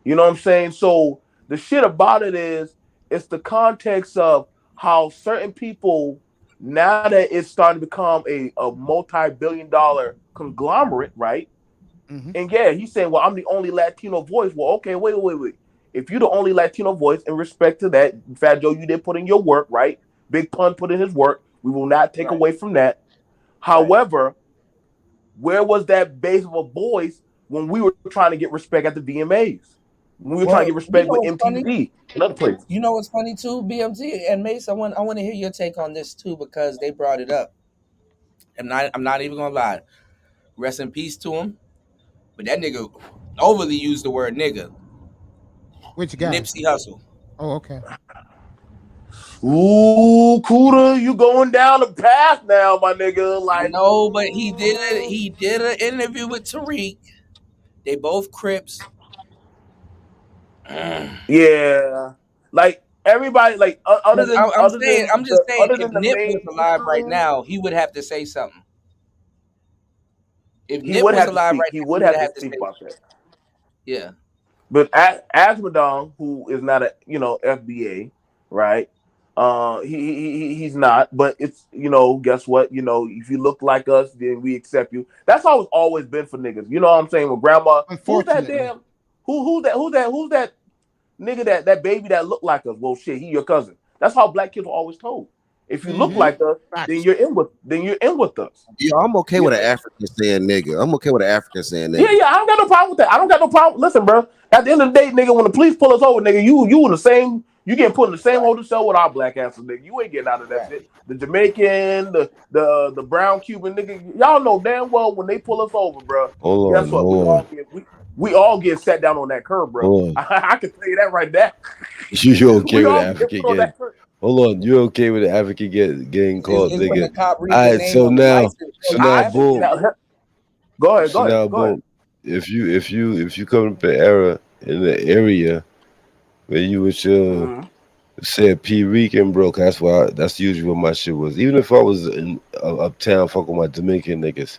You know what I'm saying? So the shit about it is, it's the context of how certain people, now that it's starting to become a multi-billion-dollar conglomerate, right? And yeah, he's saying, well, I'm the only Latino voice. Well, okay, wait. If you're the only Latino voice, in respect to that, Fat Joe, you did put in your work, right? Big Pun put in his work. We will not take away from that. However, where was that base of a voice when we were trying to get respect at the VMAs? When we were trying to get respect with MTV and other places. You know what's funny too, BMT and Mace? I want to hear your take on this too, because they brought it up. And I'm not even gonna lie. Rest in peace to him. But that nigga overly used the word nigga. Which guy? Nipsey Hussle. Oh, okay. Ooh, Kuda, you going down the path now, my nigga. Like, no, but he did it. He did an interview with Tariq. They both Crips. Yeah, like everybody, like I'm just saying, if Nip was alive right now, he would have to say something. If Nip was alive right now, he would have to speak about that. Yeah. But Asmodon, who is not a FBA, right? He's not, but it's guess what? If you look like us, then we accept you. That's how it's always been for niggas. You know what I'm saying? With grandma, who's that damn who's that nigga that baby that look like us? Well, shit, he your cousin. That's how black kids were always told. If you look like us, then you're in with us. Yeah, I'm okay with an African saying nigga. I'm okay with an African saying nigga. Yeah, I don't got no problem with that. I don't got no problem. Listen, bro. At the end of the day, nigga, when the police pull us over, nigga, you in the same. You getting put in the same holding cell with our black asses, nigga. You ain't getting out of that shit. The Jamaican, the brown Cuban, nigga. Y'all know damn well when they pull us over, bro. Guess what? We all get sat down on that curb, bro. I can tell you that right now. You okay with an African getting? Hold on, you okay with the African getting called nigga? All right, so now, boom. Go ahead. If you come up in the area where you with your said P Rican, bro, that's usually what my shit was. Even if I was in uptown fucking with my Dominican niggas,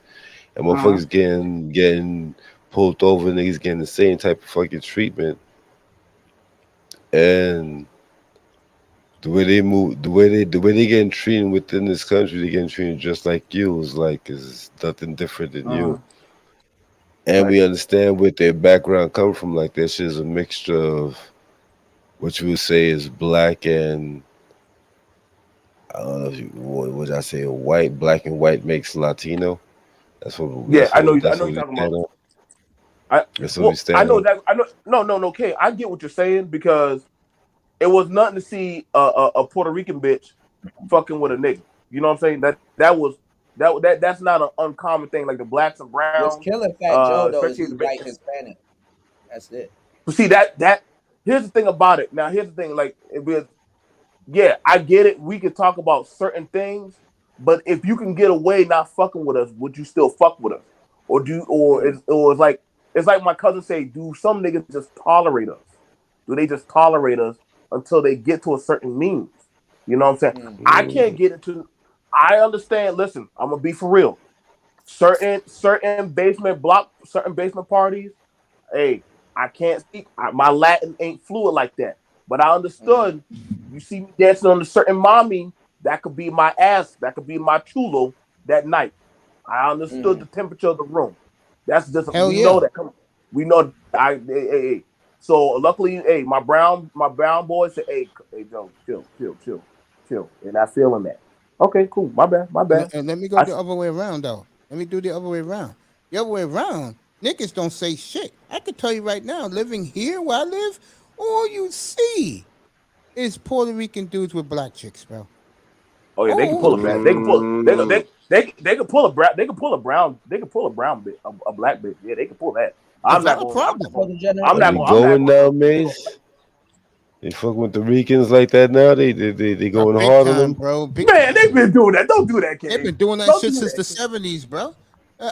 and motherfuckers getting pulled over, niggas getting the same type of fucking treatment, and the way they move, the way they getting treated within this country, they getting treated just like you. It's nothing different than you. And we understand what their background come from. Like that shit is a mixture of what you would say is black and I don't know if what would I say white, black and white makes Latino. That's what. I know you're talking about. I know that. I know. No. Okay, I get what you're saying because it was nothing to see a Puerto Rican bitch fucking with a nigga. You know what I'm saying? That's not an uncommon thing. Like the blacks and browns. What's killing Fat Joe though is he's white Hispanic. That's it. But see that here's the thing about it. Now here's the thing. Like I get it. We can talk about certain things, but if you can get away not fucking with us, would you still fuck with us? It's like my cousin say, do some niggas just tolerate us? Do they just tolerate us until they get to a certain means? You know what I'm saying? I can't get into. I understand. Listen, I'm gonna be for real. Certain basement parties. Hey, I can't speak. My Latin ain't fluid like that. But I understood. You see me dancing on a certain mommy, that could be my ass. That could be my chulo that night. I understood the temperature of the room. That's just know that. We know. Hey. So luckily, hey, my brown boy said, hey, Joe, chill. And I feeling that. Okay, cool. My bad. And let me go the other way around, though. Let me do the other way around. The other way around, niggas don't say shit. I can tell you right now, living here where I live, all you see is Puerto Rican dudes with black chicks, bro. Oh yeah, they can pull a black. They can pull a brown. They can pull a brown. They can pull a brown bitch, a black bitch. Yeah, they can pull that. I'm not going now, Mace. They fucking with the Ricans like that now. They going hard on them, bro. Man, they've been doing that. Don't do that, kid. They've been doing that shit since the 70s, bro.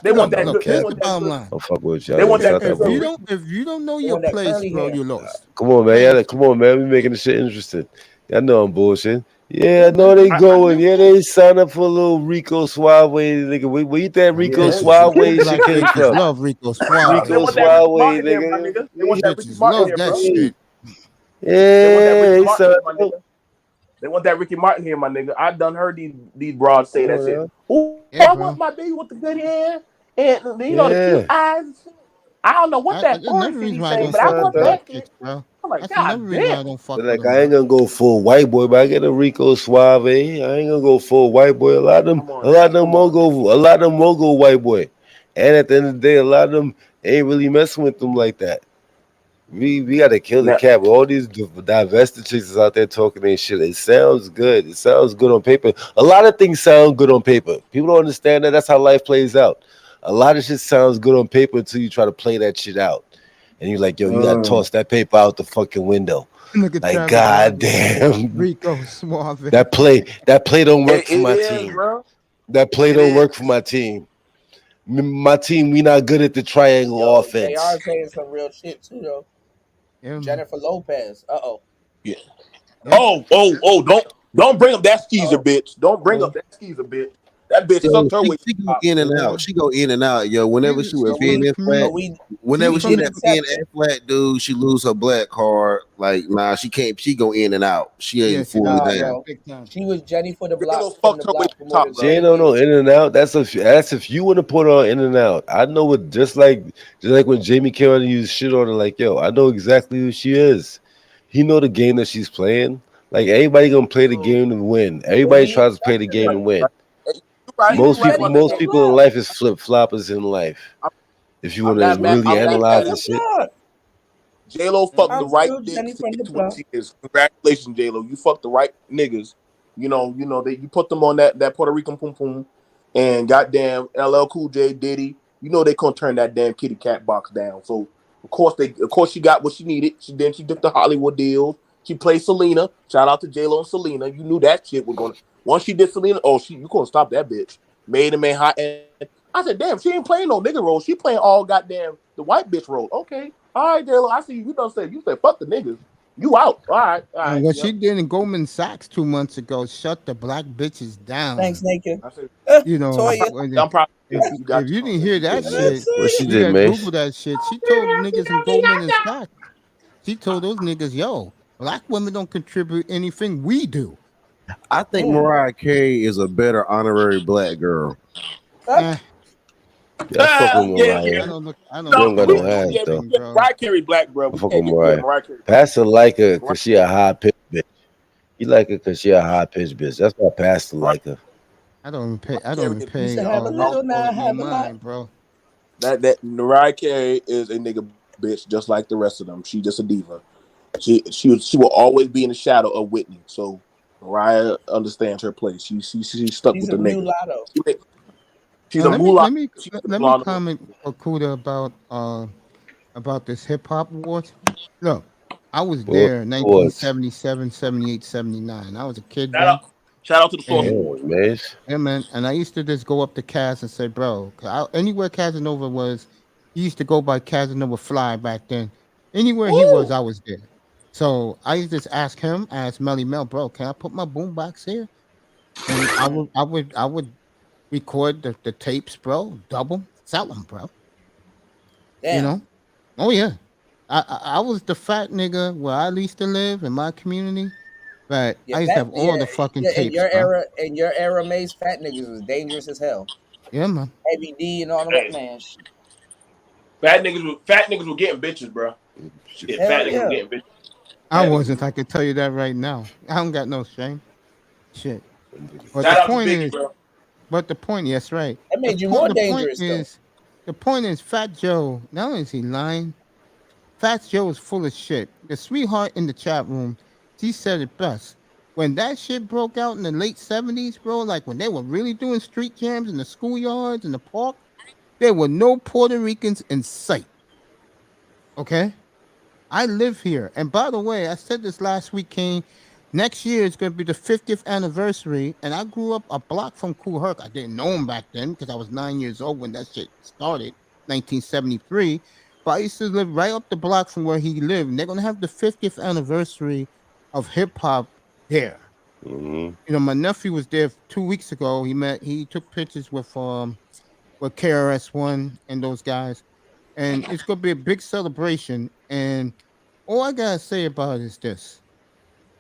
They want that. Here's the bottom line. I'll fuck with y'all. They want that. If you don't know your place, bro, you lost. Come on, man. Come on, man. We making the shit interesting. I know I'm bullshit. Yeah, I know they going. Yeah, they sign up for a little Rico Suave, nigga. Where you think Rico Suave shit came from? Love Rico Suave. Rico Suave, nigga. They want that Ricky Bitches Martin love here, that bro. shit. Yeah, they want that Ricky Martin here, my nigga. I done heard these broads say that shit. Ooh, I want my baby with the good hair and the cute eyes. I don't know what that orange shit he's saying, but I want that shit, bro. I'm like, God damn. I don't fuck like with I ain't gonna go full white boy, but I get a Rico Suave. I ain't gonna go full white boy. A lot of them won't go white boy. And at the end of the day, a lot of them ain't really messing with them like that. We gotta kill the cat. All these divested chicks is out there talking their shit. It sounds good. It sounds good on paper. A lot of things sound good on paper. People don't understand that. That's how life plays out. A lot of shit sounds good on paper until you try to play that shit out. And you're like, yo, you gotta toss that paper out the fucking window. Like, god damn. Rico Suave. That play don't work for my team. Bro. That play don't work for my team. My team, we not good at the triangle offense. They are saying some real shit too, though. Yeah, Jennifer Lopez. Yeah. Oh! Don't bring up that skeezer, bitch. Don't bring up that skeezer, bitch. That bitch Yo, sucked her way. she go in and out. She go in and out. Yo, whenever she was being in flat, whenever she that being in flat, dude, she lose her black card. Like, nah, she can't. She go in and out. She ain't fully there. She was Jenny for the block fucked her way for more than She ain't 10 no years. in and out. That's if you want to put her on in and out. I know it just like when Jamie Carroll used shit on her. Like, yo, I know exactly who she is. He know the game that she's playing. Like everybody gonna play the game and win. Everybody tries to play the game and win. Most people in life is flip floppers in life. If you want to really analyze the shit. J-Lo fucked the right still Jenny niggas to from get the to where block. she is. Congratulations, J-Lo. You fucked the right niggas. You know, you put them on that Puerto Rican pum pum, and goddamn LL Cool J, Diddy. You know they couldn't turn that damn kitty cat box down. So of course she got what she needed. She took the Hollywood deals. She played Selena. Shout out to J-Lo and Selena. You knew that shit was gonna. Once she did Selena, you couldn't stop that bitch. Made him hot. And I said, damn, she ain't playing no nigga role. She playing all goddamn the white bitch role. Okay. All right, J-Lo, I see you. You said fuck the niggas. You out. All right. And what she did in Goldman Sachs 2 months ago shut the black bitches down. Thanks, Naked. You know, I'm proud. if you didn't hear that shit, What she you did, got man? Google that shit. She told niggas in Goldman and Sachs. She told those niggas, yo, black women don't contribute anything we do. I think Mariah Carey is a better honorary black girl. Eh, Yeah, fuck with Mariah. I don't look. I don't She look don't got at no that hands shit, though. bro. Mariah Carey black, bro. I We fuck can't with get Mariah. Mariah Carey. Pastor like her because she a high pitched bitch. You like her because she a high pitched bitch. That's why Pastor like her. I don't even pay. I don't even pay. said, have a little, now have a lot. Mind, bro. That Mariah Carey is a nigga bitch, just like the rest of them. She just a diva. She will always be in the shadow of Whitney. So Mariah understands her place. She's stuck She's with a the nigga. mulatto. She's a mulatto. Let me comment, Okuda, about this hip hop awards. Look, I was there in 1977, 78, 79. I was a kid then. Shout out to the source And- awards. Man. Yeah, man. And I used to just go up to Kaz and say, bro, anywhere Casanova was, he used to go by Casanova Fly back then. Anywhere he was, I was there. So I used to just ask him, ask Melly Mel, bro, can I put my boombox here? And I would record the tapes, bro, double, sell them, bro. Damn. You know? Oh yeah. I was the fat nigga where I used to live in my community. But I used to have all the fucking tapes, bro. In your era, Maze, fat niggas was dangerous as hell. Yeah, man. Heavy D and all them, man. Fat niggas were getting bitches, bro. Shit, fat niggas were getting bitches. I wasn't. I can tell you that right now. I don't got no shame. Shit. But Shout the out to point Biggie, is, bro. but the point, yes, right. That made you more dangerous, The point is, Fat Joe. Not only is he lying, Fat Joe is full of shit. The sweetheart in the chat room, she said it best. When that shit broke out in the late 70s, bro, like when they were really doing street jams in the schoolyards and the park, there were no Puerto Ricans in sight. Okay? I live here. And by the way, I said this last week, Kane. Next year is going to be the 50th anniversary. And I grew up a block from Kool Herc. I didn't know him back then because I was 9 years old when that shit started, 1973. But I used to live right up the block from where he lived. And they're going to have the 50th anniversary of hip hop there. Mm-hmm. You know, my nephew was there 2 weeks ago. He took pictures with KRS-One and those guys. And it's going to be a big celebration. And all I got to say about it is this.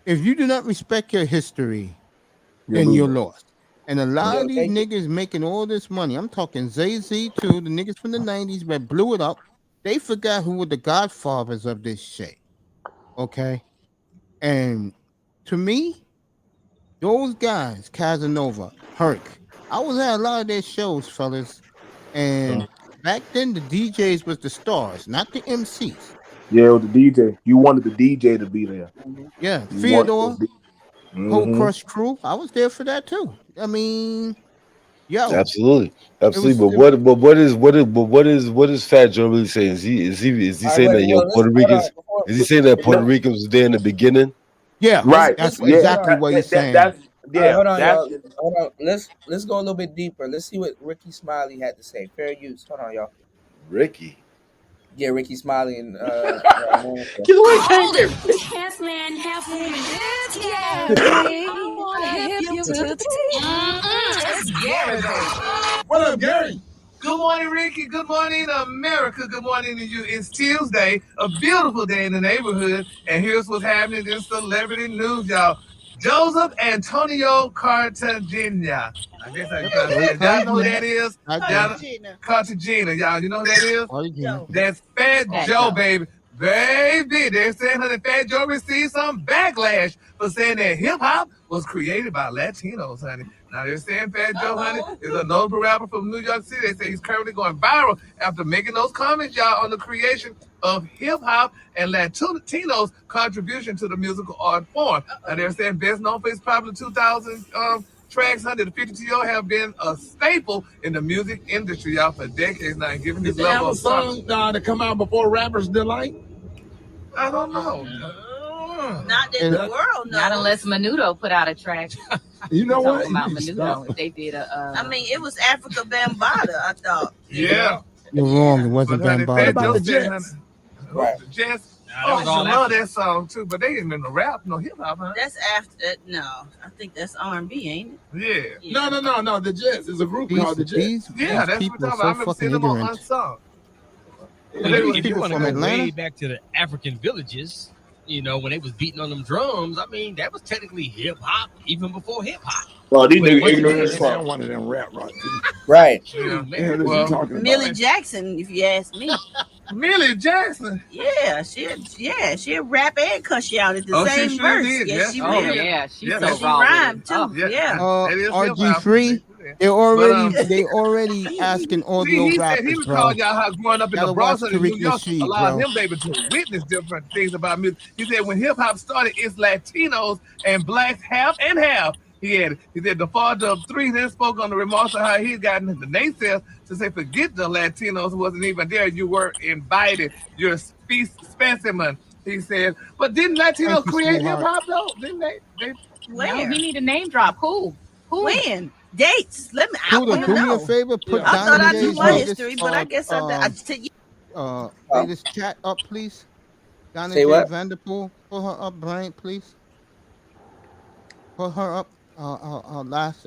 If you do not respect your history, then you're lost. And a lot of these niggas making all this money. I'm talking Zay-Z too, the niggas from the 90s that blew it up. They forgot who were the godfathers of this shit. Okay? And to me, those guys, Casanova, Herc, I was at a lot of their shows, fellas. And back then, the DJs was the stars, not the MCs. Yeah, with the DJ. You wanted the DJ to be there. Yeah, Theodore, Whole Crush Crew. I was there for that too. I mean, yo, absolutely. But what is Fat Joe really saying? Is he saying that Puerto Ricans? Is he saying that Puerto Ricans was there in the beginning? Yeah, right. That's exactly what he's saying. Hold on, y'all. Hold on. Let's go a little bit deeper. Let's see what Ricky Smiley had to say. Fair use. Hold on, y'all. Ricky. Yeah, Ricky Smiley and Hold it. Half man, half woman. Yeah. hip you to the T. It's Gary, baby. What up, Gary? Good morning, Ricky. Good morning, America. Good morning to you. It's Tuesday, a beautiful day in the neighborhood. And here's what's happening in celebrity news, y'all. Joseph Antonio Cartagena. I guess I can say it. Y'all know who that is? Cartagena. Y'all, you know who that is? That's Fat Joe, baby. Baby, they're saying that Fat Joe received some backlash for saying that hip hop was created by Latinos, honey. Now they're saying Fat Joe, honey, is a notable rapper from New York City. They say he's currently going viral after making those comments, y'all, on the creation of hip hop and Latinos' contribution to the musical art form. Now they're saying best known for his popular 2000 tracks, honey, the 52 have been a staple in the music industry, y'all, for decades now. Giving this level of song to come out before Rapper's Delight? I don't know. Not that the world knows. Not unless Menudo put out a track. You know what? Talking about Menudo. If they did a. I mean, it was Africa Bambaataa, I thought. Yeah. You're wrong. It wasn't But honey, Bambaataa. Fat Joe bro. said, honey, Right. the Jets. that was all I love that song too, but they ain't been no rap, no hip hop, huh? That's after. No, I think that's R&B, ain't it? Yeah. No. The Jets. There's a group called the Jets. These Yeah, that's people what I'm talking about. are so I remember fucking seeing them on ignorant. Unsung. If you people want to from go Atlanta? way back to the African villages, you know, when they was beating on them drums, I mean, that was technically hip hop even before hip hop. Well, these But niggas once ignorant again, as fuck. One of them rap right. Right. Shoot, Yeah, man. that's what you talking about. Millie Jackson, if you ask me. Millie Jackson. Yeah, she'll rap and cuss you out at the Oh, she same sure verse. did. Yes, Yes, she she will. did. Yeah, she's Yeah, so She raw with it. rhymed too. Oh. Yeah. It is RG3, they already asking audio he said he rappers, was bro. calling y'all how growing up in the Gotta Bronx watch and in New Tariq York Nasheed, allowed bro. him, baby, to witness different things about music. He said when hip hop started, it's Latinos and blacks half and half. He said the father of three then spoke on the remarks of how he had gotten the naysayers to say, forget the Latinos who wasn't even there. You were invited. You're a specimen. He said, but didn't Latinos you, create hip sweetheart. hop though? Didn't they? Where? No, he need a name drop. Who? When? Dates. Let me. I Kuda, want to do me a know. favor. Put I thought I Donnie knew J's my latest, history, but I guess I latest chat up, please. Donna Say J. what? Vanderpool, pull her up, Brian, please. Pull her up. Last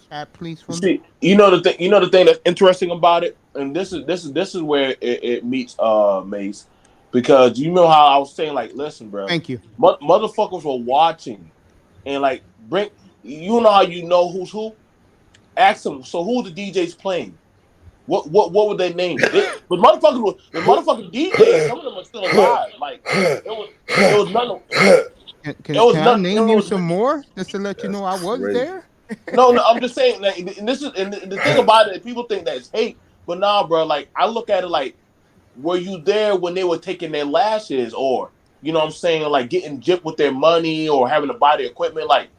chat, please, for me. See, you know the thing that's interesting about it, and this is where it meets Mace, because you know how I was saying, like, listen, bro. Thank you. Motherfuckers were watching, and like you know how you know who's who. Ask them. So who the DJs playing? What would they name? The motherfucking DJs. Some of them are still alive. Like it was none of. Can I name you some more just to let you know I was there? No, I'm just saying. Like, and this is and the thing about it, people think that it's hate, but nah, bro. Like I look at it like, were you there when they were taking their lashes, or you know what I'm saying, like getting gypped with their money, or having to buy the equipment? Like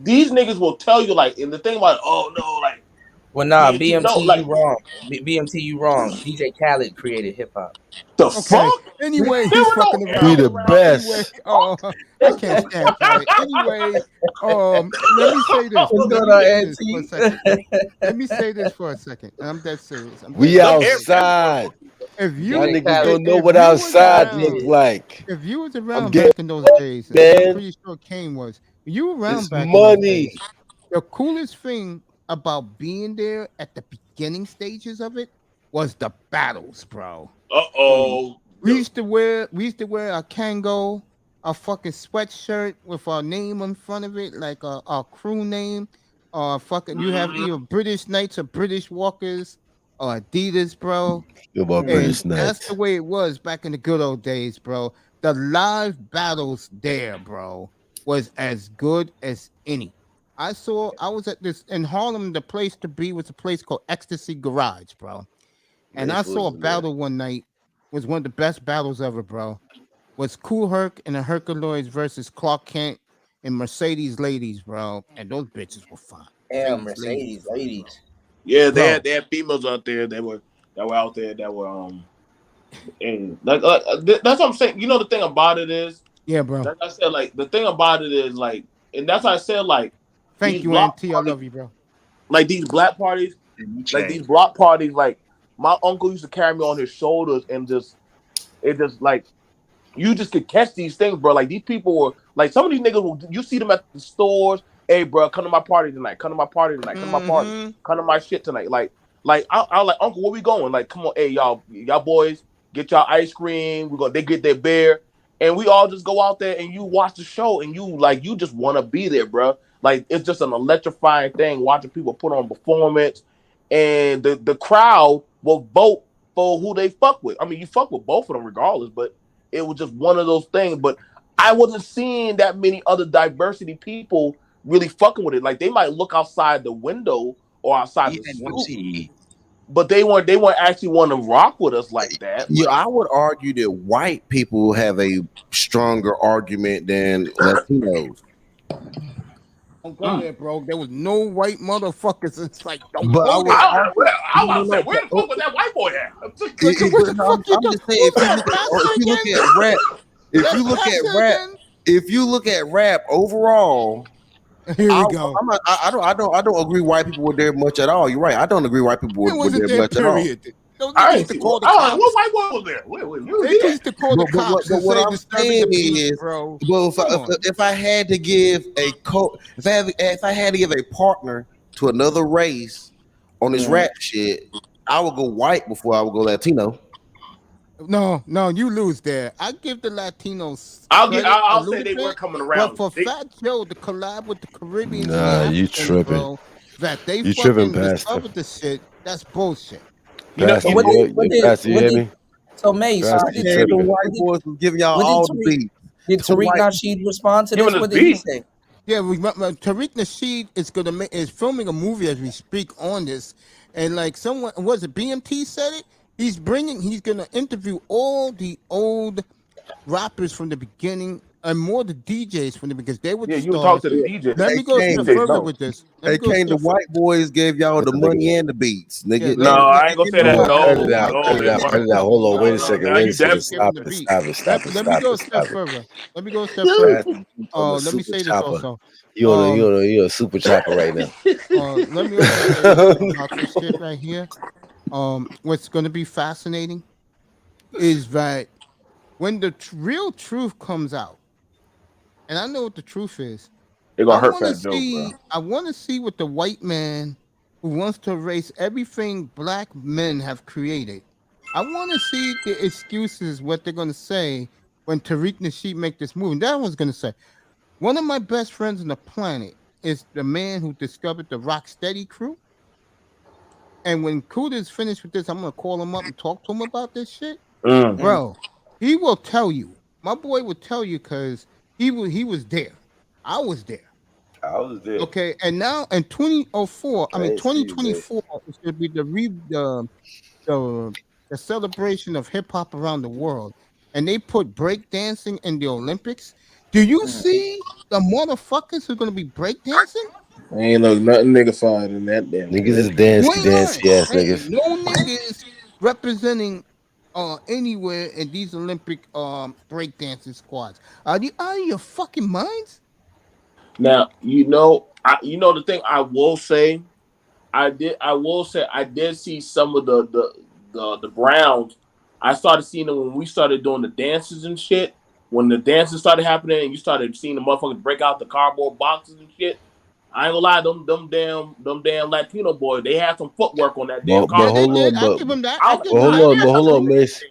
these niggas will tell you, like, and the thing about, oh no, like, Well, nah, BMT, BMT, no, you like, wrong. BMT, you wrong. DJ Khaled created hip hop. The Okay. fuck? Anyway, There he's were no fucking L's around. Be the around best. I can't stand Khaled. Anyway, let me say this. What's Let going me on, say this for a Auntie? second. Let me say this for a second. And I'm dead serious. We outside. If Y'all you niggas don't know if what you was outside look around, like. if you was I'm around getting back in those days, and I'm man. pretty sure Kane was. If you were around It's back in those days, money. the coolest thing about being there at the beginning stages of it was the battles, bro. We used to wear a Kango, a fucking sweatshirt with our name in front of it, like our crew name. Fucking you have either British Knights or British Walkers or Adidas, bro. Yo, about And British that's Knights. the way it was back in the good old days, bro. The live battles there, bro, was as good as any. I was at this in Harlem. The place to be was a place called Ecstasy Garage, bro. And I Mace saw a wasn't there. battle one night. Was one of the best battles ever, bro. Was Cool Herc and the Herculoids versus Clark Kent and Mercedes Ladies, bro. And those bitches were fine. Yeah, Mercedes ladies. Yeah, Bro. they had females out there that were out there that were and like that's what I'm saying. You know the thing about it is, Yeah, bro. like I said, like the thing about it is like, and that's why I said like Thank these you, block Auntie. I parties, love you, bro. like these black parties, like these block parties, like my uncle used to carry me on his shoulders and it just like you just could catch these things, bro. Like these people were like some of these niggas will you see them at the stores, hey, bro, come to my party tonight. Come to my party tonight. Come to my party. Come to my shit tonight. Like I like, Uncle, where we going? Like, come on, hey, y'all boys, get y'all ice cream. They get their beer, and we all just go out there and you watch the show, and you just want to be there, bro. Like, it's just an electrifying thing watching people put on performance, and the crowd will vote for who they fuck with. I mean, you fuck with both of them regardless, but it was just one of those things. But I wasn't seeing that many other diversity people really fucking with it. Like, they might look outside the window or outside the stoop, but they weren't actually want to rock with us like that. Yeah, I would argue that white people have a stronger argument than Latinos. Don't go there, bro. There was no white motherfuckers in sight. Don't But go there. I was say, where the fuck was that white boy at? What the fuck you I'm just saying, if you look at rap overall, here we go. I don't agree white people were there much at all. You're right. I don't agree white people were there much at all. They used to call the cops. What white boy was there? They used to call the cops and say disturbing the peace, bro. Well, if I had to give if I had to give a partner to another race on this rap shit, I would go white before I would go Latino. No, you lose there. I give the Latinos. I'll say they were coming around. But for Fat Joe, the collab with the Caribbean, you tripping, bro, that they you fucking tripping, discovered the shit. That's bullshit. So Mace, the white boys was giving y'all all the beats. Did Tariq Nasheed respond to this? What did he say? Yeah, Tariq Nasheed is filming a movie as we speak on this, and like someone was it BMT said it. He's gonna interview all the old rappers from the beginning and more the DJs from the because they were you talk to the DJs. Let me go step further with this. They came the white boys gave y'all the money and the beats, nigga. No, I ain't gonna say that. Cut it out. Hold on. Wait a second. Stop it. Let me go a step further. Let me say this also. You're a super chopper right now. Let me also say about this shit right here. What's going to be fascinating is that when the real truth comes out, and I know what the truth is, they're gonna hurt Fat Joe, bro. I want to see what the white man who wants to erase everything black men have created. I want to see the excuses, what they're going to say when Tariq Nasheed make this move. And that one's going to say, one of my best friends on the planet is the man who discovered the Rocksteady crew. And when Kuda's finished with this, I'm gonna call him up and talk to him about this shit, bro. He will tell you. My boy will tell you because he was there. I was there. Okay, and now in 2004, 2024 is gonna be the celebration of hip hop around the world, and they put breakdancing in the Olympics. Do you see the motherfuckers who are gonna be breakdancing? Ain't look nothing niggified in that damn. Niggas is dancey ass niggas. No niggas representing anywhere in these Olympic breakdancing squads. Are you out of your fucking minds? Now the thing I will say, I did see some of the Browns. I started seeing them when we started doing the dances and shit. When the dances started happening and you started seeing the motherfuckers break out the cardboard boxes and shit. I ain't gonna lie, them damn Latino boys, they had some footwork on that damn car. Hold on, Mace.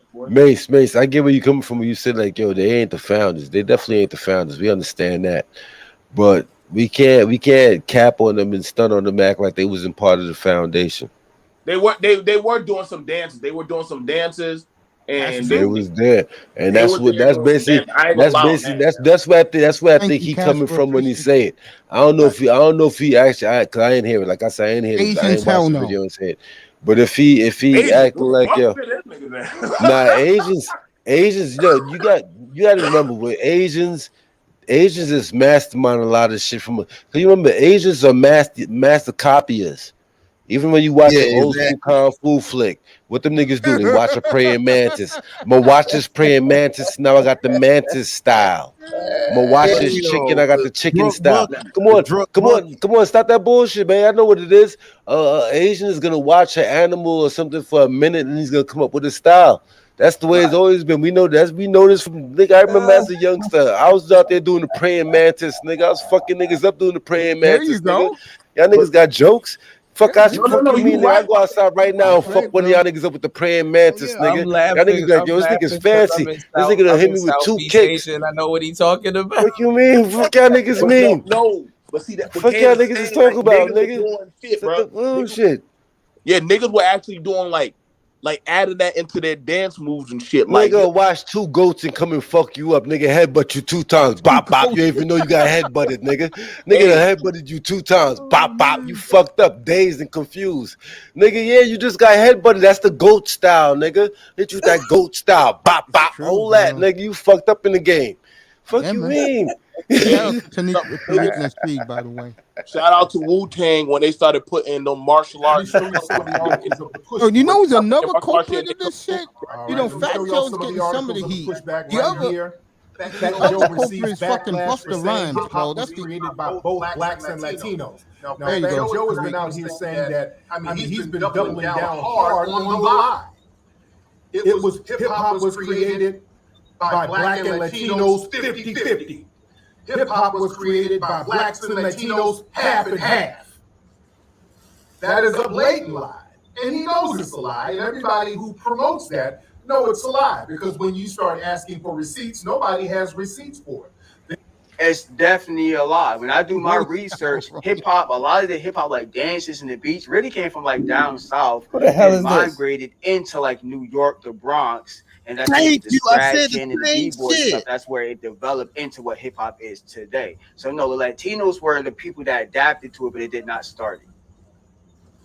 I get where you coming from when you said like, yo, they ain't the founders. They definitely ain't the founders. We understand that, but we can't cap on them and stun on them, act like they wasn't part of the foundation. They were doing some dances. And they was there, and that's what I think he coming from when he say it. I don't know if he actually, because I didn't hear it. Like I said, I didn't hear it. I didn't watch the video and say it. But if he acting like Asians, you got to remember with Asians is mastermind a lot of shit from. Cause you remember Asians are master copiers. Even when you watch an old school kung fu flick, what them niggas do? They watch a praying mantis. I'm gonna watch this praying mantis. Now I got the mantis style. I'm gonna watch this chicken. I got the chicken style. Come on, stop that bullshit, man. I know what it is. Asian is gonna watch an animal or something for a minute, and he's gonna come up with a style. That's the way it's always been. We know this from nigga. I remember as a youngster, I was out there doing the praying mantis, nigga. I was fucking niggas up doing the praying mantis, nigga. Y'all niggas got jokes. Fuck you mean, nigga. I go outside right now and fuck one of y'all niggas up with the praying mantis, nigga. Y'all niggas be like, yo, this nigga's fancy. This nigga done hit me with 2 kicks. I know what he talking about. What you mean? Fuck y'all niggas mean? No, but see that. Fuck y'all niggas is talking about, nigga. Doing shit, bro. Shit. Yeah, niggas were actually doing like adding that into their dance moves and shit. Like, nigga, watch 2 goats and come and fuck you up, nigga. Headbutt you 2 times, bop bop. You even know you got headbutted, nigga. Nigga done headbutted you 2 times, bop bop. You fucked up, dazed and confused, nigga. Yeah, you just got headbutted. That's the goat style, nigga. Hit you with that goat style, bop bop. Hold that, nigga. You fucked up in the game. Fuck you mean? By the way. Shout out to Wu-Tang when they started putting the martial arts. You know who's another culprit of this shit? You know, Fat Joe's getting some of the heat. The other Joe receives backlash for saying hip hop was created by both blacks and Latinos. Now, Joe has been out here saying that, he's been doubling down hard on the lie. It was hip hop was created by black and Latinos 50-50. Hip hop was created by blacks and Latinos half and half. That is a blatant lie. And he knows it's a lie. And everybody who promotes that know it's a lie. Because when you start asking for receipts, nobody has receipts for it. It's definitely a lie. When I do my research, hip hop, a lot of the hip hop like dances and the beats really came from like down south. What the hell is this? Migrated into like New York, the Bronx. And that's the scratching and the b-boy stuff. That's where it developed into what hip hop is today. So no, the Latinos were the people that adapted to it, but it did not start it.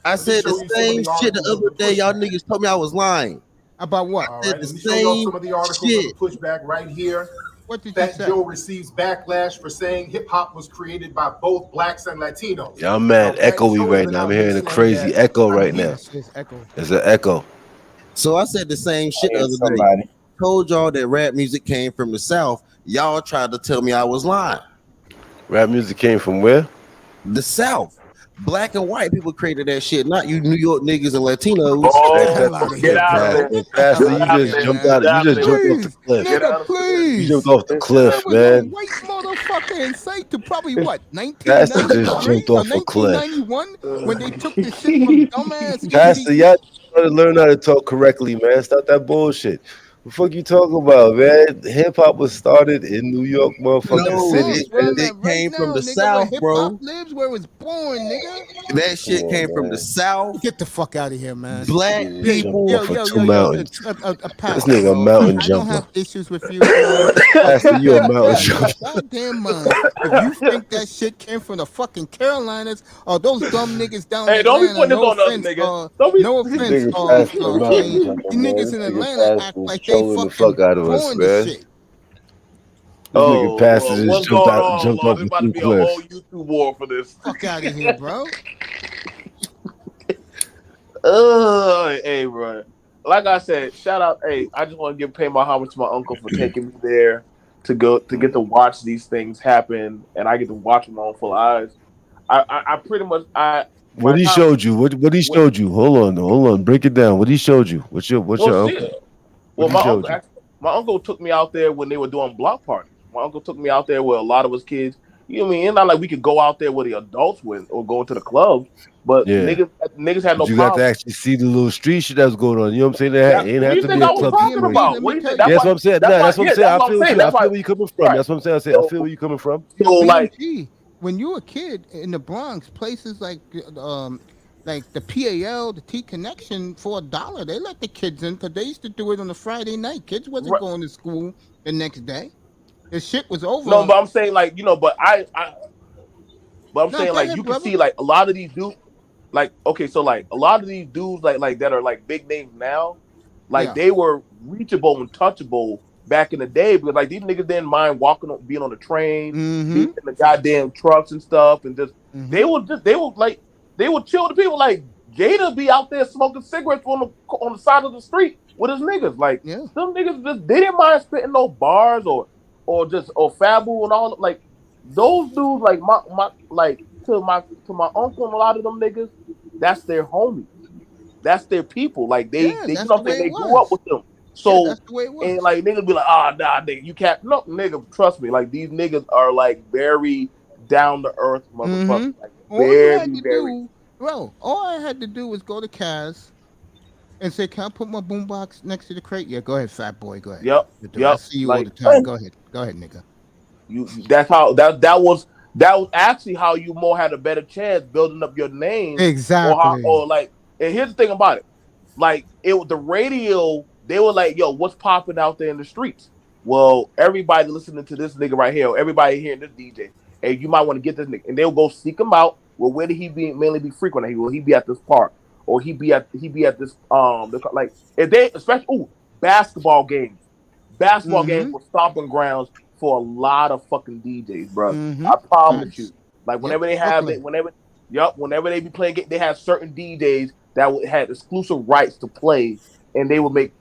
I said the same shit the other day. Y'all niggas told me I was lying. About what? All right, let me show y'all some of the articles of the pushback right here. What did Fat Joe receives backlash for saying hip hop was created by both blacks and Latinos. Yeah, I'm mad echoey right now. I'm hearing a crazy echo right now. It's an echo. So I said the same shit the other day. Told y'all that rap music came from the South. Y'all tried to tell me I was lying. Rap music came from where? The South. Black and white people created that shit, not you New York niggas and Latinos. Get out of there. Pastor, you just jumped out. You just jumped off the cliff. Please. You jumped off the cliff, man. White motherfucker in sight to probably what? Pastor just jumped off a cliff. 1991 when they took the shit from dumbass. Pastor, y'all gotta learn how to talk correctly, man. Stop that bullshit. What the fuck you talking about, man? Hip hop was started in New York, motherfucking city. It came from the South, bro. Lives where it was born, nigga. That shit came from the South. Get the fuck out of here, man. Black people. This nigga a mountain jumper. I don't have issues with you. Pastor, you a mountain jumper. Goddamn mind. If you think that shit came from the fucking Carolinas or those dumb niggas down there. Hey, don't be putting this on us, nigga. No offense, you niggas in Atlanta act like they the fuck out of us, man. This nigga Pastor just jumped off the about to be a whole YouTube war for this. Fuck out of here, bro. Hey, bro. Like I said, shout out. Hey, I just want to pay my homage to my uncle for taking me there to get to watch these things happen, and I get to watch them on full eyes. I pretty much What he showed you? What he showed you? Hold on. Break it down. What he showed you? What's your uncle? Well, my uncle took me out there when they were doing block parties. My uncle took me out there where a lot of us kids, you know what I mean? It's not like we could go out there where the adults went or go to the club, but niggas had no problem. You got to actually see the little street shit that was going on. You know what I'm saying? That ain't have to be a club situation. That's what I'm saying. That's what I'm saying. I feel where you're coming from. That's what I'm saying. I feel where you're coming from. So, like, when you were a kid in the Bronx, places like the PAL, the T Connection, for $1, they let the kids in because they used to do it on a Friday night. Kids wasn't going to school the next day. The shit was over. No, but I'm saying like, you know, but I'm saying like you can see like a lot of these dudes, like, okay, so like a lot of these dudes like that are like big names now, like they were reachable and touchable back in the day because like these niggas didn't mind being on the train, being in the goddamn trucks and stuff, and just they would chill with the people. Like Jada be out there smoking cigarettes on the side of the street with his niggas. Like some niggas just they didn't mind spitting no bars or Fabu and all. Like those dudes, like my to my uncle and a lot of them niggas, that's their homies. That's their people. Like they you know what I'm saying, they grew up with them. So that's the way it was. and like niggas be like, nah, nigga, you can't. No, nigga, trust me. Like these niggas are like very down to earth motherfuckers. Like All you had to very. do, bro. All I had to do was go to Kaz and say, "Can I put my boombox next to the crate?" Yeah, go ahead, fat boy. Go ahead. I see you all the time. Go ahead, nigga. That's how that was actually how you more had a better chance building up your name. Exactly. Or like, and here's the thing about it. Like the radio, they were like, yo, what's popping out there in the streets? Well, everybody listening to this nigga right here, or everybody hearing this DJ, hey, you might want to get this nigga. And they'll go seek him out. Well, where did he mainly be frequent? Will he be at this park? Or he be at this like if they especially basketball games. Basketball games were stomping grounds for a lot of fucking DJs, bro. I promise you. Like whenever they have it, whenever they be playing, they have certain DJs that had exclusive rights to play, and they would make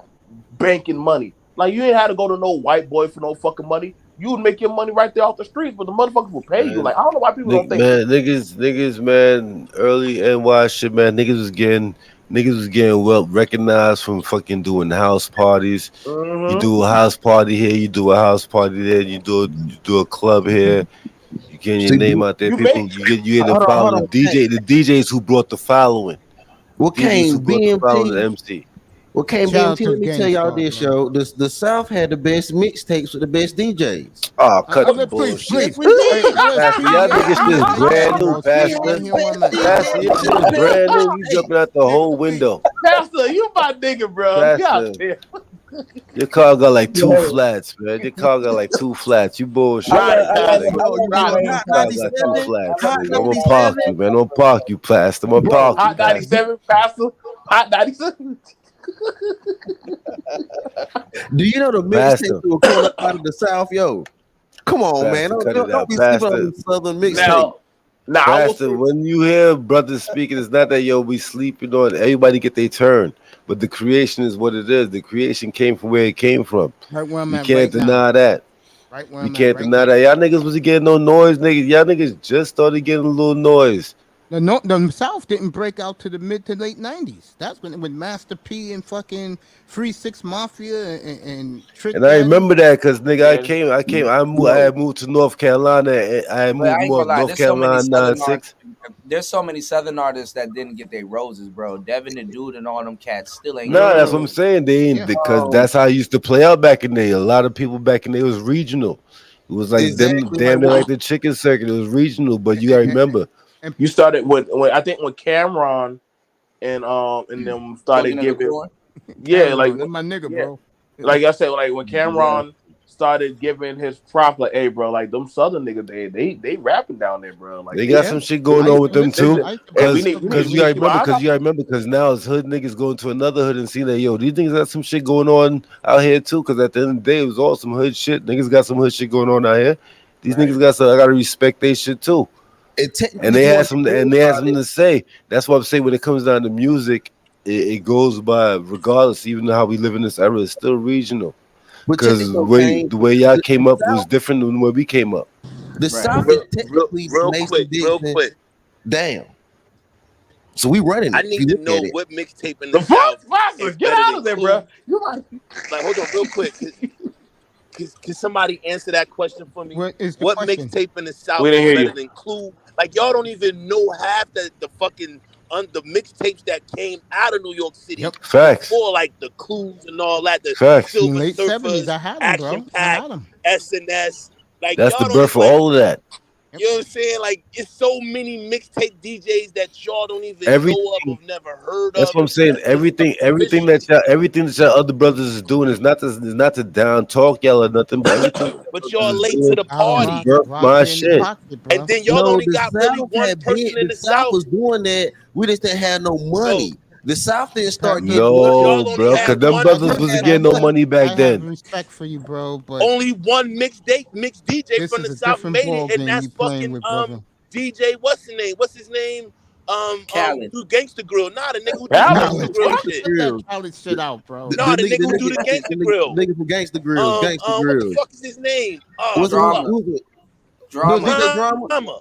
banking money. Like you ain't had to go to no white boy for no fucking money. You would make your money right there off the streets, but the motherfuckers will pay you. Like I don't know why people don't think. Man, niggas, man, early NY shit, man. Niggas was getting well recognized from fucking doing house parties. You do a house party here, you do a house party there, you do a club here. You get your name out there. People, you get the following. The DJs who brought the following. What came BMT? The MC. What came BMT? Let me tell y'all this, yo. The South had the best mixtapes with the best DJs. Oh, cut the bullshit. Y'all niggas is brand new, Pastor. Pastor, your shit is brand new. You jumping out the whole window. Pastor, you my nigga, bro. Pastor. Your car got like 2 flats, man. Your car got like 2 flats. You bullshit. I'm gonna park you, man. I'm gonna park you, Pastor. I'm gonna park you. Hot 97, Pastor. Hot 97. Do you know the mixtape will come up out of the South, yo? Come on, man. Don't be sleeping on the Southern mixtape. Pastor, when you hear brothers speaking, it's not that we sleeping on. Everybody get their turn, but the creation is what it is. The creation came from where it came from. Right where I'm you at can't right deny now. that. Right where you I'm can't at deny that. Y'all niggas wasn't getting no noise, niggas. Y'all niggas just started getting a little noise. The South didn't break out to the mid to late 90s. That's when Master P and fucking 3-6 Mafia and Trick. And I remember that because nigga, I had moved to North Carolina. And I had moved to North Carolina 96. There's so many Southern artists that didn't get their roses, bro. Devin the Dude and all them cats still ain't. Nah, that's what I'm saying. They ain't because that's how it used to play out back in the day. A lot of people back in the day was regional. It was like them damn near like the chicken circuit. It was regional, but you gotta remember. You started when I think when Cameron and them started giving, like my nigga, bro. Like I said, like when Cameron started giving his prop, like, hey, bro, like them Southern niggas, they rapping down there, bro. Like they got some shit going on with them too. Because you gotta remember, because now it's hood niggas going to another hood and see that these niggas got some shit going on out here too. Because at the end of the day, it was all some hood shit. Niggas got some hood shit going on out here. These niggas got some. I gotta respect their shit too. And they had something to say. That's what I'm saying. When it comes down to music, it goes by regardless. Even how we live in this era, it's still regional. Because the way y'all came up was different than where we came up. The South is technically real quick. Damn. So we running. I need to know what mixtape in the South. Get out of there, bro. Like, hold on, real quick. Can somebody answer that question for me? What mixtape in the South is better than Clue? Like y'all don't even know half the fucking the mixtapes that came out of New York City. Facts. Before like the Clues and all that. The Facts. Silver Late Surfers, 70s, I had them, Action bro. Pack, SNS. Like that's y'all the birth of all of that. You know what I'm saying? Like it's so many mixtape DJs that y'all don't even know of, or never heard of. That's what I'm saying. Everything that y'all other brothers is doing is not to down talk y'all or nothing, but everything. But y'all late to the party. My shit. And then y'all only got really one person in the South was doing that. We just didn't have no money. The South didn't start getting bro, because them brothers wasn't getting no money back then. Respect for you, bro, but only one mixed DJ from the South made it, and that's fucking DJ. What's his name? Do Gangsta Grill. Nah, the nigga who do Gangsta Grill shit. Khaled shit out, bro. Nah, the nigga who do the Gangsta Grill. Nigga from Gangsta Grill. What the fuck is his name? Drama. Drama.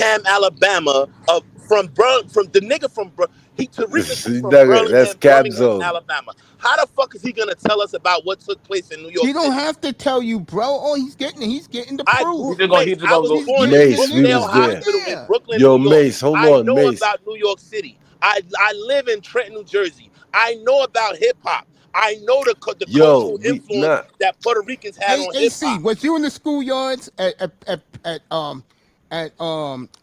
Birmingham, Alabama, from the nigga from Tariq is from That's Birmingham, Cap Birmingham, Zone. Alabama. How the fuck is he gonna tell us about what took place in New York He don't City? have to tell you, bro. Oh, he's getting the I proof. grew Mace. I was born in Mace, we Brookdale was there. Hospital in Brooklyn, Yo, New York. Mace, hold I on, know Mace. about New York City. I live in Trenton, New Jersey. I know about hip hop. I know the cultural influence that Puerto Ricans had on hip AC, hop. was you in the schoolyards at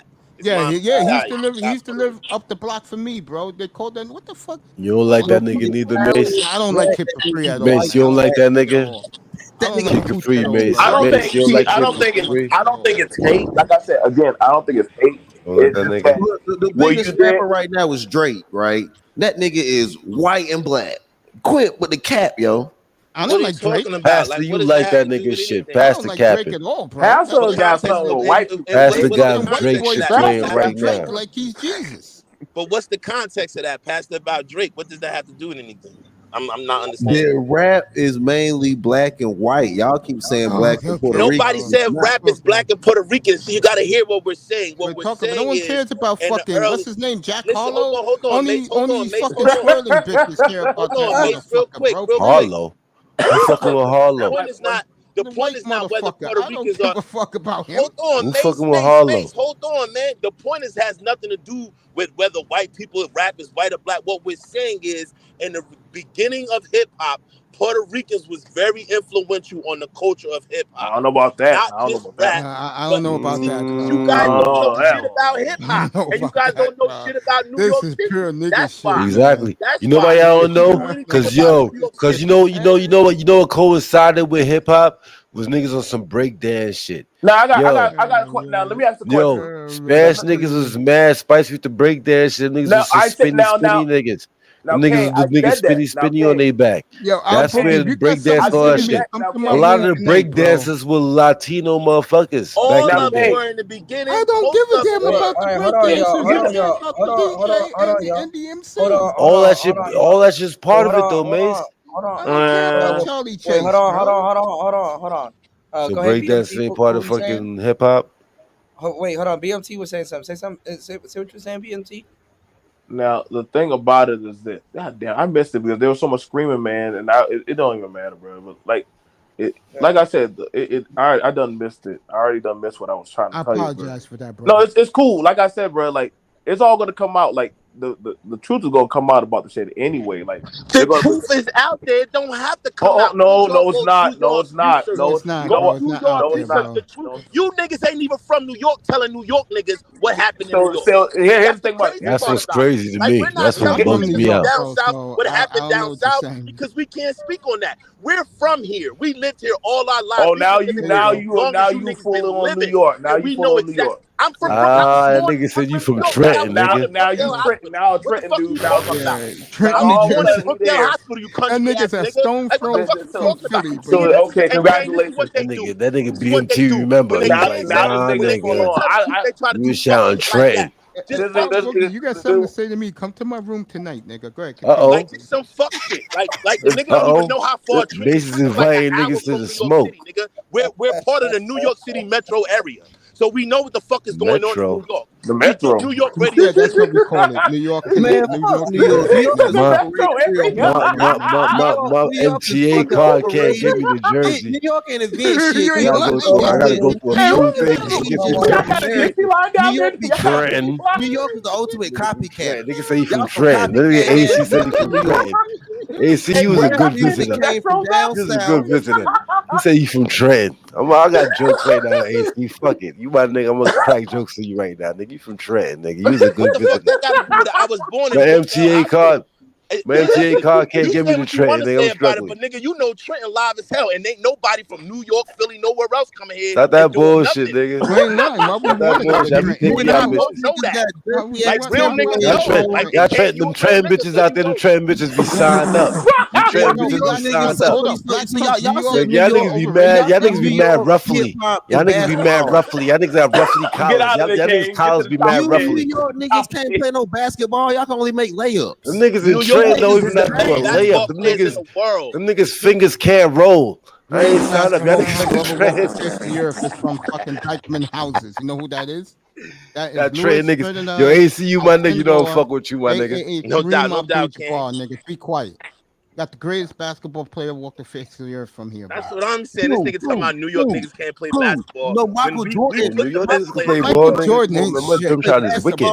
that. His Yeah, mom he died. used to live up the block from me, bro. They called him what the fuck? You don't like that nigga neither, Mace? I don't like Kid Capri at all. Mace, you don't like that nigga? I don't Kid like Capri, Pooch at all, Mace. bro. I don't Mace, think. you don't See, like Kid Capri? I don't think it's hate. Like I said again, I don't think it's hate. Don't like It's that just nigga? that Look, the what biggest you did. rapper right now is Drake, right? That nigga is white and black. Quit with the cap, yo. I What don't are you like Drake. talking about? Pastor, Like, you what does like that have that to do nigga with shit. anything? I Pastor don't like capping. Drake at all, bro. What's Pastor the got context something of with white and people. Pastor what's the got Them white context Drake of boys shit that, playing talking Pastor? right about Drake now. like he's Jesus. But what's the context of that, Pastor, about Drake? What does that have to do with anything? I'm not understanding. Their rap is mainly black and white. Y'all keep saying black and Puerto Rican. Nobody said rap is black and Puerto Rican. So you got to hear what we're saying. What we're saying no one is, cares about fucking what's his name, Jack Harlow. Hold on, only Mace, hold on, Mace, fucking twirling bitches care about hold on, that Mace, real quick, bro. Harlow. You fucking with Harlow. The point is not whether Puerto Ricans give a fuck about him. Hold on, Who Mace, fucking with Harlow? Mace, hold on, man. The point has nothing to do with whether white people rap is white or black. What we're saying is, in the beginning of hip hop, Puerto Ricans was very influential on the culture of hip hop. I don't know about that. Not just rap. I don't know about that. You guys don't know shit about hip hop, and you guys don't know shit about New York City. Pure nigga That's shit. why. Exactly. That's You know why y'all don't know? Cause you know what coincided with hip hop was niggas on some breakdance shit. Now I got a question. Now let me ask the question. Yo, Smash niggas was mad spicy with the breakdance shit. Niggas was some spinny niggas. Them niggas spinny on their back. Yo, that's where the breakdance all that shit. A lot of the breakdancers were Latino motherfuckers. All of them were in the beginning. I don't give a damn about the breakdancers. All that shit's part of it though, Mace. Hold on. So Go ahead, breakdance BMT. ain't part of fucking hip hop. Wait, hold on. BMT was saying something. Say something. Say what you're saying, BMT. Now the thing about it is that, god damn, I missed it because there was so much screaming, man, and it don't even matter, bro. But like I said, I done missed it. I already done missed what I was trying to tell you. I apologize for that, bro. No, it's cool. Like I said, bro, like it's all gonna come out. Like the truth is gonna come out about the shit anyway. Like the truth is out there. It don't have to come out. No, it's not. No, it's not. No, it's not. You niggas ain't even from New York telling New York niggas what happened in New York. So here's the thing about it. That's what's crazy to me. That's what bums me out. Down south, what happened down south, because we can't speak on that. We're from here. We lived here all our lives. Oh, now you fooling on New York. Now you fooling on New York. I'm from that nigga said you from Trenton, nigga. Now you Trenton. Now Trenton, dude. Now Trenton, Brookdale Hospital, you country that nigga's a stone throw from Philly. So okay, congratulations. That nigga BMT, remember? Now you was shouting Trenton. You got something to say to me? Come to my room tonight, nigga. Go ahead. Like it's some fuck shit. Like the nigga don't even know how far. This is inviting niggas to the smoke. City, nigga. We're part of the New York City metro area. So we know what the fuck is going on in New York. The metro. New York radio. Yeah, that's what we call it. New York. Man, fuck New York. New York is My MTA card can't give me the jersey. New York ain't event shit. I gotta go to a school thing to get the jersey. New York is the ultimate copycat. Nigga say you from Trenton. Nigga AC said you from Trenton. AC, you was a good visitor. You was a good visitor. You say you from Trenton. I got jokes right now, AC. Fuck it. You my nigga. I'm gonna crack jokes to you right now, nigga. You from Trenton, nigga. You was a good visitor. I was born in my MTA card. My MTA card can't give me the Trenton. They don't struggle. But nigga, you know Trenton live as hell, and ain't nobody from New York, Philly, nowhere else coming here. Not that bullshit, nigga. Like real niggas. Y'all them Trenton bitches out there. Them Trenton bitches be signed up. Trenton bitches be signed up. Y'all niggas be mad. Y'all niggas be mad roughly. Y'all niggas be mad roughly. Y'all niggas have roughly college. Y'all niggas college be mad roughly. New York niggas can't play no basketball. Y'all can only make layups. Them niggas in Trenton don't even have to do a layup. Them niggas fingers can't roll. I ain't signed up. Y'all niggas Trenton. Europe is from fucking Dykeman houses. You know who that is? That Trenton niggas. Yo, ACU, my nigga. You don't fuck with you, my nigga. No doubt, nigga. Be quiet. Got the greatest basketball player walk the face of the earth from here. That's what I'm saying. This nigga talking about New York niggas can't play basketball. No, Michael Jordan. New York niggas can play ball. Jordan Them shot is wicked.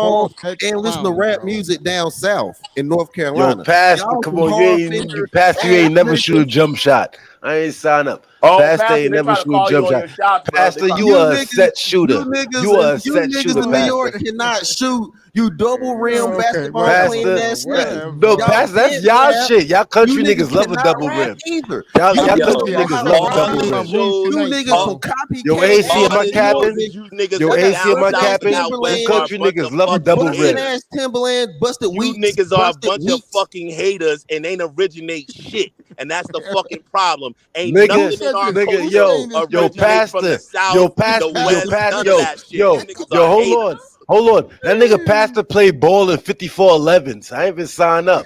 And listen to rap music down south in North Carolina. Yo, Pastor, come on, you ain't never shoot a jump shot. I ain't sign up. Pastor ain't never shoot a jump shot. Pastor, you are a set shooter. You are a set shooter, in New York cannot shoot. You double rim basketball playing that shit. No, Pastor, that's y'all shit. Y'all country niggas love a double rim. Y'all country niggas love a double rim. You niggas from copycat. Yo, AC, am I capping? Yo, AC, am I capping? You country niggas love a double rim. Timberland busted weak. You niggas are a bunch of fucking haters and ain't originate shit. And that's the fucking problem. Ain't nothing in our culture yo, Pastor, hold on. That nigga Pastor played ball in 54-11s. I ain't even signed up.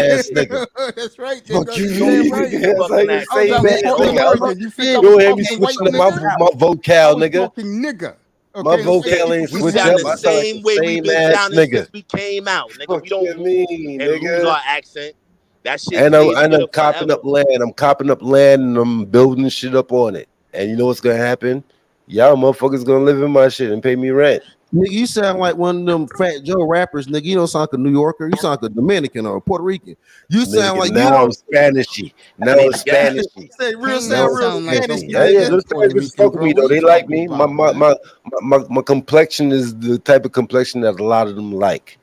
ass nigga. That's right. Fuck you, Damn right. That's how you I was say, out man. in Portland, Oregon. You think I You was don't hear me talking white switching up nigga? my I vocal, was nigga. talking nigga. My Okay, vocal ain't We switch sound up. the I sound like same the way we've same been ass sounding nigga. since we came out, nigga. Fuck We don't you move mean, and lose nigga. our accent. That shit And stays I'm with us copping forever. up land. I'm copping up land and I'm building shit up on it. And you know what's gonna happen? Y'all motherfuckers gonna live in my shit and pay me rent. Nigga, you sound like one of them Fat Joe rappers, nigga. You don't sound like a New Yorker. You sound like a Dominican or a Puerto Rican. You sound Nigga, like you now I'm don't. Spanishy. Now it's Spanishy. Say real Now sound it's real sound like Spanish, no Spanishy. Yeah, black yeah. nigga. Those folk Puerto guys Rican, fuck with bro. me What though. you They like talking me. about, man? My complexion is the type of complexion that a lot of them like.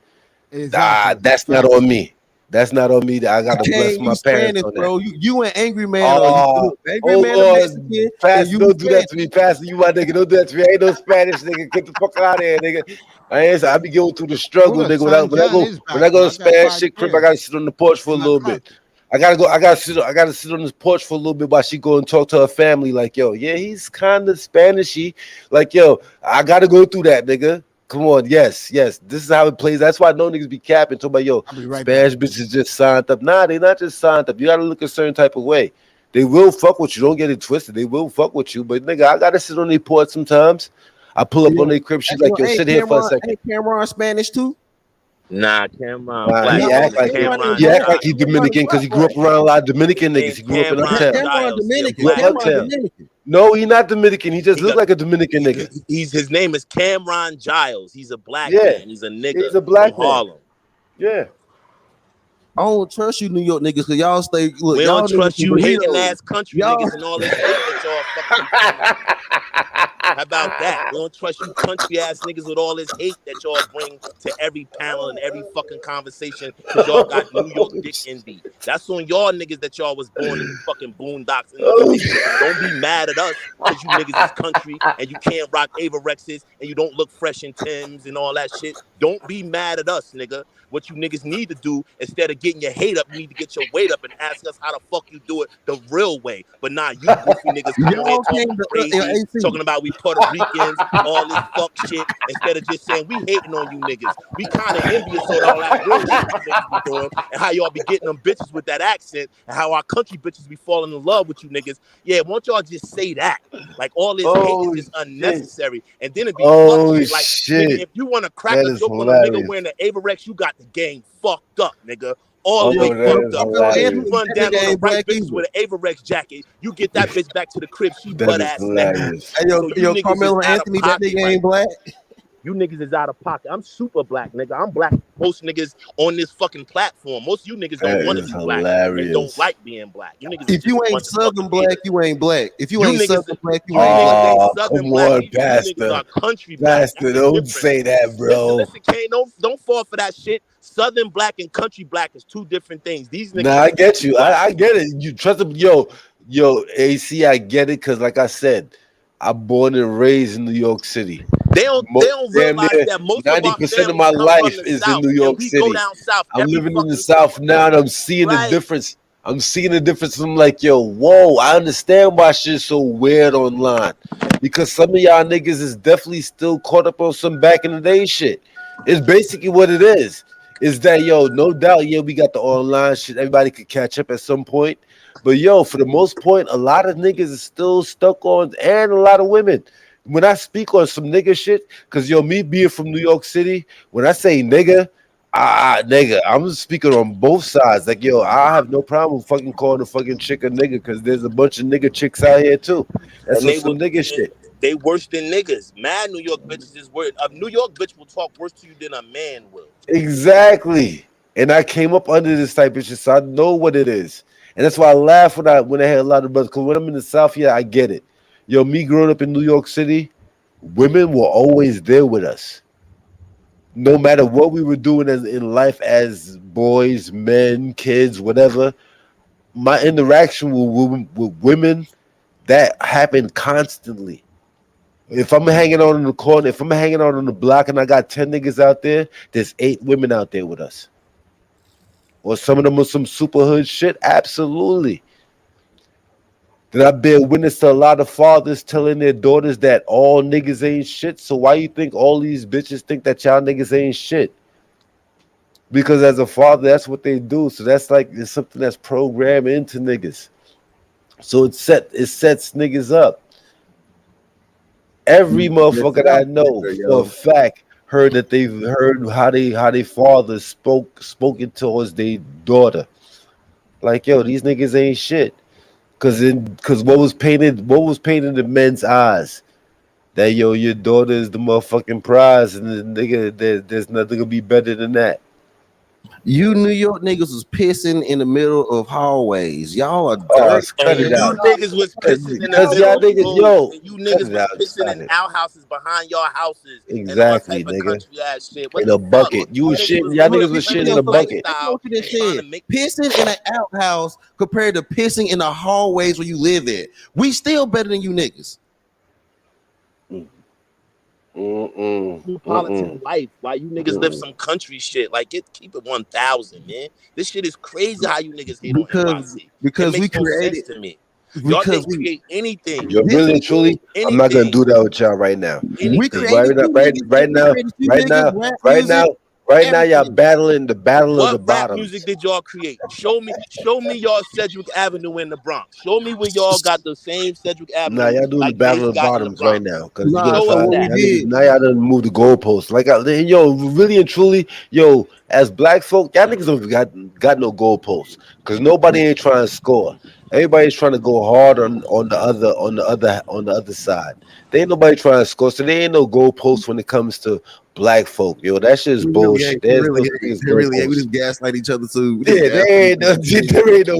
Exactly. That's not on me. That's not on me. I gotta bless my You parents Spanish, on that. bro. You an angry man, or Oh, you angry hold man, a on, Mexican, and Pastor, you don't do that Spanish. to me, Pastor. You my nigga, don't do that to me. I ain't no Spanish nigga. Get the fuck out of here, nigga. I be going through the struggle, Hold up, nigga. son. John is When back, I go bro. to I got Spanish 5 shit crib, I years. gotta sit on the porch for a My little bit. cousin. I gotta sit on this porch for a little bit while she go and talk to her family. Like, yo, yeah, he's kind of Spanishy. Like, yo, I gotta go through that, nigga. Come on, yes. This is how it plays. That's why no niggas be capping. Talking about, yo, I'll be right Spanish back. bitches just signed up. Nah, they not just signed up. You gotta look a certain type of way. They will fuck with you. Don't get it twisted. They will fuck with you. But nigga, I gotta sit on their porch sometimes. I pull up on their crib. She's like, yo, sit here for a second. Ain't Cameron Spanish too? Nah, Cameron Nah, Black. he His name act is like it. Cameron ain't Cameron He black. act like he's Giles. Cameron is Dominican because black, he grew right? up around a lot of Dominican His niggas. name He grew up in Cameron uptown. Cameron Giles. He a Dominican. Grew up black Cameron uptown. nigga. Dominican. No, he not Dominican. He just He look got like a Dominican nigga. his name is Cameron Giles. He's a black Yeah, man. He's a he's nigga a from black man. Harlem. Yeah. I don't trust you, New York niggas, because y'all stay. Look, We y'all don't niggas trust some you hating burritos. ass country Y'all, niggas and all this hate that y'all fucking be talking about. How about that? We don't trust you country ass niggas with all this hate that y'all bring to every panel and every fucking conversation because y'all got New York dick envy. That's on y'all niggas that y'all was born in the fucking boondocks in the sticks. Don't be mad at us because you niggas is country and you can't rock Avorexes and you don't look fresh in Timbs and all that shit. Don't be mad at us, nigga. What you niggas need to do, instead of getting your hate up, you need to get your weight up and ask us how the fuck you do it the real way. But nah, you goofy niggas come on here y'all talking came to crazy, AC. talking about we Puerto Ricans, all this fuck shit, instead of just saying we hating on you niggas. We kind of envious of all that real shit you niggas be doing and how y'all be getting them bitches with that accent and how our country bitches be falling in love with you niggas. Yeah, won't y'all just say that? Like all this hate is Oh just shit. unnecessary. And then it be fuck Oh shit. Like, nigga, shit. if you want to crack That a is joke on a nigga hilarious. wearing an Averex, you got the game fucked up, nigga. All Oh, the way that fucked is up. Yo, Cause you hilarious. Anthony, run that down nigga on the ain't right black bitches either. with an Averex jacket, you get that bitch back to the crib, she That butt is ass naked. hilarious. Hey, So you yo, niggas is Carmelo out of Anthony, that pocket nigga right ain't black. now. You niggas is out of pocket. I'm super black, nigga. I'm black. Most niggas on this fucking platform. Most of you niggas don't That want to is be black and don't hilarious. like being black. You niggas is If just you a ain't bunch of fucking Southern black, haters. you ain't black. If you You ain't niggas, Southern black, you you ain't niggas black. ain't Oh, Southern come black on, either. You niggas Pastor. are country black. That's Pastor, the don't say difference. that, bro. Listen, Kane, don't fall for that shit. Southern black and country black is two different things. These niggas Nah, is I get country you. black. I get it. You trust him. Yo, AC, I get it. Cause like I said, I'm born and raised in New York City. They don't Damn realize near that most of our 90% of families my come from life the is in South, New and York we go City. down south I'm every living in the fucking South summer. now, and I'm seeing the Right. difference. I'm seeing the difference. I'm like, yo, whoa, I understand why shit's so weird online. Because some of y'all niggas is definitely still caught up on some back in the day shit. It's basically what it is. Is that, yo, no doubt, yeah, we got the online shit. Everybody could catch up at some point. But yo, for the most part, a lot of niggas is still stuck on, and a lot of women. When I speak on some nigga shit, because yo, me being from New York City, when I say nigga, nigga, I'm speaking on both sides. Like, yo, I have no problem fucking calling a fucking chick a nigga because there's a bunch of nigga chicks out here too. That's And on they some will, nigga shit. they worse than niggas. Mad New York bitches is worse. A New York bitch will talk worse to you than a man will. Exactly. And I came up under this type of shit, so I know what it is. And that's why I laugh when I hear a lot of brothers. Because when I'm in the South, yeah, I get it. Yo, me growing up in New York City, women were always there with us. No matter what we were doing in life as boys, men, kids, whatever, my interaction with women, that happened constantly. If I'm hanging out in the corner, if I'm hanging out on the block and I got 10 niggas out there, there's 8 women out there with us. Or some of them with some super hood shit. Absolutely. Did I bear witness to a lot of fathers telling their daughters that all niggas ain't shit? So why you think all these bitches think that y'all niggas ain't shit? Because as a father, that's what they do. So that's like it's something that's programmed into niggas. So it sets niggas up. Every The motherfucker that I South know nigga, for a yo. fact heard that they've heard how they fathers spoken towards their daughter. Like, yo, these niggas ain't shit. Cause what was painted in men's eyes that yo, your daughter is the motherfucking prize, and the nigga there's nothing gonna be better than that. You New York niggas was pissing in the middle of hallways. Y'all are Oh, dirty. cut it You out. niggas was pissing in the Because middle y'all of niggas, roads, yo, and you cut niggas it was out. pissing Stop in it. outhouses behind your houses and all Exactly, type of nigga. country ass shit. What In the a fuck? bucket. You You was niggas was shitting. Y'all living a niggas was shitting in premium a bucket. lifestyle and trying to make. Pissing in an outhouse compared to pissing in the hallways where you live at. We still better than you niggas. Metropolitan life, while you niggas live some country shit. Like, keep it 1,000, man. This shit is crazy how you niggas hate on NYC. It Because we makes no sense created to me. Y'all didn't create anything. Yo, really and truly, I'm not gonna do that with y'all right now. We Because created you niggas, right now, y'all battling the battle of the What rap bottoms. music did y'all create? Show me y'all Sedgwick Avenue in the Bronx. Show me where y'all got the same Sedgwick Nah, Avenue y'all doing the like battle Mace of the got in the bottoms right Bronx. now. Because Show us that. now y'all done move the goalposts. Like, yo, really and truly, yo, as black folk, y'all niggas don't got no goalposts. Because nobody ain't trying to score. Everybody's trying to go hard on the other side. There ain't nobody trying to score, so there ain't no goalposts when it comes to black folk. Yo, that shit is bullshit. There's no things We goalposts. just gaslight each other too. Yeah, there ain't no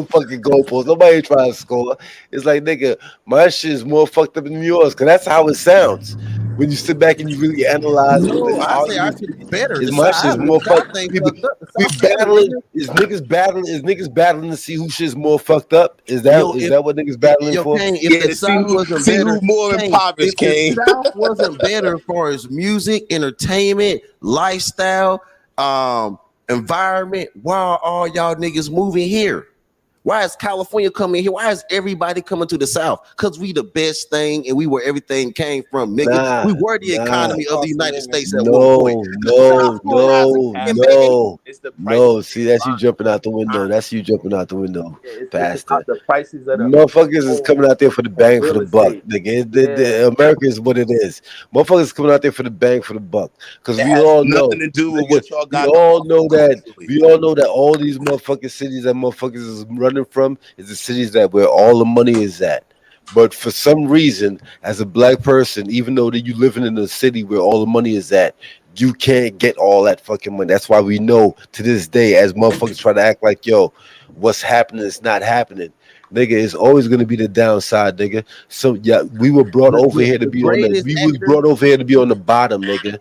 fucking goalposts. Nobody trying to score. It's like, nigga, my shit is more fucked up than yours, because that's how it sounds. When you sit back and you really analyze it, No, the I say our argument, shit is better. is my shit is more South fucked. ain't We fucked up. The we South better, battling. nigga. Is niggas battling to see who shit's more fucked up? Is that what niggas battling for? Kane, if the South wasn't better, if the South wasn't better as far as music, entertainment, lifestyle, environment, why are all y'all niggas moving here? Why is California coming here? Why is everybody coming to the South? Because we the best thing and we where everything came from, nigga. Nah, we were the economy of the United States at one No, point. no. See, that's you jumping out the window. That's you jumping out the window, Pastor. The prices of the Motherfuckers is coming out there for the bang for the buck, nigga. The America is what it is. Motherfuckers coming out there for the bang for the buck, because It we has all know. nothing to do with Nigga, what y'all we got. all know that. We all know that all these motherfucking cities that motherfuckers is running from is the cities that where all the money is at. But for some reason, as a black person, even though that you living in a city where all the money is at, you can't get all that fucking money. That's why we know to this day, as motherfuckers try to act like, yo, what's happening is not happening. Nigga, it's always gonna be the downside, nigga. So yeah, we were brought over here to be on the. We was brought over here to be on the bottom, nigga.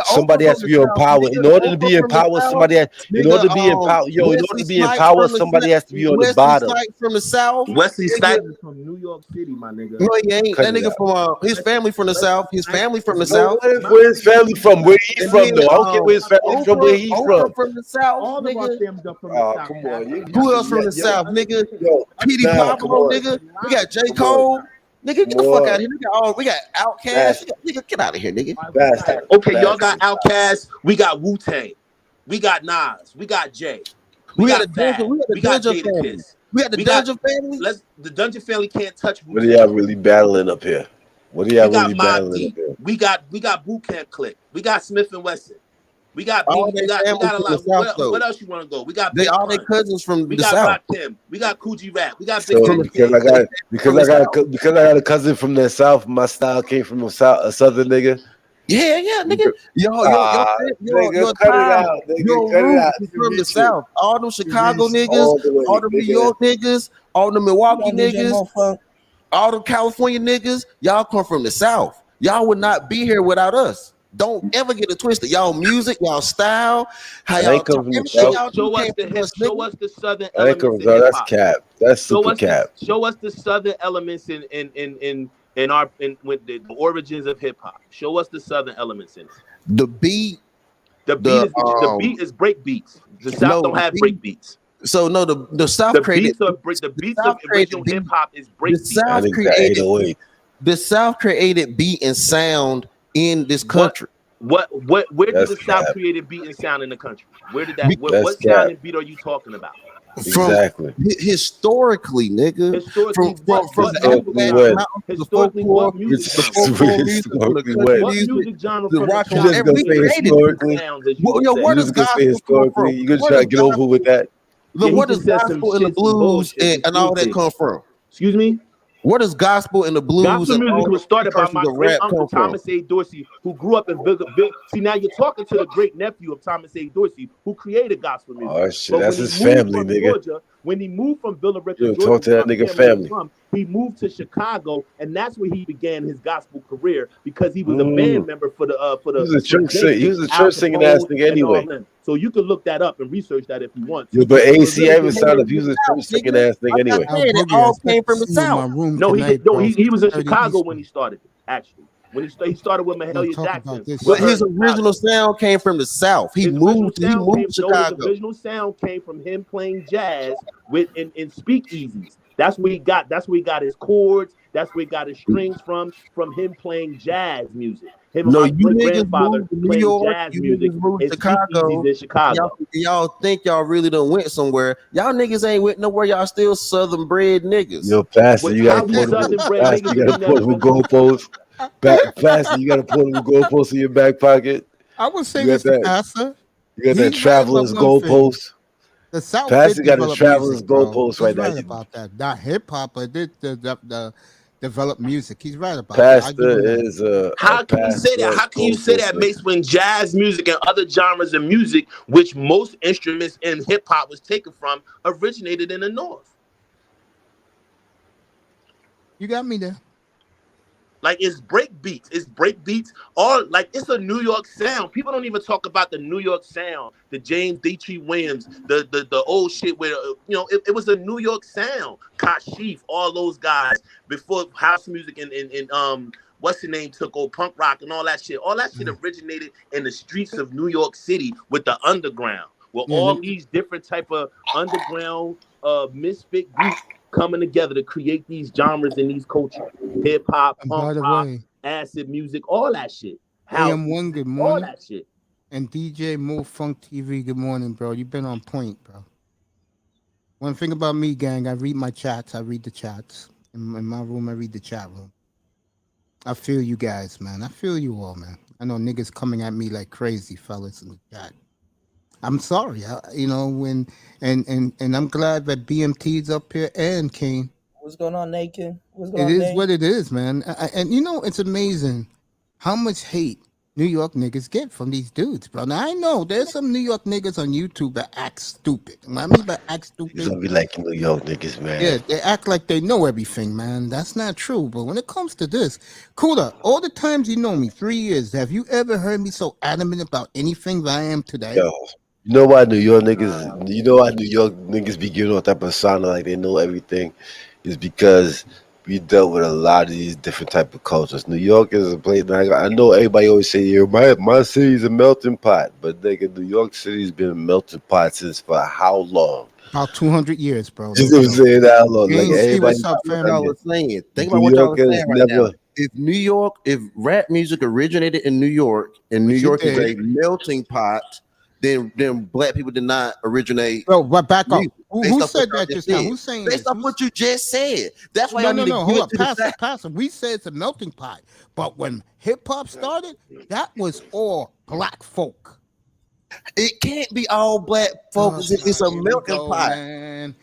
Somebody has to be in power. In order to be in power, somebody has. In order to be in power, yo. In order to be in power, somebody has to be on the bottom. From the South. Wesley Snipes is from New York City, my nigga. No, he ain't. Cut that it nigga out. from his family from the South. His family from the So South. where his family from? Where he And from then, though? I don't care where his family from. Where he from? from the South, All nigga. of our families are from the South. Come on. Who else from the South, nigga? Yo, P.D. nah, come Pablo, on. nigga. We got J. Come Cole. on. Nigga, get the fuck out of here. We got Outkast. Bastard. Nigga, get out of here, nigga. Bastard. Okay, y'all got Outkast. We got Wu-Tang. We got Nas. We got Jay. We got Fab. We got Jadakiss. We got the Dungeon family. The Dungeon family can't touch What are Wu-Tang. y'all really battling up here? What are y'all We got really Mobb battling Deep. up here? We got Boot Camp Click. We got Smith and Wesson. We got All Biggie. they We got families a from lot. the South, though. What else you want to go? We got They Big all their Pun. cousins from We the got South. Rakim. We got Coogee Rap. We got So Big Daddy because I Kane. got a cousin from the South, my style came from a Southern nigga. Yeah, nigga. Your Nigga, cut it time, out, nigga. your Cut it roots out. is from the South. All them Chicago niggas, all the way, all them New nigga. York niggas, all the Milwaukee You don't need that niggas, motherfucker. all the California niggas. Y'all come from the South. Y'all would not be here without us. Don't ever get it twisted. Y'all music, y'all style, how I y'all ain't come talk, from the everything South. y'all do Show us came the from hip. us, Show nigga. us the Southern I ain't come elements from in hip That's hop. cap. That's super cap. Show us the Southern elements in with the origins of hip hop. Show us the Southern elements in it. The beat. The beat is break beats. The South don't have break beats. So no, the South The created beats of original hip hop is break beats. The South created beat and sound in this country. Where did That's the South cap. create beat and sound in the country? Where did that? That's What cap. sound and beat are you talking about? Exactly. Historically, nigga. Historically, from the historically what music genre the from rock the You just gonna say historically? Where You does just gonna say gospel come from? historically? You gonna try to get over with that? Where does gospel and the blues and all that come from? Excuse me? Where does gospel and the blues Gospel and music all was the started by precursors my of great rap uncle come from? Thomas A. Dorsey, who grew up in See, now you're talking to the great nephew of Thomas A. Dorsey, who created gospel music. Oh shit, But that's when he his moved family, from nigga. Georgia, when he moved from Villa Rica, You Georgia, talk to where that my nigga family is family. from, he moved to Chicago, and that's where he began his gospel career because he was a band member for He was a church he Jay-Z, was a Al church singing ass Capone, nigga and all anyway. them. So you can look that up and research that if you want Yo, to. but He was AC, I really even big. sound if he was a church singing ass nigga Like I anyway. said, it all came from the South. No, he was in Chicago when he started it, actually. When he started with Mahalia Jackson. But his original sound came from the South. He moved to His Chicago. original sound came from him playing jazz with in speakeasies. That's where he got his chords. That's where he got his strings from him playing jazz music. Him and No, my you great niggas grandfather moved to New playing York. jazz You music niggas moved in to speakeasies Chicago. in Chicago. Y'all think y'all really done went somewhere. Y'all niggas ain't went nowhere. Y'all still Southern bred niggas. Yo, Pastor, you got a portable. Pastor, you got a portable goalpost. Pastor, you got a portable goalpost in your back pocket. I would say You got this to that. Pastor. You got that He's right about traveler's one thing. goalpost. The South Pastor did got a develop traveler's music, bro. goalpost He's right now. right about that. Not hip hop, but did the develop music. He's right about that. I give Pastor him that. is a How can you say that? pastor How can you say goalpost that, nigga. Mace, when jazz music and other genres of music, which most instruments in hip hop was taken from, originated in the North? You got me there. Like it's break beats. It's break beats. All like it's a New York sound. People don't even talk about the New York sound, the James Dietrich Williams, the old shit where it was a New York sound. Kashif, all those guys before house music and what's the name took over punk rock and all that shit. All that shit originated in the streets of New York City with the underground, with all these different type of underground misfit groups coming together to create these genres and these cultures. Hip hop, And by punk the rock, way, acid music, all that shit. House AM1, music, good all morning. that shit. And DJ Mo Funk TV, good morning, bro. You've been on point, bro. One thing about me, gang, I read my chats. I read the chats. In my room, I read the chat room. I feel you guys, man. I feel you all, man. I know niggas coming at me like crazy, fellas, in the chat. I'm sorry, and I'm glad that BMT's up here and Kane. What's going on, Naked? What's going It on, is Nate? what it is, man. And it's amazing how much hate New York niggas get from these dudes, bro. Now I know there's some New York niggas on YouTube that act stupid. What I mean by act stupid, You don't be like New York niggas, man. yeah, they act like they know everything, man. That's not true. But when it comes to this, Kuda, all the times you know me, 3 years, have you ever heard me so adamant about anything that I am today? Yo, you know why New York niggas? You know why New York niggas be giving off that persona like they know everything? Is because we dealt with a lot of these different type of cultures. New York is a place. Like, I know everybody always say, "Yeah, my city's a melting pot," but nigga, New York City's been a melting pot since for how long? About 200 years, bro. You know what I'm saying? How long? Like James, everybody. what's up, Think fam? about what y'all was saying. Think about New what y'all was Yorkers saying right now. never. If rap music originated in New York, and New Which it York is a did. melting pot, then black people did not originate. Bro, but back up. music. Who Based off what said y'all that just now? Who's saying Based this? off what you just said. That's why y'all need to give Hold it up. to the Pastor, fact. Pastor. We said it's a melting pot. But when hip hop started, that was all black folk. It can't be all black folks if it's a Here we melting go, pot. Man.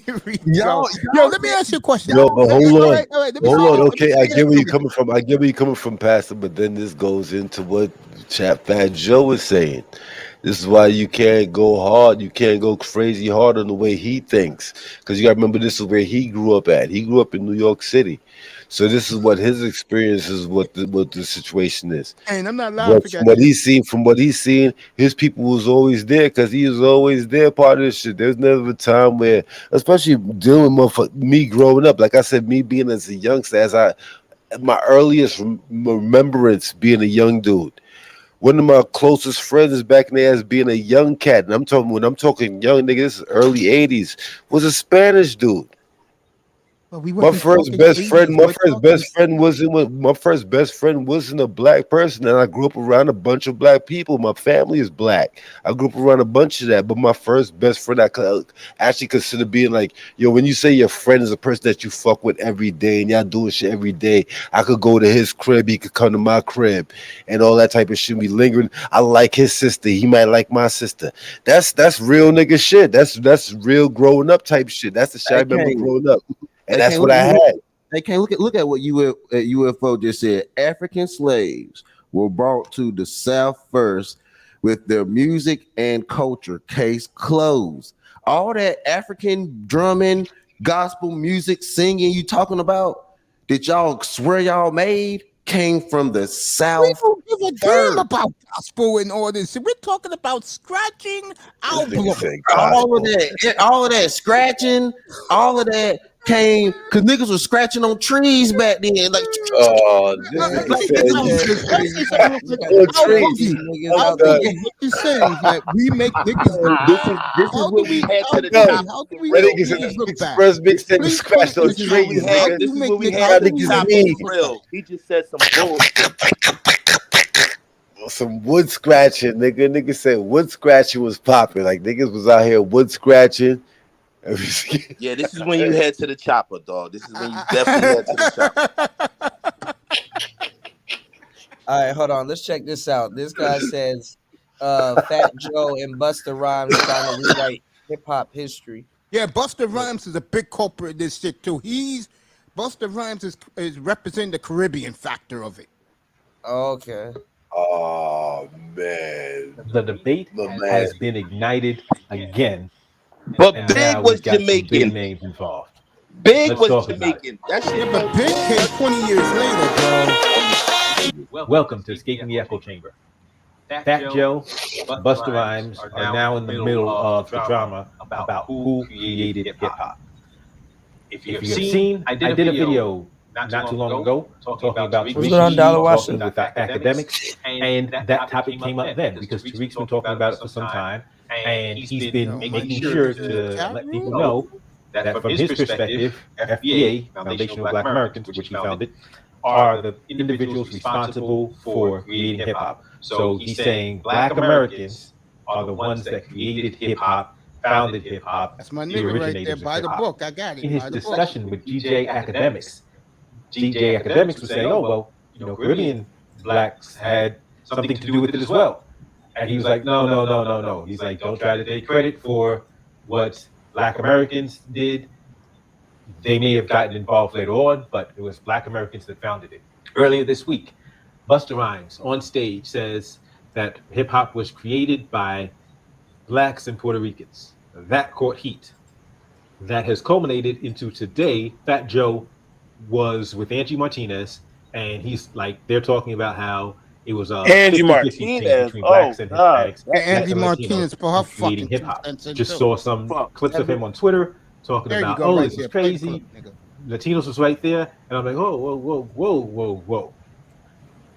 Here we Y'all, go. Yo, let me ask you a question. No, but hold on. All right, let me Hold say on. this, let me Okay, say I this get where you're to coming from. I get where you're coming from, Pastor, but then this goes into what Fat Joe was saying. This is why you can't go hard. You can't go crazy hard on the way he thinks. Because you got to remember, this is where he grew up at. He grew up in New York City. So this is what his experience is, what the situation is. And I'm not But laughing from at what you. he's seen, his people was always there because he was always there, part of this shit. There's never a time where, especially dealing with me growing up, like I said, me being as a youngster, my earliest remembrance being a young dude. One of my closest friends back in there as being a young cat, and when I'm talking young nigga, this is early '80s, was a Spanish dude. But we My wasn't first talking best 80s. friend, We're talking my first best friend wasn't a black person, and I grew up around a bunch of black people. My family is black. I grew up around a bunch of that. But my first best friend, I could actually consider being like, yo, when you say your friend is a person that you fuck with every day and y'all doing shit every day, I could go to his crib, he could come to my crib, and all that type of shit be lingering. I like his sister, he might like my sister. That's real nigga shit. That's real growing up type shit. That's the shit I remember growing up. And that's what I had. They can't look at what UFO just said. African slaves were brought to the South first with their music and culture. Case closed. All that African drumming, gospel music, singing you talking about that y'all swear y'all made came from the South. We don't give a damn about gospel and all this. We're talking about scratching our blood. All of that scratching, all of that came because niggas was scratching on trees back then. Like, You're saying that we make niggas. This is what we had to the top. How do we make niggas look bad? First mixtape scratched on This is what we trees. had. This is what we had to the top of real. He just said some bullshit. Some wood scratching, nigga. Nigga said wood scratching was popping. Like niggas was out here wood scratching. Yeah, this is when you head to the chopper, dog. This is when you definitely head to the chopper. All right, hold on. Let's check this out. This guy says Fat Joe and Busta Rhymes trying to rewrite hip hop history. Yeah, Busta Rhymes is a big culprit in this shit too. Busta Rhymes is representing the Caribbean factor of it. Okay. Oh man. The debate has been ignited again. But and Big was Jamaican. Big names involved. Big was Jamaican. That shit. But Big came 20 years later, bro. Welcome to Escaping the Echo Chamber. Fat Joe, Busta Rhymes are now in the middle of the drama about who created hip hop. If you have seen, I did a video not too long ago talking about talking with academics, and that topic came up then because Tariq's been talking about it for some time, and he's been making sure to let people know that from his perspective, FBA, Foundation of Black Americans, which he founded, are the individuals responsible for creating hip hop. So he's saying Black Americans are the ones that created hip hop, founded hip hop. That's my nigga right there. Buy the book. I got it. In his discussion with GJ Academics, GJ Academics was saying, "Oh well, Caribbean blacks had something to do with it as well." And he was like, "No. He's like, don't try to take credit for what Black Americans did. They may have gotten involved later on, but it was Black Americans that founded it." Earlier this week, Busta Rhymes on stage says that hip hop was created by blacks and Puerto Ricans. That caught heat. That has culminated into today. Fat Joe was with Angie Martinez, and he's like, they're talking about how it was Angie Martinez between blacks and Hispanics. Angie Martinez for her creating fucking hip hop. Just saw some clips of him on Twitter talking about, this is crazy. Latinos was right there, and I'm like, whoa.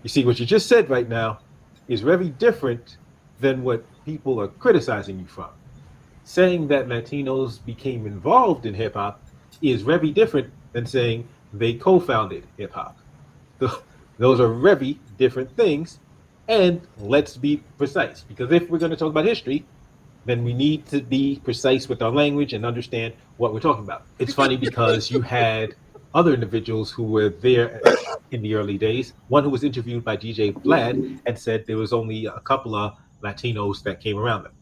You see, what you just said right now is very different than what people are criticizing you from. Saying that Latinos became involved in hip hop is very different than saying they co-founded hip hop. Those are very different things, and let's be precise, because if we're going to talk about history, then we need to be precise with our language and understand what we're talking about. It's funny because you had other individuals who were there in the early days. One who was interviewed by DJ Vlad and said there was only a couple of Latinos that came around them.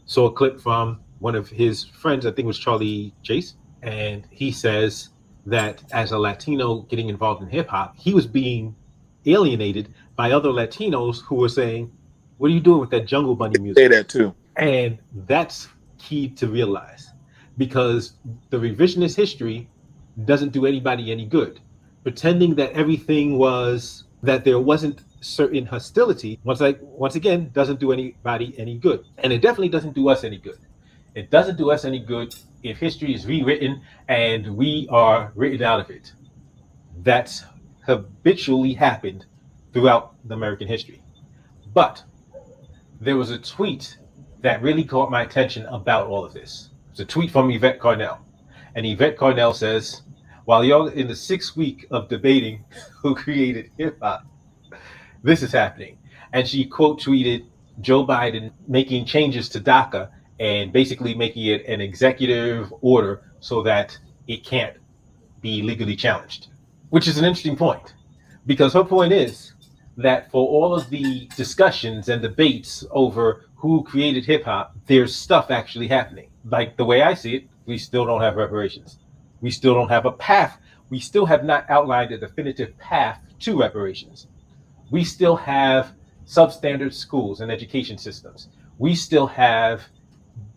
Saw a clip from one of his friends, I think it was Charlie Chase, and he says that as a Latino getting involved in hip hop, he was being alienated by other Latinos who were saying, "What are you doing with that Jungle Bunny music?" Say that too. And that's key to realize, because the revisionist history doesn't do anybody any good. Pretending that everything was, that there wasn't certain hostility, once again, doesn't do anybody any good. And it definitely doesn't do us any good. It doesn't do us any good if history is rewritten and we are written out of it. That's habitually happened throughout the American history. But there was a tweet that really caught my attention about all of this. It's a tweet from Yvette Carnell. And Yvette Carnell says, while y'all in the 6th week of debating who created hip hop, this is happening. And she quote tweeted Joe Biden making changes to DACA and basically making it an executive order so that it can't be legally challenged, which is an interesting point, because her point is that for all of the discussions and debates over who created hip hop, there's stuff actually happening. Like the way I see it, we still don't have reparations. We still don't have a path we still have not outlined a definitive path to reparations. We still have substandard schools and education systems. We still have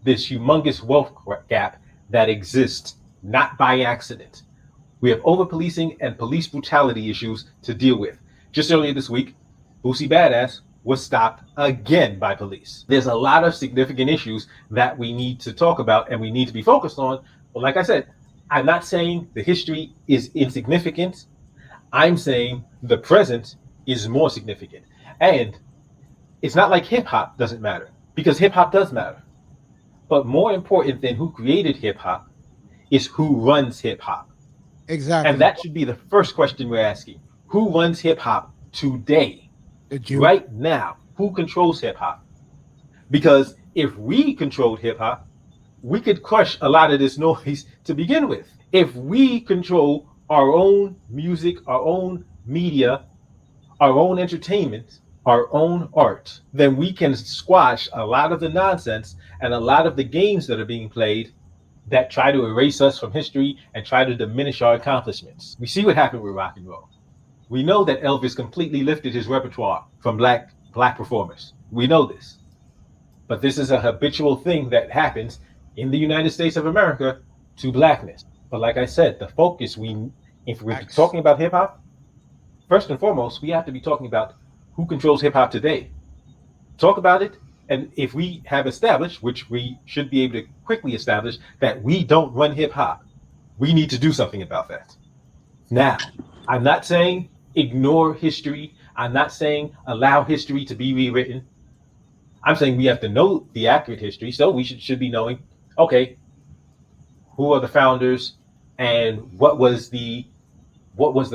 this humongous wealth gap that exists not by accident. We have over-policing and police brutality issues to deal with. Just earlier this week, Boosie Badass was stopped again by police. There's a lot of significant issues that we need to talk about and we need to be focused on. But like I said, I'm not saying the history is insignificant. I'm saying the present is more significant. And it's not like hip hop doesn't matter, because hip hop does matter. But more important than who created hip hop is who runs hip hop. Exactly. And that should be the first question we're asking. Who runs hip hop today? Right now, who controls hip hop? Because if we controlled hip hop, we could crush a lot of this noise to begin with. If we control our own music, our own media, our own entertainment, our own art, then we can squash a lot of the nonsense and a lot of the games that are being played that try to erase us from history and try to diminish our accomplishments. We see what happened with rock and roll. We know that Elvis completely lifted his repertoire from black performers. We know this. But this is a habitual thing that happens in the United States of America to blackness. But like I said, the focus, if we're talking about hip hop, first and foremost, we have to be talking about who controls hip hop today. Talk about it. And if we have established, which we should be able to quickly establish, that we don't run hip hop, we need to do something about that. Now, I'm not saying ignore history. I'm not saying allow history to be rewritten. I'm saying we have to know the accurate history. So we should be knowing, okay, who are the founders and what was the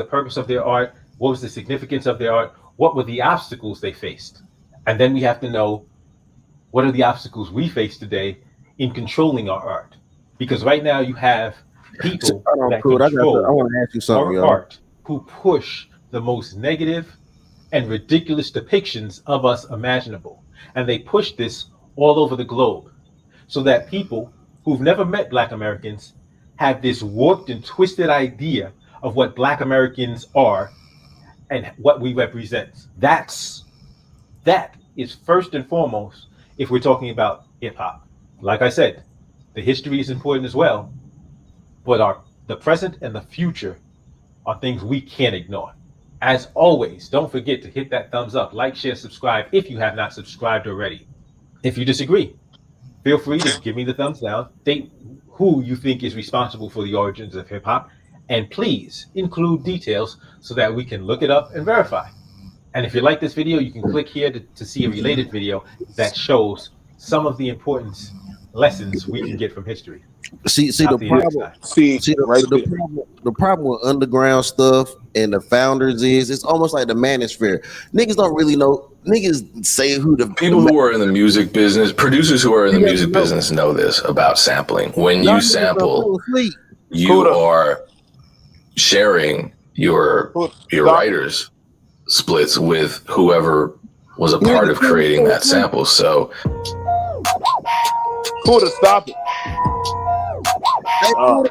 purpose of their art? What was the significance of their art? What were the obstacles they faced? And then we have to know, what are the obstacles we face today in controlling our art? Because right now you have people that control I want to ask you something, our art, who push the most negative and ridiculous depictions of us imaginable. And they push this all over the globe so that people who've never met Black Americans have this warped and twisted idea of what Black Americans are and what we represent. That is first and foremost if we're talking about hip hop. Like I said, the history is important as well, but the present and the future are things we can't ignore. As always, don't forget to hit that thumbs up, like, share, subscribe if you have not subscribed already. If you disagree, feel free to give me the thumbs down, state who you think is responsible for the origins of hip hop, and please include details so that we can look it up and verify. And if you like this video, you can click here to see a related video that shows some of the important lessons we can get from history. The problem with underground stuff and the founders is it's almost like the manosphere. Niggas don't really know. Niggas say who the people who are in the music business, producers who are in the music business know this about sampling. When you sample, you are sharing your writers' splits with whoever was a part of creating that sample. So cool to stop it.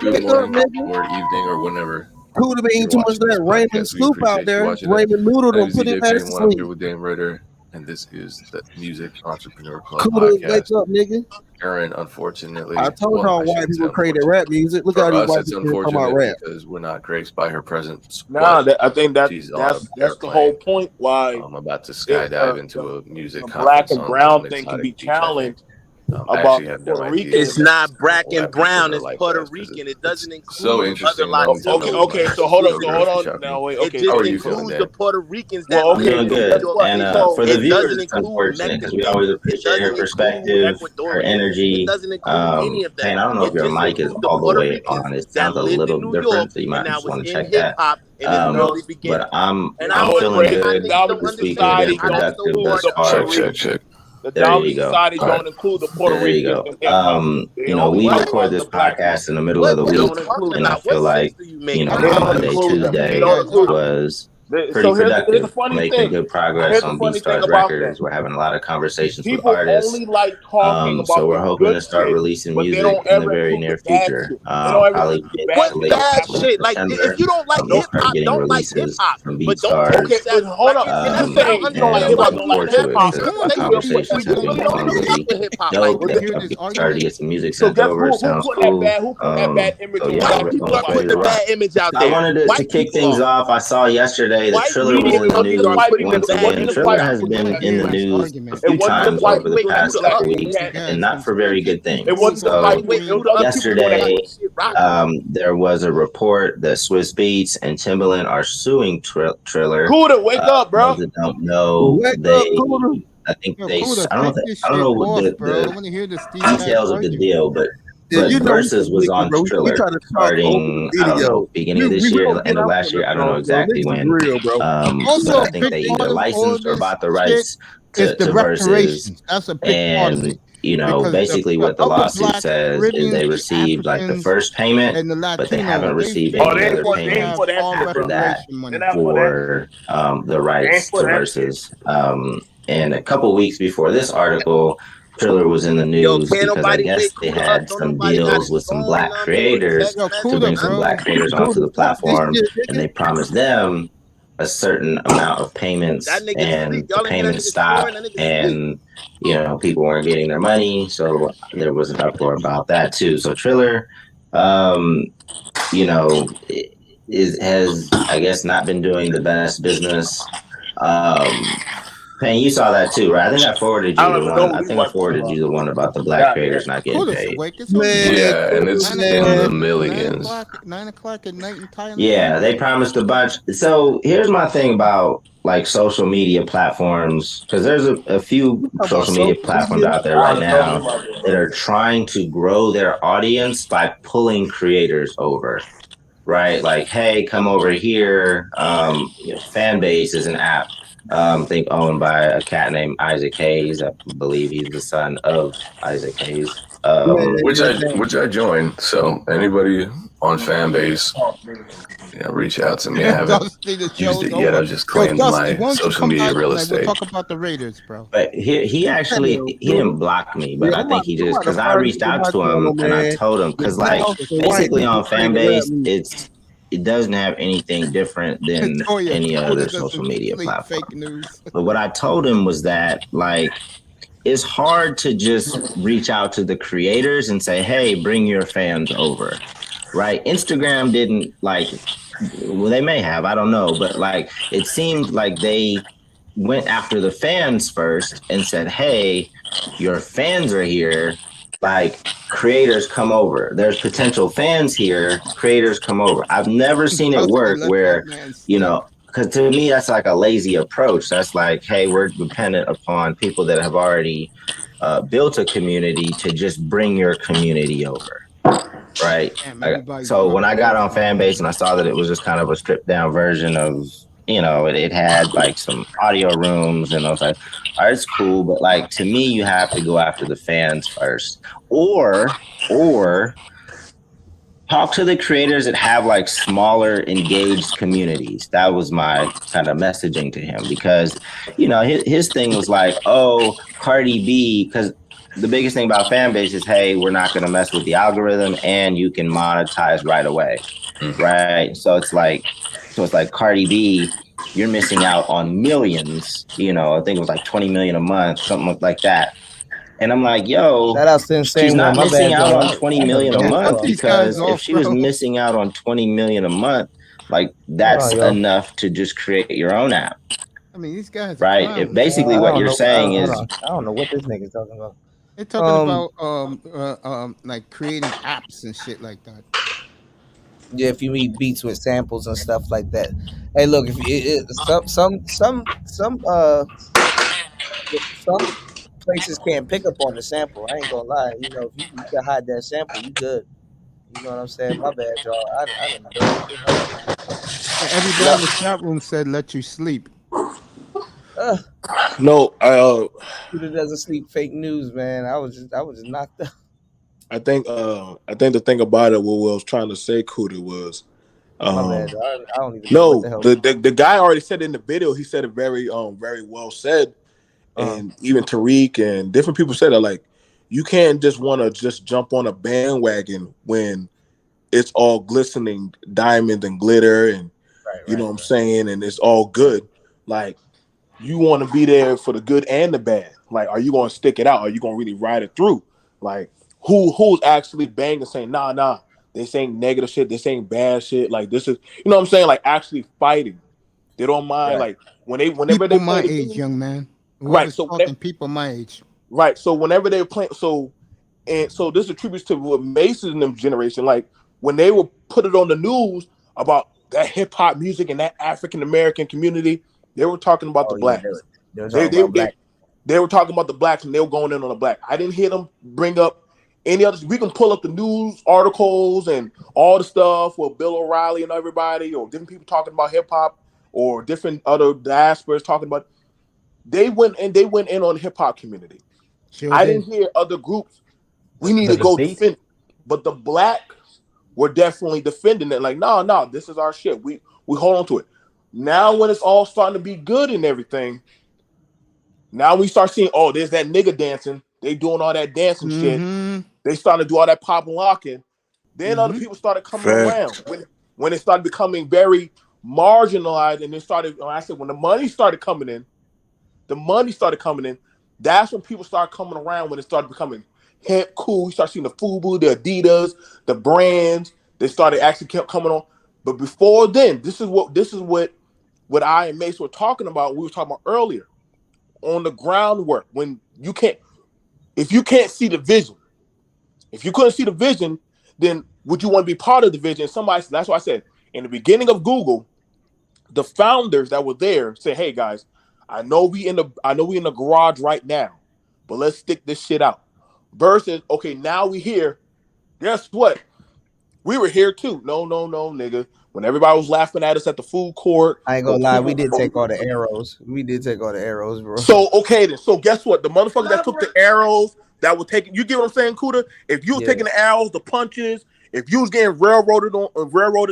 Good morning or evening or whenever. Who to be eating too much of that Raymond Scoop out there? Raymond Noodle don't put it past I'm here with Dame Ritter, and this is the Music Entrepreneur Club Kudos, podcast. wake up, nigga. Aaron, unfortunately, I told y'all white people created rap music. Look how these white people come out rap. Because we're not graced by her presence. Nah, I think that's the whole point. Why I'm about to skydive into a music black and brown thing can be challenged. About Puerto Rican. It's not black and brown, it's Puerto Rican. It doesn't include other lots. Okay, so hold on. Now wait, okay. It just includes the Puerto Ricans that doing good. And for the viewers, it's unfortunate because we always appreciate her perspective, her energy. It doesn't include any of that. And I don't know if your mic is all the way on. It sounds a little different, so you might just want to check that. But I'm feeling good. This week has been productive thus far. Check. The Dolly Society don't include the Puerto Ricans. We record this podcast in the middle of the week, and I feel like, Monday, Tuesday was pretty productive. Here's the funny Making thing. good progress Here's the on funny thing BeatStars about that. Records. We're having a lot of conversations with People artists. only like talking So about we're the hoping to good start shit, releasing but they music don't in the ever very include near the bad future. shit. They don't ever Probably include the mid bad to shit. late What October, shit? Like, September. if you don't like We'll hip start hop, getting don't like hip releases hop. from But don't BeatStars. okay, but hold up. And I don't understand we're hip hop. looking Don't like forward hip to it hop. because Say the real quick. conversations We have been really don't going even fuck really with hip hop dope. like That that. BeatStars to get some music So sent guess over. who Sounds put cool. that bad image So on yeah, black we're people? ready Put to the rock. bad image out So I there. wanted to White kick people things are. off. I saw yesterday that White Triller was media in the companies news are putting the once bad again. image Triller white has people been put in the in. news a It few wasn't just times white over the people past to couple us. weeks, and not for very good things. It wasn't just So white people. It was other people doing that yesterday, shit rocking. there was a report that Swiss Beats and Timbaland are suing Triller. Cooler, wake up, bro. Those that don't know, Wake they, up, Cooler. I think Yo, they, Cooler, I don't take think, this I don't shit know what off, bro. I the want to hear these guys details of the arguing. deal, but Yeah, you know we Versus can was make it, on bro. We Triller try to talk over starting, the I don't know, video. beginning of this We year, don't get end of out last on the year. I don't know song, bro. exactly Niggas is when. real, bro. But Also, I a think big they either part of all licensed or this bought the shit rights is the to Versus. reparations. That's a big part of And, it. you know, Because basically the what the other lawsuit black says is Caribbeans, they the received like the Africans, first payment, and the but they haven't Latinos, they received feel any that other they should payments have all after that reparation money. for the They ain't rights for to that shit. Versus. And a couple weeks before this article, Triller was in the Yo, news can't because I nobody guess hit they Kuda up. had Don't some nobody got deals his with some phone black number or creators text to message. bring some black creators onto the platform, and they promised them a certain amount of payments, That nigga and sleep. the Y'all ain't hear that payments nigga snoring? stopped, That nigga sleep. and you know people weren't getting their money, so there was an uproar about that too. So Triller, you know, has I guess not been doing the best business. Payne, you saw that too, right? I think I forwarded I you don't the even know one. what I we think I watching. forwarded you the one about the black God damn. creators not getting Coolest paid. awake. It's only Yeah, nine and it's in o'clock. the 9 millions. o'clock. 9 o'clock at night in Thailand. Yeah, they promised a bunch. So here's my thing about like social media platforms, because there's a few social media platforms out there right now that are trying to grow their audience by pulling creators over. Right? Like, hey, come over here. Fan base is an app, I think owned by a cat named Isaac Hayes. I believe he's the son of Isaac Hayes. Which Which I joined. So anybody on fan base, reach out to me. I haven't Dusty, the used show's it yet. over. I've just Yo, claimed Dusty, my why don't you social come media by real tonight? We'll estate. talk about the Raiders, bro. But he actually he didn't block me, but I think he just because I reached out to him and I told him because like basically on fan base it doesn't have anything different than any other social media platform. Fake news. But what I told him was that like it's hard to just reach out to the creators and say, hey, bring your fans over. Right? Instagram didn't like well, they may have, I don't know, but like it seemed like they went after the fans first and said, hey, your fans are here, like creators come over. There's potential fans here, creators come over. I've never seen it work where, you know, because to me, that's like a lazy approach. That's like, hey, we're dependent upon people that have already built a community to just bring your community over. Right. So when I got on Fanbase and I saw that it was just kind of a stripped down version of, you know, it had like some audio rooms and I was like, all right, it's cool. But like to me, you have to go after the fans first or talk to the creators that have like smaller engaged communities. That was my kind of messaging to him because, you know, his thing was like, oh, Cardi B, because the biggest thing about fan base is, hey, we're not going to mess with the algorithm and you can monetize right away. Right. So it's like Cardi B, you're missing out on millions, you know, I think it was like 20 million a month, something like that. And I'm like, yo, shout out to Insane she's not One. My missing bad, out y'all. on 20 million a month because if she was missing out on 20 million a month, like that's enough to just create your own app. I mean, these guys right? If basically what you're saying is I don't know what this nigga's talking about. They're talking about like creating apps and shit like that. Yeah, if you read beats with samples and stuff like that. Hey, look, if some places can't pick up on the sample. I ain't gonna lie. You know, if you can hide that sample, you good. You know what I'm saying? My bad, y'all. I didn't burn too much. Everybody in the chat room said let you sleep. No, Kuda doesn't sleep. Fake news, man. I was just knocked out. I think the thing about it, what I was trying to say, Kuda, was My bad. I don't even know what No, the hell. the guy already said in the video. He said it very very well said, and even Tariq and different people said that like you can't just want to just jump on a bandwagon when it's all glistening diamond and glitter and you know what I'm saying, and it's all good. Like you want to be there for the good and the bad. Like, are you going to stick it out? Are you going to really ride it through? Like, who's actually banging saying, nah, they saying negative shit, they saying bad shit. Like, this is, you know what I'm saying? Like, actually fighting. They don't mind. Like, whenever people they my play age, young man. right? Whoever's talking, people my age. Right. So whenever they play, so this attributes to what Mason's in them generation. Like when they would put it on the news about that hip hop music and that African American community, they were talking about the blacks. They were talking about black. They were talking about the blacks and they were going in on the black. I didn't hear them bring up any others. We can pull up the news articles and all the stuff with Bill O'Reilly and everybody, or different people talking about hip hop, or different other diasporas talking about. They went in on the hip hop community. I didn't hear other groups. We need to go defend, but the blacks were definitely defending it. Like, no, this is our shit. We hold on to it. Now, when it's all starting to be good and everything, now we start seeing, oh, there's that nigga dancing. They doing all that dancing shit. They starting to do all that pop and locking. Then other people started coming around when it started becoming very marginalized, and it started. I said when the money started coming in. That's when people start coming around. When it started becoming hip, cool. You start seeing the FUBU, the Adidas, the brands. They started actually kept coming on. But before then, this is what I and Mace were talking about. We were talking about earlier on the groundwork. When if you can't see the vision, if you couldn't see the vision, then would you want to be part of the vision? That's why I said in the beginning of Google, the founders that were there say, "Hey guys, I know we in the garage right now, but let's stick this shit out." Versus, okay, now we here. Guess what? We were here too. No, nigga. When everybody was laughing at us at the food court, I ain't gonna lie, we did take all the arrows. Bro. So okay then. So guess what? The motherfucker that took the arrows that were taking, you get what I'm saying, Kuda? If you was taking the arrows, the punches, if you was getting railroaded,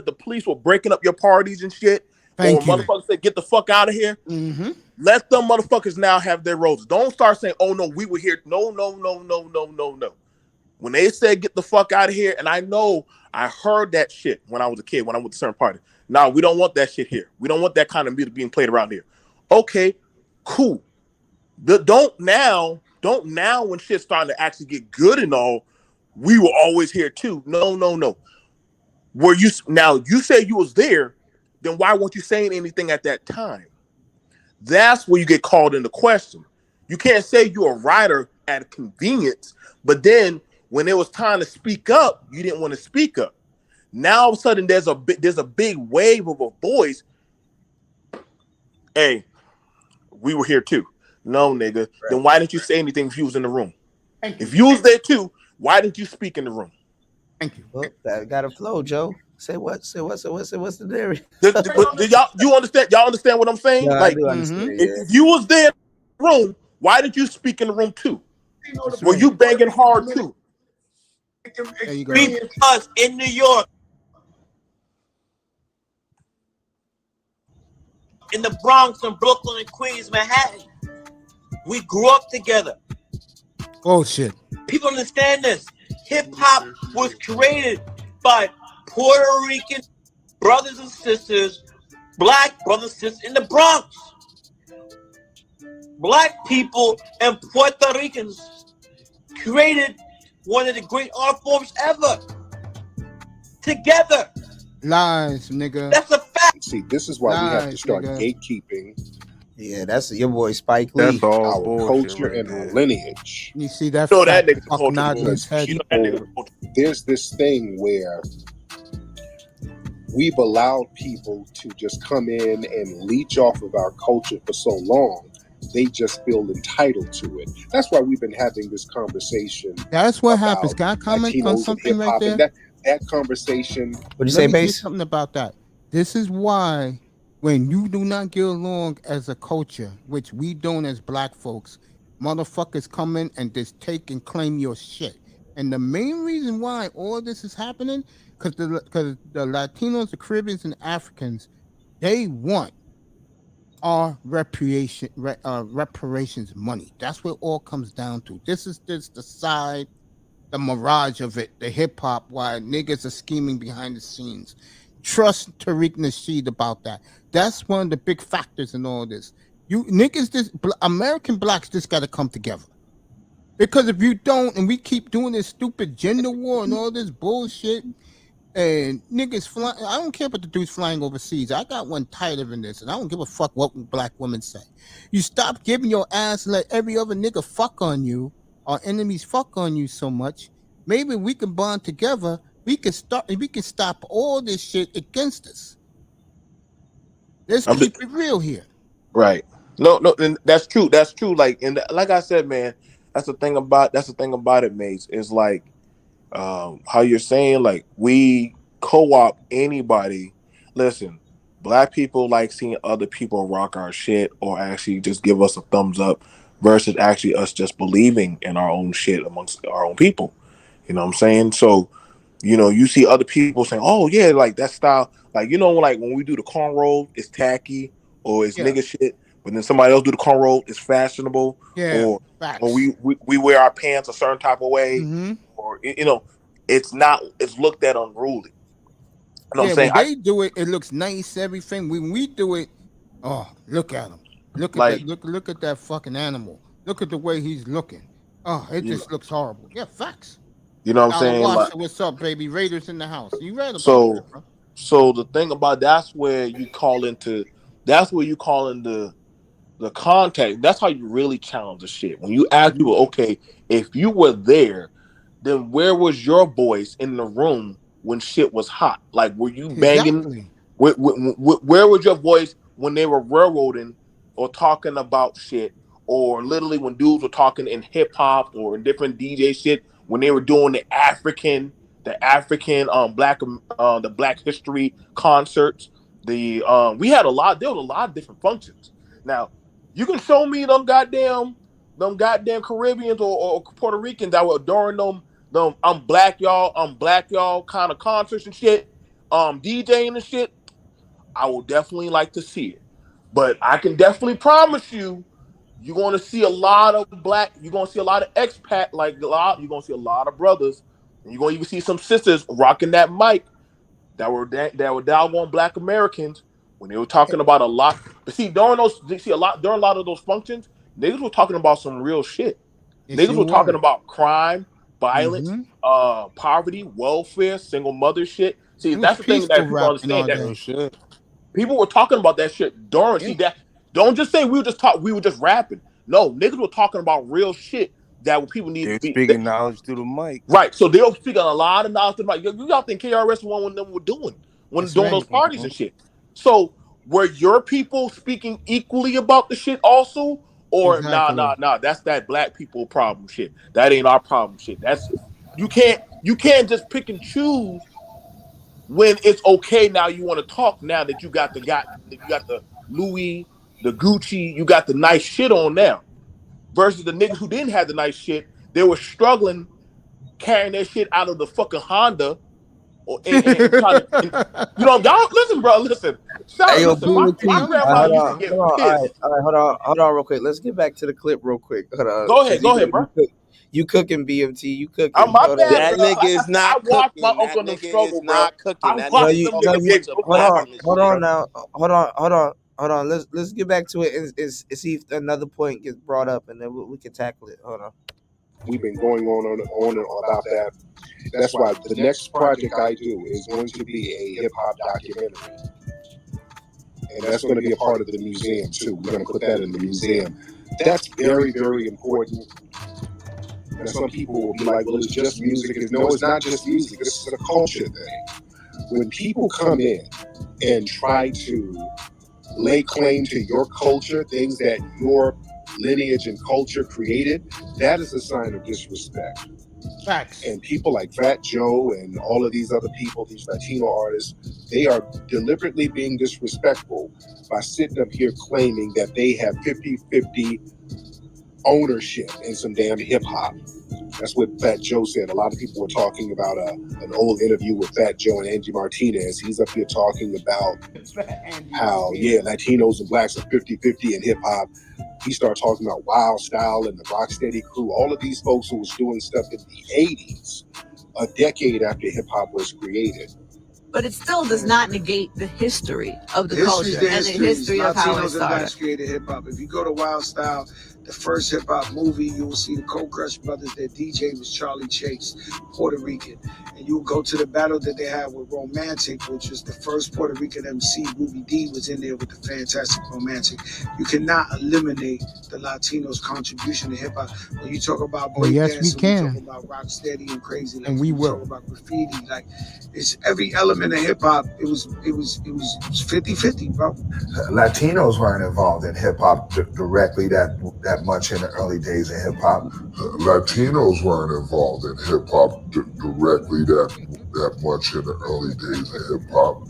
the police were breaking up your parties and shit. Motherfuckers said, "Get the fuck out of here." Let them motherfuckers now have their roses. Don't start saying, "Oh no, we were here." No. When they said, "Get the fuck out of here," and I know I heard that shit when I was a kid, when I went to certain party. Nah, we don't want that shit here. We don't want that kind of music being played around here. Okay, cool. Don't now when shit's starting to actually get good and all, we were always here too. No. Were you now? You said you was there. Then why weren't you saying anything at that time? That's where you get called into question. You can't say you're a writer at a convenience, but then when it was time to speak up, you didn't want to speak up. Now all of a sudden there's a big wave of a voice. Hey, we were here too. No, nigga. Right. Then why didn't you say anything if you was in the room? If you was there too, why didn't you speak in the room? Thank you. Well, that got to flow, Joe. Say what? What's the theory? You understand? Y'all understand what I'm saying? No, like, I do understand, if you was there in the room, why did you speak in the room too? Were you banging hard too? Because in New York, in the Bronx and Brooklyn and Queens, Manhattan, we grew up together. Oh shit. People understand this. Hip hop was created by Puerto Rican brothers and sisters, black brothers and sisters in the Bronx. Black people and Puerto Ricans created one of the great art forms ever. Together. Lies, nigga. That's a fact. See, this is why we have to start gatekeeping. Yeah, that's your boy Spike Lee. That's all our culture and our lineage. You see that? There's this thing where we've allowed people to just come in and leech off of our culture for so long. They just feel entitled to it. That's why we've been having this conversation. That's what happens. Can I comment on something right there? That conversation. What do you say, Base? Something about that. This is why when you do not get along as a culture, which we don't as black folks, motherfuckers come in and just take and claim your shit. And the main reason why all this is happening, because the Latinos, the Caribbeans, and Africans, they want our reparations money. That's what it all comes down to. This is the side, the mirage of it, the hip hop, why niggas are scheming behind the scenes. Trust Tariq Nasheed about that. That's one of the big factors in all this. You niggas, American blacks just got to come together. Because if you don't, and we keep doing this stupid gender war and all this bullshit, and niggas flying, I don't care about the dudes flying overseas. I got one tighter than this, and I don't give a fuck what black women say. You stop giving your ass, let every other nigga fuck on you, our enemies fuck on you so much. Maybe we can bond together. We can stop all this shit against us. Let's keep it real here. Right. No, and that's true. That's true. Like, and like I said, man, that's the thing about it, mates. Is like how you're saying, like, we co-op anybody. Listen, black people like seeing other people rock our shit or actually just give us a thumbs up versus actually us just believing in our own shit amongst our own people. You know what I'm saying? So, you know, you see other people saying, "Oh yeah, like that style." Like, you know, like when we do the cornrow, it's tacky or it's nigga shit. But then somebody else do the cornrow, it's fashionable. Yeah, or facts. we wear our pants a certain type of way, or you know, it's looked at unruly. You know what I'm saying? When they do it, it looks nice. Everything. When we do it, oh, look at him. Look at that. Look at that fucking animal. Look at the way he's looking. Oh, it just looks horrible. Yeah, facts. You know what I'm saying? Like, what's up, baby? Raiders in the house. You read about that, bro? So the thing about that's where you call in the contact. That's how you really challenge the shit. When you ask people, okay, if you were there, then where was your voice in the room when shit was hot? Like, were you banging? Exactly. Where was your voice when they were railroading or talking about shit, or literally when dudes were talking in hip hop or in different DJ shit when they were doing the African Black History concerts? There was a lot of different functions. Now, you can show me them goddamn Caribbeans or Puerto Ricans that were during them I'm black y'all kind of concerts and shit, DJing and shit. I will definitely like to see it. But I can definitely promise you're going to see a lot of you're going to see a lot of expat, you're going to see a lot of brothers, and you're going to even see some sisters rocking that mic that were doggone Black Americans when they were talking about a lot. But see, during a lot of those functions, niggas were talking about some real shit. Niggas were talking about crime, violence, poverty, welfare, single mother shit. See, that's the thing that people understand. That shit. People were talking about that shit during. See that. Don't just say we were just rapping. No, niggas were talking about real shit that people need to be speaking knowledge through the mic. Right. So they were speaking a lot of knowledge through the mic. You y'all think KRS One when them were doing those parties and shit. So were your people speaking equally about the shit also? Or nah, that's that black people problem shit. That ain't our problem shit. That's you can't just pick and choose when it's okay. Now you want to talk now that you got the Louis, the Gucci, you got the nice shit on now. Versus the niggas who didn't have the nice shit, they were struggling carrying that shit out of the fucking Honda. And trying to, y'all listen, bro. Listen. My grandma used to get pissed. All right, hold on, real quick. Let's get back to the clip real quick. Go ahead, bro. You cooking, BMT? You cooking? My bad. That nigga is not cooking. Hold on. Let's get back to it and see if another point gets brought up, and then we can tackle it. Hold on. We've been going on and on about that. That's why the next project I do is going to be a hip hop documentary, and that's going to be a part of the museum too. We're going to put that in the museum. That's very, very important. And some people will be like, "Well, it's just music." No, it's not just music. This is a culture thing. When people come in and try to lay claim to your culture, things that your lineage and culture created, that is a sign of disrespect. Facts. And people like Fat Joe and all of these other people, these Latino artists, they are deliberately being disrespectful by sitting up here claiming that they have 50-50 ownership in some damn hip hop. That's what Fat Joe said. A lot of people were talking about an old interview with Fat Joe and Angie Martinez. He's up here talking about how, Latinos and blacks are 50-50 in hip hop. He started talking about Wild Style and the Rocksteady crew, all of these folks who was doing stuff in the 80s, a decade after hip hop was created. But it still does not negate the history of the culture and the history of how it Latinos and blacks started. created hip hop. If you go to Wild Style, the first hip hop movie, you will see the Cold Crush Brothers. Their DJ was Charlie Chase, Puerto Rican. And you will go to the battle that they had with Romantic, which was the first Puerto Rican MC. Ruby D was in there with the Fantastic Romantic. You cannot eliminate the Latinos' contribution to hip hop. When you talk about breakdancing, we can. talk about Rocksteady and Crazy, like and we will. talk about graffiti, like it's every element of hip hop. It was 50-50, bro. Latinos weren't involved in hip hop directly that much in the early days of hip hop. Latinos weren't involved in hip hop directly that much in the early days of hip hop.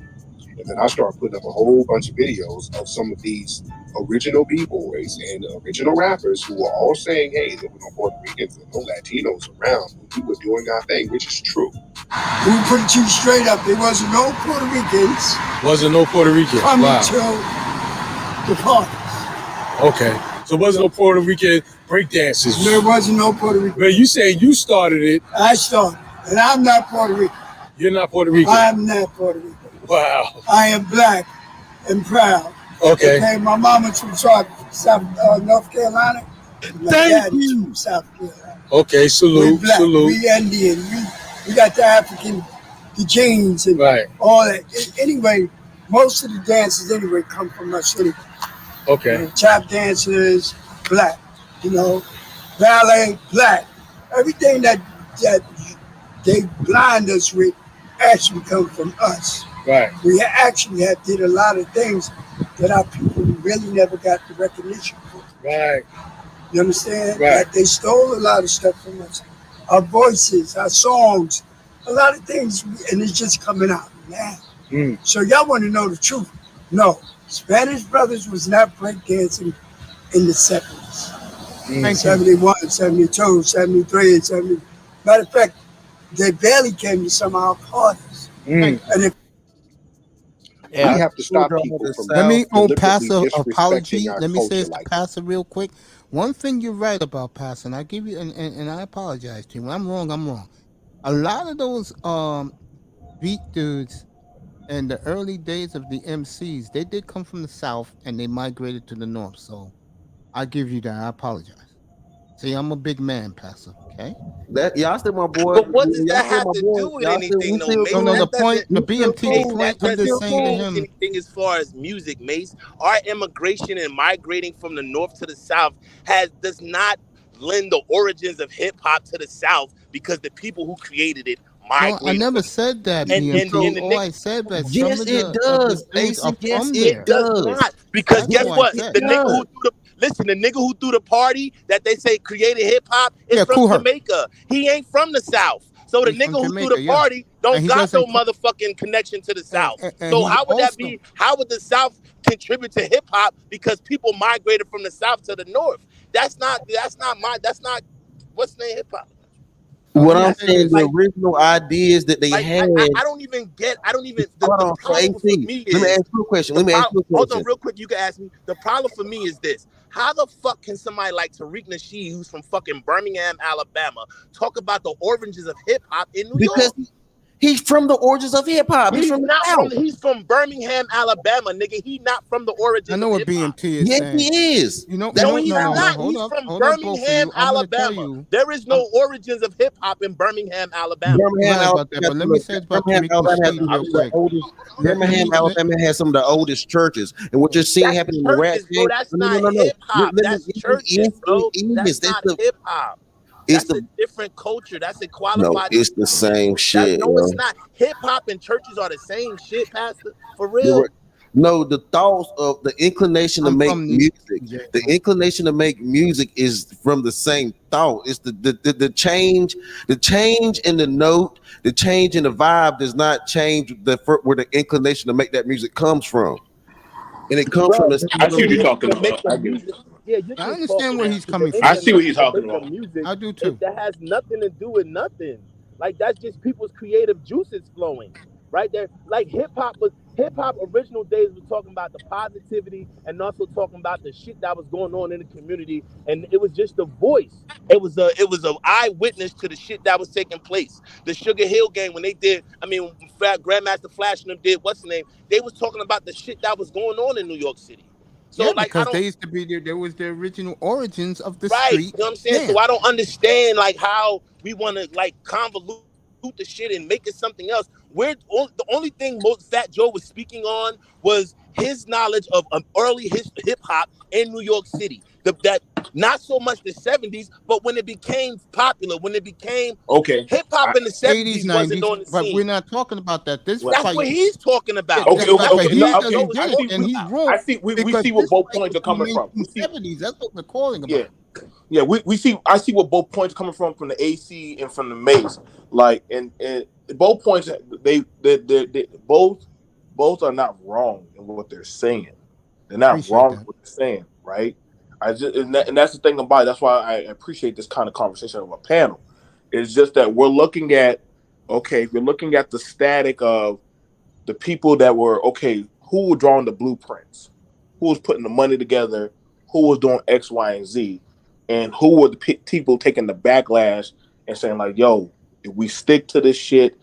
And then I started putting up a whole bunch of videos of some of these original b-boys and original rappers who were all saying, hey, there were no Puerto Ricans and no Latinos around when we were doing our thing, which is true. We put it to you straight up. There wasn't no Puerto Ricans. Wasn't no Puerto Rican. Coming Wow. to the parties. Okay. So wasn't no Puerto Rican breakdancers. There wasn't no Puerto Rican. But you saying you started it. I started. And I'm not Puerto Rican. You're not Puerto Rican. I am not Puerto Rican. Wow. I am black and proud. Okay. My mama's from North Carolina. My daddy's from South Carolina. Okay, salute, We black, salute. we Indian, we got the African, the genes and all that. Anyway, most of the dances anyway come from us anyway. Okay. Tap dancers, black. Ballet, black. Everything that they blind us with actually come from us. Right. We actually did a lot of things that our people really never got the recognition for. Right. You understand? Right. Like they stole a lot of stuff from us. Our voices, our songs, a lot of things, and it's just coming out now. So y'all want to know the truth? No. Spanish Brothers was not breakdancing in the 70s. 71, 72, 73, 70. Matter of fact, they barely came to some of our parties. And if we have to stop people from Let me deliberately Pastor disrespecting apology. our Let me say culture this to like Pastor real quick. One thing you're right about, Pastor, and I give you and I apologize to you. When I'm wrong, I'm wrong. A lot of those beat dudes in the early days of the MCs, they did come from the South and they migrated to the North. So I give you that. I apologize. See, I'm a big man, Pastor. Okay. That y'all still my boy. But what does that have to do with anything, though, Mace? No, the That point, the doesn't- BMT, Mace, the point that I'm just doesn't saying to change him. anything as far as music, Mace. Our immigration and migrating from the North to the South does not lend the origins of hip hop to the South because the people who created it No, migrated. I never said that, And BMT. the All I said was Yes, some of it the does, dudes are Mason. Yes, from it there. It does not, because That's guess all I what? said. The nigga who the nigga who threw the party that they say created hip hop is from Kool Herc. Jamaica. He ain't from the South. So the He's from nigga who threw Jamaica, the yeah. party And don't he got no doesn't co- motherfucking connection to the South. and So he's how would that also- be? How would the South contribute to hip hop because people migrated from the South to the North? That's not what's the hip hop. What I'm saying, the original ideas that they Like, had. I don't even the Hold on, problem so for AC, me let me is ask you a question. hold on real quick, you can ask me. The problem for me is this: how the fuck can somebody like Tariq Nasheed, who's from fucking Birmingham, Alabama, talk about the origins of hip hop in New York? He's from the origins of hip hop. He's from the South. He's from Birmingham, Alabama, nigga. He not from the origins I know of what hip hop. BMT is saying. he is. You know, No, he's no, not. hold He's up, from hold up, both of Birmingham, you. I'm gonna tell Alabama. you. There is no origins of hip hop in Birmingham, Alabama. Birmingham, Right about that, but let me say this about Tariq Nasheed real quick. Birmingham, Alabama has some of the oldest churches, and what you're seeing happening in the rap Churches, bro. game. That's not hip hop. That's churches, bro. That's not hip hop. It's That's a different culture. That's a No, qualified. it's the same shit. No, it's not. Hip hop and churches are the same shit, Pastor. For real. No, the thoughts of the inclination to make music, the inclination to make music is from the same thought. It's the change in the note, the change in the vibe does not change where the inclination to make that music comes from. And it comes from the I see what you're talking about. I get it. Yeah, you're I just understand talking where now. he's coming The from. I see what he's intellect, the talking make about. of music, I do too. that has nothing to do with nothing. Like that's just people's creative juices flowing, right there. Like hip hop original days was talking about the positivity and also talking about the shit that was going on in the community, and it was just a voice. It was a eyewitness to the shit that was taking place. The Sugar Hill Gang, when they did, I mean, Grandmaster Flash and them did what's the name? They was talking about the shit that was going on in New York City. So Yeah, like I because don't they used to be there. There was the original origins of the right, street. you know what I'm saying? Yeah, So I don't understand like how we want to like convolute the shit and make it something else. The only thing most Fat Joe was speaking on was his knowledge of early hip hop in New York City. That not so much the 70s, but when it became popular, when it became Okay. hip hop in the 80s, 70s wasn't 90s, on the but we're scene. not talking about that. This That's fight, what he's talking about. Okay, that's okay, right, That's but what okay. he Fat No, Joe doesn't is get I it, see. talking and he's about. wrong I see. We because see what this both fight points is are from coming from. We see. 1970s. That's what we're calling Yeah, about. yeah. We see. I see what both points coming from the AC and from the Mace. Like, and both points. They both are not wrong in what they're saying. They're not Appreciate wrong in that. what they're saying, right? I just and that's the thing about it. That's why I appreciate this kind of conversation of a panel. It's just that we're looking at, okay, if you're looking at the static of the people that were, okay, who were drawing the blueprints, who was putting the money together, who was doing X, Y, and Z, and who were the people taking the backlash and saying like, yo, if we stick to this shit,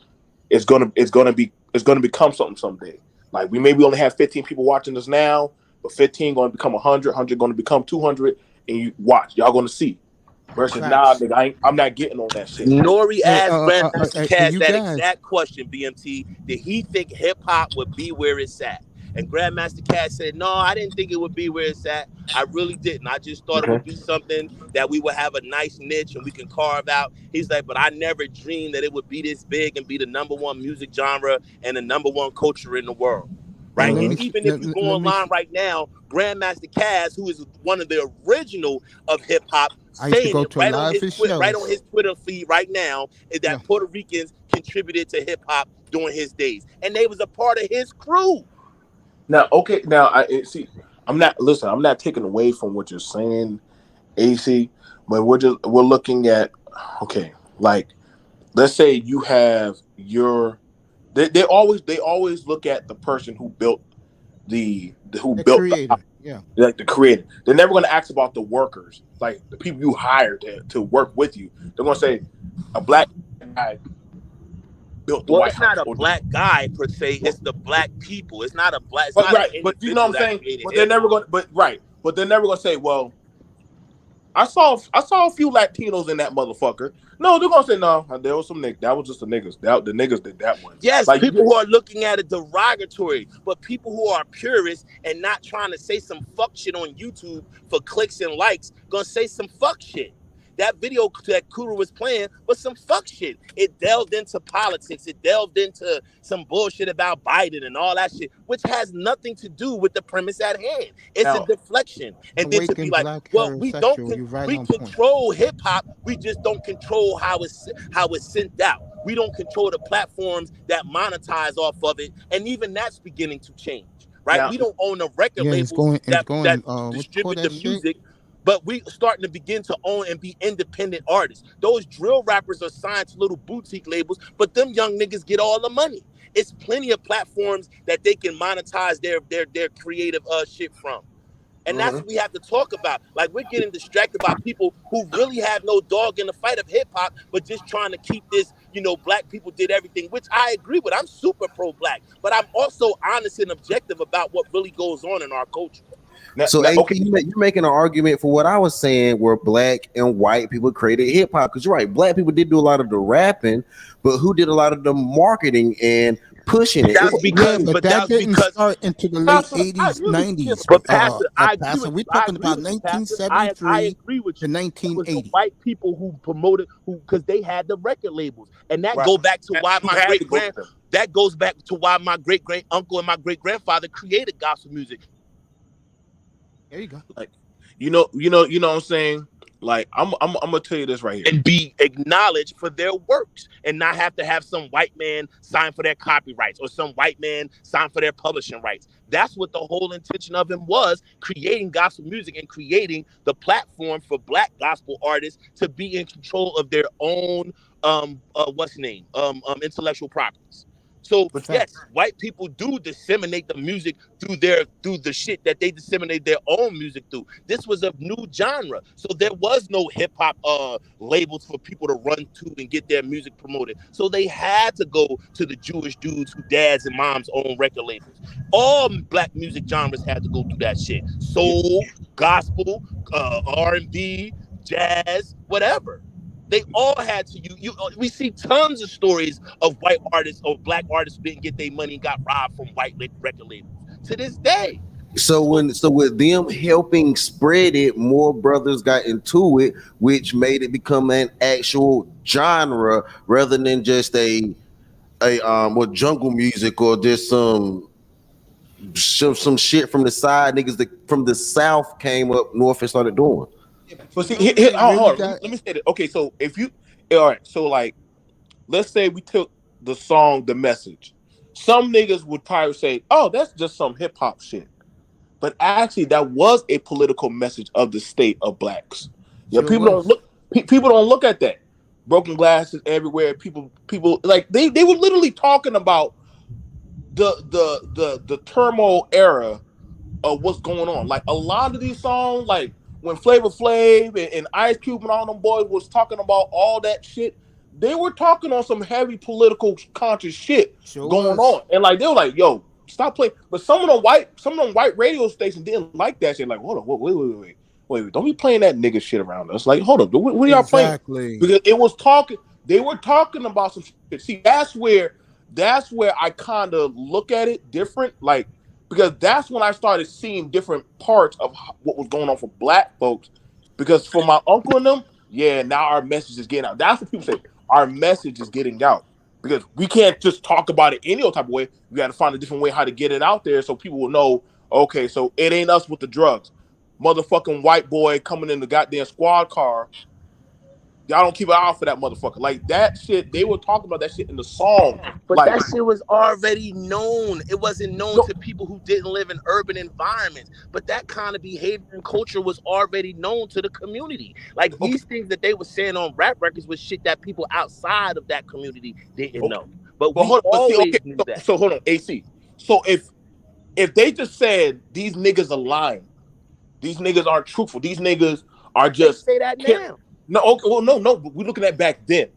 it's gonna become something someday. Like we maybe only have 15 people watching us now, but 15 going to become 100, 100 going to become 200, and you watch, y'all going to see. Versus nah, Facts. nigga, I'm not getting on that shit. Nori Hey, asked Grandmaster hey, Cash you that guys. exact question, BMT. Did he think hip hop would be where it's at? And Grandmaster Cash said, no, I didn't think it would be where it's at. I really didn't. I just thought it Okay. would be something that we would have a nice niche and we can carve out. He's like, but I never dreamed that it would be this big and be the #1 music genre and the #1 culture in the world. Now Right. let And me even if you go let me. online right now, Grandmaster Cash, who is one of the original of hip hop, I used to saying go it to a lot of his right on shows. his Twitter feed right now is Yeah. that Puerto Ricans contributed to hip hop during his days, and they was a part of his crew. Now, okay, now I see. I'm not taking away from what you're saying, AC, but we're looking at, okay, like let's say you have they always look at the person who built The the creator. Yeah. like the creator. They're never going to ask about the workers, like the people you hired to work with you. They're going to say a black guy built the Well, White it's not House. a black guy per se; it's the black people. It's not a black. It's But not an right, but you know what individual I'm that saying. created But they're hip never hop. going. But they're never going to say, well, I saw a few Latinos in that motherfucker. No, they're gonna say no. There was some niggas. That was just the niggas. The niggas did that one. Yes, Like people who are looking at it derogatory, but people who are purists and not trying to say some fuck shit on YouTube for clicks and likes, gonna say some fuck shit. That video that Kuru was playing was some fuck shit. It delved into politics. It delved into some bullshit about Biden and all that shit, which has nothing to do with the premise at hand. It's a now, deflection. And then to be Awakened like, black well, heterosexual. You're right we on point. control hip hop. We just don't control how it's sent out. We don't control the platforms that monetize off of it, and even that's beginning to change. Right? now, We don't own the record Yeah, it's labels going. It's that going. What you call distribute the that shit? music, but we starting to begin to own and be independent artists. Those drill rappers are signed to little boutique labels, but them young niggas get all the money. It's plenty of platforms that they can monetize their creative shit from. And that's what we have to talk about. Like, we're getting distracted by people who really have no dog in the fight of hip hop, but just trying to keep this, black people did everything, which I agree with. I'm super pro-black, but I'm also honest and objective about what really goes on in our culture. So, AP, you're making an argument for what I was saying, where black and white people created hip hop. Because you're right, black people did do a lot of the rapping, but who did a lot of the marketing and pushing it? That's because, but that didn't start into the late 80s, 90s. But Pastor, I agree Pastor, with we're you. I talking agree about with you, Pastor. 1973 agree with to you. It was the 1980. white people who promoted, because they had the record labels, and that Right. go back to why You my had great to go grand to them. that goes back to why my great great uncle and my great grandfather created gospel music. There you go. Like, you know what I'm saying? Like I'm gonna tell you this right here, and be acknowledged for their works, and not have to have some white man sign for their copyrights or some white man sign for their publishing rights. That's what the whole intention of him was, creating gospel music and creating the platform for Black gospel artists to be in control of their own intellectual properties. So yes, white people do disseminate the music through the shit that they disseminate their own music through. This was a new genre, so there was no hip hop labels for people to run to and get their music promoted. So they had to go to the Jewish dudes who dads and moms own record labels. All Black music genres had to go through that shit: soul, gospel, R&B, jazz, whatever. They all had to. We see tons of stories of white artists or Black artists who didn't get their money and got robbed from white record labels to this day. So with them helping spread it, more brothers got into it, which made it become an actual genre rather than just a jungle music or just some shit from the side niggas that from the South came up north and started doing. But see, hold on. Let me say that. Okay, so if you, all right, so like, let's say we took the song "The Message." Some niggas would probably say, "Oh, that's just some hip hop shit," but actually, that was a political message of the state of Blacks. Yeah, people don't look at that. Broken glasses everywhere. People like they were literally talking about the turmoil era of what's going on. Like a lot of these songs, like when Flavor Flav and Ice Cube and all them boys was talking about all that shit, they were talking on some heavy political conscious shit going on. And like they were like, "Yo, stop playing." But some of them white radio stations didn't like that shit. Like, hold on, wait, don't be playing that nigga shit around us. Like, hold up, what are y'all playing? Because they were talking about some shit. See, that's where I kind of look at it different. Like, because that's when I started seeing different parts of what was going on for Black folks. Because for my uncle and them, yeah, now our message is getting out. That's what people say. Our message is getting out. Because we can't just talk about it any old type of way. We got to find a different way how to get it out there so people will know, okay, so it ain't us with the drugs. Motherfucking white boy coming in the goddamn squad car. Y'all don't keep an eye out for that motherfucker. Like that shit, they were talking about that shit in the song. But like, that shit was already known. It wasn't known to people who didn't live in urban environments. But that kind of behavior and culture was already known to the community. Like these things that they were saying on rap records was shit that people outside of that community didn't know. But we always knew that. So hold on, AC. So if they just said these niggas are lying, these niggas aren't truthful, these niggas are just they say that now. No, okay, well, no. But we're looking at back then.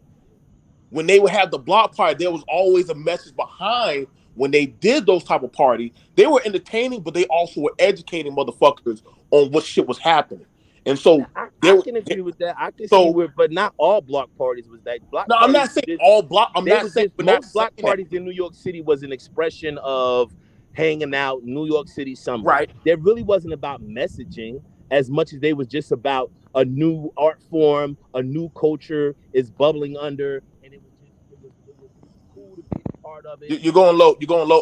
When they would have the block party, there was always a message behind when they did those type of parties. They were entertaining, but they also were educating motherfuckers on what shit was happening. And so I can agree with that. I can see where, but not all block parties was that. I'm not saying all block. I'm not saying most block parties in New York City was an expression of hanging out, New York City summer. Right. There really wasn't about messaging as much as they was just about a new art form, a new culture is bubbling under, and it was cool to be a part of it. You're going low,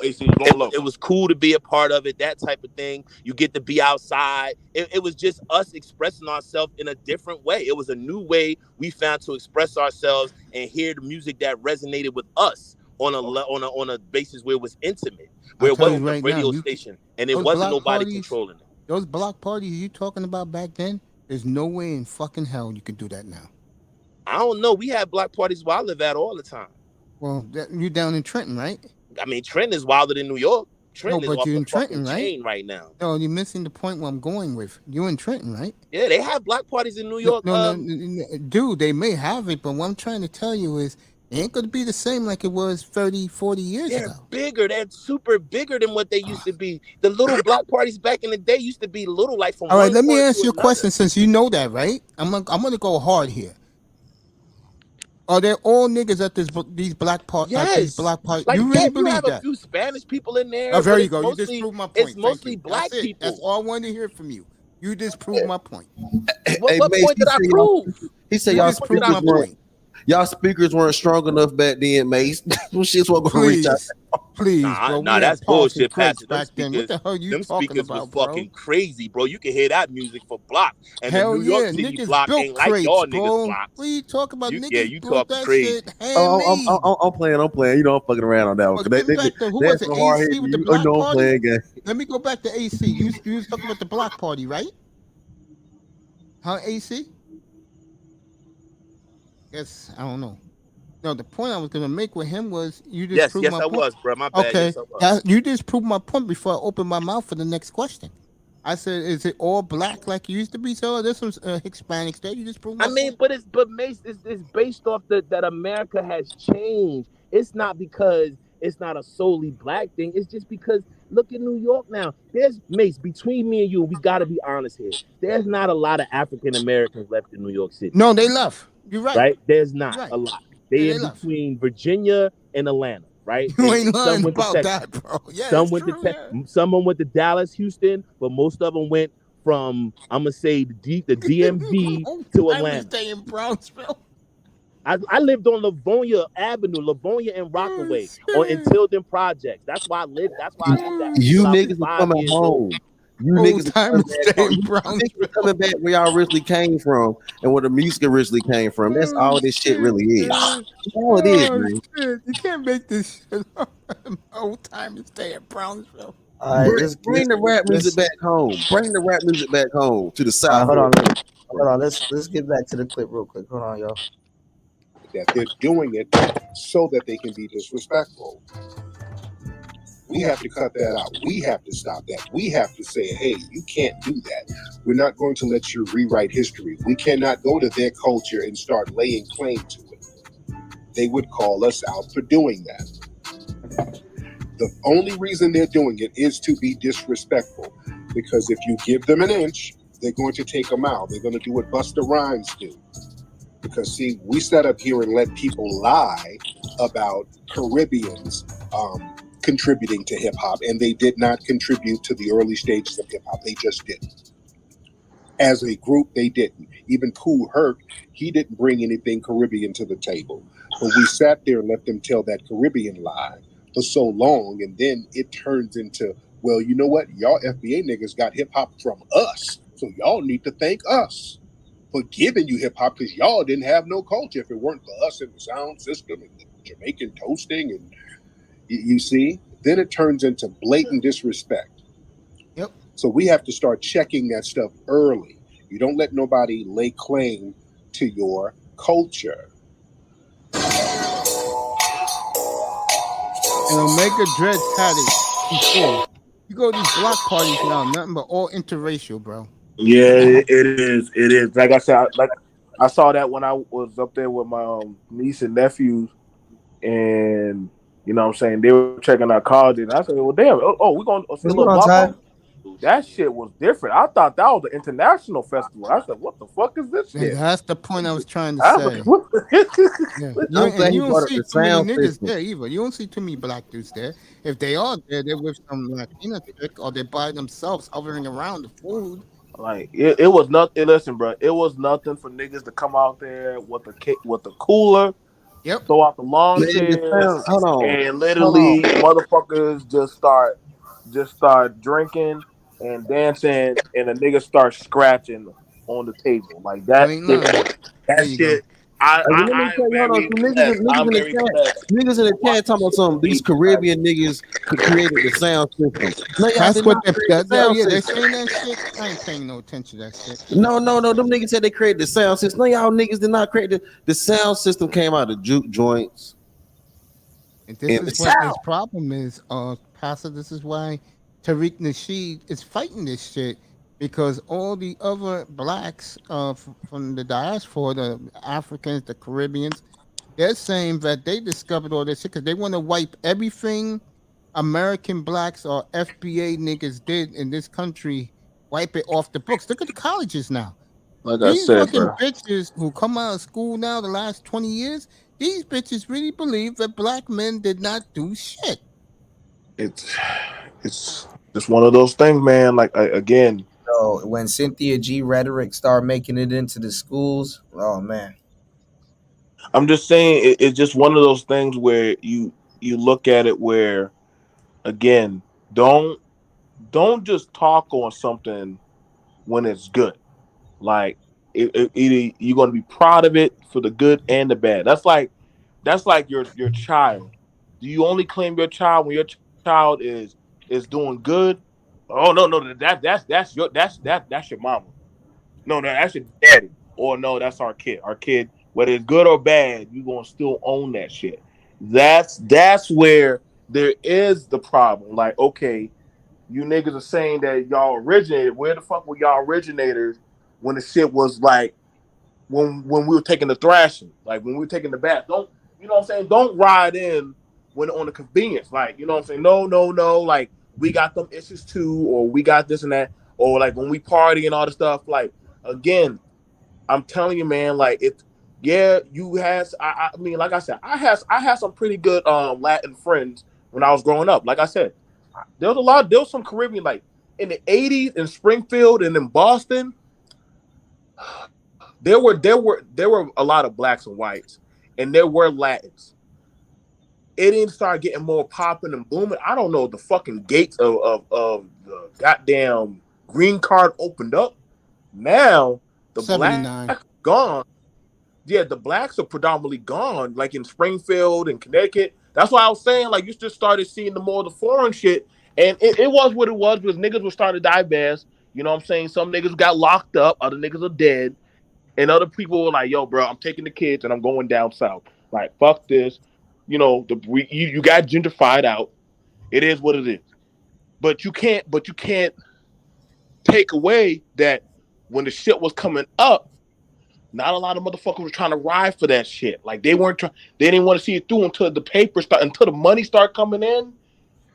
AC. You're going low. It was cool to be a part of it, that type of thing. You get to be outside. It was just us expressing ourselves in a different way. It was a new way we found to express ourselves and hear the music that resonated with us on a basis where it was intimate, where it wasn't a radio station and it wasn't nobody controlling it. Those block parties you talking about back then, there's no way in fucking hell you can do that now. I don't know. We had block parties where I live at all the time. Well, you down in Trenton, right? I mean, Trenton is wilder than New York. Trenton but is off you're in the Trenton, fucking right? chain right now. No, you're missing the point where I'm going with. You're in Trenton, right? Yeah, they have block parties in New York. No, dude, they may have it, but what I'm trying to tell you is it ain't going to be the same like it was 30, 40 years ago. They're bigger. They're super bigger than what they used to be. The little block parties back in the day used to be little, like from. All right, let me ask you a question since you know that, right? I'm gonna go hard here. Are there all niggas at these black parties? Yes. These block parties? Like, you really believe you have that? A few Spanish people in there. Oh, there you go. You just proved my point. It's mostly black people. That's all I wanted to hear from you. You just proved my point. What point did I prove? He said y'all proved my point. Y'all speakers weren't strong enough back then, Mace. Those shits weren't gonna reach out. Please, bro. We had That's powerful bullshit, crates Pastor. back then. What the hell are you Them talking speakers was about, bro? fucking crazy, bro. You can hear that music for blocks, and the Hell New York yeah, City niggas block built ain't like crates, y'all niggas bro. blocks. What are you talking about? Niggas You built talking that crazy. shit handmade. I'm playing. You know, I'm fucking around on that one. Well, getting back to who was it? AC with the block I'm party. playing game. Let me go back to AC. You was talking about the block party, right? Huh, AC? Yes, I don't know. No, the point I was gonna make with him was you just proved my point. Was, bro. My bad. Okay, Yes, I was. you just proved my point before I opened my mouth for the next question. I said, "Is it all black like it used to be?" So there's some Hispanics there. You just proved my point. But Mace is based off that America has changed. It's not because it's not a solely black thing. It's just because look at New York now. There's Mace between me and you. We got to be honest here. There's not a lot of African Americans left in New York City. No, they left. You're right. Right? There's not a lot. They in left. between Virginia and Atlanta. Right? You ain't lying about that, bro. Yeah, some went to someone went to Dallas, Houston, but most of them went from I'm gonna say the DMV to Atlanta. Stay in Brownsville. I lived on Livonia Avenue, Livonia and Rockaway, in Tilden Projects. That's why I lived. That's why I lived that. You niggas are coming home. You niggas are coming back where y'all originally came from and where the music originally came from. That's all this shit really is. That's all it is, man. Shit. You can't make this shit up. Old time to stay in Brownsville. All right, bring the rap music back home. Bring the rap music back home to the South. Hold on. Let's get back to the clip real quick. Hold on, y'all. That they're doing it so that they can be disrespectful. We have to cut that out. We have to stop that. We have to say, hey, you can't do that. We're not going to let you rewrite history. We cannot go to their culture and start laying claim to it. They would call us out for doing that. The only reason they're doing it is to be disrespectful. Because if you give them an inch, they're going to take a mile. They're going to do what Busta Rhymes do. Because, see, we sat up here and let people lie about Caribbeans contributing to hip-hop, and they did not contribute to the early stages of hip-hop. They just didn't. As a group, they didn't. Even Kool Herc, he didn't bring anything Caribbean to the table. But we sat there and let them tell that Caribbean lie for so long, and then it turns into, well, you know what? Y'all FBA niggas got hip-hop from us, so y'all need to thank us for giving you hip-hop, because y'all didn't have no culture if it weren't for us and the sound system and the Jamaican toasting. And you see, then it turns into blatant disrespect. Yep. So we have to start checking that stuff early. You don't let nobody lay claim to your culture. And Omega Dreads had it before. You go to these block parties now, nothing but all interracial, bro. Yeah, it is. It is. Like I said, I saw that when I was up there with my niece and nephews, and you know what I'm saying, they were checking out colleges. And I said, well, damn, we're going to see a little block party. That shit was different. I thought that was an international festival. I said, what the fuck is this shit? That's the point I was trying to say. You don't see too many niggas there either. You don't see too many black dudes there. If they are there, they're with some Latina chick, or they're by themselves hovering around the food. Like it was nothing. Listen, bro, it was nothing for niggas to come out there with the cooler. Yep. Throw out the lawn chairs and literally motherfuckers just start drinking and dancing, and the niggas start scratching on the table like that. That shit. Niggas in the chat talking about some these Caribbean niggas created the sound system. No, that's what they're saying that shit. I ain't paying no attention to that shit. No. Them niggas said they created the sound system. No, y'all niggas did not create the sound system. Came out of juke joints. And this is what his problem is, Pastor. This is why Tariq Nasheed is fighting this shit. Because all the other blacks from the diaspora, the Africans, the Caribbeans, they're saying that they discovered all this shit because they want to wipe everything American blacks or FBA niggas did in this country, wipe it off the books. Look at the colleges now. Like these I said, fucking bitches who come out of school now the last 20 years, these bitches really believe that black men did not do shit. It's just one of those things, man. Like, again. So when Cynthia G rhetoric started making it into the schools, oh man. I'm just saying it's just one of those things where you look at it where, again, don't just talk on something when it's good. Like either you're going to be proud of it for the good and the bad. That's like your child. Do you only claim your child when your child is doing good? Oh no, that's your mama. No, that's your daddy. Or no, that's our kid. Our kid, whether it's good or bad, you gonna still own that shit. That's where there is the problem. Like, okay, you niggas are saying that y'all originated. Where the fuck were y'all originators when the shit was like when we were taking the thrashing, like when we were taking the bath? Don't you know what I'm saying? Don't ride in when on the convenience, like you know what I'm saying? No, like we got them issues too, or we got this and that, or like when we party and all the stuff. Like again, I'm telling you, man, like you has. I mean, like I said, I had some pretty good Latin friends when I was growing up. Like I said, there was some Caribbean, like in the '80s in Springfield and in Boston. There were a lot of blacks and whites, and there were Latins. It didn't start getting more popping and booming. I don't know. The fucking gates of the goddamn green card opened up. Now the 79. blacks gone. Yeah, the blacks are predominantly gone, like in Springfield and Connecticut. That's why I was saying, like, you just started seeing the more of the foreign shit. And it was what it was because niggas were starting to divest. You know what I'm saying? Some niggas got locked up, other niggas are dead. And other people were like, yo, bro, I'm taking the kids and I'm going down south. Like, fuck this. You know, you got gentrified out. It is what it is. But you can't take away that when the shit was coming up, not a lot of motherfuckers were trying to ride for that shit. Like they didn't want to see it through until the until the money start coming in,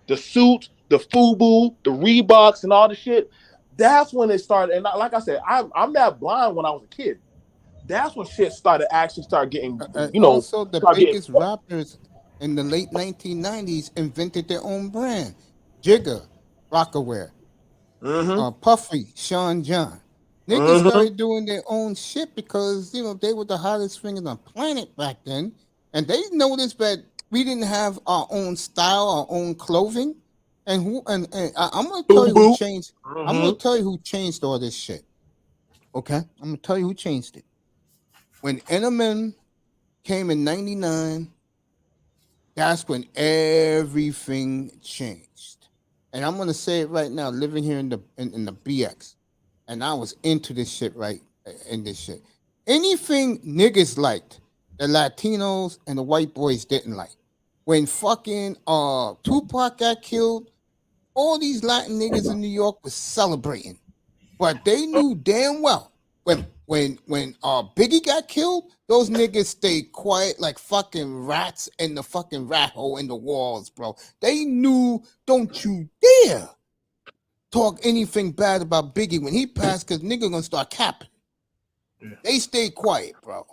the suits, the FUBU, the Reeboks, and all the shit. That's when it started. And like I said, I'm not blind when I was a kid. That's when shit started actually start getting, Also, the start getting. biggest rappers in the late 1990s invented their own brand. Jigga, Rockaware, Puffy, Sean John. Niggas started doing their own shit because they were the hottest thing on the planet back then, and they noticed that we didn't have our own style, our own clothing, and I'm gonna tell you who changed. I'm gonna tell you who changed all this shit. Okay, I'm gonna tell you who changed it. When Eminem came in '99, that's when everything changed. And I'm gonna say it right now, living here in the BX, and I was into this shit right in this shit. Anything niggas liked, the Latinos and the white boys didn't like. When fucking Tupac got killed, all these Latin niggas in New York was celebrating, but they knew damn well when Biggie got killed, those niggas stayed quiet like fucking rats in the fucking rat hole in the walls, bro. They knew, don't you dare talk anything bad about Biggie when he passed, because nigga gonna start capping. Yeah. They stayed quiet, bro.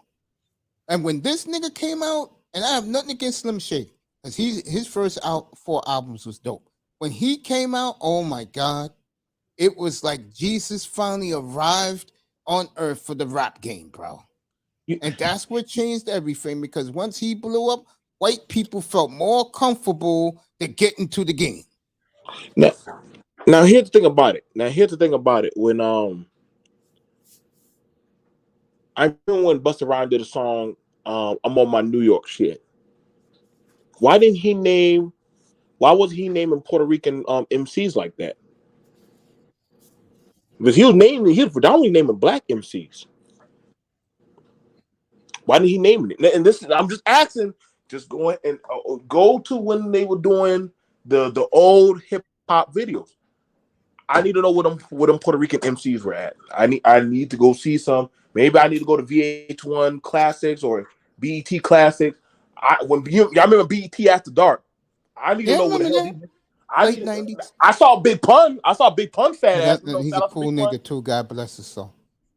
And when this nigga came out, and I have nothing against Slim Shady, because his first 4 albums was dope. When he came out, oh my God, it was like Jesus finally arrived on earth for the rap game, bro. And that's what changed everything, because once he blew up, white people felt more comfortable to get into the game. Now here's the thing about it. When I remember when Busta Rhymes did a song, I'm on my New York shit. Why wasn't he naming Puerto Rican MCs like that? Because he was predominantly naming black MCs. Why didn't he name it? And I'm just asking, just going and go to when they were doing the old hip hop videos. I need to know what them Puerto Rican MCs were at. I need to go see some. Maybe I need to go to VH1 Classics or BET Classics. Y'all remember BET After Dark? I need to know what the hell. Late 90s. I saw Big Pun. Fat ass. He's a cool nigga too. God bless his soul.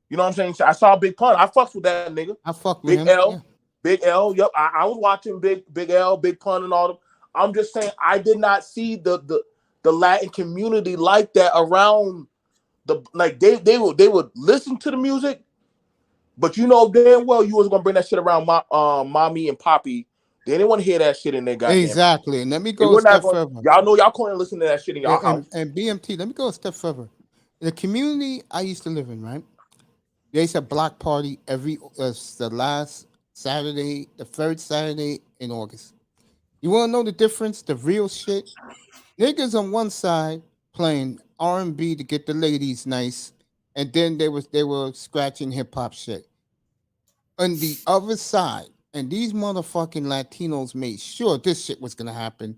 You know what I'm saying? I saw Big Pun. I fucked with that nigga. I fucked with Big him. L. Yeah. Big L. Yep. I was watching Big L, Big Pun, and all them. I'm just saying I did not see the Latin community like that around they would listen to the music, But you know damn well you was gonna bring that shit around my mommy and poppy. They didn't want to hear that shit in their goddamn Exactly. And let me They go a were not step going. further. Y'all know y'all couldn't listen to that shit in y'all house. And BMT, let me go a step further. The community I used to live in, right? There's a block party every the last Saturday, the third Saturday in August. You want to know the difference? The real shit. Niggas on one side playing R&B to get the ladies nice, and then they were scratching hip hop shit. On the other side, and these motherfucking Latinos made sure this shit was gonna happen.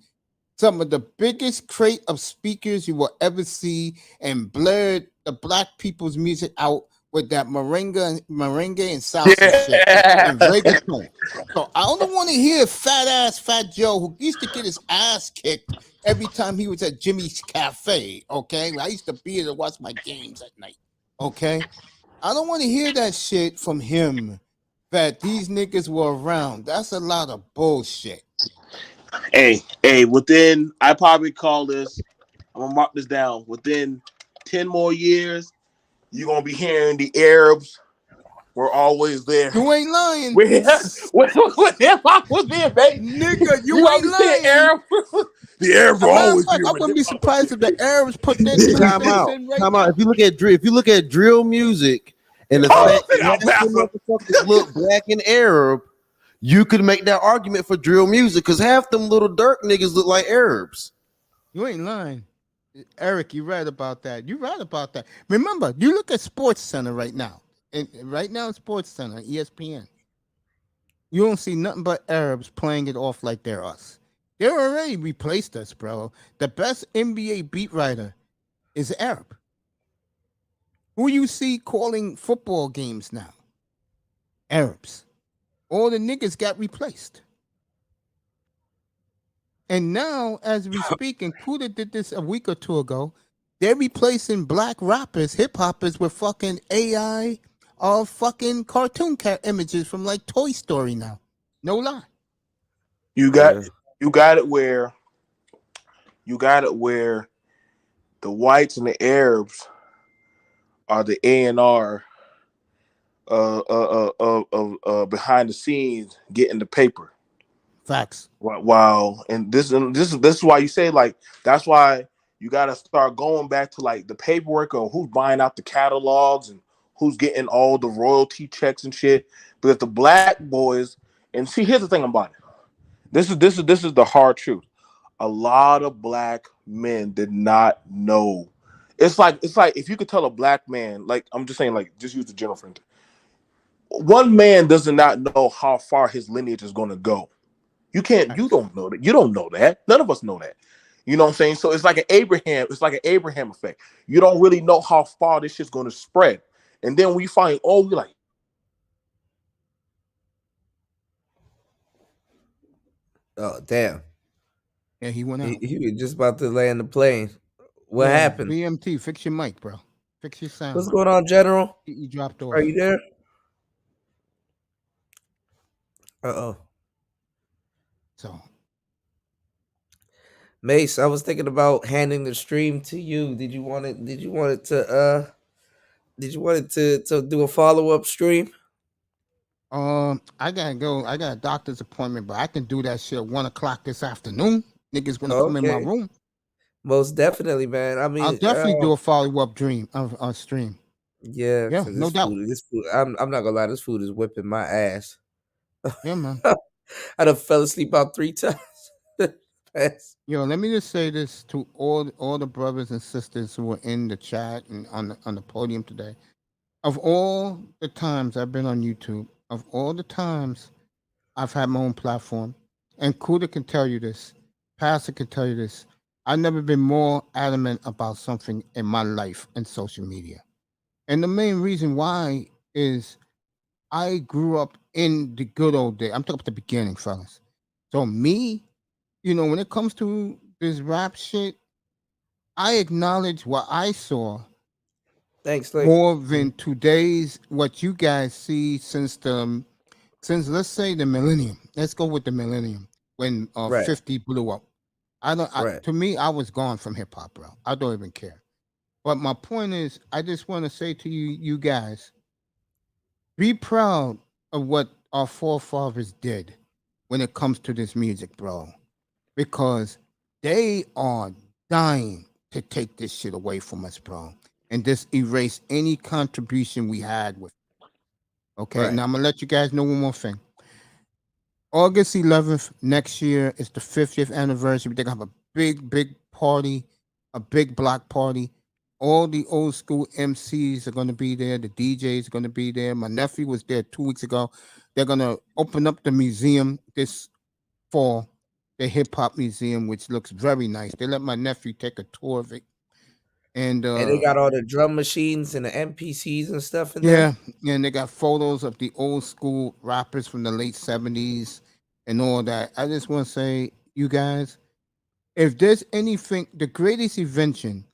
Some of the biggest crate of speakers you will ever see, and blared the black people's music out with that merengue and salsa shit and reggaeton. So I don't want to hear Fat Joe who used to get his ass kicked every time he was at Jimmy's Cafe. Okay, I used to be there to watch my games at night. Okay, I don't want to hear that shit from him. That these niggas were around. That's a lot of bullshit. Hey, within, I probably call this, I'm gonna mark this down. Within 10 more years, you're gonna be hearing the Arabs were always there. You ain't lying. When hip hop was there, baby. Nigga, you ain't lying. Arab. The Arabs were always fact, here. I wouldn't be surprised if the Arabs put their 2 Time cents out. in right Time now. out. If you look at drill music and the fact that motherfuckers look black and Arab, you could make that argument for drill music because half them little dirt niggas look like Arabs. You ain't lying. Eric, you right about that. You right about that. Remember, you look at Sports Center right now. And right now, Sports Center, ESPN. You don't see nothing but Arabs playing it off like they're us. They already replaced us, bro. The best NBA beat writer is Arab. Who you see calling football games now? Arabs. All the niggas got replaced. And now, as we speak, and Kuda did this a week or two ago, they're replacing black rappers, hip hoppers with fucking AI or fucking cartoon images from like Toy Story now. No lie. You got it where the whites and the Arabs are the A&R behind the scenes getting the paper. Facts. Wow, and this is why you say like that's why you got to start going back to like the paperwork of who's buying out the catalogs and who's getting all the royalty checks and shit. But if the black boys and see, here's the thing about it. This is the hard truth. A lot of black men did not know. It's like if you could tell a black man, like I'm just saying, like just use the general friend. One man does not know how far his lineage is going to go. You don't know that. You don't know that. None of us know that. You know what I'm saying? So it's like an Abraham effect. You don't really know how far this shit's going to spread. And then we find, you're like, oh damn. Yeah, he went out. He was just about to land the plane. What happened? BMT, fix your mic, bro. Fix your sound. What's going on, General? You dropped off. Are you there? Uh-oh. So, Mace, I was thinking about handing the stream to you. Did you want it to do a follow-up stream? I gotta go. I got a doctor's appointment, but I can do that shit at 1:00 this afternoon. Niggas gonna come in my room. Most definitely, man. I mean, I'll definitely do a follow-up stream. Yeah, no doubt. This food, I'm not gonna lie, this food is whipping my ass. Yeah, man. I done fell asleep about 3 times. Yo, let me just say this to all the brothers and sisters who were in the chat and on the podium today. Of all the times I've been on YouTube, of all the times I've had my own platform, and Kuda can tell you this, Pastor can tell you this, I've never been more adamant about something in my life and social media. And the main reason why is I grew up in the good old days. I'm talking about the beginning, fellas. So me, when it comes to this rap shit, I acknowledge what I saw. Thanks, more than today's what you guys see since let's say the millennium. Let's go with the millennium when 50 blew up. To me, I was gone from hip hop, bro. I don't even care. But my point is, I just want to say to you guys, be proud of what our forefathers did when it comes to this music, bro, because they are dying to take this shit away from us, bro, and just erase any contribution we had with. Okay, Right. now I'm gonna let you guys know one more thing. August 11th next year is the 50th anniversary. They're gonna have a big party, a big block party. All the old school MCs are gonna be there. The DJs are gonna be there. My nephew was there 2 weeks ago. They're gonna open up the museum this fall, the hip hop museum, which looks very nice. They let my nephew take a tour of it, and they got all the drum machines and the MPCs and stuff in yeah, there. and they got photos of the old school rappers from the late 70s and all that. I just want to say, you guys, if there's anything, the greatest invention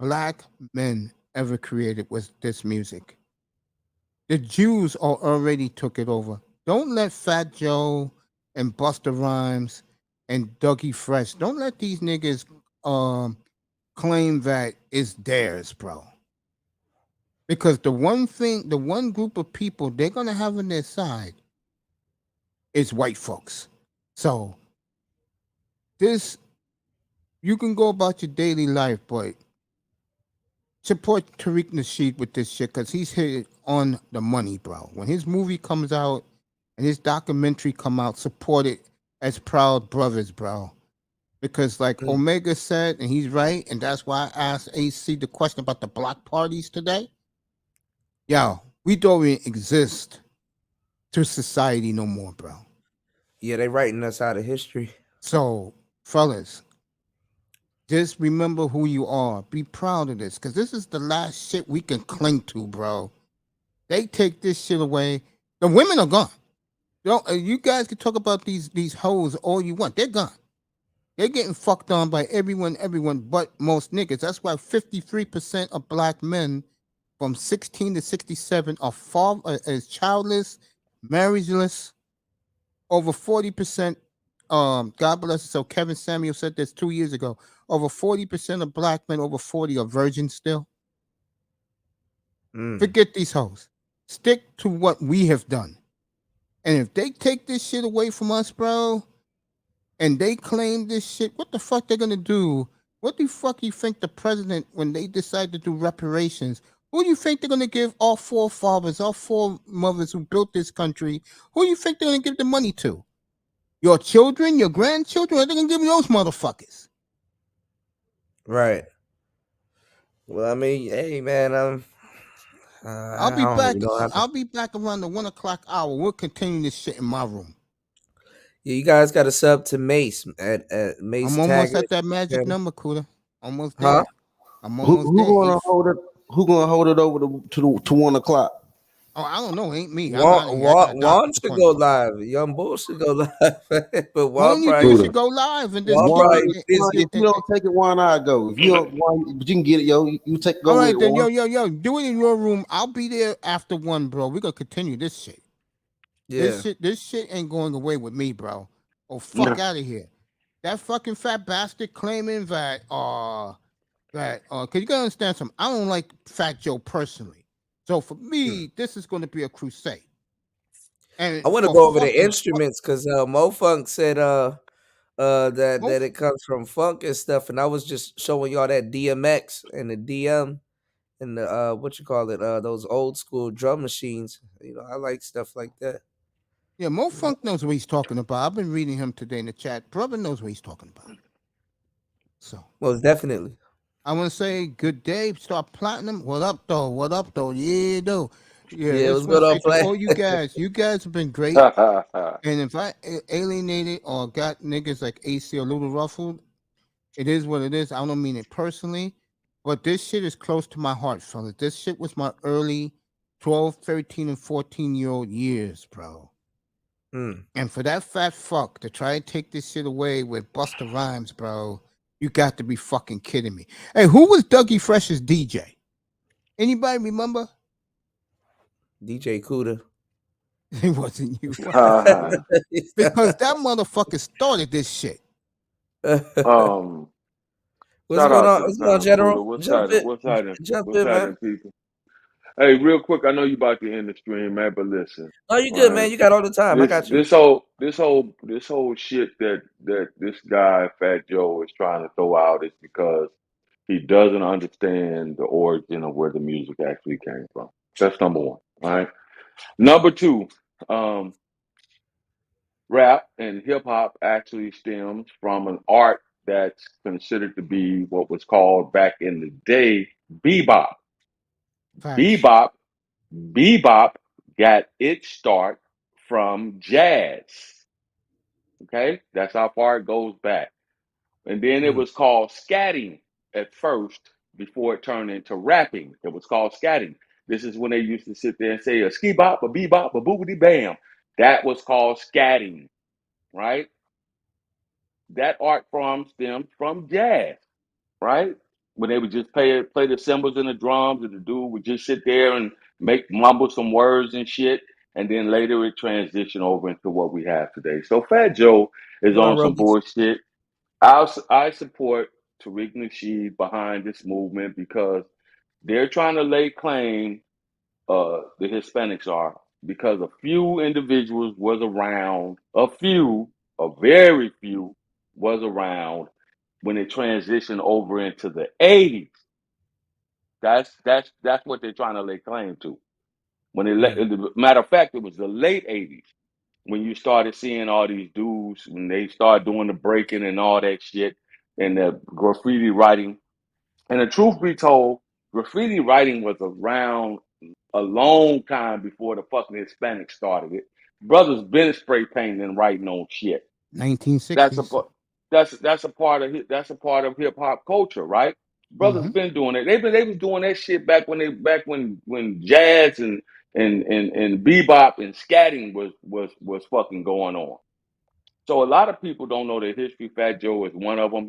black men ever created was this music. The Jews already took it over. Don't let Fat Joe and Busta Rhymes and Dougie Fresh, don't let these niggas claim that it's theirs, bro. Because the one group of people they're gonna have on their side is white folks. So this, you can go about your daily life, but support Tariq Nasheed with this shit because he's hit it on the money, bro. When his movie comes out and his documentary come out, support it as Proud Brothers, bro. Because like Omega said, and he's right, and that's why I asked AC the question about the block parties today. Yo, we don't even exist to society no more, bro. Yeah, they writing us out of history. So, fellas, just remember who you are. Be proud of this, because this is the last shit we can cling to, bro. They take this shit away. The women are gone. You guys can talk about these hoes all you want. They're gone. They're getting fucked on by everyone but most niggas. That's why 53% of black men from 16 to 67 are childless, marriageless. Over 40%, God bless us. So Kevin Samuel said this 2 years ago. Over 40% of black men over 40 are virgins still. Forget these hoes. Stick to what we have done. And if they take this shit away from us, bro, and they claim this shit, what the fuck they're gonna do? What the fuck you think the president, when they decide to do reparations, who do you think they're gonna give all four fathers, all four mothers who built this country? Who do you think they're gonna give the money to? Your children, your grandchildren, or they're gonna give those motherfuckers? Right. Well, I mean, hey man, I'll be I don't back. even know how to... I'll be back around the 1 o'clock hour. We'll continue this shit in my room. Yeah, you guys got to sub to Mace at Mace. I'm almost at that magic number, Kuda. Almost there. Huh? I'm almost there. Who gonna hold it over to 1 o'clock? Oh, I don't know. Ain't me. I'm out of here. I got a Juan doctor's should go appointment. live. Young Bull should go live, but Juan, Juan you probably should go live and just Juan keep probably it. busy. If you don't take it, why not go? If you don't, but you can get it, yo. You take go. All right, with then, Juan. yo, do it in your room. I'll be there after 1, bro. We're gonna continue this shit. Yeah. This shit ain't going away with me, bro. Oh, fuck out of here. That fucking fat bastard claiming that cause you gotta understand something. I don't like Fat Joe personally. So for me, this is gonna be a crusade. And I want to go over the instruments because Mo Funk said that it comes from funk and stuff, and I was just showing y'all that DMX and the DM and the what you call it, those old school drum machines. You know, I like stuff like that. Yeah, Mo Funk knows what he's talking about. I've been reading him today in the chat. Brother knows what he's talking about. So most definitely. I want to say good day, Star Platinum. What up, though? What up, though? Yeah, though. Yeah, it just was want good to on say play. to all you guys have been great. And if I alienated or got niggas like AC a little ruffled, it is what it is. I don't mean it personally, but this shit is close to my heart, fellas. This shit was my early 12, 13, and 14-year-old years, bro. And for that fat fuck to try and take this shit away with Busta Rhymes, bro, you got to be fucking kidding me. Hey, who was Dougie Fresh's DJ? Anybody remember? DJ Kuda. It wasn't you. Because that motherfucker started this shit. What's going on? What's going on, General? What's Jump happening, in, people? Hey, real quick, I know you about to end the stream, man, but listen. Oh, you good, Right. man. You got all the time. I got you. This whole shit that this guy Fat Joe is trying to throw out is because he doesn't understand the origin of where the music actually came from. That's number one. All right. Number two, rap and hip hop actually stems from an art that's considered to be what was called back in the day bebop. Facts. Bebop, bebop got its start from jazz. Okay, that's how far it goes back. And then it was called scatting at first before it turned into rapping. It was called scatting. This is when they used to sit there and say a ski bop, a bebop, a boobity bam. That was called scatting, right? That art form stems from jazz, right? When they would just play the cymbals and the drums, and the dude would just sit there and mumble some words and shit. And then later it transitioned over into what we have today. So Fat Joe is Go on, on some Robies. bullshit. I support Tariq Nasheed behind this movement because they're trying to lay claim, the Hispanics are, because a few individuals was around, a very few was around when it transitioned over into the 80s. That's what they're trying to lay claim to. Matter of fact, it was the late 80s when you started seeing all these dudes when they started doing the breaking and all that shit and the graffiti writing. And the truth be told, graffiti writing was around a long time before the fucking Hispanics started it. Brothers been spray painting and writing on shit. That's a 1960s. that's a part of hip hop culture, right? Brothers been doing it. They was doing that shit when jazz and bebop and scatting was fucking going on. So a lot of people don't know the history. Fat Joe is one of them.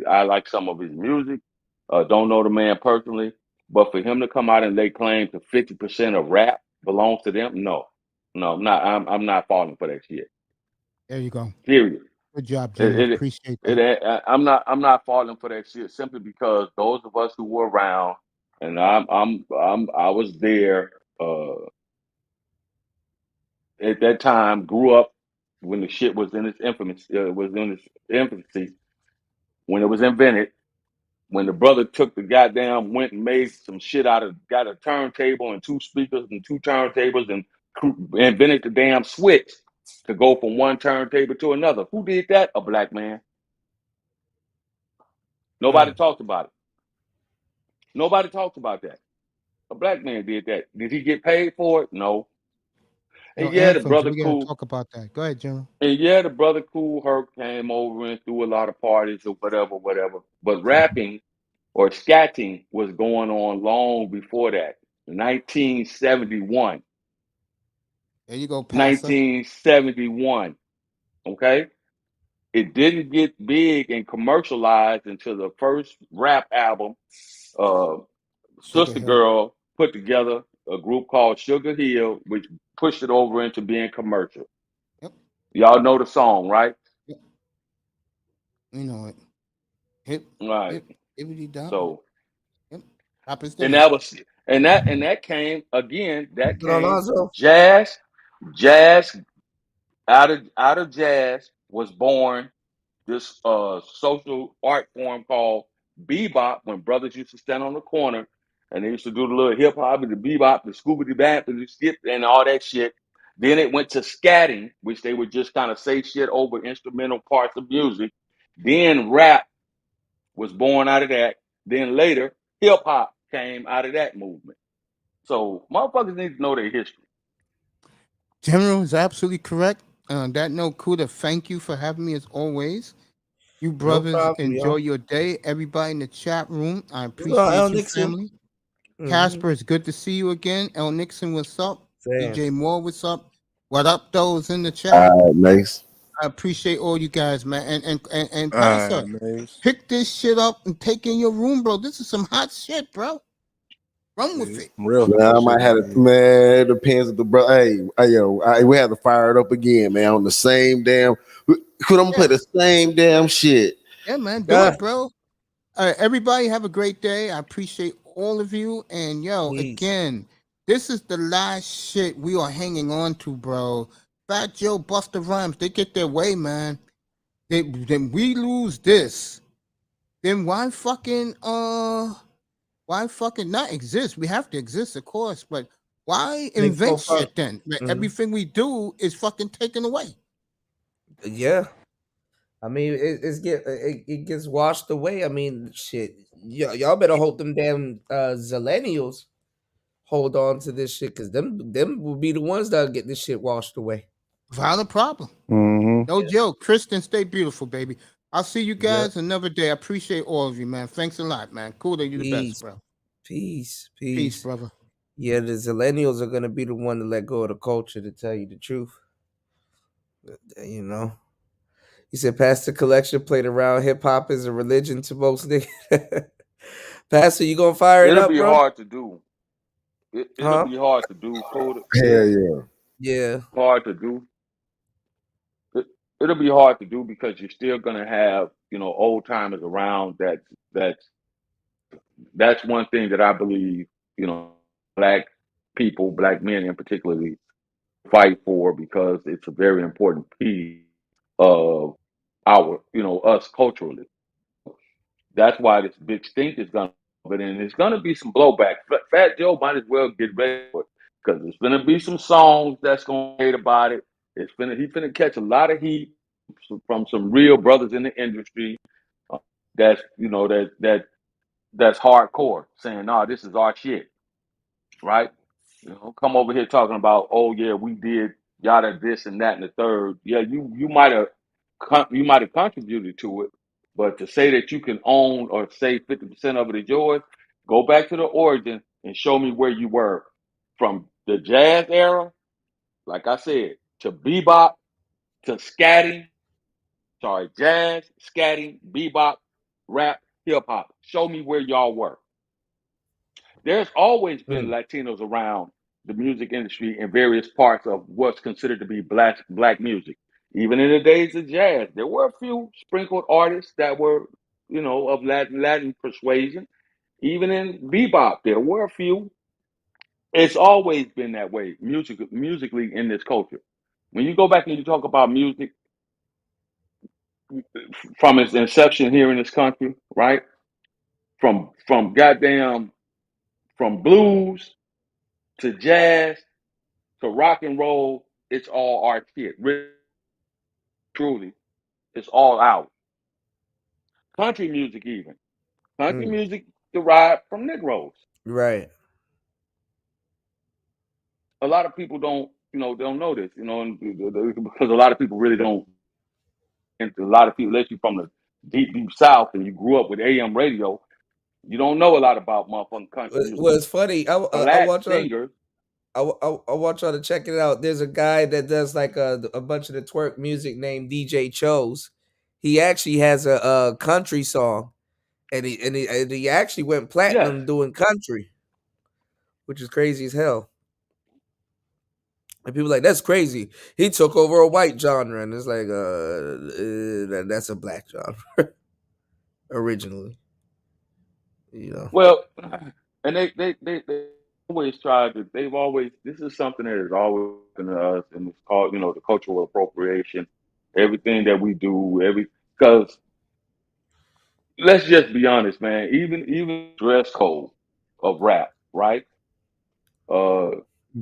I like some of his music. Don't know the man personally, but for him to come out and lay claim to 50% of rap belongs to them, no, I'm not. I'm not falling for that shit. There you go. Period. Good job, General. Appreciate that. I'm not falling for that shit simply because those of us who were around, and I was there at that time, grew up when the shit was in its infancy, when it was invented. When the brother took went and made some shit got a turntable and two speakers and two turntables and invented the damn switch to go from one turntable to another. Who did that? A black man. Nobody talked about it. Nobody talked about that. A black man did that. Did he get paid for it? No. Yo, And yeah, the anthems. brother We gotta cool. talk about that. Go ahead, General. And yeah, the brother Cool Herc came over and threw a lot of parties or whatever. But rapping or scatting was going on long before that. 1971. There you go, Pastor. 1971. Okay? It didn't get big and commercialized until the first rap album, uh, Sugar Sister Hill. Girl put together a group called Sugar Hill, which pushed it over into being commercial. Yep. Y'all know the song, right? Yep. We know it. Hip, Right. hip, hippity dop. So Yep. Rappers and did it. that came again, that Good came Alonzo. jazz out of jazz was born this social art form called bebop when brothers used to stand on the corner and they used to do the little hip hop and the bebop, the scoobity bap and the skip and all that shit. Then it went to scatting, which they would just kind of say shit over instrumental parts of music. Then rap was born out of that. Then later, hip hop came out of that movement. So motherfuckers need to know their history. General is absolutely correct. On that note, Kuda, thank you for having me as always. You No brothers problem, enjoy yo. your day. Everybody in the chat room, I You go, El appreciate you, Nixon. family. Casper, it's good to see you again. El Nixon, what's up? Same. DJ Moore, what's up? What up, those in the chat? All right, nice. I appreciate all you guys, man. And Pastor, pick this shit up and take in your room, bro. This is some hot shit, bro. Run with it. Man, I might have to, man. It depends if the bro. We have to fire it up again, man. On the same damn. Could I'm play the same damn shit? Yeah, man. Do it, bro. All right, everybody have a great day. I appreciate all of you. And yo, Peace. again, this is the last shit we are hanging on to, bro. Fat Joe, Buster Rhymes, they get their way, man. Then we lose this. Then why fucking not exist? We have to exist, of course, but why Think so invent far. shit then? Like, Mhm. everything we do is fucking taken away. Yeah. I mean, it gets washed away. I mean, shit. Y'all better hope them damn zillennials hold on to this shit, because them will be the ones that'll get this shit washed away. Valid problem. Mm-hmm. No joke. Kristen, stay beautiful, baby. I'll see you Yep. guys another day. I appreciate all of you, man. Thanks a lot, man. Cool that you the best, Peace. bro. Peace. Peace, Peace. brother. Yeah, the zillennials are gonna be the one to let go of the culture, to tell you the truth. You know. He said, Pastor Collection played around. Hip hop is a religion to most niggas. Pastor, you gonna fire it It'll up, be bro? hard to do. It'll Huh? be hard to do, Coda. Hell yeah. Yeah. Hard to do. It, it'll be hard to do because you're still gonna have, old timers around. That's one thing that I believe, black people, black men in particularly, fight for, because it's a very important piece of our, us culturally. That's why this big stink is gonna, but then there's gonna be some blowback. Fat Joe might as well get ready for it, because there's gonna be some songs that's gonna hate about it. He's gonna catch a lot of heat from some real brothers in the industry. uh, That's that's hardcore, saying, "Nah, this is our shit," right? Come over here talking about, "Oh yeah, we did yada this and that and the third." Yeah, you might have contributed to it, but to say that you can own or say 50% of it is yours, go back to the origin and show me where you were from the jazz era, like I said, to bebop, to scatting. Sorry, jazz, scatting, bebop, rap, hip hop. Show me where y'all were. There's always been Mm. Latinos around the music industry in various parts of what's considered to be black music. Even in the days of jazz, there were a few sprinkled artists that were, of Latin persuasion. Even in bebop, there were a few. It's always been that way, musically in this culture. When you go back and you talk about music from its inception here in this country, right? From goddamn from blues to jazz to rock and roll, it's all our shit. Really, truly, it's all out. Country music, even country Mm. music derived from Negroes. Right. A lot of people don't know this, because a lot of people really don't. And a lot of people, unless you're from the deep South and you grew up with AM radio, you don't know a lot about motherfucking country music. Well, it's funny. I Black want y'all. singers. I want y'all to check it out. There's a guy that does like a bunch of the twerk music named DJ Chose. He actually has a country song, and he actually went Yes. platinum doing country, which is crazy as hell. And people like, that's crazy. He took over a white genre, and it's like that's a black genre originally. You know. Well, and they always tried to. They've always. This is something that has always been to us, and it's called, the cultural appropriation. Everything that we do, because let's just be honest, man. Even dress code of rap, right? Uh,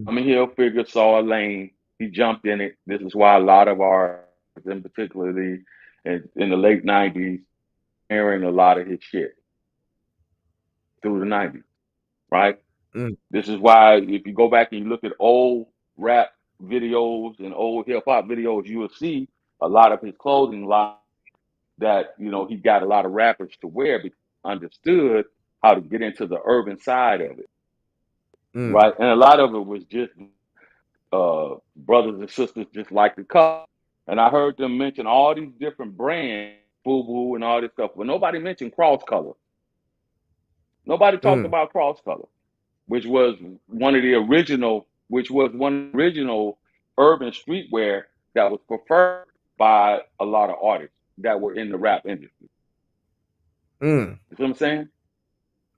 I mean, Hill figure saw a lane. He jumped in it. This is why a lot of our, in particularly in the late '90s, airing a lot of his shit through the '90s, right? Mm. This is why if you go back and you look at old rap videos and old hip hop videos, you will see a lot of his clothing line that he got a lot of rappers to wear, because he understood how to get into the urban side of it, Mm. right? And a lot of it was just brothers and sisters just like the color. And I heard them mention all these different brands, Boo Boo and all this stuff, but nobody mentioned Cross Color. Nobody talked Mm. about Cross Color, which was one of the original urban streetwear that was preferred by a lot of artists that were in the rap industry. Mm. You see what I'm saying?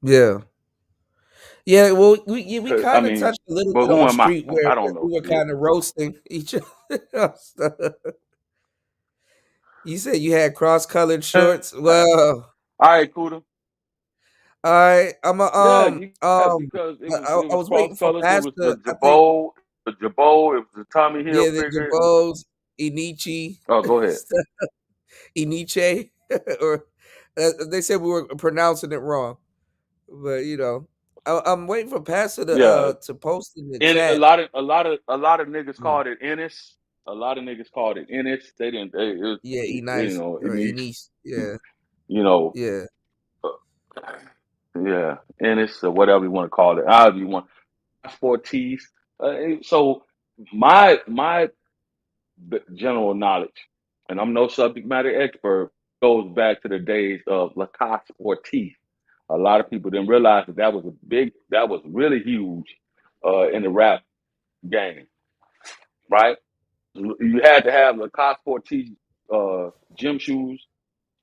Yeah. Yeah, well, we 'Cause, I kind of mean, touched a little but bit who on am I? street where I don't know. we were Yeah. kind of roasting each other. You said you had cross-colored shorts. Well, All right, Kuda. all right. Yeah, because it I was was cross waiting for colors. It was the Pastor. I think Jabot, it was the Tommy yeah, the Hilfiger. Jabos, Inichi, Oh, go ahead. Iniche, or they said we were pronouncing it wrong, but I'm waiting for Pastor Yeah, to post in the and a chat. lot of niggas Mm. called it Ennis. A lot of niggas called it Ennis. They didn't. Yeah, You Enice know, or Ennis. Enice. Yeah, You know, yeah. yeah, Ennis or whatever you want to call it. However you want. Sport tees. So my general knowledge, and I'm no subject matter expert, goes back to the days of Lacoste Sportif. A lot of people didn't realize that was really huge in the rap game, right? You had to have Lacoste Sportif gym shoes,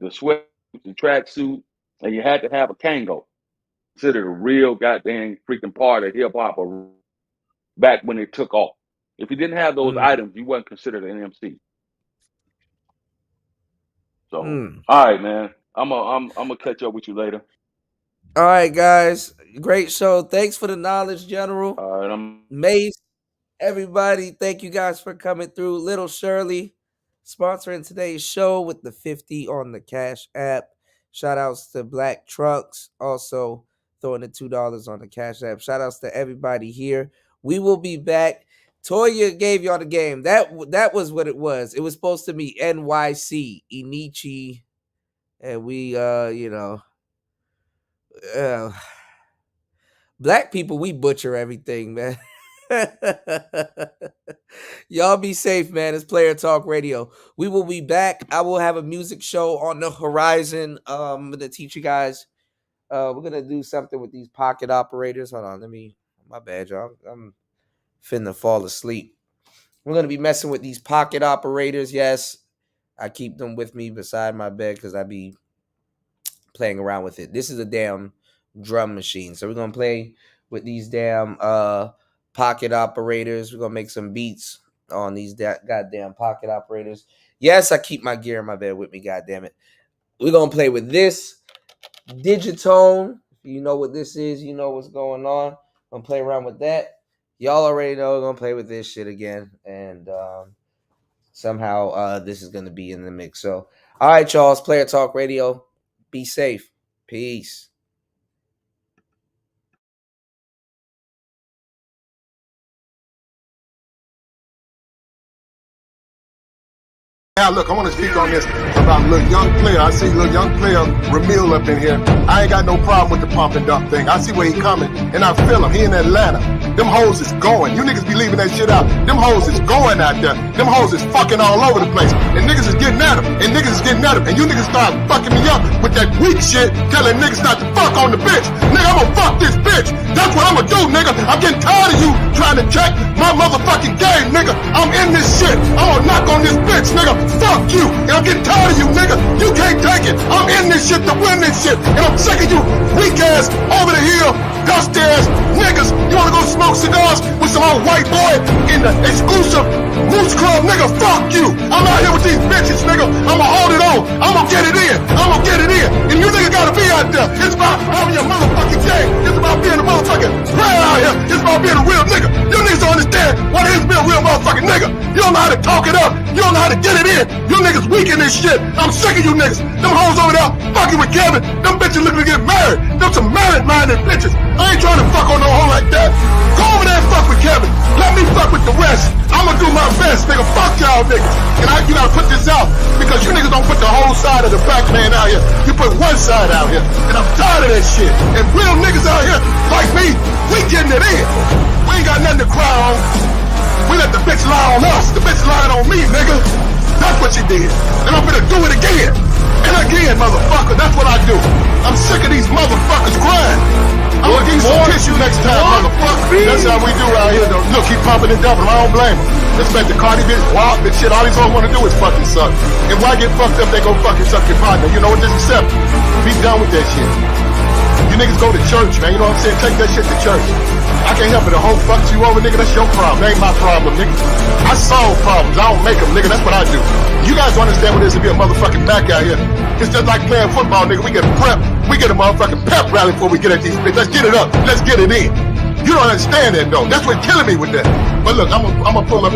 the sweat, the tracksuit, and you had to have a Kango. Considered a real goddamn freaking part of hip hop back when it took off. If you didn't have those Mm. items, you wasn't considered an MC. So, Mm. all right, man. I'm gonna catch up with you later. All right, guys. Great show. Thanks for the knowledge, General. All right, Mace, everybody, thank you guys for coming through. Little Shirley sponsoring today's show with the 50 on the Cash App. Shout outs to Black Trucks, also throwing the $2 on the Cash App. Shout outs to everybody here. We will be back. Toya gave y'all the game. That was what it was. It was supposed to be NYC, Inichi, and we black people, we butcher everything, man. Y'all be safe, man. It's Player Talk Radio. We will be back. I will have a music show on the horizon. I'm gonna teach you guys. We're gonna do something with these pocket operators. Hold on, my bad, y'all. I'm finna fall asleep. We're gonna be messing with these pocket operators. Yes, I keep them with me beside my bed because I be playing around with it. This is a damn drum machine. So we're gonna play with these damn pocket operators. We're gonna make some beats on these goddamn pocket operators. Yes, I keep my gear in my bed with me, goddamn it. We're gonna play with this Digitone. You know what this is, you know what's going on. I'm gonna play around with that. Y'all already know we're gonna play with this shit again. And somehow this is gonna be in the mix. So all right, y'all, it's Player Talk Radio. Be safe. Peace. Now, look, I want to speak on this about a little young player. I see a little young player, Ramil, up in here. I ain't got no problem with the pump and dump thing. I see where he coming, and I feel him. He in Atlanta. Them hoes is going. You niggas be leaving that shit out. Them hoes is going out there. Them hoes is fucking all over the place. And niggas is getting at them. And niggas is getting at them. And you niggas start fucking me up with that weak shit, telling niggas not to fuck on the bitch. Nigga, I'm gonna fuck this bitch. That's what I'm gonna do, nigga. I'm getting tired of you trying to check my motherfucking game, nigga. I'm in this shit. I'm gonna knock on this bitch, nigga. Fuck you. And I'm getting tired of you, nigga. You can't take it. I'm in this shit to win this shit. And I'm sick of you weak ass, over the hill, dusty ass niggas. You wanna go smoke cigars with some old white boy in the exclusive Moose Club, nigga? Fuck you. I'm out here with these bitches, nigga. I'ma hold it on. I'ma get it in. I'ma get it in. And you niggas gotta be out there. It's about having your motherfucking game. It's about being a motherfucking player out here. It's about being a real nigga. You niggas don't understand what it is to be a real motherfucking nigga. You don't know how to talk it up. You don't know how to get it in. You niggas weak in this shit. I'm sick of you niggas. Them hoes over there fucking with Kevin. Them bitches looking to get married. Them some married-minded bitches. I ain't trying to fuck on no hoe like that. Go over there and fuck with Kevin. Let me fuck with the rest. I'ma do my best, nigga. Fuck y'all niggas. And you gotta put this out because you niggas don't put the whole side of the black man out here. You put one side out here. And I'm tired of that shit. And real niggas out here like me, we getting it in. We ain't got nothing to cry on. We let the bitch lie on us. The bitch lied on me, nigga. That's what you did. And I'm gonna do it again. And again, motherfucker. That's what I do. I'm sick of these motherfuckers crying. I'm gonna give you some tissue next time, motherfucker. That's how we do out here, though. Look, keep pumping and dumping. I don't blame them. Respect the Cardi bitch, WAP and shit. All these hoes wanna do is fucking suck. And why get fucked up, they go fucking suck your partner. You know what? Just accept it. Be done with that shit. You niggas go to church, man. You know what I'm saying? Take that shit to church. I can't help it. The whole fucked you over, nigga. That's your problem. That ain't my problem, nigga. I solve problems. I don't make them, nigga. That's what I do. You guys don't understand what it is to be a motherfucking back out here. It's just like playing football, nigga. We get prep. We get a motherfucking pep rally before we get at these bitches. Let's get it up. Let's get it in. You don't understand that, though. That's what's killing me with that. But look, I'm gonna pull up.